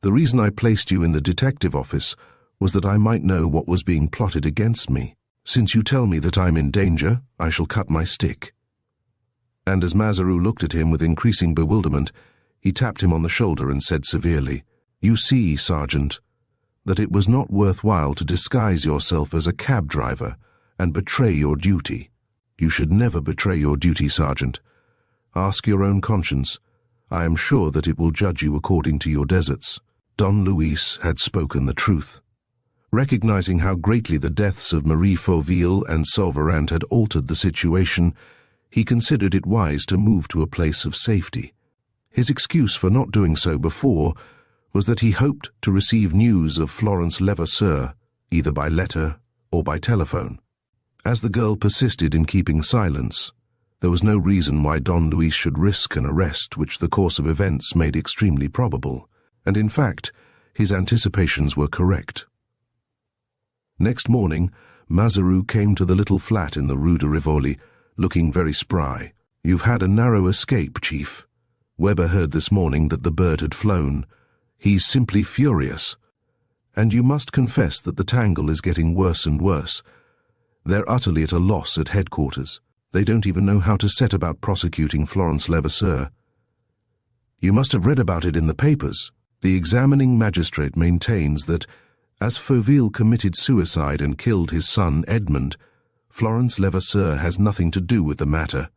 S1: The reason I placed you in the detective office was that I might know what was being plotted against me. Since you tell me that I'm in danger, I shall cut my stick. And as Mazaru looked at him with increasing bewilderment, he tapped him on the shoulder and said severely, "You see, Sergeant, that it was not worthwhile to disguise yourself as a cab driver and betray your duty. You should never betray your duty, Sergeant. Ask your own conscience. I am sure that it will judge you according to your deserts." Don Luis had spoken the truth. Recognizing how greatly the deaths of Marie Fauville and Saran had altered the situation, he considered it wise to move to a place of safety. His excuse for not doing so before was that he hoped to receive news of Florence Levasseur, either by letter or by telephone. As the girl persisted in keeping silence, there was no reason why Don Luis should risk an arrest which the course of events made extremely probable, and in fact, his anticipations were correct. Next morning, Mazaru came to the little flat in the Rue de Rivoli, looking very spry. "You've had a narrow escape, Chief. Weber heard this morning that the bird had flown. He's simply furious. And you must confess that the tangle is getting worse and worse. They're utterly at a loss at headquarters. They don't even know how to set about prosecuting Florence Levasseur. You must have read about it in the papers. The examining magistrate maintains that, as Fauville committed suicide and killed his son Edmond, Florence Levasseur has nothing to do with the matter.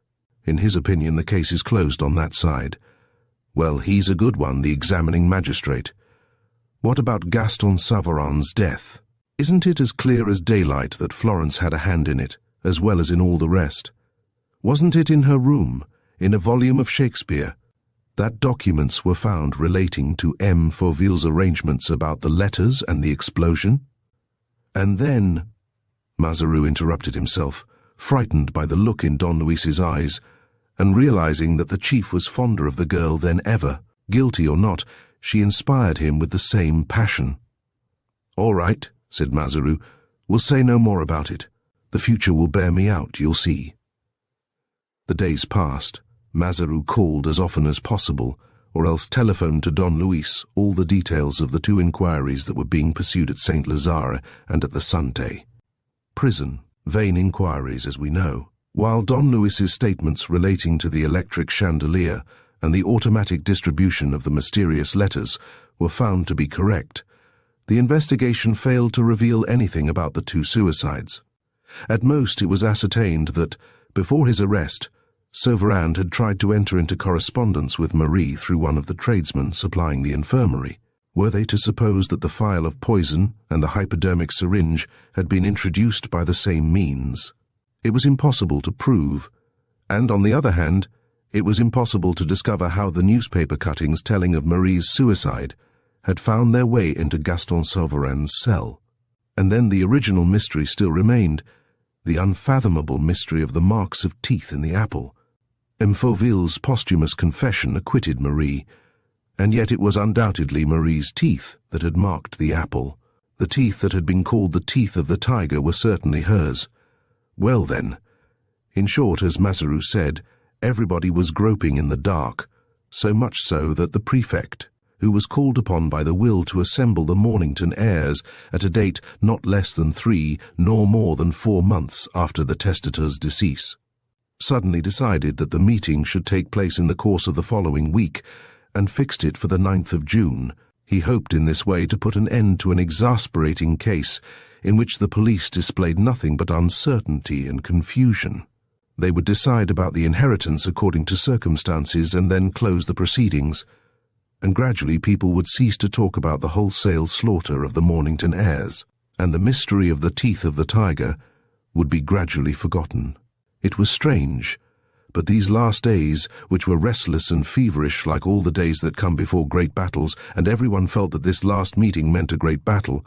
S1: In his opinion, the case is closed on that side. Well, he's a good one, the examining magistrate. What about Gaston Savarin's death? Isn't it as clear as daylight that Florence had a hand in it, as well as in all the rest? Wasn't it in her room, in a volume of Shakespeare, that documents were found relating to M. Fauville's arrangements about the letters and the explosion? And then— Mazaru interrupted himself, frightened by the look in Don Luis's eyes, and realizing that the chief was fonder of the girl than ever. Guilty or not, she inspired him with the same passion. "All right," said Mazaru, "we'll say no more about it. The future will bear me out, you'll see." The days passed. Mazaru called as often as possible, or else telephoned to Don Luis all the details of the 2 inquiries that were being pursued at Saint Lazare and at the Sante. Prison, vain inquiries, as we know. While Don Luis's statements relating to the electric chandelier and the automatic distribution of the mysterious letters were found to be correct, the investigation failed to reveal anything about the 2 suicides. At most, it was ascertained that, before his arrest, Saran had tried to enter into correspondence with Marie through one of the tradesmen supplying the infirmary. Were they to suppose that the phial of poison and the hypodermic syringe had been introduced by the same means? It was impossible to prove, and on the other hand, it was impossible to discover how the newspaper cuttings telling of Marie's suicide had found their way into Gaston Savarin's cell. And then the original mystery still remained, the unfathomable mystery of the marks of teeth in the apple. M. Fauville's posthumous confession acquitted Marie, and yet it was undoubtedly Marie's teeth that had marked the apple. The teeth that had been called the teeth of the tiger were certainly hers. Well then, in short, as Mazaru said, everybody was groping in the dark, so much so that the Prefect, who was called upon by the will to assemble the Mornington heirs at a date not less than 3 nor more than 4 months after the testator's decease, suddenly decided that the meeting should take place in the course of the following week, and fixed it for the 9th of June. He hoped in this way to put an end to an exasperating case in which the police displayed nothing but uncertainty and confusion. They would decide about the inheritance according to circumstances and then close the proceedings, and gradually people would cease to talk about the wholesale slaughter of the Mornington heirs, and the mystery of the teeth of the tiger would be gradually forgotten. It was strange, but these last days, which were restless and feverish like all the days that come before great battles, and everyone felt that this last meeting meant a great battle,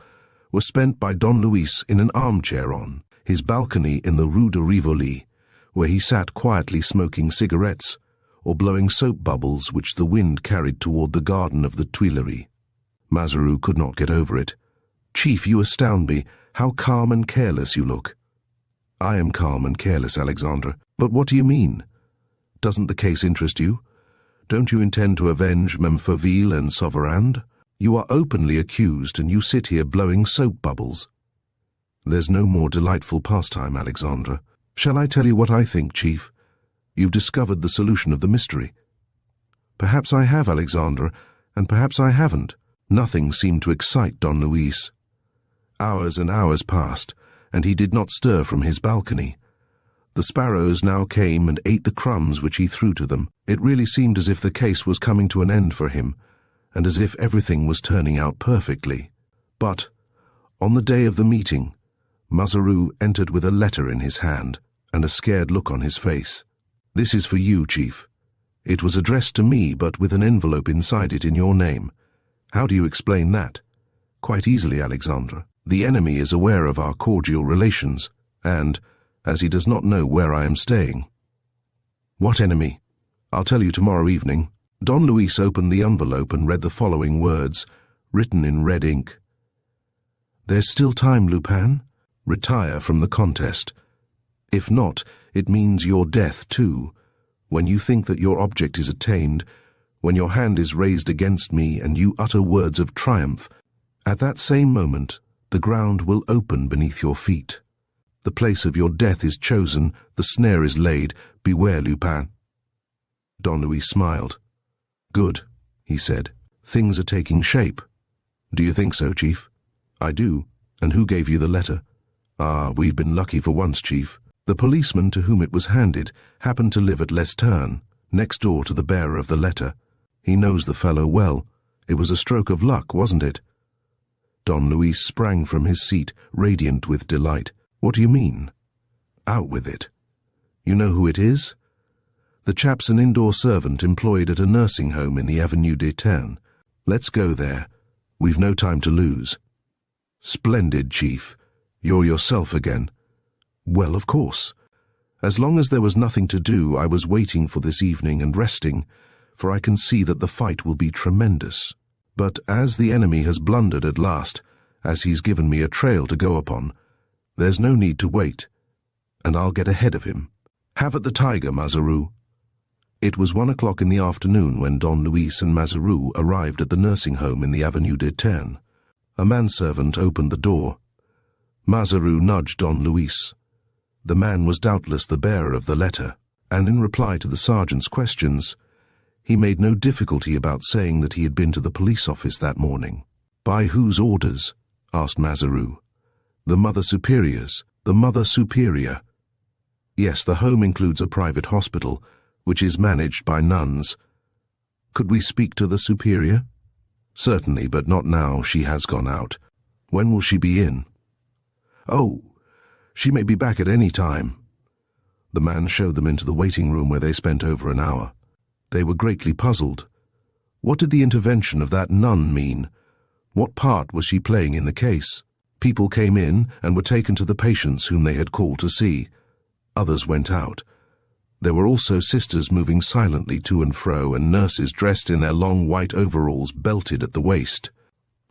S1: were spent by Don Luis in an armchair on his balcony in the Rue de Rivoli, where he sat quietly smoking cigarettes or blowing soap bubbles which the wind carried toward the garden of the Tuileries. Mazaru could not get over it. "Chief, you astound me. How calm and careless you look." "I am calm and careless, Alexandre. But what do you mean? Doesn't the case interest you? Don't you intend to avenge Mem Fauville and Saran? You are openly accused, and you sit here blowing soap bubbles." "There's no more delightful pastime, Alexandre. Shall I tell you what I think, Chief? You've discovered the solution of the mystery. Perhaps I have, Alexandra, and perhaps I haven't. Nothing seemed to excite Don Luis. Hours and hours passed, and he did not stir from his balcony. The sparrows now came and ate the crumbs which he threw to them. It really seemed as if the case was coming to an end for him, and as if everything was turning out perfectly. But, on the day of the meeting, Mazaru entered with a letter in his hand and a scared look on his face. "This is for you, Chief. It was addressed to me, but with an envelope inside it in your name. How do you explain that?" "Quite easily, Alexandra. The enemy is aware of our cordial relations, and, as he does not know where I am staying." "What enemy?" "I'll tell you tomorrow evening." Don Luis opened the envelope and read the following words, written in red ink. "There's still time, Lupin. Retire from the contest. If not, it means your death too. When you think that your object is attained, when your hand is raised against me and you utter words of triumph, at that same moment the ground will open beneath your feet. The place of your death is chosen, the snare is laid. Beware, Lupin." Don Luis smiled. "Good," he said. "Things are taking shape." "Do you think so, Chief?" "I do. And who gave you the letter?" "Ah, we've been lucky for once, Chief. The policeman to whom it was handed happened to live at Lesterne, next door to the bearer of the letter. He knows the fellow well. It was a stroke of luck, wasn't it?" Don Luis sprang from his seat, radiant with delight. "What do you mean?" "Out with it. You know who it is? The chap's an indoor servant employed at a nursing home in the Avenue des Ternes. Let's go there. We've no time to lose." "Splendid, Chief. You're yourself again." "Well, of course. As long as there was nothing to do, I was waiting for this evening and resting, for I can see that the fight will be tremendous. But as the enemy has blundered at last, as he's given me a trail to go upon, there's no need to wait, and I'll get ahead of him. Have at the tiger, Mazaru." It was 1 o'clock in the afternoon when Don Luis and Mazaru arrived at the nursing home in the Avenue des Ternes. A manservant opened the door. Mazaru nudged Don Luis. The man was doubtless the bearer of the letter, and in reply to the sergeant's questions, he made no difficulty about saying that he had been to the police office that morning. "By whose orders?" asked Mazaru. "The Mother Superior's. The Mother Superior." "Yes, the home includes a private hospital, which is managed by nuns. Could we speak to the Superior?" "Certainly, but not now. She has gone out." "When will she be in?" "Oh, she may be back at any time." The man showed them into the waiting room where they spent over an hour. They were greatly puzzled. What did the intervention of that nun mean? What part was she playing in the case? People came in and were taken to the patients whom they had called to see. Others went out. There were also sisters moving silently to and fro, and nurses dressed in their long white overalls belted at the waist.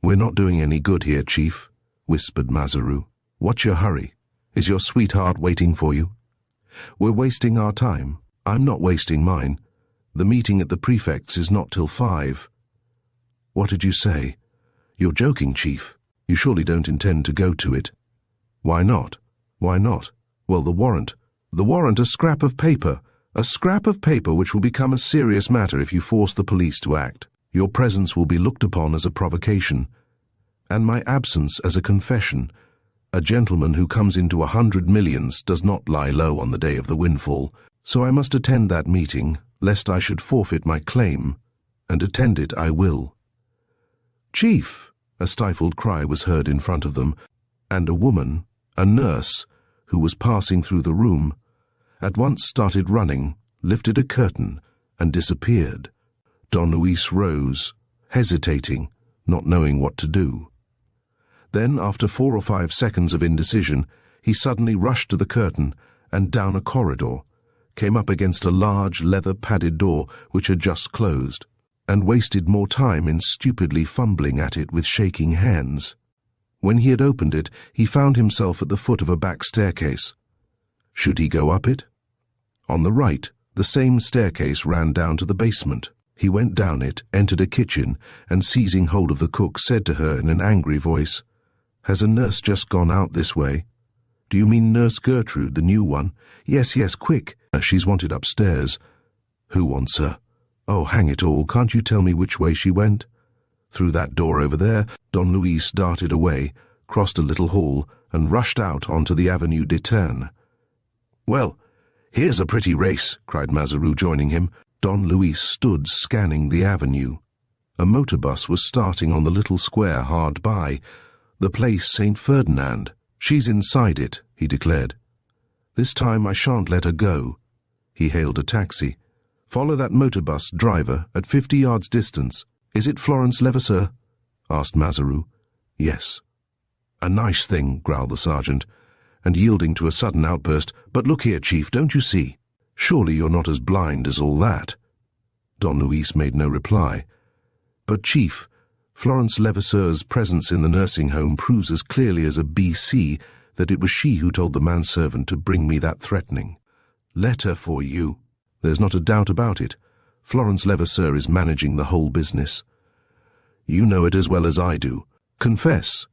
S1: "We're not doing any good here, Chief," whispered Mazaru. "What's your hurry? Is your sweetheart waiting for you?" "We're wasting our time." "I'm not wasting mine. The meeting at the Prefect's is not till 5. "What did you say?" "You're joking, Chief. You surely don't intend to go to it." "Why not?" "Why not? Well, the warrant." "The warrant, a scrap of paper. A scrap of paper which will become a serious matter if you force the police to act. Your presence will be looked upon as a provocation, and my absence as a confession. A gentleman who comes into 100 millions does not lie low on the day of the windfall, so I must attend that meeting, lest I should forfeit my claim, and attend it I will." "Chief!" a stifled cry was heard in front of them, and a woman, a nurse, who was passing through the room, at once started running, lifted a curtain, and disappeared. Don Luis rose, hesitating, not knowing what to do. Then, after 4 or 5 seconds of indecision, he suddenly rushed to the curtain and down a corridor, came up against a large leather-padded door which had just closed, and wasted more time in stupidly fumbling at it with shaking hands. When he had opened it, he found himself at the foot of a back staircase. Should he go up it? On the right, the same staircase ran down to the basement. He went down it, entered a kitchen, and seizing hold of the cook, said to her in an angry voice, "Has a nurse just gone out this way?" "Do you mean Nurse Gertrude, the new one?" "Yes, yes, quick." She's wanted upstairs. Who wants her? Oh, hang it all, can't you tell me which way she went? Through that door over there. Don Luis darted away, crossed a little hall, and rushed out onto the Avenue des Ternes. Well, here's a pretty race, cried Mazaru, joining him. Don Luis stood scanning the avenue. A motor bus was starting on the little square hard by, the place St. Ferdinand. She's inside it, he declared. This time I shan't let her go. He hailed a taxi. Follow that motor bus, driver, at 50 yards distance. Is it Florence Levasseur? Asked Mazaru. Yes. A nice thing, growled the sergeant, and yielding to a sudden outburst, but look here, Chief, don't you see? Surely you're not as blind as all that. Don Luis made no reply. But, Chief, Florence Levasseur's presence in the nursing home proves as clearly as a BC that it was she who told the manservant to bring me that threatening. Letter for you. There's not a doubt about it. Florence Levasseur is managing the whole business. You know it as well as I do. Confess.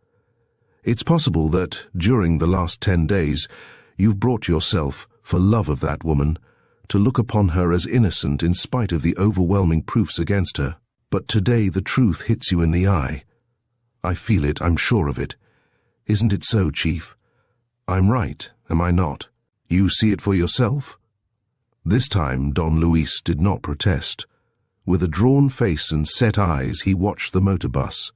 S1: It's possible that, during the last 10 days, you've brought yourself, for love of that woman, to look upon her as innocent in spite of the overwhelming proofs against her. But today the truth hits you in the eye. I feel it, I'm sure of it. Isn't it so, Chief? I'm right, am I not? You see it for yourself? This time Don Luis did not protest. With a drawn face and set eyes he watched the motor bus,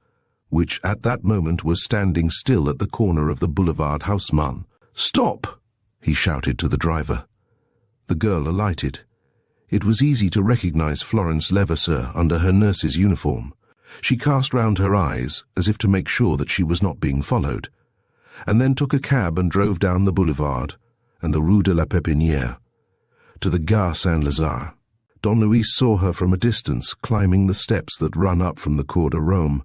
S1: which at that moment was standing still at the corner of the Boulevard Haussmann. Stop! He shouted to the driver. The girl alighted. It was easy to recognize Florence Levasseur under her nurse's uniform. She cast round her eyes, as if to make sure that she was not being followed, and then took a cab and drove down the boulevard and the Rue de la Pépinière to the Gare Saint-Lazare. Don Luis saw her from a distance, climbing the steps that run up from the Cour de Rome,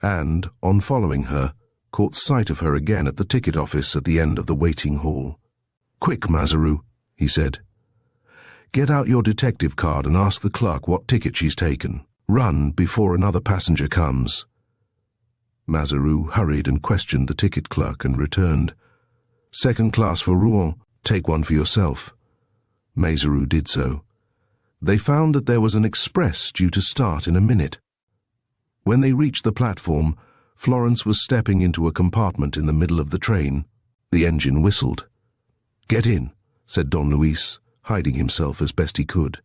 S1: and, on following her, caught sight of her again at the ticket office at the end of the waiting hall. "Quick, Mazaru," he said. "Get out your detective card and ask the clerk what ticket she's taken. Run before another passenger comes." Mazaru hurried and questioned the ticket clerk and returned. "Second class for Rouen. Take one for yourself." Mazaru did so. They found that there was an express due to start in a minute. When they reached the platform, Florence was stepping into a compartment in the middle of the train. The engine whistled. "Get in," said Don Luis, hiding himself as best he could.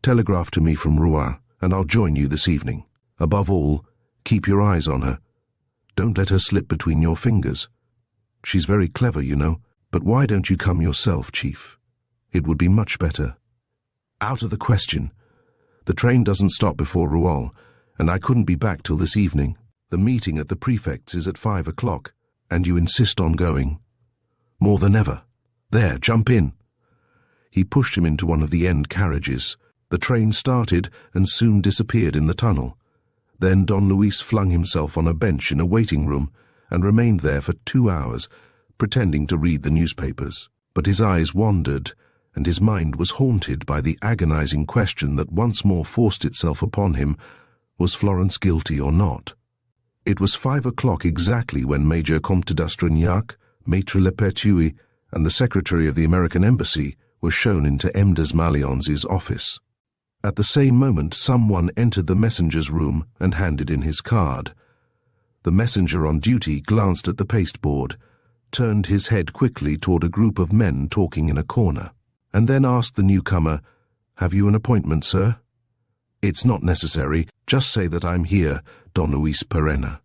S1: "Telegraph to me from Rouen, and I'll join you this evening. Above all, keep your eyes on her. Don't let her slip between your fingers. She's very clever, you know, but why don't you come yourself, Chief? It would be much better." "Out of the question. The train doesn't stop before Rouen, and I couldn't be back till this evening. The meeting at the Prefect's is at 5 o'clock, and you insist on going." "More than ever. There, jump in." He pushed him into one of the end carriages. The train started and soon disappeared in the tunnel. Then Don Luis flung himself on a bench in a waiting room and remained there for 2 hours, pretending to read the newspapers. But his eyes wandered, and his mind was haunted by the agonizing question that once more forced itself upon him: was Florence guilty or not? It was 5 o'clock exactly when Major Comte d'Astrignac, Maître Lepertuis, and the Secretary of the American Embassy were shown into M. Desmalions's office. At the same moment someone entered the messenger's room and handed in his card. The messenger on duty glanced at the pasteboard, turned his head quickly toward a group of men talking in a corner, and then asked the newcomer, "Have you an appointment, sir?" "It's not necessary. Just say that I'm here, Don Luis Pereira."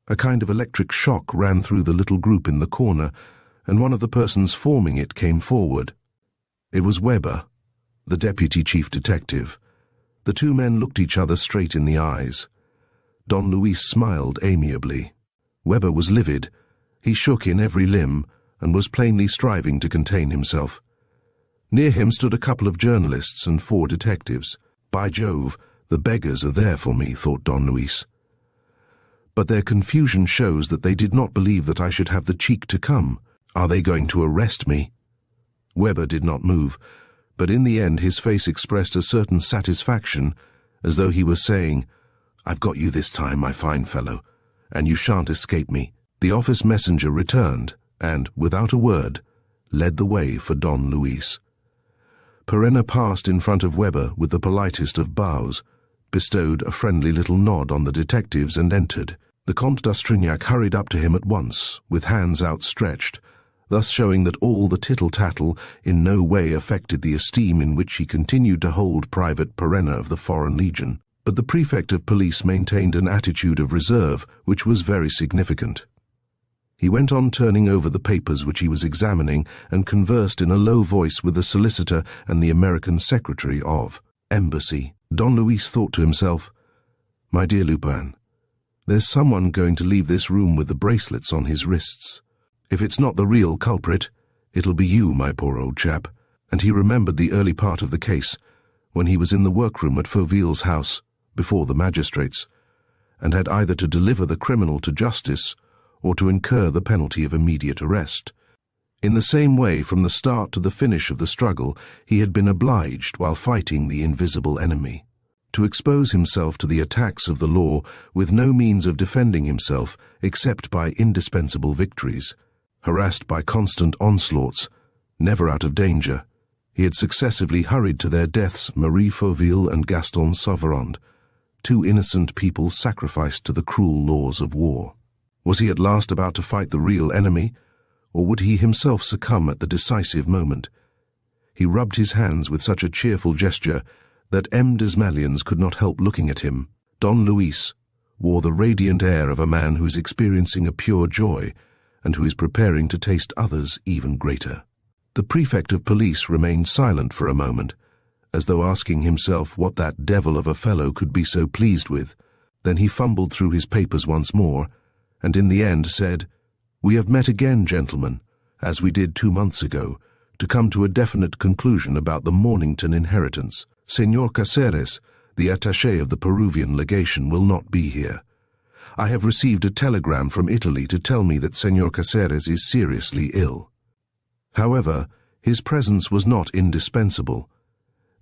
S1: A kind of electric shock ran through the little group in the corner, and one of the persons forming it came forward. It was Weber, the deputy chief detective. The two men looked each other straight in the eyes. Don Luis smiled amiably. Weber was livid. He shook in every limb and was plainly striving to contain himself. Near him stood a couple of journalists and 4 detectives. By Jove, the beggars are there for me, thought Don Luis. But their confusion shows that they did not believe that I should have the cheek to come. Are they going to arrest me? Weber did not move, but in the end his face expressed a certain satisfaction, as though he was saying, "I've got you this time, my fine fellow, and you shan't escape me." The office messenger returned, and, without a word, led the way for Don Luis. Perenna passed in front of Weber with the politest of bows, bestowed a friendly little nod on the detectives and entered. The Comte d'Astrignac hurried up to him at once, with hands outstretched, thus showing that all the tittle-tattle in no way affected the esteem in which he continued to hold Private Perenna of the Foreign Legion. But the Prefect of Police maintained an attitude of reserve which was very significant. He went on turning over the papers which he was examining and conversed in a low voice with the solicitor and the American secretary of Embassy. Don Luis thought to himself, "My dear Lupin, there's someone going to leave this room with the bracelets on his wrists. If it's not the real culprit, it'll be you, my poor old chap." And he remembered the early part of the case, when he was in the workroom at Fauville's house, before the magistrates, and had either to deliver the criminal to justice or to incur the penalty of immediate arrest. In the same way, from the start to the finish of the struggle, he had been obliged, while fighting the invisible enemy, to expose himself to the attacks of the law with no means of defending himself except by indispensable victories. Harassed by constant onslaughts, never out of danger, he had successively hurried to their deaths Marie Fauville and Gaston Sauverand, two innocent people sacrificed to the cruel laws of war. Was he at last about to fight the real enemy, or would he himself succumb at the decisive moment? He rubbed his hands with such a cheerful gesture that M. Desmalions could not help looking at him. Don Luis wore the radiant air of a man who is experiencing a pure joy and who is preparing to taste others even greater. The Prefect of Police remained silent for a moment, as though asking himself what that devil of a fellow could be so pleased with. Then he fumbled through his papers once more, and in the end said, "We have met again, gentlemen, as we did 2 months ago, to come to a definite conclusion about the Mornington inheritance. Señor Caceres, the attaché of the Peruvian legation, will not be here. I have received a telegram from Italy to tell me that Señor Caceres is seriously ill. However, his presence was not indispensable.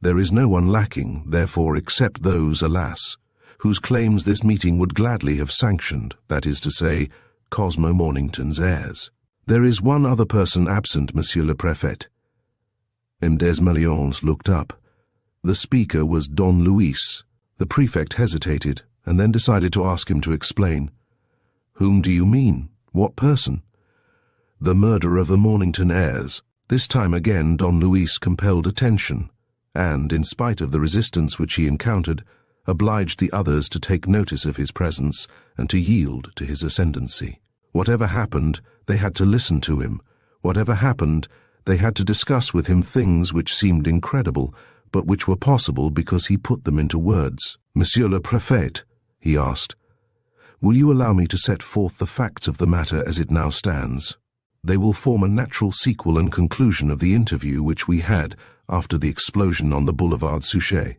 S1: There is no one lacking, therefore, except those, alas, whose claims this meeting would gladly have sanctioned, that is to say, Cosmo Mornington's heirs. There is one other person absent, Monsieur le Prefect." M. Desmalions looked up. The speaker was Don Luis. The Prefect hesitated, and then decided to ask him to explain. "Whom do you mean? What person?" "The murder of the Mornington heirs." This time again Don Luis compelled attention, and, in spite of the resistance which he encountered, obliged the others to take notice of his presence and to yield to his ascendancy. Whatever happened, they had to listen to him. Whatever happened, they had to discuss with him things which seemed incredible, but which were possible because he put them into words. "Monsieur le Prefect," he asked, "will you allow me to set forth the facts of the matter as it now stands? They will form a natural sequel and conclusion of the interview which we had after the explosion on the Boulevard Suchet."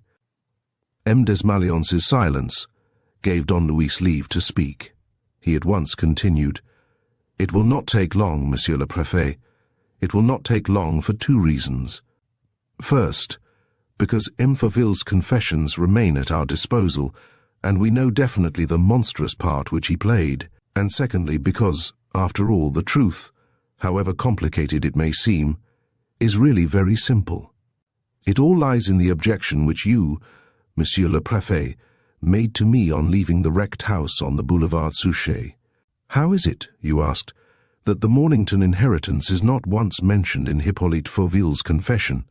S1: M. Desmalions' silence gave Don Luis leave to speak. He at once continued, "It will not take long, Monsieur le Préfet. It will not take long for 2 reasons. First, because M. Fauville's confessions remain at our disposal, and we know definitely the monstrous part which he played. And secondly, because, after all, the truth, however complicated it may seem, is really very simple. It all lies in the objection which you, Monsieur le Préfet, made to me on leaving the wrecked house on the Boulevard Suchet. How is it, you asked, that the Mornington inheritance is not once mentioned in Hippolyte Fauville's confession?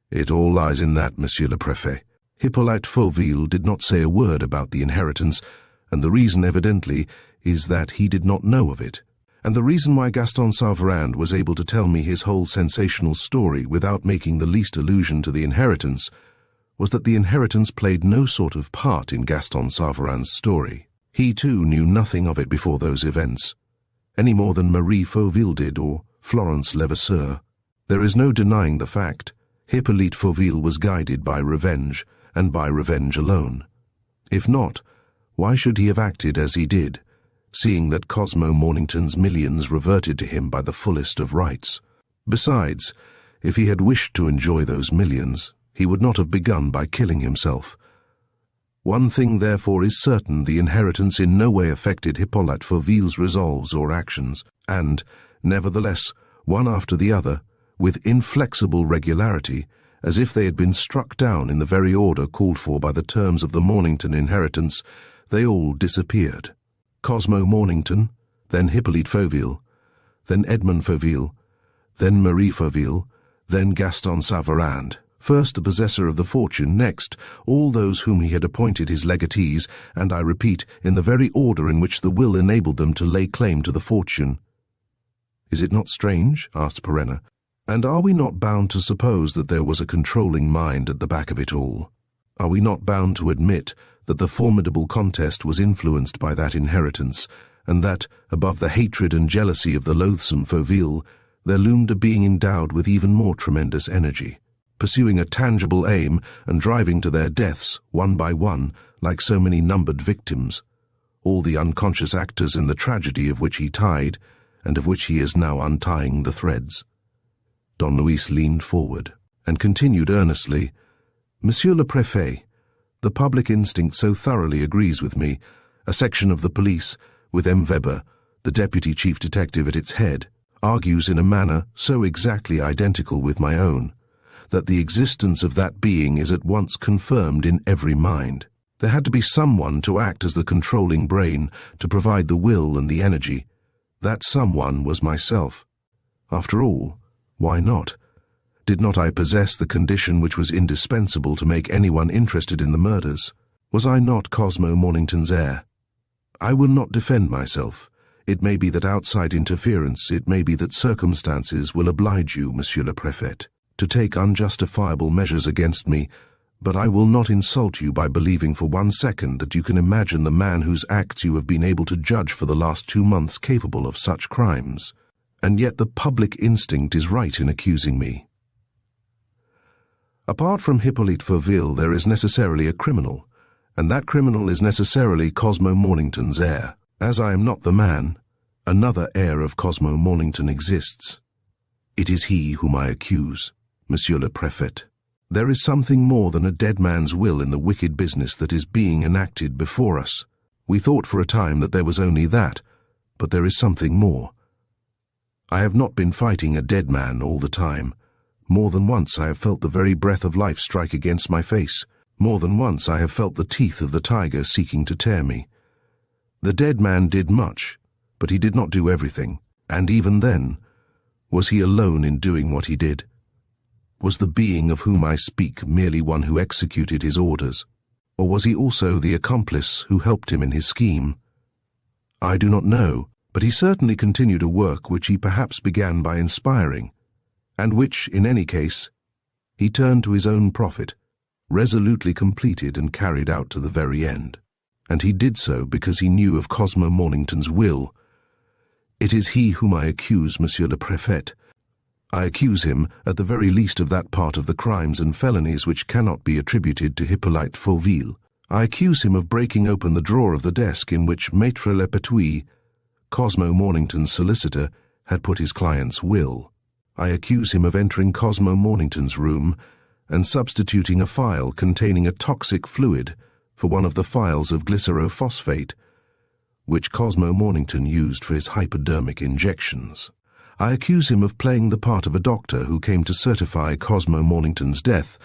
S1: It all lies in that, Monsieur le Préfet. Hippolyte Fauville did not say a word about the inheritance, and the reason evidently is that he did not know of it. And the reason why Gaston Sauverand was able to tell me his whole sensational story without making the least allusion to the inheritance was that the inheritance played no sort of part in Gaston Sauverand's story. He too knew nothing of it before those events, any more than Marie Fauville did or Florence Levasseur. There is no denying the fact. Hippolyte Fauville was guided by revenge, and by revenge alone. If not, why should he have acted as he did, seeing that Cosmo Mornington's millions reverted to him by the fullest of rights? Besides, if he had wished to enjoy those millions, he would not have begun by killing himself. One thing, therefore, is certain: the inheritance in no way affected Hippolyte Fauville's resolves or actions, and, nevertheless, one after the other, with inflexible regularity, as if they had been struck down in the very order called for by the terms of the Mornington inheritance, they all disappeared. Cosmo Mornington, then Hippolyte Fauville, then Edmond Fauville, then Marie Fauville, then Gaston Savarand. First the possessor of the fortune, next all those whom he had appointed his legatees, and I repeat, in the very order in which the will enabled them to lay claim to the fortune. "Is it not strange?" asked Perenna. "And are we not bound to suppose that there was a controlling mind at the back of it all? Are we not bound to admit that the formidable contest was influenced by that inheritance, and that, above the hatred and jealousy of the loathsome Fauville, there loomed a being endowed with even more tremendous energy, pursuing a tangible aim and driving to their deaths, one by one, like so many numbered victims, all the unconscious actors in the tragedy of which he tied, and of which he is now untying the threads?" Don Luis leaned forward and continued earnestly, "Monsieur le Préfet, the public instinct so thoroughly agrees with me, a section of the police, with M. Weber, the deputy chief detective at its head, argues in a manner so exactly identical with my own, that the existence of that being is at once confirmed in every mind. There had to be someone to act as the controlling brain, to provide the will and the energy. That someone was myself. After all, why not? Did not I possess the condition which was indispensable to make anyone interested in the murders? Was I not Cosmo Mornington's heir? I will not defend myself. It may be that outside interference, it may be that circumstances will oblige you, Monsieur le Préfet, to take unjustifiable measures against me, but I will not insult you by believing for 1 second that you can imagine the man whose acts you have been able to judge for the last 2 months capable of such crimes. And yet the public instinct is right in accusing me. Apart from Hippolyte Fauville, there is necessarily a criminal, and that criminal is necessarily Cosmo Mornington's heir. As I am not the man, another heir of Cosmo Mornington exists. It is he whom I accuse, Monsieur le Préfet. There is something more than a dead man's will in the wicked business that is being enacted before us. We thought for a time that there was only that, but there is something more. I have not been fighting a dead man all the time. More than once I have felt the very breath of life strike against my face. More than once I have felt the teeth of the tiger seeking to tear me. The dead man did much, but he did not do everything, and even then, was he alone in doing what he did? Was the being of whom I speak merely one who executed his orders, or was he also the accomplice who helped him in his scheme? I do not know, but he certainly continued a work which he perhaps began by inspiring, and which, in any case, he turned to his own profit, resolutely completed and carried out to the very end. And he did so because he knew of Cosmo Mornington's will. It is he whom I accuse, Monsieur le Préfet. I accuse him, at the very least, of that part of the crimes and felonies which cannot be attributed to Hippolyte Fauville. I accuse him of breaking open the drawer of the desk in which Maître Le Pétuis, Cosmo Mornington's solicitor, had put his client's will. I accuse him of entering Cosmo Mornington's room and substituting a phial containing a toxic fluid for one of the phials of glycerophosphate, which Cosmo Mornington used for his hypodermic injections. I accuse him of playing the part of a doctor who came to certify Cosmo Mornington's death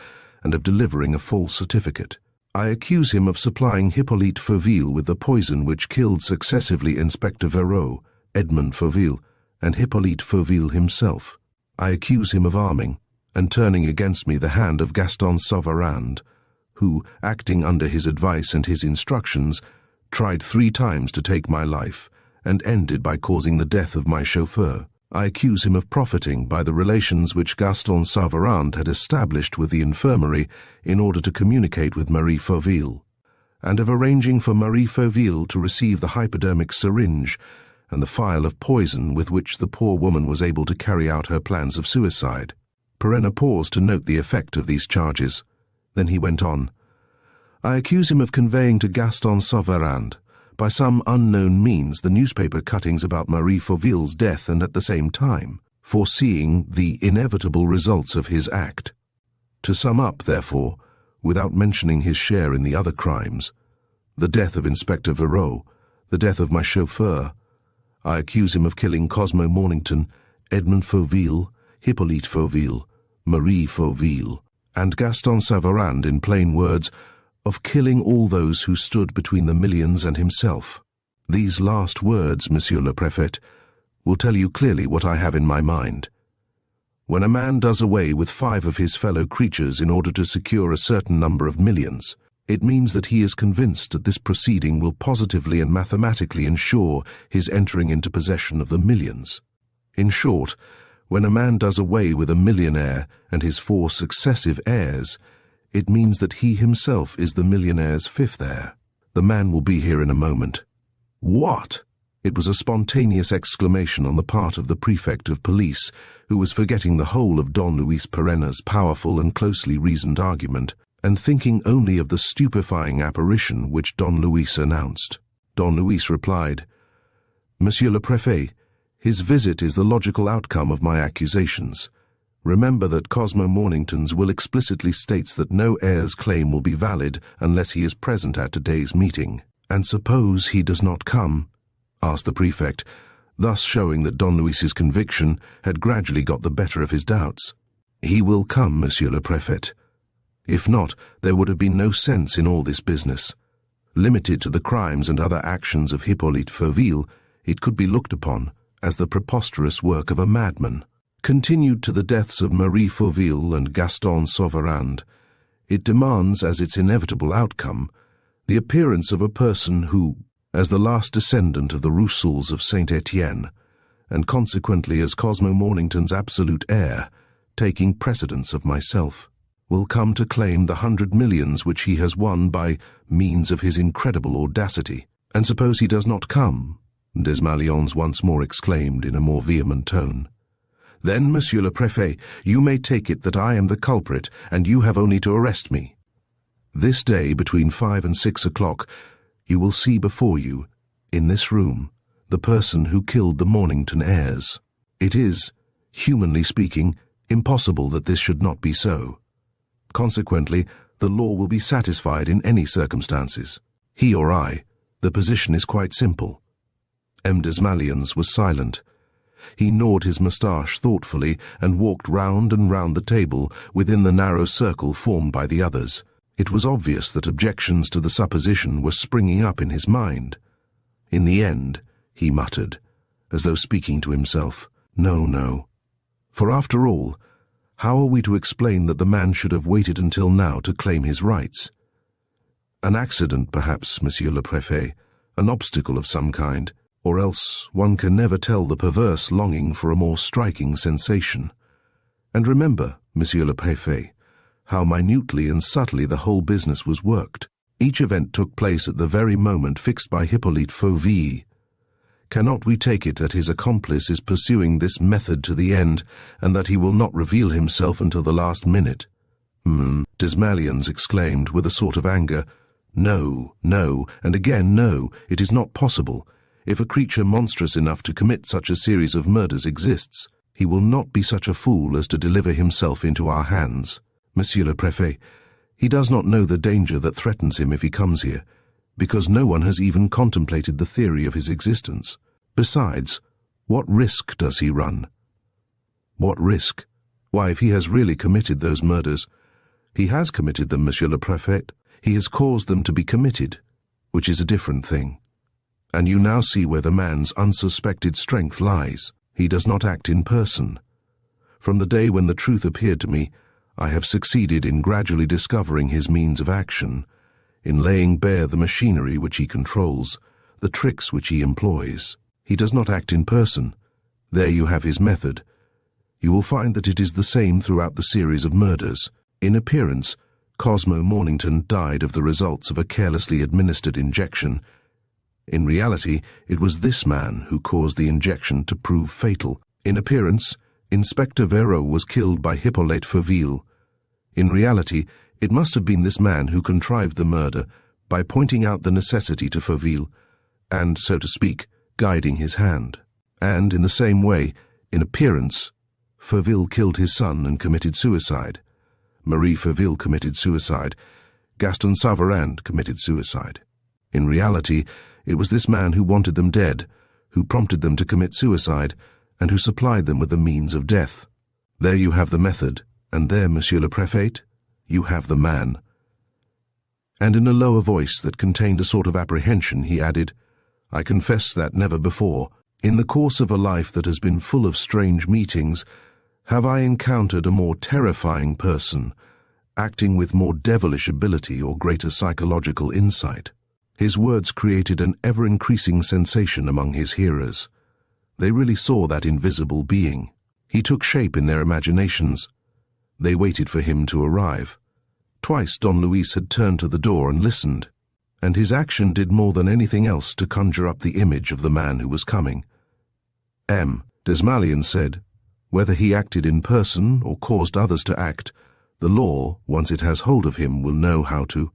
S1: and of delivering a false certificate. I accuse him of supplying Hippolyte Fauville with the poison which killed successively Inspector Vero, Edmond Fauville, and Hippolyte Fauville himself. I accuse him of arming and turning against me the hand of Gaston Savarand, who, acting under his advice and his instructions, tried 3 times to take my life and ended by causing the death of my chauffeur. I accuse him of profiting by the relations which Gaston Savarand had established with the infirmary in order to communicate with Marie Fauville, and of arranging for Marie Fauville to receive the hypodermic syringe and the phial of poison with which the poor woman was able to carry out her plans of suicide. Perenna paused to note the effect of these charges. Then he went on. I accuse him of conveying to Gaston Savarand, by some unknown means, the newspaper cuttings about Marie Fauville's death and at the same time foreseeing the inevitable results of his act. To sum up, therefore, without mentioning his share in the other crimes, the death of Inspector Vero, the death of my chauffeur, I accuse him of killing Cosmo Mornington, Edmond Fauville, Hippolyte Fauville, Marie Fauville, and Gaston Saran, in plain words, of killing all those who stood between the millions and himself. These last words, Monsieur le Préfet, will tell you clearly what I have in my mind. When a man does away with 5 of his fellow creatures in order to secure a certain number of millions, it means that he is convinced that this proceeding will positively and mathematically ensure his entering into possession of the millions. In short, when a man does away with a millionaire and his 4 successive heirs, it means that he himself is the millionaire's 5th heir. The man will be here in a moment. What? It was a spontaneous exclamation on the part of the Prefect of Police, who was forgetting the whole of Don Luis Perenna's powerful and closely reasoned argument, and thinking only of the stupefying apparition which Don Luis announced. Don Luis replied, "Monsieur le Préfet, his visit is the logical outcome of my accusations. Remember that Cosmo Mornington's will explicitly states that no heir's claim will be valid unless he is present at today's meeting." "And suppose he does not come?" asked the Prefect, thus showing that Don Luis's conviction had gradually got the better of his doubts. "He will come, Monsieur le Préfet. If not, there would have been no sense in all this business. Limited to the crimes and other actions of Hippolyte Fauville, it could be looked upon as the preposterous work of a madman. Continued to the deaths of Marie Fauville and Gaston Saran, it demands as its inevitable outcome the appearance of a person who, as the last descendant of the Roussels of Saint-Étienne, and consequently as Cosmo Mornington's absolute heir, taking precedence of myself, will come to claim the 100 millions which he has won by means of his incredible audacity. And suppose he does not come?" Desmalions once more exclaimed in a more vehement tone. "Then, Monsieur le Préfet, you may take it that I am the culprit, and you have only to arrest me. This day, between 5 and 6 o'clock, you will see before you, in this room, the person who killed the Mornington heirs. It is, humanly speaking, impossible that this should not be so. Consequently, the law will be satisfied in any circumstances. He or I, the position is quite simple." M. Desmalions was silent. He gnawed his moustache thoughtfully and walked round and round the table within the narrow circle formed by the others. It was obvious that objections to the supposition were springing up in his mind. "In the end," he muttered, as though speaking to himself, "no, no. For after all, how are we to explain that the man should have waited until now to claim his rights? An accident, perhaps, Monsieur le Préfet, an obstacle of some kind, or else one can never tell the perverse longing for a more striking sensation. And remember, Monsieur le Préfet, how minutely and subtly the whole business was worked. Each event took place at the very moment fixed by Hippolyte Fauville. Cannot we take it that his accomplice is pursuing this method to the end, and that he will not reveal himself until the last minute?" Desmalions exclaimed with a sort of anger, "No, no, and again no, it is not possible. If a creature monstrous enough to commit such a series of murders exists, he will not be such a fool as to deliver himself into our hands. Monsieur le Préfet, he does not know the danger that threatens him if he comes here, because no one has even contemplated the theory of his existence. Besides, what risk does he run?" "What risk? Why, if he has really committed those murders—" "He has committed them, Monsieur le Préfet. He has caused them to be committed, which is a different thing. And you now see where the man's unsuspected strength lies. He does not act in person. From the day when the truth appeared to me, I have succeeded in gradually discovering his means of action, in laying bare the machinery which he controls, the tricks which he employs. He does not act in person. There you have his method. You will find that it is the same throughout the series of murders. In appearance, Cosmo Mornington died of the results of a carelessly administered injection. In reality, it was this man who caused the injection to prove fatal. In appearance, Inspector Vero was killed by Hippolyte Fauville. In reality, it must have been this man who contrived the murder by pointing out the necessity to Fauville and, so to speak, guiding his hand. And, in the same way, in appearance, Fauville killed his son and committed suicide. Marie Fauville committed suicide. Gaston Saran committed suicide. In reality, it was this man who wanted them dead, who prompted them to commit suicide, and who supplied them with the means of death. There you have the method, and there, Monsieur le Prefect, you have the man. And in a lower voice that contained a sort of apprehension, he added, I confess that never before, in the course of a life that has been full of strange meetings, have I encountered a more terrifying person, acting with more devilish ability or greater psychological insight. His words created an ever-increasing sensation among his hearers. They really saw that invisible being. He took shape in their imaginations. They waited for him to arrive. Twice Don Luis had turned to the door and listened, and his action did more than anything else to conjure up the image of the man who was coming. Desmalions said, whether he acted in person or caused others to act, the law, once it has hold of him, will know how to.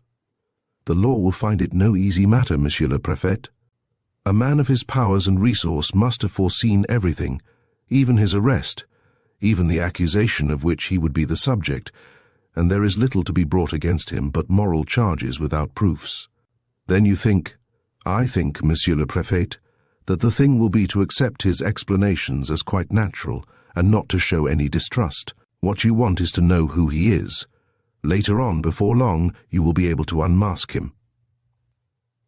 S1: The law will find it no easy matter, Monsieur le Prefect. A man of his powers and resource must have foreseen everything, even his arrest, even the accusation of which he would be the subject, and there is little to be brought against him but moral charges without proofs. Then you think, I think, Monsieur le Prefect, that the thing will be to accept his explanations as quite natural and not to show any distrust. What you want is to know who he is. Later on, before long, you will be able to unmask him.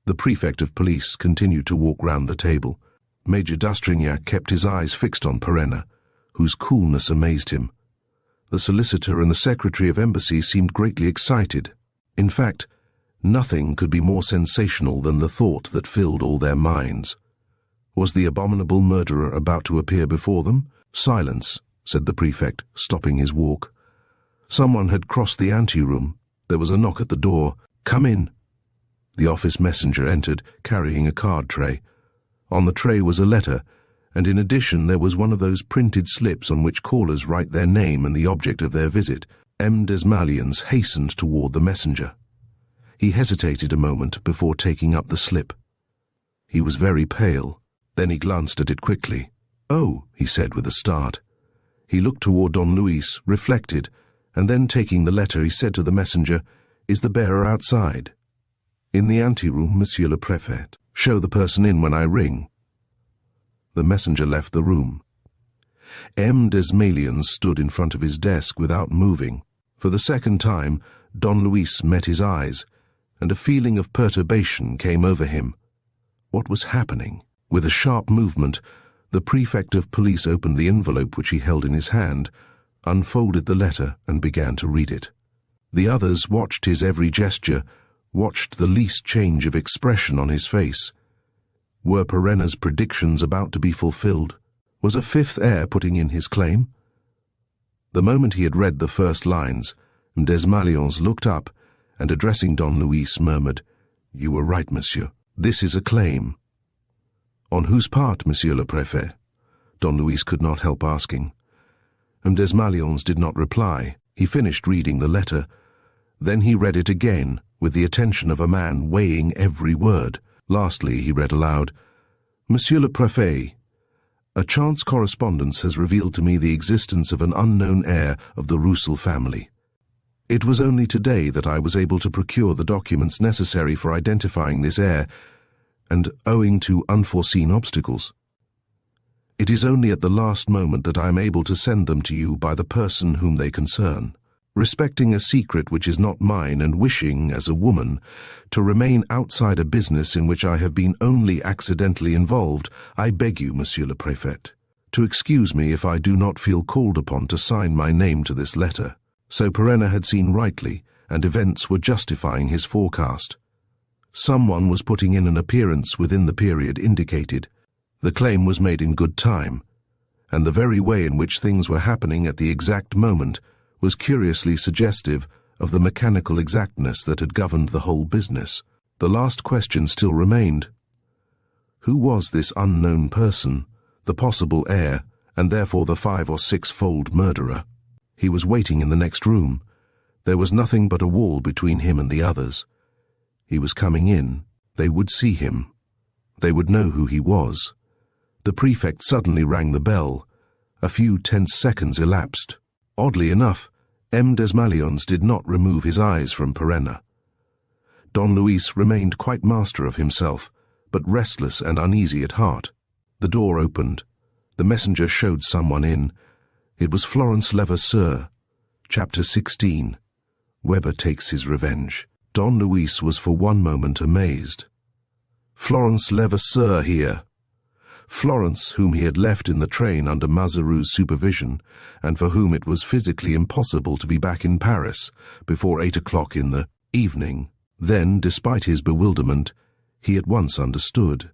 S1: The Prefect of Police continued to walk round the table. Major d'Astrignac kept his eyes fixed on Perenna, whose coolness amazed him. The solicitor and the Secretary of Embassy seemed greatly excited. In fact, nothing could be more sensational than the thought that filled all their minds. Was the abominable murderer about to appear before them? Silence, said the Prefect, stopping his walk. Someone had crossed the anteroom. There was a knock at the door. Come in. The office messenger entered, carrying a card tray. On the tray was a letter, and in addition there was one of those printed slips on which callers write their name and the object of their visit. Desmalions hastened toward the messenger. He hesitated a moment before taking up the slip. He was very pale. Then he glanced at it quickly. Oh, he said with a start. He looked toward Don Luis, reflected, and then taking the letter he said to the messenger, Is the bearer outside? In the anteroom, Monsieur le Prefect. Show the person in when I ring. The messenger left the room. Desmalions stood in front of his desk without moving. For the second time, Don Luis met his eyes, and a feeling of perturbation came over him. What was happening? With a sharp movement, the Prefect of Police opened the envelope which he held in his hand, unfolded the letter, and began to read it. The others watched his every gesture, watched the least change of expression on his face. Were Perenna's predictions about to be fulfilled? Was a fifth heir putting in his claim? The moment he had read the first lines, Desmalions looked up, and addressing Don Luis, murmured, You were right, monsieur. This is a claim. On whose part, Monsieur le Préfet? Don Luis could not help asking. Desmalions did not reply. He finished reading the letter. Then he read it again, with the attention of a man weighing every word. Lastly, he read aloud, Monsieur le Préfet, a chance correspondence has revealed to me the existence of an unknown heir of the Roussel family. It was only today that I was able to procure the documents necessary for identifying this heir, and owing to unforeseen obstacles. It is only at the last moment that I am able to send them to you by the person whom they concern. Respecting a secret which is not mine and wishing, as a woman, to remain outside a business in which I have been only accidentally involved, I beg you, Monsieur le Préfet, to excuse me if I do not feel called upon to sign my name to this letter. So Perenna had seen rightly, and events were justifying his forecast. Someone was putting in an appearance within the period indicated. The claim was made in good time, and the very way in which things were happening at the exact moment was curiously suggestive of the mechanical exactness that had governed the whole business. The last question still remained. Who was this unknown person, the possible heir, and therefore the 5- or 6-fold murderer? He was waiting in the next room. There was nothing but a wall between him and the others. He was coming in. They would see him. They would know who he was. The Prefect suddenly rang the bell. A few tense seconds elapsed. Oddly enough, Desmalions did not remove his eyes from Perenna. Don Luis remained quite master of himself, but restless and uneasy at heart. The door opened. The messenger showed someone in. It was Florence Levasseur, Chapter 16. Weber takes his revenge. Don Luis was for one moment amazed. Florence Levasseur here. Florence, whom he had left in the train under Mazarou's supervision, and for whom it was physically impossible to be back in Paris before 8 o'clock in the evening. Then, despite his bewilderment, he at once understood.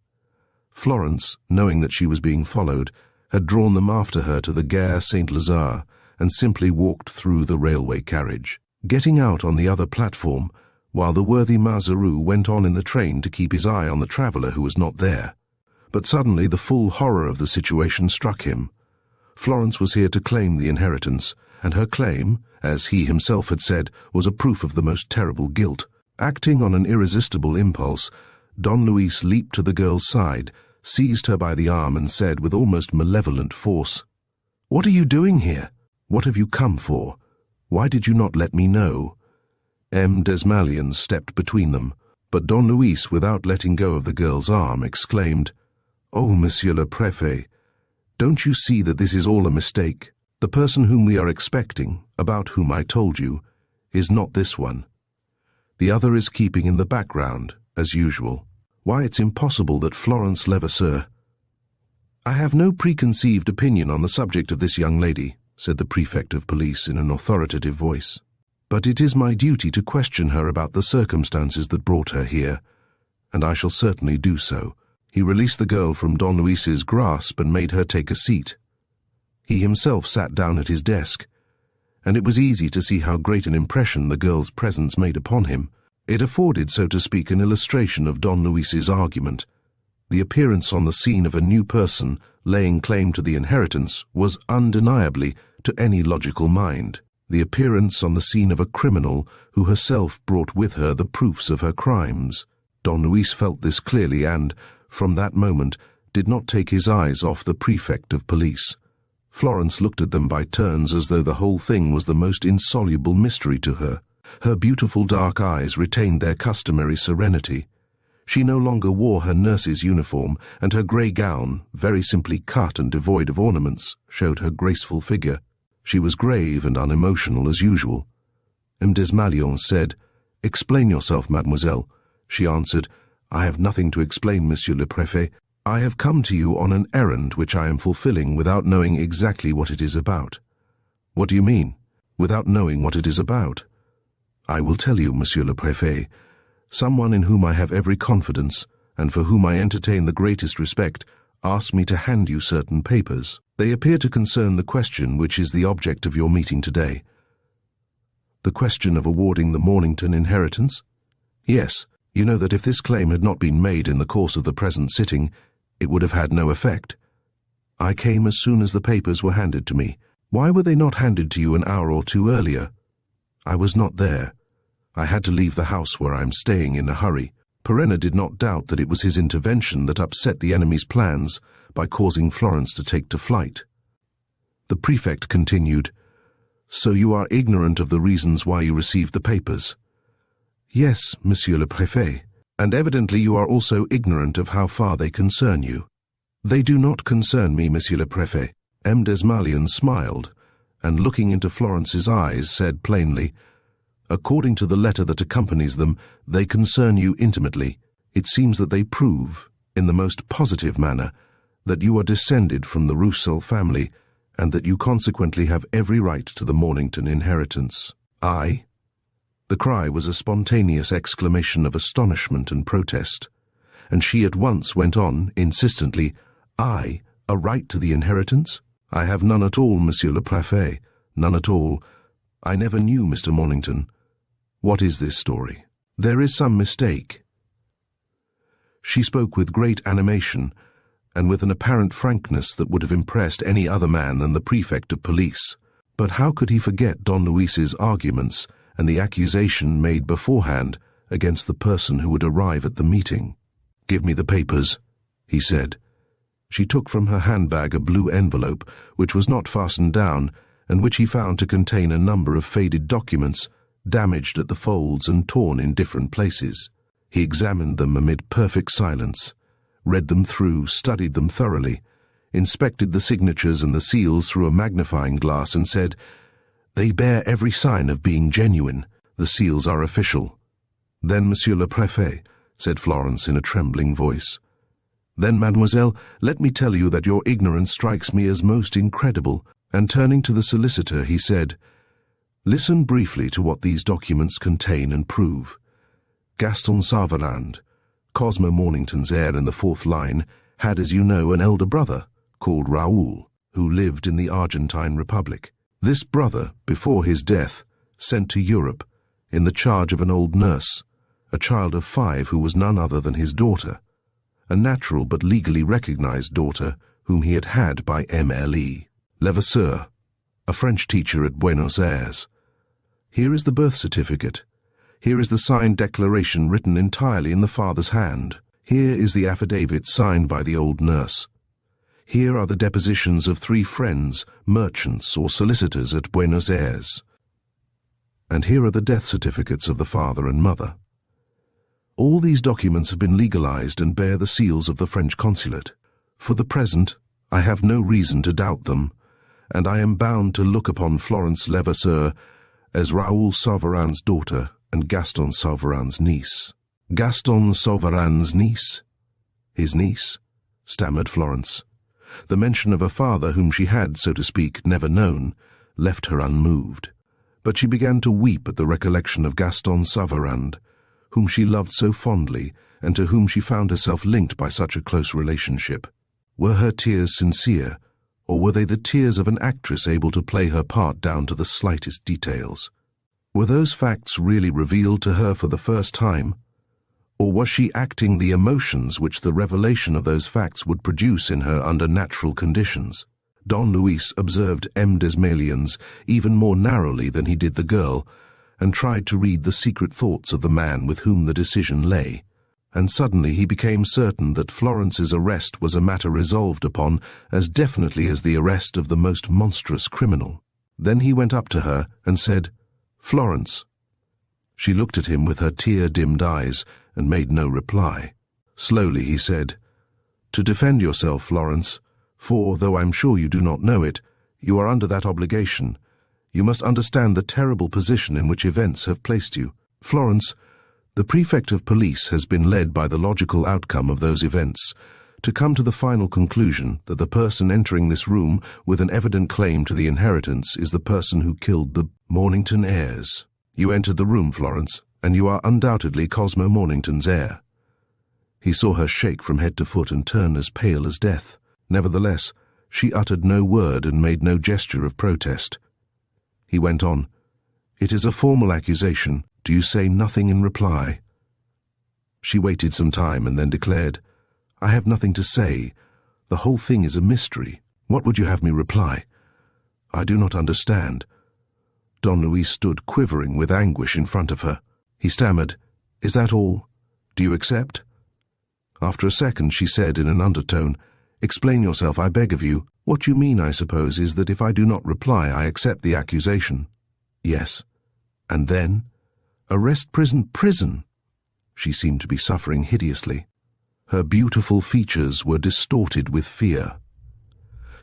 S1: Florence, knowing that she was being followed, had drawn them after her to the Gare Saint-Lazare and simply walked through the railway carriage, getting out on the other platform, while the worthy Mazarou went on in the train to keep his eye on the traveller who was not there. But suddenly the full horror of the situation struck him. Florence was here to claim the inheritance, and her claim, as he himself had said, was a proof of the most terrible guilt. Acting on an irresistible impulse, Don Luis leaped to the girl's side, seized her by the arm and said with almost malevolent force, "What are you doing here? What have you come for? Why did you not let me know?" M. Desmalions stepped between them, but Don Luis, without letting go of the girl's arm, exclaimed, "Oh, Monsieur le Préfet, don't you see that this is all a mistake? The person whom we are expecting, about whom I told you, is not this one. The other is keeping in the background, as usual. Why, it's impossible that Florence Levasseur—" "I have no preconceived opinion on the subject of this young lady," said the Prefect of Police in an authoritative voice. "But it is my duty to question her about the circumstances that brought her here, and I shall certainly do so." He released the girl from Don Luis's grasp and made her take a seat. He himself sat down at his desk, and it was easy to see how great an impression the girl's presence made upon him. It afforded, so to speak, an illustration of Don Luis's argument. The appearance on the scene of a new person laying claim to the inheritance was undeniably, to any logical mind, the appearance on the scene of a criminal who herself brought with her the proofs of her crimes. Don Luis felt this clearly and, from that moment, did not take his eyes off the Prefect of Police. Florence looked at them by turns as though the whole thing was the most insoluble mystery to her. Her beautiful dark eyes retained their customary serenity. She no longer wore her nurse's uniform, and her grey gown, very simply cut and devoid of ornaments, showed her graceful figure. She was grave and unemotional as usual. M. Desmalions said, "Explain yourself, mademoiselle." She answered, "I have nothing to explain, Monsieur le Préfet. I have come to you on an errand which I am fulfilling without knowing exactly what it is about." "What do you mean, without knowing what it is about?" "I will tell you, Monsieur le Préfet. Someone in whom I have every confidence, and for whom I entertain the greatest respect, asked me to hand you certain papers. They appear to concern the question which is the object of your meeting today." "The question of awarding the Mornington inheritance?" "Yes. You know that if this claim had not been made in the course of the present sitting, it would have had no effect. I came as soon as the papers were handed to me. Why were they not handed to you an hour or two earlier?" "I was not there. I had to leave the house where I am staying in a hurry." Perenna did not doubt that it was his intervention that upset the enemy's plans by causing Florence to take to flight. The Prefect continued, "So you are ignorant of the reasons why you received the papers?" "Yes, Monsieur le Préfet. And evidently you are also ignorant of how far they concern you." "They do not concern me, Monsieur le Préfet." M. Desmalions smiled, and looking into Florence's eyes, said plainly, "According to the letter that accompanies them, they concern you intimately. It seems that they prove, in the most positive manner, that you are descended from the Roussel family, and that you consequently have every right to the Mornington inheritance." "I?" The cry was a spontaneous exclamation of astonishment and protest, and she at once went on, insistently, "I, a right to the inheritance? I have none at all, Monsieur le Préfet, none at all. I never knew Mr. Mornington. What is this story? There is some mistake." She spoke with great animation, and with an apparent frankness that would have impressed any other man than the Prefect of Police. But how could he forget Don Luis's arguments and the accusation made beforehand against the person who would arrive at the meeting? "Give me the papers," he said. She took from her handbag a blue envelope, which was not fastened down, and which he found to contain a number of faded documents, damaged at the folds and torn in different places. He examined them amid perfect silence, read them through, studied them thoroughly, inspected the signatures and the seals through a magnifying glass and said, "They bear every sign of being genuine. The seals are official." "Then, Monsieur le Préfet," said Florence in a trembling voice. "Then, mademoiselle, let me tell you that your ignorance strikes me as most incredible." And turning to the solicitor, he said, "Listen briefly to what these documents contain and prove. Gaston Saran, Cosmo Mornington's heir in the fourth line, had, as you know, an elder brother called Raoul, who lived in the Argentine Republic. This brother, before his death, sent to Europe, in the charge of an old nurse, a child of 5 who was none other than his daughter, a natural but legally recognized daughter whom he had had by MLE Levasseur, a French teacher at Buenos Aires. Here is the birth certificate. Here is the signed declaration written entirely in the father's hand. Here is the affidavit signed by the old nurse. Here are the depositions of 3 friends, merchants or solicitors at Buenos Aires. And here are the death certificates of the father and mother. All these documents have been legalized and bear the seals of the French consulate. For the present, I have no reason to doubt them, and I am bound to look upon Florence Levasseur as Raoul Sauveran's daughter and Gaston Sauveran's niece." "Gaston Sauveran's niece? His niece?" stammered Florence. The mention of a father whom she had, so to speak, never known, left her unmoved. But she began to weep at the recollection of Gaston Sauveran, whom she loved so fondly and to whom she found herself linked by such a close relationship. Were her tears sincere, or were they the tears of an actress able to play her part down to the slightest details? Were those facts really revealed to her for the first time? Or was she acting the emotions which the revelation of those facts would produce in her under natural conditions? Don Luis observed M. Desmalions even more narrowly than he did the girl, and tried to read the secret thoughts of the man with whom the decision lay. And suddenly he became certain that Florence's arrest was a matter resolved upon as definitely as the arrest of the most monstrous criminal. Then he went up to her and said, "Florence." She looked at him with her tear-dimmed eyes and made no reply. Slowly he said, "To defend yourself, Florence, for, though I'm sure you do not know it, you are under that obligation. You must understand the terrible position in which events have placed you. Florence, the Prefect of Police has been led by the logical outcome of those events to come to the final conclusion that the person entering this room with an evident claim to the inheritance is the person who killed the Mornington heirs. You entered the room, Florence, and you are undoubtedly Cosmo Mornington's heir." He saw her shake from head to foot and turn as pale as death. Nevertheless, she uttered no word and made no gesture of protest. He went on, "It is a formal accusation. Do you say nothing in reply?" She waited some time and then declared, "I have nothing to say. The whole thing is a mystery. What would you have me reply? I do not understand." Don Luis stood quivering with anguish in front of her. He stammered, "Is that all? Do you accept?" After a second she said in an undertone, "Explain yourself, I beg of you. What you mean, I suppose, is that if I do not reply, I accept the accusation." "Yes." "And then?" "Arrest, prison." She seemed to be suffering hideously. Her beautiful features were distorted with fear.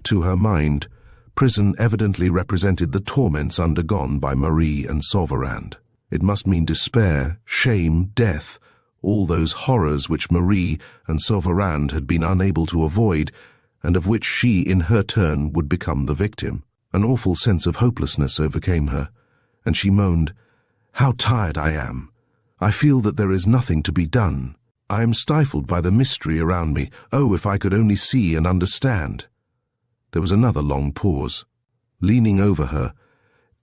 S1: To her mind, prison evidently represented the torments undergone by Marie and Sauveran. It must mean despair, shame, death, all those horrors which Marie and Sauveran had been unable to avoid, and of which she, in her turn, would become the victim. An awful sense of hopelessness overcame her, and she moaned, "How tired I am! I feel that there is nothing to be done. I am stifled by the mystery around me. Oh, if I could only see and understand." There was another long pause. Leaning over her,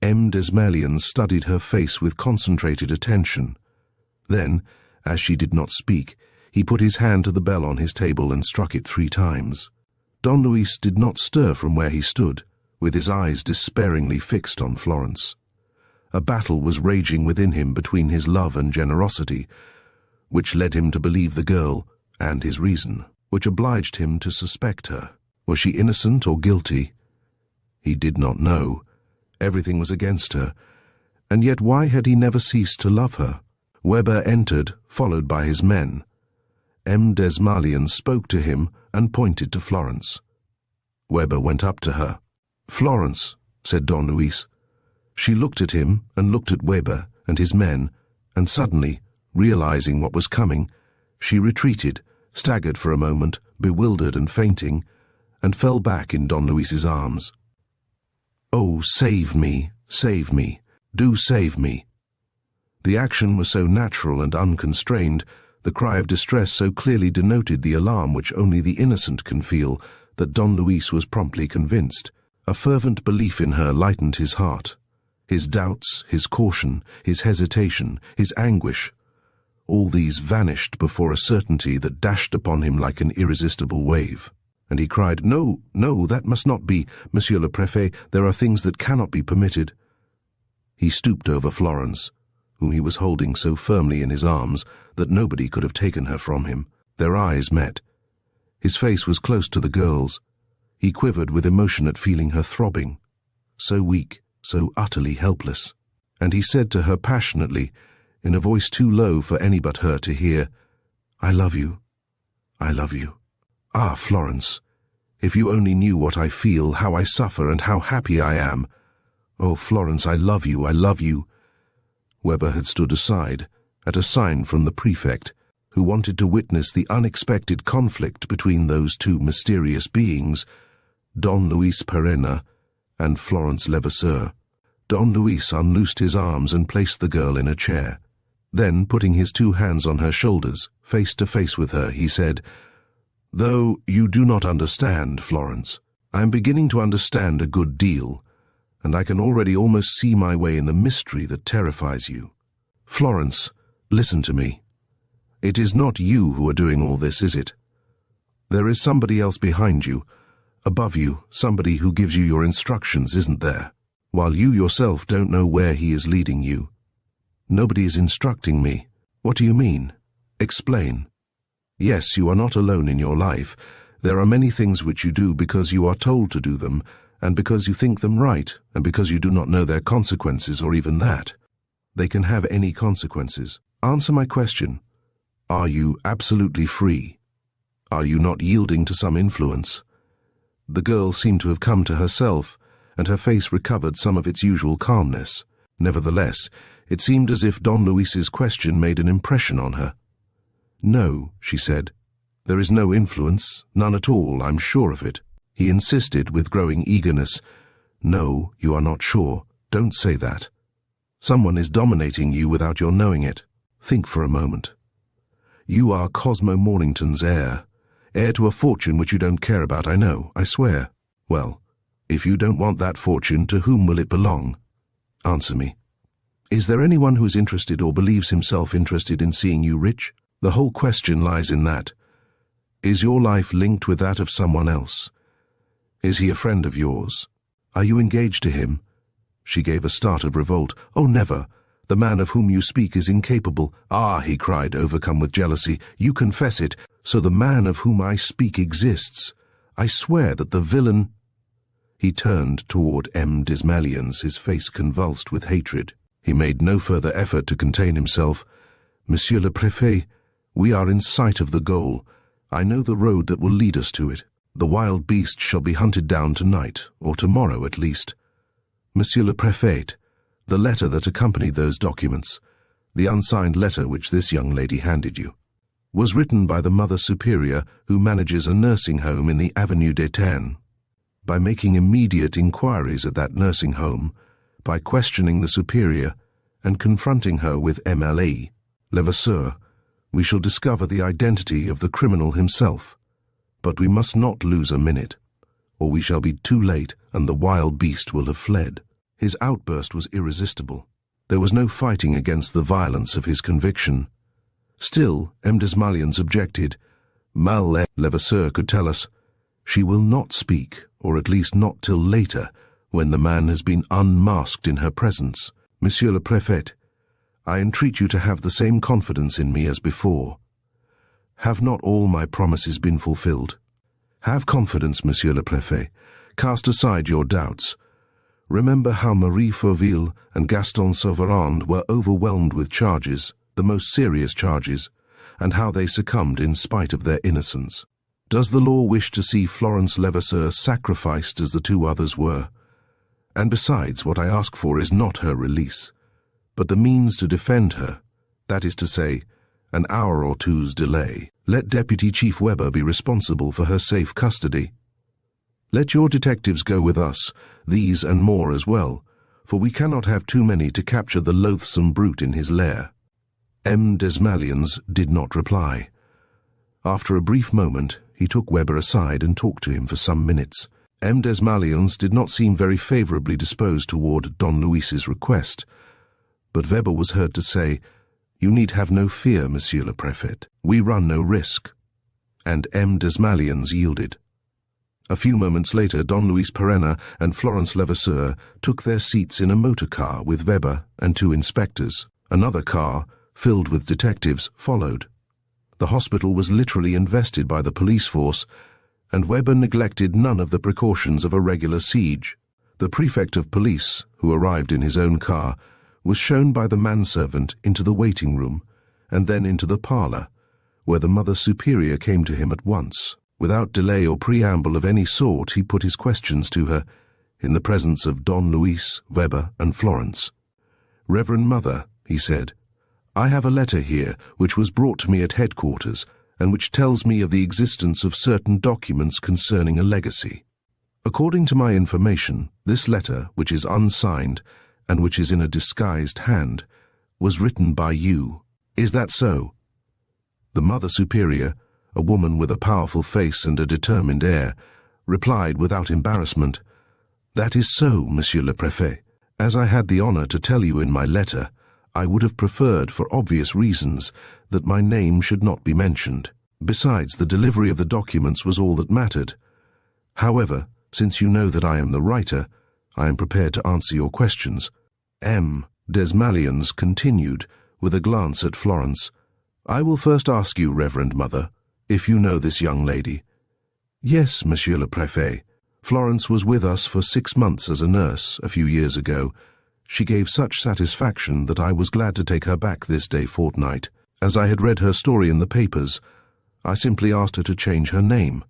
S1: M. Desmalions studied her face with concentrated attention. Then, as she did not speak, he put his hand to the bell on his table and struck it 3 times. Don Luis did not stir from where he stood, with his eyes despairingly fixed on Florence. A battle was raging within him between his love and generosity, which led him to believe the girl, and his reason, which obliged him to suspect her. Was she innocent or guilty? He did not know. Everything was against her, and yet why had he never ceased to love her? Weber entered, followed by his men. M. Desmalions spoke to him and pointed to Florence. Weber went up to her. "Florence," said Don Luis. She looked at him and looked at Weber and his men, and suddenly, realizing what was coming, she retreated, staggered for a moment, bewildered and fainting, and fell back in Don Luis's arms. "Oh, save me, do save me." The action was so natural and unconstrained, the cry of distress so clearly denoted the alarm which only the innocent can feel, that Don Luis was promptly convinced. A fervent belief in her lightened his heart. His doubts, his caution, his hesitation, his anguish, all these vanished before a certainty that dashed upon him like an irresistible wave. And he cried, "No, no, that must not be, Monsieur le Préfet, there are things that cannot be permitted." He stooped over Florence, whom he was holding so firmly in his arms that nobody could have taken her from him. Their eyes met. His face was close to the girl's. He quivered with emotion at feeling her throbbing, so weak, so utterly helpless. And he said to her passionately, in a voice too low for any but her to hear, "I love you. I love you. Ah, Florence, if you only knew what I feel, how I suffer, and how happy I am. Oh, Florence, I love you, I love you." Weber had stood aside, at a sign from the Prefect, who wanted to witness the unexpected conflict between those two mysterious beings, Don Luis Pereira and Florence Levasseur. Don Luis unloosed his arms and placed the girl in a chair. Then, putting his two hands on her shoulders, face to face with her, he said, "Though you do not understand, Florence, I am beginning to understand a good deal, and I can already almost see my way in the mystery that terrifies you. Florence, listen to me. It is not you who are doing all this, is it? There is somebody else behind you, above you, somebody who gives you your instructions, isn't there? While you yourself don't know where he is leading you. Nobody is instructing me. What do you mean? Explain. Yes, you are not alone in your life. There are many things which you do because you are told to do them, and because you think them right, and because you do not know their consequences, or even that. They can have any consequences. Answer my question. Are you absolutely free? Are you not yielding to some influence?" The girl seemed to have come to herself, and her face recovered some of its usual calmness. Nevertheless, it seemed as if Don Luis's question made an impression on her. "No," she said. "There is no influence, none at all, I'm sure of it." He insisted with growing eagerness, "No, you are not sure. Don't say that. Someone is dominating you without your knowing it. Think for a moment. You are Cosmo Mornington's heir to a fortune which you don't care about, I know, I swear. Well, if you don't want that fortune, to whom will it belong? Answer me. Is there anyone who is interested or believes himself interested in seeing you rich? The whole question lies in that. Is your life linked with that of someone else? Is he a friend of yours? Are you engaged to him?" She gave a start of revolt. "Oh, never. The man of whom you speak is incapable." "Ah," he cried, overcome with jealousy, "you confess it. So the man of whom I speak exists. I swear that the villain—" He turned toward M. Dismalions, his face convulsed with hatred. He made no further effort to contain himself. "Monsieur le Préfet, we are in sight of the goal. I know the road that will lead us to it. The wild beast shall be hunted down tonight, or tomorrow at least. Monsieur le Préfet, the letter that accompanied those documents, the unsigned letter which this young lady handed you, was written by the Mother Superior who manages a nursing home in the Avenue d'Éterne. By making immediate inquiries at that nursing home, by questioning the Superior and confronting her with MLE, Levasseur, we shall discover the identity of the criminal himself. But we must not lose a minute, or we shall be too late and the wild beast will have fled." His outburst was irresistible. There was no fighting against the violence of his conviction. Still, M. Desmalions objected. Levasseur could tell us, "She will not speak, or at least not till later, when the man has been unmasked in her presence. Monsieur le Préfet, I entreat you to have the same confidence in me as before. Have not all my promises been fulfilled? Have confidence, Monsieur le Préfet. Cast aside your doubts. Remember how Marie Fauville and Gaston Sauverand were overwhelmed with charges, the most serious charges, and how they succumbed in spite of their innocence. Does the law wish to see Florence Levasseur sacrificed as the two others were? And besides, what I ask for is not her release, but the means to defend her, that is to say, an hour or two's delay. Let Deputy Chief Weber be responsible for her safe custody. Let your detectives go with us, these and more as well, for we cannot have too many to capture the loathsome brute in his lair. M. Desmalions did not reply. After a brief moment, he took Weber aside and talked to him for some minutes. M. Desmalions did not seem very favorably disposed toward Don Luis's request, but Weber was heard to say, "You need have no fear, Monsieur le Préfet. We run no risk." And M. Desmalions yielded. A few moments later, Don Luis Perenna and Florence Levasseur took their seats in a motor car with Weber and two inspectors. Another car, filled with detectives, followed. The hospital was literally invested by the police force, and Weber neglected none of the precautions of a regular siege. The prefect of police, who arrived in his own car, was shown by the manservant into the waiting room, and then into the parlor, where the Mother Superior came to him at once. Without delay or preamble of any sort, he put his questions to her, in the presence of Don Luis, Weber, and Florence. "Reverend Mother," he said, "I have a letter here which was brought to me at headquarters, and which tells me of the existence of certain documents concerning a legacy. According to my information, this letter, which is unsigned, and which is in a disguised hand, was written by you. Is that so?" The Mother Superior, a woman with a powerful face and a determined air, replied without embarrassment, "That is so, Monsieur le Préfet. As I had the honor to tell you in my letter, I would have preferred, for obvious reasons, that my name should not be mentioned. Besides, the delivery of the documents was all that mattered. However, since you know that I am the writer, I am prepared to answer your questions." M. Desmalions continued, with a glance at Florence, "I will first ask you, Reverend Mother, if you know this young lady." "Yes, Monsieur le Préfet. Florence was with us for 6 months as a nurse a few years ago. She gave such satisfaction that I was glad to take her back this day fortnight. As I had read her story in the papers, I simply asked her to change her name.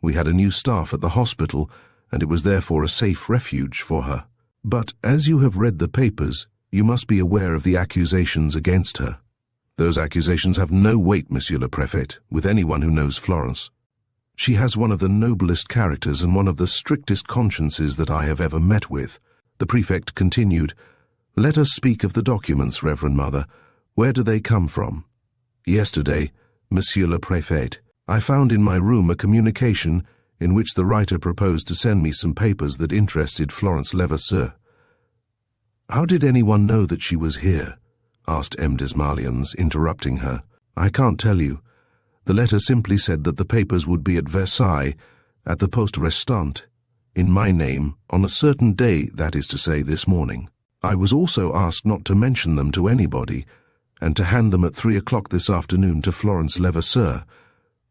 S1: We had a new staff at the hospital, and it was therefore a safe refuge for her. But as you have read the papers, you must be aware of the accusations against her. Those accusations have no weight, Monsieur le Préfet, with anyone who knows Florence. She has one of the noblest characters and one of the strictest consciences that I have ever met with." The prefect continued, "Let us speak of the documents, Reverend Mother. Where do they come from?" "Yesterday, Monsieur le Préfet, I found in my room a communication in which the writer proposed to send me some papers that interested Florence Levasseur." "How did anyone know that she was here?" asked M. Desmalions, interrupting her. "I can't tell you. The letter simply said that the papers would be at Versailles, at the poste restante, in my name, on a certain day, that is to say, this morning. I was also asked not to mention them to anybody, and to hand them at 3 o'clock this afternoon to Florence Levasseur,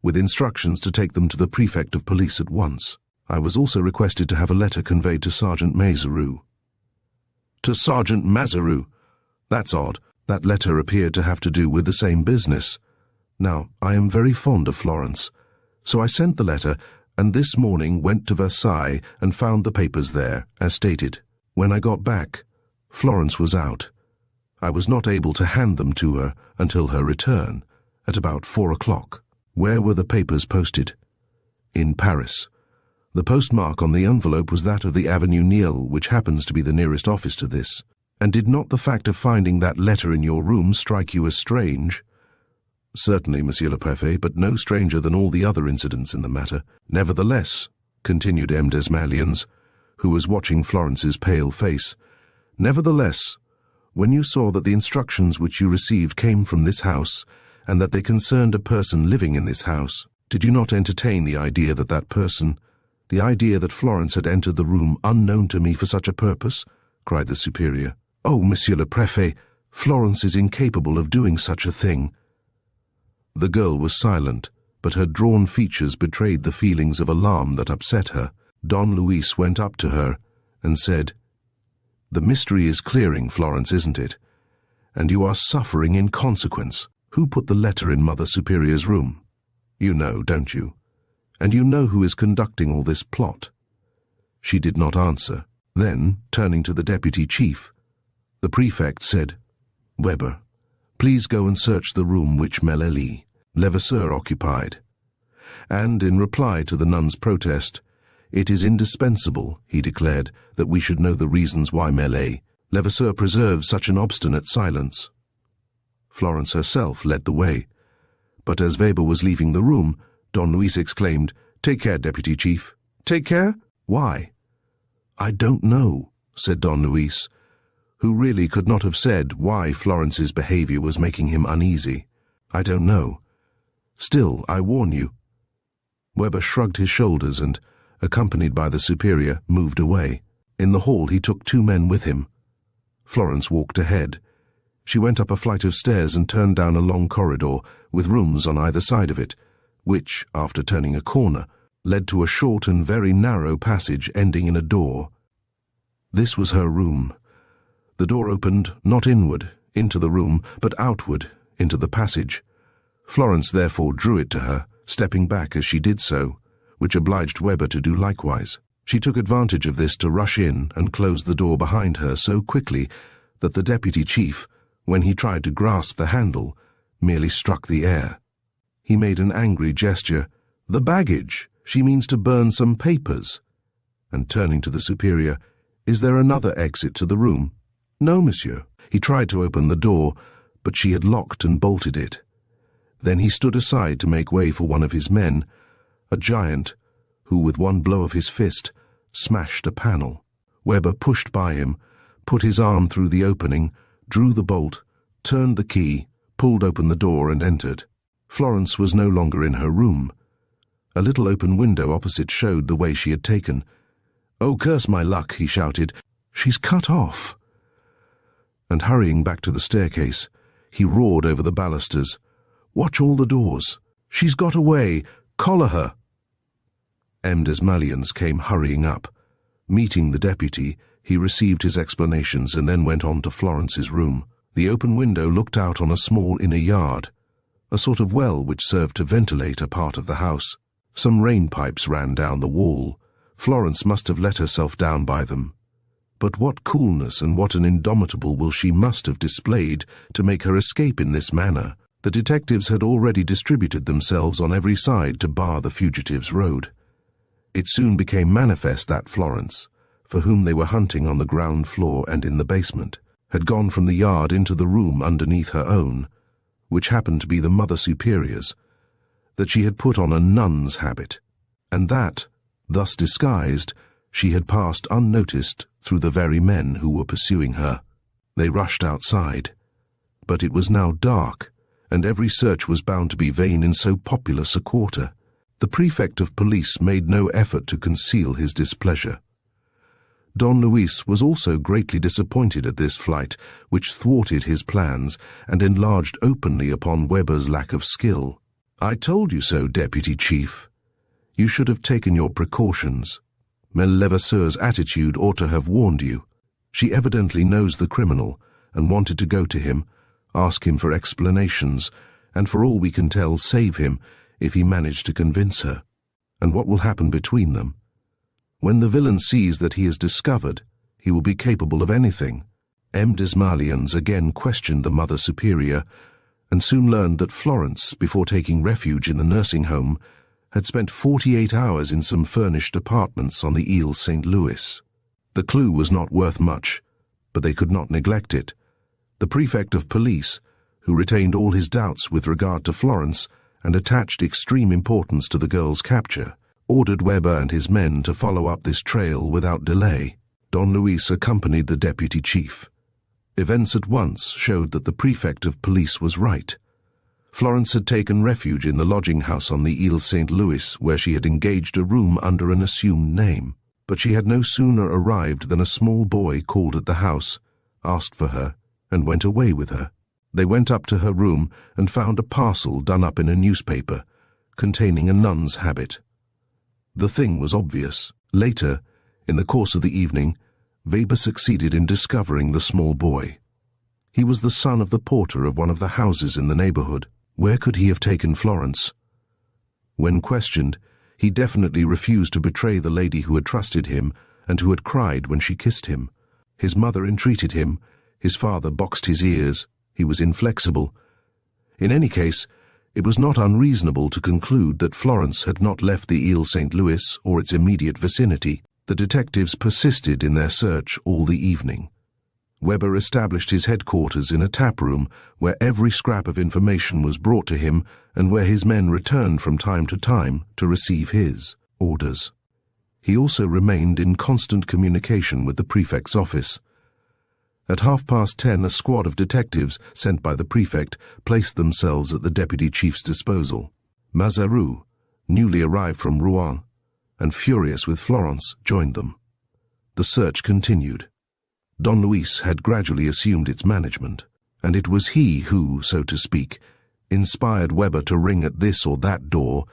S1: with instructions to take them to the Prefect of Police at once. I was also requested to have a letter conveyed to Sergeant Mazeroux." "To Sergeant Mazeroux? That's odd. That letter appeared to have to do with the same business. Now, I am very fond of Florence, so I sent the letter, and this morning went to Versailles and found the papers there, as stated. When I got back, Florence was out. I was not able to hand them to her until her return, at about 4 o'clock. Where were the papers posted?" "In Paris. The postmark on the envelope was that of the Avenue Niel, which happens to be the nearest office to this. And did not the fact of finding that letter in your room strike you as strange?" "Certainly, Monsieur le Préfet, but no stranger than all the other incidents in the matter. Nevertheless," continued M. Desmalions, who was watching Florence's pale face, "nevertheless, when you saw that the instructions which you received came from this house, and that they concerned a person living in this house, did you not entertain the idea that the idea that Florence had entered the room unknown to me for such a purpose?" cried the Superior. "Oh, Monsieur le Préfet, Florence is incapable of doing such a thing." The girl was silent, but her drawn features betrayed the feelings of alarm that upset her. Don Luis went up to her and said, "The mystery is clearing, Florence, isn't it? And you are suffering in consequence. Who put the letter in Mother Superior's room? You know, don't you? And you know who is conducting all this plot?" She did not answer. Then, turning to the deputy chief, the prefect said, "Weber, please go and search the room which Levasseur occupied." And, in reply to the nun's protest, "It is indispensable," he declared, "that we should know the reasons why Levasseur preserves such an obstinate silence." Florence herself led the way, but as Weber was leaving the room, Don Luis exclaimed, "Take care, Deputy Chief." "Take care? Why?" "I don't know," said Don Luis, who really could not have said why Florence's behavior was making him uneasy. "I don't know. Still, I warn you." Weber shrugged his shoulders and, accompanied by the superior, moved away. In the hall he took 2 men with him. Florence walked ahead. She went up a flight of stairs and turned down a long corridor, with rooms on either side of it, which, after turning a corner, led to a short and very narrow passage ending in a door. This was her room. The door opened not inward, into the room, but outward, into the passage. Florence therefore drew it to her, stepping back as she did so, which obliged Weber to do likewise. She took advantage of this to rush in and close the door behind her so quickly that the deputy chief, when he tried to grasp the handle, merely struck the air. He made an angry gesture. "The baggage! She means to burn some papers." And turning to the superior, "Is there another exit to the room?" "No, monsieur." He tried to open the door, but she had locked and bolted it. Then he stood aside to make way for one of his men, a giant, who with one blow of his fist smashed a panel. Weber pushed by him, put his arm through the opening, drew the bolt, turned the key, pulled open the door and entered. Florence was no longer in her room. A little open window opposite showed the way she had taken. "Oh, curse my luck," he shouted. "She's cut off." And hurrying back to the staircase, he roared over the balusters, "Watch all the doors. She's got away. Collar her." Desmalions came hurrying up. Meeting the deputy, he received his explanations and then went on to Florence's room. The open window looked out on a small inner yard, a sort of well which served to ventilate a part of the house. Some rain pipes ran down the wall. Florence must have let herself down by them. But what coolness and what an indomitable will she must have displayed to make her escape in this manner. The detectives had already distributed themselves on every side to bar the fugitive's road. It soon became manifest that Florence, for whom they were hunting on the ground floor and in the basement, had gone from the yard into the room underneath her own, which happened to be the Mother Superior's, that she had put on a nun's habit, and that, thus disguised, she had passed unnoticed through the very men who were pursuing her. They rushed outside, but it was now dark, and every search was bound to be vain in so populous a quarter. The prefect of police made no effort to conceal his displeasure. Don Luis was also greatly disappointed at this flight, which thwarted his plans and enlarged openly upon Weber's lack of skill. "I told you so, Deputy Chief. You should have taken your precautions. Levasseur's attitude ought to have warned you. She evidently knows the criminal and wanted to go to him, ask him for explanations, and for all we can tell, save him if he managed to convince her. And what will happen between them? When the villain sees that he is discovered, he will be capable of anything." Desmalions again questioned the Mother Superior, and soon learned that Florence, before taking refuge in the nursing home, had spent 48 hours in some furnished apartments on the Ile St. Louis. The clue was not worth much, but they could not neglect it. The prefect of police, who retained all his doubts with regard to Florence and attached extreme importance to the girl's capture, ordered Weber and his men to follow up this trail without delay. Don Luis accompanied the deputy chief. Events at once showed that the prefect of police was right. Florence had taken refuge in the lodging house on the Ile St. Louis, where she had engaged a room under an assumed name. But she had no sooner arrived than a small boy called at the house, asked for her, and went away with her. They went up to her room and found a parcel done up in a newspaper, containing a nun's habit. The thing was obvious. Later, in the course of the evening, Weber succeeded in discovering the small boy. He was the son of the porter of one of the houses in the neighborhood. Where could he have taken Florence? When questioned, He definitely refused to betray the lady who had trusted him and who had cried when she kissed him. His mother entreated him. His father boxed his ears. He was inflexible. In any case, it was not unreasonable to conclude that Florence had not left the Ile St. Louis or its immediate vicinity. The detectives persisted in their search all the evening. Weber established his headquarters in a tap room where every scrap of information was brought to him and where his men returned from time to time to receive his orders. He also remained in constant communication with the Prefect's office. At 10:30, a squad of detectives sent by the Prefect placed themselves at the Deputy Chief's disposal. Mazaru, newly arrived from Rouen, and furious with Florence, joined them. The search continued. Don Luis had gradually assumed its management, and it was he who, so to speak, inspired Weber to ring at this or that door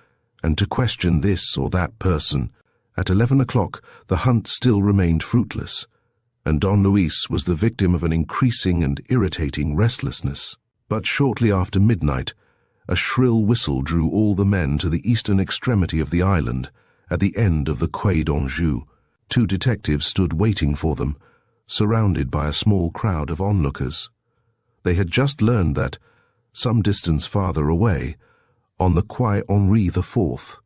S1: and to question this or that person. At 11 o'clock, the hunt still remained fruitless, and Don Luis was the victim of an increasing and irritating restlessness. But shortly after midnight, a shrill whistle drew all the men to the eastern extremity of the island, at the end of the Quai d'Anjou. 2 detectives stood waiting for them, surrounded by a small crowd of onlookers. They had just learned that, some distance farther away, on the Quai Henri IV,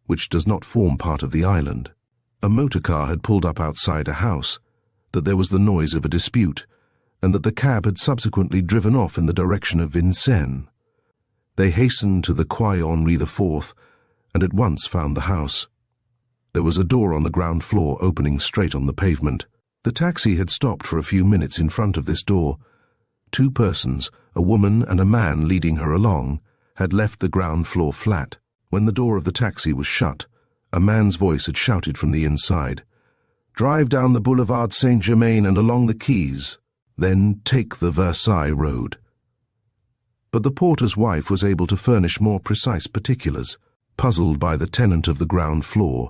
S1: which does not form part of the island, a motor car had pulled up outside a house, that there was the noise of a dispute, and that the cab had subsequently driven off in the direction of Vincennes. They hastened to the Quai Henri IV and at once found the house. There was a door on the ground floor opening straight on the pavement. The taxi had stopped for a few minutes in front of this door. 2 persons, a woman and a man leading her along, had left the ground floor flat. When the door of the taxi was shut, a man's voice had shouted from the inside, "Drive down the Boulevard Saint-Germain and along the quays, then take the Versailles Road." But the porter's wife was able to furnish more precise particulars, puzzled by the tenant of the ground floor,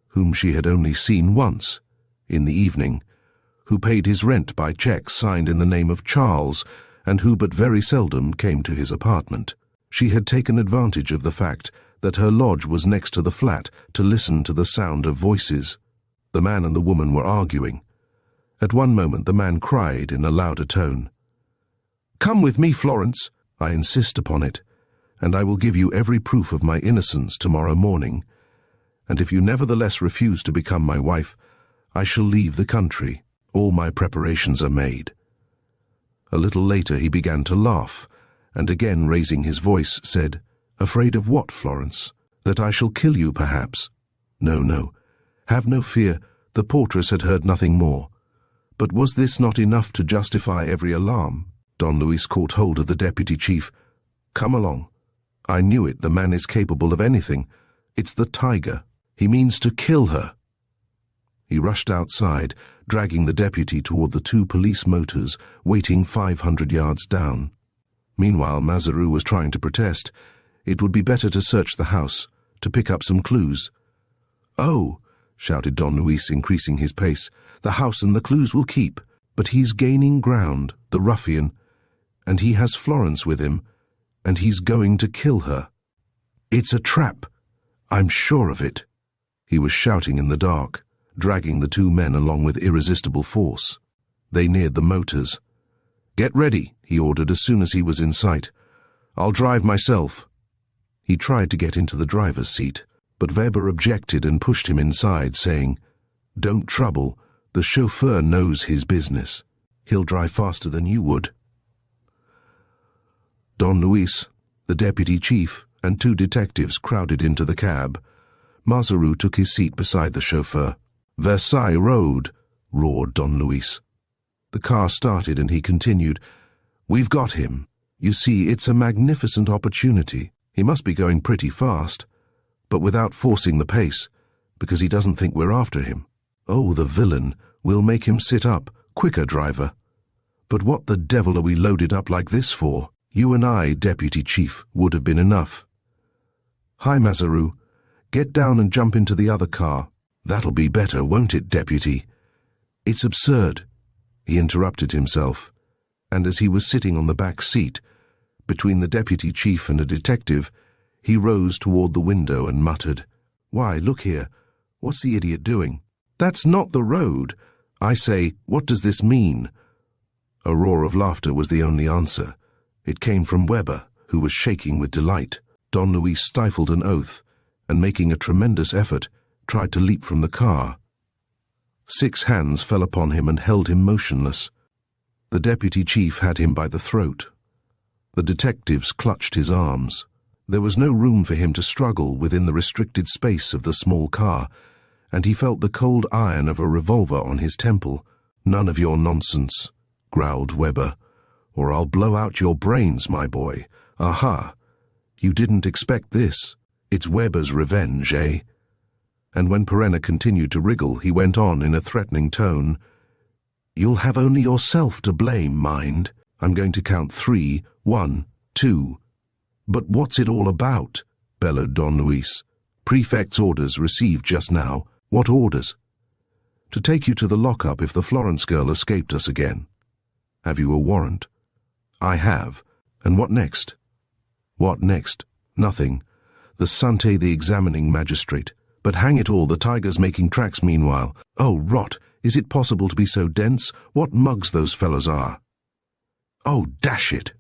S1: whom she had only seen once, in the evening, who paid his rent by cheques signed in the name of Charles, and who but very seldom came to his apartment. She had taken advantage of the fact that her lodge was next to the flat to listen to the sound of voices. The man and the woman were arguing. At one moment the man cried in a louder tone, "Come with me, Florence. I insist upon it, and I will give you every proof of my innocence tomorrow morning. And if you nevertheless refuse to become my wife, I shall leave the country. All my preparations are made." A little later he began to laugh, and again raising his voice said, "Afraid of what, Florence? That I shall kill you, perhaps?" "No, no. Have no fear." The portress had heard nothing more. But was this not enough to justify every alarm? Don Luis caught hold of the deputy chief. "Come along. I knew it. The man is capable of anything. It's the tiger. He means to kill her." He rushed outside, dragging the deputy toward the 2 police motors waiting 500 yards down. Meanwhile, Mazaru was trying to protest. It would be better to search the house, to pick up some clues. "Oh," shouted Don Luis, increasing his pace, "the house and the clues will keep. But he's gaining ground, the ruffian, and he has Florence with him, and he's going to kill her. It's a trap. I'm sure of it." He was shouting in the dark, dragging the 2 men along with irresistible force. They neared the motors. "Get ready," he ordered as soon as he was in sight. "I'll drive myself." He tried to get into the driver's seat, but Weber objected and pushed him inside, saying, "Don't trouble. The chauffeur knows his business. He'll drive faster than you would." Don Luis, the deputy chief, and 2 detectives crowded into the cab. Mazaru took his seat beside the chauffeur. "Versailles Road," roared Don Luis. The car started and he continued, "We've got him. You see, it's a magnificent opportunity. He must be going pretty fast, but without forcing the pace, because he doesn't think we're after him. Oh, the villain. We'll make him sit up. Quicker, driver. But what the devil are we loaded up like this for? You and I, deputy chief, would have been enough." "Hi, Mazaru. Get down and jump into the other car." "That'll be better, won't it, deputy?" "It's absurd," he interrupted himself, and as he was sitting on the back seat, between the deputy chief and a detective, he rose toward the window and muttered, Why, look here. What's the idiot doing? That's not the road. I say, what does this mean? A roar of laughter was the only answer. It came from Weber, who was shaking with delight. Don Luis stifled an oath, and making a tremendous effort, tried to leap from the car. 6 hands fell upon him and held him motionless. The deputy chief had him by the throat. The detectives clutched his arms. There was no room for him to struggle within the restricted space of the small car, and he felt the cold iron of a revolver on his temple. "None of your nonsense," growled Weber, "or I'll blow out your brains, my boy. Aha! You didn't expect this. It's Weber's revenge, eh?" And when Perenna continued to wriggle, he went on in a threatening tone. "You'll have only yourself to blame, mind. I'm going to count 3. 1, 2. "But what's it all about?" bellowed Don Luis. "Prefect's orders received just now." "What orders?" "To take you to the lockup if the Florence girl escaped us again." "Have you a warrant?" "I have. And what next?" "What next? Nothing. The Sante, the examining magistrate. But hang it all, the tiger's making tracks meanwhile. Oh, rot! Is it possible to be so dense? What mugs those fellows are!" "Oh, dash it!"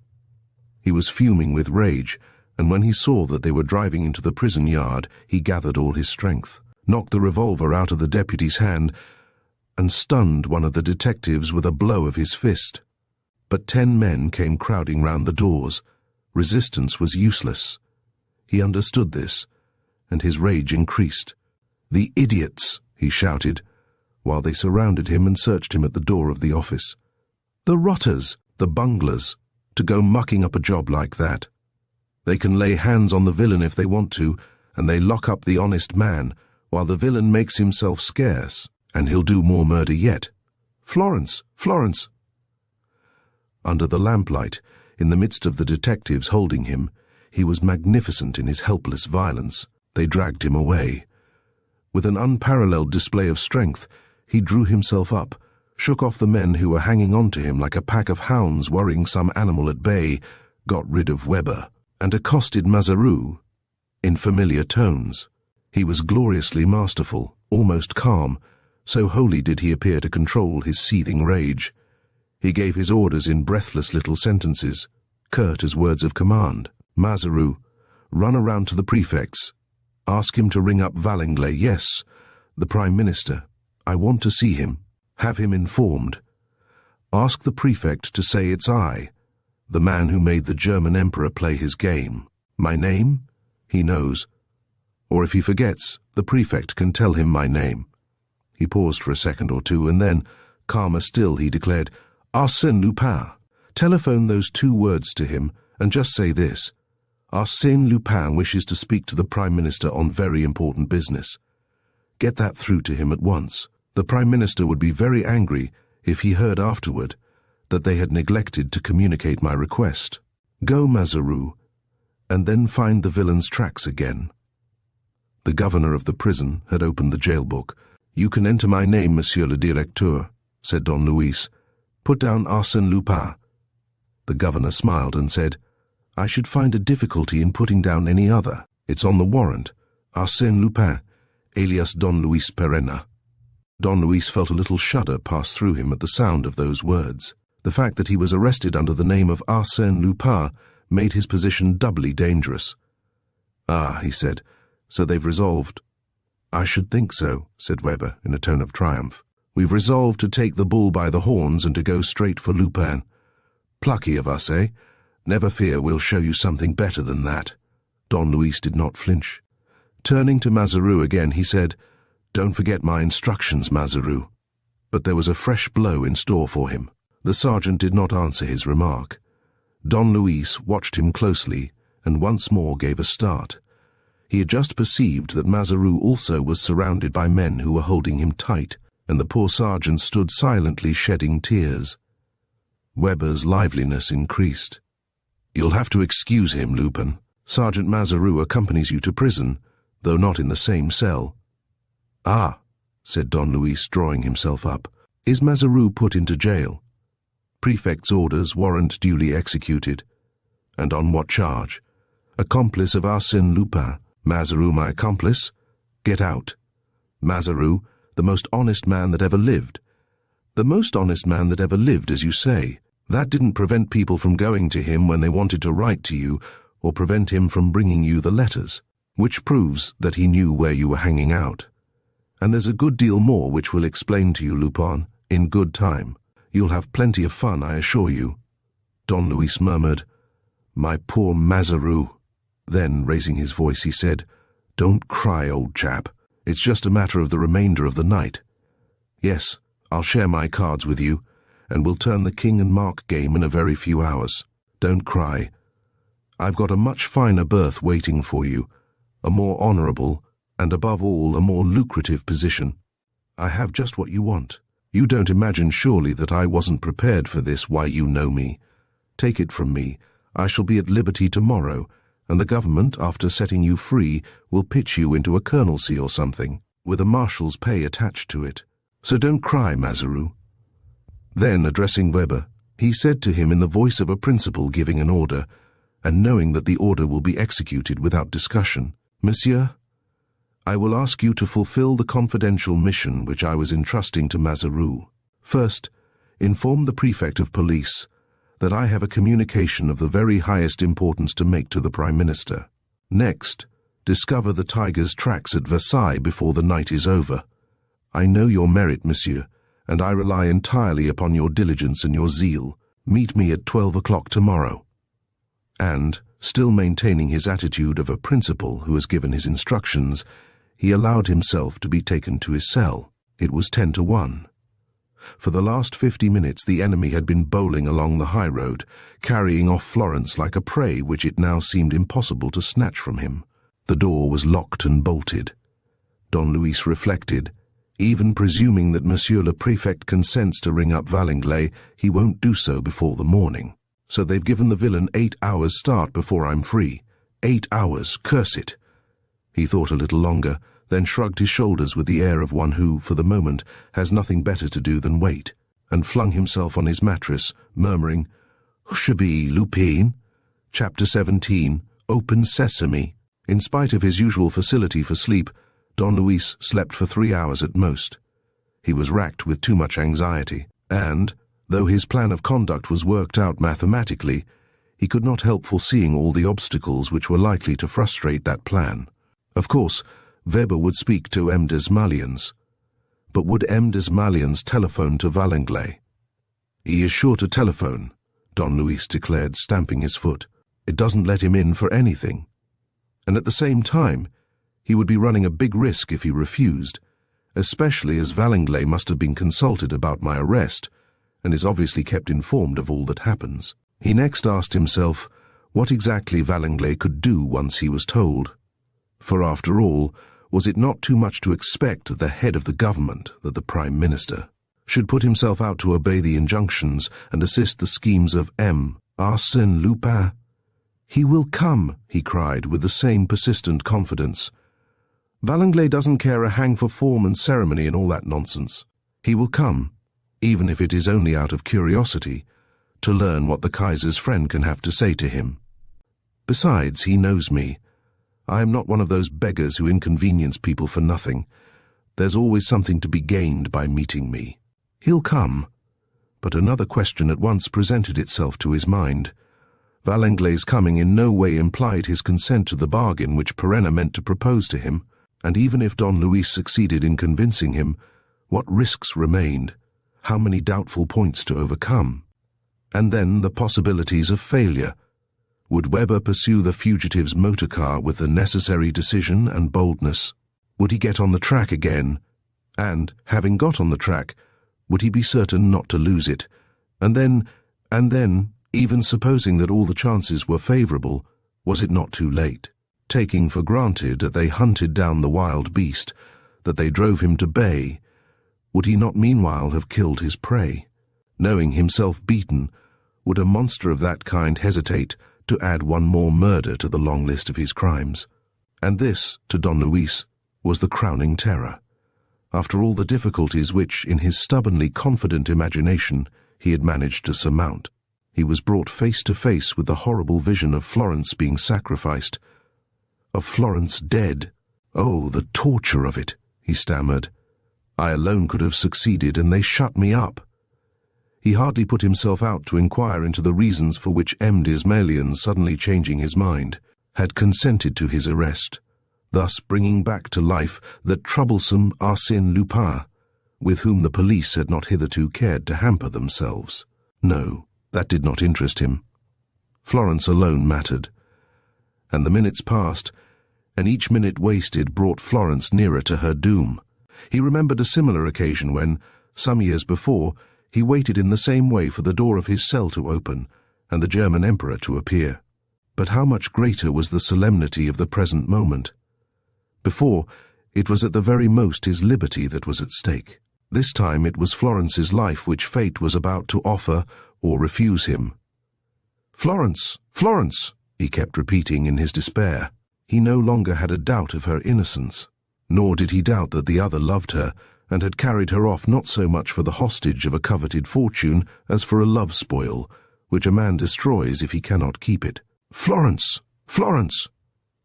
S1: He was fuming with rage, and when he saw that they were driving into the prison yard, he gathered all his strength, knocked the revolver out of the deputy's hand, and stunned one of the detectives with a blow of his fist. But 10 men came crowding round the doors. Resistance was useless. He understood this, and his rage increased. "The idiots!" he shouted, while they surrounded him and searched him at the door of the office. "The rotters, the bunglers, to go mucking up a job like that. They can lay hands on the villain if they want to, and they lock up the honest man, while the villain makes himself scarce, and he'll do more murder yet. Florence! Florence!" Under the lamplight, in the midst of the detectives holding him, he was magnificent in his helpless violence. They dragged him away. With an unparalleled display of strength, he drew himself up, shook off the men who were hanging on to him like a pack of hounds worrying some animal at bay, got rid of Weber, and accosted Mazaru in familiar tones. He was gloriously masterful, almost calm, so wholly did he appear to control his seething rage. He gave his orders in breathless little sentences, curt as words of command. "Mazaru, run around to the prefect's. Ask him to ring up Valenglay. Yes, the Prime Minister. I want to see him. Have him informed. Ask the prefect to say it's I, the man who made the German Emperor play his game. My name? He knows. Or if he forgets, the prefect can tell him my name." He paused for a second or two, and then, calmer still, he declared, "Arsène Lupin. Telephone those 2 words to him, and just say this. Arsène Lupin wishes to speak to the Prime Minister on very important business. Get that through to him at once. The Prime Minister would be very angry if he heard afterward that they had neglected to communicate my request. Go, Mazaru, and then find the villain's tracks again." The governor of the prison had opened the jail book. "You can enter my name, Monsieur le Directeur," said Don Luis. "Put down Arsène Lupin." The governor smiled and said, "I should find a difficulty in putting down any other. It's on the warrant. Arsène Lupin, alias Don Luis Perenna." Don Luis felt a little shudder pass through him at the sound of those words. The fact that he was arrested under the name of Arsène Lupin made his position doubly dangerous. "Ah," he said, "so they've resolved." "I should think so," said Weber in a tone of triumph. "We've resolved to take the bull by the horns and to go straight for Lupin. Plucky of us, eh? Never fear, we'll show you something better than that." Don Luis did not flinch. Turning to Mazaru again, he said, "Don't forget my instructions, Mazaru." But there was a fresh blow in store for him. The sergeant did not answer his remark. Don Luis watched him closely and once more gave a start. He had just perceived that Mazaru also was surrounded by men who were holding him tight, and the poor sergeant stood silently shedding tears. Weber's liveliness increased. "You'll have to excuse him, Lupin. Sergeant Mazaru accompanies you to prison, though not in the same cell." "Ah," said Don Luis, drawing himself up. "Is Mazaru put into jail?" "Prefect's orders, warrant duly executed." "And on what charge?" "Accomplice of Arsène Lupin." "Mazaru my accomplice? Get out. Mazaru, the most honest man that ever lived. The most honest man that ever lived, as you say. That didn't prevent people from going to him when they wanted to write to you, or prevent him from bringing you the letters, which proves that he knew where you were hanging out. And there's a good deal more which we'll explain to you, Lupin, in good time. You'll have plenty of fun, I assure you. Don Luis murmured, "My poor Mazaru." Then, raising his voice, he said, "Don't cry, old chap. It's just a matter of the remainder of the night. Yes, I'll share my cards with you, and we'll turn the king and mark game in a very few hours. Don't cry. I've got a much finer berth waiting for you, a more honorable, and above all, a more lucrative position. I have just what you want. You don't imagine surely that I wasn't prepared for this. Why, you know me. Take it from me, I shall be at liberty tomorrow, and the government, after setting you free, will pitch you into a colonelcy or something, with a marshal's pay attached to it. So don't cry, Mazaru." Then, addressing Weber, he said to him in the voice of a principal giving an order, and knowing that the order will be executed without discussion, "Monsieur, I will ask you to fulfill the confidential mission which I was entrusting to Mazaru. First, inform the Prefect of Police that I have a communication of the very highest importance to make to the Prime Minister. Next, discover the tiger's tracks at Versailles before the night is over. I know your merit, monsieur, and I rely entirely upon your diligence and your zeal. Meet me at 12 o'clock tomorrow." And, still maintaining his attitude of a principal who has given his instructions, he allowed himself to be taken to his cell. It was 10 to 1. For the last 50 minutes the enemy had been bowling along the high road, carrying off Florence like a prey which it now seemed impossible to snatch from him. The door was locked and bolted. Don Luis reflected, even presuming that Monsieur le Prefect consents to ring up Valanglais, he won't do so before the morning. So they've given the villain 8 hours start before I'm free. 8 hours, curse it. He thought a little longer, then shrugged his shoulders with the air of one who, for the moment, has nothing better to do than wait, and flung himself on his mattress, murmuring, "Hushabee, Lupin." Chapter 17, Open Sesame. In spite of his usual facility for sleep, Don Luis slept for 3 hours at most. He was racked with too much anxiety, and, though his plan of conduct was worked out mathematically, he could not help foreseeing all the obstacles which were likely to frustrate that plan. Of course, Weber would speak to M. Desmaliens. But would M. Desmaliens telephone to Valanglais? "He is sure to telephone," Don Luis declared, stamping his foot. "It doesn't let him in for anything. And at the same time, he would be running a big risk if he refused, especially as Valanglais must have been consulted about my arrest, and is obviously kept informed of all that happens." He next asked himself what exactly Valanglais could do once he was told. For after all, was it not too much to expect that the head of the government, that the Prime Minister, should put himself out to obey the injunctions and assist the schemes of Arsène Lupin? "He will come," he cried with the same persistent confidence. "Valanglais doesn't care a hang for form and ceremony and all that nonsense. He will come, even if it is only out of curiosity, to learn what the Kaiser's friend can have to say to him. Besides, he knows me. I am not one of those beggars who inconvenience people for nothing. There's always something to be gained by meeting me. He'll come." But another question at once presented itself to his mind. Valanglais' coming in no way implied his consent to the bargain which Perenna meant to propose to him, and even if Don Luis succeeded in convincing him, what risks remained? How many doubtful points to overcome? And then the possibilities of failure. Would Weber pursue the fugitive's motor car with the necessary decision and boldness? Would he get on the track again? And, having got on the track, would he be certain not to lose it? And then, even supposing that all the chances were favorable, was it not too late? Taking for granted that they hunted down the wild beast, that they drove him to bay, would he not meanwhile have killed his prey? Knowing himself beaten, would a monster of that kind hesitate to add one more murder to the long list of his crimes? And this, to Don Luis, was the crowning terror. After all the difficulties which, in his stubbornly confident imagination, he had managed to surmount, he was brought face to face with the horrible vision of Florence being sacrificed, of Florence dead. Oh, the torture of it, he stammered. I alone could have succeeded, and they shut me up. He hardly put himself out to inquire into the reasons for which M. Dismalion, suddenly changing his mind, had consented to his arrest, thus bringing back to life that troublesome Arsène Lupin, with whom the police had not hitherto cared to hamper themselves. No, that did not interest him. Florence alone mattered, and the minutes passed, and each minute wasted brought Florence nearer to her doom. He remembered a similar occasion when, some years before, he waited in the same way for the door of his cell to open and the German emperor to appear. But how much greater was the solemnity of the present moment? Before, it was at the very most his liberty that was at stake. This time it was Florence's life which fate was about to offer or refuse him. "Florence! Florence!" he kept repeating in his despair. He no longer had a doubt of her innocence, nor did he doubt that the other loved her and had carried her off not so much for the hostage of a coveted fortune as for a love spoil, which a man destroys if he cannot keep it. "Florence! Florence!"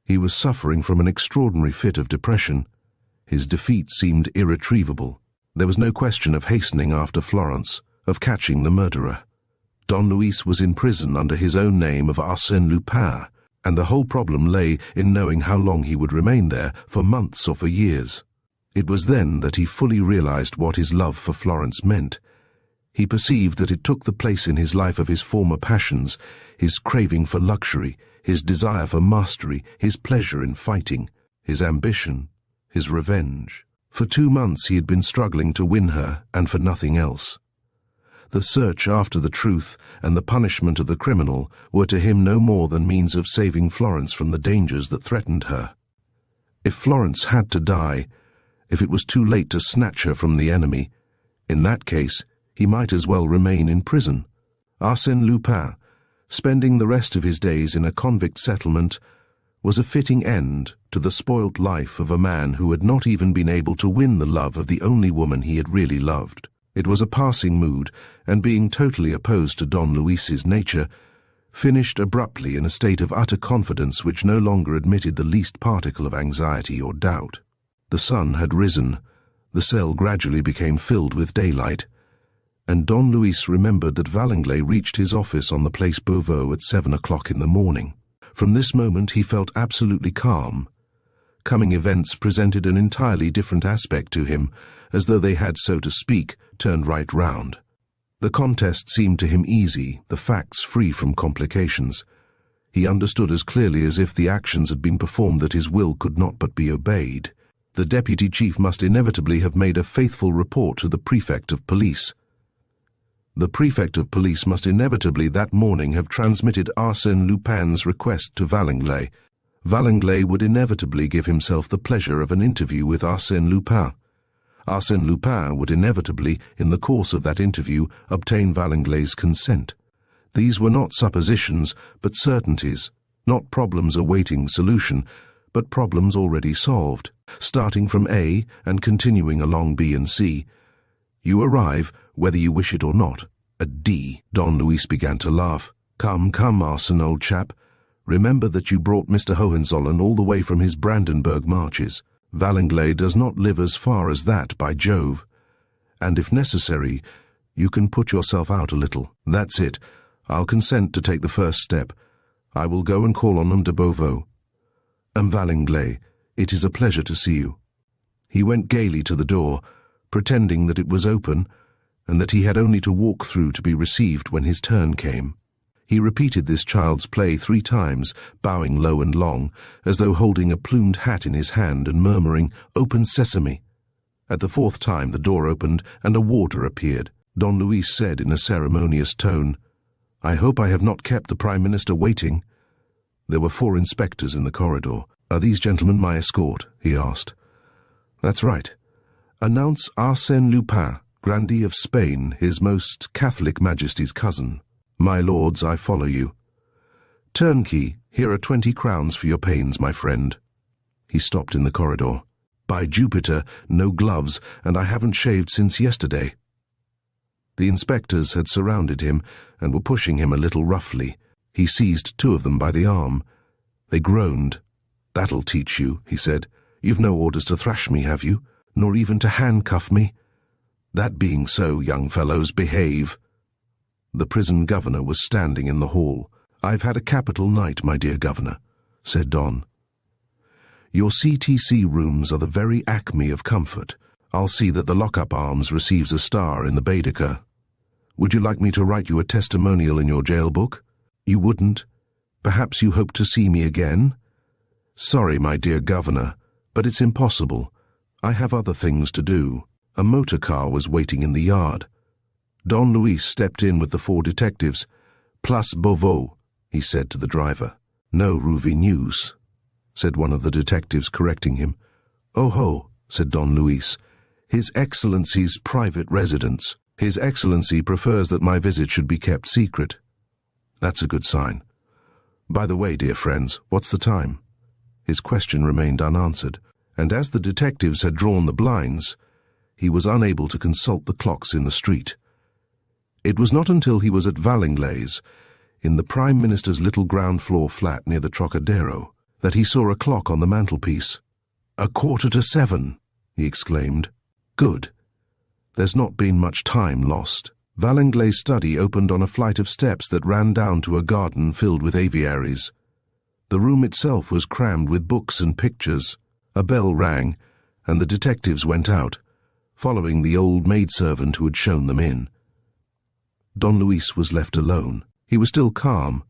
S1: He was suffering from an extraordinary fit of depression. His defeat seemed irretrievable. There was no question of hastening after Florence, of catching the murderer. Don Luis was in prison under his own name of Arsène Lupin, and the whole problem lay in knowing how long he would remain there, for months or for years. It was then that he fully realized what his love for Florence meant. He perceived that it took the place in his life of his former passions, his craving for luxury, his desire for mastery, his pleasure in fighting, his ambition, his revenge. For 2 months he had been struggling to win her, and for nothing else. The search after the truth and the punishment of the criminal were to him no more than means of saving Florence from the dangers that threatened her. If Florence had to die, if it was too late to snatch her from the enemy, in that case he might as well remain in prison. Arsène Lupin, spending the rest of his days in a convict settlement, was a fitting end to the spoilt life of a man who had not even been able to win the love of the only woman he had really loved. It was a passing mood, and being totally opposed to Don Luis's nature, finished abruptly in a state of utter confidence which no longer admitted the least particle of anxiety or doubt. The sun had risen, the cell gradually became filled with daylight, and Don Luis remembered that Valanglay reached his office on the Place Beauvau at 7 o'clock in the morning. From this moment he felt absolutely calm. Coming events presented an entirely different aspect to him, as though they had, so to speak, turned right round. The contest seemed to him easy, the facts free from complications. He understood as clearly as if the actions had been performed that his will could not but be obeyed. The deputy chief must inevitably have made a faithful report to the prefect of police. The prefect of police must inevitably that morning have transmitted Arsène Lupin's request to Valanglay. Valanglay would inevitably give himself the pleasure of an interview with Arsène Lupin. Arsène Lupin would inevitably, in the course of that interview, obtain Valanglay's consent. These were not suppositions, but certainties, not problems awaiting solution, but problems already solved. Starting from A and continuing along B and C, you arrive, whether you wish it or not, at D. Don Luis began to laugh. Come, come, Arsène, old chap. Remember that you brought Mr. Hohenzollern all the way from his Brandenburg marches. Valanglay does not live as far as that, by Jove. And if necessary, you can put yourself out a little. That's it. I'll consent to take the first step. I will go and call on them de Beauvau. Valanglay, it is a pleasure to see you. He went gaily to the door, pretending that it was open, and that he had only to walk through to be received when his turn came. He repeated this child's play 3 times, bowing low and long, as though holding a plumed hat in his hand and murmuring, "Open sesame." At the 4th time the door opened and a warder appeared. Don Luis said in a ceremonious tone, "I hope I have not kept the Prime Minister waiting." There were 4 inspectors in the corridor. "Are these gentlemen my escort?" he asked. "That's right. Announce Arsène Lupin, Grandee of Spain, His Most Catholic Majesty's cousin. My lords, I follow you. Turnkey, here are 20 crowns for your pains, my friend." He stopped in the corridor. "By Jupiter, no gloves, and I haven't shaved since yesterday." The inspectors had surrounded him and were pushing him a little roughly. He seized 2 of them by the arm. They groaned. "That'll teach you," he said. You've no orders to thrash me, have you? Nor even to handcuff me? That being so, young fellows, behave." The prison governor was standing in the hall. "I've had a capital night, my dear governor," said Don. "Your CTC rooms are the very acme of comfort. I'll see that the Lockup Arms receives a star in the Baedeker. Would you like me to write you a testimonial in your jail book? You wouldn't? Perhaps you hope to see me again? Sorry, my dear governor, but it's impossible. I have other things to do." A motor car was waiting in the yard. Don Luis stepped in with the 4 detectives. "Place Beauvau," he said to the driver. "No Ruvi News," said one of the detectives, correcting him. "Oh ho," said Don Luis. "His Excellency's private residence. His Excellency prefers that my visit should be kept secret." "That's a good sign. By the way, dear friends, what's the time?" His question remained unanswered, and as the detectives had drawn the blinds, he was unable to consult the clocks in the street. It was not until he was at Valenglay's, in the Prime Minister's little ground-floor flat near the Trocadero, that he saw a clock on the mantelpiece. "A 7:15, he exclaimed. "Good. There's not been much time lost." Valenglay's study opened on a flight of steps that ran down to a garden filled with aviaries. The room itself was crammed with books and pictures. A bell rang, and the detectives went out, following the old maidservant who had shown them in. Don Luis was left alone. He was still calm,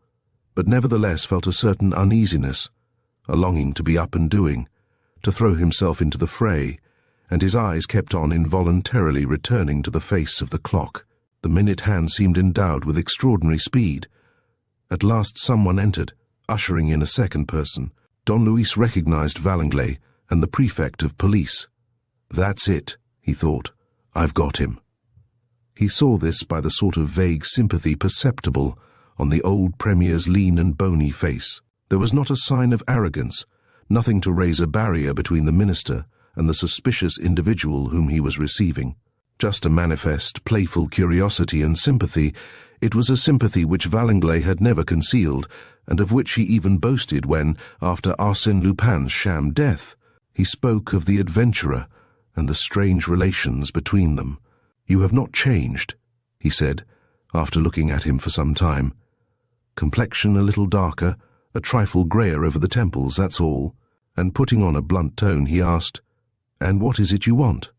S1: but nevertheless felt a certain uneasiness, a longing to be up and doing, to throw himself into the fray, and his eyes kept on involuntarily returning to the face of the clock. The minute hand seemed endowed with extraordinary speed. At last someone entered, ushering in a second person. Don Luis recognized Valenglay and the Prefect of Police. "That's it," he thought. "I've got him." He saw this by the sort of vague sympathy perceptible on the old Premier's lean and bony face. There was not a sign of arrogance, nothing to raise a barrier between the minister and the suspicious individual whom he was receiving. Just a manifest, playful curiosity and sympathy. It was a sympathy which Valenglay had never concealed, and of which he even boasted when, after Arsène Lupin's sham death, he spoke of the adventurer and the strange relations between them. "You have not changed," he said, after looking at him for some time. "Complexion a little darker, a trifle greyer over the temples, that's all." And putting on a blunt tone, he asked, "And what is it you want?"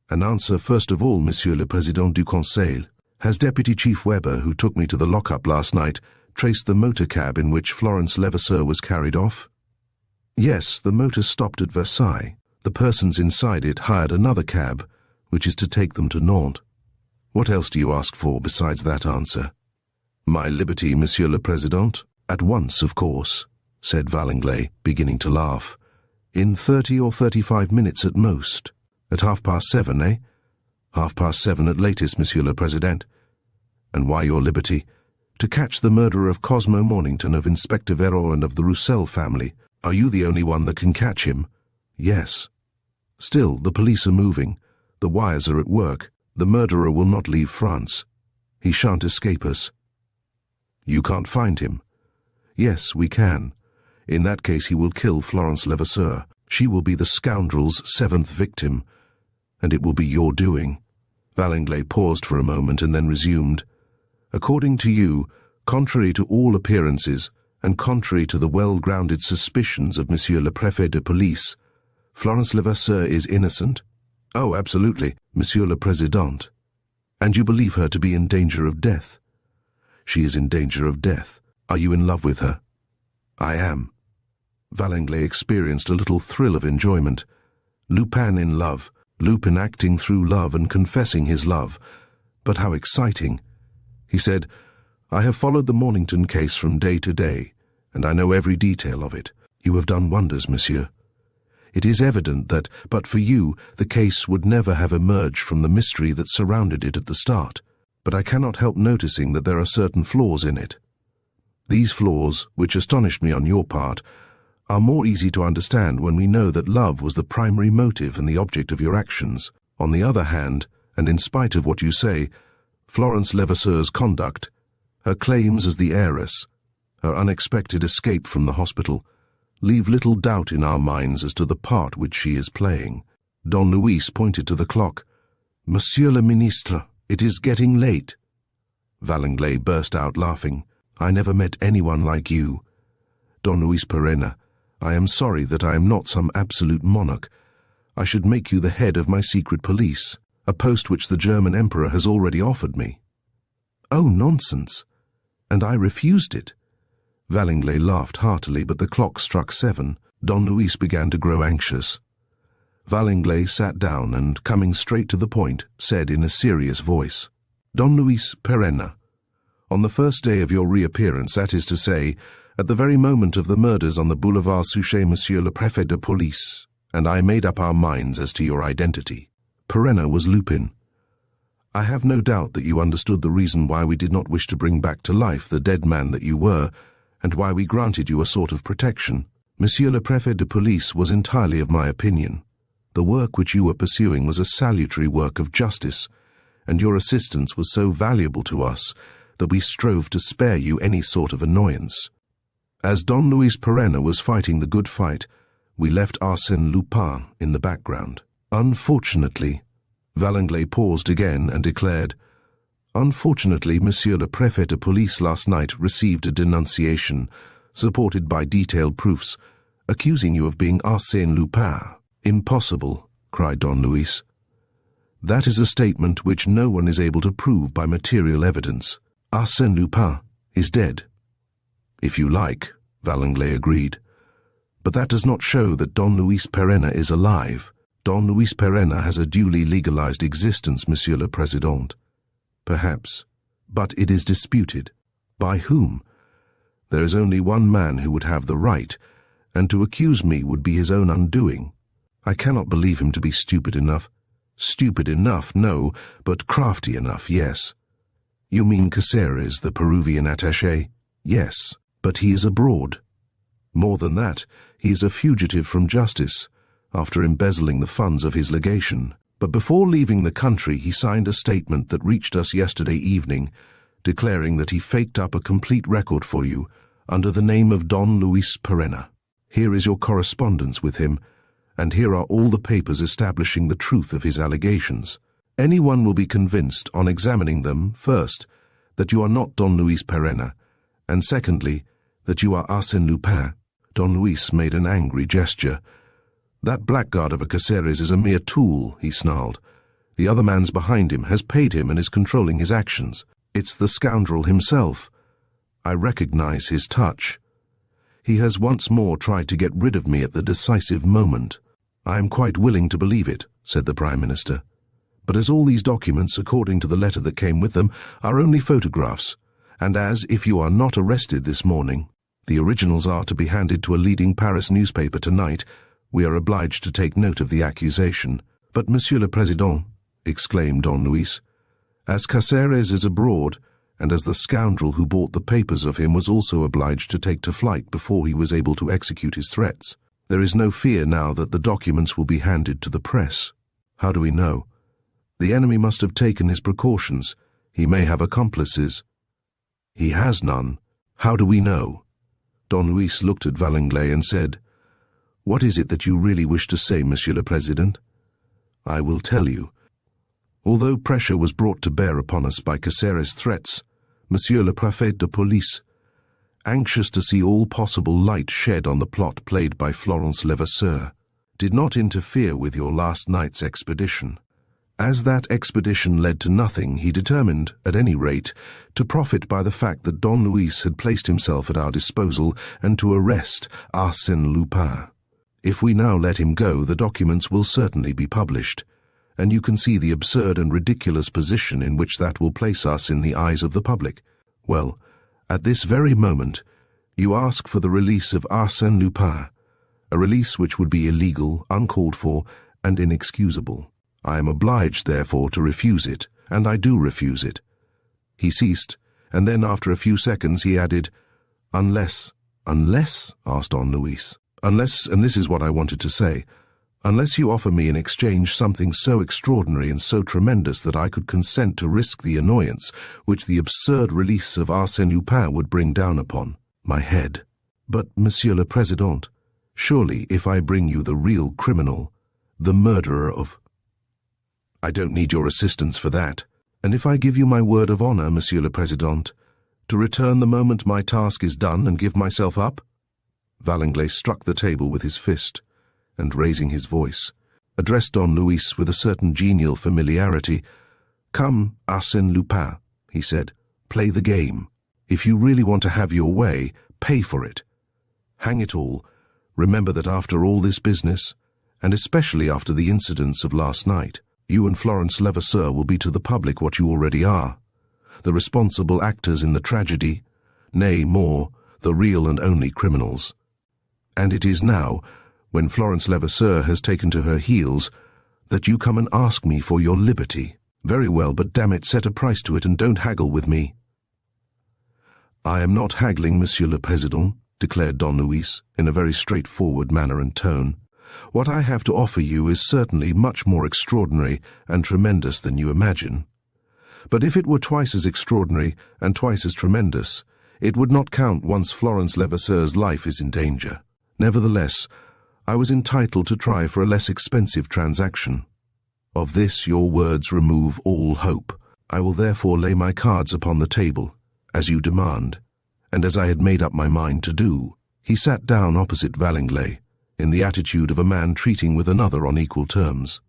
S1: "An answer first of all, Monsieur le Président du Conseil. Has Deputy Chief Weber, who took me to the lockup last night, traced the motor cab in which Florence Levasseur was carried off?" "Yes, the motor stopped at Versailles. The persons inside it hired another cab, which is to take them to Nantes. What else do you ask for besides that answer?" "My liberty, Monsieur le Président. At once, of course," said Valenglay, beginning to laugh. "In 30 or 35 minutes at most. At 7:30, eh? 7:30 at latest, Monsieur le Président. And why your liberty? To catch the murderer of Cosmo Mornington, of Inspector Vero, and of the Roussel family. Are you the only one that can catch him?" "Yes." "Still, the police are moving. The wires are at work. The murderer will not leave France. He shan't escape us." "You can't find him?" "Yes, we can. In that case he will kill Florence Levasseur. She will be the scoundrel's 7th victim, and it will be your doing." Valenglay paused for a moment and then resumed. "According to you, contrary to all appearances, and contrary to the well-grounded suspicions of Monsieur le Préfet de Police, Florence Levasseur is innocent?" "Oh, absolutely, Monsieur le Président." "And you believe her to be in danger of death?" "She is in danger of death. Are you in love with her?" "I am." Valenglay experienced a little thrill of enjoyment. Lupin in love, Lupin acting through love and confessing his love. But how exciting! He said, "I have followed the Mornington case from day to day, and I know every detail of it. You have done wonders, monsieur. It is evident that, but for you, the case would never have emerged from the mystery that surrounded it at the start. But I cannot help noticing that there are certain flaws in it. These flaws, which astonished me on your part, are more easy to understand when we know that love was the primary motive and the object of your actions. On the other hand, and in spite of what you say, Florence Levasseur's conduct, her claims as the heiress, her unexpected escape from the hospital, leave little doubt in our minds as to the part which she is playing." Don Luis pointed to the clock. "Monsieur le Ministre, it is getting late." Valenglay burst out laughing. "I never met anyone like you. Don Luis Perenna, I am sorry that I am not some absolute monarch. I should make you the head of my secret police, a post which the German Emperor has already offered me." "Oh, nonsense! And I refused it." Valenglay laughed heartily, but the clock struck 7. Don Luis began to grow anxious. Valenglay sat down and, coming straight to the point, said in a serious voice, "Don Luis Perenna, on the first day of your reappearance, that is to say, at the very moment of the murders on the Boulevard Suchet, Monsieur le Prefect de Police and I made up our minds as to your identity. Perenna was Lupin. I have no doubt that you understood the reason why we did not wish to bring back to life the dead man that you were, and why we granted you a sort of protection. Monsieur le Prefect de Police was entirely of my opinion. The work which you were pursuing was a salutary work of justice, and your assistance was so valuable to us that we strove to spare you any sort of annoyance. As Don Luis Perenna was fighting the good fight, we left Arsène Lupin in the background. Unfortunately," Valenglay paused again and declared, "Unfortunately, Monsieur le Préfet de Police last night received a denunciation, supported by detailed proofs, accusing you of being Arsène Lupin." "Impossible," cried Don Luis. "That is a statement which no one is able to prove by material evidence. Arsène Lupin is dead." "If you like," Valenglay agreed. "But that does not show that Don Luis Perenna is alive. Don Luis Perenna has a duly legalized existence, Monsieur le Président." "Perhaps. But it is disputed. By whom? There is only one man who would have the right, and to accuse me would be his own undoing. I cannot believe him to be stupid enough. Stupid enough, no, but crafty enough, yes." "You mean Caceres, the Peruvian attaché?" "Yes, but he is abroad. More than that, he is a fugitive from justice, after embezzling the funds of his legation. But before leaving the country, he signed a statement that reached us yesterday evening, declaring that he faked up a complete record for you under the name of Don Luis Perenna. Here is your correspondence with him, and here are all the papers establishing the truth of his allegations. Anyone will be convinced on examining them, first, that you are not Don Luis Perenna, and secondly, that you are Arsène Lupin." Don Luis made an angry gesture. "That blackguard of a Caceres is a mere tool," he snarled. "The other man's behind him, has paid him and is controlling his actions. It's the scoundrel himself. I recognize his touch. He has once more tried to get rid of me at the decisive moment." "I am quite willing to believe it," said the Prime Minister. "But as all these documents, according to the letter that came with them, are only photographs, and as, if you are not arrested this morning, the originals are to be handed to a leading Paris newspaper tonight, we are obliged to take note of the accusation." "But, Monsieur le Président," exclaimed Don Luis, "as Caceres is abroad, and as the scoundrel who bought the papers of him was also obliged to take to flight before he was able to execute his threats, there is no fear now that the documents will be handed to the press." "How do we know?" "The enemy must have taken his precautions. He may have accomplices." "He has none. How do we know?" Don Luis looked at Valenglay and said, "What is it that you really wish to say, Monsieur le Président?" "I will tell you. Although pressure was brought to bear upon us by Caceres' threats, Monsieur le Préfet de Police, anxious to see all possible light shed on the plot played by Florence Levasseur, did not interfere with your last night's expedition. As that expedition led to nothing, he determined, at any rate, to profit by the fact that Don Luis had placed himself at our disposal and to arrest Arsène Lupin. If we now let him go, the documents will certainly be published, and you can see the absurd and ridiculous position in which that will place us in the eyes of the public. Well, at this very moment, you ask for the release of Arsène Lupin, a release which would be illegal, uncalled for, and inexcusable. I am obliged, therefore, to refuse it, and I do refuse it." He ceased, and then after a few seconds he added, "Unless—" "Unless?" asked Don Luis. "Unless, and this is what I wanted to say, unless you offer me in exchange something so extraordinary and so tremendous that I could consent to risk the annoyance which the absurd release of Arsène Lupin would bring down upon my head." "But, Monsieur le Président," Surely, if I bring you the real criminal, the murderer of... I don't need your assistance for that. And if I give you my word of honor, Monsieur le Président, to return the moment my task is done and give myself up? Valanglay struck the table with his fist, and raising his voice, addressed Don Luis with a certain genial familiarity. Come, Arsène Lupin, he said, play the game. If you really want to have your way, pay for it. Hang it all, remember that after all this business, and especially after the incidents of last night, you and Florence Levasseur will be to the public what you already are, the responsible actors in the tragedy, nay, more, the real and only criminals. And it is now, when Florence Levasseur has taken to her heels, that you come and ask me for your liberty. Very well, but damn it, set a price to it and don't haggle with me. I am not haggling, Monsieur le Président, declared Don Luis, in a very straightforward manner and tone. What I have to offer you is certainly much more extraordinary and tremendous than you imagine. But if it were twice as extraordinary and twice as tremendous, it would not count once Florence Levasseur's life is in danger. Nevertheless, I was entitled to try for a less expensive transaction. Of this your words remove all hope. I will therefore lay my cards upon the table, as you demand, and as I had made up my mind to do. He sat down opposite Valanglay, in the attitude of a man treating with another on equal terms.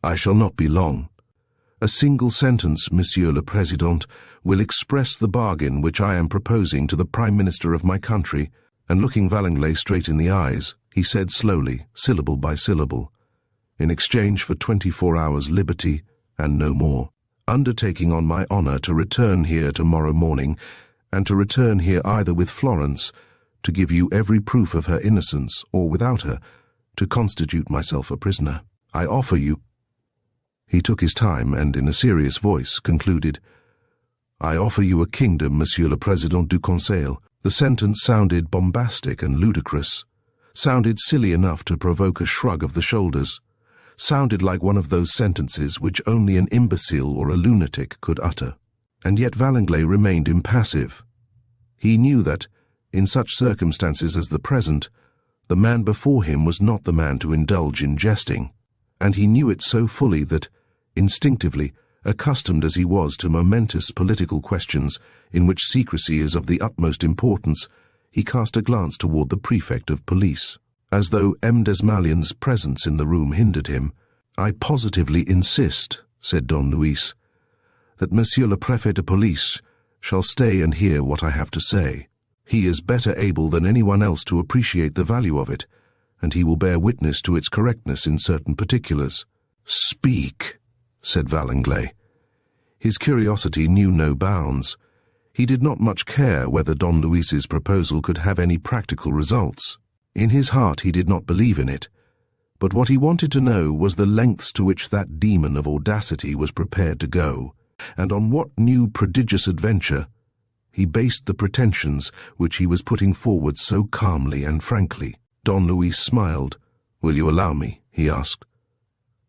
S1: I shall not be long. A single sentence, Monsieur le Président, will express the bargain which I am proposing to the Prime Minister of my country, and looking Valanglay straight in the eyes, he said slowly, syllable by syllable, in exchange for 24 hours' liberty and no more, undertaking on my honor to return here tomorrow morning, and to return here either with Florence, to give you every proof of her innocence, or without her, to constitute myself a prisoner. I offer you... He took his time and, in a serious voice, concluded, I offer you a kingdom, Monsieur le Président du Conseil. The sentence sounded bombastic and ludicrous, sounded silly enough to provoke a shrug of the shoulders, sounded like one of those sentences which only an imbecile or a lunatic could utter. And yet Valanglay remained impassive. He knew that, in such circumstances as the present, the man before him was not the man to indulge in jesting, and he knew it so fully that, instinctively, accustomed as he was to momentous political questions in which secrecy is of the utmost importance, he cast a glance toward the Prefect of Police, as though M. Desmalions's presence in the room hindered him. I positively insist, said Don Luis, that Monsieur le Préfet de Police shall stay and hear what I have to say. He is better able than anyone else to appreciate the value of it, and he will bear witness to its correctness in certain particulars. Speak, said Valanglay. His curiosity knew no bounds. He did not much care whether Don Luis's proposal could have any practical results. In his heart he did not believe in it, but what he wanted to know was the lengths to which that demon of audacity was prepared to go, and on what new prodigious adventure he based the pretensions which he was putting forward so calmly and frankly. Don Luis smiled. Will you allow me? He asked.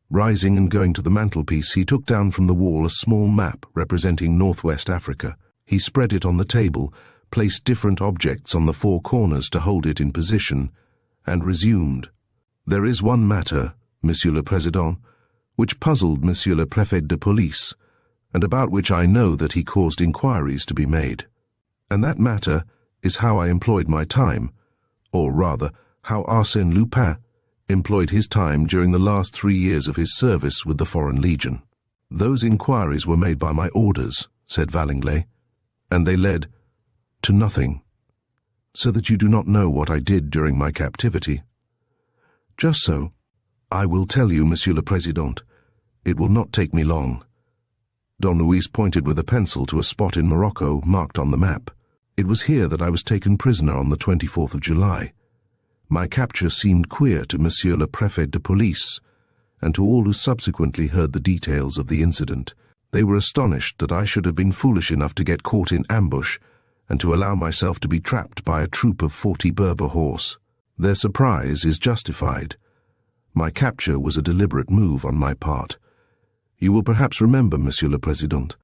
S1: Rising and going to the mantelpiece, he took down from the wall a small map representing Northwest Africa. He spread it on the table, placed different objects on the four corners to hold it in position, and resumed. There is one matter, Monsieur le Président, which puzzled Monsieur le Préfet de Police, and about which I know that he caused inquiries to be made. And that matter is how I employed my time, or rather, how Arsène Lupin employed his time during the last 3 years of his service with the Foreign Legion. Those inquiries were made by my orders, said Valanglay, and they led to nothing, so that you do not know what I did during my captivity. Just so. I will tell you, Monsieur le Président. It will not take me long. Don Luis pointed with a pencil to a spot in Morocco marked on the map. It was here that I was taken prisoner on the 24th of July. My capture seemed queer to Monsieur le Préfet de Police, and to all who subsequently heard the details of the incident. They were astonished that I should have been foolish enough to get caught in ambush and to allow myself to be trapped by a troop of 40 Berber horse. Their surprise is justified. My capture was a deliberate move on my part. You will perhaps remember, Monsieur le Président,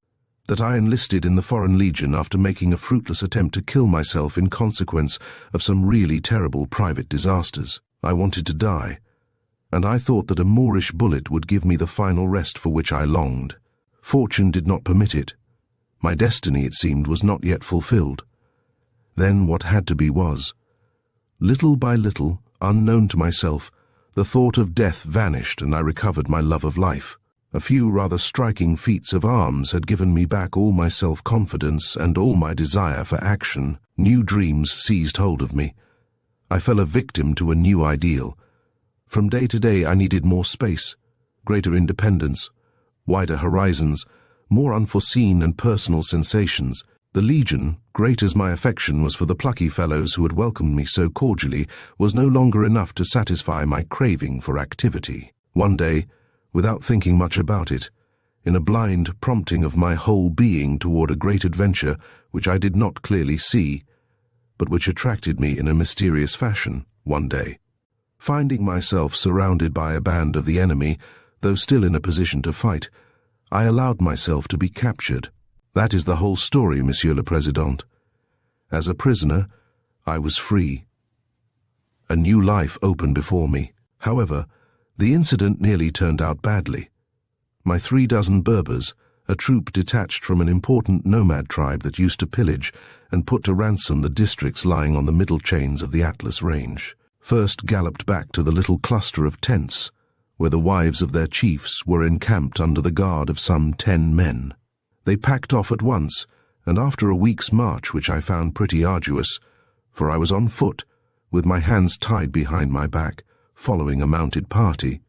S1: that I enlisted in the Foreign Legion after making a fruitless attempt to kill myself in consequence of some really terrible private disasters. I wanted to die, and I thought that a Moorish bullet would give me the final rest for which I longed. Fortune did not permit it. My destiny, it seemed, was not yet fulfilled. Then what had to be was. Little by little, unknown to myself, the thought of death vanished and I recovered my love of life. A few rather striking feats of arms had given me back all my self-confidence and all my desire for action. New dreams seized hold of me. I fell a victim to a new ideal. From day to day I needed more space, greater independence, wider horizons, more unforeseen and personal sensations. The Legion, great as my affection was for the plucky fellows who had welcomed me so cordially, was no longer enough to satisfy my craving for activity. One day, without thinking much about it, in a blind prompting of my whole being toward a great adventure which I did not clearly see, but which attracted me in a mysterious fashion, one day, finding myself surrounded by a band of the enemy, though still in a position to fight, I allowed myself to be captured. That is the whole story, Monsieur le Président. As a prisoner, I was free. A new life opened before me. However, the incident nearly turned out badly. My 36 Berbers, a troop detached from an important nomad tribe that used to pillage and put to ransom the districts lying on the middle chains of the Atlas Range, first galloped back to the little cluster of tents, where the wives of their chiefs were encamped under the guard of some 10 men. They packed off at once, and after a week's march, which I found pretty arduous, for I was on foot, with my hands tied behind my back, following a mounted party,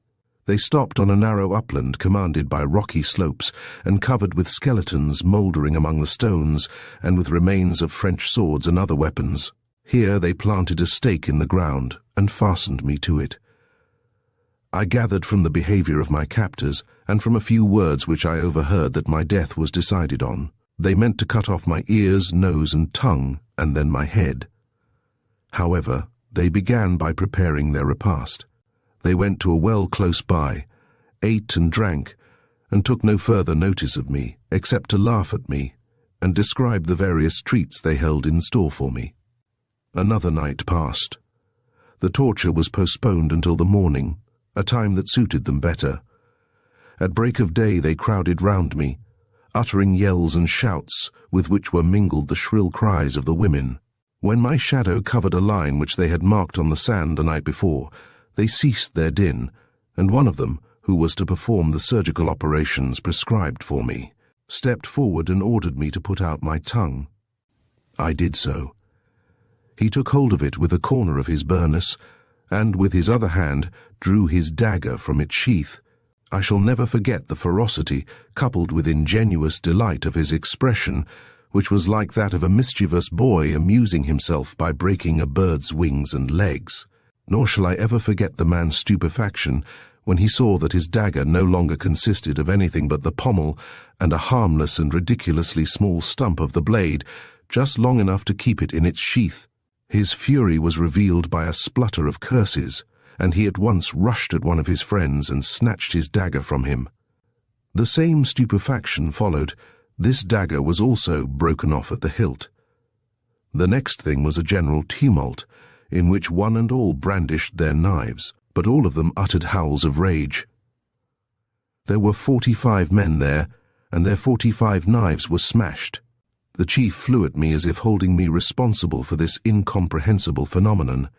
S1: they stopped on a narrow upland commanded by rocky slopes and covered with skeletons mouldering among the stones and with remains of French swords and other weapons. Here they planted a stake in the ground and fastened me to it. I gathered from the behavior of my captors and from a few words which I overheard that my death was decided on. They meant to cut off my ears, nose, and tongue, and then my head. However, they began by preparing their repast. They went to a well close by, ate and drank, and took no further notice of me, except to laugh at me, and describe the various treats they held in store for me. Another night passed. The torture was postponed until the morning, a time that suited them better. At break of day they crowded round me, uttering yells and shouts with which were mingled the shrill cries of the women. When my shadow covered a line which they had marked on the sand the night before, they ceased their din, and one of them, who was to perform the surgical operations prescribed for me, stepped forward and ordered me to put out my tongue. I did so. He took hold of it with a corner of his burnous, and with his other hand drew his dagger from its sheath. I shall never forget the ferocity, coupled with ingenuous delight of his expression, which was like that of a mischievous boy amusing himself by breaking a bird's wings and legs. Nor shall I ever forget the man's stupefaction when he saw that his dagger no longer consisted of anything but the pommel and a harmless and ridiculously small stump of the blade, just long enough to keep it in its sheath. His fury was revealed by a splutter of curses, and he at once rushed at one of his friends and snatched his dagger from him. The same stupefaction followed. This dagger was also broken off at the hilt. The next thing was a general tumult, in which one and all brandished their knives, but all of them uttered howls of rage. There were 45 men there, and their 45 knives were smashed. The chief flew at me as if holding me responsible for this incomprehensible phenomenon.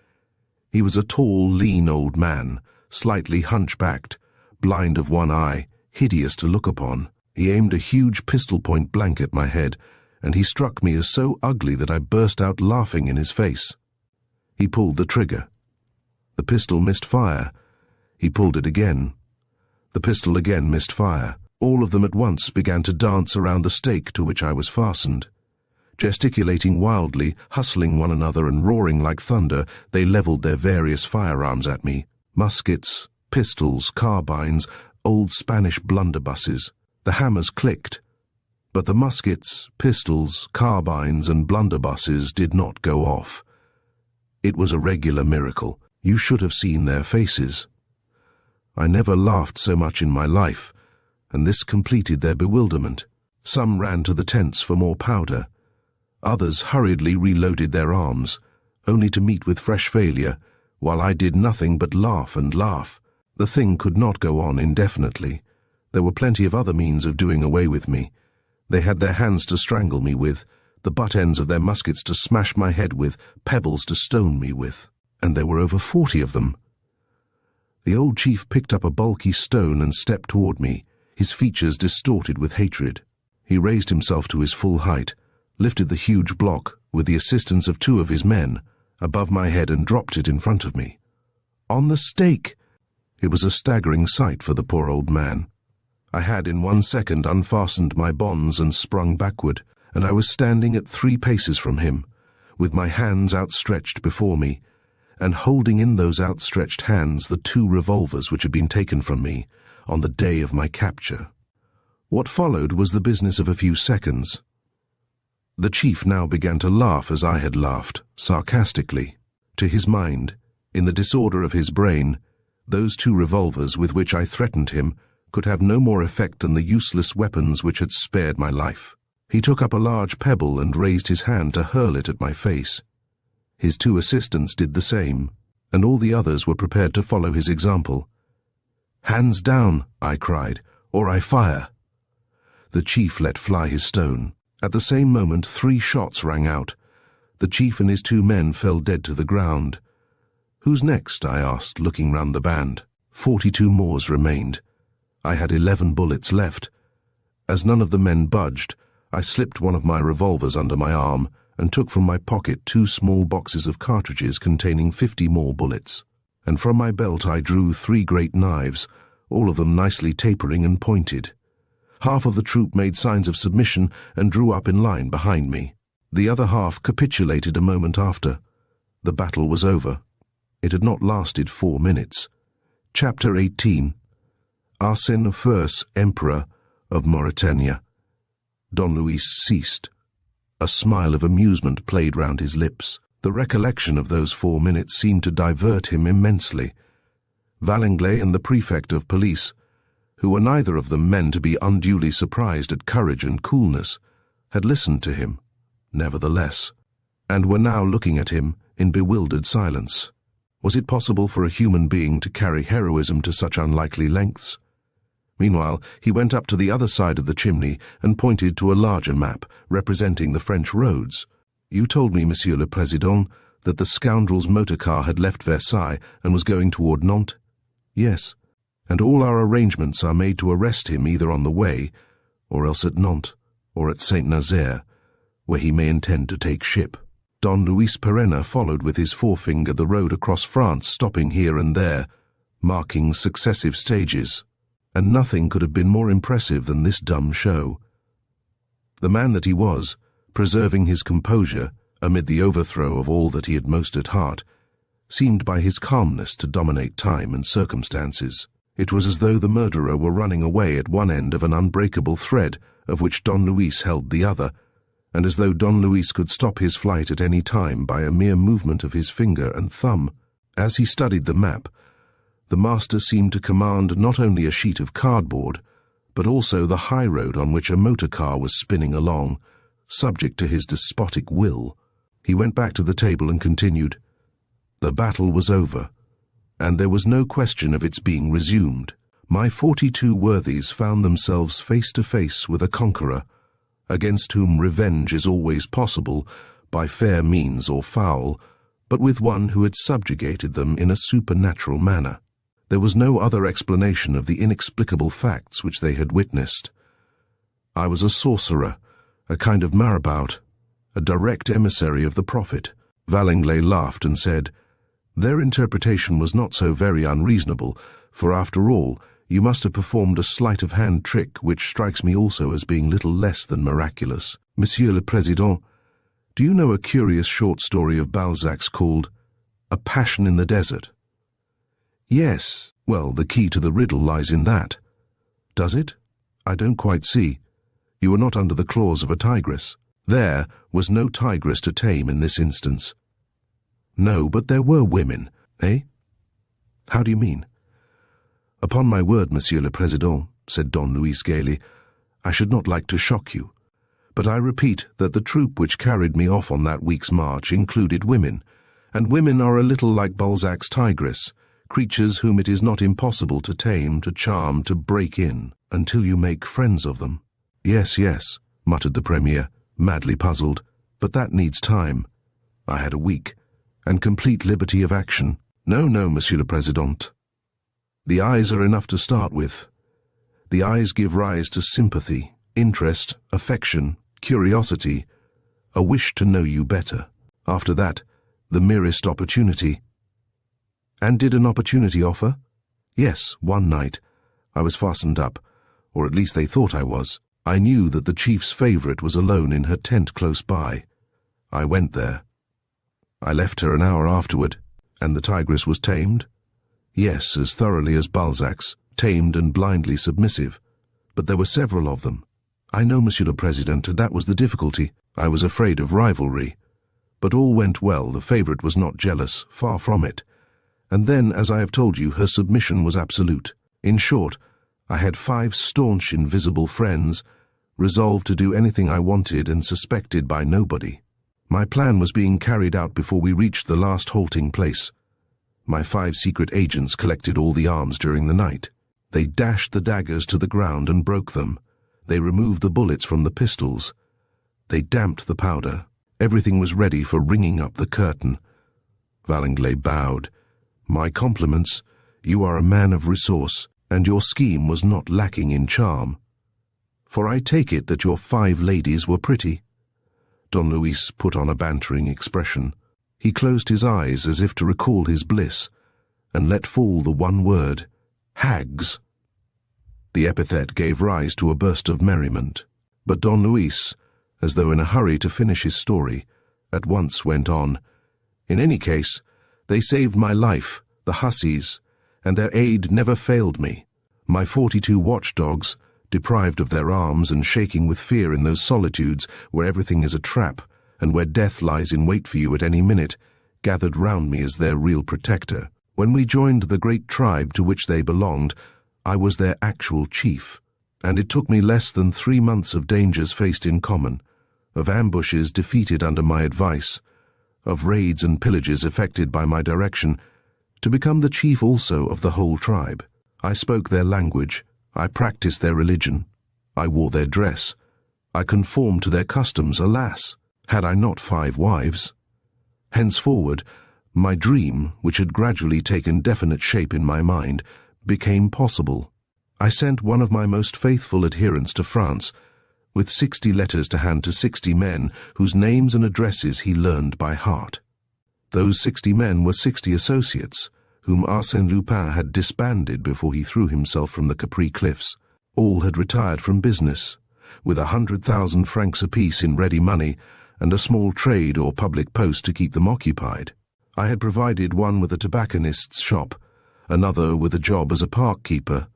S1: He was a tall, lean old man, slightly hunchbacked, blind of one eye, hideous to look upon. He aimed a huge pistol-point blank at my head, and he struck me as so ugly that I burst out laughing in his face. He pulled the trigger. The pistol missed fire. He pulled it again. The pistol again missed fire. All of them at once began to dance around the stake to which I was fastened. Gesticulating wildly, hustling one another and roaring like thunder, they levelled their various firearms at me. Muskets, pistols, carbines, old Spanish blunderbusses. The hammers clicked, but the muskets, pistols, carbines, and blunderbusses did not go off. It was a regular miracle. You should have seen their faces. I never laughed so much in my life, and this completed their bewilderment. Some ran to the tents for more powder. Others hurriedly reloaded their arms, only to meet with fresh failure, while I did nothing but laugh and laugh. The thing could not go on indefinitely. There were plenty of other means of doing away with me. They had their hands to strangle me with, the butt ends of their muskets to smash my head with, pebbles to stone me with. And there were over 40 of them. The old chief picked up a bulky stone and stepped toward me, his features distorted with hatred. He raised himself to his full height, lifted the huge block, with the assistance of 2 of his men, above my head and dropped it in front of me. On the stake! It was a staggering sight for the poor old man. I had in 1 second unfastened my bonds and sprung backward, and I was standing at 3 paces from him, with my hands outstretched before me, and holding in those outstretched hands the 2 revolvers which had been taken from me on the day of my capture. What followed was the business of a few seconds. The chief now began to laugh as I had laughed, sarcastically. To his mind, in the disorder of his brain, those 2 revolvers with which I threatened him could have no more effect than the useless weapons which had spared my life. He took up a large pebble and raised his hand to hurl it at my face. His 2 assistants did the same, and all the others were prepared to follow his example. "Hands down," I cried, "or I fire." The chief let fly his stone. At the same moment 3 shots rang out. The chief and his 2 men fell dead to the ground. "Who's next?" I asked, looking round the band. 42 Moors remained. I had 11 bullets left. As none of the men budged, I slipped one of my revolvers under my arm and took from my pocket 2 small boxes of cartridges containing 50 more bullets. And from my belt I drew 3 great knives, all of them nicely tapering and pointed. Half of the troop made signs of submission and drew up in line behind me. The other half capitulated a moment after. The battle was over. It had not lasted 4 minutes. Chapter 18. Arsène Lupin, Emperor of Mauritania. Don Luis ceased. A smile of amusement played round his lips. The recollection of those 4 minutes seemed to divert him immensely. Valanglais and the Prefect of Police, who were neither of them men to be unduly surprised at courage and coolness, had listened to him, nevertheless, and were now looking at him in bewildered silence. Was it possible for a human being to carry heroism to such unlikely lengths? Meanwhile, he went up to the other side of the chimney and pointed to a larger map representing the French roads. "You told me, Monsieur le Président, that the scoundrel's motor car had left Versailles and was going toward Nantes?" "Yes, and all our arrangements are made to arrest him either on the way, or else at Nantes, or at Saint-Nazaire, where he may intend to take ship." Don Luis Perenna followed with his forefinger the road across France, stopping here and there, marking successive stages, and nothing could have been more impressive than this dumb show. The man that he was, preserving his composure amid the overthrow of all that he had most at heart, seemed by his calmness to dominate time and circumstances. It was as though the murderer were running away at one end of an unbreakable thread of which Don Luis held the other, and as though Don Luis could stop his flight at any time by a mere movement of his finger and thumb. As he studied the map, the master seemed to command not only a sheet of cardboard, but also the high road on which a motor car was spinning along, subject to his despotic will. He went back to the table and continued. The battle was over, and there was no question of its being resumed. My 42 worthies found themselves face to face with a conqueror, against whom revenge is always possible, by fair means or foul, but with one who had subjugated them in a supernatural manner. There was no other explanation of the inexplicable facts which they had witnessed. I was a sorcerer, a kind of marabout, a direct emissary of the prophet. Valanglais laughed and said, "Their interpretation was not so very unreasonable, for after all, you must have performed a sleight-of-hand trick which strikes me also as being little less than miraculous. Monsieur le Président, do you know a curious short story of Balzac's called A Passion in the Desert?" "Yes. Well, the key to the riddle lies in that." "Does it? I don't quite see. You were not under the claws of a tigress." "There was no tigress to tame in this instance." "No, but there were women, eh?" "How do you mean?" "Upon my word, Monsieur le Président," said Don Luis gaily, I should not like to shock you, but I repeat that the troop which carried me off on that week's march included women, and women are a little like Balzac's tigress, creatures whom it is not impossible to tame, to charm, to break in, until you make friends of them. Yes, yes, muttered the Premier, madly puzzled, but that needs time. I had a week, and complete liberty of action. No, no, Monsieur le Président. The eyes are enough to start with. The eyes give rise to sympathy, interest, affection, curiosity, a wish to know you better. After that, the merest opportunity. And did an opportunity offer? Yes, one night. I was fastened up, or at least they thought I was. I knew that the chief's favourite was alone in her tent close by. I went there. I left her an hour afterward, and the tigress was tamed? Yes, as thoroughly as Balzac's, tamed and blindly submissive. But there were several of them. I know, Monsieur le Président, and that was the difficulty. I was afraid of rivalry. But all went well. The favourite was not jealous, far from it. And then, as I have told you, her submission was absolute. In short, I had 5 staunch, invisible friends, resolved to do anything I wanted and suspected by nobody. My plan was being carried out before we reached the last halting place. My 5 secret agents collected all the arms during the night. They dashed the daggers to the ground and broke them. They removed the bullets from the pistols. They damped the powder. Everything was ready for ringing up the curtain. Valanglay bowed. My compliments. You are a man of resource, and your scheme was not lacking in charm. For I take it that your 5 ladies were pretty. Don Luis put on a bantering expression. He closed his eyes as if to recall his bliss, and let fall the one word, hags. The epithet gave rise to a burst of merriment, but Don Luis, as though in a hurry to finish his story, at once went on. In any case, they saved my life, the hussies, and their aid never failed me. My 42 watchdogs, deprived of their arms and shaking with fear in those solitudes where everything is a trap and where death lies in wait for you at any minute, gathered round me as their real protector. When we joined the great tribe to which they belonged, I was their actual chief, and it took me less than 3 months of dangers faced in common, of ambushes defeated under my advice, of raids and pillages effected by my direction, to become the chief also of the whole tribe. I spoke their language, I practiced their religion, I wore their dress, I conformed to their customs. Alas, had I not 5 wives? Henceforward, my dream, which had gradually taken definite shape in my mind, became possible. I sent one of my most faithful adherents to France, with 60 letters to hand to 60 men whose names and addresses he learned by heart. Those 60 men were 60 associates, whom Arsène Lupin had disbanded before he threw himself from the Capri cliffs. All had retired from business, with 100,000 francs apiece in ready money and a small trade or public post to keep them occupied. I had provided one with a tobacconist's shop, another with a job as a park keeper,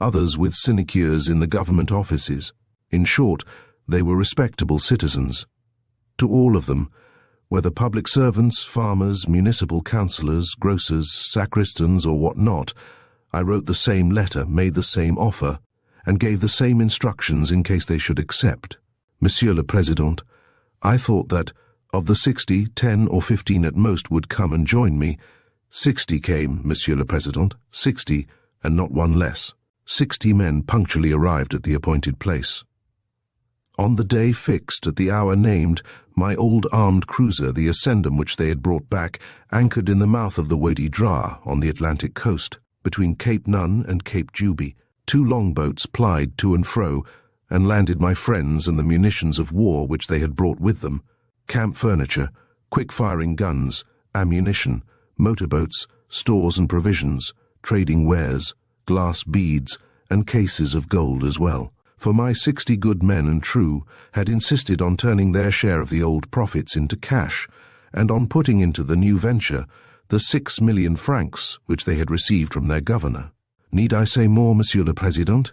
S1: others with sinecures in the government offices. In short, they were respectable citizens. To all of them, whether public servants, farmers, municipal councillors, grocers, sacristans, or what not, I wrote the same letter, made the same offer, and gave the same instructions in case they should accept. Monsieur le Président, I thought that, of the 60, 10 or 15 at most would come and join me. 60 came, Monsieur le Président, 60, and not one less. 60 men punctually arrived at the appointed place. On the day fixed, at the hour named, my old armed cruiser, the Ascendum which they had brought back, anchored in the mouth of the Wadi Dra on the Atlantic coast, between Cape Nun and Cape Juby. 2 longboats plied to and fro, and landed my friends and the munitions of war which they had brought with them, camp furniture, quick-firing guns, ammunition, motorboats, stores and provisions, trading wares, glass beads, and cases of gold as well. For my 60 good men and true had insisted on turning their share of the old profits into cash, and on putting into the new venture the 6 million francs which they had received from their governor. Need I say more, Monsieur le Président?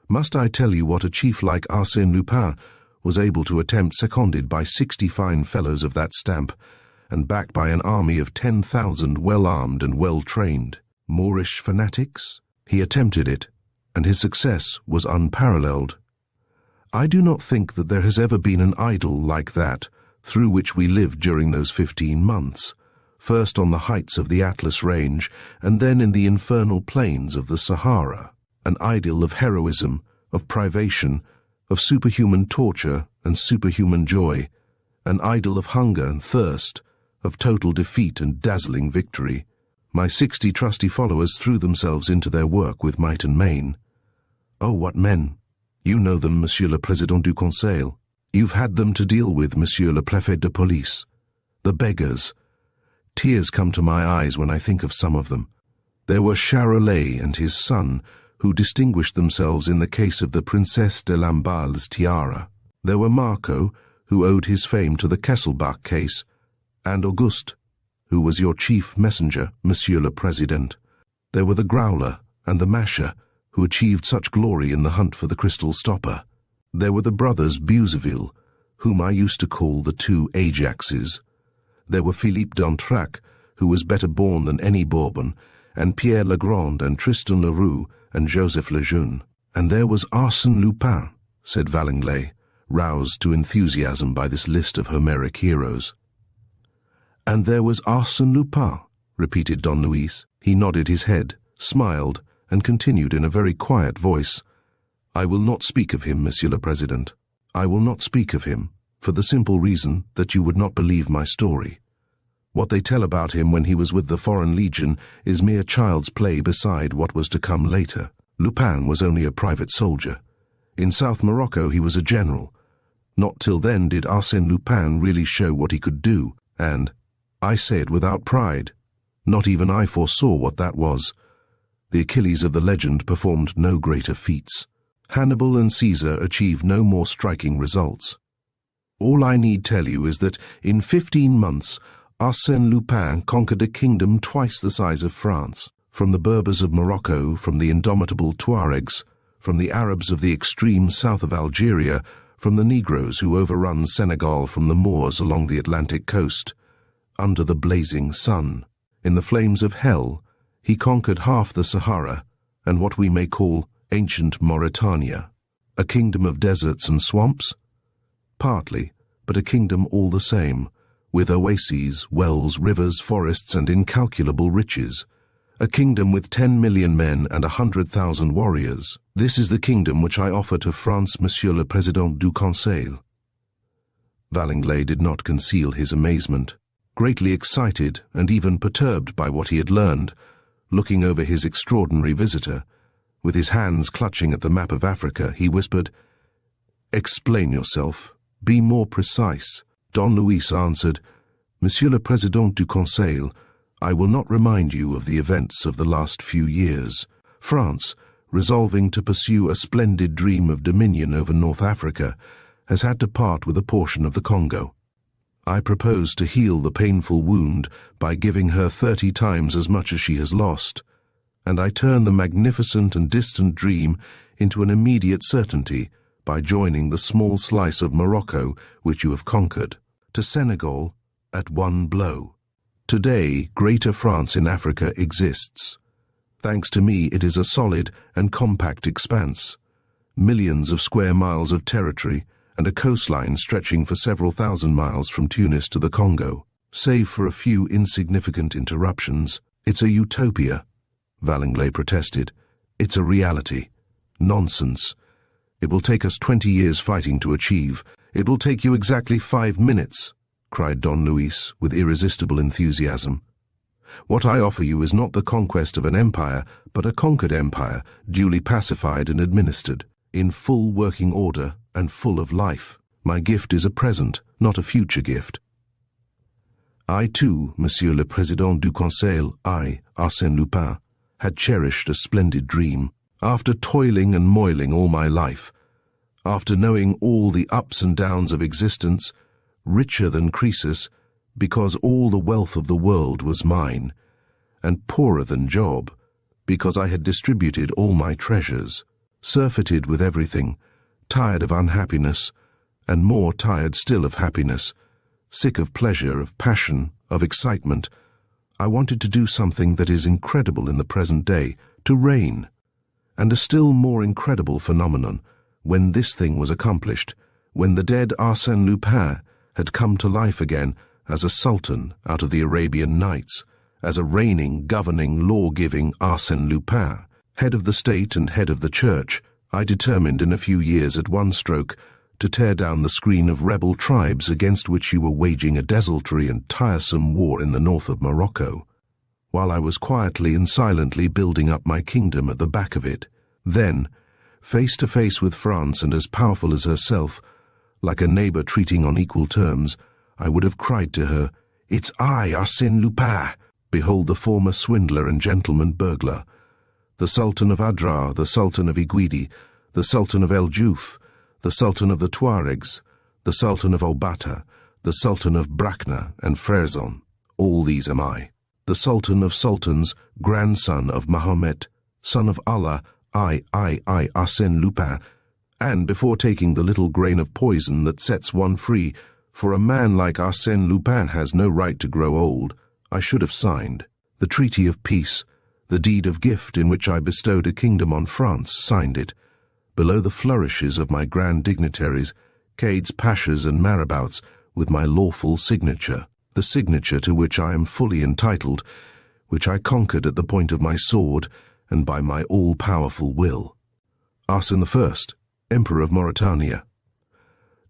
S1: Must I tell you what a chief like Arsène Lupin was able to attempt, seconded by 60 fine fellows of that stamp, and backed by an army of 10,000 well-armed and well-trained Moorish fanatics? He attempted it, and his success was unparalleled. I do not think that there has ever been an idyll like that through which we lived during those 15 months, first on the heights of the Atlas Range and then in the infernal plains of the Sahara, an idyll of heroism, of privation, of superhuman torture and superhuman joy, an idyll of hunger and thirst, of total defeat and dazzling victory. My 60 trusty followers threw themselves into their work with might and main. Oh, what men! You know them, Monsieur le Président du Conseil. You've had them to deal with, Monsieur le Préfet de Police. The beggars. Tears come to my eyes when I think of some of them. There were Charolais and his son, who distinguished themselves in the case of the Princesse de Lamballe's tiara. There were Marco, who owed his fame to the Kesselbach case, and Auguste, who was your chief messenger, Monsieur le Président. There were the Growler and the Masher, who achieved such glory in the hunt for the crystal stopper. There were the brothers Buseville, whom I used to call the 2 Ajaxes. There were Philippe d'Antrac, who was better born than any Bourbon, and Pierre Legrand and Tristan Leroux and Joseph Lejeune. And there was Arsène Lupin, said Valanglay, roused to enthusiasm by this list of Homeric heroes. And there was Arsène Lupin, repeated Don Luis. He nodded his head, smiled, and continued in a very quiet voice, I will not speak of him, Monsieur le Président. I will not speak of him, for the simple reason that you would not believe my story. What they tell about him when he was with the Foreign Legion is mere child's play beside what was to come later. Lupin was only a private soldier. In South Morocco he was a general. Not till then did Arsène Lupin really show what he could do, and, I say it without pride, not even I foresaw what that was. The Achilles of the legend performed no greater feats. Hannibal and Caesar achieved no more striking results. All I need tell you is that in 15 months, Arsène Lupin conquered a kingdom twice the size of France, from the Berbers of Morocco, from the indomitable Tuaregs, from the Arabs of the extreme south of Algeria, from the Negroes who overrun Senegal, from the Moors along the Atlantic coast. Under the blazing sun, in the flames of hell, he conquered half the Sahara and what we may call ancient Mauritania. A kingdom of deserts and swamps? Partly, but a kingdom all the same, with oases, wells, rivers, forests, and incalculable riches. A kingdom with 10 million men and 100,000 warriors. This is the kingdom which I offer to France, Monsieur le Président du Conseil. Valanglay did not conceal his amazement. Greatly excited and even perturbed by what he had learned, looking over his extraordinary visitor, with his hands clutching at the map of Africa, he whispered, Explain yourself. Be more precise. Don Luis answered, Monsieur le Président du Conseil, I will not remind you of the events of the last few years. France, resolving to pursue a splendid dream of dominion over North Africa, has had to part with a portion of the Congo. I propose to heal the painful wound by giving her 30 times as much as she has lost, and I turn the magnificent and distant dream into an immediate certainty by joining the small slice of Morocco which you have conquered, to Senegal at one blow. Today, Greater France in Africa exists. Thanks to me, it is a solid and compact expanse, millions of square miles of territory, and a coastline stretching for several thousand miles from Tunis to the Congo. Save for a few insignificant interruptions, it's a utopia, Valanglay protested. It's a reality. Nonsense. It will take us 20 years fighting to achieve. It will take you exactly 5 minutes, cried Don Luis with irresistible enthusiasm. What I offer you is not the conquest of an empire, but a conquered empire, duly pacified and administered, in full working order and full of life. My gift is a present, not a future gift. I too, Monsieur le Président du Conseil, I, Arsène Lupin, had cherished a splendid dream. After toiling and moiling all my life, after knowing all the ups and downs of existence, richer than Croesus, because all the wealth of the world was mine, and poorer than Job, because I had distributed all my treasures, surfeited with everything, tired of unhappiness, and more tired still of happiness, sick of pleasure, of passion, of excitement, I wanted to do something that is incredible in the present day, to reign, and a still more incredible phenomenon, When this thing was accomplished, when the dead Arsène Lupin had come to life again as a sultan out of the Arabian Nights, as a reigning, governing, law-giving Arsène Lupin, head of the state and head of the church, I determined in a few years at one stroke to tear down the screen of rebel tribes against which you were waging a desultory and tiresome war in the north of Morocco, while I was quietly and silently building up my kingdom at the back of it. Then, face to face with France and as powerful as herself, like a neighbor treating on equal terms, I would have cried to her, "It's I, Arsène Lupin! Behold the former swindler and gentleman burglar, the Sultan of Adrar, the Sultan of Iguidi, the Sultan of El Jouf, the Sultan of the Tuaregs, the Sultan of Obata, the Sultan of Brakna and Frezon. All these am I. The Sultan of Sultans, grandson of Mahomet, son of Allah, I, Arsène Lupin, and before taking the little grain of poison that sets one free, for a man like Arsène Lupin has no right to grow old, I should have signed. The treaty of peace, the deed of gift in which I bestowed a kingdom on France, signed it. Below the flourishes of my grand dignitaries, Cades, Pashas and Marabouts, with my lawful signature, the signature to which I am fully entitled, which I conquered at the point of my sword and by my all-powerful will. Arsène I, Emperor of Mauritania.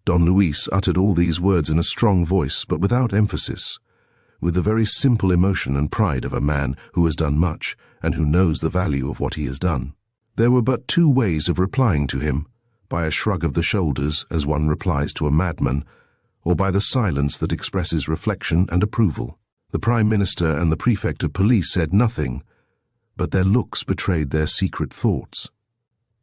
S1: Don Luis uttered all these words in a strong voice, but without emphasis, with the very simple emotion and pride of a man who has done much and who knows the value of what he has done. There were but two ways of replying to him, by a shrug of the shoulders as one replies to a madman, or by the silence that expresses reflection and approval. The Prime Minister and the Prefect of Police said nothing, but their looks betrayed their secret thoughts.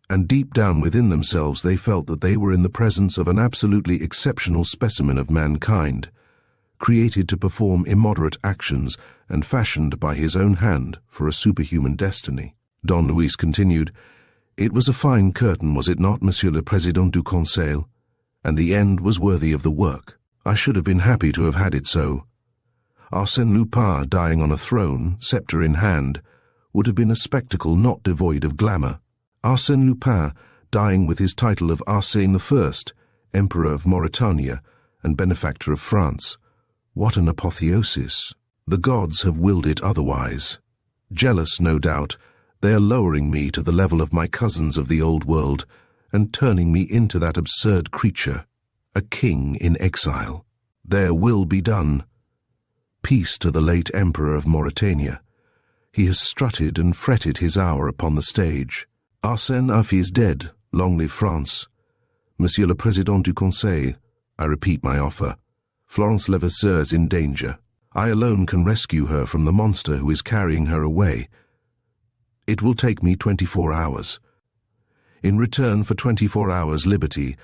S1: And deep down within themselves they felt that they were in the presence of an absolutely exceptional specimen of mankind, created to perform immoderate actions and fashioned by his own hand for a superhuman destiny. Don Luis continued, "It was a fine curtain, was it not, Monsieur le Président du Conseil? And the end was worthy of the work. I should have been happy to have had it so. Arsène Lupin dying on a throne, sceptre in hand, would have been a spectacle not devoid of glamour. Arsène Lupin dying with his title of Arsène I, Emperor of Mauritania and benefactor of France. What an apotheosis! The gods have willed it otherwise. Jealous, no doubt, they are lowering me to the level of my cousins of the old world and turning me into that absurd creature, a king in exile. Their will be done. Peace to the late Emperor of Mauritania. He has strutted and fretted his hour upon the stage. Arsène is dead, long live France. Monsieur le Président du Conseil, I repeat my offer. Florence Levasseur is in danger. I alone can rescue her from the monster who is carrying her away. It will take me 24 hours. In return for 24 hours' liberty,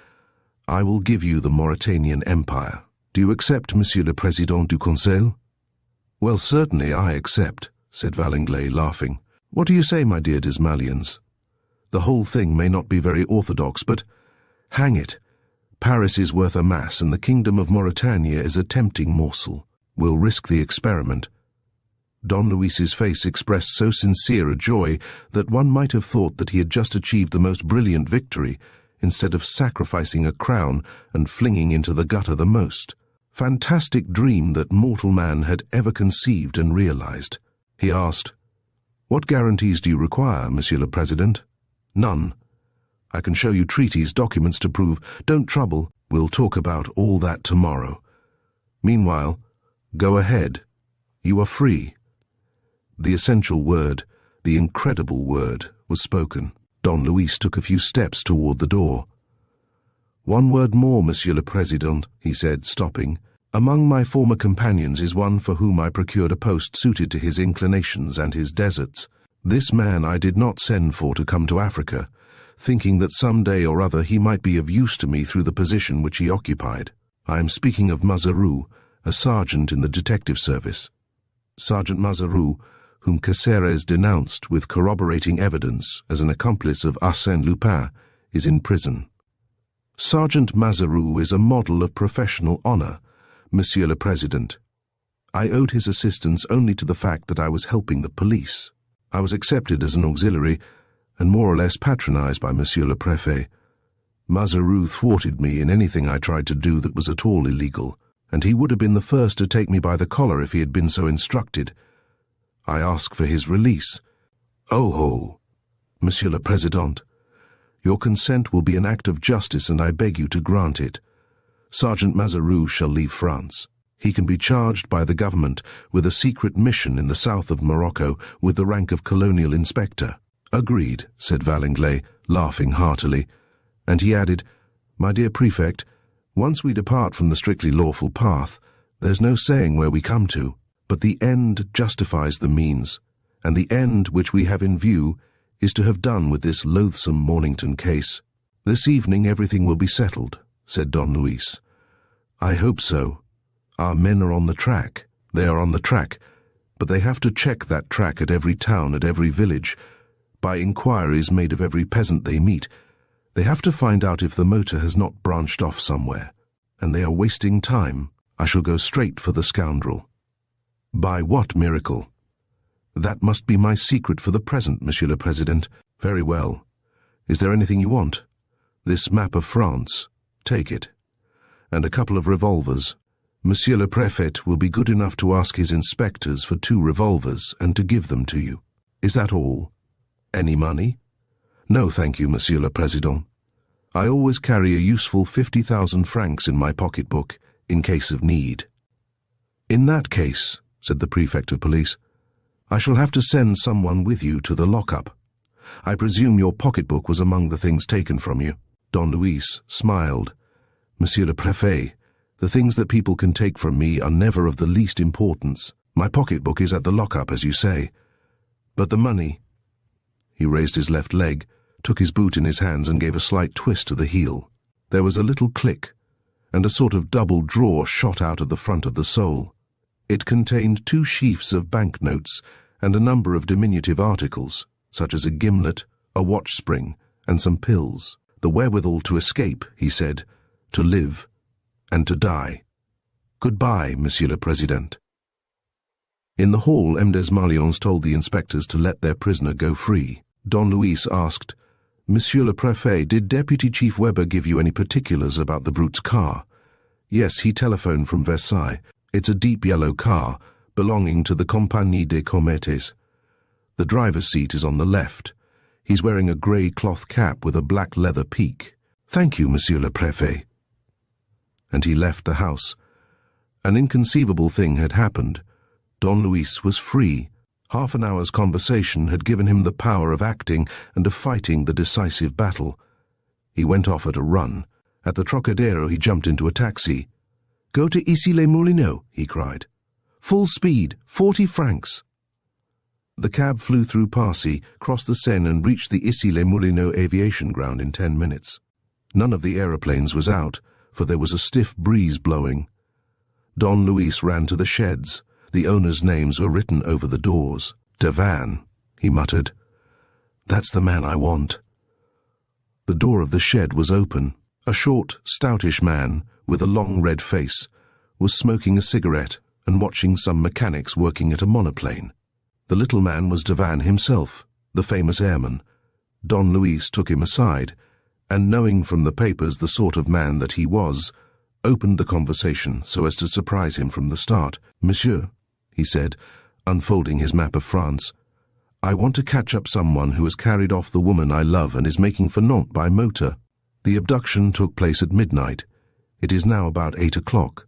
S1: I will give you the Mauritanian Empire. Do you accept, Monsieur le Président du Conseil?" "Well, certainly I accept," said Valanglay, laughing. "What do you say, my dear Dismalians? The whole thing may not be very orthodox, but, hang it, Paris is worth a mass and the kingdom of Mauritania is a tempting morsel. We'll risk the experiment." Don Luis's face expressed so sincere a joy that one might have thought that he had just achieved the most brilliant victory, instead of sacrificing a crown and flinging into the gutter the most fantastic dream that mortal man had ever conceived and realized. He asked, "What guarantees do you require, Monsieur le Président?" "None. I can show you treaties, documents to prove. Don't trouble. We'll talk about all that tomorrow. Meanwhile, go ahead. You are free." The essential word, the incredible word, was spoken. Don Luis took a few steps toward the door. "One word more, Monsieur le Président," he said, stopping. "Among my former companions is one for whom I procured a post suited to his inclinations and his deserts. This man I did not send for to come to Africa, thinking that some day or other he might be of use to me through the position which he occupied. I am speaking of Mazaroux, a sergeant in the detective service. Sergeant Mazaroux, whom Caceres denounced with corroborating evidence as an accomplice of Arsène Lupin, is in prison. Sergeant Mazaroux is a model of professional honor, Monsieur le Président. I owed his assistance only to the fact that I was helping the police. I was accepted as an auxiliary and more or less patronized by Monsieur le Préfet. Mazaru thwarted me in anything I tried to do that was at all illegal, and he would have been the first to take me by the collar if he had been so instructed. I ask for his release. Oh ho, Monsieur le Président, your consent will be an act of justice and I beg you to grant it. Sergeant Mazaru shall leave France. He can be charged by the government with a secret mission in the south of Morocco with the rank of colonial inspector. Agreed, said Valanglais, laughing heartily, and he added, My dear Prefect, once we depart from the strictly lawful path, there's no saying where we come to, but the end justifies the means, and the end which we have in view is to have done with this loathsome Mornington case. This evening everything will be settled, said Don Luis. I hope so. Our men are on the track. They are on the track, but they have to check that track at every town, at every village, by inquiries made of every peasant they meet. They have to find out if the motor has not branched off somewhere, and they are wasting time. I shall go straight for the scoundrel. By what miracle? That must be my secret for the present, Monsieur le Président. Very well. Is there anything you want? This map of France. Take it. And a couple of revolvers. Monsieur le Prefect will be good enough to ask his inspectors for 2 revolvers and to give them to you. Is that all? Any money? No, thank you, Monsieur le Président. I always carry a useful 50,000 francs in my pocketbook, in case of need. In that case, said the Prefect of Police, I shall have to send someone with you to the lockup. I presume your pocketbook was among the things taken from you. Don Luis smiled. Monsieur le Préfet, the things that people can take from me are never of the least importance. My pocketbook is at the lockup, as you say. But the money... He raised his left leg, took his boot in his hands and gave a slight twist to the heel. There was a little click, and a sort of double drawer shot out of the front of the sole. It contained 2 sheafs of banknotes and a number of diminutive articles, such as a gimlet, a watch spring, and some pills. The wherewithal to escape, he said, to live, and to die. Goodbye, Monsieur le Président. In the hall, M. Desmalions told the inspectors to let their prisoner go free. Don Luis asked, Monsieur le Préfet, did Deputy Chief Weber give you any particulars about the brute's car? Yes, he telephoned from Versailles. It's a deep yellow car, belonging to the Compagnie des Comètes. The driver's seat is on the left. He's wearing a grey cloth cap with a black leather peak. Thank you, Monsieur le Préfet. And he left the house. An inconceivable thing had happened. Don Luis was free. Half an hour's conversation had given him the power of acting and of fighting the decisive battle. He went off at a run. At the Trocadero he jumped into a taxi. Go to Issy-les-Moulineaux, he cried. Full speed, 40 francs. The cab flew through Passy, crossed the Seine and reached the Issy-les-Moulineaux aviation ground in 10 minutes. None of the aeroplanes was out, for there was a stiff breeze blowing. Don Luis ran to the sheds. The owners' names were written over the doors. Devan, he muttered. That's the man I want. The door of the shed was open. A short, stoutish man, with a long red face, was smoking a cigarette and watching some mechanics working at a monoplane. The little man was Devan himself, the famous airman. Don Luis took him aside, and knowing from the papers the sort of man that he was, opened the conversation so as to surprise him from the start. Monsieur, he said, unfolding his map of France, I want to catch up someone who has carried off the woman I love and is making for Nantes by motor. The abduction took place at midnight. It is now about 8 o'clock.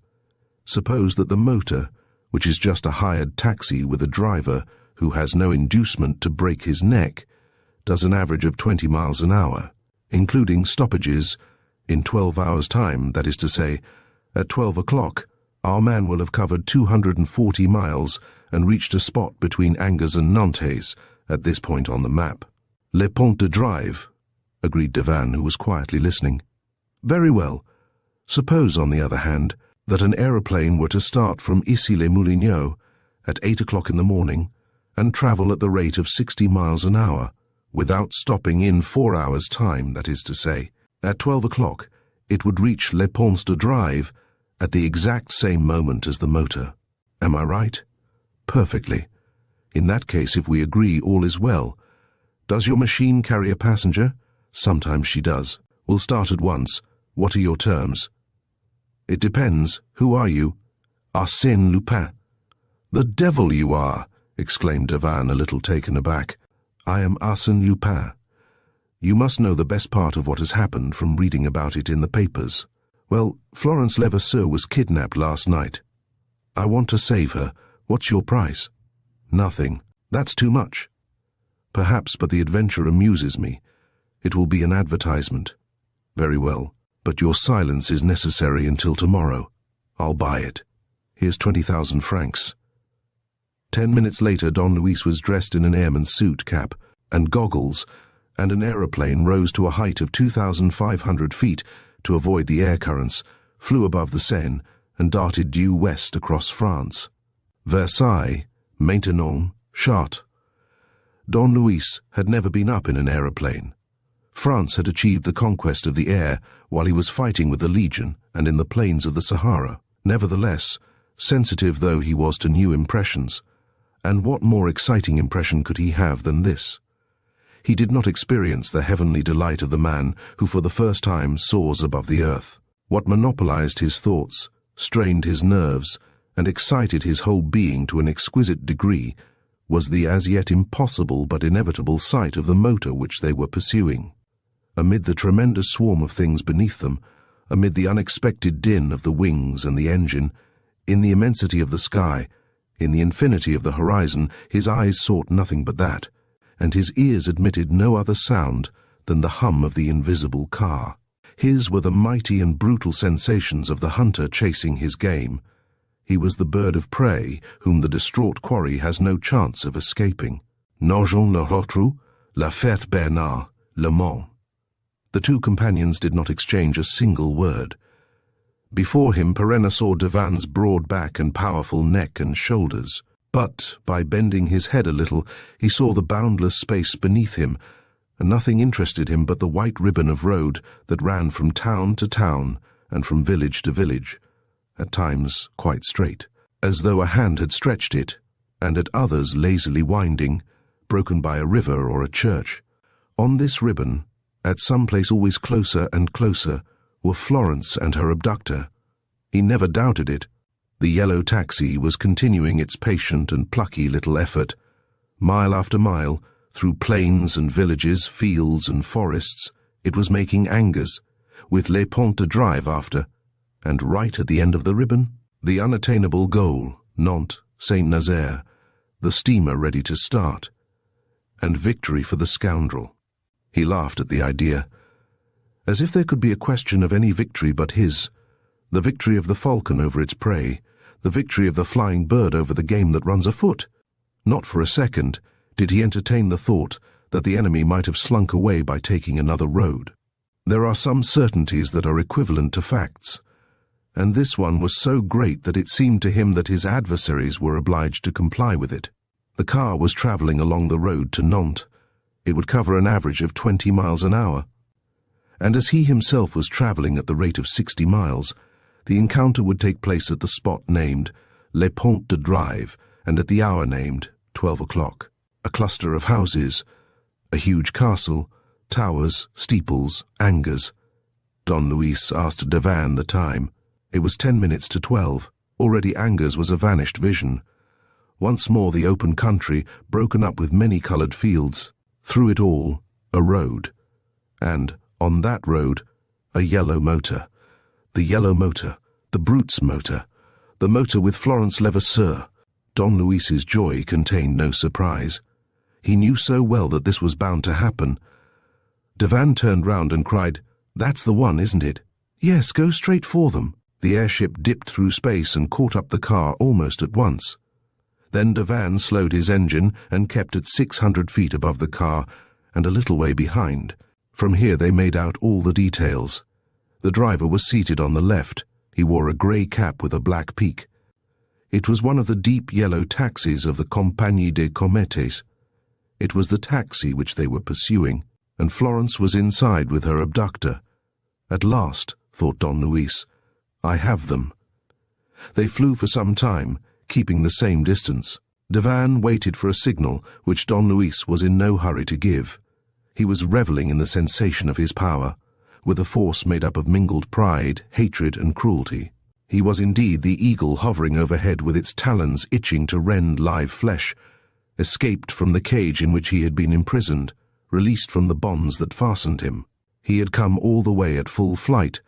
S1: Suppose that the motor, which is just a hired taxi with a driver who has no inducement to break his neck, does an average of 20 miles an hour, including stoppages, in 12 hours' time, that is to say, at 12 o'clock, our man will have covered 240 miles and reached a spot between Angers and Nantes, at this point on the map. Le Pont de Drive, agreed Devan, who was quietly listening. Very well. Suppose, on the other hand, that an aeroplane were to start from Issy-les-Moulineaux at 8 o'clock in the morning and travel at the rate of 60 miles an hour, without stopping in 4 hours' time, that is to say. At 12 o'clock, it would reach Le Pont de Drive at the exact same moment as the motor. Am I right? Perfectly. In that case, if we agree, all is well. Does your machine carry a passenger? Sometimes she does. We'll start at once. What are your terms? It depends. Who are you? Arsène Lupin. The devil you are! Exclaimed Devan, a little taken aback. I am Arsène Lupin. You must know the best part of what has happened from reading about it in the papers. Well, Florence Levasseur was kidnapped last night. I want to save her. What's your price? Nothing. That's too much. Perhaps, but the adventure amuses me. It will be an advertisement. Very well, but your silence is necessary until tomorrow. I'll buy it. Here's 20,000 francs. 10 minutes later, Don Luis was dressed in an airman's suit, cap, and goggles, and an aeroplane rose to a height of 2,500 feet to avoid the air currents, flew above the Seine, and darted due west across France. Versailles, Maintenon, Chartres. Don Luis had never been up in an aeroplane. France had achieved the conquest of the air while he was fighting with the Legion and in the plains of the Sahara. Nevertheless, sensitive though he was to new impressions, and what more exciting impression could he have than this? He did not experience the heavenly delight of the man who for the first time soars above the earth. What monopolized his thoughts, strained his nerves, and excited his whole being to an exquisite degree was the as yet impossible but inevitable sight of the motor which they were pursuing. Amid the tremendous swarm of things beneath them, amid the unexpected din of the wings and the engine, in the immensity of the sky, in the infinity of the horizon, his eyes sought nothing but that, and his ears admitted no other sound than the hum of the invisible car. His were the mighty and brutal sensations of the hunter chasing his game. He was the bird of prey whom the distraught quarry has no chance of escaping. Nogent le Rotrou, la Fête Bernard, Le Mans. The two companions did not exchange a single word. Before him, Perenna saw Devan's broad back and powerful neck and shoulders. But, by bending his head a little, he saw the boundless space beneath him, and nothing interested him but the white ribbon of road that ran from town to town and from village to village, at times quite straight, as though a hand had stretched it, and at others lazily winding, broken by a river or a church. On this ribbon, at some place always closer and closer, were Florence and her abductor. He never doubted it. The yellow taxi was continuing its patient and plucky little effort. Mile after mile, through plains and villages, fields and forests, it was making Angers, with Les Ponts to drive after, and right at the end of the ribbon, the unattainable goal, Nantes, Saint-Nazaire, the steamer ready to start, and victory for the scoundrel. He laughed at the idea, as if there could be a question of any victory but his, the victory of the falcon over its prey, the victory of the flying bird over the game that runs afoot. Not for a second did he entertain the thought that the enemy might have slunk away by taking another road. There are some certainties that are equivalent to facts, and this one was so great that it seemed to him that his adversaries were obliged to comply with it. The car was travelling along the road to Nantes. It would cover an average of 20 miles an hour. And as he himself was travelling at the rate of 60 miles, the encounter would take place at the spot named Les Ponts de Drive and at the hour named 12 o'clock. A cluster of houses, a huge castle, towers, steeples, Angers. Don Luis asked Devan the time. It was 10 minutes to 12. Already Angers was a vanished vision. Once more the open country, broken up with many-coloured fields. Through it all, a road. And, on that road, a yellow motor. The yellow motor, the brute's motor, the motor with Florence Levasseur. Don Luis's joy contained no surprise. He knew so well that this was bound to happen. Devan turned round and cried, "That's the one, isn't it?" "Yes, go straight for them." The airship dipped through space and caught up the car almost at once. Then Devan slowed his engine and kept at 600 feet above the car and a little way behind. From here they made out all the details. The driver was seated on the left. He wore a grey cap with a black peak. It was one of the deep yellow taxis of the Compagnie des Comètes. It was the taxi which they were pursuing, and Florence was inside with her abductor. At last, thought Don Luis, I have them. They flew for some time, keeping the same distance. Devan waited for a signal which Don Luis was in no hurry to give. He was revelling in the sensation of his power. with a force made up of mingled pride, hatred, and cruelty. He was indeed the eagle hovering overhead with its talons itching to rend live flesh, escaped from the cage in which he had been imprisoned, released from the bonds that fastened him. He had come all the way at full flight,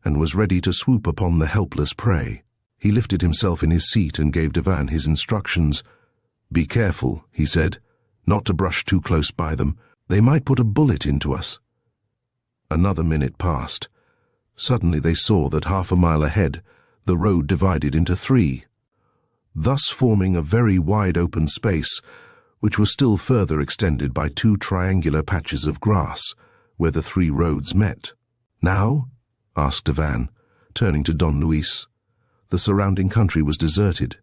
S1: and was ready to swoop upon the helpless prey. He lifted himself in his seat and gave Devan his instructions. "Be careful," he said, "not to brush too close by them. They might put a bullet into us." Another minute passed. Suddenly they saw that 1/2 mile ahead, the road divided into 3, thus forming a very wide open space, which was still further extended by 2 triangular patches of grass, where the 3 roads met. "Now?" asked Devan, turning to Don Luis. The surrounding country was deserted.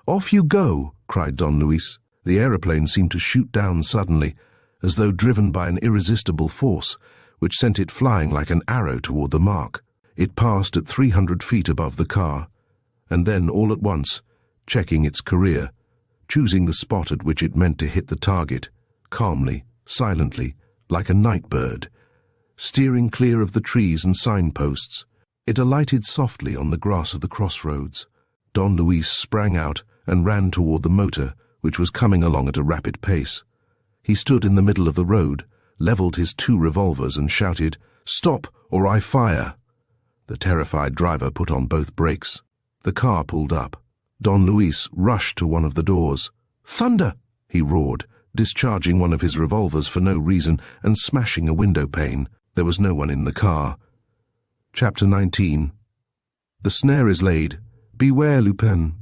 S1: "Off you go!" cried Don Luis. The aeroplane seemed to shoot down suddenly, as though driven by an irresistible force, which sent it flying like an arrow toward the mark. It passed at 300 feet above the car, and then, all at once, checking its career, choosing the spot at which it meant to hit the target, calmly, silently, like a night bird, steering clear of the trees and signposts. It alighted softly on the grass of the crossroads. Don Luis sprang out and ran toward the motor, which was coming along at a rapid pace. He stood in the middle of the road, leveled his 2 revolvers and shouted, "Stop, or I fire!" The terrified driver put on both brakes. The car pulled up. Don Luis rushed to one of the doors. "Thunder!" he roared, discharging one of his revolvers for no reason and smashing a window pane. There was no one in the car. Chapter 19. The snare is laid. Beware, Lupin.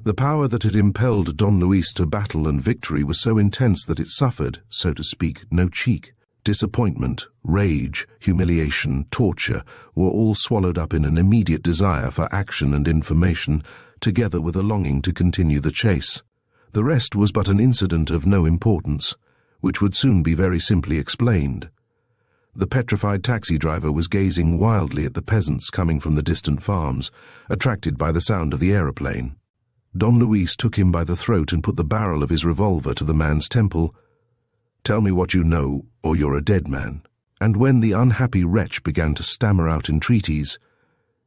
S1: The power that had impelled Don Luis to battle and victory was so intense that it suffered, so to speak, no cheek. Disappointment, rage, humiliation, torture were all swallowed up in an immediate desire for action and information, together with a longing to continue the chase. The rest was but an incident of no importance, which would soon be very simply explained. The petrified taxi driver was gazing wildly at the peasants coming from the distant farms, attracted by the sound of the aeroplane. Don Luis took him by the throat and put the barrel of his revolver to the man's temple. "Tell me what you know, or you're a dead man." And when the unhappy wretch began to stammer out entreaties,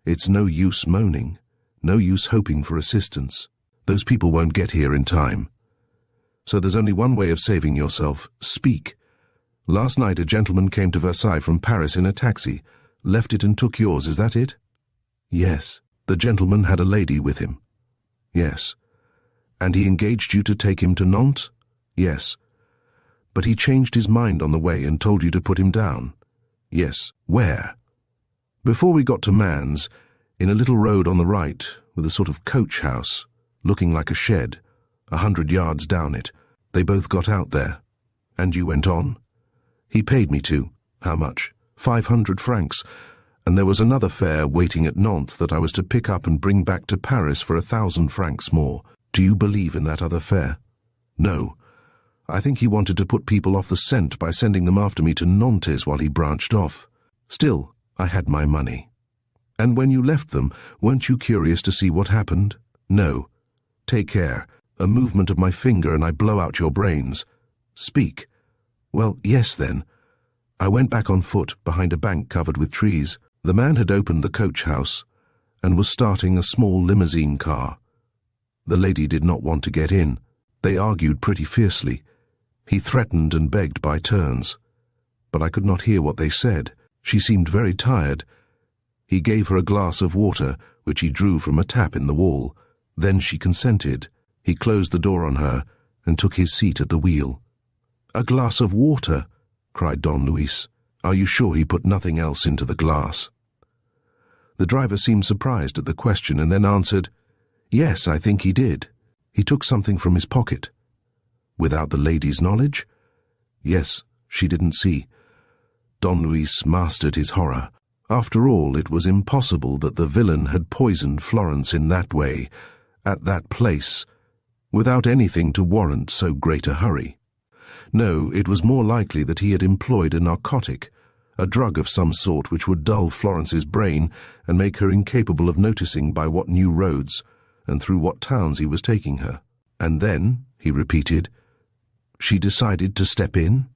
S1: "It's no use moaning, no use hoping for assistance. Those people won't get here in time. So there's only one way of saving yourself. Speak. Last night a gentleman came to Versailles from Paris in a taxi, left it and took yours, is that it?" "Yes." "The gentleman had a lady with him?" "Yes." "And he engaged you to take him to Nantes?" "Yes." "But he changed his mind on the way and told you to put him down?" "Yes." "Where?" "Before we got to Mans, in a little road on the right, with a sort of coach house, looking like a shed, 100 yards down it. They both got out there." "And you went on?" "He paid me to." "How much?" 500 francs, and there was another fare waiting at Nantes that I was to pick up and bring back to Paris for 1,000 francs more. Do you believe in that other fare?" "No. I think he wanted to put people off the scent by sending them after me to Nantes while he branched off. Still, I had my money." "And when you left them, weren't you curious to see what happened?" "No." "Take care. A movement of my finger and I blow out your brains." "Speak." "Well, yes then. I went back on foot, behind a bank covered with trees. The man had opened the coach house and was starting a small limousine car. The lady did not want to get in. They argued pretty fiercely. He threatened and begged by turns, but I could not hear what they said. She seemed very tired. He gave her a glass of water, which he drew from a tap in the wall. Then she consented. He closed the door on her and took his seat at the wheel. "A glass of water?" cried Don Luis. "Are you sure he put nothing else into the glass?" The driver seemed surprised at the question and then answered, "Yes, I think he did. He took something from his pocket." "Without the lady's knowledge?" "Yes, she didn't see." Don Luis mastered his horror. After all, it was impossible that the villain had poisoned Florence in that way, at that place, without anything to warrant so great a hurry. No, it was more likely that he had employed a narcotic, a drug of some sort which would dull Florence's brain and make her incapable of noticing by what new roads and through what towns he was taking her. "And then," he repeated, "she decided to step in?"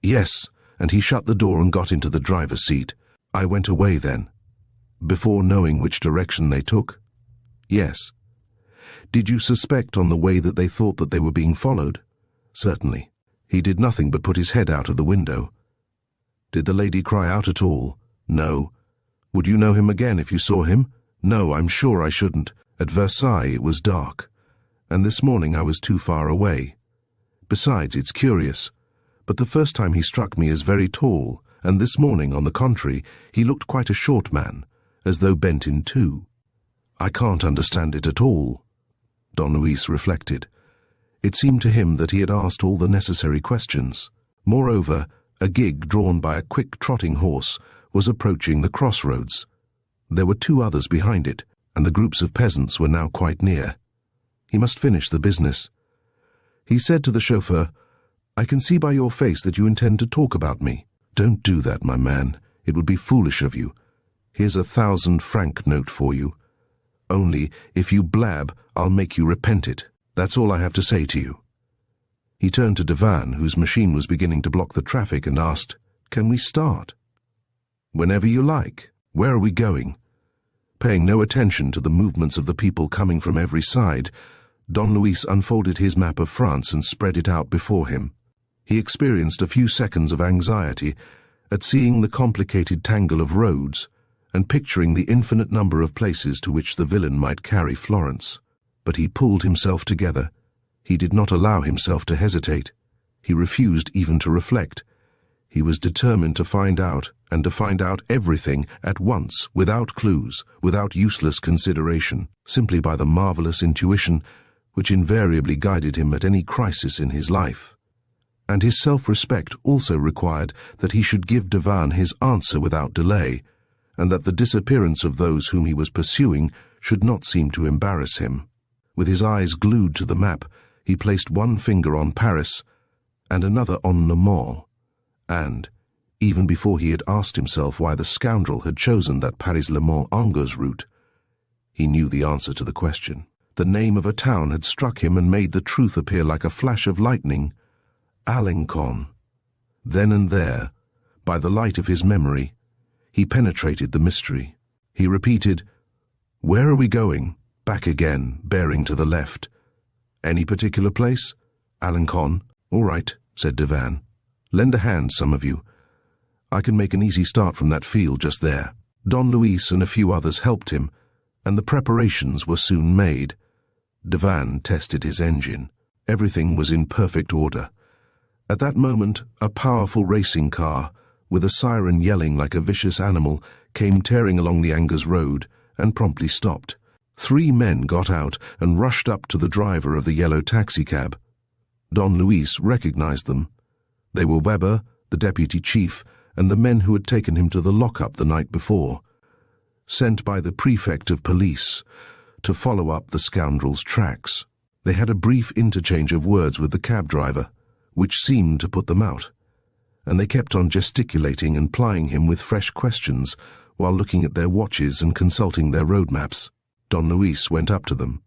S1: "Yes, and he shut the door and got into the driver's seat. I went away then. Before knowing which direction they took? Yes. Did you suspect on the way that they thought that they were being followed? Certainly. He did nothing but put his head out of the window. Did the lady cry out at all? No. Would you know him again if you saw him? No, I'm sure I shouldn't. At Versailles it was dark, and this morning I was too far away. Besides, it's curious, but the first time he struck me as very tall, and this morning, on the contrary, he looked quite a short man, as though bent in two. I can't understand it at all. Don Luis reflected. It seemed to him that he had asked all the necessary questions. Moreover, a gig drawn by a quick trotting horse was approaching the crossroads. There were 2 others behind it, and the groups of peasants were now quite near. He must finish the business. He said to the chauffeur, "I can see by your face that you intend to talk about me. Don't do that, my man. It would be foolish of you. Here's a 1,000-franc note for you. Only, if you blab, I'll make you repent it. That's all I have to say to you." He turned to Devan, whose machine was beginning to block the traffic, and asked, "Can we start?" "Whenever you like. Where are we going?" Paying no attention to the movements of the people coming from every side, Don Luis unfolded his map of France and spread it out before him. He experienced a few seconds of anxiety at seeing the complicated tangle of roads and picturing the infinite number of places to which the villain might carry Florence. But he pulled himself together. He did not allow himself to hesitate. He refused even to reflect. He was determined to find out, and to find out everything at once, without clues, without useless consideration, simply by the marvelous intuition which invariably guided him at any crisis in his life. And his self-respect also required that he should give Devan his answer without delay, and that the disappearance of those whom he was pursuing should not seem to embarrass him. With his eyes glued to the map, he placed one finger on Paris and another on Le Mans, and, even before he had asked himself why the scoundrel had chosen that Paris-Le Mans-Angers route, he knew the answer to the question. The name of a town had struck him and made the truth appear like a flash of lightning. Alencon. Then and there, by the light of his memory, he penetrated the mystery. He repeated, "Where are we going?" Back again, bearing to the left. "Any particular place?" "Alencon." "All right," said Devan. "Lend a hand, some of you. I can make an easy start from that field just there." Don Luis and a few others helped him, and the preparations were soon made. Devan tested his engine. Everything was in perfect order. At that moment, a powerful racing car, with a siren yelling like a vicious animal, came tearing along the Angers road and promptly stopped. 3 men got out and rushed up to the driver of the yellow taxicab. Don Luis recognized them. They were Weber, the deputy chief, and the men who had taken him to the lockup the night before, sent by the prefect of police to follow up the scoundrel's tracks. They had a brief interchange of words with the cab driver, which seemed to put them out, and they kept on gesticulating and plying him with fresh questions while looking at their watches and consulting their road maps. Don Luis went up to them.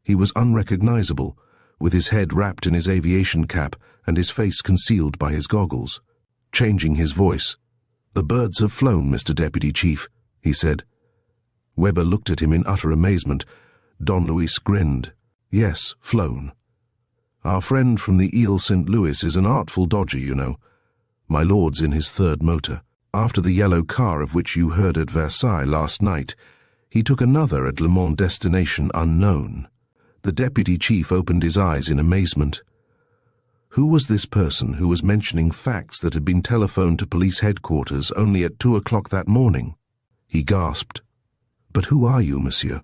S1: He was unrecognizable, with his head wrapped in his aviation cap and his face concealed by his goggles. Changing his voice, "The birds have flown, Mr. Deputy Chief," he said. Weber looked at him in utter amazement. Don Luis grinned. "Yes, flown. Our friend from the Ile St. Louis is an artful dodger, you know. My lord's in his 3rd motor. After the yellow car of which you heard at Versailles last night, he took another at Le Mans, destination unknown." The deputy chief opened his eyes in amazement. Who was this person who was mentioning facts that had been telephoned to police headquarters only at 2 o'clock that morning? He gasped. "But who are you, monsieur?"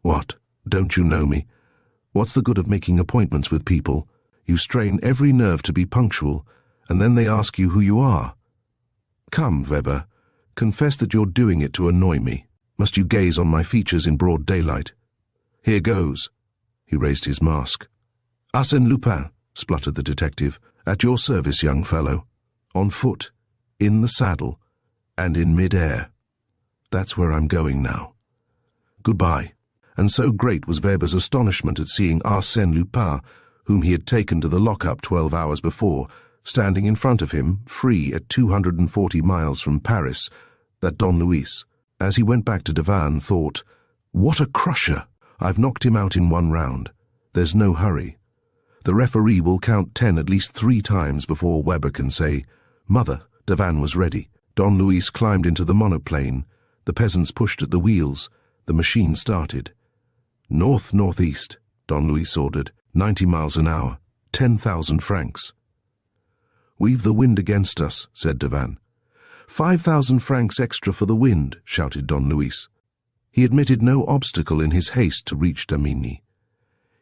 S1: "What? Don't you know me? What's the good of making appointments with people? You strain every nerve to be punctual, and then they ask you who you are. Come, Weber, confess that you're doing it to annoy me. Must you gaze on my features in broad daylight? Here goes." He raised his mask. "Arsène Lupin," spluttered the detective, "at your service, young fellow. On foot, in the saddle, and in mid-air. That's where I'm going now. Goodbye." And so great was Weber's astonishment at seeing Arsène Lupin, whom he had taken to the lockup 12 hours before, standing in front of him, free at 240 miles from Paris, that Don Luis, as he went back to Divan, thought, "What a crusher! I've knocked him out in one round. There's no hurry. The referee will count 10 at least 3 times before Weber can say, 'Mother, Divan was ready.'" Don Luis climbed into the monoplane. The peasants pushed at the wheels. The machine started. "North-northeast," Don Luis ordered. 90 miles an hour. 10,000 francs. "We've the wind against us," said Divan. 5,000 francs extra for the wind," shouted Don Luis. He admitted no obstacle in his haste to reach Damigny.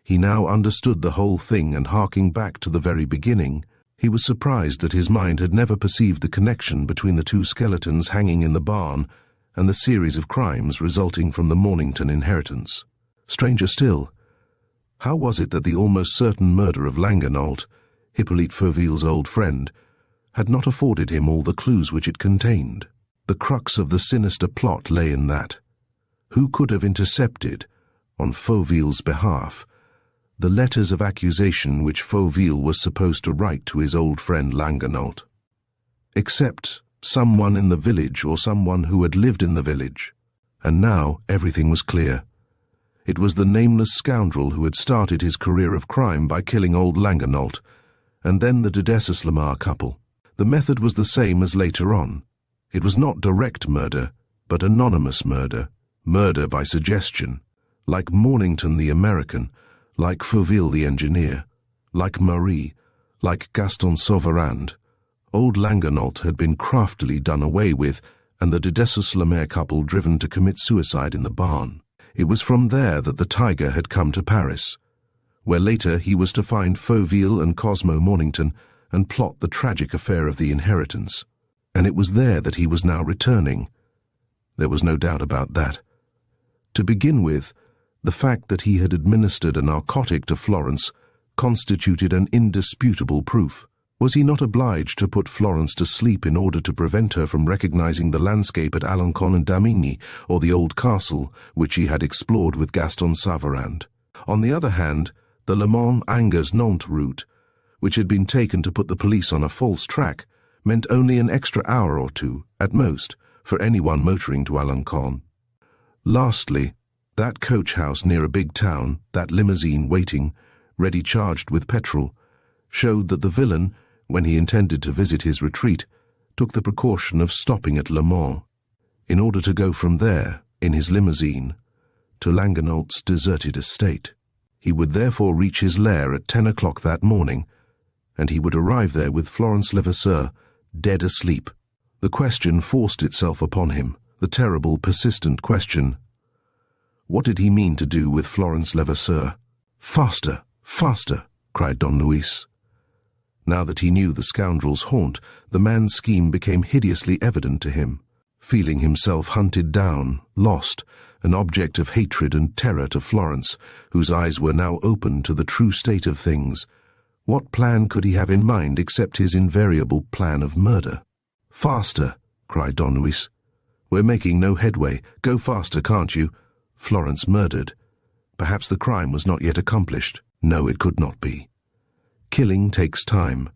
S1: He now understood the whole thing, and harking back to the very beginning, he was surprised that his mind had never perceived the connection between the 2 skeletons hanging in the barn and the series of crimes resulting from the Mornington inheritance. Stranger still, how was it that the almost certain murder of Langernault, Hippolyte Fauville's old friend, had not afforded him all the clues which it contained? The crux of the sinister plot lay in that. Who could have intercepted, on Fauville's behalf, the letters of accusation which Fauville was supposed to write to his old friend Langernault? Except someone in the village, or someone who had lived in the village. And now everything was clear. It was the nameless scoundrel who had started his career of crime by killing old Langernault, and then the de Dessesslamar couple. The method was the same as later on. It was not direct murder, but anonymous murder, murder by suggestion, like Mornington the American, like Fauville the engineer, like Marie, like Gaston Sauverand. Old Langernault had been craftily done away with, and the de Dessesslamar couple driven to commit suicide in the barn. It was from there that the tiger had come to Paris, where later he was to find Fauville and Cosmo Mornington and plot the tragic affair of the inheritance. And it was there that he was now returning. There was no doubt about that. To begin with, the fact that he had administered a narcotic to Florence constituted an indisputable proof. Was he not obliged to put Florence to sleep in order to prevent her from recognizing the landscape at Alencon and Damigny, or the old castle which he had explored with Gaston Sauverand? On the other hand, the Le Mans-Angers-Nantes route, which had been taken to put the police on a false track, meant only an extra hour or 2, at most, for anyone motoring to Alencon. Lastly, that coach house near a big town, that limousine waiting, ready charged with petrol, showed that the villain, when he intended to visit his retreat, took the precaution of stopping at Le Mans, in order to go from there, in his limousine, to Langernault's deserted estate. He would therefore reach his lair at 10 o'clock that morning, and he would arrive there with Florence Levasseur, dead asleep. The question forced itself upon him, the terrible, persistent question. What did he mean to do with Florence Levasseur? "Faster, faster," cried Don Luis. Now that he knew the scoundrel's haunt, the man's scheme became hideously evident to him. Feeling himself hunted down, lost, an object of hatred and terror to Florence, whose eyes were now open to the true state of things, what plan could he have in mind except his invariable plan of murder? "Faster," cried Don Luis. "We're making no headway. Go faster, can't you? Florence murdered. Perhaps the crime was not yet accomplished. No, it could not be. Killing takes time.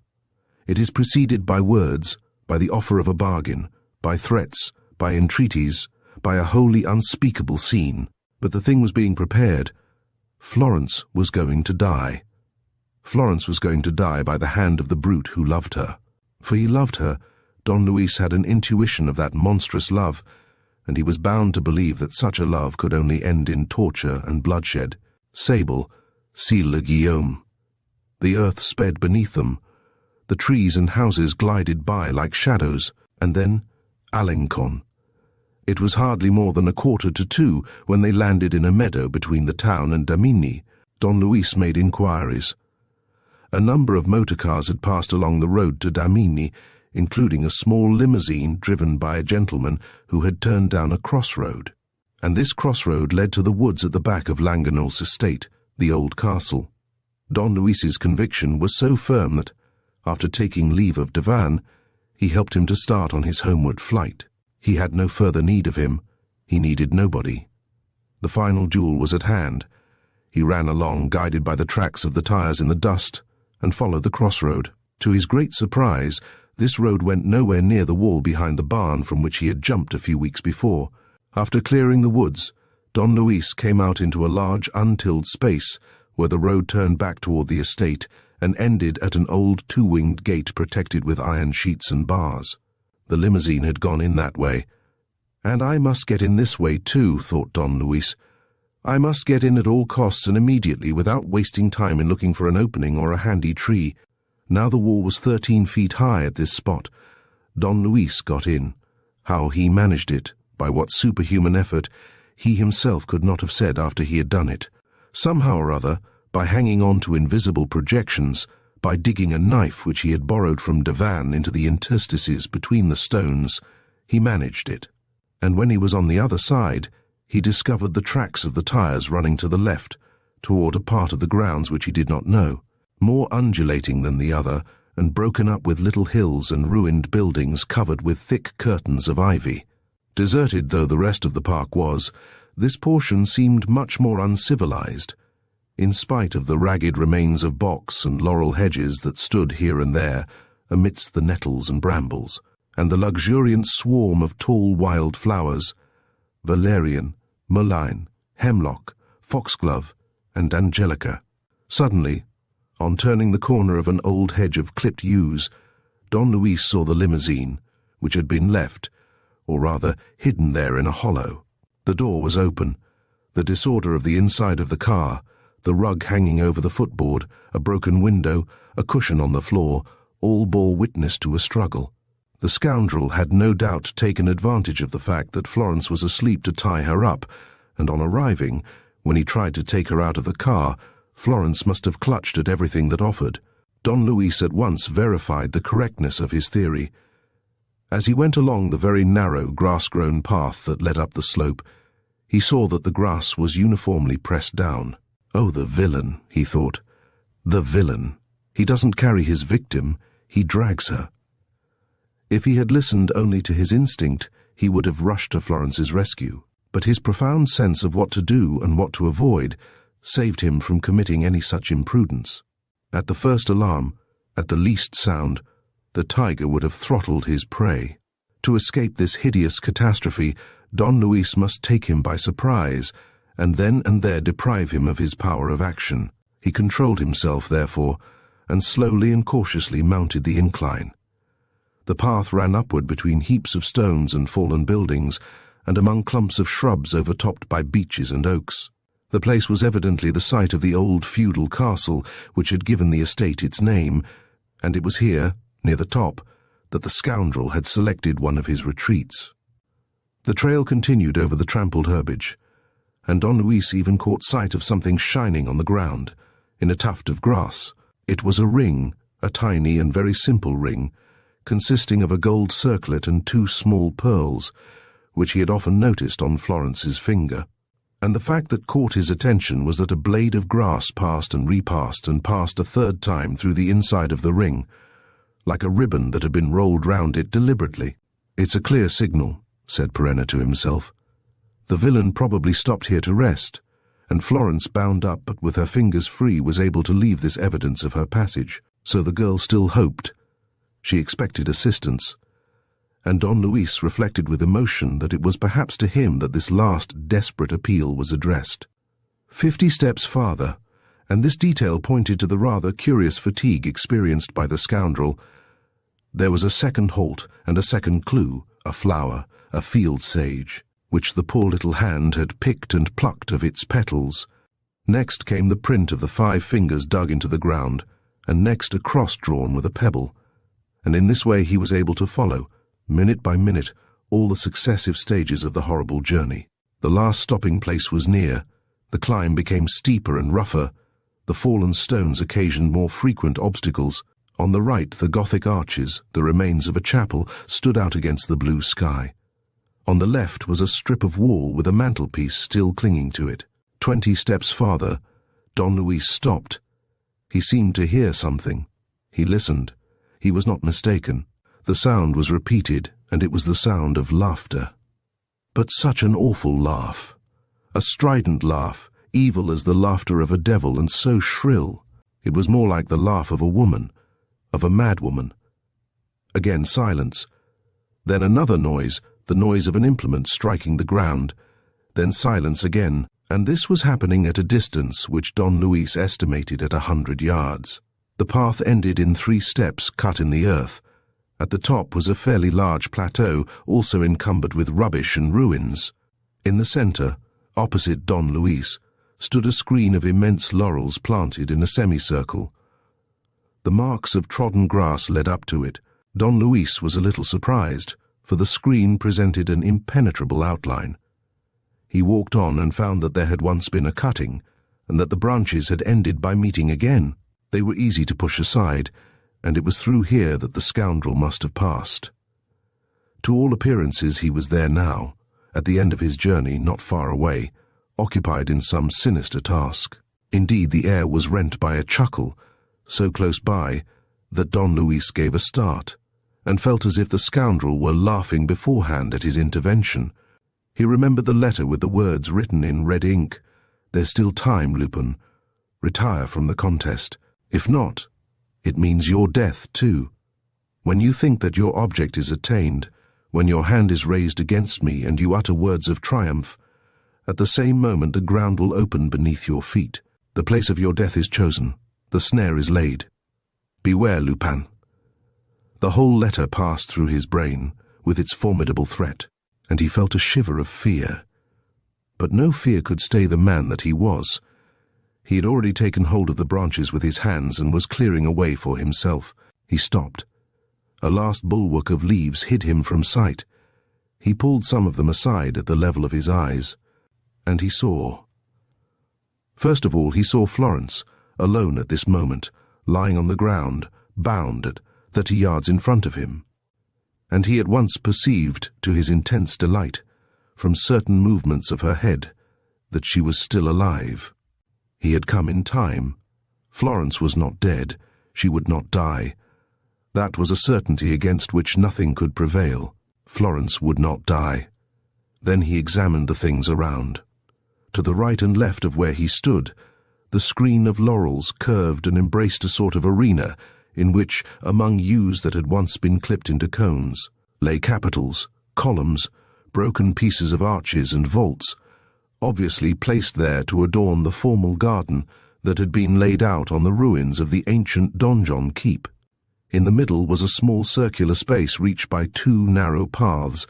S1: It is preceded by words, by the offer of a bargain, by threats, by entreaties, by a wholly unspeakable scene. But the thing was being prepared. Florence was going to die. Florence was going to die by the hand of the brute who loved her. For he loved her. Don Luis had an intuition of that monstrous love, and he was bound to believe that such a love could only end in torture and bloodshed. Sable, Cille-le-Guillaume. The earth sped beneath them. The trees and houses glided by like shadows, and then Alencon. It was hardly more than 1:45 when they landed in a meadow between the town and Damigny. Don Luis made inquiries. A number of motor cars had passed along the road to Damigny, including a small limousine driven by a gentleman who had turned down a crossroad. And this crossroad led to the woods at the back of Langernault's estate, the old castle. Don Luis's conviction was so firm that, after taking leave of Divan, he helped him to start on his homeward flight. He had no further need of him. He needed nobody. The final duel was at hand. He ran along, guided by the tracks of the tires in the dust, and followed the crossroad. To his great surprise, this road went nowhere near the wall behind the barn from which he had jumped a few weeks before. After clearing the woods, Don Luis came out into a large untilled space where the road turned back toward the estate and ended at an old two-winged gate protected with iron sheets and bars. The limousine had gone in that way. And I must get in this way too, thought Don Luis. I must get in at all costs and immediately without wasting time in looking for an opening or a handy tree. Now the wall was 13 feet high at this spot. Don Luis got in. How he managed it, by what superhuman effort, he himself could not have said after he had done it. Somehow or other, by hanging on to invisible projections, by digging a knife which he had borrowed from Devan into the interstices between the stones, he managed it. And when he was on the other side, he discovered the tracks of the tires running to the left, toward a part of the grounds which he did not know, more undulating than the other, and broken up with little hills and ruined buildings covered with thick curtains of ivy. Deserted though the rest of the park was, this portion seemed much more uncivilized, in spite of the ragged remains of box and laurel hedges that stood here and there amidst the nettles and brambles, and the luxuriant swarm of tall wild flowers, valerian, mullein, hemlock, foxglove, and angelica. Suddenly, on turning the corner of an old hedge of clipped yews, Don Luis saw the limousine, which had been left, or rather hidden there in a hollow. The door was open. The disorder of the inside of the car, the rug hanging over the footboard, a broken window, a cushion on the floor, all bore witness to a struggle. The scoundrel had no doubt taken advantage of the fact that Florence was asleep to tie her up, and on arriving, when he tried to take her out of the car, Florence must have clutched at everything that offered. Don Luis at once verified the correctness of his theory. As he went along the very narrow, grass-grown path that led up the slope, he saw that the grass was uniformly pressed down. Oh, the villain, he thought. The villain. He doesn't carry his victim, he drags her. If he had listened only to his instinct, he would have rushed to Florence's rescue. But his profound sense of what to do and what to avoid saved him from committing any such imprudence. At the first alarm, at the least sound, the tiger would have throttled his prey. To escape this hideous catastrophe, Don Luis must take him by surprise, and then and there deprive him of his power of action. He controlled himself, therefore, and slowly and cautiously mounted the incline. The path ran upward between heaps of stones and fallen buildings, and among clumps of shrubs overtopped by beeches and oaks. The place was evidently the site of the old feudal castle which had given the estate its name, and it was here, near the top, that the scoundrel had selected one of his retreats. The trail continued over the trampled herbage, and Don Luis even caught sight of something shining on the ground, in a tuft of grass. It was a ring, a tiny and very simple ring, consisting of a gold circlet and 2 small pearls, which he had often noticed on Florence's finger. And the fact that caught his attention was that a blade of grass passed and repassed and passed a third time through the inside of the ring, like a ribbon that had been rolled round it deliberately. "It's a clear signal," said Perenna to himself. "The villain probably stopped here to rest, and Florence, bound up but with her fingers free, was able to leave this evidence of her passage. So the girl still hoped. She expected assistance. And Don Luis reflected with emotion that it was perhaps to him that this last desperate appeal was addressed. 50 steps farther, and this detail pointed to the rather curious fatigue experienced by the scoundrel. There was a second halt and a second clue, a flower, a field sage, which the poor little hand had picked and plucked of its petals. Next came the print of the 5 fingers dug into the ground, and next a cross drawn with a pebble. And in this way he was able to follow, minute by minute, all the successive stages of the horrible journey. The last stopping place was near. The climb became steeper and rougher. The fallen stones occasioned more frequent obstacles. On the right, the Gothic arches, the remains of a chapel, stood out against the blue sky. On the left was a strip of wall with a mantelpiece still clinging to it. 20 steps farther, Don Luis stopped. He seemed to hear something. He listened. He was not mistaken. The sound was repeated, and it was the sound of laughter. But such an awful laugh. A strident laugh, evil as the laughter of a devil, and so shrill. It was more like the laugh of a woman, of a madwoman. Again silence. Then another noise, the noise of an implement striking the ground. Then silence again, and this was happening at a distance which Don Luis estimated at 100 yards. The path ended in 3 steps cut in the earth. At the top was a fairly large plateau, also encumbered with rubbish and ruins. In the center, opposite Don Luis, stood a screen of immense laurels planted in a semicircle. The marks of trodden grass led up to it. Don Luis was a little surprised, for the screen presented an impenetrable outline. He walked on and found that there had once been a cutting, and that the branches had ended by meeting again. They were easy to push aside, and it was through here that the scoundrel must have passed. To all appearances he was there now, at the end of his journey, not far away, occupied in some sinister task. Indeed, the air was rent by a chuckle, so close by that Don Luis gave a start, and felt as if the scoundrel were laughing beforehand at his intervention. He remembered the letter with the words written in red ink, "There's still time, Lupin. Retire from the contest. If not, it means your death too. When you think that your object is attained, when your hand is raised against me and you utter words of triumph, at the same moment the ground will open beneath your feet. The place of your death is chosen. The snare is laid. Beware, Lupin." The whole letter passed through his brain, with its formidable threat, and he felt a shiver of fear. But no fear could stay the man that he was. He had already taken hold of the branches with his hands and was clearing a way for himself. He stopped. A last bulwark of leaves hid him from sight. He pulled some of them aside at the level of his eyes, and he saw. First of all, he saw Florence, alone at this moment, lying on the ground, bound at 30 yards in front of him. And he at once perceived, to his intense delight, from certain movements of her head, that she was still alive. He had come in time. Florence was not dead. She would not die. That was a certainty against which nothing could prevail. Florence would not die. Then he examined the things around. To the right and left of where he stood, the screen of laurels curved and embraced a sort of arena in which, among yews that had once been clipped into cones, lay capitals, columns, broken pieces of arches and vaults, obviously placed there to adorn the formal garden that had been laid out on the ruins of the ancient donjon keep. In the middle was a small circular space reached by 2 narrow paths,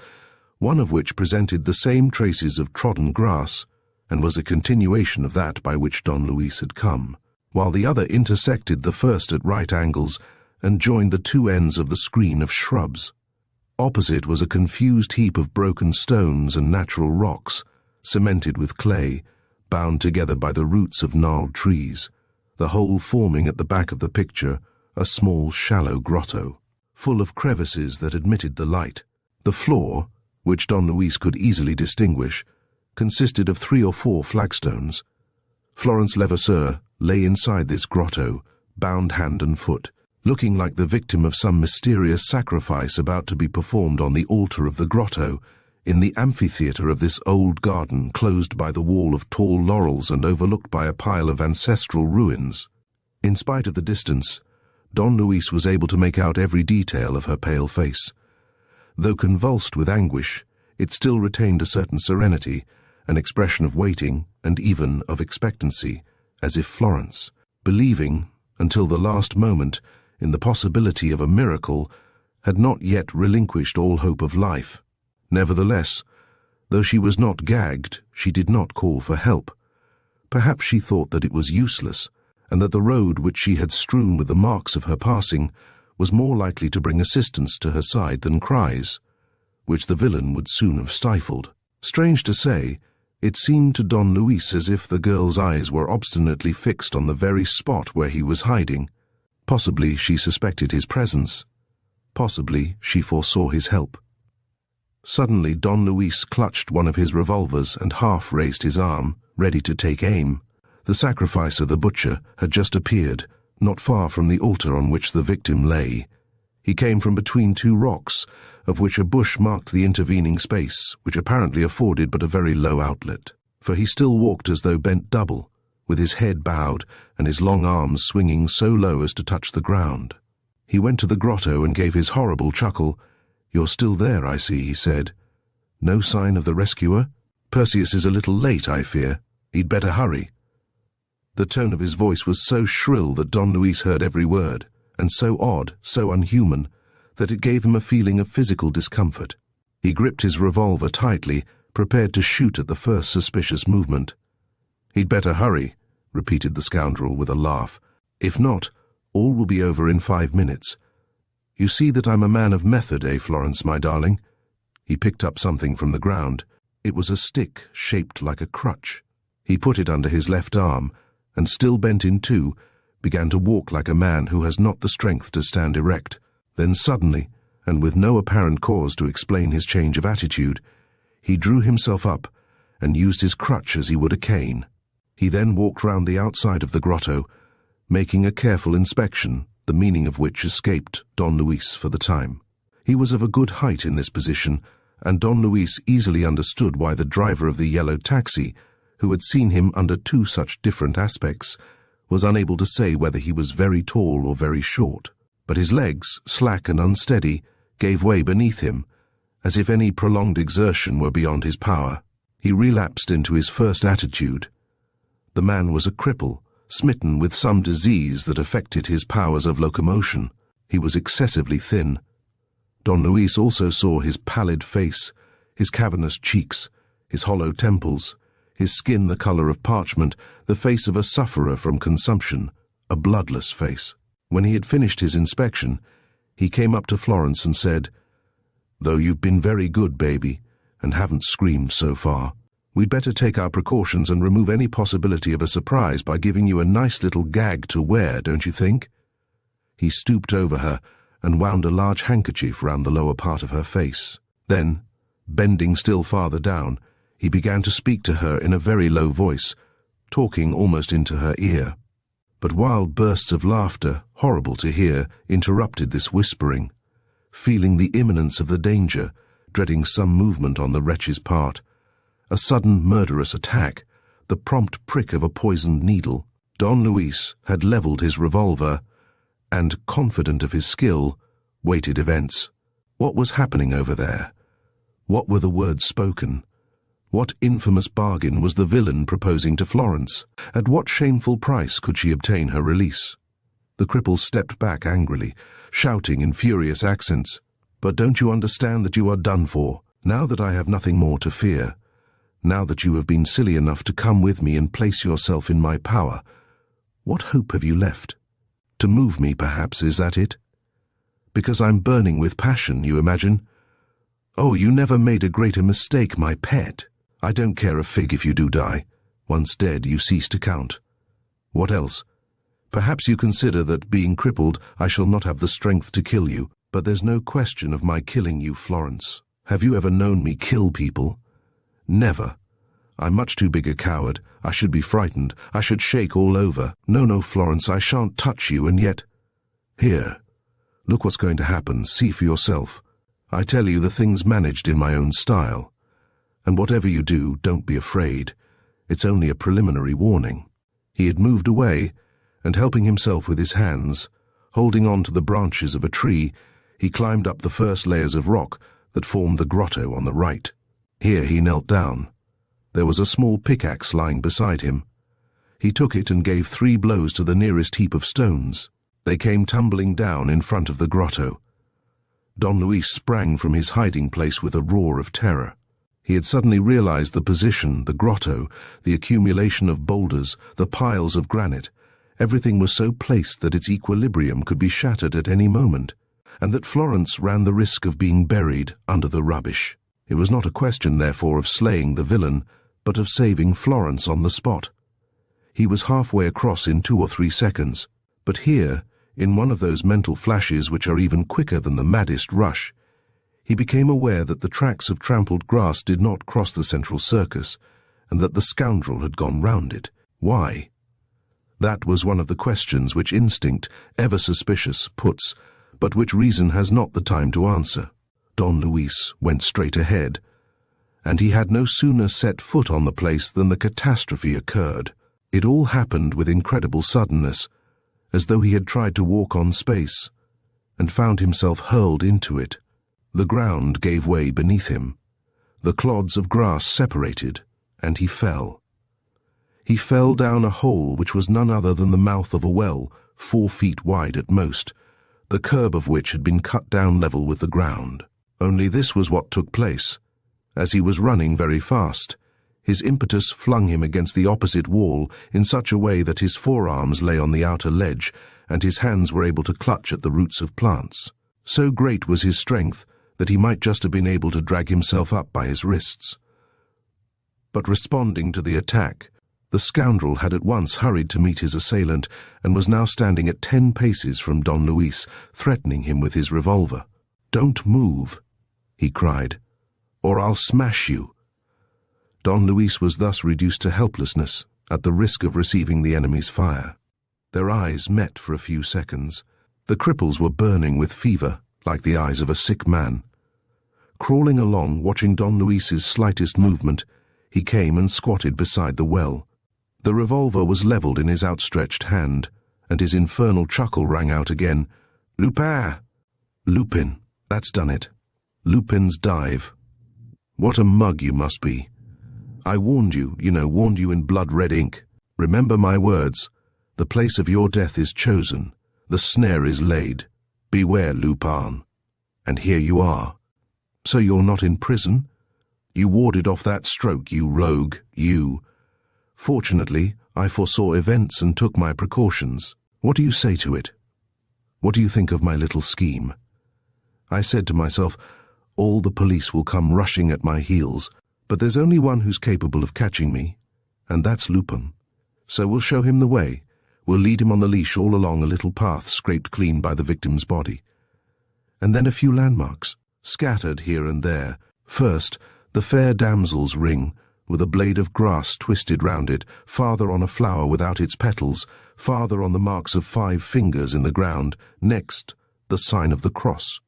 S1: one of which presented the same traces of trodden grass, and was a continuation of that by which Don Luis had come, while the other intersected the first at right angles and joined the 2 ends of the screen of shrubs. Opposite was a confused heap of broken stones and natural rocks, cemented with clay, bound together by the roots of gnarled trees, the whole forming at the back of the picture a small shallow grotto, full of crevices that admitted the light. The floor, which Don Luis could easily distinguish, consisted of 3 or 4 flagstones. Florence Levasseur lay inside this grotto, bound hand and foot, looking like the victim of some mysterious sacrifice about to be performed on the altar of the grotto, in the amphitheatre of this old garden closed by the wall of tall laurels and overlooked by a pile of ancestral ruins. In spite of the distance, Don Luis was able to make out every detail of her pale face. Though convulsed with anguish, it still retained a certain serenity, an expression of waiting and even of expectancy, as if Florence, believing, until the last moment, in the possibility of a miracle, had not yet relinquished all hope of life. Nevertheless, though she was not gagged, she did not call for help. Perhaps she thought that it was useless, and that the road which she had strewn with the marks of her passing was more likely to bring assistance to her side than cries, which the villain would soon have stifled. Strange to say, it seemed to Don Luis as if the girl's eyes were obstinately fixed on the very spot where he was hiding. Possibly she suspected his presence. Possibly she foresaw his help. Suddenly Don Luis clutched one of his revolvers and half raised his arm, ready to take aim. The sacrificer, the butcher, had just appeared, not far from the altar on which the victim lay. He came from between 2 rocks, of which a bush marked the intervening space, which apparently afforded but a very low outlet, for he still walked as though bent double, with his head bowed and his long arms swinging so low as to touch the ground. He went to the grotto and gave his horrible chuckle. "You're still there, I see," he said. "No sign of the rescuer? Perseus is a little late, I fear. He'd better hurry." The tone of his voice was so shrill that Don Luis heard every word, and so odd, so unhuman, that it gave him a feeling of physical discomfort. He gripped his revolver tightly, prepared to shoot at the first suspicious movement. "He'd better hurry," repeated the scoundrel with a laugh. "If not, all will be over in 5 minutes. You see that I'm a man of method, eh, Florence, my darling?" He picked up something from the ground. It was a stick shaped like a crutch. He put it under his left arm, and still bent in two, began to walk like a man who has not the strength to stand erect. Then suddenly, and with no apparent cause to explain his change of attitude, he drew himself up and used his crutch as he would a cane. He then walked round the outside of the grotto, making a careful inspection, the meaning of which escaped Don Luis for the time. He was of a good height in this position, and Don Luis easily understood why the driver of the yellow taxi, who had seen him under 2 such different aspects, was unable to say whether he was very tall or very short. But his legs, slack and unsteady, gave way beneath him, as if any prolonged exertion were beyond his power. He relapsed into his first attitude. The man was a cripple, smitten with some disease that affected his powers of locomotion. He was excessively thin. Don Luis also saw his pallid face, his cavernous cheeks, his hollow temples, his skin the color of parchment, the face of a sufferer from consumption, a bloodless face. When he had finished his inspection, he came up to Florence and said, "Though you've been very good, baby, and haven't screamed so far, we'd better take our precautions and remove any possibility of a surprise by giving you a nice little gag to wear, don't you think?" He stooped over her and wound a large handkerchief round the lower part of her face. Then, bending still farther down, he began to speak to her in a very low voice, talking almost into her ear. But wild bursts of laughter, horrible to hear, interrupted this whispering. Feeling the imminence of the danger, dreading some movement on the wretch's part, a sudden murderous attack, the prompt prick of a poisoned needle, Don Luis had levelled his revolver and, confident of his skill, waited events. What was happening over there? What were the words spoken? What infamous bargain was the villain proposing to Florence? At what shameful price could she obtain her release? The cripple stepped back angrily, shouting in furious accents, "But don't you understand that you are done for? Now that I have nothing more to fear, now that you have been silly enough to come with me and place yourself in my power, what hope have you left? To move me, perhaps, is that it? Because I'm burning with passion, you imagine? Oh, you never made a greater mistake, my pet. I don't care a fig if you do die. Once dead, you cease to count. What else? Perhaps you consider that, being crippled, I shall not have the strength to kill you, but there's no question of my killing you, Florence. Have you ever known me kill people? Never. I'm much too big a coward. I should be frightened. I should shake all over. No, Florence, I shan't touch you, and yet... Here, look what's going to happen. See for yourself. I tell you, the thing's managed in my own style. And whatever you do, don't be afraid. It's only a preliminary warning." He had moved away, and helping himself with his hands, holding on to the branches of a tree, he climbed up the first layers of rock that formed the grotto on the right. Here he knelt down. There was a small pickaxe lying beside him. He took it and gave 3 blows to the nearest heap of stones. They came tumbling down in front of the grotto. Don Luis sprang from his hiding place with a roar of terror. He had suddenly realized the position, the grotto, the accumulation of boulders, the piles of granite. Everything was so placed that its equilibrium could be shattered at any moment, and that Florence ran the risk of being buried under the rubbish. It was not a question, therefore, of slaying the villain, but of saving Florence on the spot. He was halfway across in 2 or 3 seconds, but here, in one of those mental flashes which are even quicker than the maddest rush, he became aware that the tracks of trampled grass did not cross the central circus, and that the scoundrel had gone round it. Why? That was one of the questions which instinct, ever suspicious, puts, but which reason has not the time to answer. Don Luis went straight ahead, and he had no sooner set foot on the place than the catastrophe occurred. It all happened with incredible suddenness, as though he had tried to walk on space. and found himself hurled into it. The ground gave way beneath him. The clods of grass separated, and he fell. He fell down a hole which was none other than the mouth of a well, 4 feet wide at most, the curb of which had been cut down level with the ground. Only this was what took place. As he was running very fast, his impetus flung him against the opposite wall in such a way that his forearms lay on the outer ledge and his hands were able to clutch at the roots of plants. So great was his strength that he might just have been able to drag himself up by his wrists. But responding to the attack, the scoundrel had at once hurried to meet his assailant and was now standing at 10 paces from Don Luis, threatening him with his revolver. "Don't move," he cried, "or I'll smash you." Don Luis was thus reduced to helplessness at the risk of receiving the enemy's fire. Their eyes met for a few seconds. The cripples were burning with fever, like the eyes of a sick man. Crawling along, watching Don Luis's slightest movement, he came and squatted beside the well. The revolver was leveled in his outstretched hand, and his infernal chuckle rang out again. "Lupin!" "Lupin, that's done it. Lupin's dive. What a mug you must be. I warned you, warned you in blood-red ink. Remember my words. The place of your death is chosen. The snare is laid. Beware, Lupin. And here you are. So you're not in prison? You warded off that stroke, you rogue, you. Fortunately, I foresaw events and took my precautions. What do you say to it? What do you think of my little scheme? I said to myself, all the police will come rushing at my heels, but there's only one who's capable of catching me, and that's Lupin. So we'll show him the way. We'll lead him on the leash all along a little path scraped clean by the victim's body. And then a few landmarks, scattered here and there. First, the fair damsel's ring, with a blade of grass twisted round it, farther on a flower without its petals, farther on the marks of 5 fingers in the ground, next, the sign of the cross.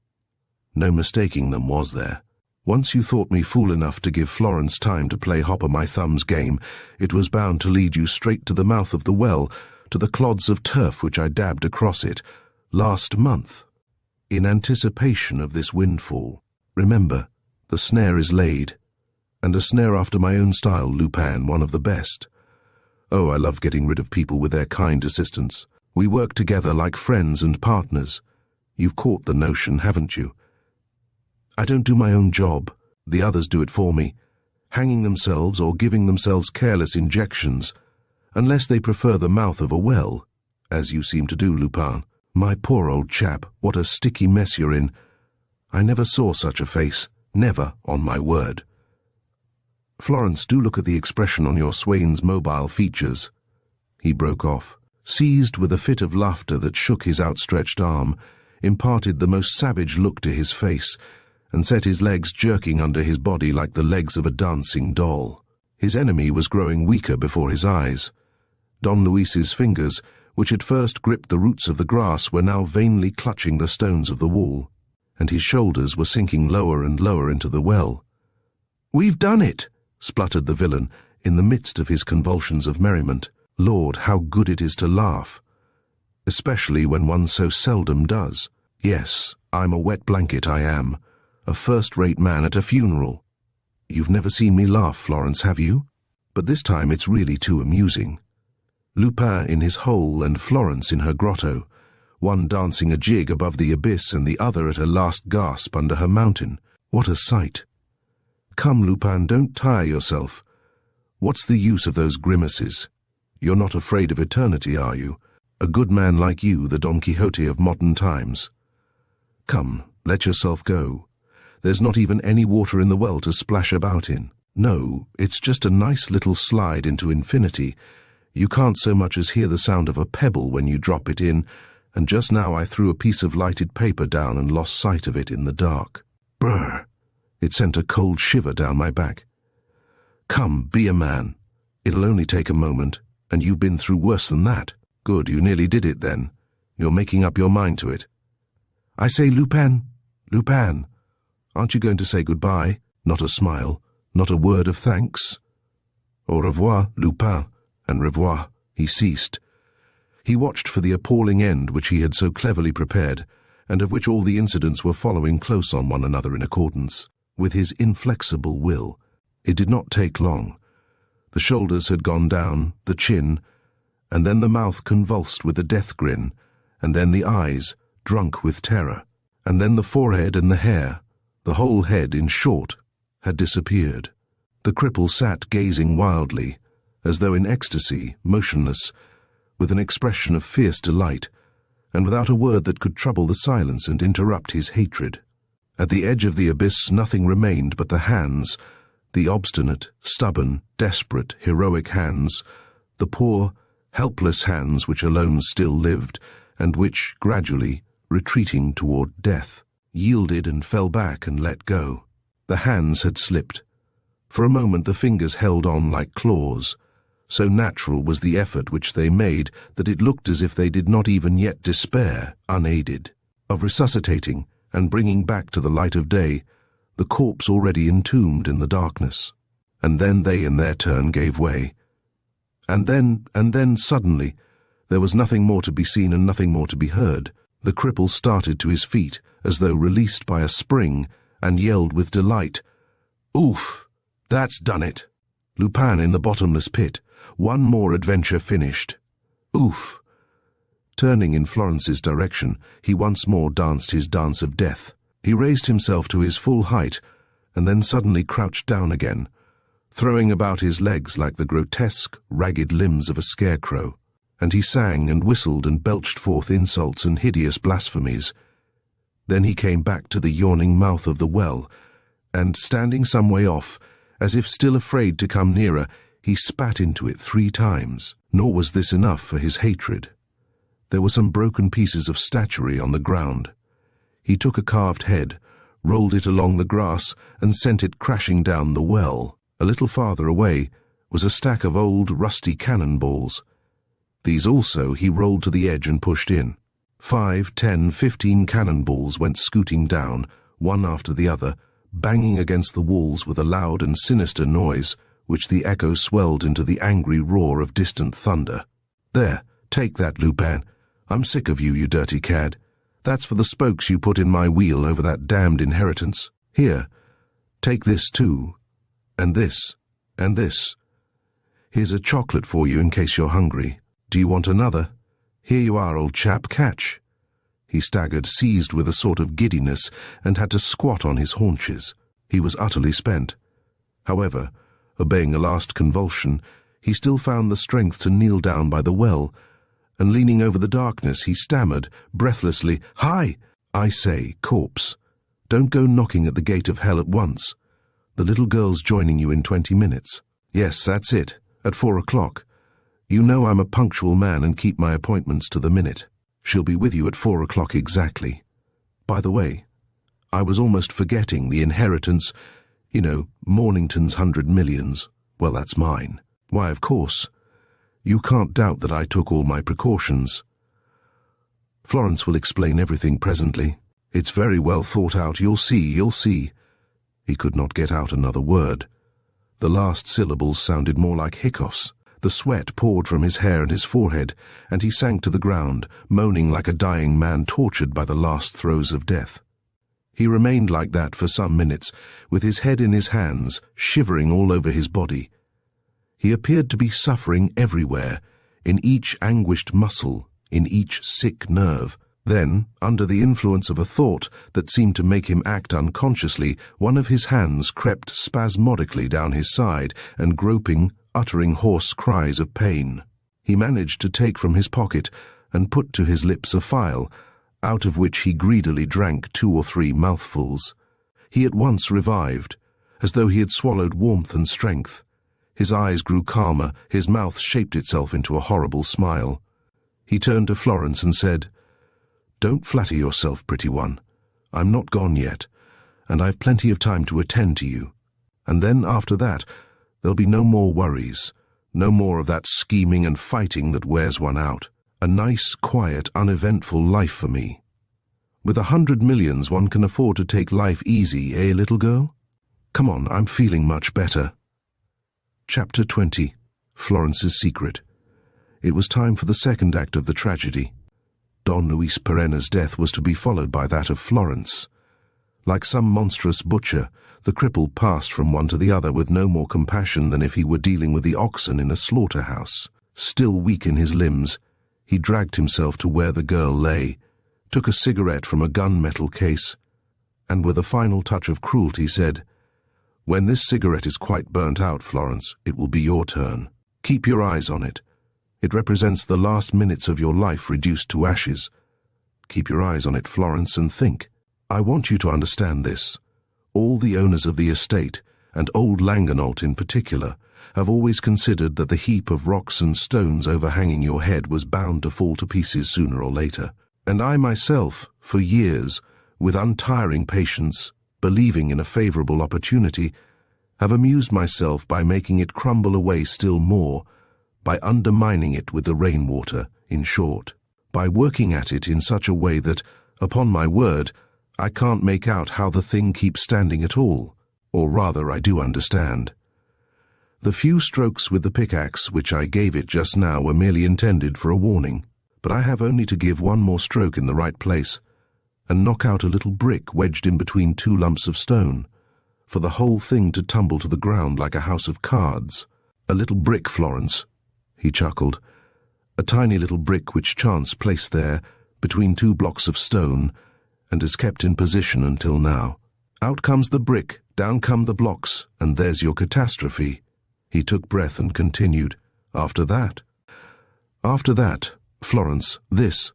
S1: No mistaking them, was there? Once you thought me fool enough to give Florence time to play hopper-my-thumbs game, it was bound to lead you straight to the mouth of the well, to the clods of turf which I dabbed across it, last month, in anticipation of this windfall. Remember, the snare is laid, and a snare after my own style, Lupin, one of the best. Oh, I love getting rid of people with their kind assistance. We work together like friends and partners. You've caught the notion, haven't you? I don't do my own job. The others do it for me, hanging themselves or giving themselves careless injections, unless they prefer the mouth of a well, as you seem to do, Lupin. My poor old chap, what a sticky mess you're in. I never saw such a face, never, on my word. Florence, do look at the expression on your swain's mobile features. He broke off, seized with a fit of laughter that shook his outstretched arm, imparted the most savage look to his face, and set his legs jerking under his body like the legs of a dancing doll. His enemy was growing weaker before his eyes. Don Luis's fingers, which had first gripped the roots of the grass, were now vainly clutching the stones of the wall, and his shoulders were sinking lower and lower into the well. "We've done it!" spluttered the villain, in the midst of his convulsions of merriment. Lord, how good it is to laugh, especially when one so seldom does. Yes, I'm a wet blanket, I am. A first-rate man at a funeral. You've never seen me laugh, Florence, have you? But this time it's really too amusing. Lupin in his hole and Florence in her grotto, one dancing a jig above the abyss and the other at her last gasp under her mountain. What a sight! Come, Lupin, don't tire yourself. What's the use of those grimaces? You're not afraid of eternity, are you? A good man like you, the Don Quixote of modern times. Come, let yourself go. There's not even any water in the well to splash about in. No, it's just a nice little slide into infinity. You can't so much as hear the sound of a pebble when you drop it in, and just now I threw a piece of lighted paper down and lost sight of it in the dark. Brr! It sent a cold shiver down my back. Come, be a man. It'll only take a moment, and you've been through worse than that. Good, you nearly did it then. You're making up your mind to it. I say, Lupin, Lupin. Aren't you going to say goodbye? Not a smile, not a word of thanks? Au revoir, Lupin, and revoir. He ceased. He watched for the appalling end which he had so cleverly prepared, and of which all the incidents were following close on one another in accordance with his inflexible will. It did not take long. The shoulders had gone down, the chin, and then the mouth convulsed with a death grin, and then the eyes, drunk with terror, and then the forehead and the hair, the whole head, in short, had disappeared. The cripple sat gazing wildly, as though in ecstasy, motionless, with an expression of fierce delight, and without a word that could trouble the silence and interrupt his hatred. At the edge of the abyss nothing remained but the hands, the obstinate, stubborn, desperate, heroic hands, the poor, helpless hands which alone still lived, and which, gradually, retreating toward death, yielded and fell back and let go. The hands had slipped. For a moment the fingers held on like claws. So natural was the effort which they made that it looked as if they did not even yet despair, unaided, of resuscitating and bringing back to the light of day the corpse already entombed in the darkness. And then they in their turn gave way. And then suddenly, there was nothing more to be seen and nothing more to be heard. The cripple started to his feet, as though released by a spring, and yelled with delight, "Oof! That's done it! Lupin in the bottomless pit. One more adventure finished. Oof!" Turning in Florence's direction, he once more danced his dance of death. He raised himself to his full height, and then suddenly crouched down again, throwing about his legs like the grotesque, ragged limbs of a scarecrow, and he sang and whistled and belched forth insults and hideous blasphemies. Then he came back to the yawning mouth of the well, and, standing some way off, as if still afraid to come nearer, he spat into it 3 times. Nor was this enough for his hatred. There were some broken pieces of statuary on the ground. He took a carved head, rolled it along the grass, and sent it crashing down the well. A little farther away was a stack of old, rusty cannonballs. These also he rolled to the edge and pushed in. 5, 10, 15 cannonballs went scooting down, one after the other, banging against the walls with a loud and sinister noise, which the echo swelled into the angry roar of distant thunder. "There, take that, Lupin. I'm sick of you, you dirty cad. That's for the spokes you put in my wheel over that damned inheritance. Here, take this too, and this, and this. Here's a chocolate for you in case you're hungry. Do you want another? Here you are, old chap, catch." He staggered, seized with a sort of giddiness, and had to squat on his haunches. He was utterly spent. However, obeying a last convulsion, he still found the strength to kneel down by the well, and leaning over the darkness, he stammered, breathlessly, "Hi! I say, corpse, don't go knocking at the gate of hell at once. The little girl's joining you in 20 minutes. Yes, that's it, at 4 o'clock. You know I'm a punctual man and keep my appointments to the minute. She'll be with you at 4 o'clock exactly. By the way, I was almost forgetting the inheritance, you know, Mornington's 100 millions. Well, that's mine. Why, of course. You can't doubt that I took all my precautions. Florence will explain everything presently. It's very well thought out, you'll see, you'll see." He could not get out another word. The last syllables sounded more like hiccoughs. The sweat poured from his hair and his forehead, and he sank to the ground, moaning like a dying man tortured by the last throes of death. He remained like that for some minutes, with his head in his hands, shivering all over his body. He appeared to be suffering everywhere, in each anguished muscle, in each sick nerve. Then, under the influence of a thought that seemed to make him act unconsciously, one of his hands crept spasmodically down his side, and groping, uttering hoarse cries of pain, he managed to take from his pocket and put to his lips a phial, out of which he greedily drank 2 or 3 mouthfuls. He at once revived, as though he had swallowed warmth and strength. His eyes grew calmer, his mouth shaped itself into a horrible smile. He turned to Florence and said, "Don't flatter yourself, pretty one. I'm not gone yet, and I've plenty of time to attend to you. And then, after that, there'll be no more worries, no more of that scheming and fighting that wears one out. A nice, quiet, uneventful life for me. With 100 millions, one can afford to take life easy, eh, little girl? Come on, I'm feeling much better." Chapter 20. Florence's Secret. It was time for the second act of the tragedy. Don Luis Perenna's death was to be followed by that of Florence. Like some monstrous butcher, the cripple passed from one to the other with no more compassion than if he were dealing with the oxen in a slaughterhouse. Still weak in his limbs, he dragged himself to where the girl lay, took a cigarette from a gunmetal case, and with a final touch of cruelty said, "When this cigarette is quite burnt out, Florence, it will be your turn. Keep your eyes on it. It represents the last minutes of your life reduced to ashes. Keep your eyes on it, Florence, and think. I want you to understand this. All the owners of the estate, and old Langenalt in particular, have always considered that the heap of rocks and stones overhanging your head was bound to fall to pieces sooner or later. And I myself, for years, with untiring patience, believing in a favorable opportunity, have amused myself by making it crumble away still more, by undermining it with the rainwater, in short, by working at it in such a way that, upon my word, I can't make out how the thing keeps standing at all, or rather I do understand. The few strokes with the pickaxe which I gave it just now were merely intended for a warning, but I have only to give one more stroke in the right place, and knock out a little brick wedged in between two lumps of stone, for the whole thing to tumble to the ground like a house of cards. A little brick, Florence," he chuckled, "a tiny little brick which chance placed there between two blocks of stone, and is kept in position until now. Out comes the brick, down come the blocks, and there's your catastrophe." He took breath and continued, After that, Florence, this.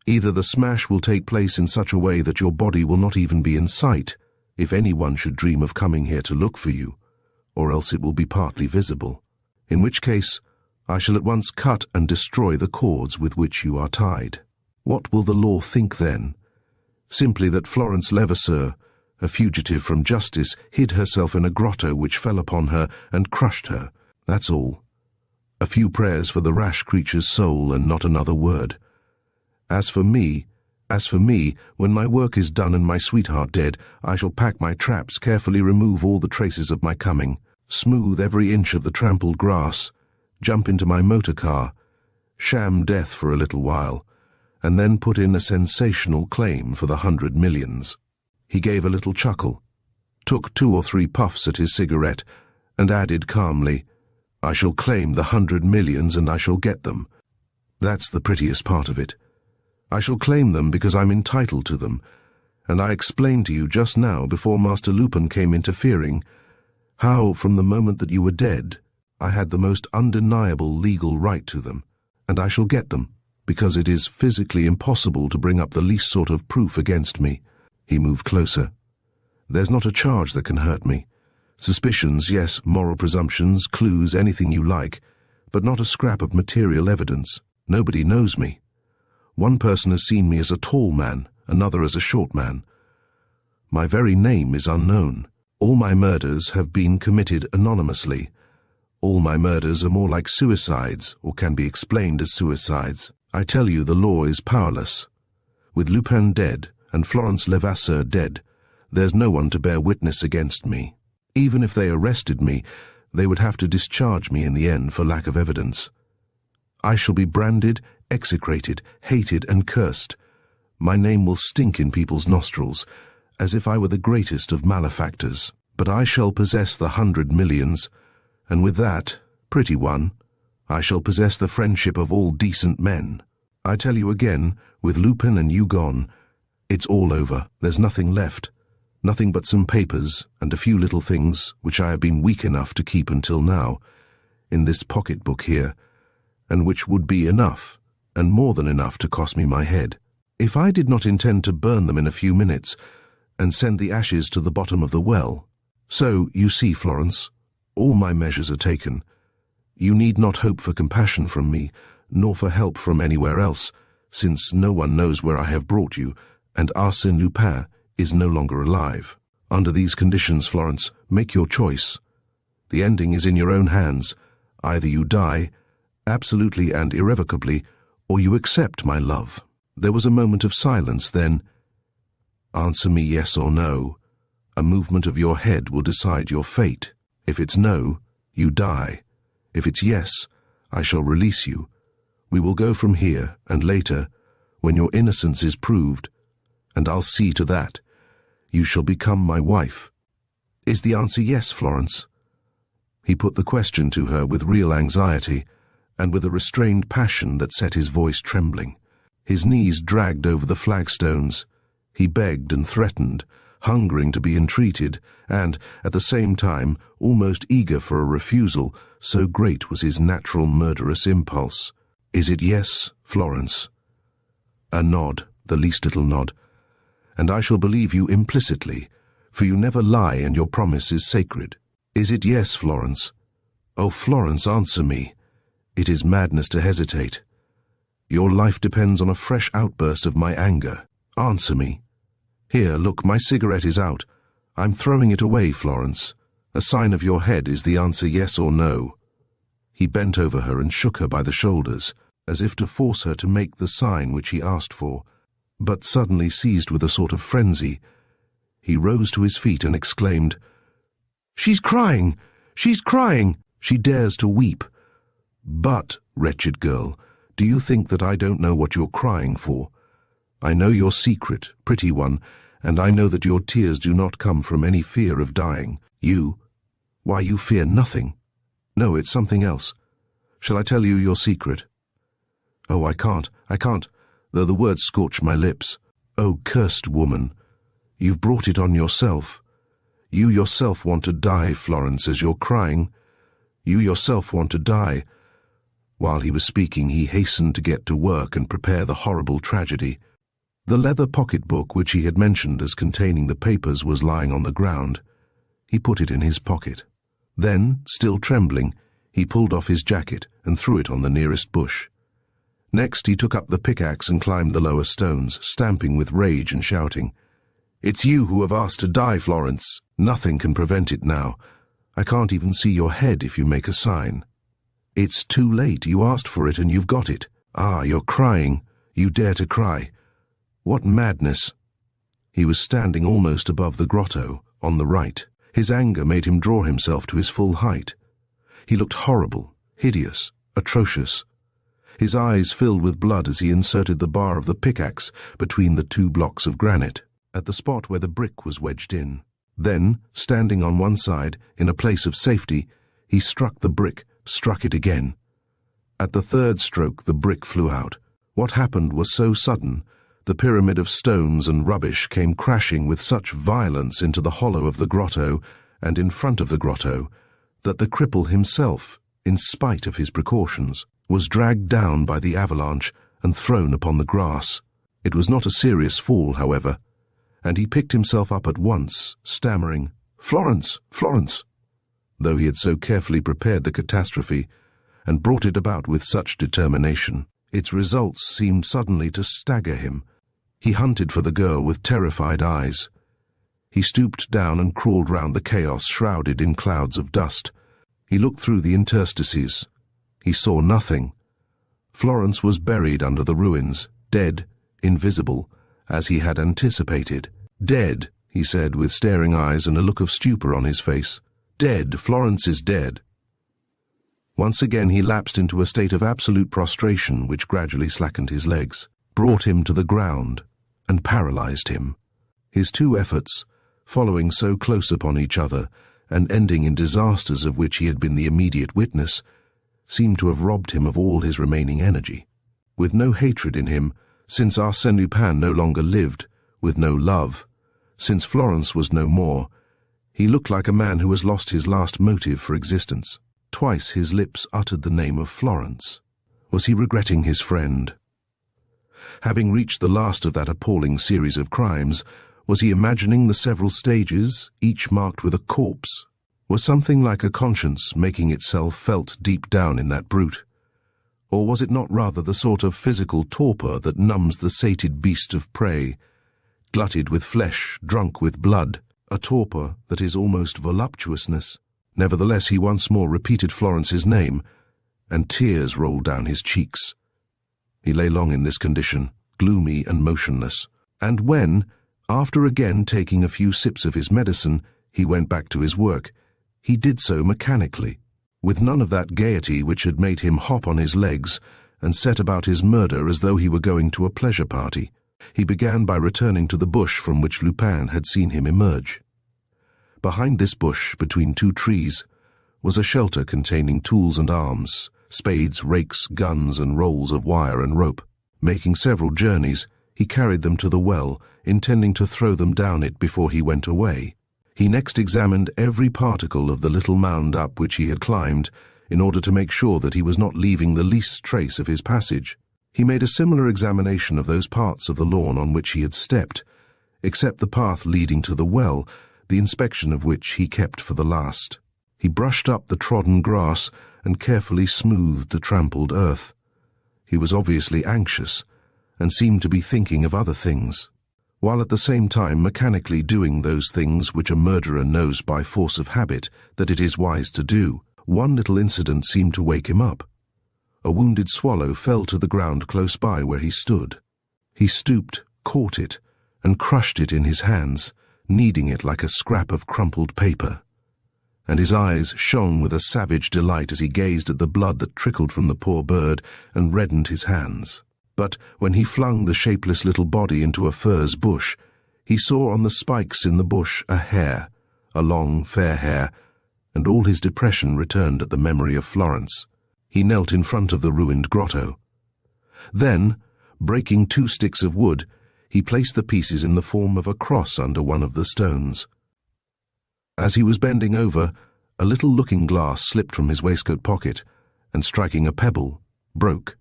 S1: Either the smash will take place in such a way that your body will not even be in sight, if anyone should dream of coming here to look for you, or else it will be partly visible, in which case I shall at once cut and destroy the cords with which you are tied. What will the law think then? Simply that Florence Levasseur, a fugitive from justice, hid herself in a grotto which fell upon her and crushed her. That's all. A few prayers for the rash creature's soul and not another word. As for me, when my work is done and my sweetheart dead, I shall pack my traps, carefully remove all the traces of my coming, smooth every inch of the trampled grass, jump into my motor car, sham death for a little while, and then put in a sensational claim for the 100 millions. He gave a little chuckle, took 2 or 3 puffs at his cigarette, and added calmly, "I shall claim the 100 millions and I shall get them. That's the prettiest part of it. I shall claim them because I'm entitled to them, and I explained to you just now before Master Lupin came interfering, how from the moment that you were dead, I had the most undeniable legal right to them, and I shall get them, because it is physically impossible to bring up the least sort of proof against me." He moved closer. "There's not a charge that can hurt me. Suspicions, yes, moral presumptions, clues, anything you like, but not a scrap of material evidence. Nobody knows me. One person has seen me as a tall man, another as a short man. My very name is unknown. All my murders have been committed anonymously. All my murders are more like suicides, or can be explained as suicides. I tell you, the law is powerless. With Lupin dead, and Florence Levasseur dead, there's no one to bear witness against me. Even if they arrested me, they would have to discharge me in the end for lack of evidence. I shall be branded, execrated, hated, and cursed. My name will stink in people's nostrils, as if I were the greatest of malefactors. But I shall possess the 100 millions, and with that, pretty one, I shall possess the friendship of all decent men. I tell you again, with Lupin and you gone, it's all over. There's nothing left. Nothing but some papers and a few little things which I have been weak enough to keep until now, in this pocket-book here, and which would be enough, and more than enough to cost me my head. If I did not intend to burn them in a few minutes, and send the ashes to the bottom of the well. So, you see, Florence, all my measures are taken. You need not hope for compassion from me, nor for help from anywhere else, since no one knows where I have brought you, and Arsène Lupin is no longer alive. Under these conditions, Florence, make your choice. The ending is in your own hands. Either you die, absolutely and irrevocably, or you accept my love." There was a moment of silence, then, "Answer me yes or no. A movement of your head will decide your fate. If it's no, you die. If it's yes, I shall release you. We will go from here, and later, when your innocence is proved, and I'll see to that. You shall become my wife. Is the answer yes, Florence?" He put the question to her with real anxiety, and with a restrained passion that set his voice trembling. His knees dragged over the flagstones. He begged and threatened, hungering to be entreated, and, at the same time, almost eager for a refusal, so great was his natural murderous impulse. "Is it yes, Florence?" A nod, the least little nod. "And I shall believe you implicitly, for you never lie and your promise is sacred. Is it yes, Florence? Oh, Florence, answer me. It is madness to hesitate. Your life depends on a fresh outburst of my anger. Answer me. Here, look, my cigarette is out. I'm throwing it away, Florence. A sign of your head is the answer yes or no." He bent over her and shook her by the shoulders, as if to force her to make the sign which he asked for, but suddenly seized with a sort of frenzy, he rose to his feet and exclaimed, "She's crying! She's crying! She dares to weep! But, wretched girl, do you think that I don't know what you're crying for? I know your secret, pretty one, and I know that your tears do not come from any fear of dying. Why, you fear nothing. No, it's something else. Shall I tell you your secret?" "Oh, I can't, though the words scorch my lips. Oh, cursed woman, you've brought it on yourself. You yourself want to die, Florence, as you're crying. You yourself want to die." While he was speaking, he hastened to get to work and prepare the horrible tragedy. The leather pocketbook which he had mentioned as containing the papers was lying on the ground. He put it in his pocket. Then, still trembling, he pulled off his jacket and threw it on the nearest bush. Next he took up the pickaxe and climbed the lower stones, stamping with rage and shouting, "It's you who have asked to die, Florence. Nothing can prevent it now. I can't even see your head if you make a sign. It's too late. You asked for it and you've got it. Ah, you're crying. You dare to cry. What madness!" He was standing almost above the grotto, on the right. His anger made him draw himself to his full height. He looked horrible, hideous, atrocious. His eyes filled with blood as he inserted the bar of the pickaxe between the two blocks of granite, at the spot where the brick was wedged in. Then, standing on one side, in a place of safety, he struck the brick, struck it again. At the third stroke the brick flew out. What happened was so sudden. The pyramid of stones and rubbish came crashing with such violence into the hollow of the grotto and in front of the grotto that the cripple himself, in spite of his precautions, was dragged down by the avalanche and thrown upon the grass. It was not a serious fall, however, and he picked himself up at once, stammering, "Florence, Florence!" though he had so carefully prepared the catastrophe and brought it about with such determination. Its results seemed suddenly to stagger him. He hunted for the girl with terrified eyes. He stooped down and crawled round the chaos shrouded in clouds of dust. He looked through the interstices. He saw nothing. Florence was buried under the ruins, dead, invisible, as he had anticipated. "Dead," he said with staring eyes and a look of stupor on his face. "Dead, Florence is dead." Once again he lapsed into a state of absolute prostration which gradually slackened his legs, brought him to the ground, and paralyzed him. His two efforts, following so close upon each other and ending in disasters of which he had been the immediate witness, seemed to have robbed him of all his remaining energy. With no hatred in him, since Arsène Lupin no longer lived, with no love, since Florence was no more, he looked like a man who has lost his last motive for existence. Twice his lips uttered the name of Florence. Was he regretting his friend? Having reached the last of that appalling series of crimes, was he imagining the several stages, each marked with a corpse? Was something like a conscience making itself felt deep down in that brute? Or was it not rather the sort of physical torpor that numbs the sated beast of prey, glutted with flesh, drunk with blood, a torpor that is almost voluptuousness? Nevertheless, he once more repeated Florence's name, and tears rolled down his cheeks. He lay long in this condition, gloomy and motionless, and when, after again taking a few sips of his medicine, he went back to his work, he did so mechanically, with none of that gaiety which had made him hop on his legs and set about his murder as though he were going to a pleasure party. He began by returning to the bush from which Lupin had seen him emerge. Behind this bush, between two trees, was a shelter containing tools and arms, spades, rakes, guns, and rolls of wire and rope. Making several journeys, he carried them to the well, intending to throw them down it before he went away. He next examined every particle of the little mound up which he had climbed, in order to make sure that he was not leaving the least trace of his passage. He made a similar examination of those parts of the lawn on which he had stepped, except the path leading to the well, the inspection of which he kept for the last. He brushed up the trodden grass and carefully smoothed the trampled earth. He was obviously anxious, and seemed to be thinking of other things, while at the same time mechanically doing those things which a murderer knows by force of habit that it is wise to do. One little incident seemed to wake him up. A wounded swallow fell to the ground close by where he stood. He stooped, caught it, and crushed it in his hands, kneading it like a scrap of crumpled paper. And his eyes shone with a savage delight as he gazed at the blood that trickled from the poor bird and reddened his hands. But when he flung the shapeless little body into a furze bush, he saw on the spikes in the bush a hare, a long, fair hare, and all his depression returned at the memory of Florence. He knelt in front of the ruined grotto. Then, breaking 2 sticks of wood, he placed the pieces in the form of a cross under one of the stones. As he was bending over, a little looking-glass slipped from his waistcoat pocket, and striking a pebble, broke.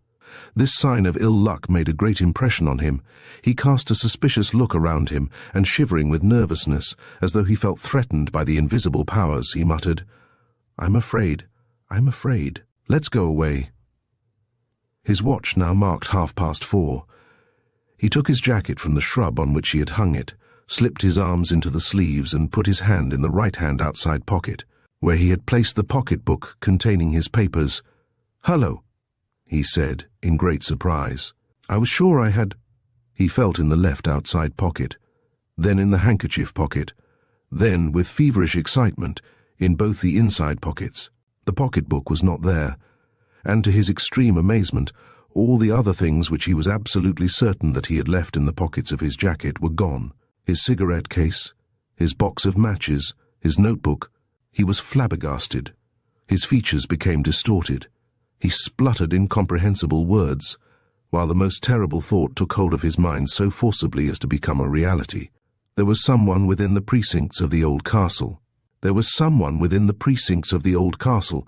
S1: This sign of ill luck made a great impression on him. He cast a suspicious look around him, and shivering with nervousness, as though he felt threatened by the invisible powers, he muttered, "I'm afraid, I'm afraid. Let's go away." His watch now marked 4:30. He took his jacket from the shrub on which he had hung it, slipped his arms into the sleeves, and put his hand in the right-hand outside pocket, where he had placed the pocket-book containing his papers. "Hullo," he said, in great surprise. "I was sure I had—" He felt in the left outside pocket, then in the handkerchief pocket, then, with feverish excitement, in both the inside pockets. The pocket-book was not there, and to his extreme amazement, all the other things which he was absolutely certain that he had left in the pockets of his jacket were gone. His cigarette case, his box of matches, his notebook. He was flabbergasted. His features became distorted. He spluttered incomprehensible words, while the most terrible thought took hold of his mind so forcibly as to become a reality. There was someone within the precincts of the old castle. There was someone within the precincts of the old castle,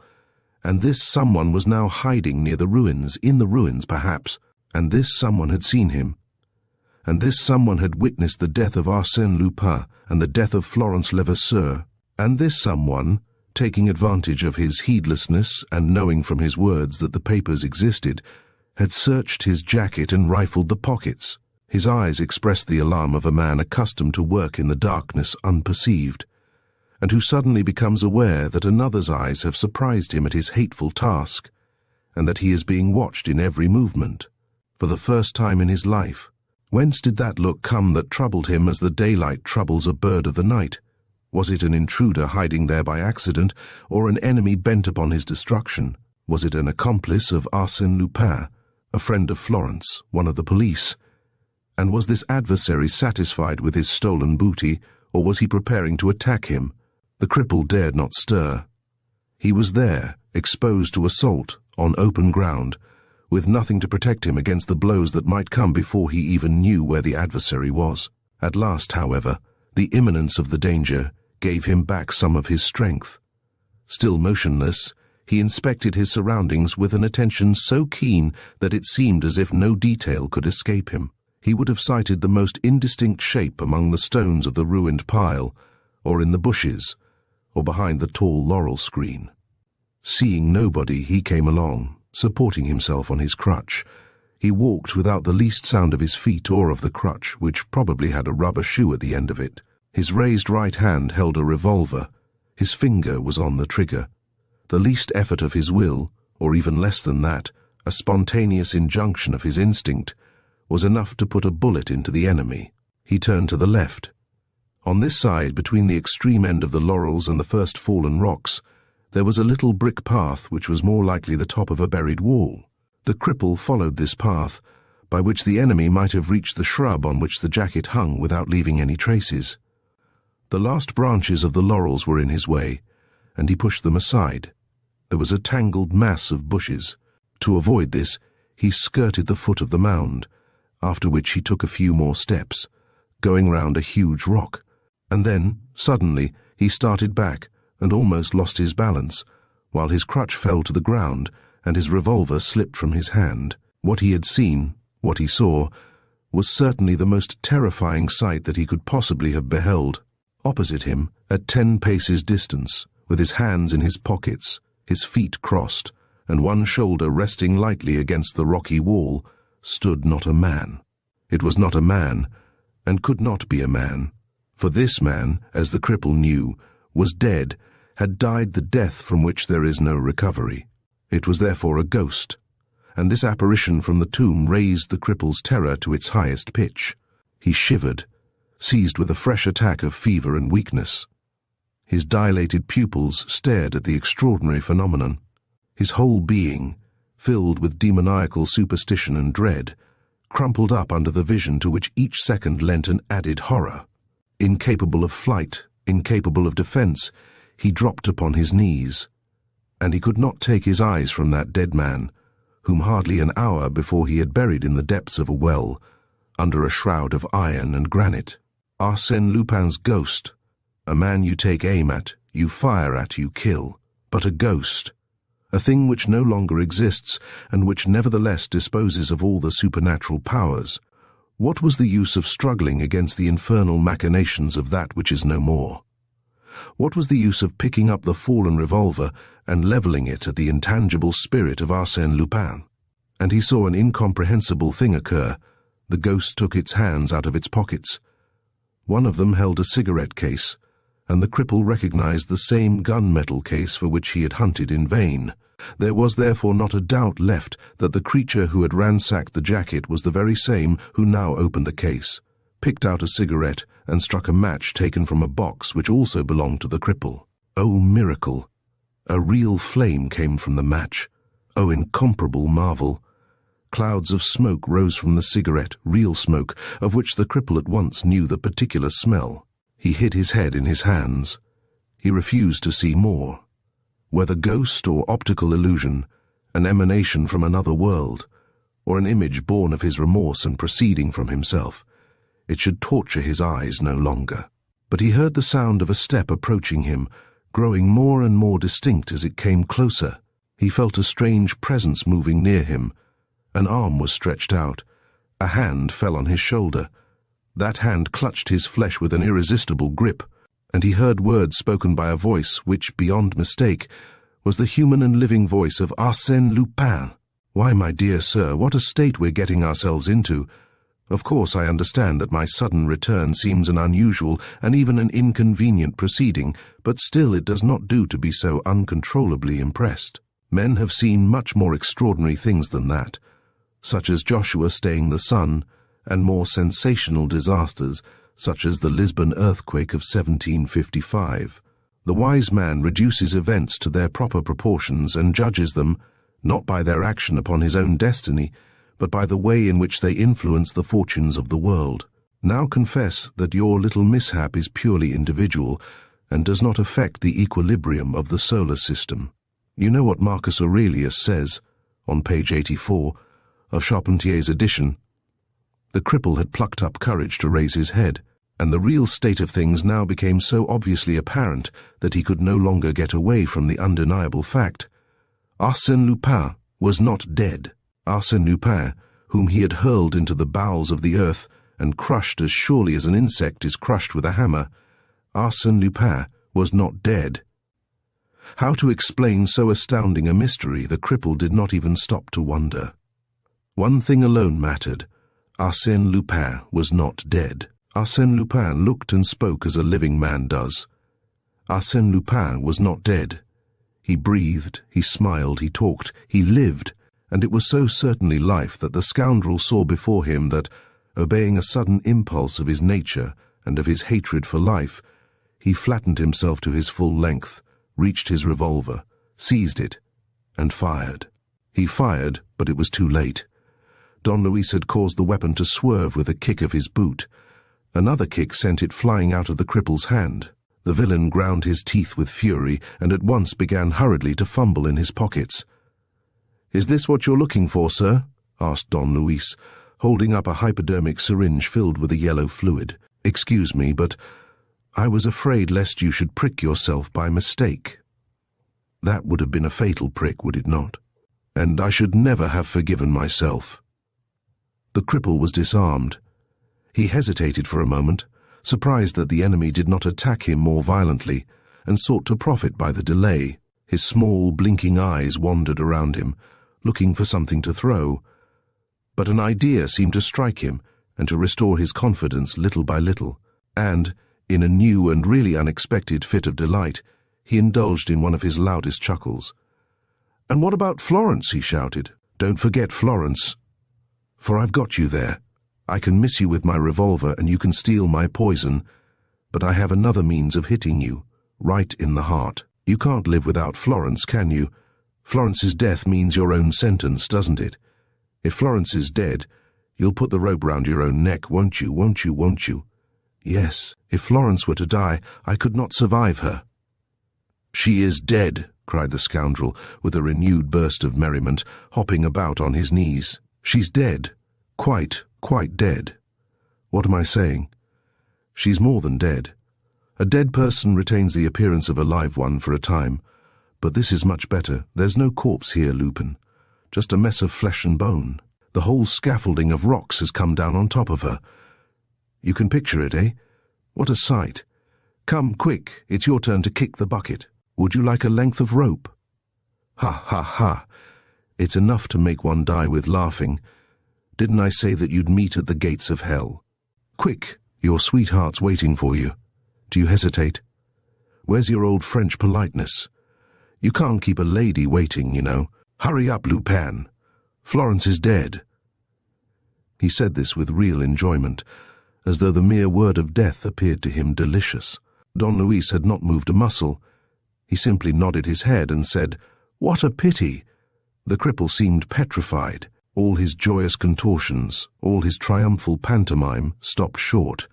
S1: and this someone was now hiding near the ruins, in the ruins perhaps, and this someone had seen him. And this someone had witnessed the death of Arsène Lupin and the death of Florence Levasseur. And this someone, taking advantage of his heedlessness and knowing from his words that the papers existed, had searched his jacket and rifled the pockets. His eyes expressed the alarm of a man accustomed to work in the darkness unperceived, and who suddenly becomes aware that another's eyes have surprised him at his hateful task, and that he is being watched in every movement, for the first time in his life. Whence did that look come that troubled him as the daylight troubles a bird of the night? Was it an intruder hiding there by accident, or an enemy bent upon his destruction? Was it an accomplice of Arsène Lupin, a friend of Florence, one of the police? And was this adversary satisfied with his stolen booty, or was he preparing to attack him? The cripple dared not stir. He was there, exposed to assault, on open ground, with nothing to protect him against the blows that might come before he even knew where the adversary was. At last, however, the imminence of the danger gave him back some of his strength. Still motionless, he inspected his surroundings with an attention so keen that it seemed as if no detail could escape him. He would have sighted the most indistinct shape among the stones of the ruined pile, or in the bushes, or behind the tall laurel screen. Seeing nobody, he came along, supporting himself on his crutch. He walked without the least sound of his feet or of the crutch, which probably had a rubber shoe at the end of it. His raised right hand held a revolver. His finger was on the trigger. The least effort of his will, or even less than that, a spontaneous injunction of his instinct, was enough to put a bullet into the enemy. He turned to the left. On this side, between the extreme end of the laurels and the first fallen rocks, there was a little brick path which was more likely the top of a buried wall. The cripple followed this path, by which the enemy might have reached the shrub on which the jacket hung without leaving any traces. The last branches of the laurels were in his way, and he pushed them aside. There was a tangled mass of bushes. To avoid this, he skirted the foot of the mound, after which he took a few more steps, going round a huge rock, and then, suddenly, he started back and almost lost his balance, while his crutch fell to the ground and his revolver slipped from his hand. What he had seen, what he saw, was certainly the most terrifying sight that he could possibly have beheld. Opposite him, at 10 paces distance, with his hands in his pockets, his feet crossed, and one shoulder resting lightly against the rocky wall, stood not a man. It was not a man, and could not be a man, for this man, as the cripple knew, was dead, had died the death from which there is no recovery. It was therefore a ghost, and this apparition from the tomb raised the cripple's terror to its highest pitch. He shivered, seized with a fresh attack of fever and weakness. His dilated pupils stared at the extraordinary phenomenon. His whole being, filled with demoniacal superstition and dread, crumpled up under the vision to which each second lent an added horror. Incapable of flight, incapable of defense, he dropped upon his knees, and he could not take his eyes from that dead man, whom hardly an hour before he had buried in the depths of a well, under a shroud of iron and granite. Arsène Lupin's ghost, a man you take aim at, you fire at, you kill, but a ghost, a thing which no longer exists and which nevertheless disposes of all the supernatural powers. What was the use of struggling against the infernal machinations of that which is no more? What was the use of picking up the fallen revolver and leveling it at the intangible spirit of Arsène Lupin? And he saw an incomprehensible thing occur. The ghost took its hands out of its pockets. One of them held a cigarette case, and the cripple recognized the same gunmetal case for which he had hunted in vain. There was therefore not a doubt left that the creature who had ransacked the jacket was the very same who now opened the case, picked out a cigarette, and struck a match taken from a box which also belonged to the cripple. Oh, miracle! A real flame came from the match. Oh, incomparable marvel! Clouds of smoke rose from the cigarette, real smoke, of which the cripple at once knew the particular smell. He hid his head in his hands. He refused to see more. Whether ghost or optical illusion, an emanation from another world, or an image born of his remorse and proceeding from himself, it should torture his eyes no longer. But he heard the sound of a step approaching him, growing more and more distinct as it came closer. He felt a strange presence moving near him. An arm was stretched out. A hand fell on his shoulder. That hand clutched his flesh with an irresistible grip, and he heard words spoken by a voice which, beyond mistake, was the human and living voice of Arsène Lupin. Why, my dear sir, what a state we're getting ourselves into! Of course, I understand that my sudden return seems an unusual and even an inconvenient proceeding, but still it does not do to be so uncontrollably impressed. Men have seen much more extraordinary things than that, such as Joshua staying the sun, and more sensational disasters, such as the Lisbon earthquake of 1755. The wise man reduces events to their proper proportions and judges them, not by their action upon his own destiny, but by the way in which they influence the fortunes of the world. Now confess that your little mishap is purely individual, and does not affect the equilibrium of the solar system. You know what Marcus Aurelius says, on page 84, of Charpentier's edition. The cripple had plucked up courage to raise his head, and the real state of things now became so obviously apparent that he could no longer get away from the undeniable fact. Arsène Lupin was not dead. Arsène Lupin, whom he had hurled into the bowels of the earth and crushed as surely as an insect is crushed with a hammer, Arsène Lupin was not dead. How to explain so astounding a mystery the cripple did not even stop to wonder. One thing alone mattered. Arsène Lupin was not dead. Arsène Lupin looked and spoke as a living man does. Arsène Lupin was not dead. He breathed, he smiled, he talked, he lived, and it was so certainly life that the scoundrel saw before him that, obeying a sudden impulse of his nature and of his hatred for life, he flattened himself to his full length, reached his revolver, seized it, and fired. He fired, but it was too late. Don Luis had caused the weapon to swerve with a kick of his boot. Another kick sent it flying out of the cripple's hand. The villain ground his teeth with fury and at once began hurriedly to fumble in his pockets. "Is this what you're looking for, sir?" asked Don Luis, holding up a hypodermic syringe filled with a yellow fluid. "Excuse me, but I was afraid lest you should prick yourself by mistake." That would have been a fatal prick, would it not? And I should never have forgiven myself. The cripple was disarmed. He hesitated for a moment, surprised that the enemy did not attack him more violently, and sought to profit by the delay. His small, blinking eyes wandered around him, looking for something to throw. But an idea seemed to strike him and to restore his confidence little by little, and, in a new and really unexpected fit of delight, he indulged in one of his loudest chuckles. "And what about Florence?" he shouted. "Don't forget Florence. For I've got you there. I can miss you with my revolver and you can steal my poison, but I have another means of hitting you, right in the heart. You can't live without Florence, can you? Florence's death means your own sentence, doesn't it? If Florence is dead, you'll put the rope round your own neck, won't you, won't you, won't you? Yes, if Florence were to die, I could not survive her." "She is dead," cried the scoundrel, with a renewed burst of merriment, hopping about on his knees. "She's dead. Quite dead. What am I saying? She's more than dead. A dead person retains the appearance of a live one for a time, but this is much better. There's no corpse here, Lupin. Just a mess of flesh and bone. The whole scaffolding of rocks has come down on top of her. You can picture it, eh? What a sight. Come, quick, it's your turn to kick the bucket. Would you like a length of rope?" "Ha, ha, ha. It's enough to make one die with laughing. Didn't I say that you'd meet at the gates of hell? Quick, your sweetheart's waiting for you. Do you hesitate? Where's your old French politeness? You can't keep a lady waiting, you know. Hurry up, Lupin. Florence is dead." He said this with real enjoyment, as though the mere word of death appeared to him delicious. Don Luis had not moved a muscle. He simply nodded his head and said, "What a pity!" The cripple seemed petrified. All his joyous contortions, all his triumphal pantomime, stopped short.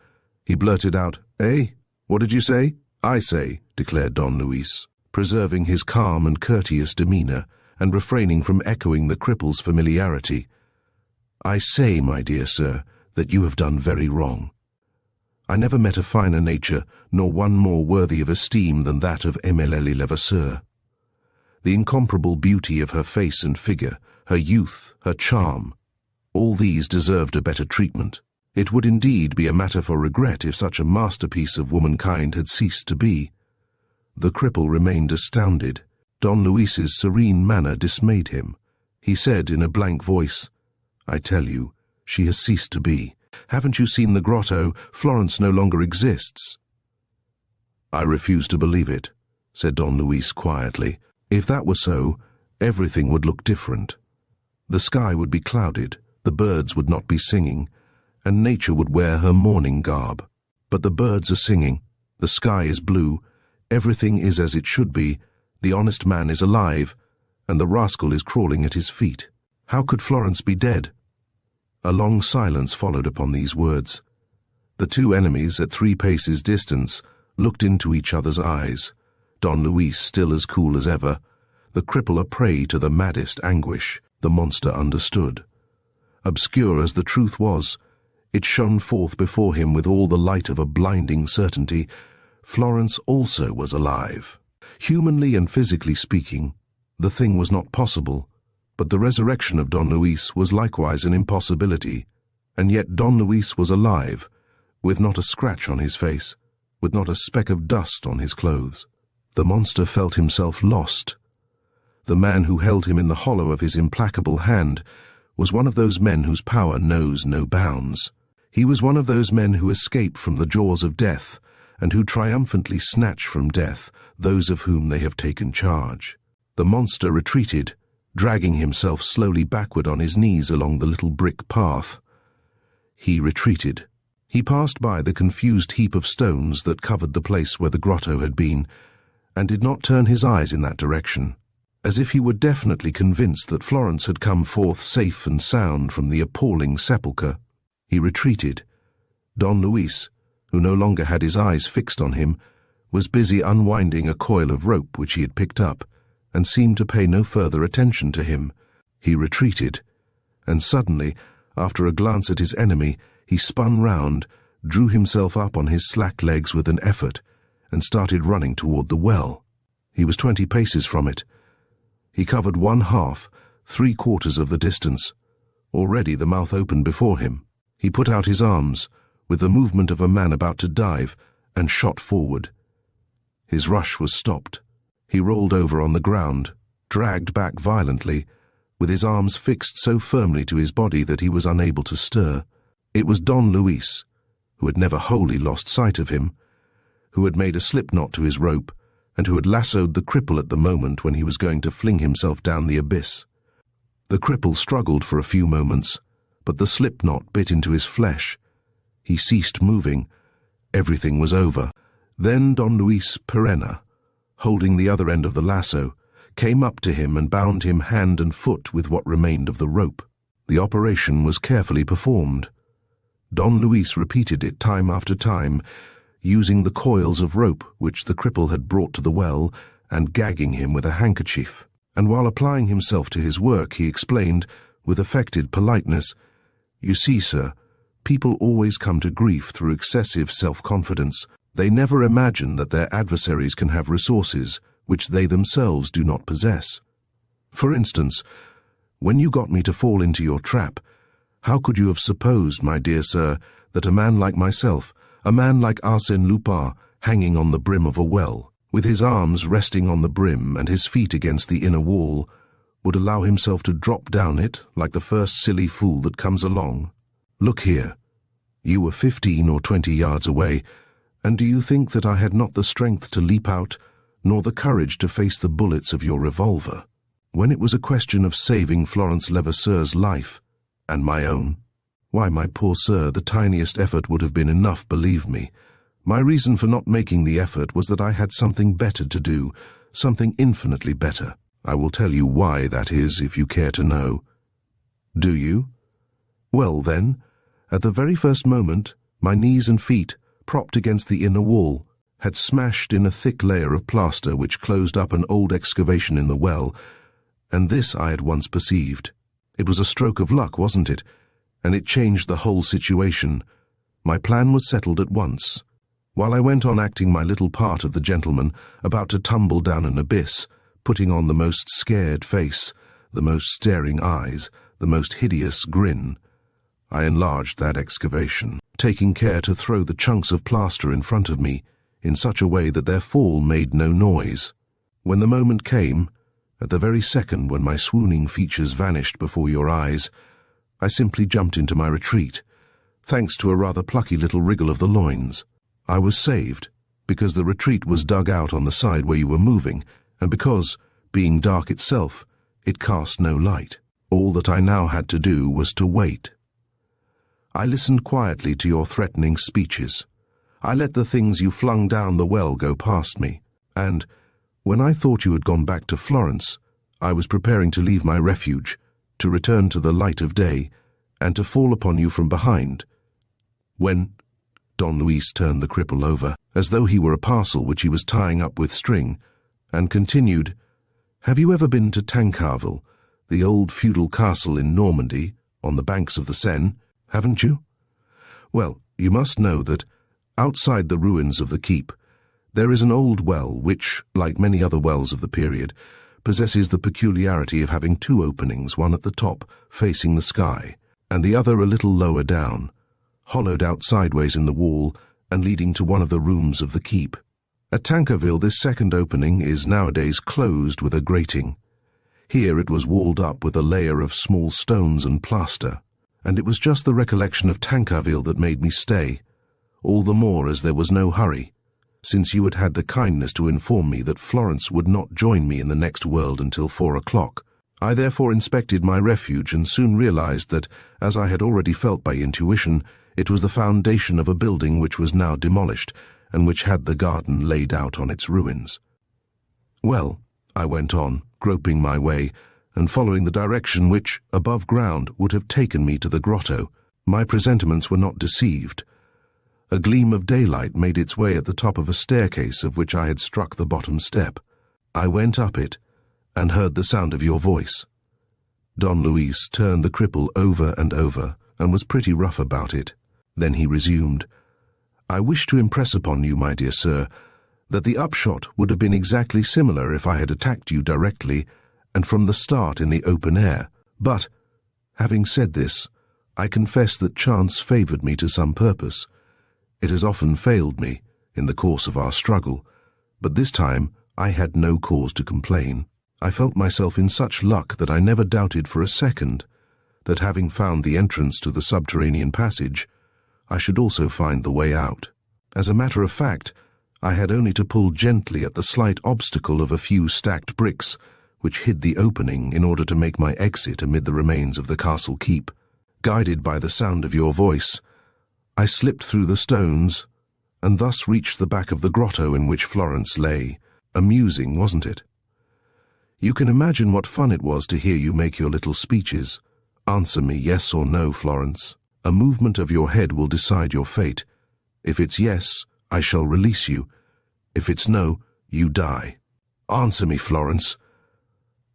S1: He blurted out, "Eh? What did you say?" "I say," declared Don Luis, preserving his calm and courteous demeanor and refraining from echoing the cripple's familiarity. "I say, my dear sir, that you have done very wrong. I never met a finer nature, nor one more worthy of esteem than that of Emily Levasseur. The incomparable beauty of her face and figure, her youth, her charm, all these deserved a better treatment. It would indeed be a matter for regret if such a masterpiece of womankind had ceased to be." The cripple remained astounded. Don Luis's serene manner dismayed him. He said in a blank voice, "I tell you, she has ceased to be. Haven't you seen the grotto? Florence no longer exists." "I refuse to believe it," said Don Luis quietly. "If that were so, everything would look different. The sky would be clouded, the birds would not be singing, and nature would wear her mourning garb. But the birds are singing, the sky is blue, everything is as it should be, the honest man is alive, and the rascal is crawling at his feet. How could Florence be dead?" A long silence followed upon these words. The two enemies, at 3 paces distance, looked into each other's eyes, Don Luis still as cool as ever, the cripple a prey to the maddest anguish. The monster understood. Obscure as the truth was, it shone forth before him with all the light of a blinding certainty. Florence also was alive. Humanly and physically speaking, the thing was not possible, but the resurrection of Don Luis was likewise an impossibility, and yet Don Luis was alive, with not a scratch on his face, with not a speck of dust on his clothes. The monster felt himself lost. The man who held him in the hollow of his implacable hand was one of those men whose power knows no bounds. He was one of those men who escape from the jaws of death, and who triumphantly snatch from death those of whom they have taken charge. The monster retreated, dragging himself slowly backward on his knees along the little brick path. He retreated. He passed by the confused heap of stones that covered the place where the grotto had been, and did not turn his eyes in that direction. as if he were definitely convinced that Florence had come forth safe and sound from the appalling sepulchre. He retreated. Don Luis, who no longer had his eyes fixed on him, was busy unwinding a coil of rope which he had picked up, and seemed to pay no further attention to him. He retreated, and suddenly, after a glance at his enemy, he spun round, drew himself up on his slack legs with an effort, and started running toward the well. He was 20 paces from it. He covered 1/2, 3/4 of the distance. Already the mouth opened before him. He put out his arms, with the movement of a man about to dive, and shot forward. His rush was stopped. He rolled over on the ground, dragged back violently, with his arms fixed so firmly to his body that he was unable to stir. It was Don Luis, who had never wholly lost sight of him, who had made a slip-knot to his rope, and who had lassoed the cripple at the moment when he was going to fling himself down the abyss. The cripple struggled for a few moments, but the slip-knot bit into his flesh. He ceased moving. Everything was over. Then Don Luis Perena, holding the other end of the lasso, came up to him and bound him hand and foot with what remained of the rope. The operation was carefully performed. Don Luis repeated it time after time, using the coils of rope which the cripple had brought to the well and gagging him with a handkerchief. And while applying himself to his work, he explained, with affected politeness, "You see, sir, people always come to grief through excessive self-confidence. They never imagine that their adversaries can have resources which they themselves do not possess. For instance, when you got me to fall into your trap, how could you have supposed, my dear sir, that a man like myself, a man like Arsène Lupin, hanging on the brim of a well, with his arms resting on the brim and his feet against the inner wall, would allow himself to drop down it like the first silly fool that comes along? Look here. You were 15 or 20 yards away, and do you think that I had not the strength to leap out, nor the courage to face the bullets of your revolver? When it was a question of saving Florence Levasseur's life, and my own, why, my poor sir, the tiniest effort would have been enough, believe me. My reason for not making the effort was that I had something better to do, something infinitely better. I will tell you why that is, if you care to know. Do you? Well, then, at the very first moment, my knees and feet, propped against the inner wall, had smashed in a thick layer of plaster which closed up an old excavation in the well, and this I at once perceived. It was a stroke of luck, wasn't it? And it changed the whole situation. My plan was settled at once. While I went on acting my little part of the gentleman about to tumble down an abyss, putting on the most scared face, the most staring eyes, the most hideous grin, I enlarged that excavation, taking care to throw the chunks of plaster in front of me in such a way that their fall made no noise. When the moment came, at the very second when my swooning features vanished before your eyes, I simply jumped into my retreat, thanks to a rather plucky little wriggle of the loins. I was saved, because the retreat was dug out on the side where you were moving, and because, being dark itself, it cast no light. All that I now had to do was to wait. I listened quietly to your threatening speeches. I let the things you flung down the well go past me, and, when I thought you had gone back to Florence, I was preparing to leave my refuge, to return to the light of day, and to fall upon you from behind, when Don Luis turned the cripple over, as though he were a parcel which he was tying up with string, and continued, "Have you ever been to Tancarville, the old feudal castle in Normandy, on the banks of the Seine, haven't you? Well, you must know that, outside the ruins of the keep, there is an old well which, like many other wells of the period, possesses the peculiarity of having 2 openings, one at the top, facing the sky, and the other a little lower down, hollowed out sideways in the wall and leading to one of the rooms of the keep. At Tancarville this second opening is nowadays closed with a grating. Here it was walled up with a layer of small stones and plaster, and it was just the recollection of Tancarville that made me stay, all the more as there was no hurry, since you had had the kindness to inform me that Florence would not join me in the next world until 4 o'clock. I therefore inspected my refuge and soon realized that, as I had already felt by intuition, it was the foundation of a building which was now demolished, and which had the garden laid out on its ruins. Well, I went on, groping my way and following the direction which, above ground, would have taken me to the grotto. My presentiments were not deceived. A gleam of daylight made its way at the top of a staircase of which I had struck the bottom step. I went up it and heard the sound of your voice. Don Luis turned the cripple over and over and was pretty rough about it. Then he resumed, "I wish to impress upon you, my dear sir, that the upshot would have been exactly similar if I had attacked you directly and from the start in the open air. But, having said this, I confess that chance favored me to some purpose. It has often failed me in the course of our struggle, but this time I had no cause to complain. I felt myself in such luck that I never doubted for a second that, having found the entrance to the subterranean passage, I should also find the way out. As a matter of fact, I had only to pull gently at the slight obstacle of a few stacked bricks which hid the opening in order to make my exit amid the remains of the castle keep. Guided by the sound of your voice, I slipped through the stones and thus reached the back of the grotto in which Florence lay. Amusing, wasn't it? You can imagine what fun it was to hear you make your little speeches. Answer me yes or no, Florence. A movement of your head will decide your fate. If it's yes, I shall release you. If it's no, you die. Answer me, Florence.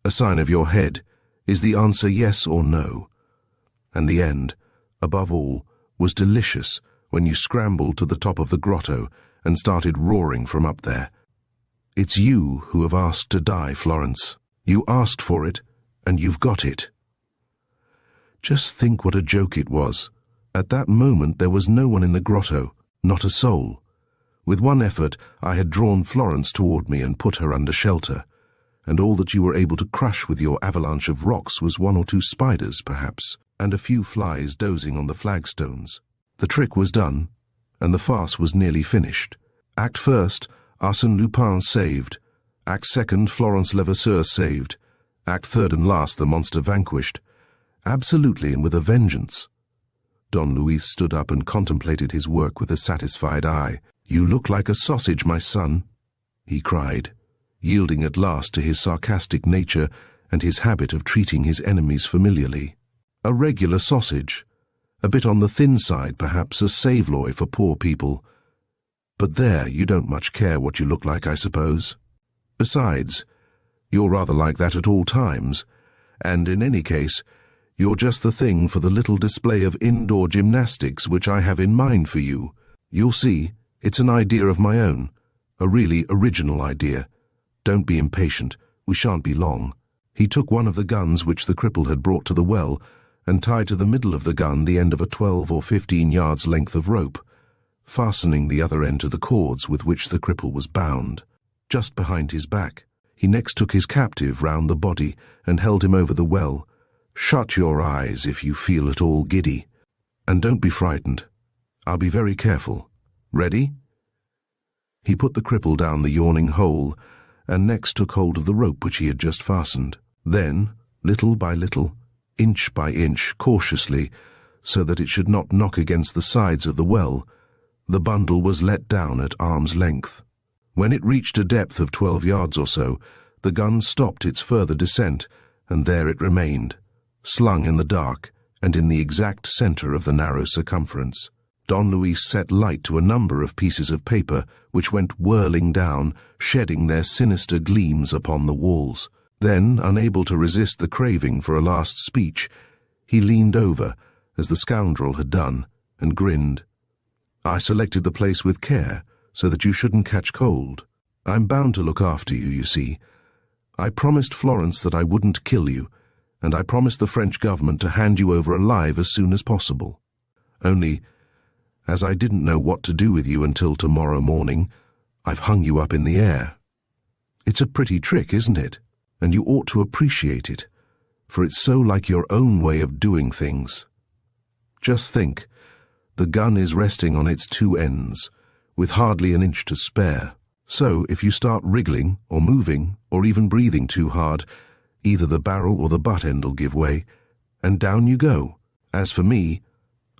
S1: A sign of your head. Is the answer yes or no? And the end, above all, was delicious when you scrambled to the top of the grotto and started roaring from up there. It's you who have asked to die, Florence. You asked for it, and you've got it. Just think what a joke it was. At that moment there was no one in the grotto, not a soul. With one effort I had drawn Florence toward me and put her under shelter, and all that you were able to crush with your avalanche of rocks was one or two spiders, perhaps, and a few flies dozing on the flagstones. The trick was done, and the farce was nearly finished. Act first, Arsène Lupin saved. Act second, Florence Levasseur saved. Act third and last, the monster vanquished. Absolutely, and with a vengeance. Don Luis stood up and contemplated his work with a satisfied eye. "You look like a sausage, my son," he cried, yielding at last to his sarcastic nature and his habit of treating his enemies familiarly. "A regular sausage. A bit on the thin side, perhaps, a saveloy for poor people. But there, you don't much care what you look like, I suppose. Besides, you're rather like that at all times, and in any case, you're just the thing for the little display of indoor gymnastics which I have in mind for you. You'll see, it's an idea of my own, a really original idea. Don't be impatient, we shan't be long." He took one of the guns which the cripple had brought to the well and tied to the middle of the gun the end of a 12 or 15 yards length of rope, fastening the other end to the cords with which the cripple was bound. Just behind his back, he next took his captive round the body and held him over the well. "Shut your eyes if you feel at all giddy. And don't be frightened. I'll be very careful. Ready?" He put the cripple down the yawning hole and next took hold of the rope which he had just fastened. Then, little by little, inch by inch, cautiously, so that it should not knock against the sides of the well, the bundle was let down at arm's length. When it reached a depth of 12 yards or so, the gun stopped its further descent, and there it remained, slung in the dark and in the exact center of the narrow circumference. Don Luis set light to a number of pieces of paper which went whirling down, shedding their sinister gleams upon the walls. Then, unable to resist the craving for a last speech, he leaned over, as the scoundrel had done, and grinned. "I selected the place with care, so that you shouldn't catch cold. I'm bound to look after you, you see. I promised Florence that I wouldn't kill you, and I promised the French government to hand you over alive as soon as possible. Only, as I didn't know what to do with you until tomorrow morning, I've hung you up in the air. It's a pretty trick, isn't it? And you ought to appreciate it, for it's so like your own way of doing things. Just think, the gun is resting on its two ends, with hardly an inch to spare. So if you start wriggling, or moving, or even breathing too hard, either the barrel or the butt end will give way, and down you go. As for me,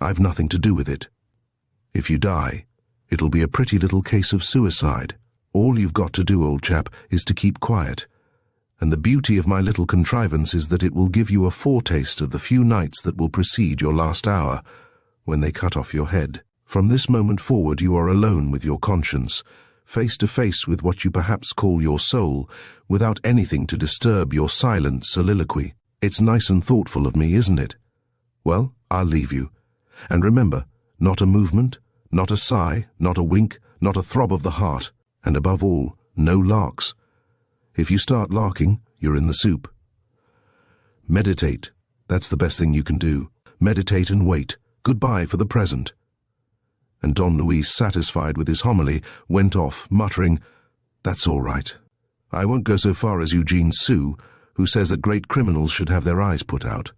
S1: I've nothing to do with it. If you die, it'll be a pretty little case of suicide. All you've got to do, old chap, is to keep quiet, And the beauty of my little contrivance is that it will give you a foretaste of the few nights that will precede your last hour, when they cut off your head. From this moment forward you are alone with your conscience, face to face with what you perhaps call your soul, without anything to disturb your silent soliloquy. It's nice and thoughtful of me, isn't it? Well, I'll leave you. And remember, not a movement, not a sigh, not a wink, not a throb of the heart, and above all, no larks. If you start larking, you're in the soup. Meditate. That's the best thing you can do. Meditate and wait. Goodbye for the present. And Don Luis, satisfied with his homily, went off, muttering, "That's all right. I won't go so far as Eugene Sue, who says that great criminals should have their eyes put out.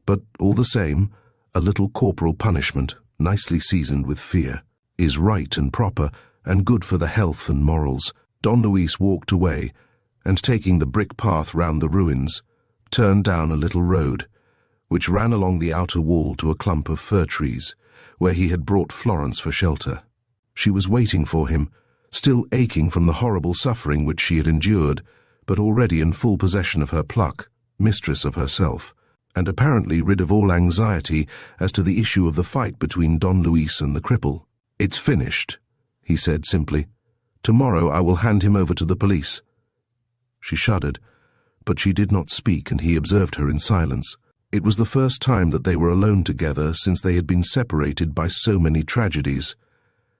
S1: But all the same, a little corporal punishment, nicely seasoned with fear, is right and proper, and good for the health and morals." Don Luis walked away, and taking the brick path round the ruins, turned down a little road, which ran along the outer wall to a clump of fir trees, where he had brought Florence for shelter. She was waiting for him, still aching from the horrible suffering which she had endured, but already in full possession of her pluck, mistress of herself, and apparently rid of all anxiety as to the issue of the fight between Don Luis and the cripple. "It's finished," he said simply. "Tomorrow I will hand him over to the police." She shuddered, but she did not speak, and he observed her in silence. It was the first time that they were alone together since they had been separated by so many tragedies,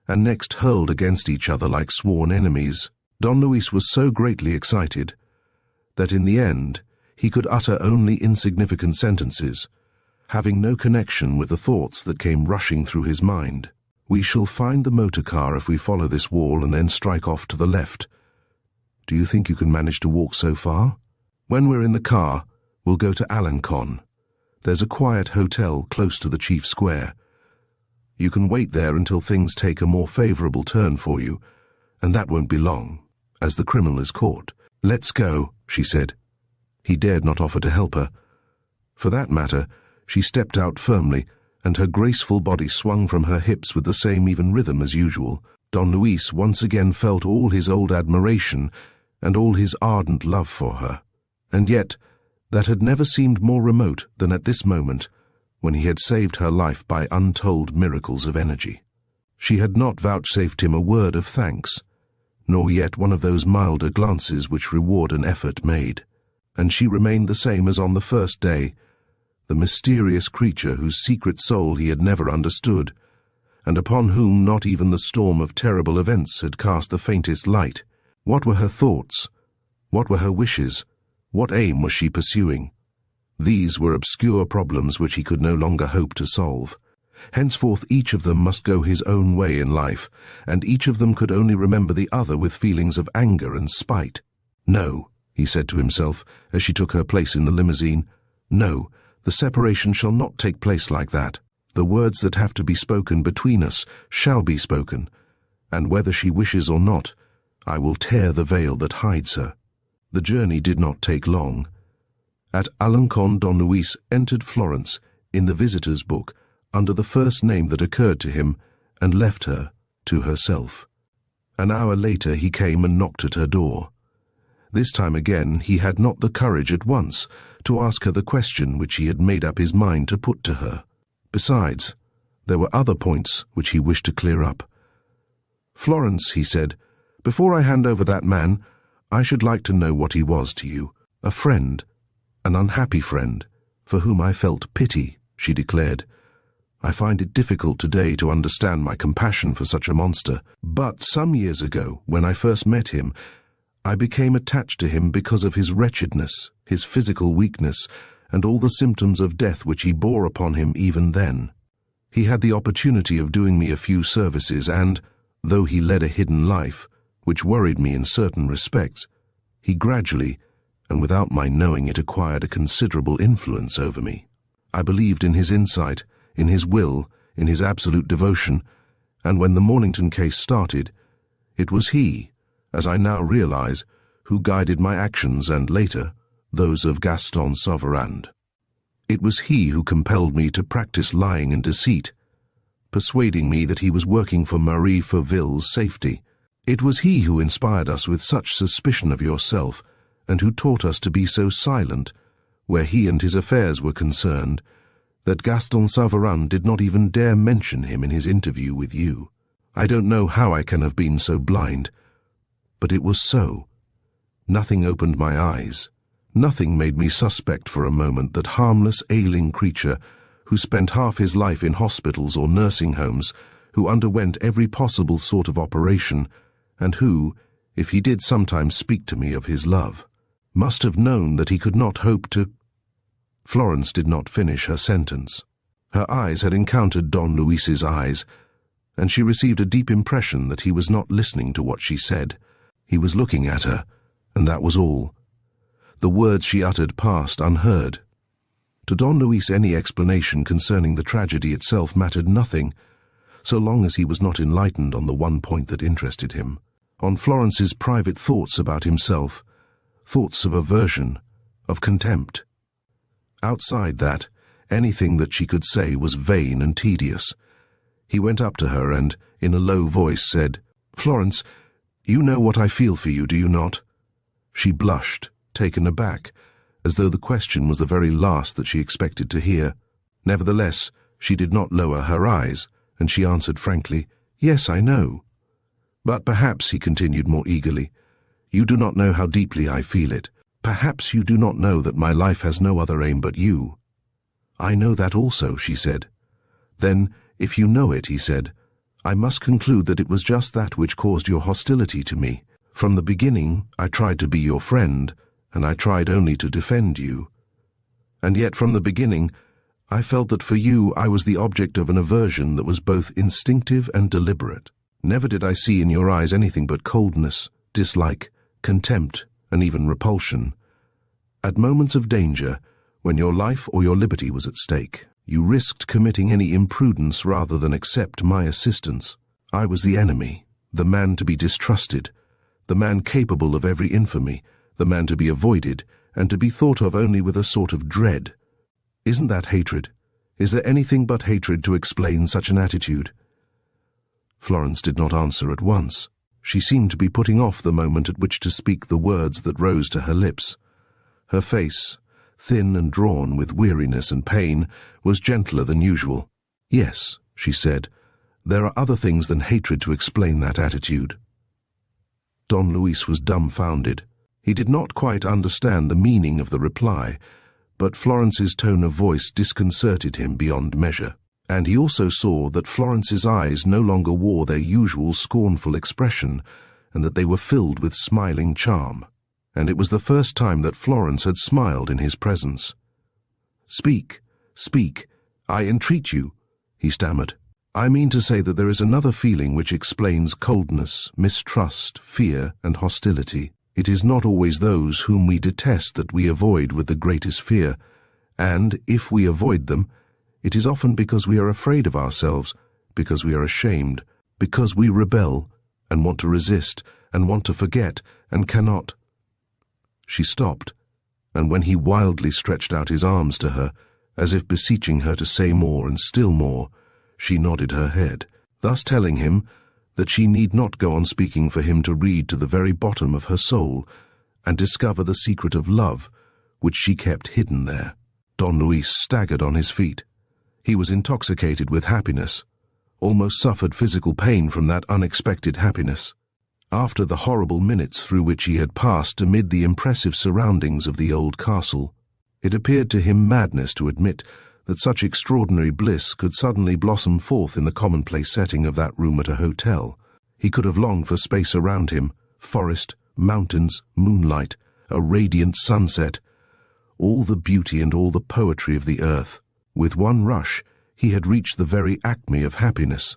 S1: and next hurled against each other like sworn enemies. Don Luis was so greatly excited that in the end he could utter only insignificant sentences, having no connection with the thoughts that came rushing through his mind. "We shall find the motor car if we follow this wall and then strike off to the left. Do you think you can manage to walk so far? When we're in the car, we'll go to Alencon. There's a quiet hotel close to the chief square. You can wait there until things take a more favorable turn for you, and that won't be long, as the criminal is caught." "Let's go," she said. He dared not offer to help her. For that matter, she stepped out firmly, and her graceful body swung from her hips with the same even rhythm as usual. Don Luis once again felt all his old admiration and all his ardent love for her, and yet that had never seemed more remote than at this moment, when he had saved her life by untold miracles of energy. She had not vouchsafed him a word of thanks, nor yet one of those milder glances which reward an effort made, and she remained the same as on the first day, the mysterious creature whose secret soul he had never understood, and upon whom not even the storm of terrible events had cast the faintest light. What were her thoughts? What were her wishes? What aim was she pursuing? These were obscure problems which he could no longer hope to solve. Henceforth each of them must go his own way in life, and each of them could only remember the other with feelings of anger and spite. "No," he said to himself, as she took her place in the limousine. "No, the separation shall not take place like that. The words that have to be spoken between us shall be spoken, and whether she wishes or not, I will tear the veil that hides her." The journey did not take long. At Alencon, Don Luis entered Florence in the visitor's book under the first name that occurred to him, and left her to herself. An hour later he came and knocked at her door. This time again he had not the courage at once to ask her the question which he had made up his mind to put to her. Besides, there were other points which he wished to clear up. "Florence," he said, "before I hand over that man, I should like to know what he was to you. A friend, an unhappy friend, for whom I felt pity," she declared. "I find it difficult today to understand my compassion for such a monster, but some years ago, when I first met him, I became attached to him because of his wretchedness, his physical weakness, and all the symptoms of death which he bore upon him even then. He had the opportunity of doing me a few services, and, though he led a hidden life, which worried me in certain respects, he gradually, and without my knowing it, acquired a considerable influence over me. I believed in his insight, in his will, in his absolute devotion, and when the Mornington case started, it was he, as I now realize, who guided my actions and, later, those of Gaston Sauverand. It was he who compelled me to practice lying and deceit, persuading me that he was working for Marie Fauville's safety. It was he who inspired us with such suspicion of yourself, and who taught us to be so silent, where he and his affairs were concerned, that Gaston Saran did not even dare mention him in his interview with you. I don't know how I can have been so blind, but it was so. Nothing opened my eyes. Nothing made me suspect for a moment that harmless, ailing creature who spent half his life in hospitals or nursing homes, who underwent every possible sort of operation, and who, if he did sometimes speak to me of his love, must have known that he could not hope to— Florence did not finish her sentence. Her eyes had encountered Don Luis's eyes, and she received a deep impression that he was not listening to what she said. He was looking at her, and that was all. The words she uttered passed unheard. To Don Luis any explanation concerning the tragedy itself mattered nothing, so long as he was not enlightened on the one point that interested him, on Florence's private thoughts about himself, thoughts of aversion, of contempt. Outside that, anything that she could say was vain and tedious. He went up to her and, in a low voice, said, "Florence, you know what I feel for you, do you not?" She blushed, taken aback, as though the question was the very last that she expected to hear. Nevertheless, she did not lower her eyes, and she answered frankly, "Yes, I know. But perhaps," he continued more eagerly, "you do not know how deeply I feel it. Perhaps you do not know that my life has no other aim but you." "I know that also," she said. "Then, if you know it," he said, "I must conclude that it was just that which caused your hostility to me. From the beginning, I tried to be your friend, and I tried only to defend you. And yet from the beginning, I felt that for you I was the object of an aversion that was both instinctive and deliberate. Never did I see in your eyes anything but coldness, dislike, contempt, and even repulsion. At moments of danger, when your life or your liberty was at stake, you risked committing any imprudence rather than accept my assistance. I was the enemy, the man to be distrusted, the man capable of every infamy, the man to be avoided, and to be thought of only with a sort of dread. Isn't that hatred? Is there anything but hatred to explain such an attitude?" Florence did not answer at once. She seemed to be putting off the moment at which to speak the words that rose to her lips. Her face, thin and drawn with weariness and pain, was gentler than usual. "Yes," she said, "there are other things than hatred to explain that attitude." Don Luis was dumbfounded. He did not quite understand the meaning of the reply, but Florence's tone of voice disconcerted him beyond measure. And he also saw that Florence's eyes no longer wore their usual scornful expression, and that they were filled with smiling charm. And it was the first time that Florence had smiled in his presence. "Speak, speak, I entreat you," he stammered. "I mean to say that there is another feeling which explains coldness, mistrust, fear, and hostility. It is not always those whom we detest that we avoid with the greatest fear, and, if we avoid them, it is often because we are afraid of ourselves, because we are ashamed, because we rebel, and want to resist, and want to forget, and cannot." She stopped, and when he wildly stretched out his arms to her, as if beseeching her to say more and still more, she nodded her head, thus telling him that she need not go on speaking for him to read to the very bottom of her soul and discover the secret of love which she kept hidden there. Don Luis staggered on his feet. He was intoxicated with happiness, almost suffered physical pain from that unexpected happiness. After the horrible minutes through which he had passed amid the impressive surroundings of the old castle, it appeared to him madness to admit that such extraordinary bliss could suddenly blossom forth in the commonplace setting of that room at a hotel. He could have longed for space around him, forest, mountains, moonlight, a radiant sunset, all the beauty and all the poetry of the earth. With one rush, he had reached the very acme of happiness.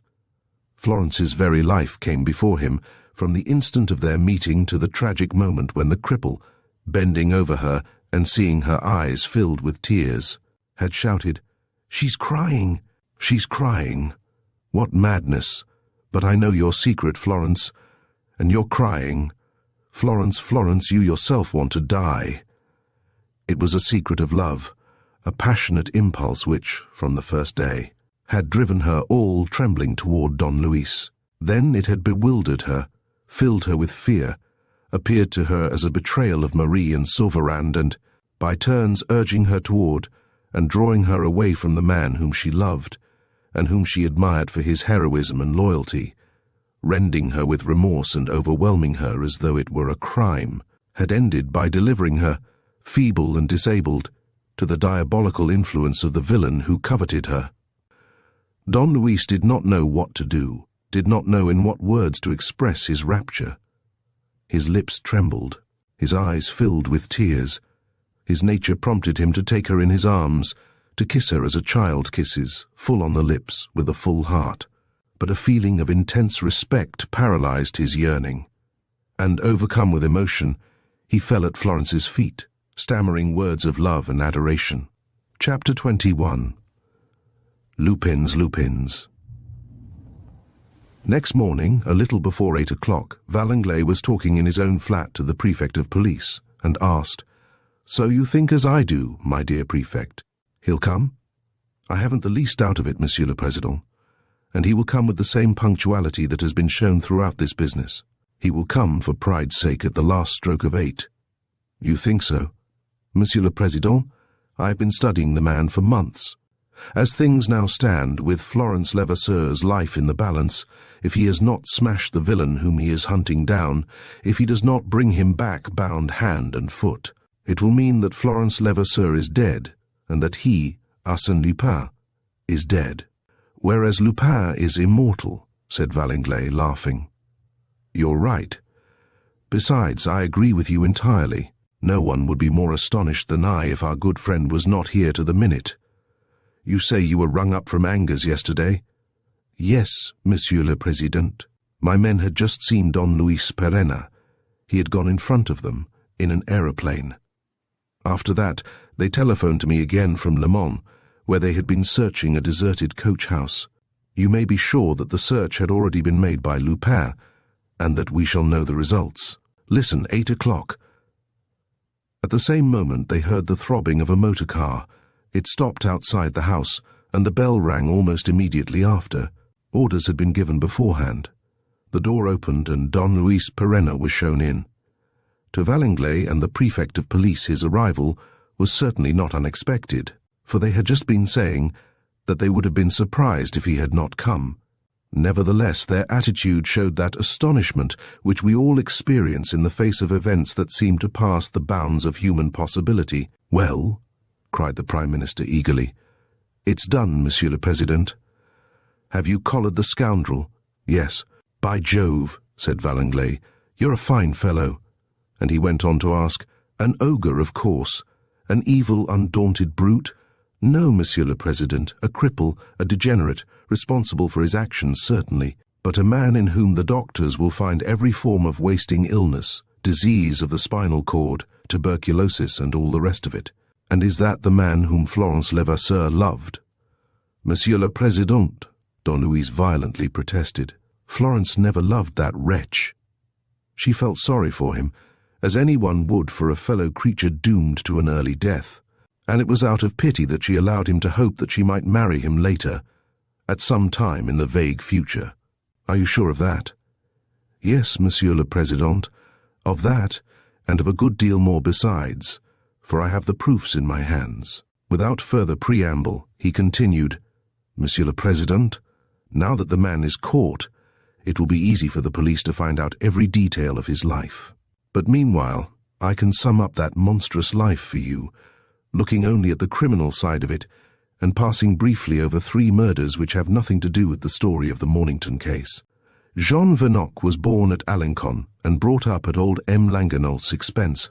S1: Florence's very life came before him, from the instant of their meeting to the tragic moment when the cripple, bending over her and seeing her eyes filled with tears, had shouted, "She's crying! She's crying! What madness! But I know your secret, Florence. And you're crying. Florence, Florence, you yourself want to die." It was a secret of love, a passionate impulse which, from the first day, had driven her all trembling toward Don Luis. Then it had bewildered her, filled her with fear, appeared to her as a betrayal of Marie and Sauverand and, by turns, urging her toward and drawing her away from the man whom she loved and whom she admired for his heroism and loyalty, rending her with remorse and overwhelming her as though it were a crime, had ended by delivering her, feeble and disabled, to the diabolical influence of the villain who coveted her. Don Luis did not know what to do, did not know in what words to express his rapture. His lips trembled, his eyes filled with tears. His nature prompted him to take her in his arms, to kiss her as a child kisses, full on the lips, with a full heart. But a feeling of intense respect paralyzed his yearning, and, overcome with emotion, he fell at Florence's feet, stammering words of love and adoration. Chapter 21. Lupin's Lupins. Next morning, a little before 8 o'clock, Valanglais was talking in his own flat to the Prefect of Police, and asked, "So you think as I do, my dear Prefect? He'll come?" "I haven't the least doubt of it, Monsieur le Président. And he will come with the same punctuality that has been shown throughout this business. He will come, for pride's sake, at the last stroke of 8. "You think so?" "Monsieur le Président, I have been studying the man for months. As things now stand, with Florence Levasseur's life in the balance, if he has not smashed the villain whom he is hunting down, if he does not bring him back bound hand and foot, it will mean that Florence Levasseur is dead, and that he, Arsène Lupin, is dead. Whereas Lupin is immortal," said Valanglais, laughing. "You're right. Besides, I agree with you entirely. No one would be more astonished than I if our good friend was not here to the minute. You say you were rung up from Angers yesterday?" "Yes, Monsieur le Président. My men had just seen Don Luis Pereira. He had gone in front of them, in an aeroplane. After that, they telephoned to me again from Le Mans, where they had been searching a deserted coach house. You may be sure that the search had already been made by Lupin, and that we shall know the results. Listen, 8 o'clock. At the same moment they heard the throbbing of a motor car. It stopped outside the house, and the bell rang almost immediately after. Orders had been given beforehand. The door opened, and Don Luis Pereira was shown in. To Valanglais and the Prefect of Police his arrival was certainly not unexpected, for they had just been saying that they would have been surprised if he had not come. Nevertheless, their attitude showed that astonishment which we all experience in the face of events that seem to pass the bounds of human possibility. "Well," cried the Prime Minister eagerly, "it's done, Monsieur le Président. Have you collared the scoundrel?" "Yes." "By Jove," said Valanglais, "you're a fine fellow." And he went on to ask, "An ogre, of course? An evil, undaunted brute?" "No, Monsieur le Président, a cripple, a degenerate, responsible for his actions certainly, but a man in whom the doctors will find every form of wasting illness, disease of the spinal cord, tuberculosis and all the rest of it. And is that the man whom Florence Levasseur loved?" "Monsieur le Président," Don Luis violently protested, "Florence never loved that wretch. She felt sorry for him, as anyone would for a fellow creature doomed to an early death, and it was out of pity that she allowed him to hope that she might marry him later, at some time in the vague future. Are you sure of that?" "Yes, Monsieur le Président, of that, and of a good deal more besides, for I have the proofs in my hands." Without further preamble, he continued, "Monsieur le Président, now that the man is caught, it will be easy for the police to find out every detail of his life. But meanwhile, I can sum up that monstrous life for you, looking only at the criminal side of it, and passing briefly over 3 murders which have nothing to do with the story of the Mornington case. Jean Venoc was born at Alencon and brought up at old M. Langenolt's expense.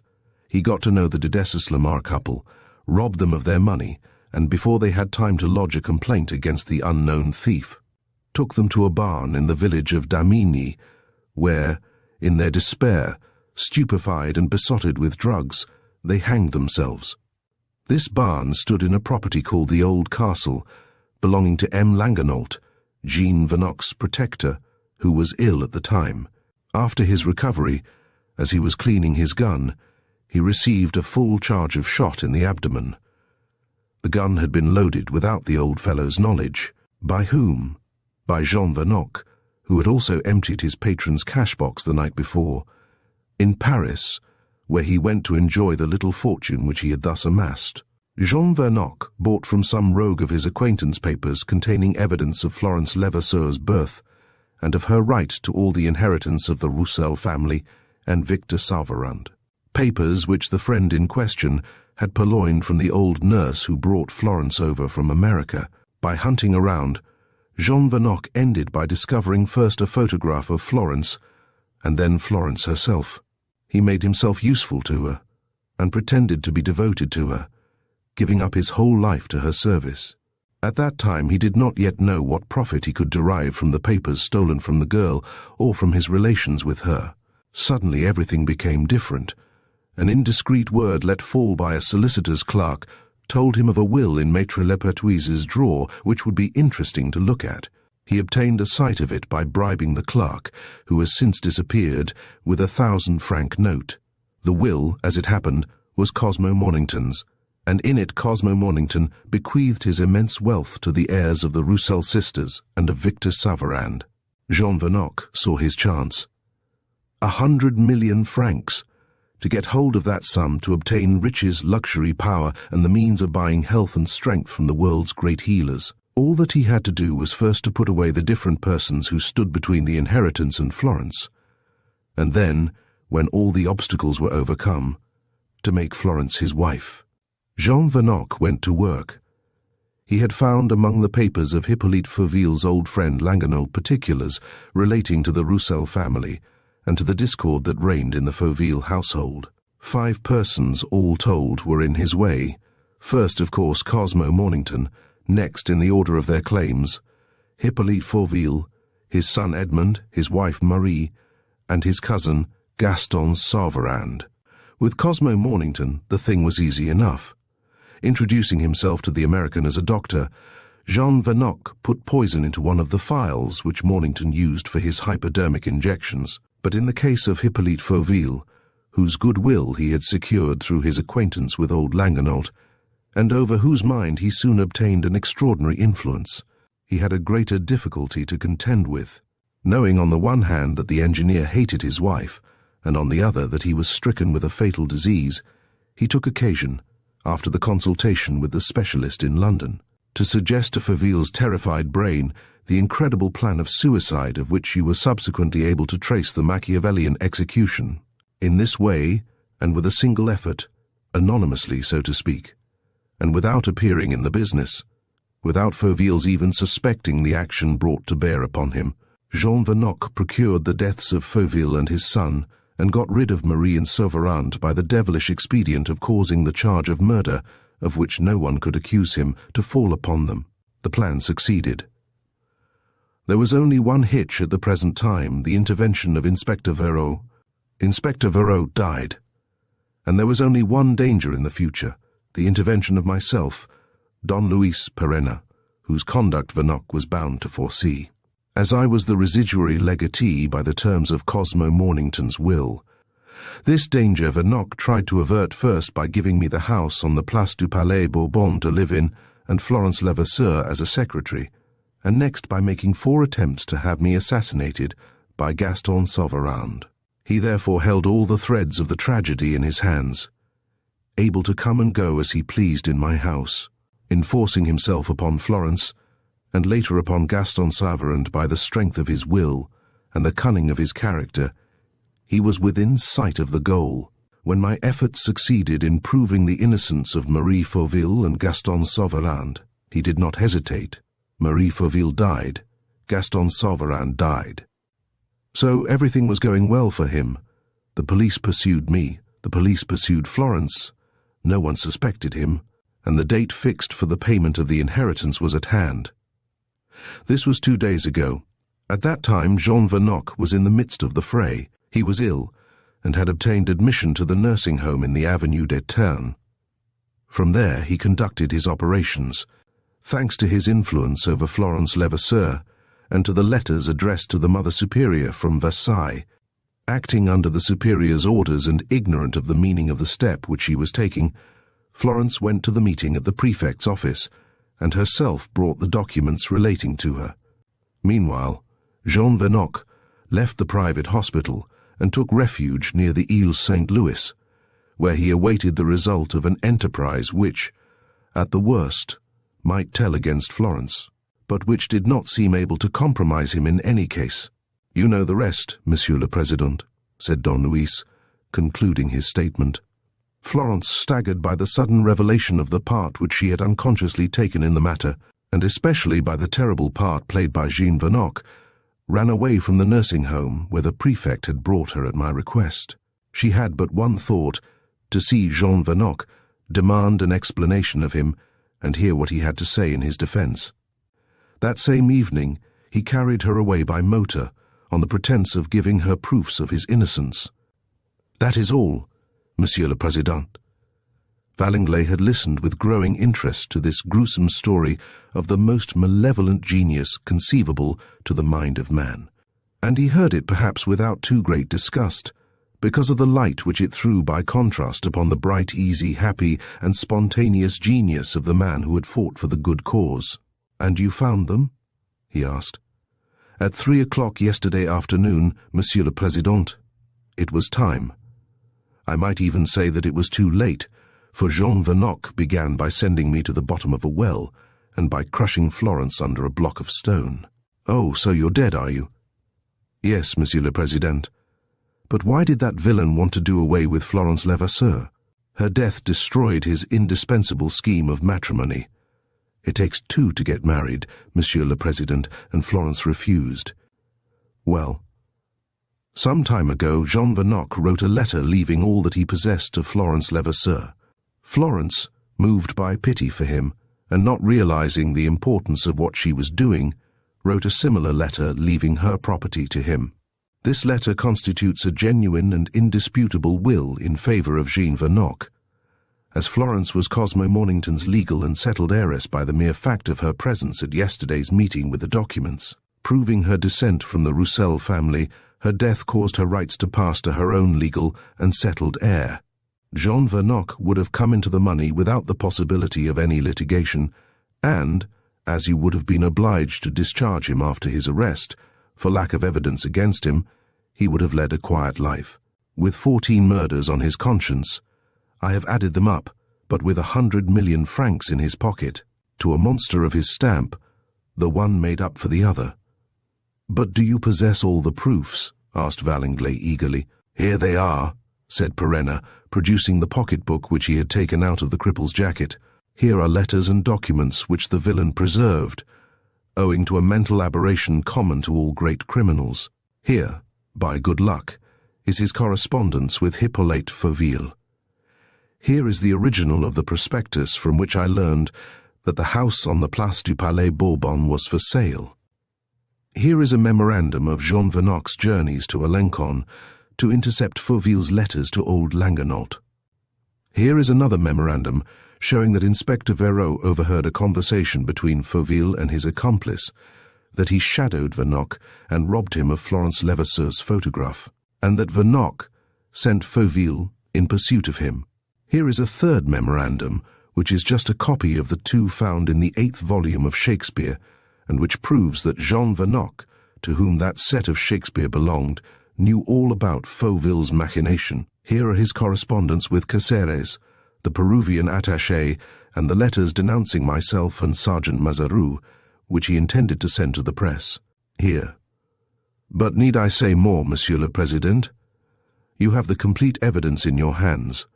S1: He got to know the de Desseslamar couple, robbed them of their money, and before they had time to lodge a complaint against the unknown thief, took them to a barn in the village of Damigny, where, in their despair, stupefied and besotted with drugs, they hanged themselves. This barn stood in a property called the Old Castle, belonging to M. Langenolt, Jean Venoc's protector, who was ill at the time. After his recovery, as he was cleaning his gun, he received a full charge of shot in the abdomen. The gun had been loaded without the old fellow's knowledge. By whom? By Jean Venoc, who had also emptied his patron's cash box the night before. in Paris, where he went to enjoy the little fortune which he had thus amassed. Jean Vernoc bought from some rogue of his acquaintance papers containing evidence of Florence Levasseur's birth and of her right to all the inheritance of the Roussel family and Victor Sauverand. Papers which the friend in question had purloined from the old nurse who brought Florence over from America. By hunting around, Jean Vernoc ended by discovering first a photograph of Florence and then Florence herself. He made himself useful to her and pretended to be devoted to her, giving up his whole life to her service. At that time he did not yet know what profit he could derive from the papers stolen from the girl or from his relations with her. Suddenly everything became different. An indiscreet word let fall by a solicitor's clerk told him of a will in Maître Lepertuis's drawer which would be interesting to look at. He obtained a sight of it by bribing the clerk, who has since disappeared, with a 1,000-franc note. The will, as it happened, was Cosmo Mornington's, and in it Cosmo Mornington bequeathed his immense wealth to the heirs of the Roussel sisters and of Victor Sauverand. Jean Vernoc saw his chance. 100 million francs! To get hold of that sum, to obtain riches, luxury, power, and the means of buying health and strength from the world's great healers. All that he had to do was first to put away the different persons who stood between the inheritance and Florence, and then, when all the obstacles were overcome, to make Florence his wife. Jean Vernoc went to work. He had found among the papers of Hippolyte Fauville's old friend Languenot particulars relating to the Roussel family and to the discord that reigned in the Fauville household. 5 persons, all told, were in his way. First, of course, Cosmo Mornington. Next, in the order of their claims, Hippolyte Fauville, his son Edmond, his wife Marie, and his cousin Gaston Sauverand. With Cosmo Mornington, the thing was easy enough. Introducing himself to the American as a doctor, Jean Vernoc put poison into one of the phials which Mornington used for his hypodermic injections. But in the case of Hippolyte Fauville, whose goodwill he had secured through his acquaintance with old Languenot, and over whose mind he soon obtained an extraordinary influence, he had a greater difficulty to contend with. Knowing on the one hand that the engineer hated his wife, and on the other that he was stricken with a fatal disease, he took occasion, after the consultation with the specialist in London, to suggest to Fauville's terrified brain the incredible plan of suicide of which you were subsequently able to trace the Machiavellian execution. In this way, and with a single effort, anonymously so to speak, and without appearing in the business, without Fauville's even suspecting the action brought to bear upon him, Jean Vernoc procured the deaths of Fauville and his son, and got rid of Marie and Sauverand by the devilish expedient of causing the charge of murder, of which no one could accuse him, to fall upon them. The plan succeeded. There was only one hitch at the present time, the intervention of Inspector Vero. Inspector Vero died, and there was only one danger in the future, the intervention of myself, Don Luis Pereira, whose conduct Vernoc was bound to foresee. As I was the residuary legatee by the terms of Cosmo Mornington's will, this danger Vernoc tried to avert first by giving me the house on the Place du Palais Bourbon to live in and Florence Levasseur as a secretary, and next by making 4 attempts to have me assassinated by Gaston Sauverand. He therefore held all the threads of the tragedy in his hands, able to come and go as he pleased in my house, enforcing himself upon Florence, and later upon Gaston Sauverand by the strength of his will and the cunning of his character. He was within sight of the goal. When my efforts succeeded in proving the innocence of Marie Fauville and Gaston Sauverand, he did not hesitate. Marie Fauville died. Gaston Sauverand died. So everything was going well for him. The police pursued me. The police pursued Florence. No one suspected him, and the date fixed for the payment of the inheritance was at hand. This was 2 days ago. At that time Jean Vernoc was in the midst of the fray. He was ill, and had obtained admission to the nursing home in the Avenue des Ternes. From there he conducted his operations, thanks to his influence over Florence Levasseur, and to the letters addressed to the Mother Superior from Versailles. Acting under the Superior's orders and ignorant of the meaning of the step which she was taking, Florence went to the meeting at the Prefect's office, and herself brought the documents relating to her. Meanwhile, Jean Vernoc left the private hospital and took refuge near the Île Saint-Louis, where he awaited the result of an enterprise which, at the worst, might tell against Florence, but which did not seem able to compromise him in any case. "You know the rest, Monsieur le Président," said Don Luis, concluding his statement. Florence, staggered by the sudden revelation of the part which she had unconsciously taken in the matter, and especially by the terrible part played by Jean Venoc, ran away from the nursing home where the Prefect had brought her at my request. She had but one thought, to see Jean Venoc, demand an explanation of him, and hear what he had to say in his defense. That same evening, he carried her away by motor, on the pretense of giving her proofs of his innocence. "That is all, Monsieur le Président." Valanglay had listened with growing interest to this gruesome story of the most malevolent genius conceivable to the mind of man, and he heard it perhaps without too great disgust, because of the light which it threw by contrast upon the bright, easy, happy, and spontaneous genius of the man who had fought for the good cause. "And you found them?" he asked. "At 3 o'clock yesterday afternoon, Monsieur le Président. It was time. I might even say that it was too late, for Jean Venoc began by sending me to the bottom of a well, and by crushing Florence under a block of stone." "Oh, so you're dead, are you?" "Yes, Monsieur le Président. But why did that villain want to do away with Florence Levasseur? Her death destroyed his indispensable scheme of matrimony. It takes two to get married, Monsieur le Président, and Florence refused. Well, some time ago, Jean Venoc wrote a letter leaving all that he possessed to Florence Levasseur. Florence, moved by pity for him, and not realizing the importance of what she was doing, wrote a similar letter leaving her property to him. This letter constitutes a genuine and indisputable will in favor of Jean Venoc, as Florence was Cosmo Mornington's legal and settled heiress by the mere fact of her presence at yesterday's meeting with the documents. Proving her descent from the Roussel family, her death caused her rights to pass to her own legal and settled heir. Jean Venoc would have come into the money without the possibility of any litigation, and, as you would have been obliged to discharge him after his arrest, for lack of evidence against him, he would have led a quiet life. With 14 murders on his conscience, I have added them up, but with 100 million francs in his pocket, to a monster of his stamp, the one made up for the other. "But do you possess all the proofs?" asked Valanglay eagerly. "Here they are," said Perenna, producing the pocketbook which he had taken out of the cripple's jacket. "Here are letters and documents which the villain preserved, owing to a mental aberration common to all great criminals. Here, by good luck, is his correspondence with Hippolyte Fauville. Here is the original of the prospectus from which I learned that the house on the Place du Palais Bourbon was for sale. Here is a memorandum of Jean Venoc's journeys to Alencon to intercept Fauville's letters to old Langernault. Here is another memorandum showing that Inspector Vero overheard a conversation between Fauville and his accomplice, that he shadowed Venoc and robbed him of Florence Levasseur's photograph, and that Venoc sent Fauville in pursuit of him. Here is a third memorandum, which is just a copy of the two found in the 8th volume of Shakespeare, and which proves that Jean Venoc, to whom that set of Shakespeare belonged, knew all about Fauville's machination. Here are his correspondence with Caceres, the Peruvian attaché, and the letters denouncing myself and Sergeant Mazaroux, which he intended to send to the press. Here. But need I say more, Monsieur le Président? You have the complete evidence in your hands.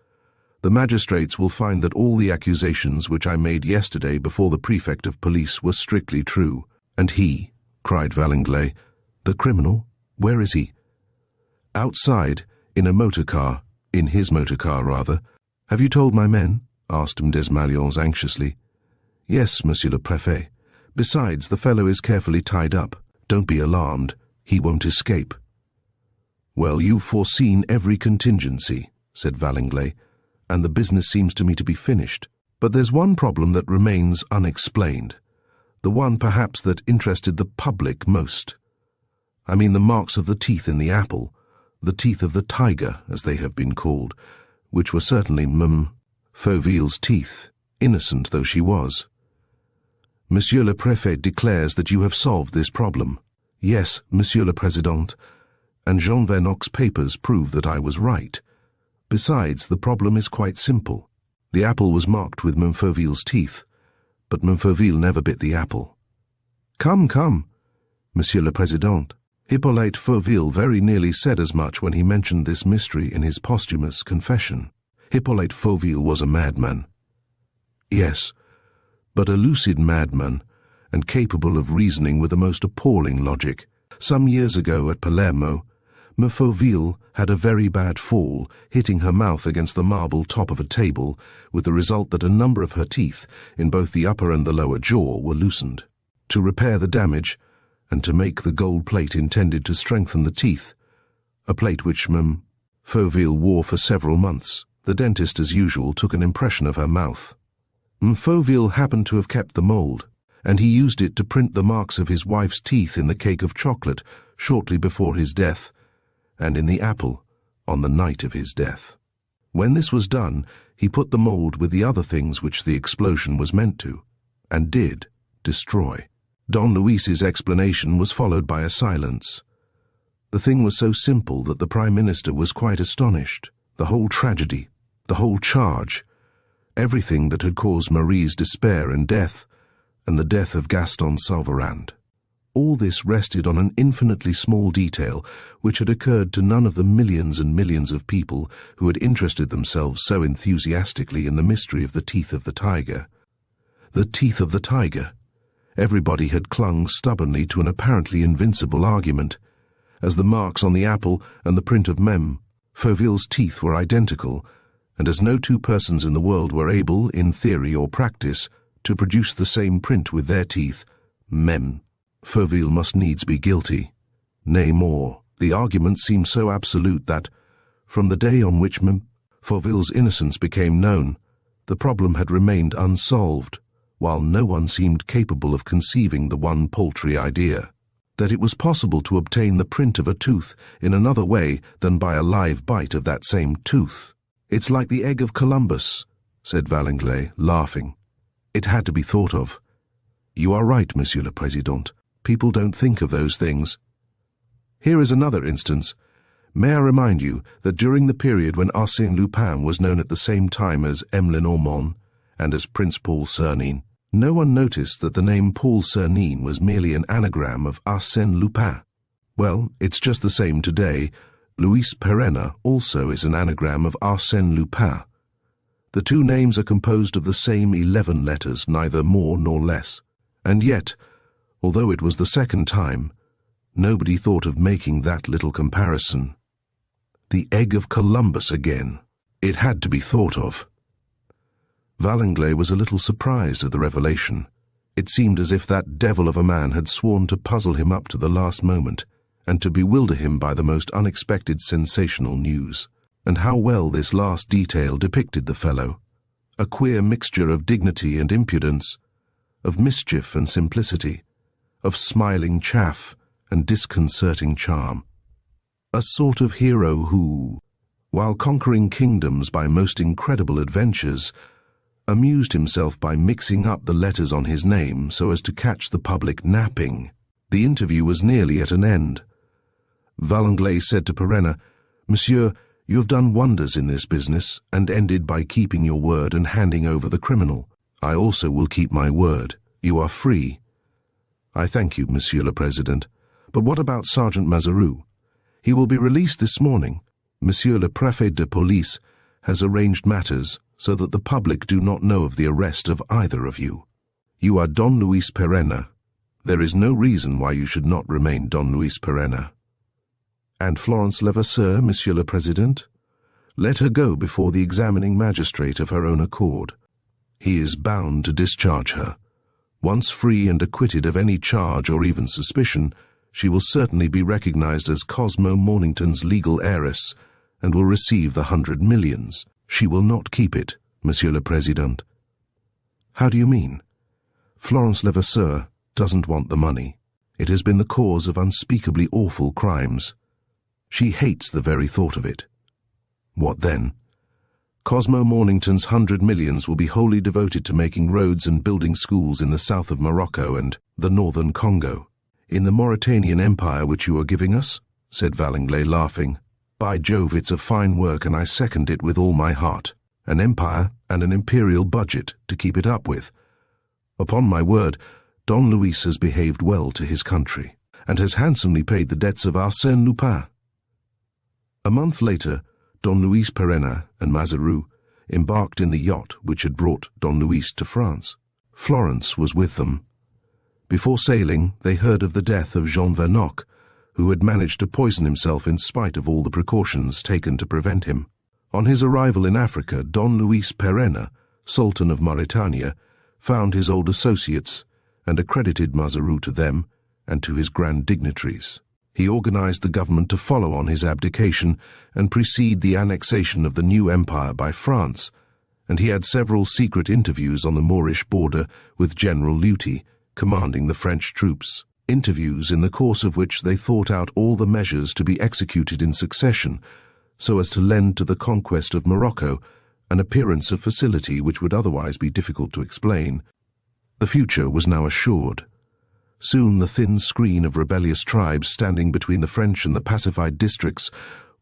S1: The magistrates will find that all the accusations which I made yesterday before the Prefect of Police were strictly true. And he, cried Valanglay, the criminal, where is he? Outside, in a motor car, in his motor car, rather. Have you told my men? Asked Desmalions anxiously. Yes, Monsieur le Préfet. Besides, the fellow is carefully tied up. Don't be alarmed. He won't escape. Well, you've foreseen every contingency, said Valanglay, and the business seems to me to be finished. But there's one problem that remains unexplained. The one, perhaps, that interested the public most. I mean the marks of the teeth in the apple, the teeth of the tiger, as they have been called, which were certainly Fauville's teeth, innocent though she was. Monsieur le Préfet declares that you have solved this problem. Yes, Monsieur le Président, and Jean Vernocq's papers prove that I was right. Besides, the problem is quite simple. The apple was marked with Montferville's teeth, but Montferville never bit the apple. Come, come, Monsieur le Président. Hippolyte Fauville very nearly said as much when he mentioned this mystery in his posthumous confession. Hippolyte Fauville was a madman. Yes, but a lucid madman, and capable of reasoning with the most appalling logic. Some years ago at Palermo, Fauville had a very bad fall, hitting her mouth against the marble top of a table, with the result that a number of her teeth, in both the upper and the lower jaw, were loosened. To repair the damage, and to make the gold plate intended to strengthen the teeth, a plate which Fauville wore for several months, the dentist as usual took an impression of her mouth. Fauville happened to have kept the mold, and he used it to print the marks of his wife's teeth in the cake of chocolate shortly before his death, and in the apple on the night of his death. When this was done, he put the mold with the other things which the explosion was meant to, and did, destroy. Don Luis's explanation was followed by a silence. The thing was so simple that the Prime Minister was quite astonished. The whole tragedy, the whole charge, everything that had caused Marie's despair and death, and the death of Gaston Salvarand. All this rested on an infinitely small detail which had occurred to none of the millions and millions of people who had interested themselves so enthusiastically in the mystery of the teeth of the tiger. The teeth of the tiger. Everybody had clung stubbornly to an apparently invincible argument. As the marks on the apple and the print of Fauville's teeth were identical, and as no two persons in the world were able, in theory or practice, to produce the same print with their teeth, Fauville must needs be guilty. Nay more, the argument seemed so absolute that, from the day on which Fauville's innocence became known, the problem had remained unsolved, while no one seemed capable of conceiving the one paltry idea, that it was possible to obtain the print of a tooth in another way than by a live bite of that same tooth. It's like the egg of Columbus, said Valanglais, laughing. It had to be thought of. You are right, Monsieur le Président. People don't think of those things. Here is another instance. May I remind you that during the period when Arsène Lupin was known at the same time as Emmeline Ormond and as Prince Paul Sernine, no one noticed that the name Paul Sernine was merely an anagram of Arsène Lupin. Well, it's just the same today. Louis Perrenna also is an anagram of Arsène Lupin. The two names are composed of the same 11 letters, neither more nor less. And yet, although it was the second time, nobody thought of making that little comparison. The egg of Columbus again. It had to be thought of. Valanglais was a little surprised at the revelation. It seemed as if that devil of a man had sworn to puzzle him up to the last moment, and to bewilder him by the most unexpected sensational news. And how well this last detail depicted the fellow. A queer mixture of dignity and impudence, of mischief and simplicity, of smiling chaff and disconcerting charm. A sort of hero who, while conquering kingdoms by most incredible adventures, amused himself by mixing up the letters on his name so as to catch the public napping. The interview was nearly at an end. Valanglais said to Perrenna, "Monsieur, you have done wonders in this business, and ended by keeping your word and handing over the criminal. I also will keep my word. You are free." "I thank you, Monsieur le Président. But what about Sergeant Mazaroux? He will be released this morning. Monsieur le Préfet de Police has arranged matters so that the public do not know of the arrest of either of you. You are Don Luis Perrenna. There is no reason why you should not remain Don Luis Perrenna." "And Florence Levasseur, Monsieur le Président? Let her go before the examining magistrate of her own accord. He is bound to discharge her. Once free and acquitted of any charge or even suspicion, she will certainly be recognized as Cosmo Mornington's legal heiress, and will receive the 100 millions. She will not keep it, Monsieur le Président." "How do you mean?" "Florence Levasseur doesn't want the money. It has been the cause of unspeakably awful crimes. She hates the very thought of it." "What then?" "Cosmo Mornington's 100 millions will be wholly devoted to making roads and building schools in the south of Morocco and the northern Congo. In the Mauritanian Empire which you are giving us, said Valanglay, laughing. "By Jove, it's a fine work, and I second it with all my heart. An empire and an imperial budget to keep it up with. Upon my word, Don Luis has behaved well to his country, and has handsomely paid the debts of Arsène Lupin." A month later, Don Luis Perenna and Mazaru embarked in the yacht which had brought Don Luis to France. Florence was with them. Before sailing, they heard of the death of Jean Vernoc, who had managed to poison himself in spite of all the precautions taken to prevent him. On his arrival in Africa, Don Luis Perenna, Sultan of Mauritania, found his old associates and accredited Mazaru to them and to his grand dignitaries. He organized the government to follow on his abdication and precede the annexation of the new empire by France, and he had several secret interviews on the Moorish border with General Luty, commanding the French troops, interviews in the course of which they thought out all the measures to be executed in succession, so as to lend to the conquest of Morocco an appearance of facility which would otherwise be difficult to explain. The future was now assured. Soon the thin screen of rebellious tribes standing between the French and the pacified districts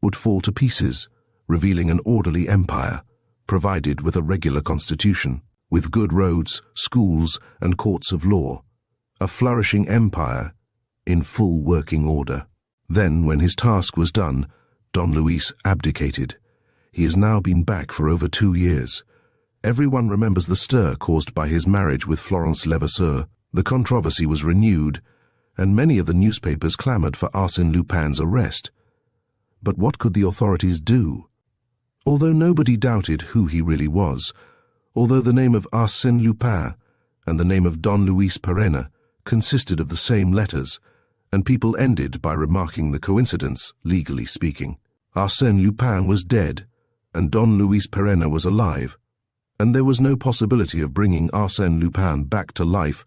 S1: would fall to pieces, revealing an orderly empire, provided with a regular constitution, with good roads, schools, and courts of law. A flourishing empire in full working order. Then, when his task was done, Don Luis abdicated. He has now been back for over 2 years. Everyone remembers the stir caused by his marriage with Florence Levasseur. The controversy was renewed, and many of the newspapers clamored for Arsène Lupin's arrest. But what could the authorities do? Although nobody doubted who he really was, although the name of Arsène Lupin and the name of Don Luis Perenna consisted of the same letters, and people ended by remarking the coincidence, legally speaking. Arsène Lupin was dead, and Don Luis Perenna was alive, and there was no possibility of bringing Arsène Lupin back to life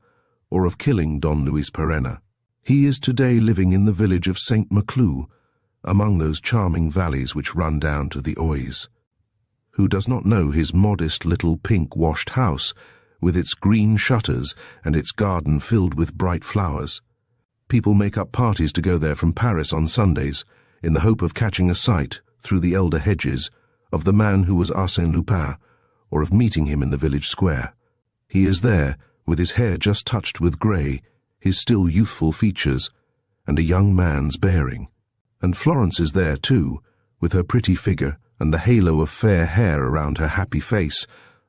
S1: or of killing Don Luis Perenna. He is today living in the village of Saint Maclou, among those charming valleys which run down to the Oise. Who does not know his modest little pink-washed house, with its green shutters and its garden filled with bright flowers? People make up parties to go there from Paris on Sundays, in the hope of catching a sight, through the elder hedges, of the man who was Arsène Lupin, or of meeting him in the village square. He is there, with his hair just touched with grey, his still youthful features, and a young man's bearing. And Florence is there too, with her pretty figure and the halo of fair hair around her happy face,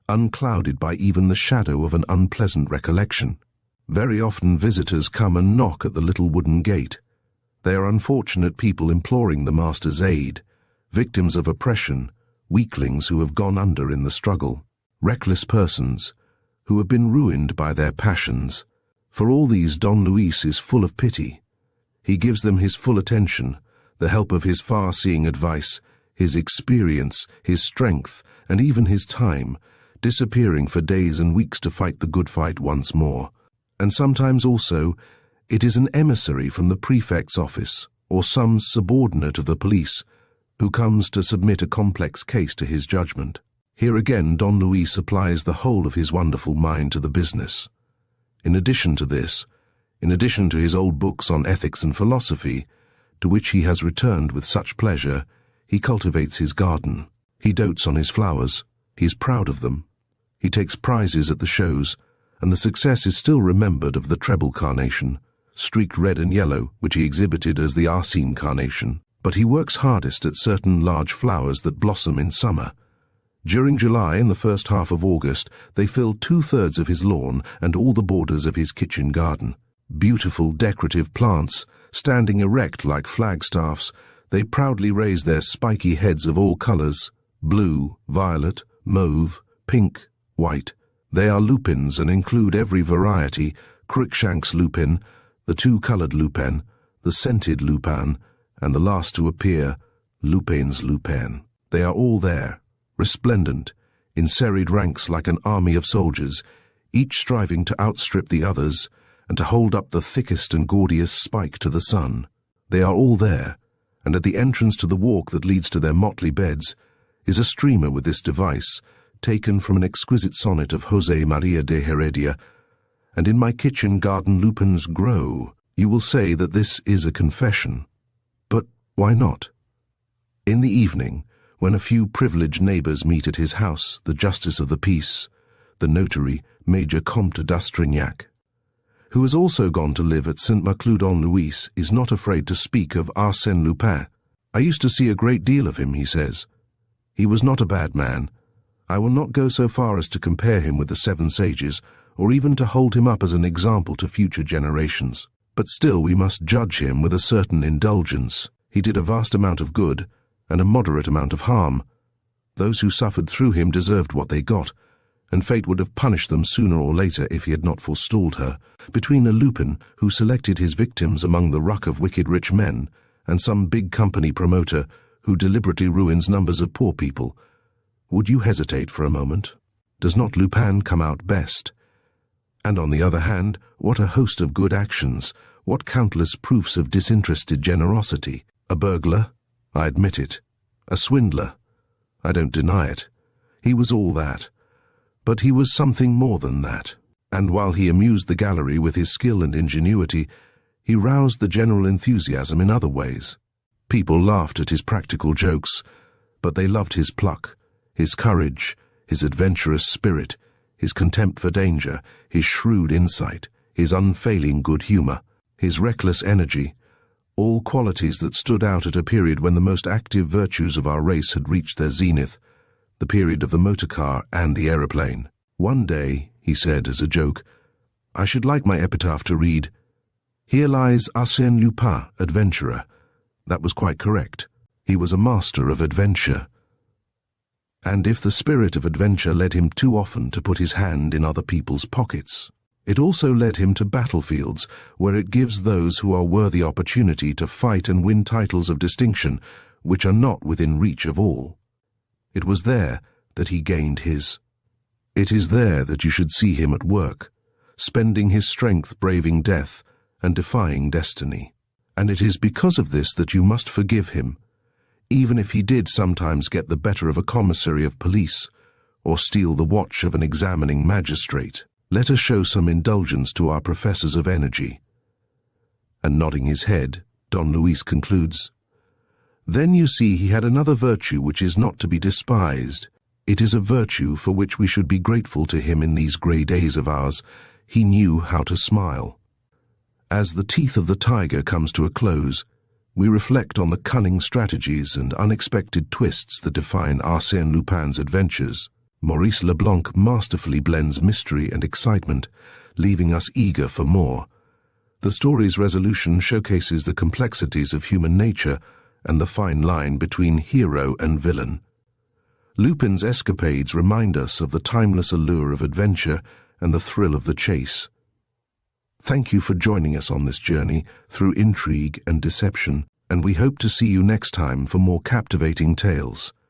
S1: unclouded by even the shadow of an unpleasant recollection. Very often visitors come and knock at the little wooden gate. They are unfortunate people imploring the master's aid, victims of oppression, weaklings who have gone under in the struggle, reckless persons who have been ruined by their passions. For all these Don Luis is full of pity. He gives them his full attention, the help of his far-seeing advice, his experience, his strength, and even his time, disappearing for days and weeks to fight the good fight once more. And sometimes also it is an emissary from the Prefect's office, or some subordinate of the police, who comes to submit a complex case to his judgment. Here again Don Luis applies the whole of his wonderful mind to the business. In addition to this, in addition to his old books on ethics and philosophy, to which he has returned with such pleasure, he cultivates his garden. He dotes on his flowers. He is proud of them. He takes prizes at the shows, and the success is still remembered of the treble carnation, streaked red and yellow, which he exhibited as the Arsène carnation. But he works hardest at certain large flowers that blossom in summer. During July and the first half of August, they fill 2/3 of his lawn and all the borders of his kitchen garden. Beautiful decorative plants, standing erect like flagstaffs, they proudly raise their spiky heads of all colors, blue, violet, mauve, pink, white. They are lupins and include every variety: Cruikshank's lupin, the two-colored lupin, the scented lupin, and the last to appear, Lupin's lupin. They are all there, resplendent, in serried ranks like an army of soldiers, each striving to outstrip the others and to hold up the thickest and gaudiest spike to the sun. They are all there, and at the entrance to the walk that leads to their motley beds is a streamer with this device, taken from an exquisite sonnet of José María de Heredia: "And in my kitchen garden lupins grow." You will say that this is a confession. But Why not? In the evening, when a few privileged neighbours meet at his house, the Justice of the Peace, the notary, Major Comte d'Astrignac, who has also gone to live at Saint-Maclou-en-Louis, is not afraid to speak of Arsène Lupin. I used to see a great deal of him, he says. He was not a bad man. I will not go so far as to compare him with the Seven Sages, or even to hold him up as an example to future generations. But still we must judge him with a certain indulgence. He did a vast amount of good, and a moderate amount of harm. Those who suffered through him deserved what they got, and fate would have punished them sooner or later if he had not forestalled her. Between a Lupin who selected his victims among the ruck of wicked rich men, and some big company promoter who deliberately ruins numbers of poor people, would you hesitate for a moment? Does not Lupin come out best? And on the other hand, what a host of good actions, what countless proofs of disinterested generosity. A burglar? I admit it. A swindler? I don't deny it. He was all that. But he was something more than that. And while he amused the gallery with his skill and ingenuity, he roused the general enthusiasm in other ways. People laughed at his practical jokes, but they loved his pluck, his courage, his adventurous spirit, his contempt for danger, his shrewd insight, his unfailing good humor, his reckless energy, all qualities that stood out at a period when the most active virtues of our race had reached their zenith, the period of the motor car and the aeroplane. One day, he said as a joke, I should like my epitaph to read, "Here lies Arsène Lupin, adventurer." That was quite correct. He was a master of adventure. And if the spirit of adventure led him too often to put his hand in other people's pockets, it also led him to battlefields where it gives those who are worthy opportunity to fight and win titles of distinction which are not within reach of all. It was there that he gained his. It is there that you should see him at work, spending his strength braving death and defying destiny. And it is because of this that you must forgive him, even if he did sometimes get the better of a commissary of police, or steal the watch of an examining magistrate. Let us show some indulgence to our professors of energy. And nodding his head, Don Luis concludes, Then you see he had another virtue which is not to be despised. It is a virtue for which we should be grateful to him in these grey days of ours. He knew how to smile. As the teeth of the tiger comes to a close, we reflect on the cunning strategies and unexpected twists that define Arsène Lupin's adventures. Maurice Leblanc masterfully blends mystery and excitement, leaving us eager for more. The story's resolution showcases the complexities of human nature and the fine line between hero and villain. Lupin's escapades remind us of the timeless allure of adventure and the thrill of the chase. Thank you for joining us on this journey through intrigue and deception, and we hope to see you next time for more captivating tales.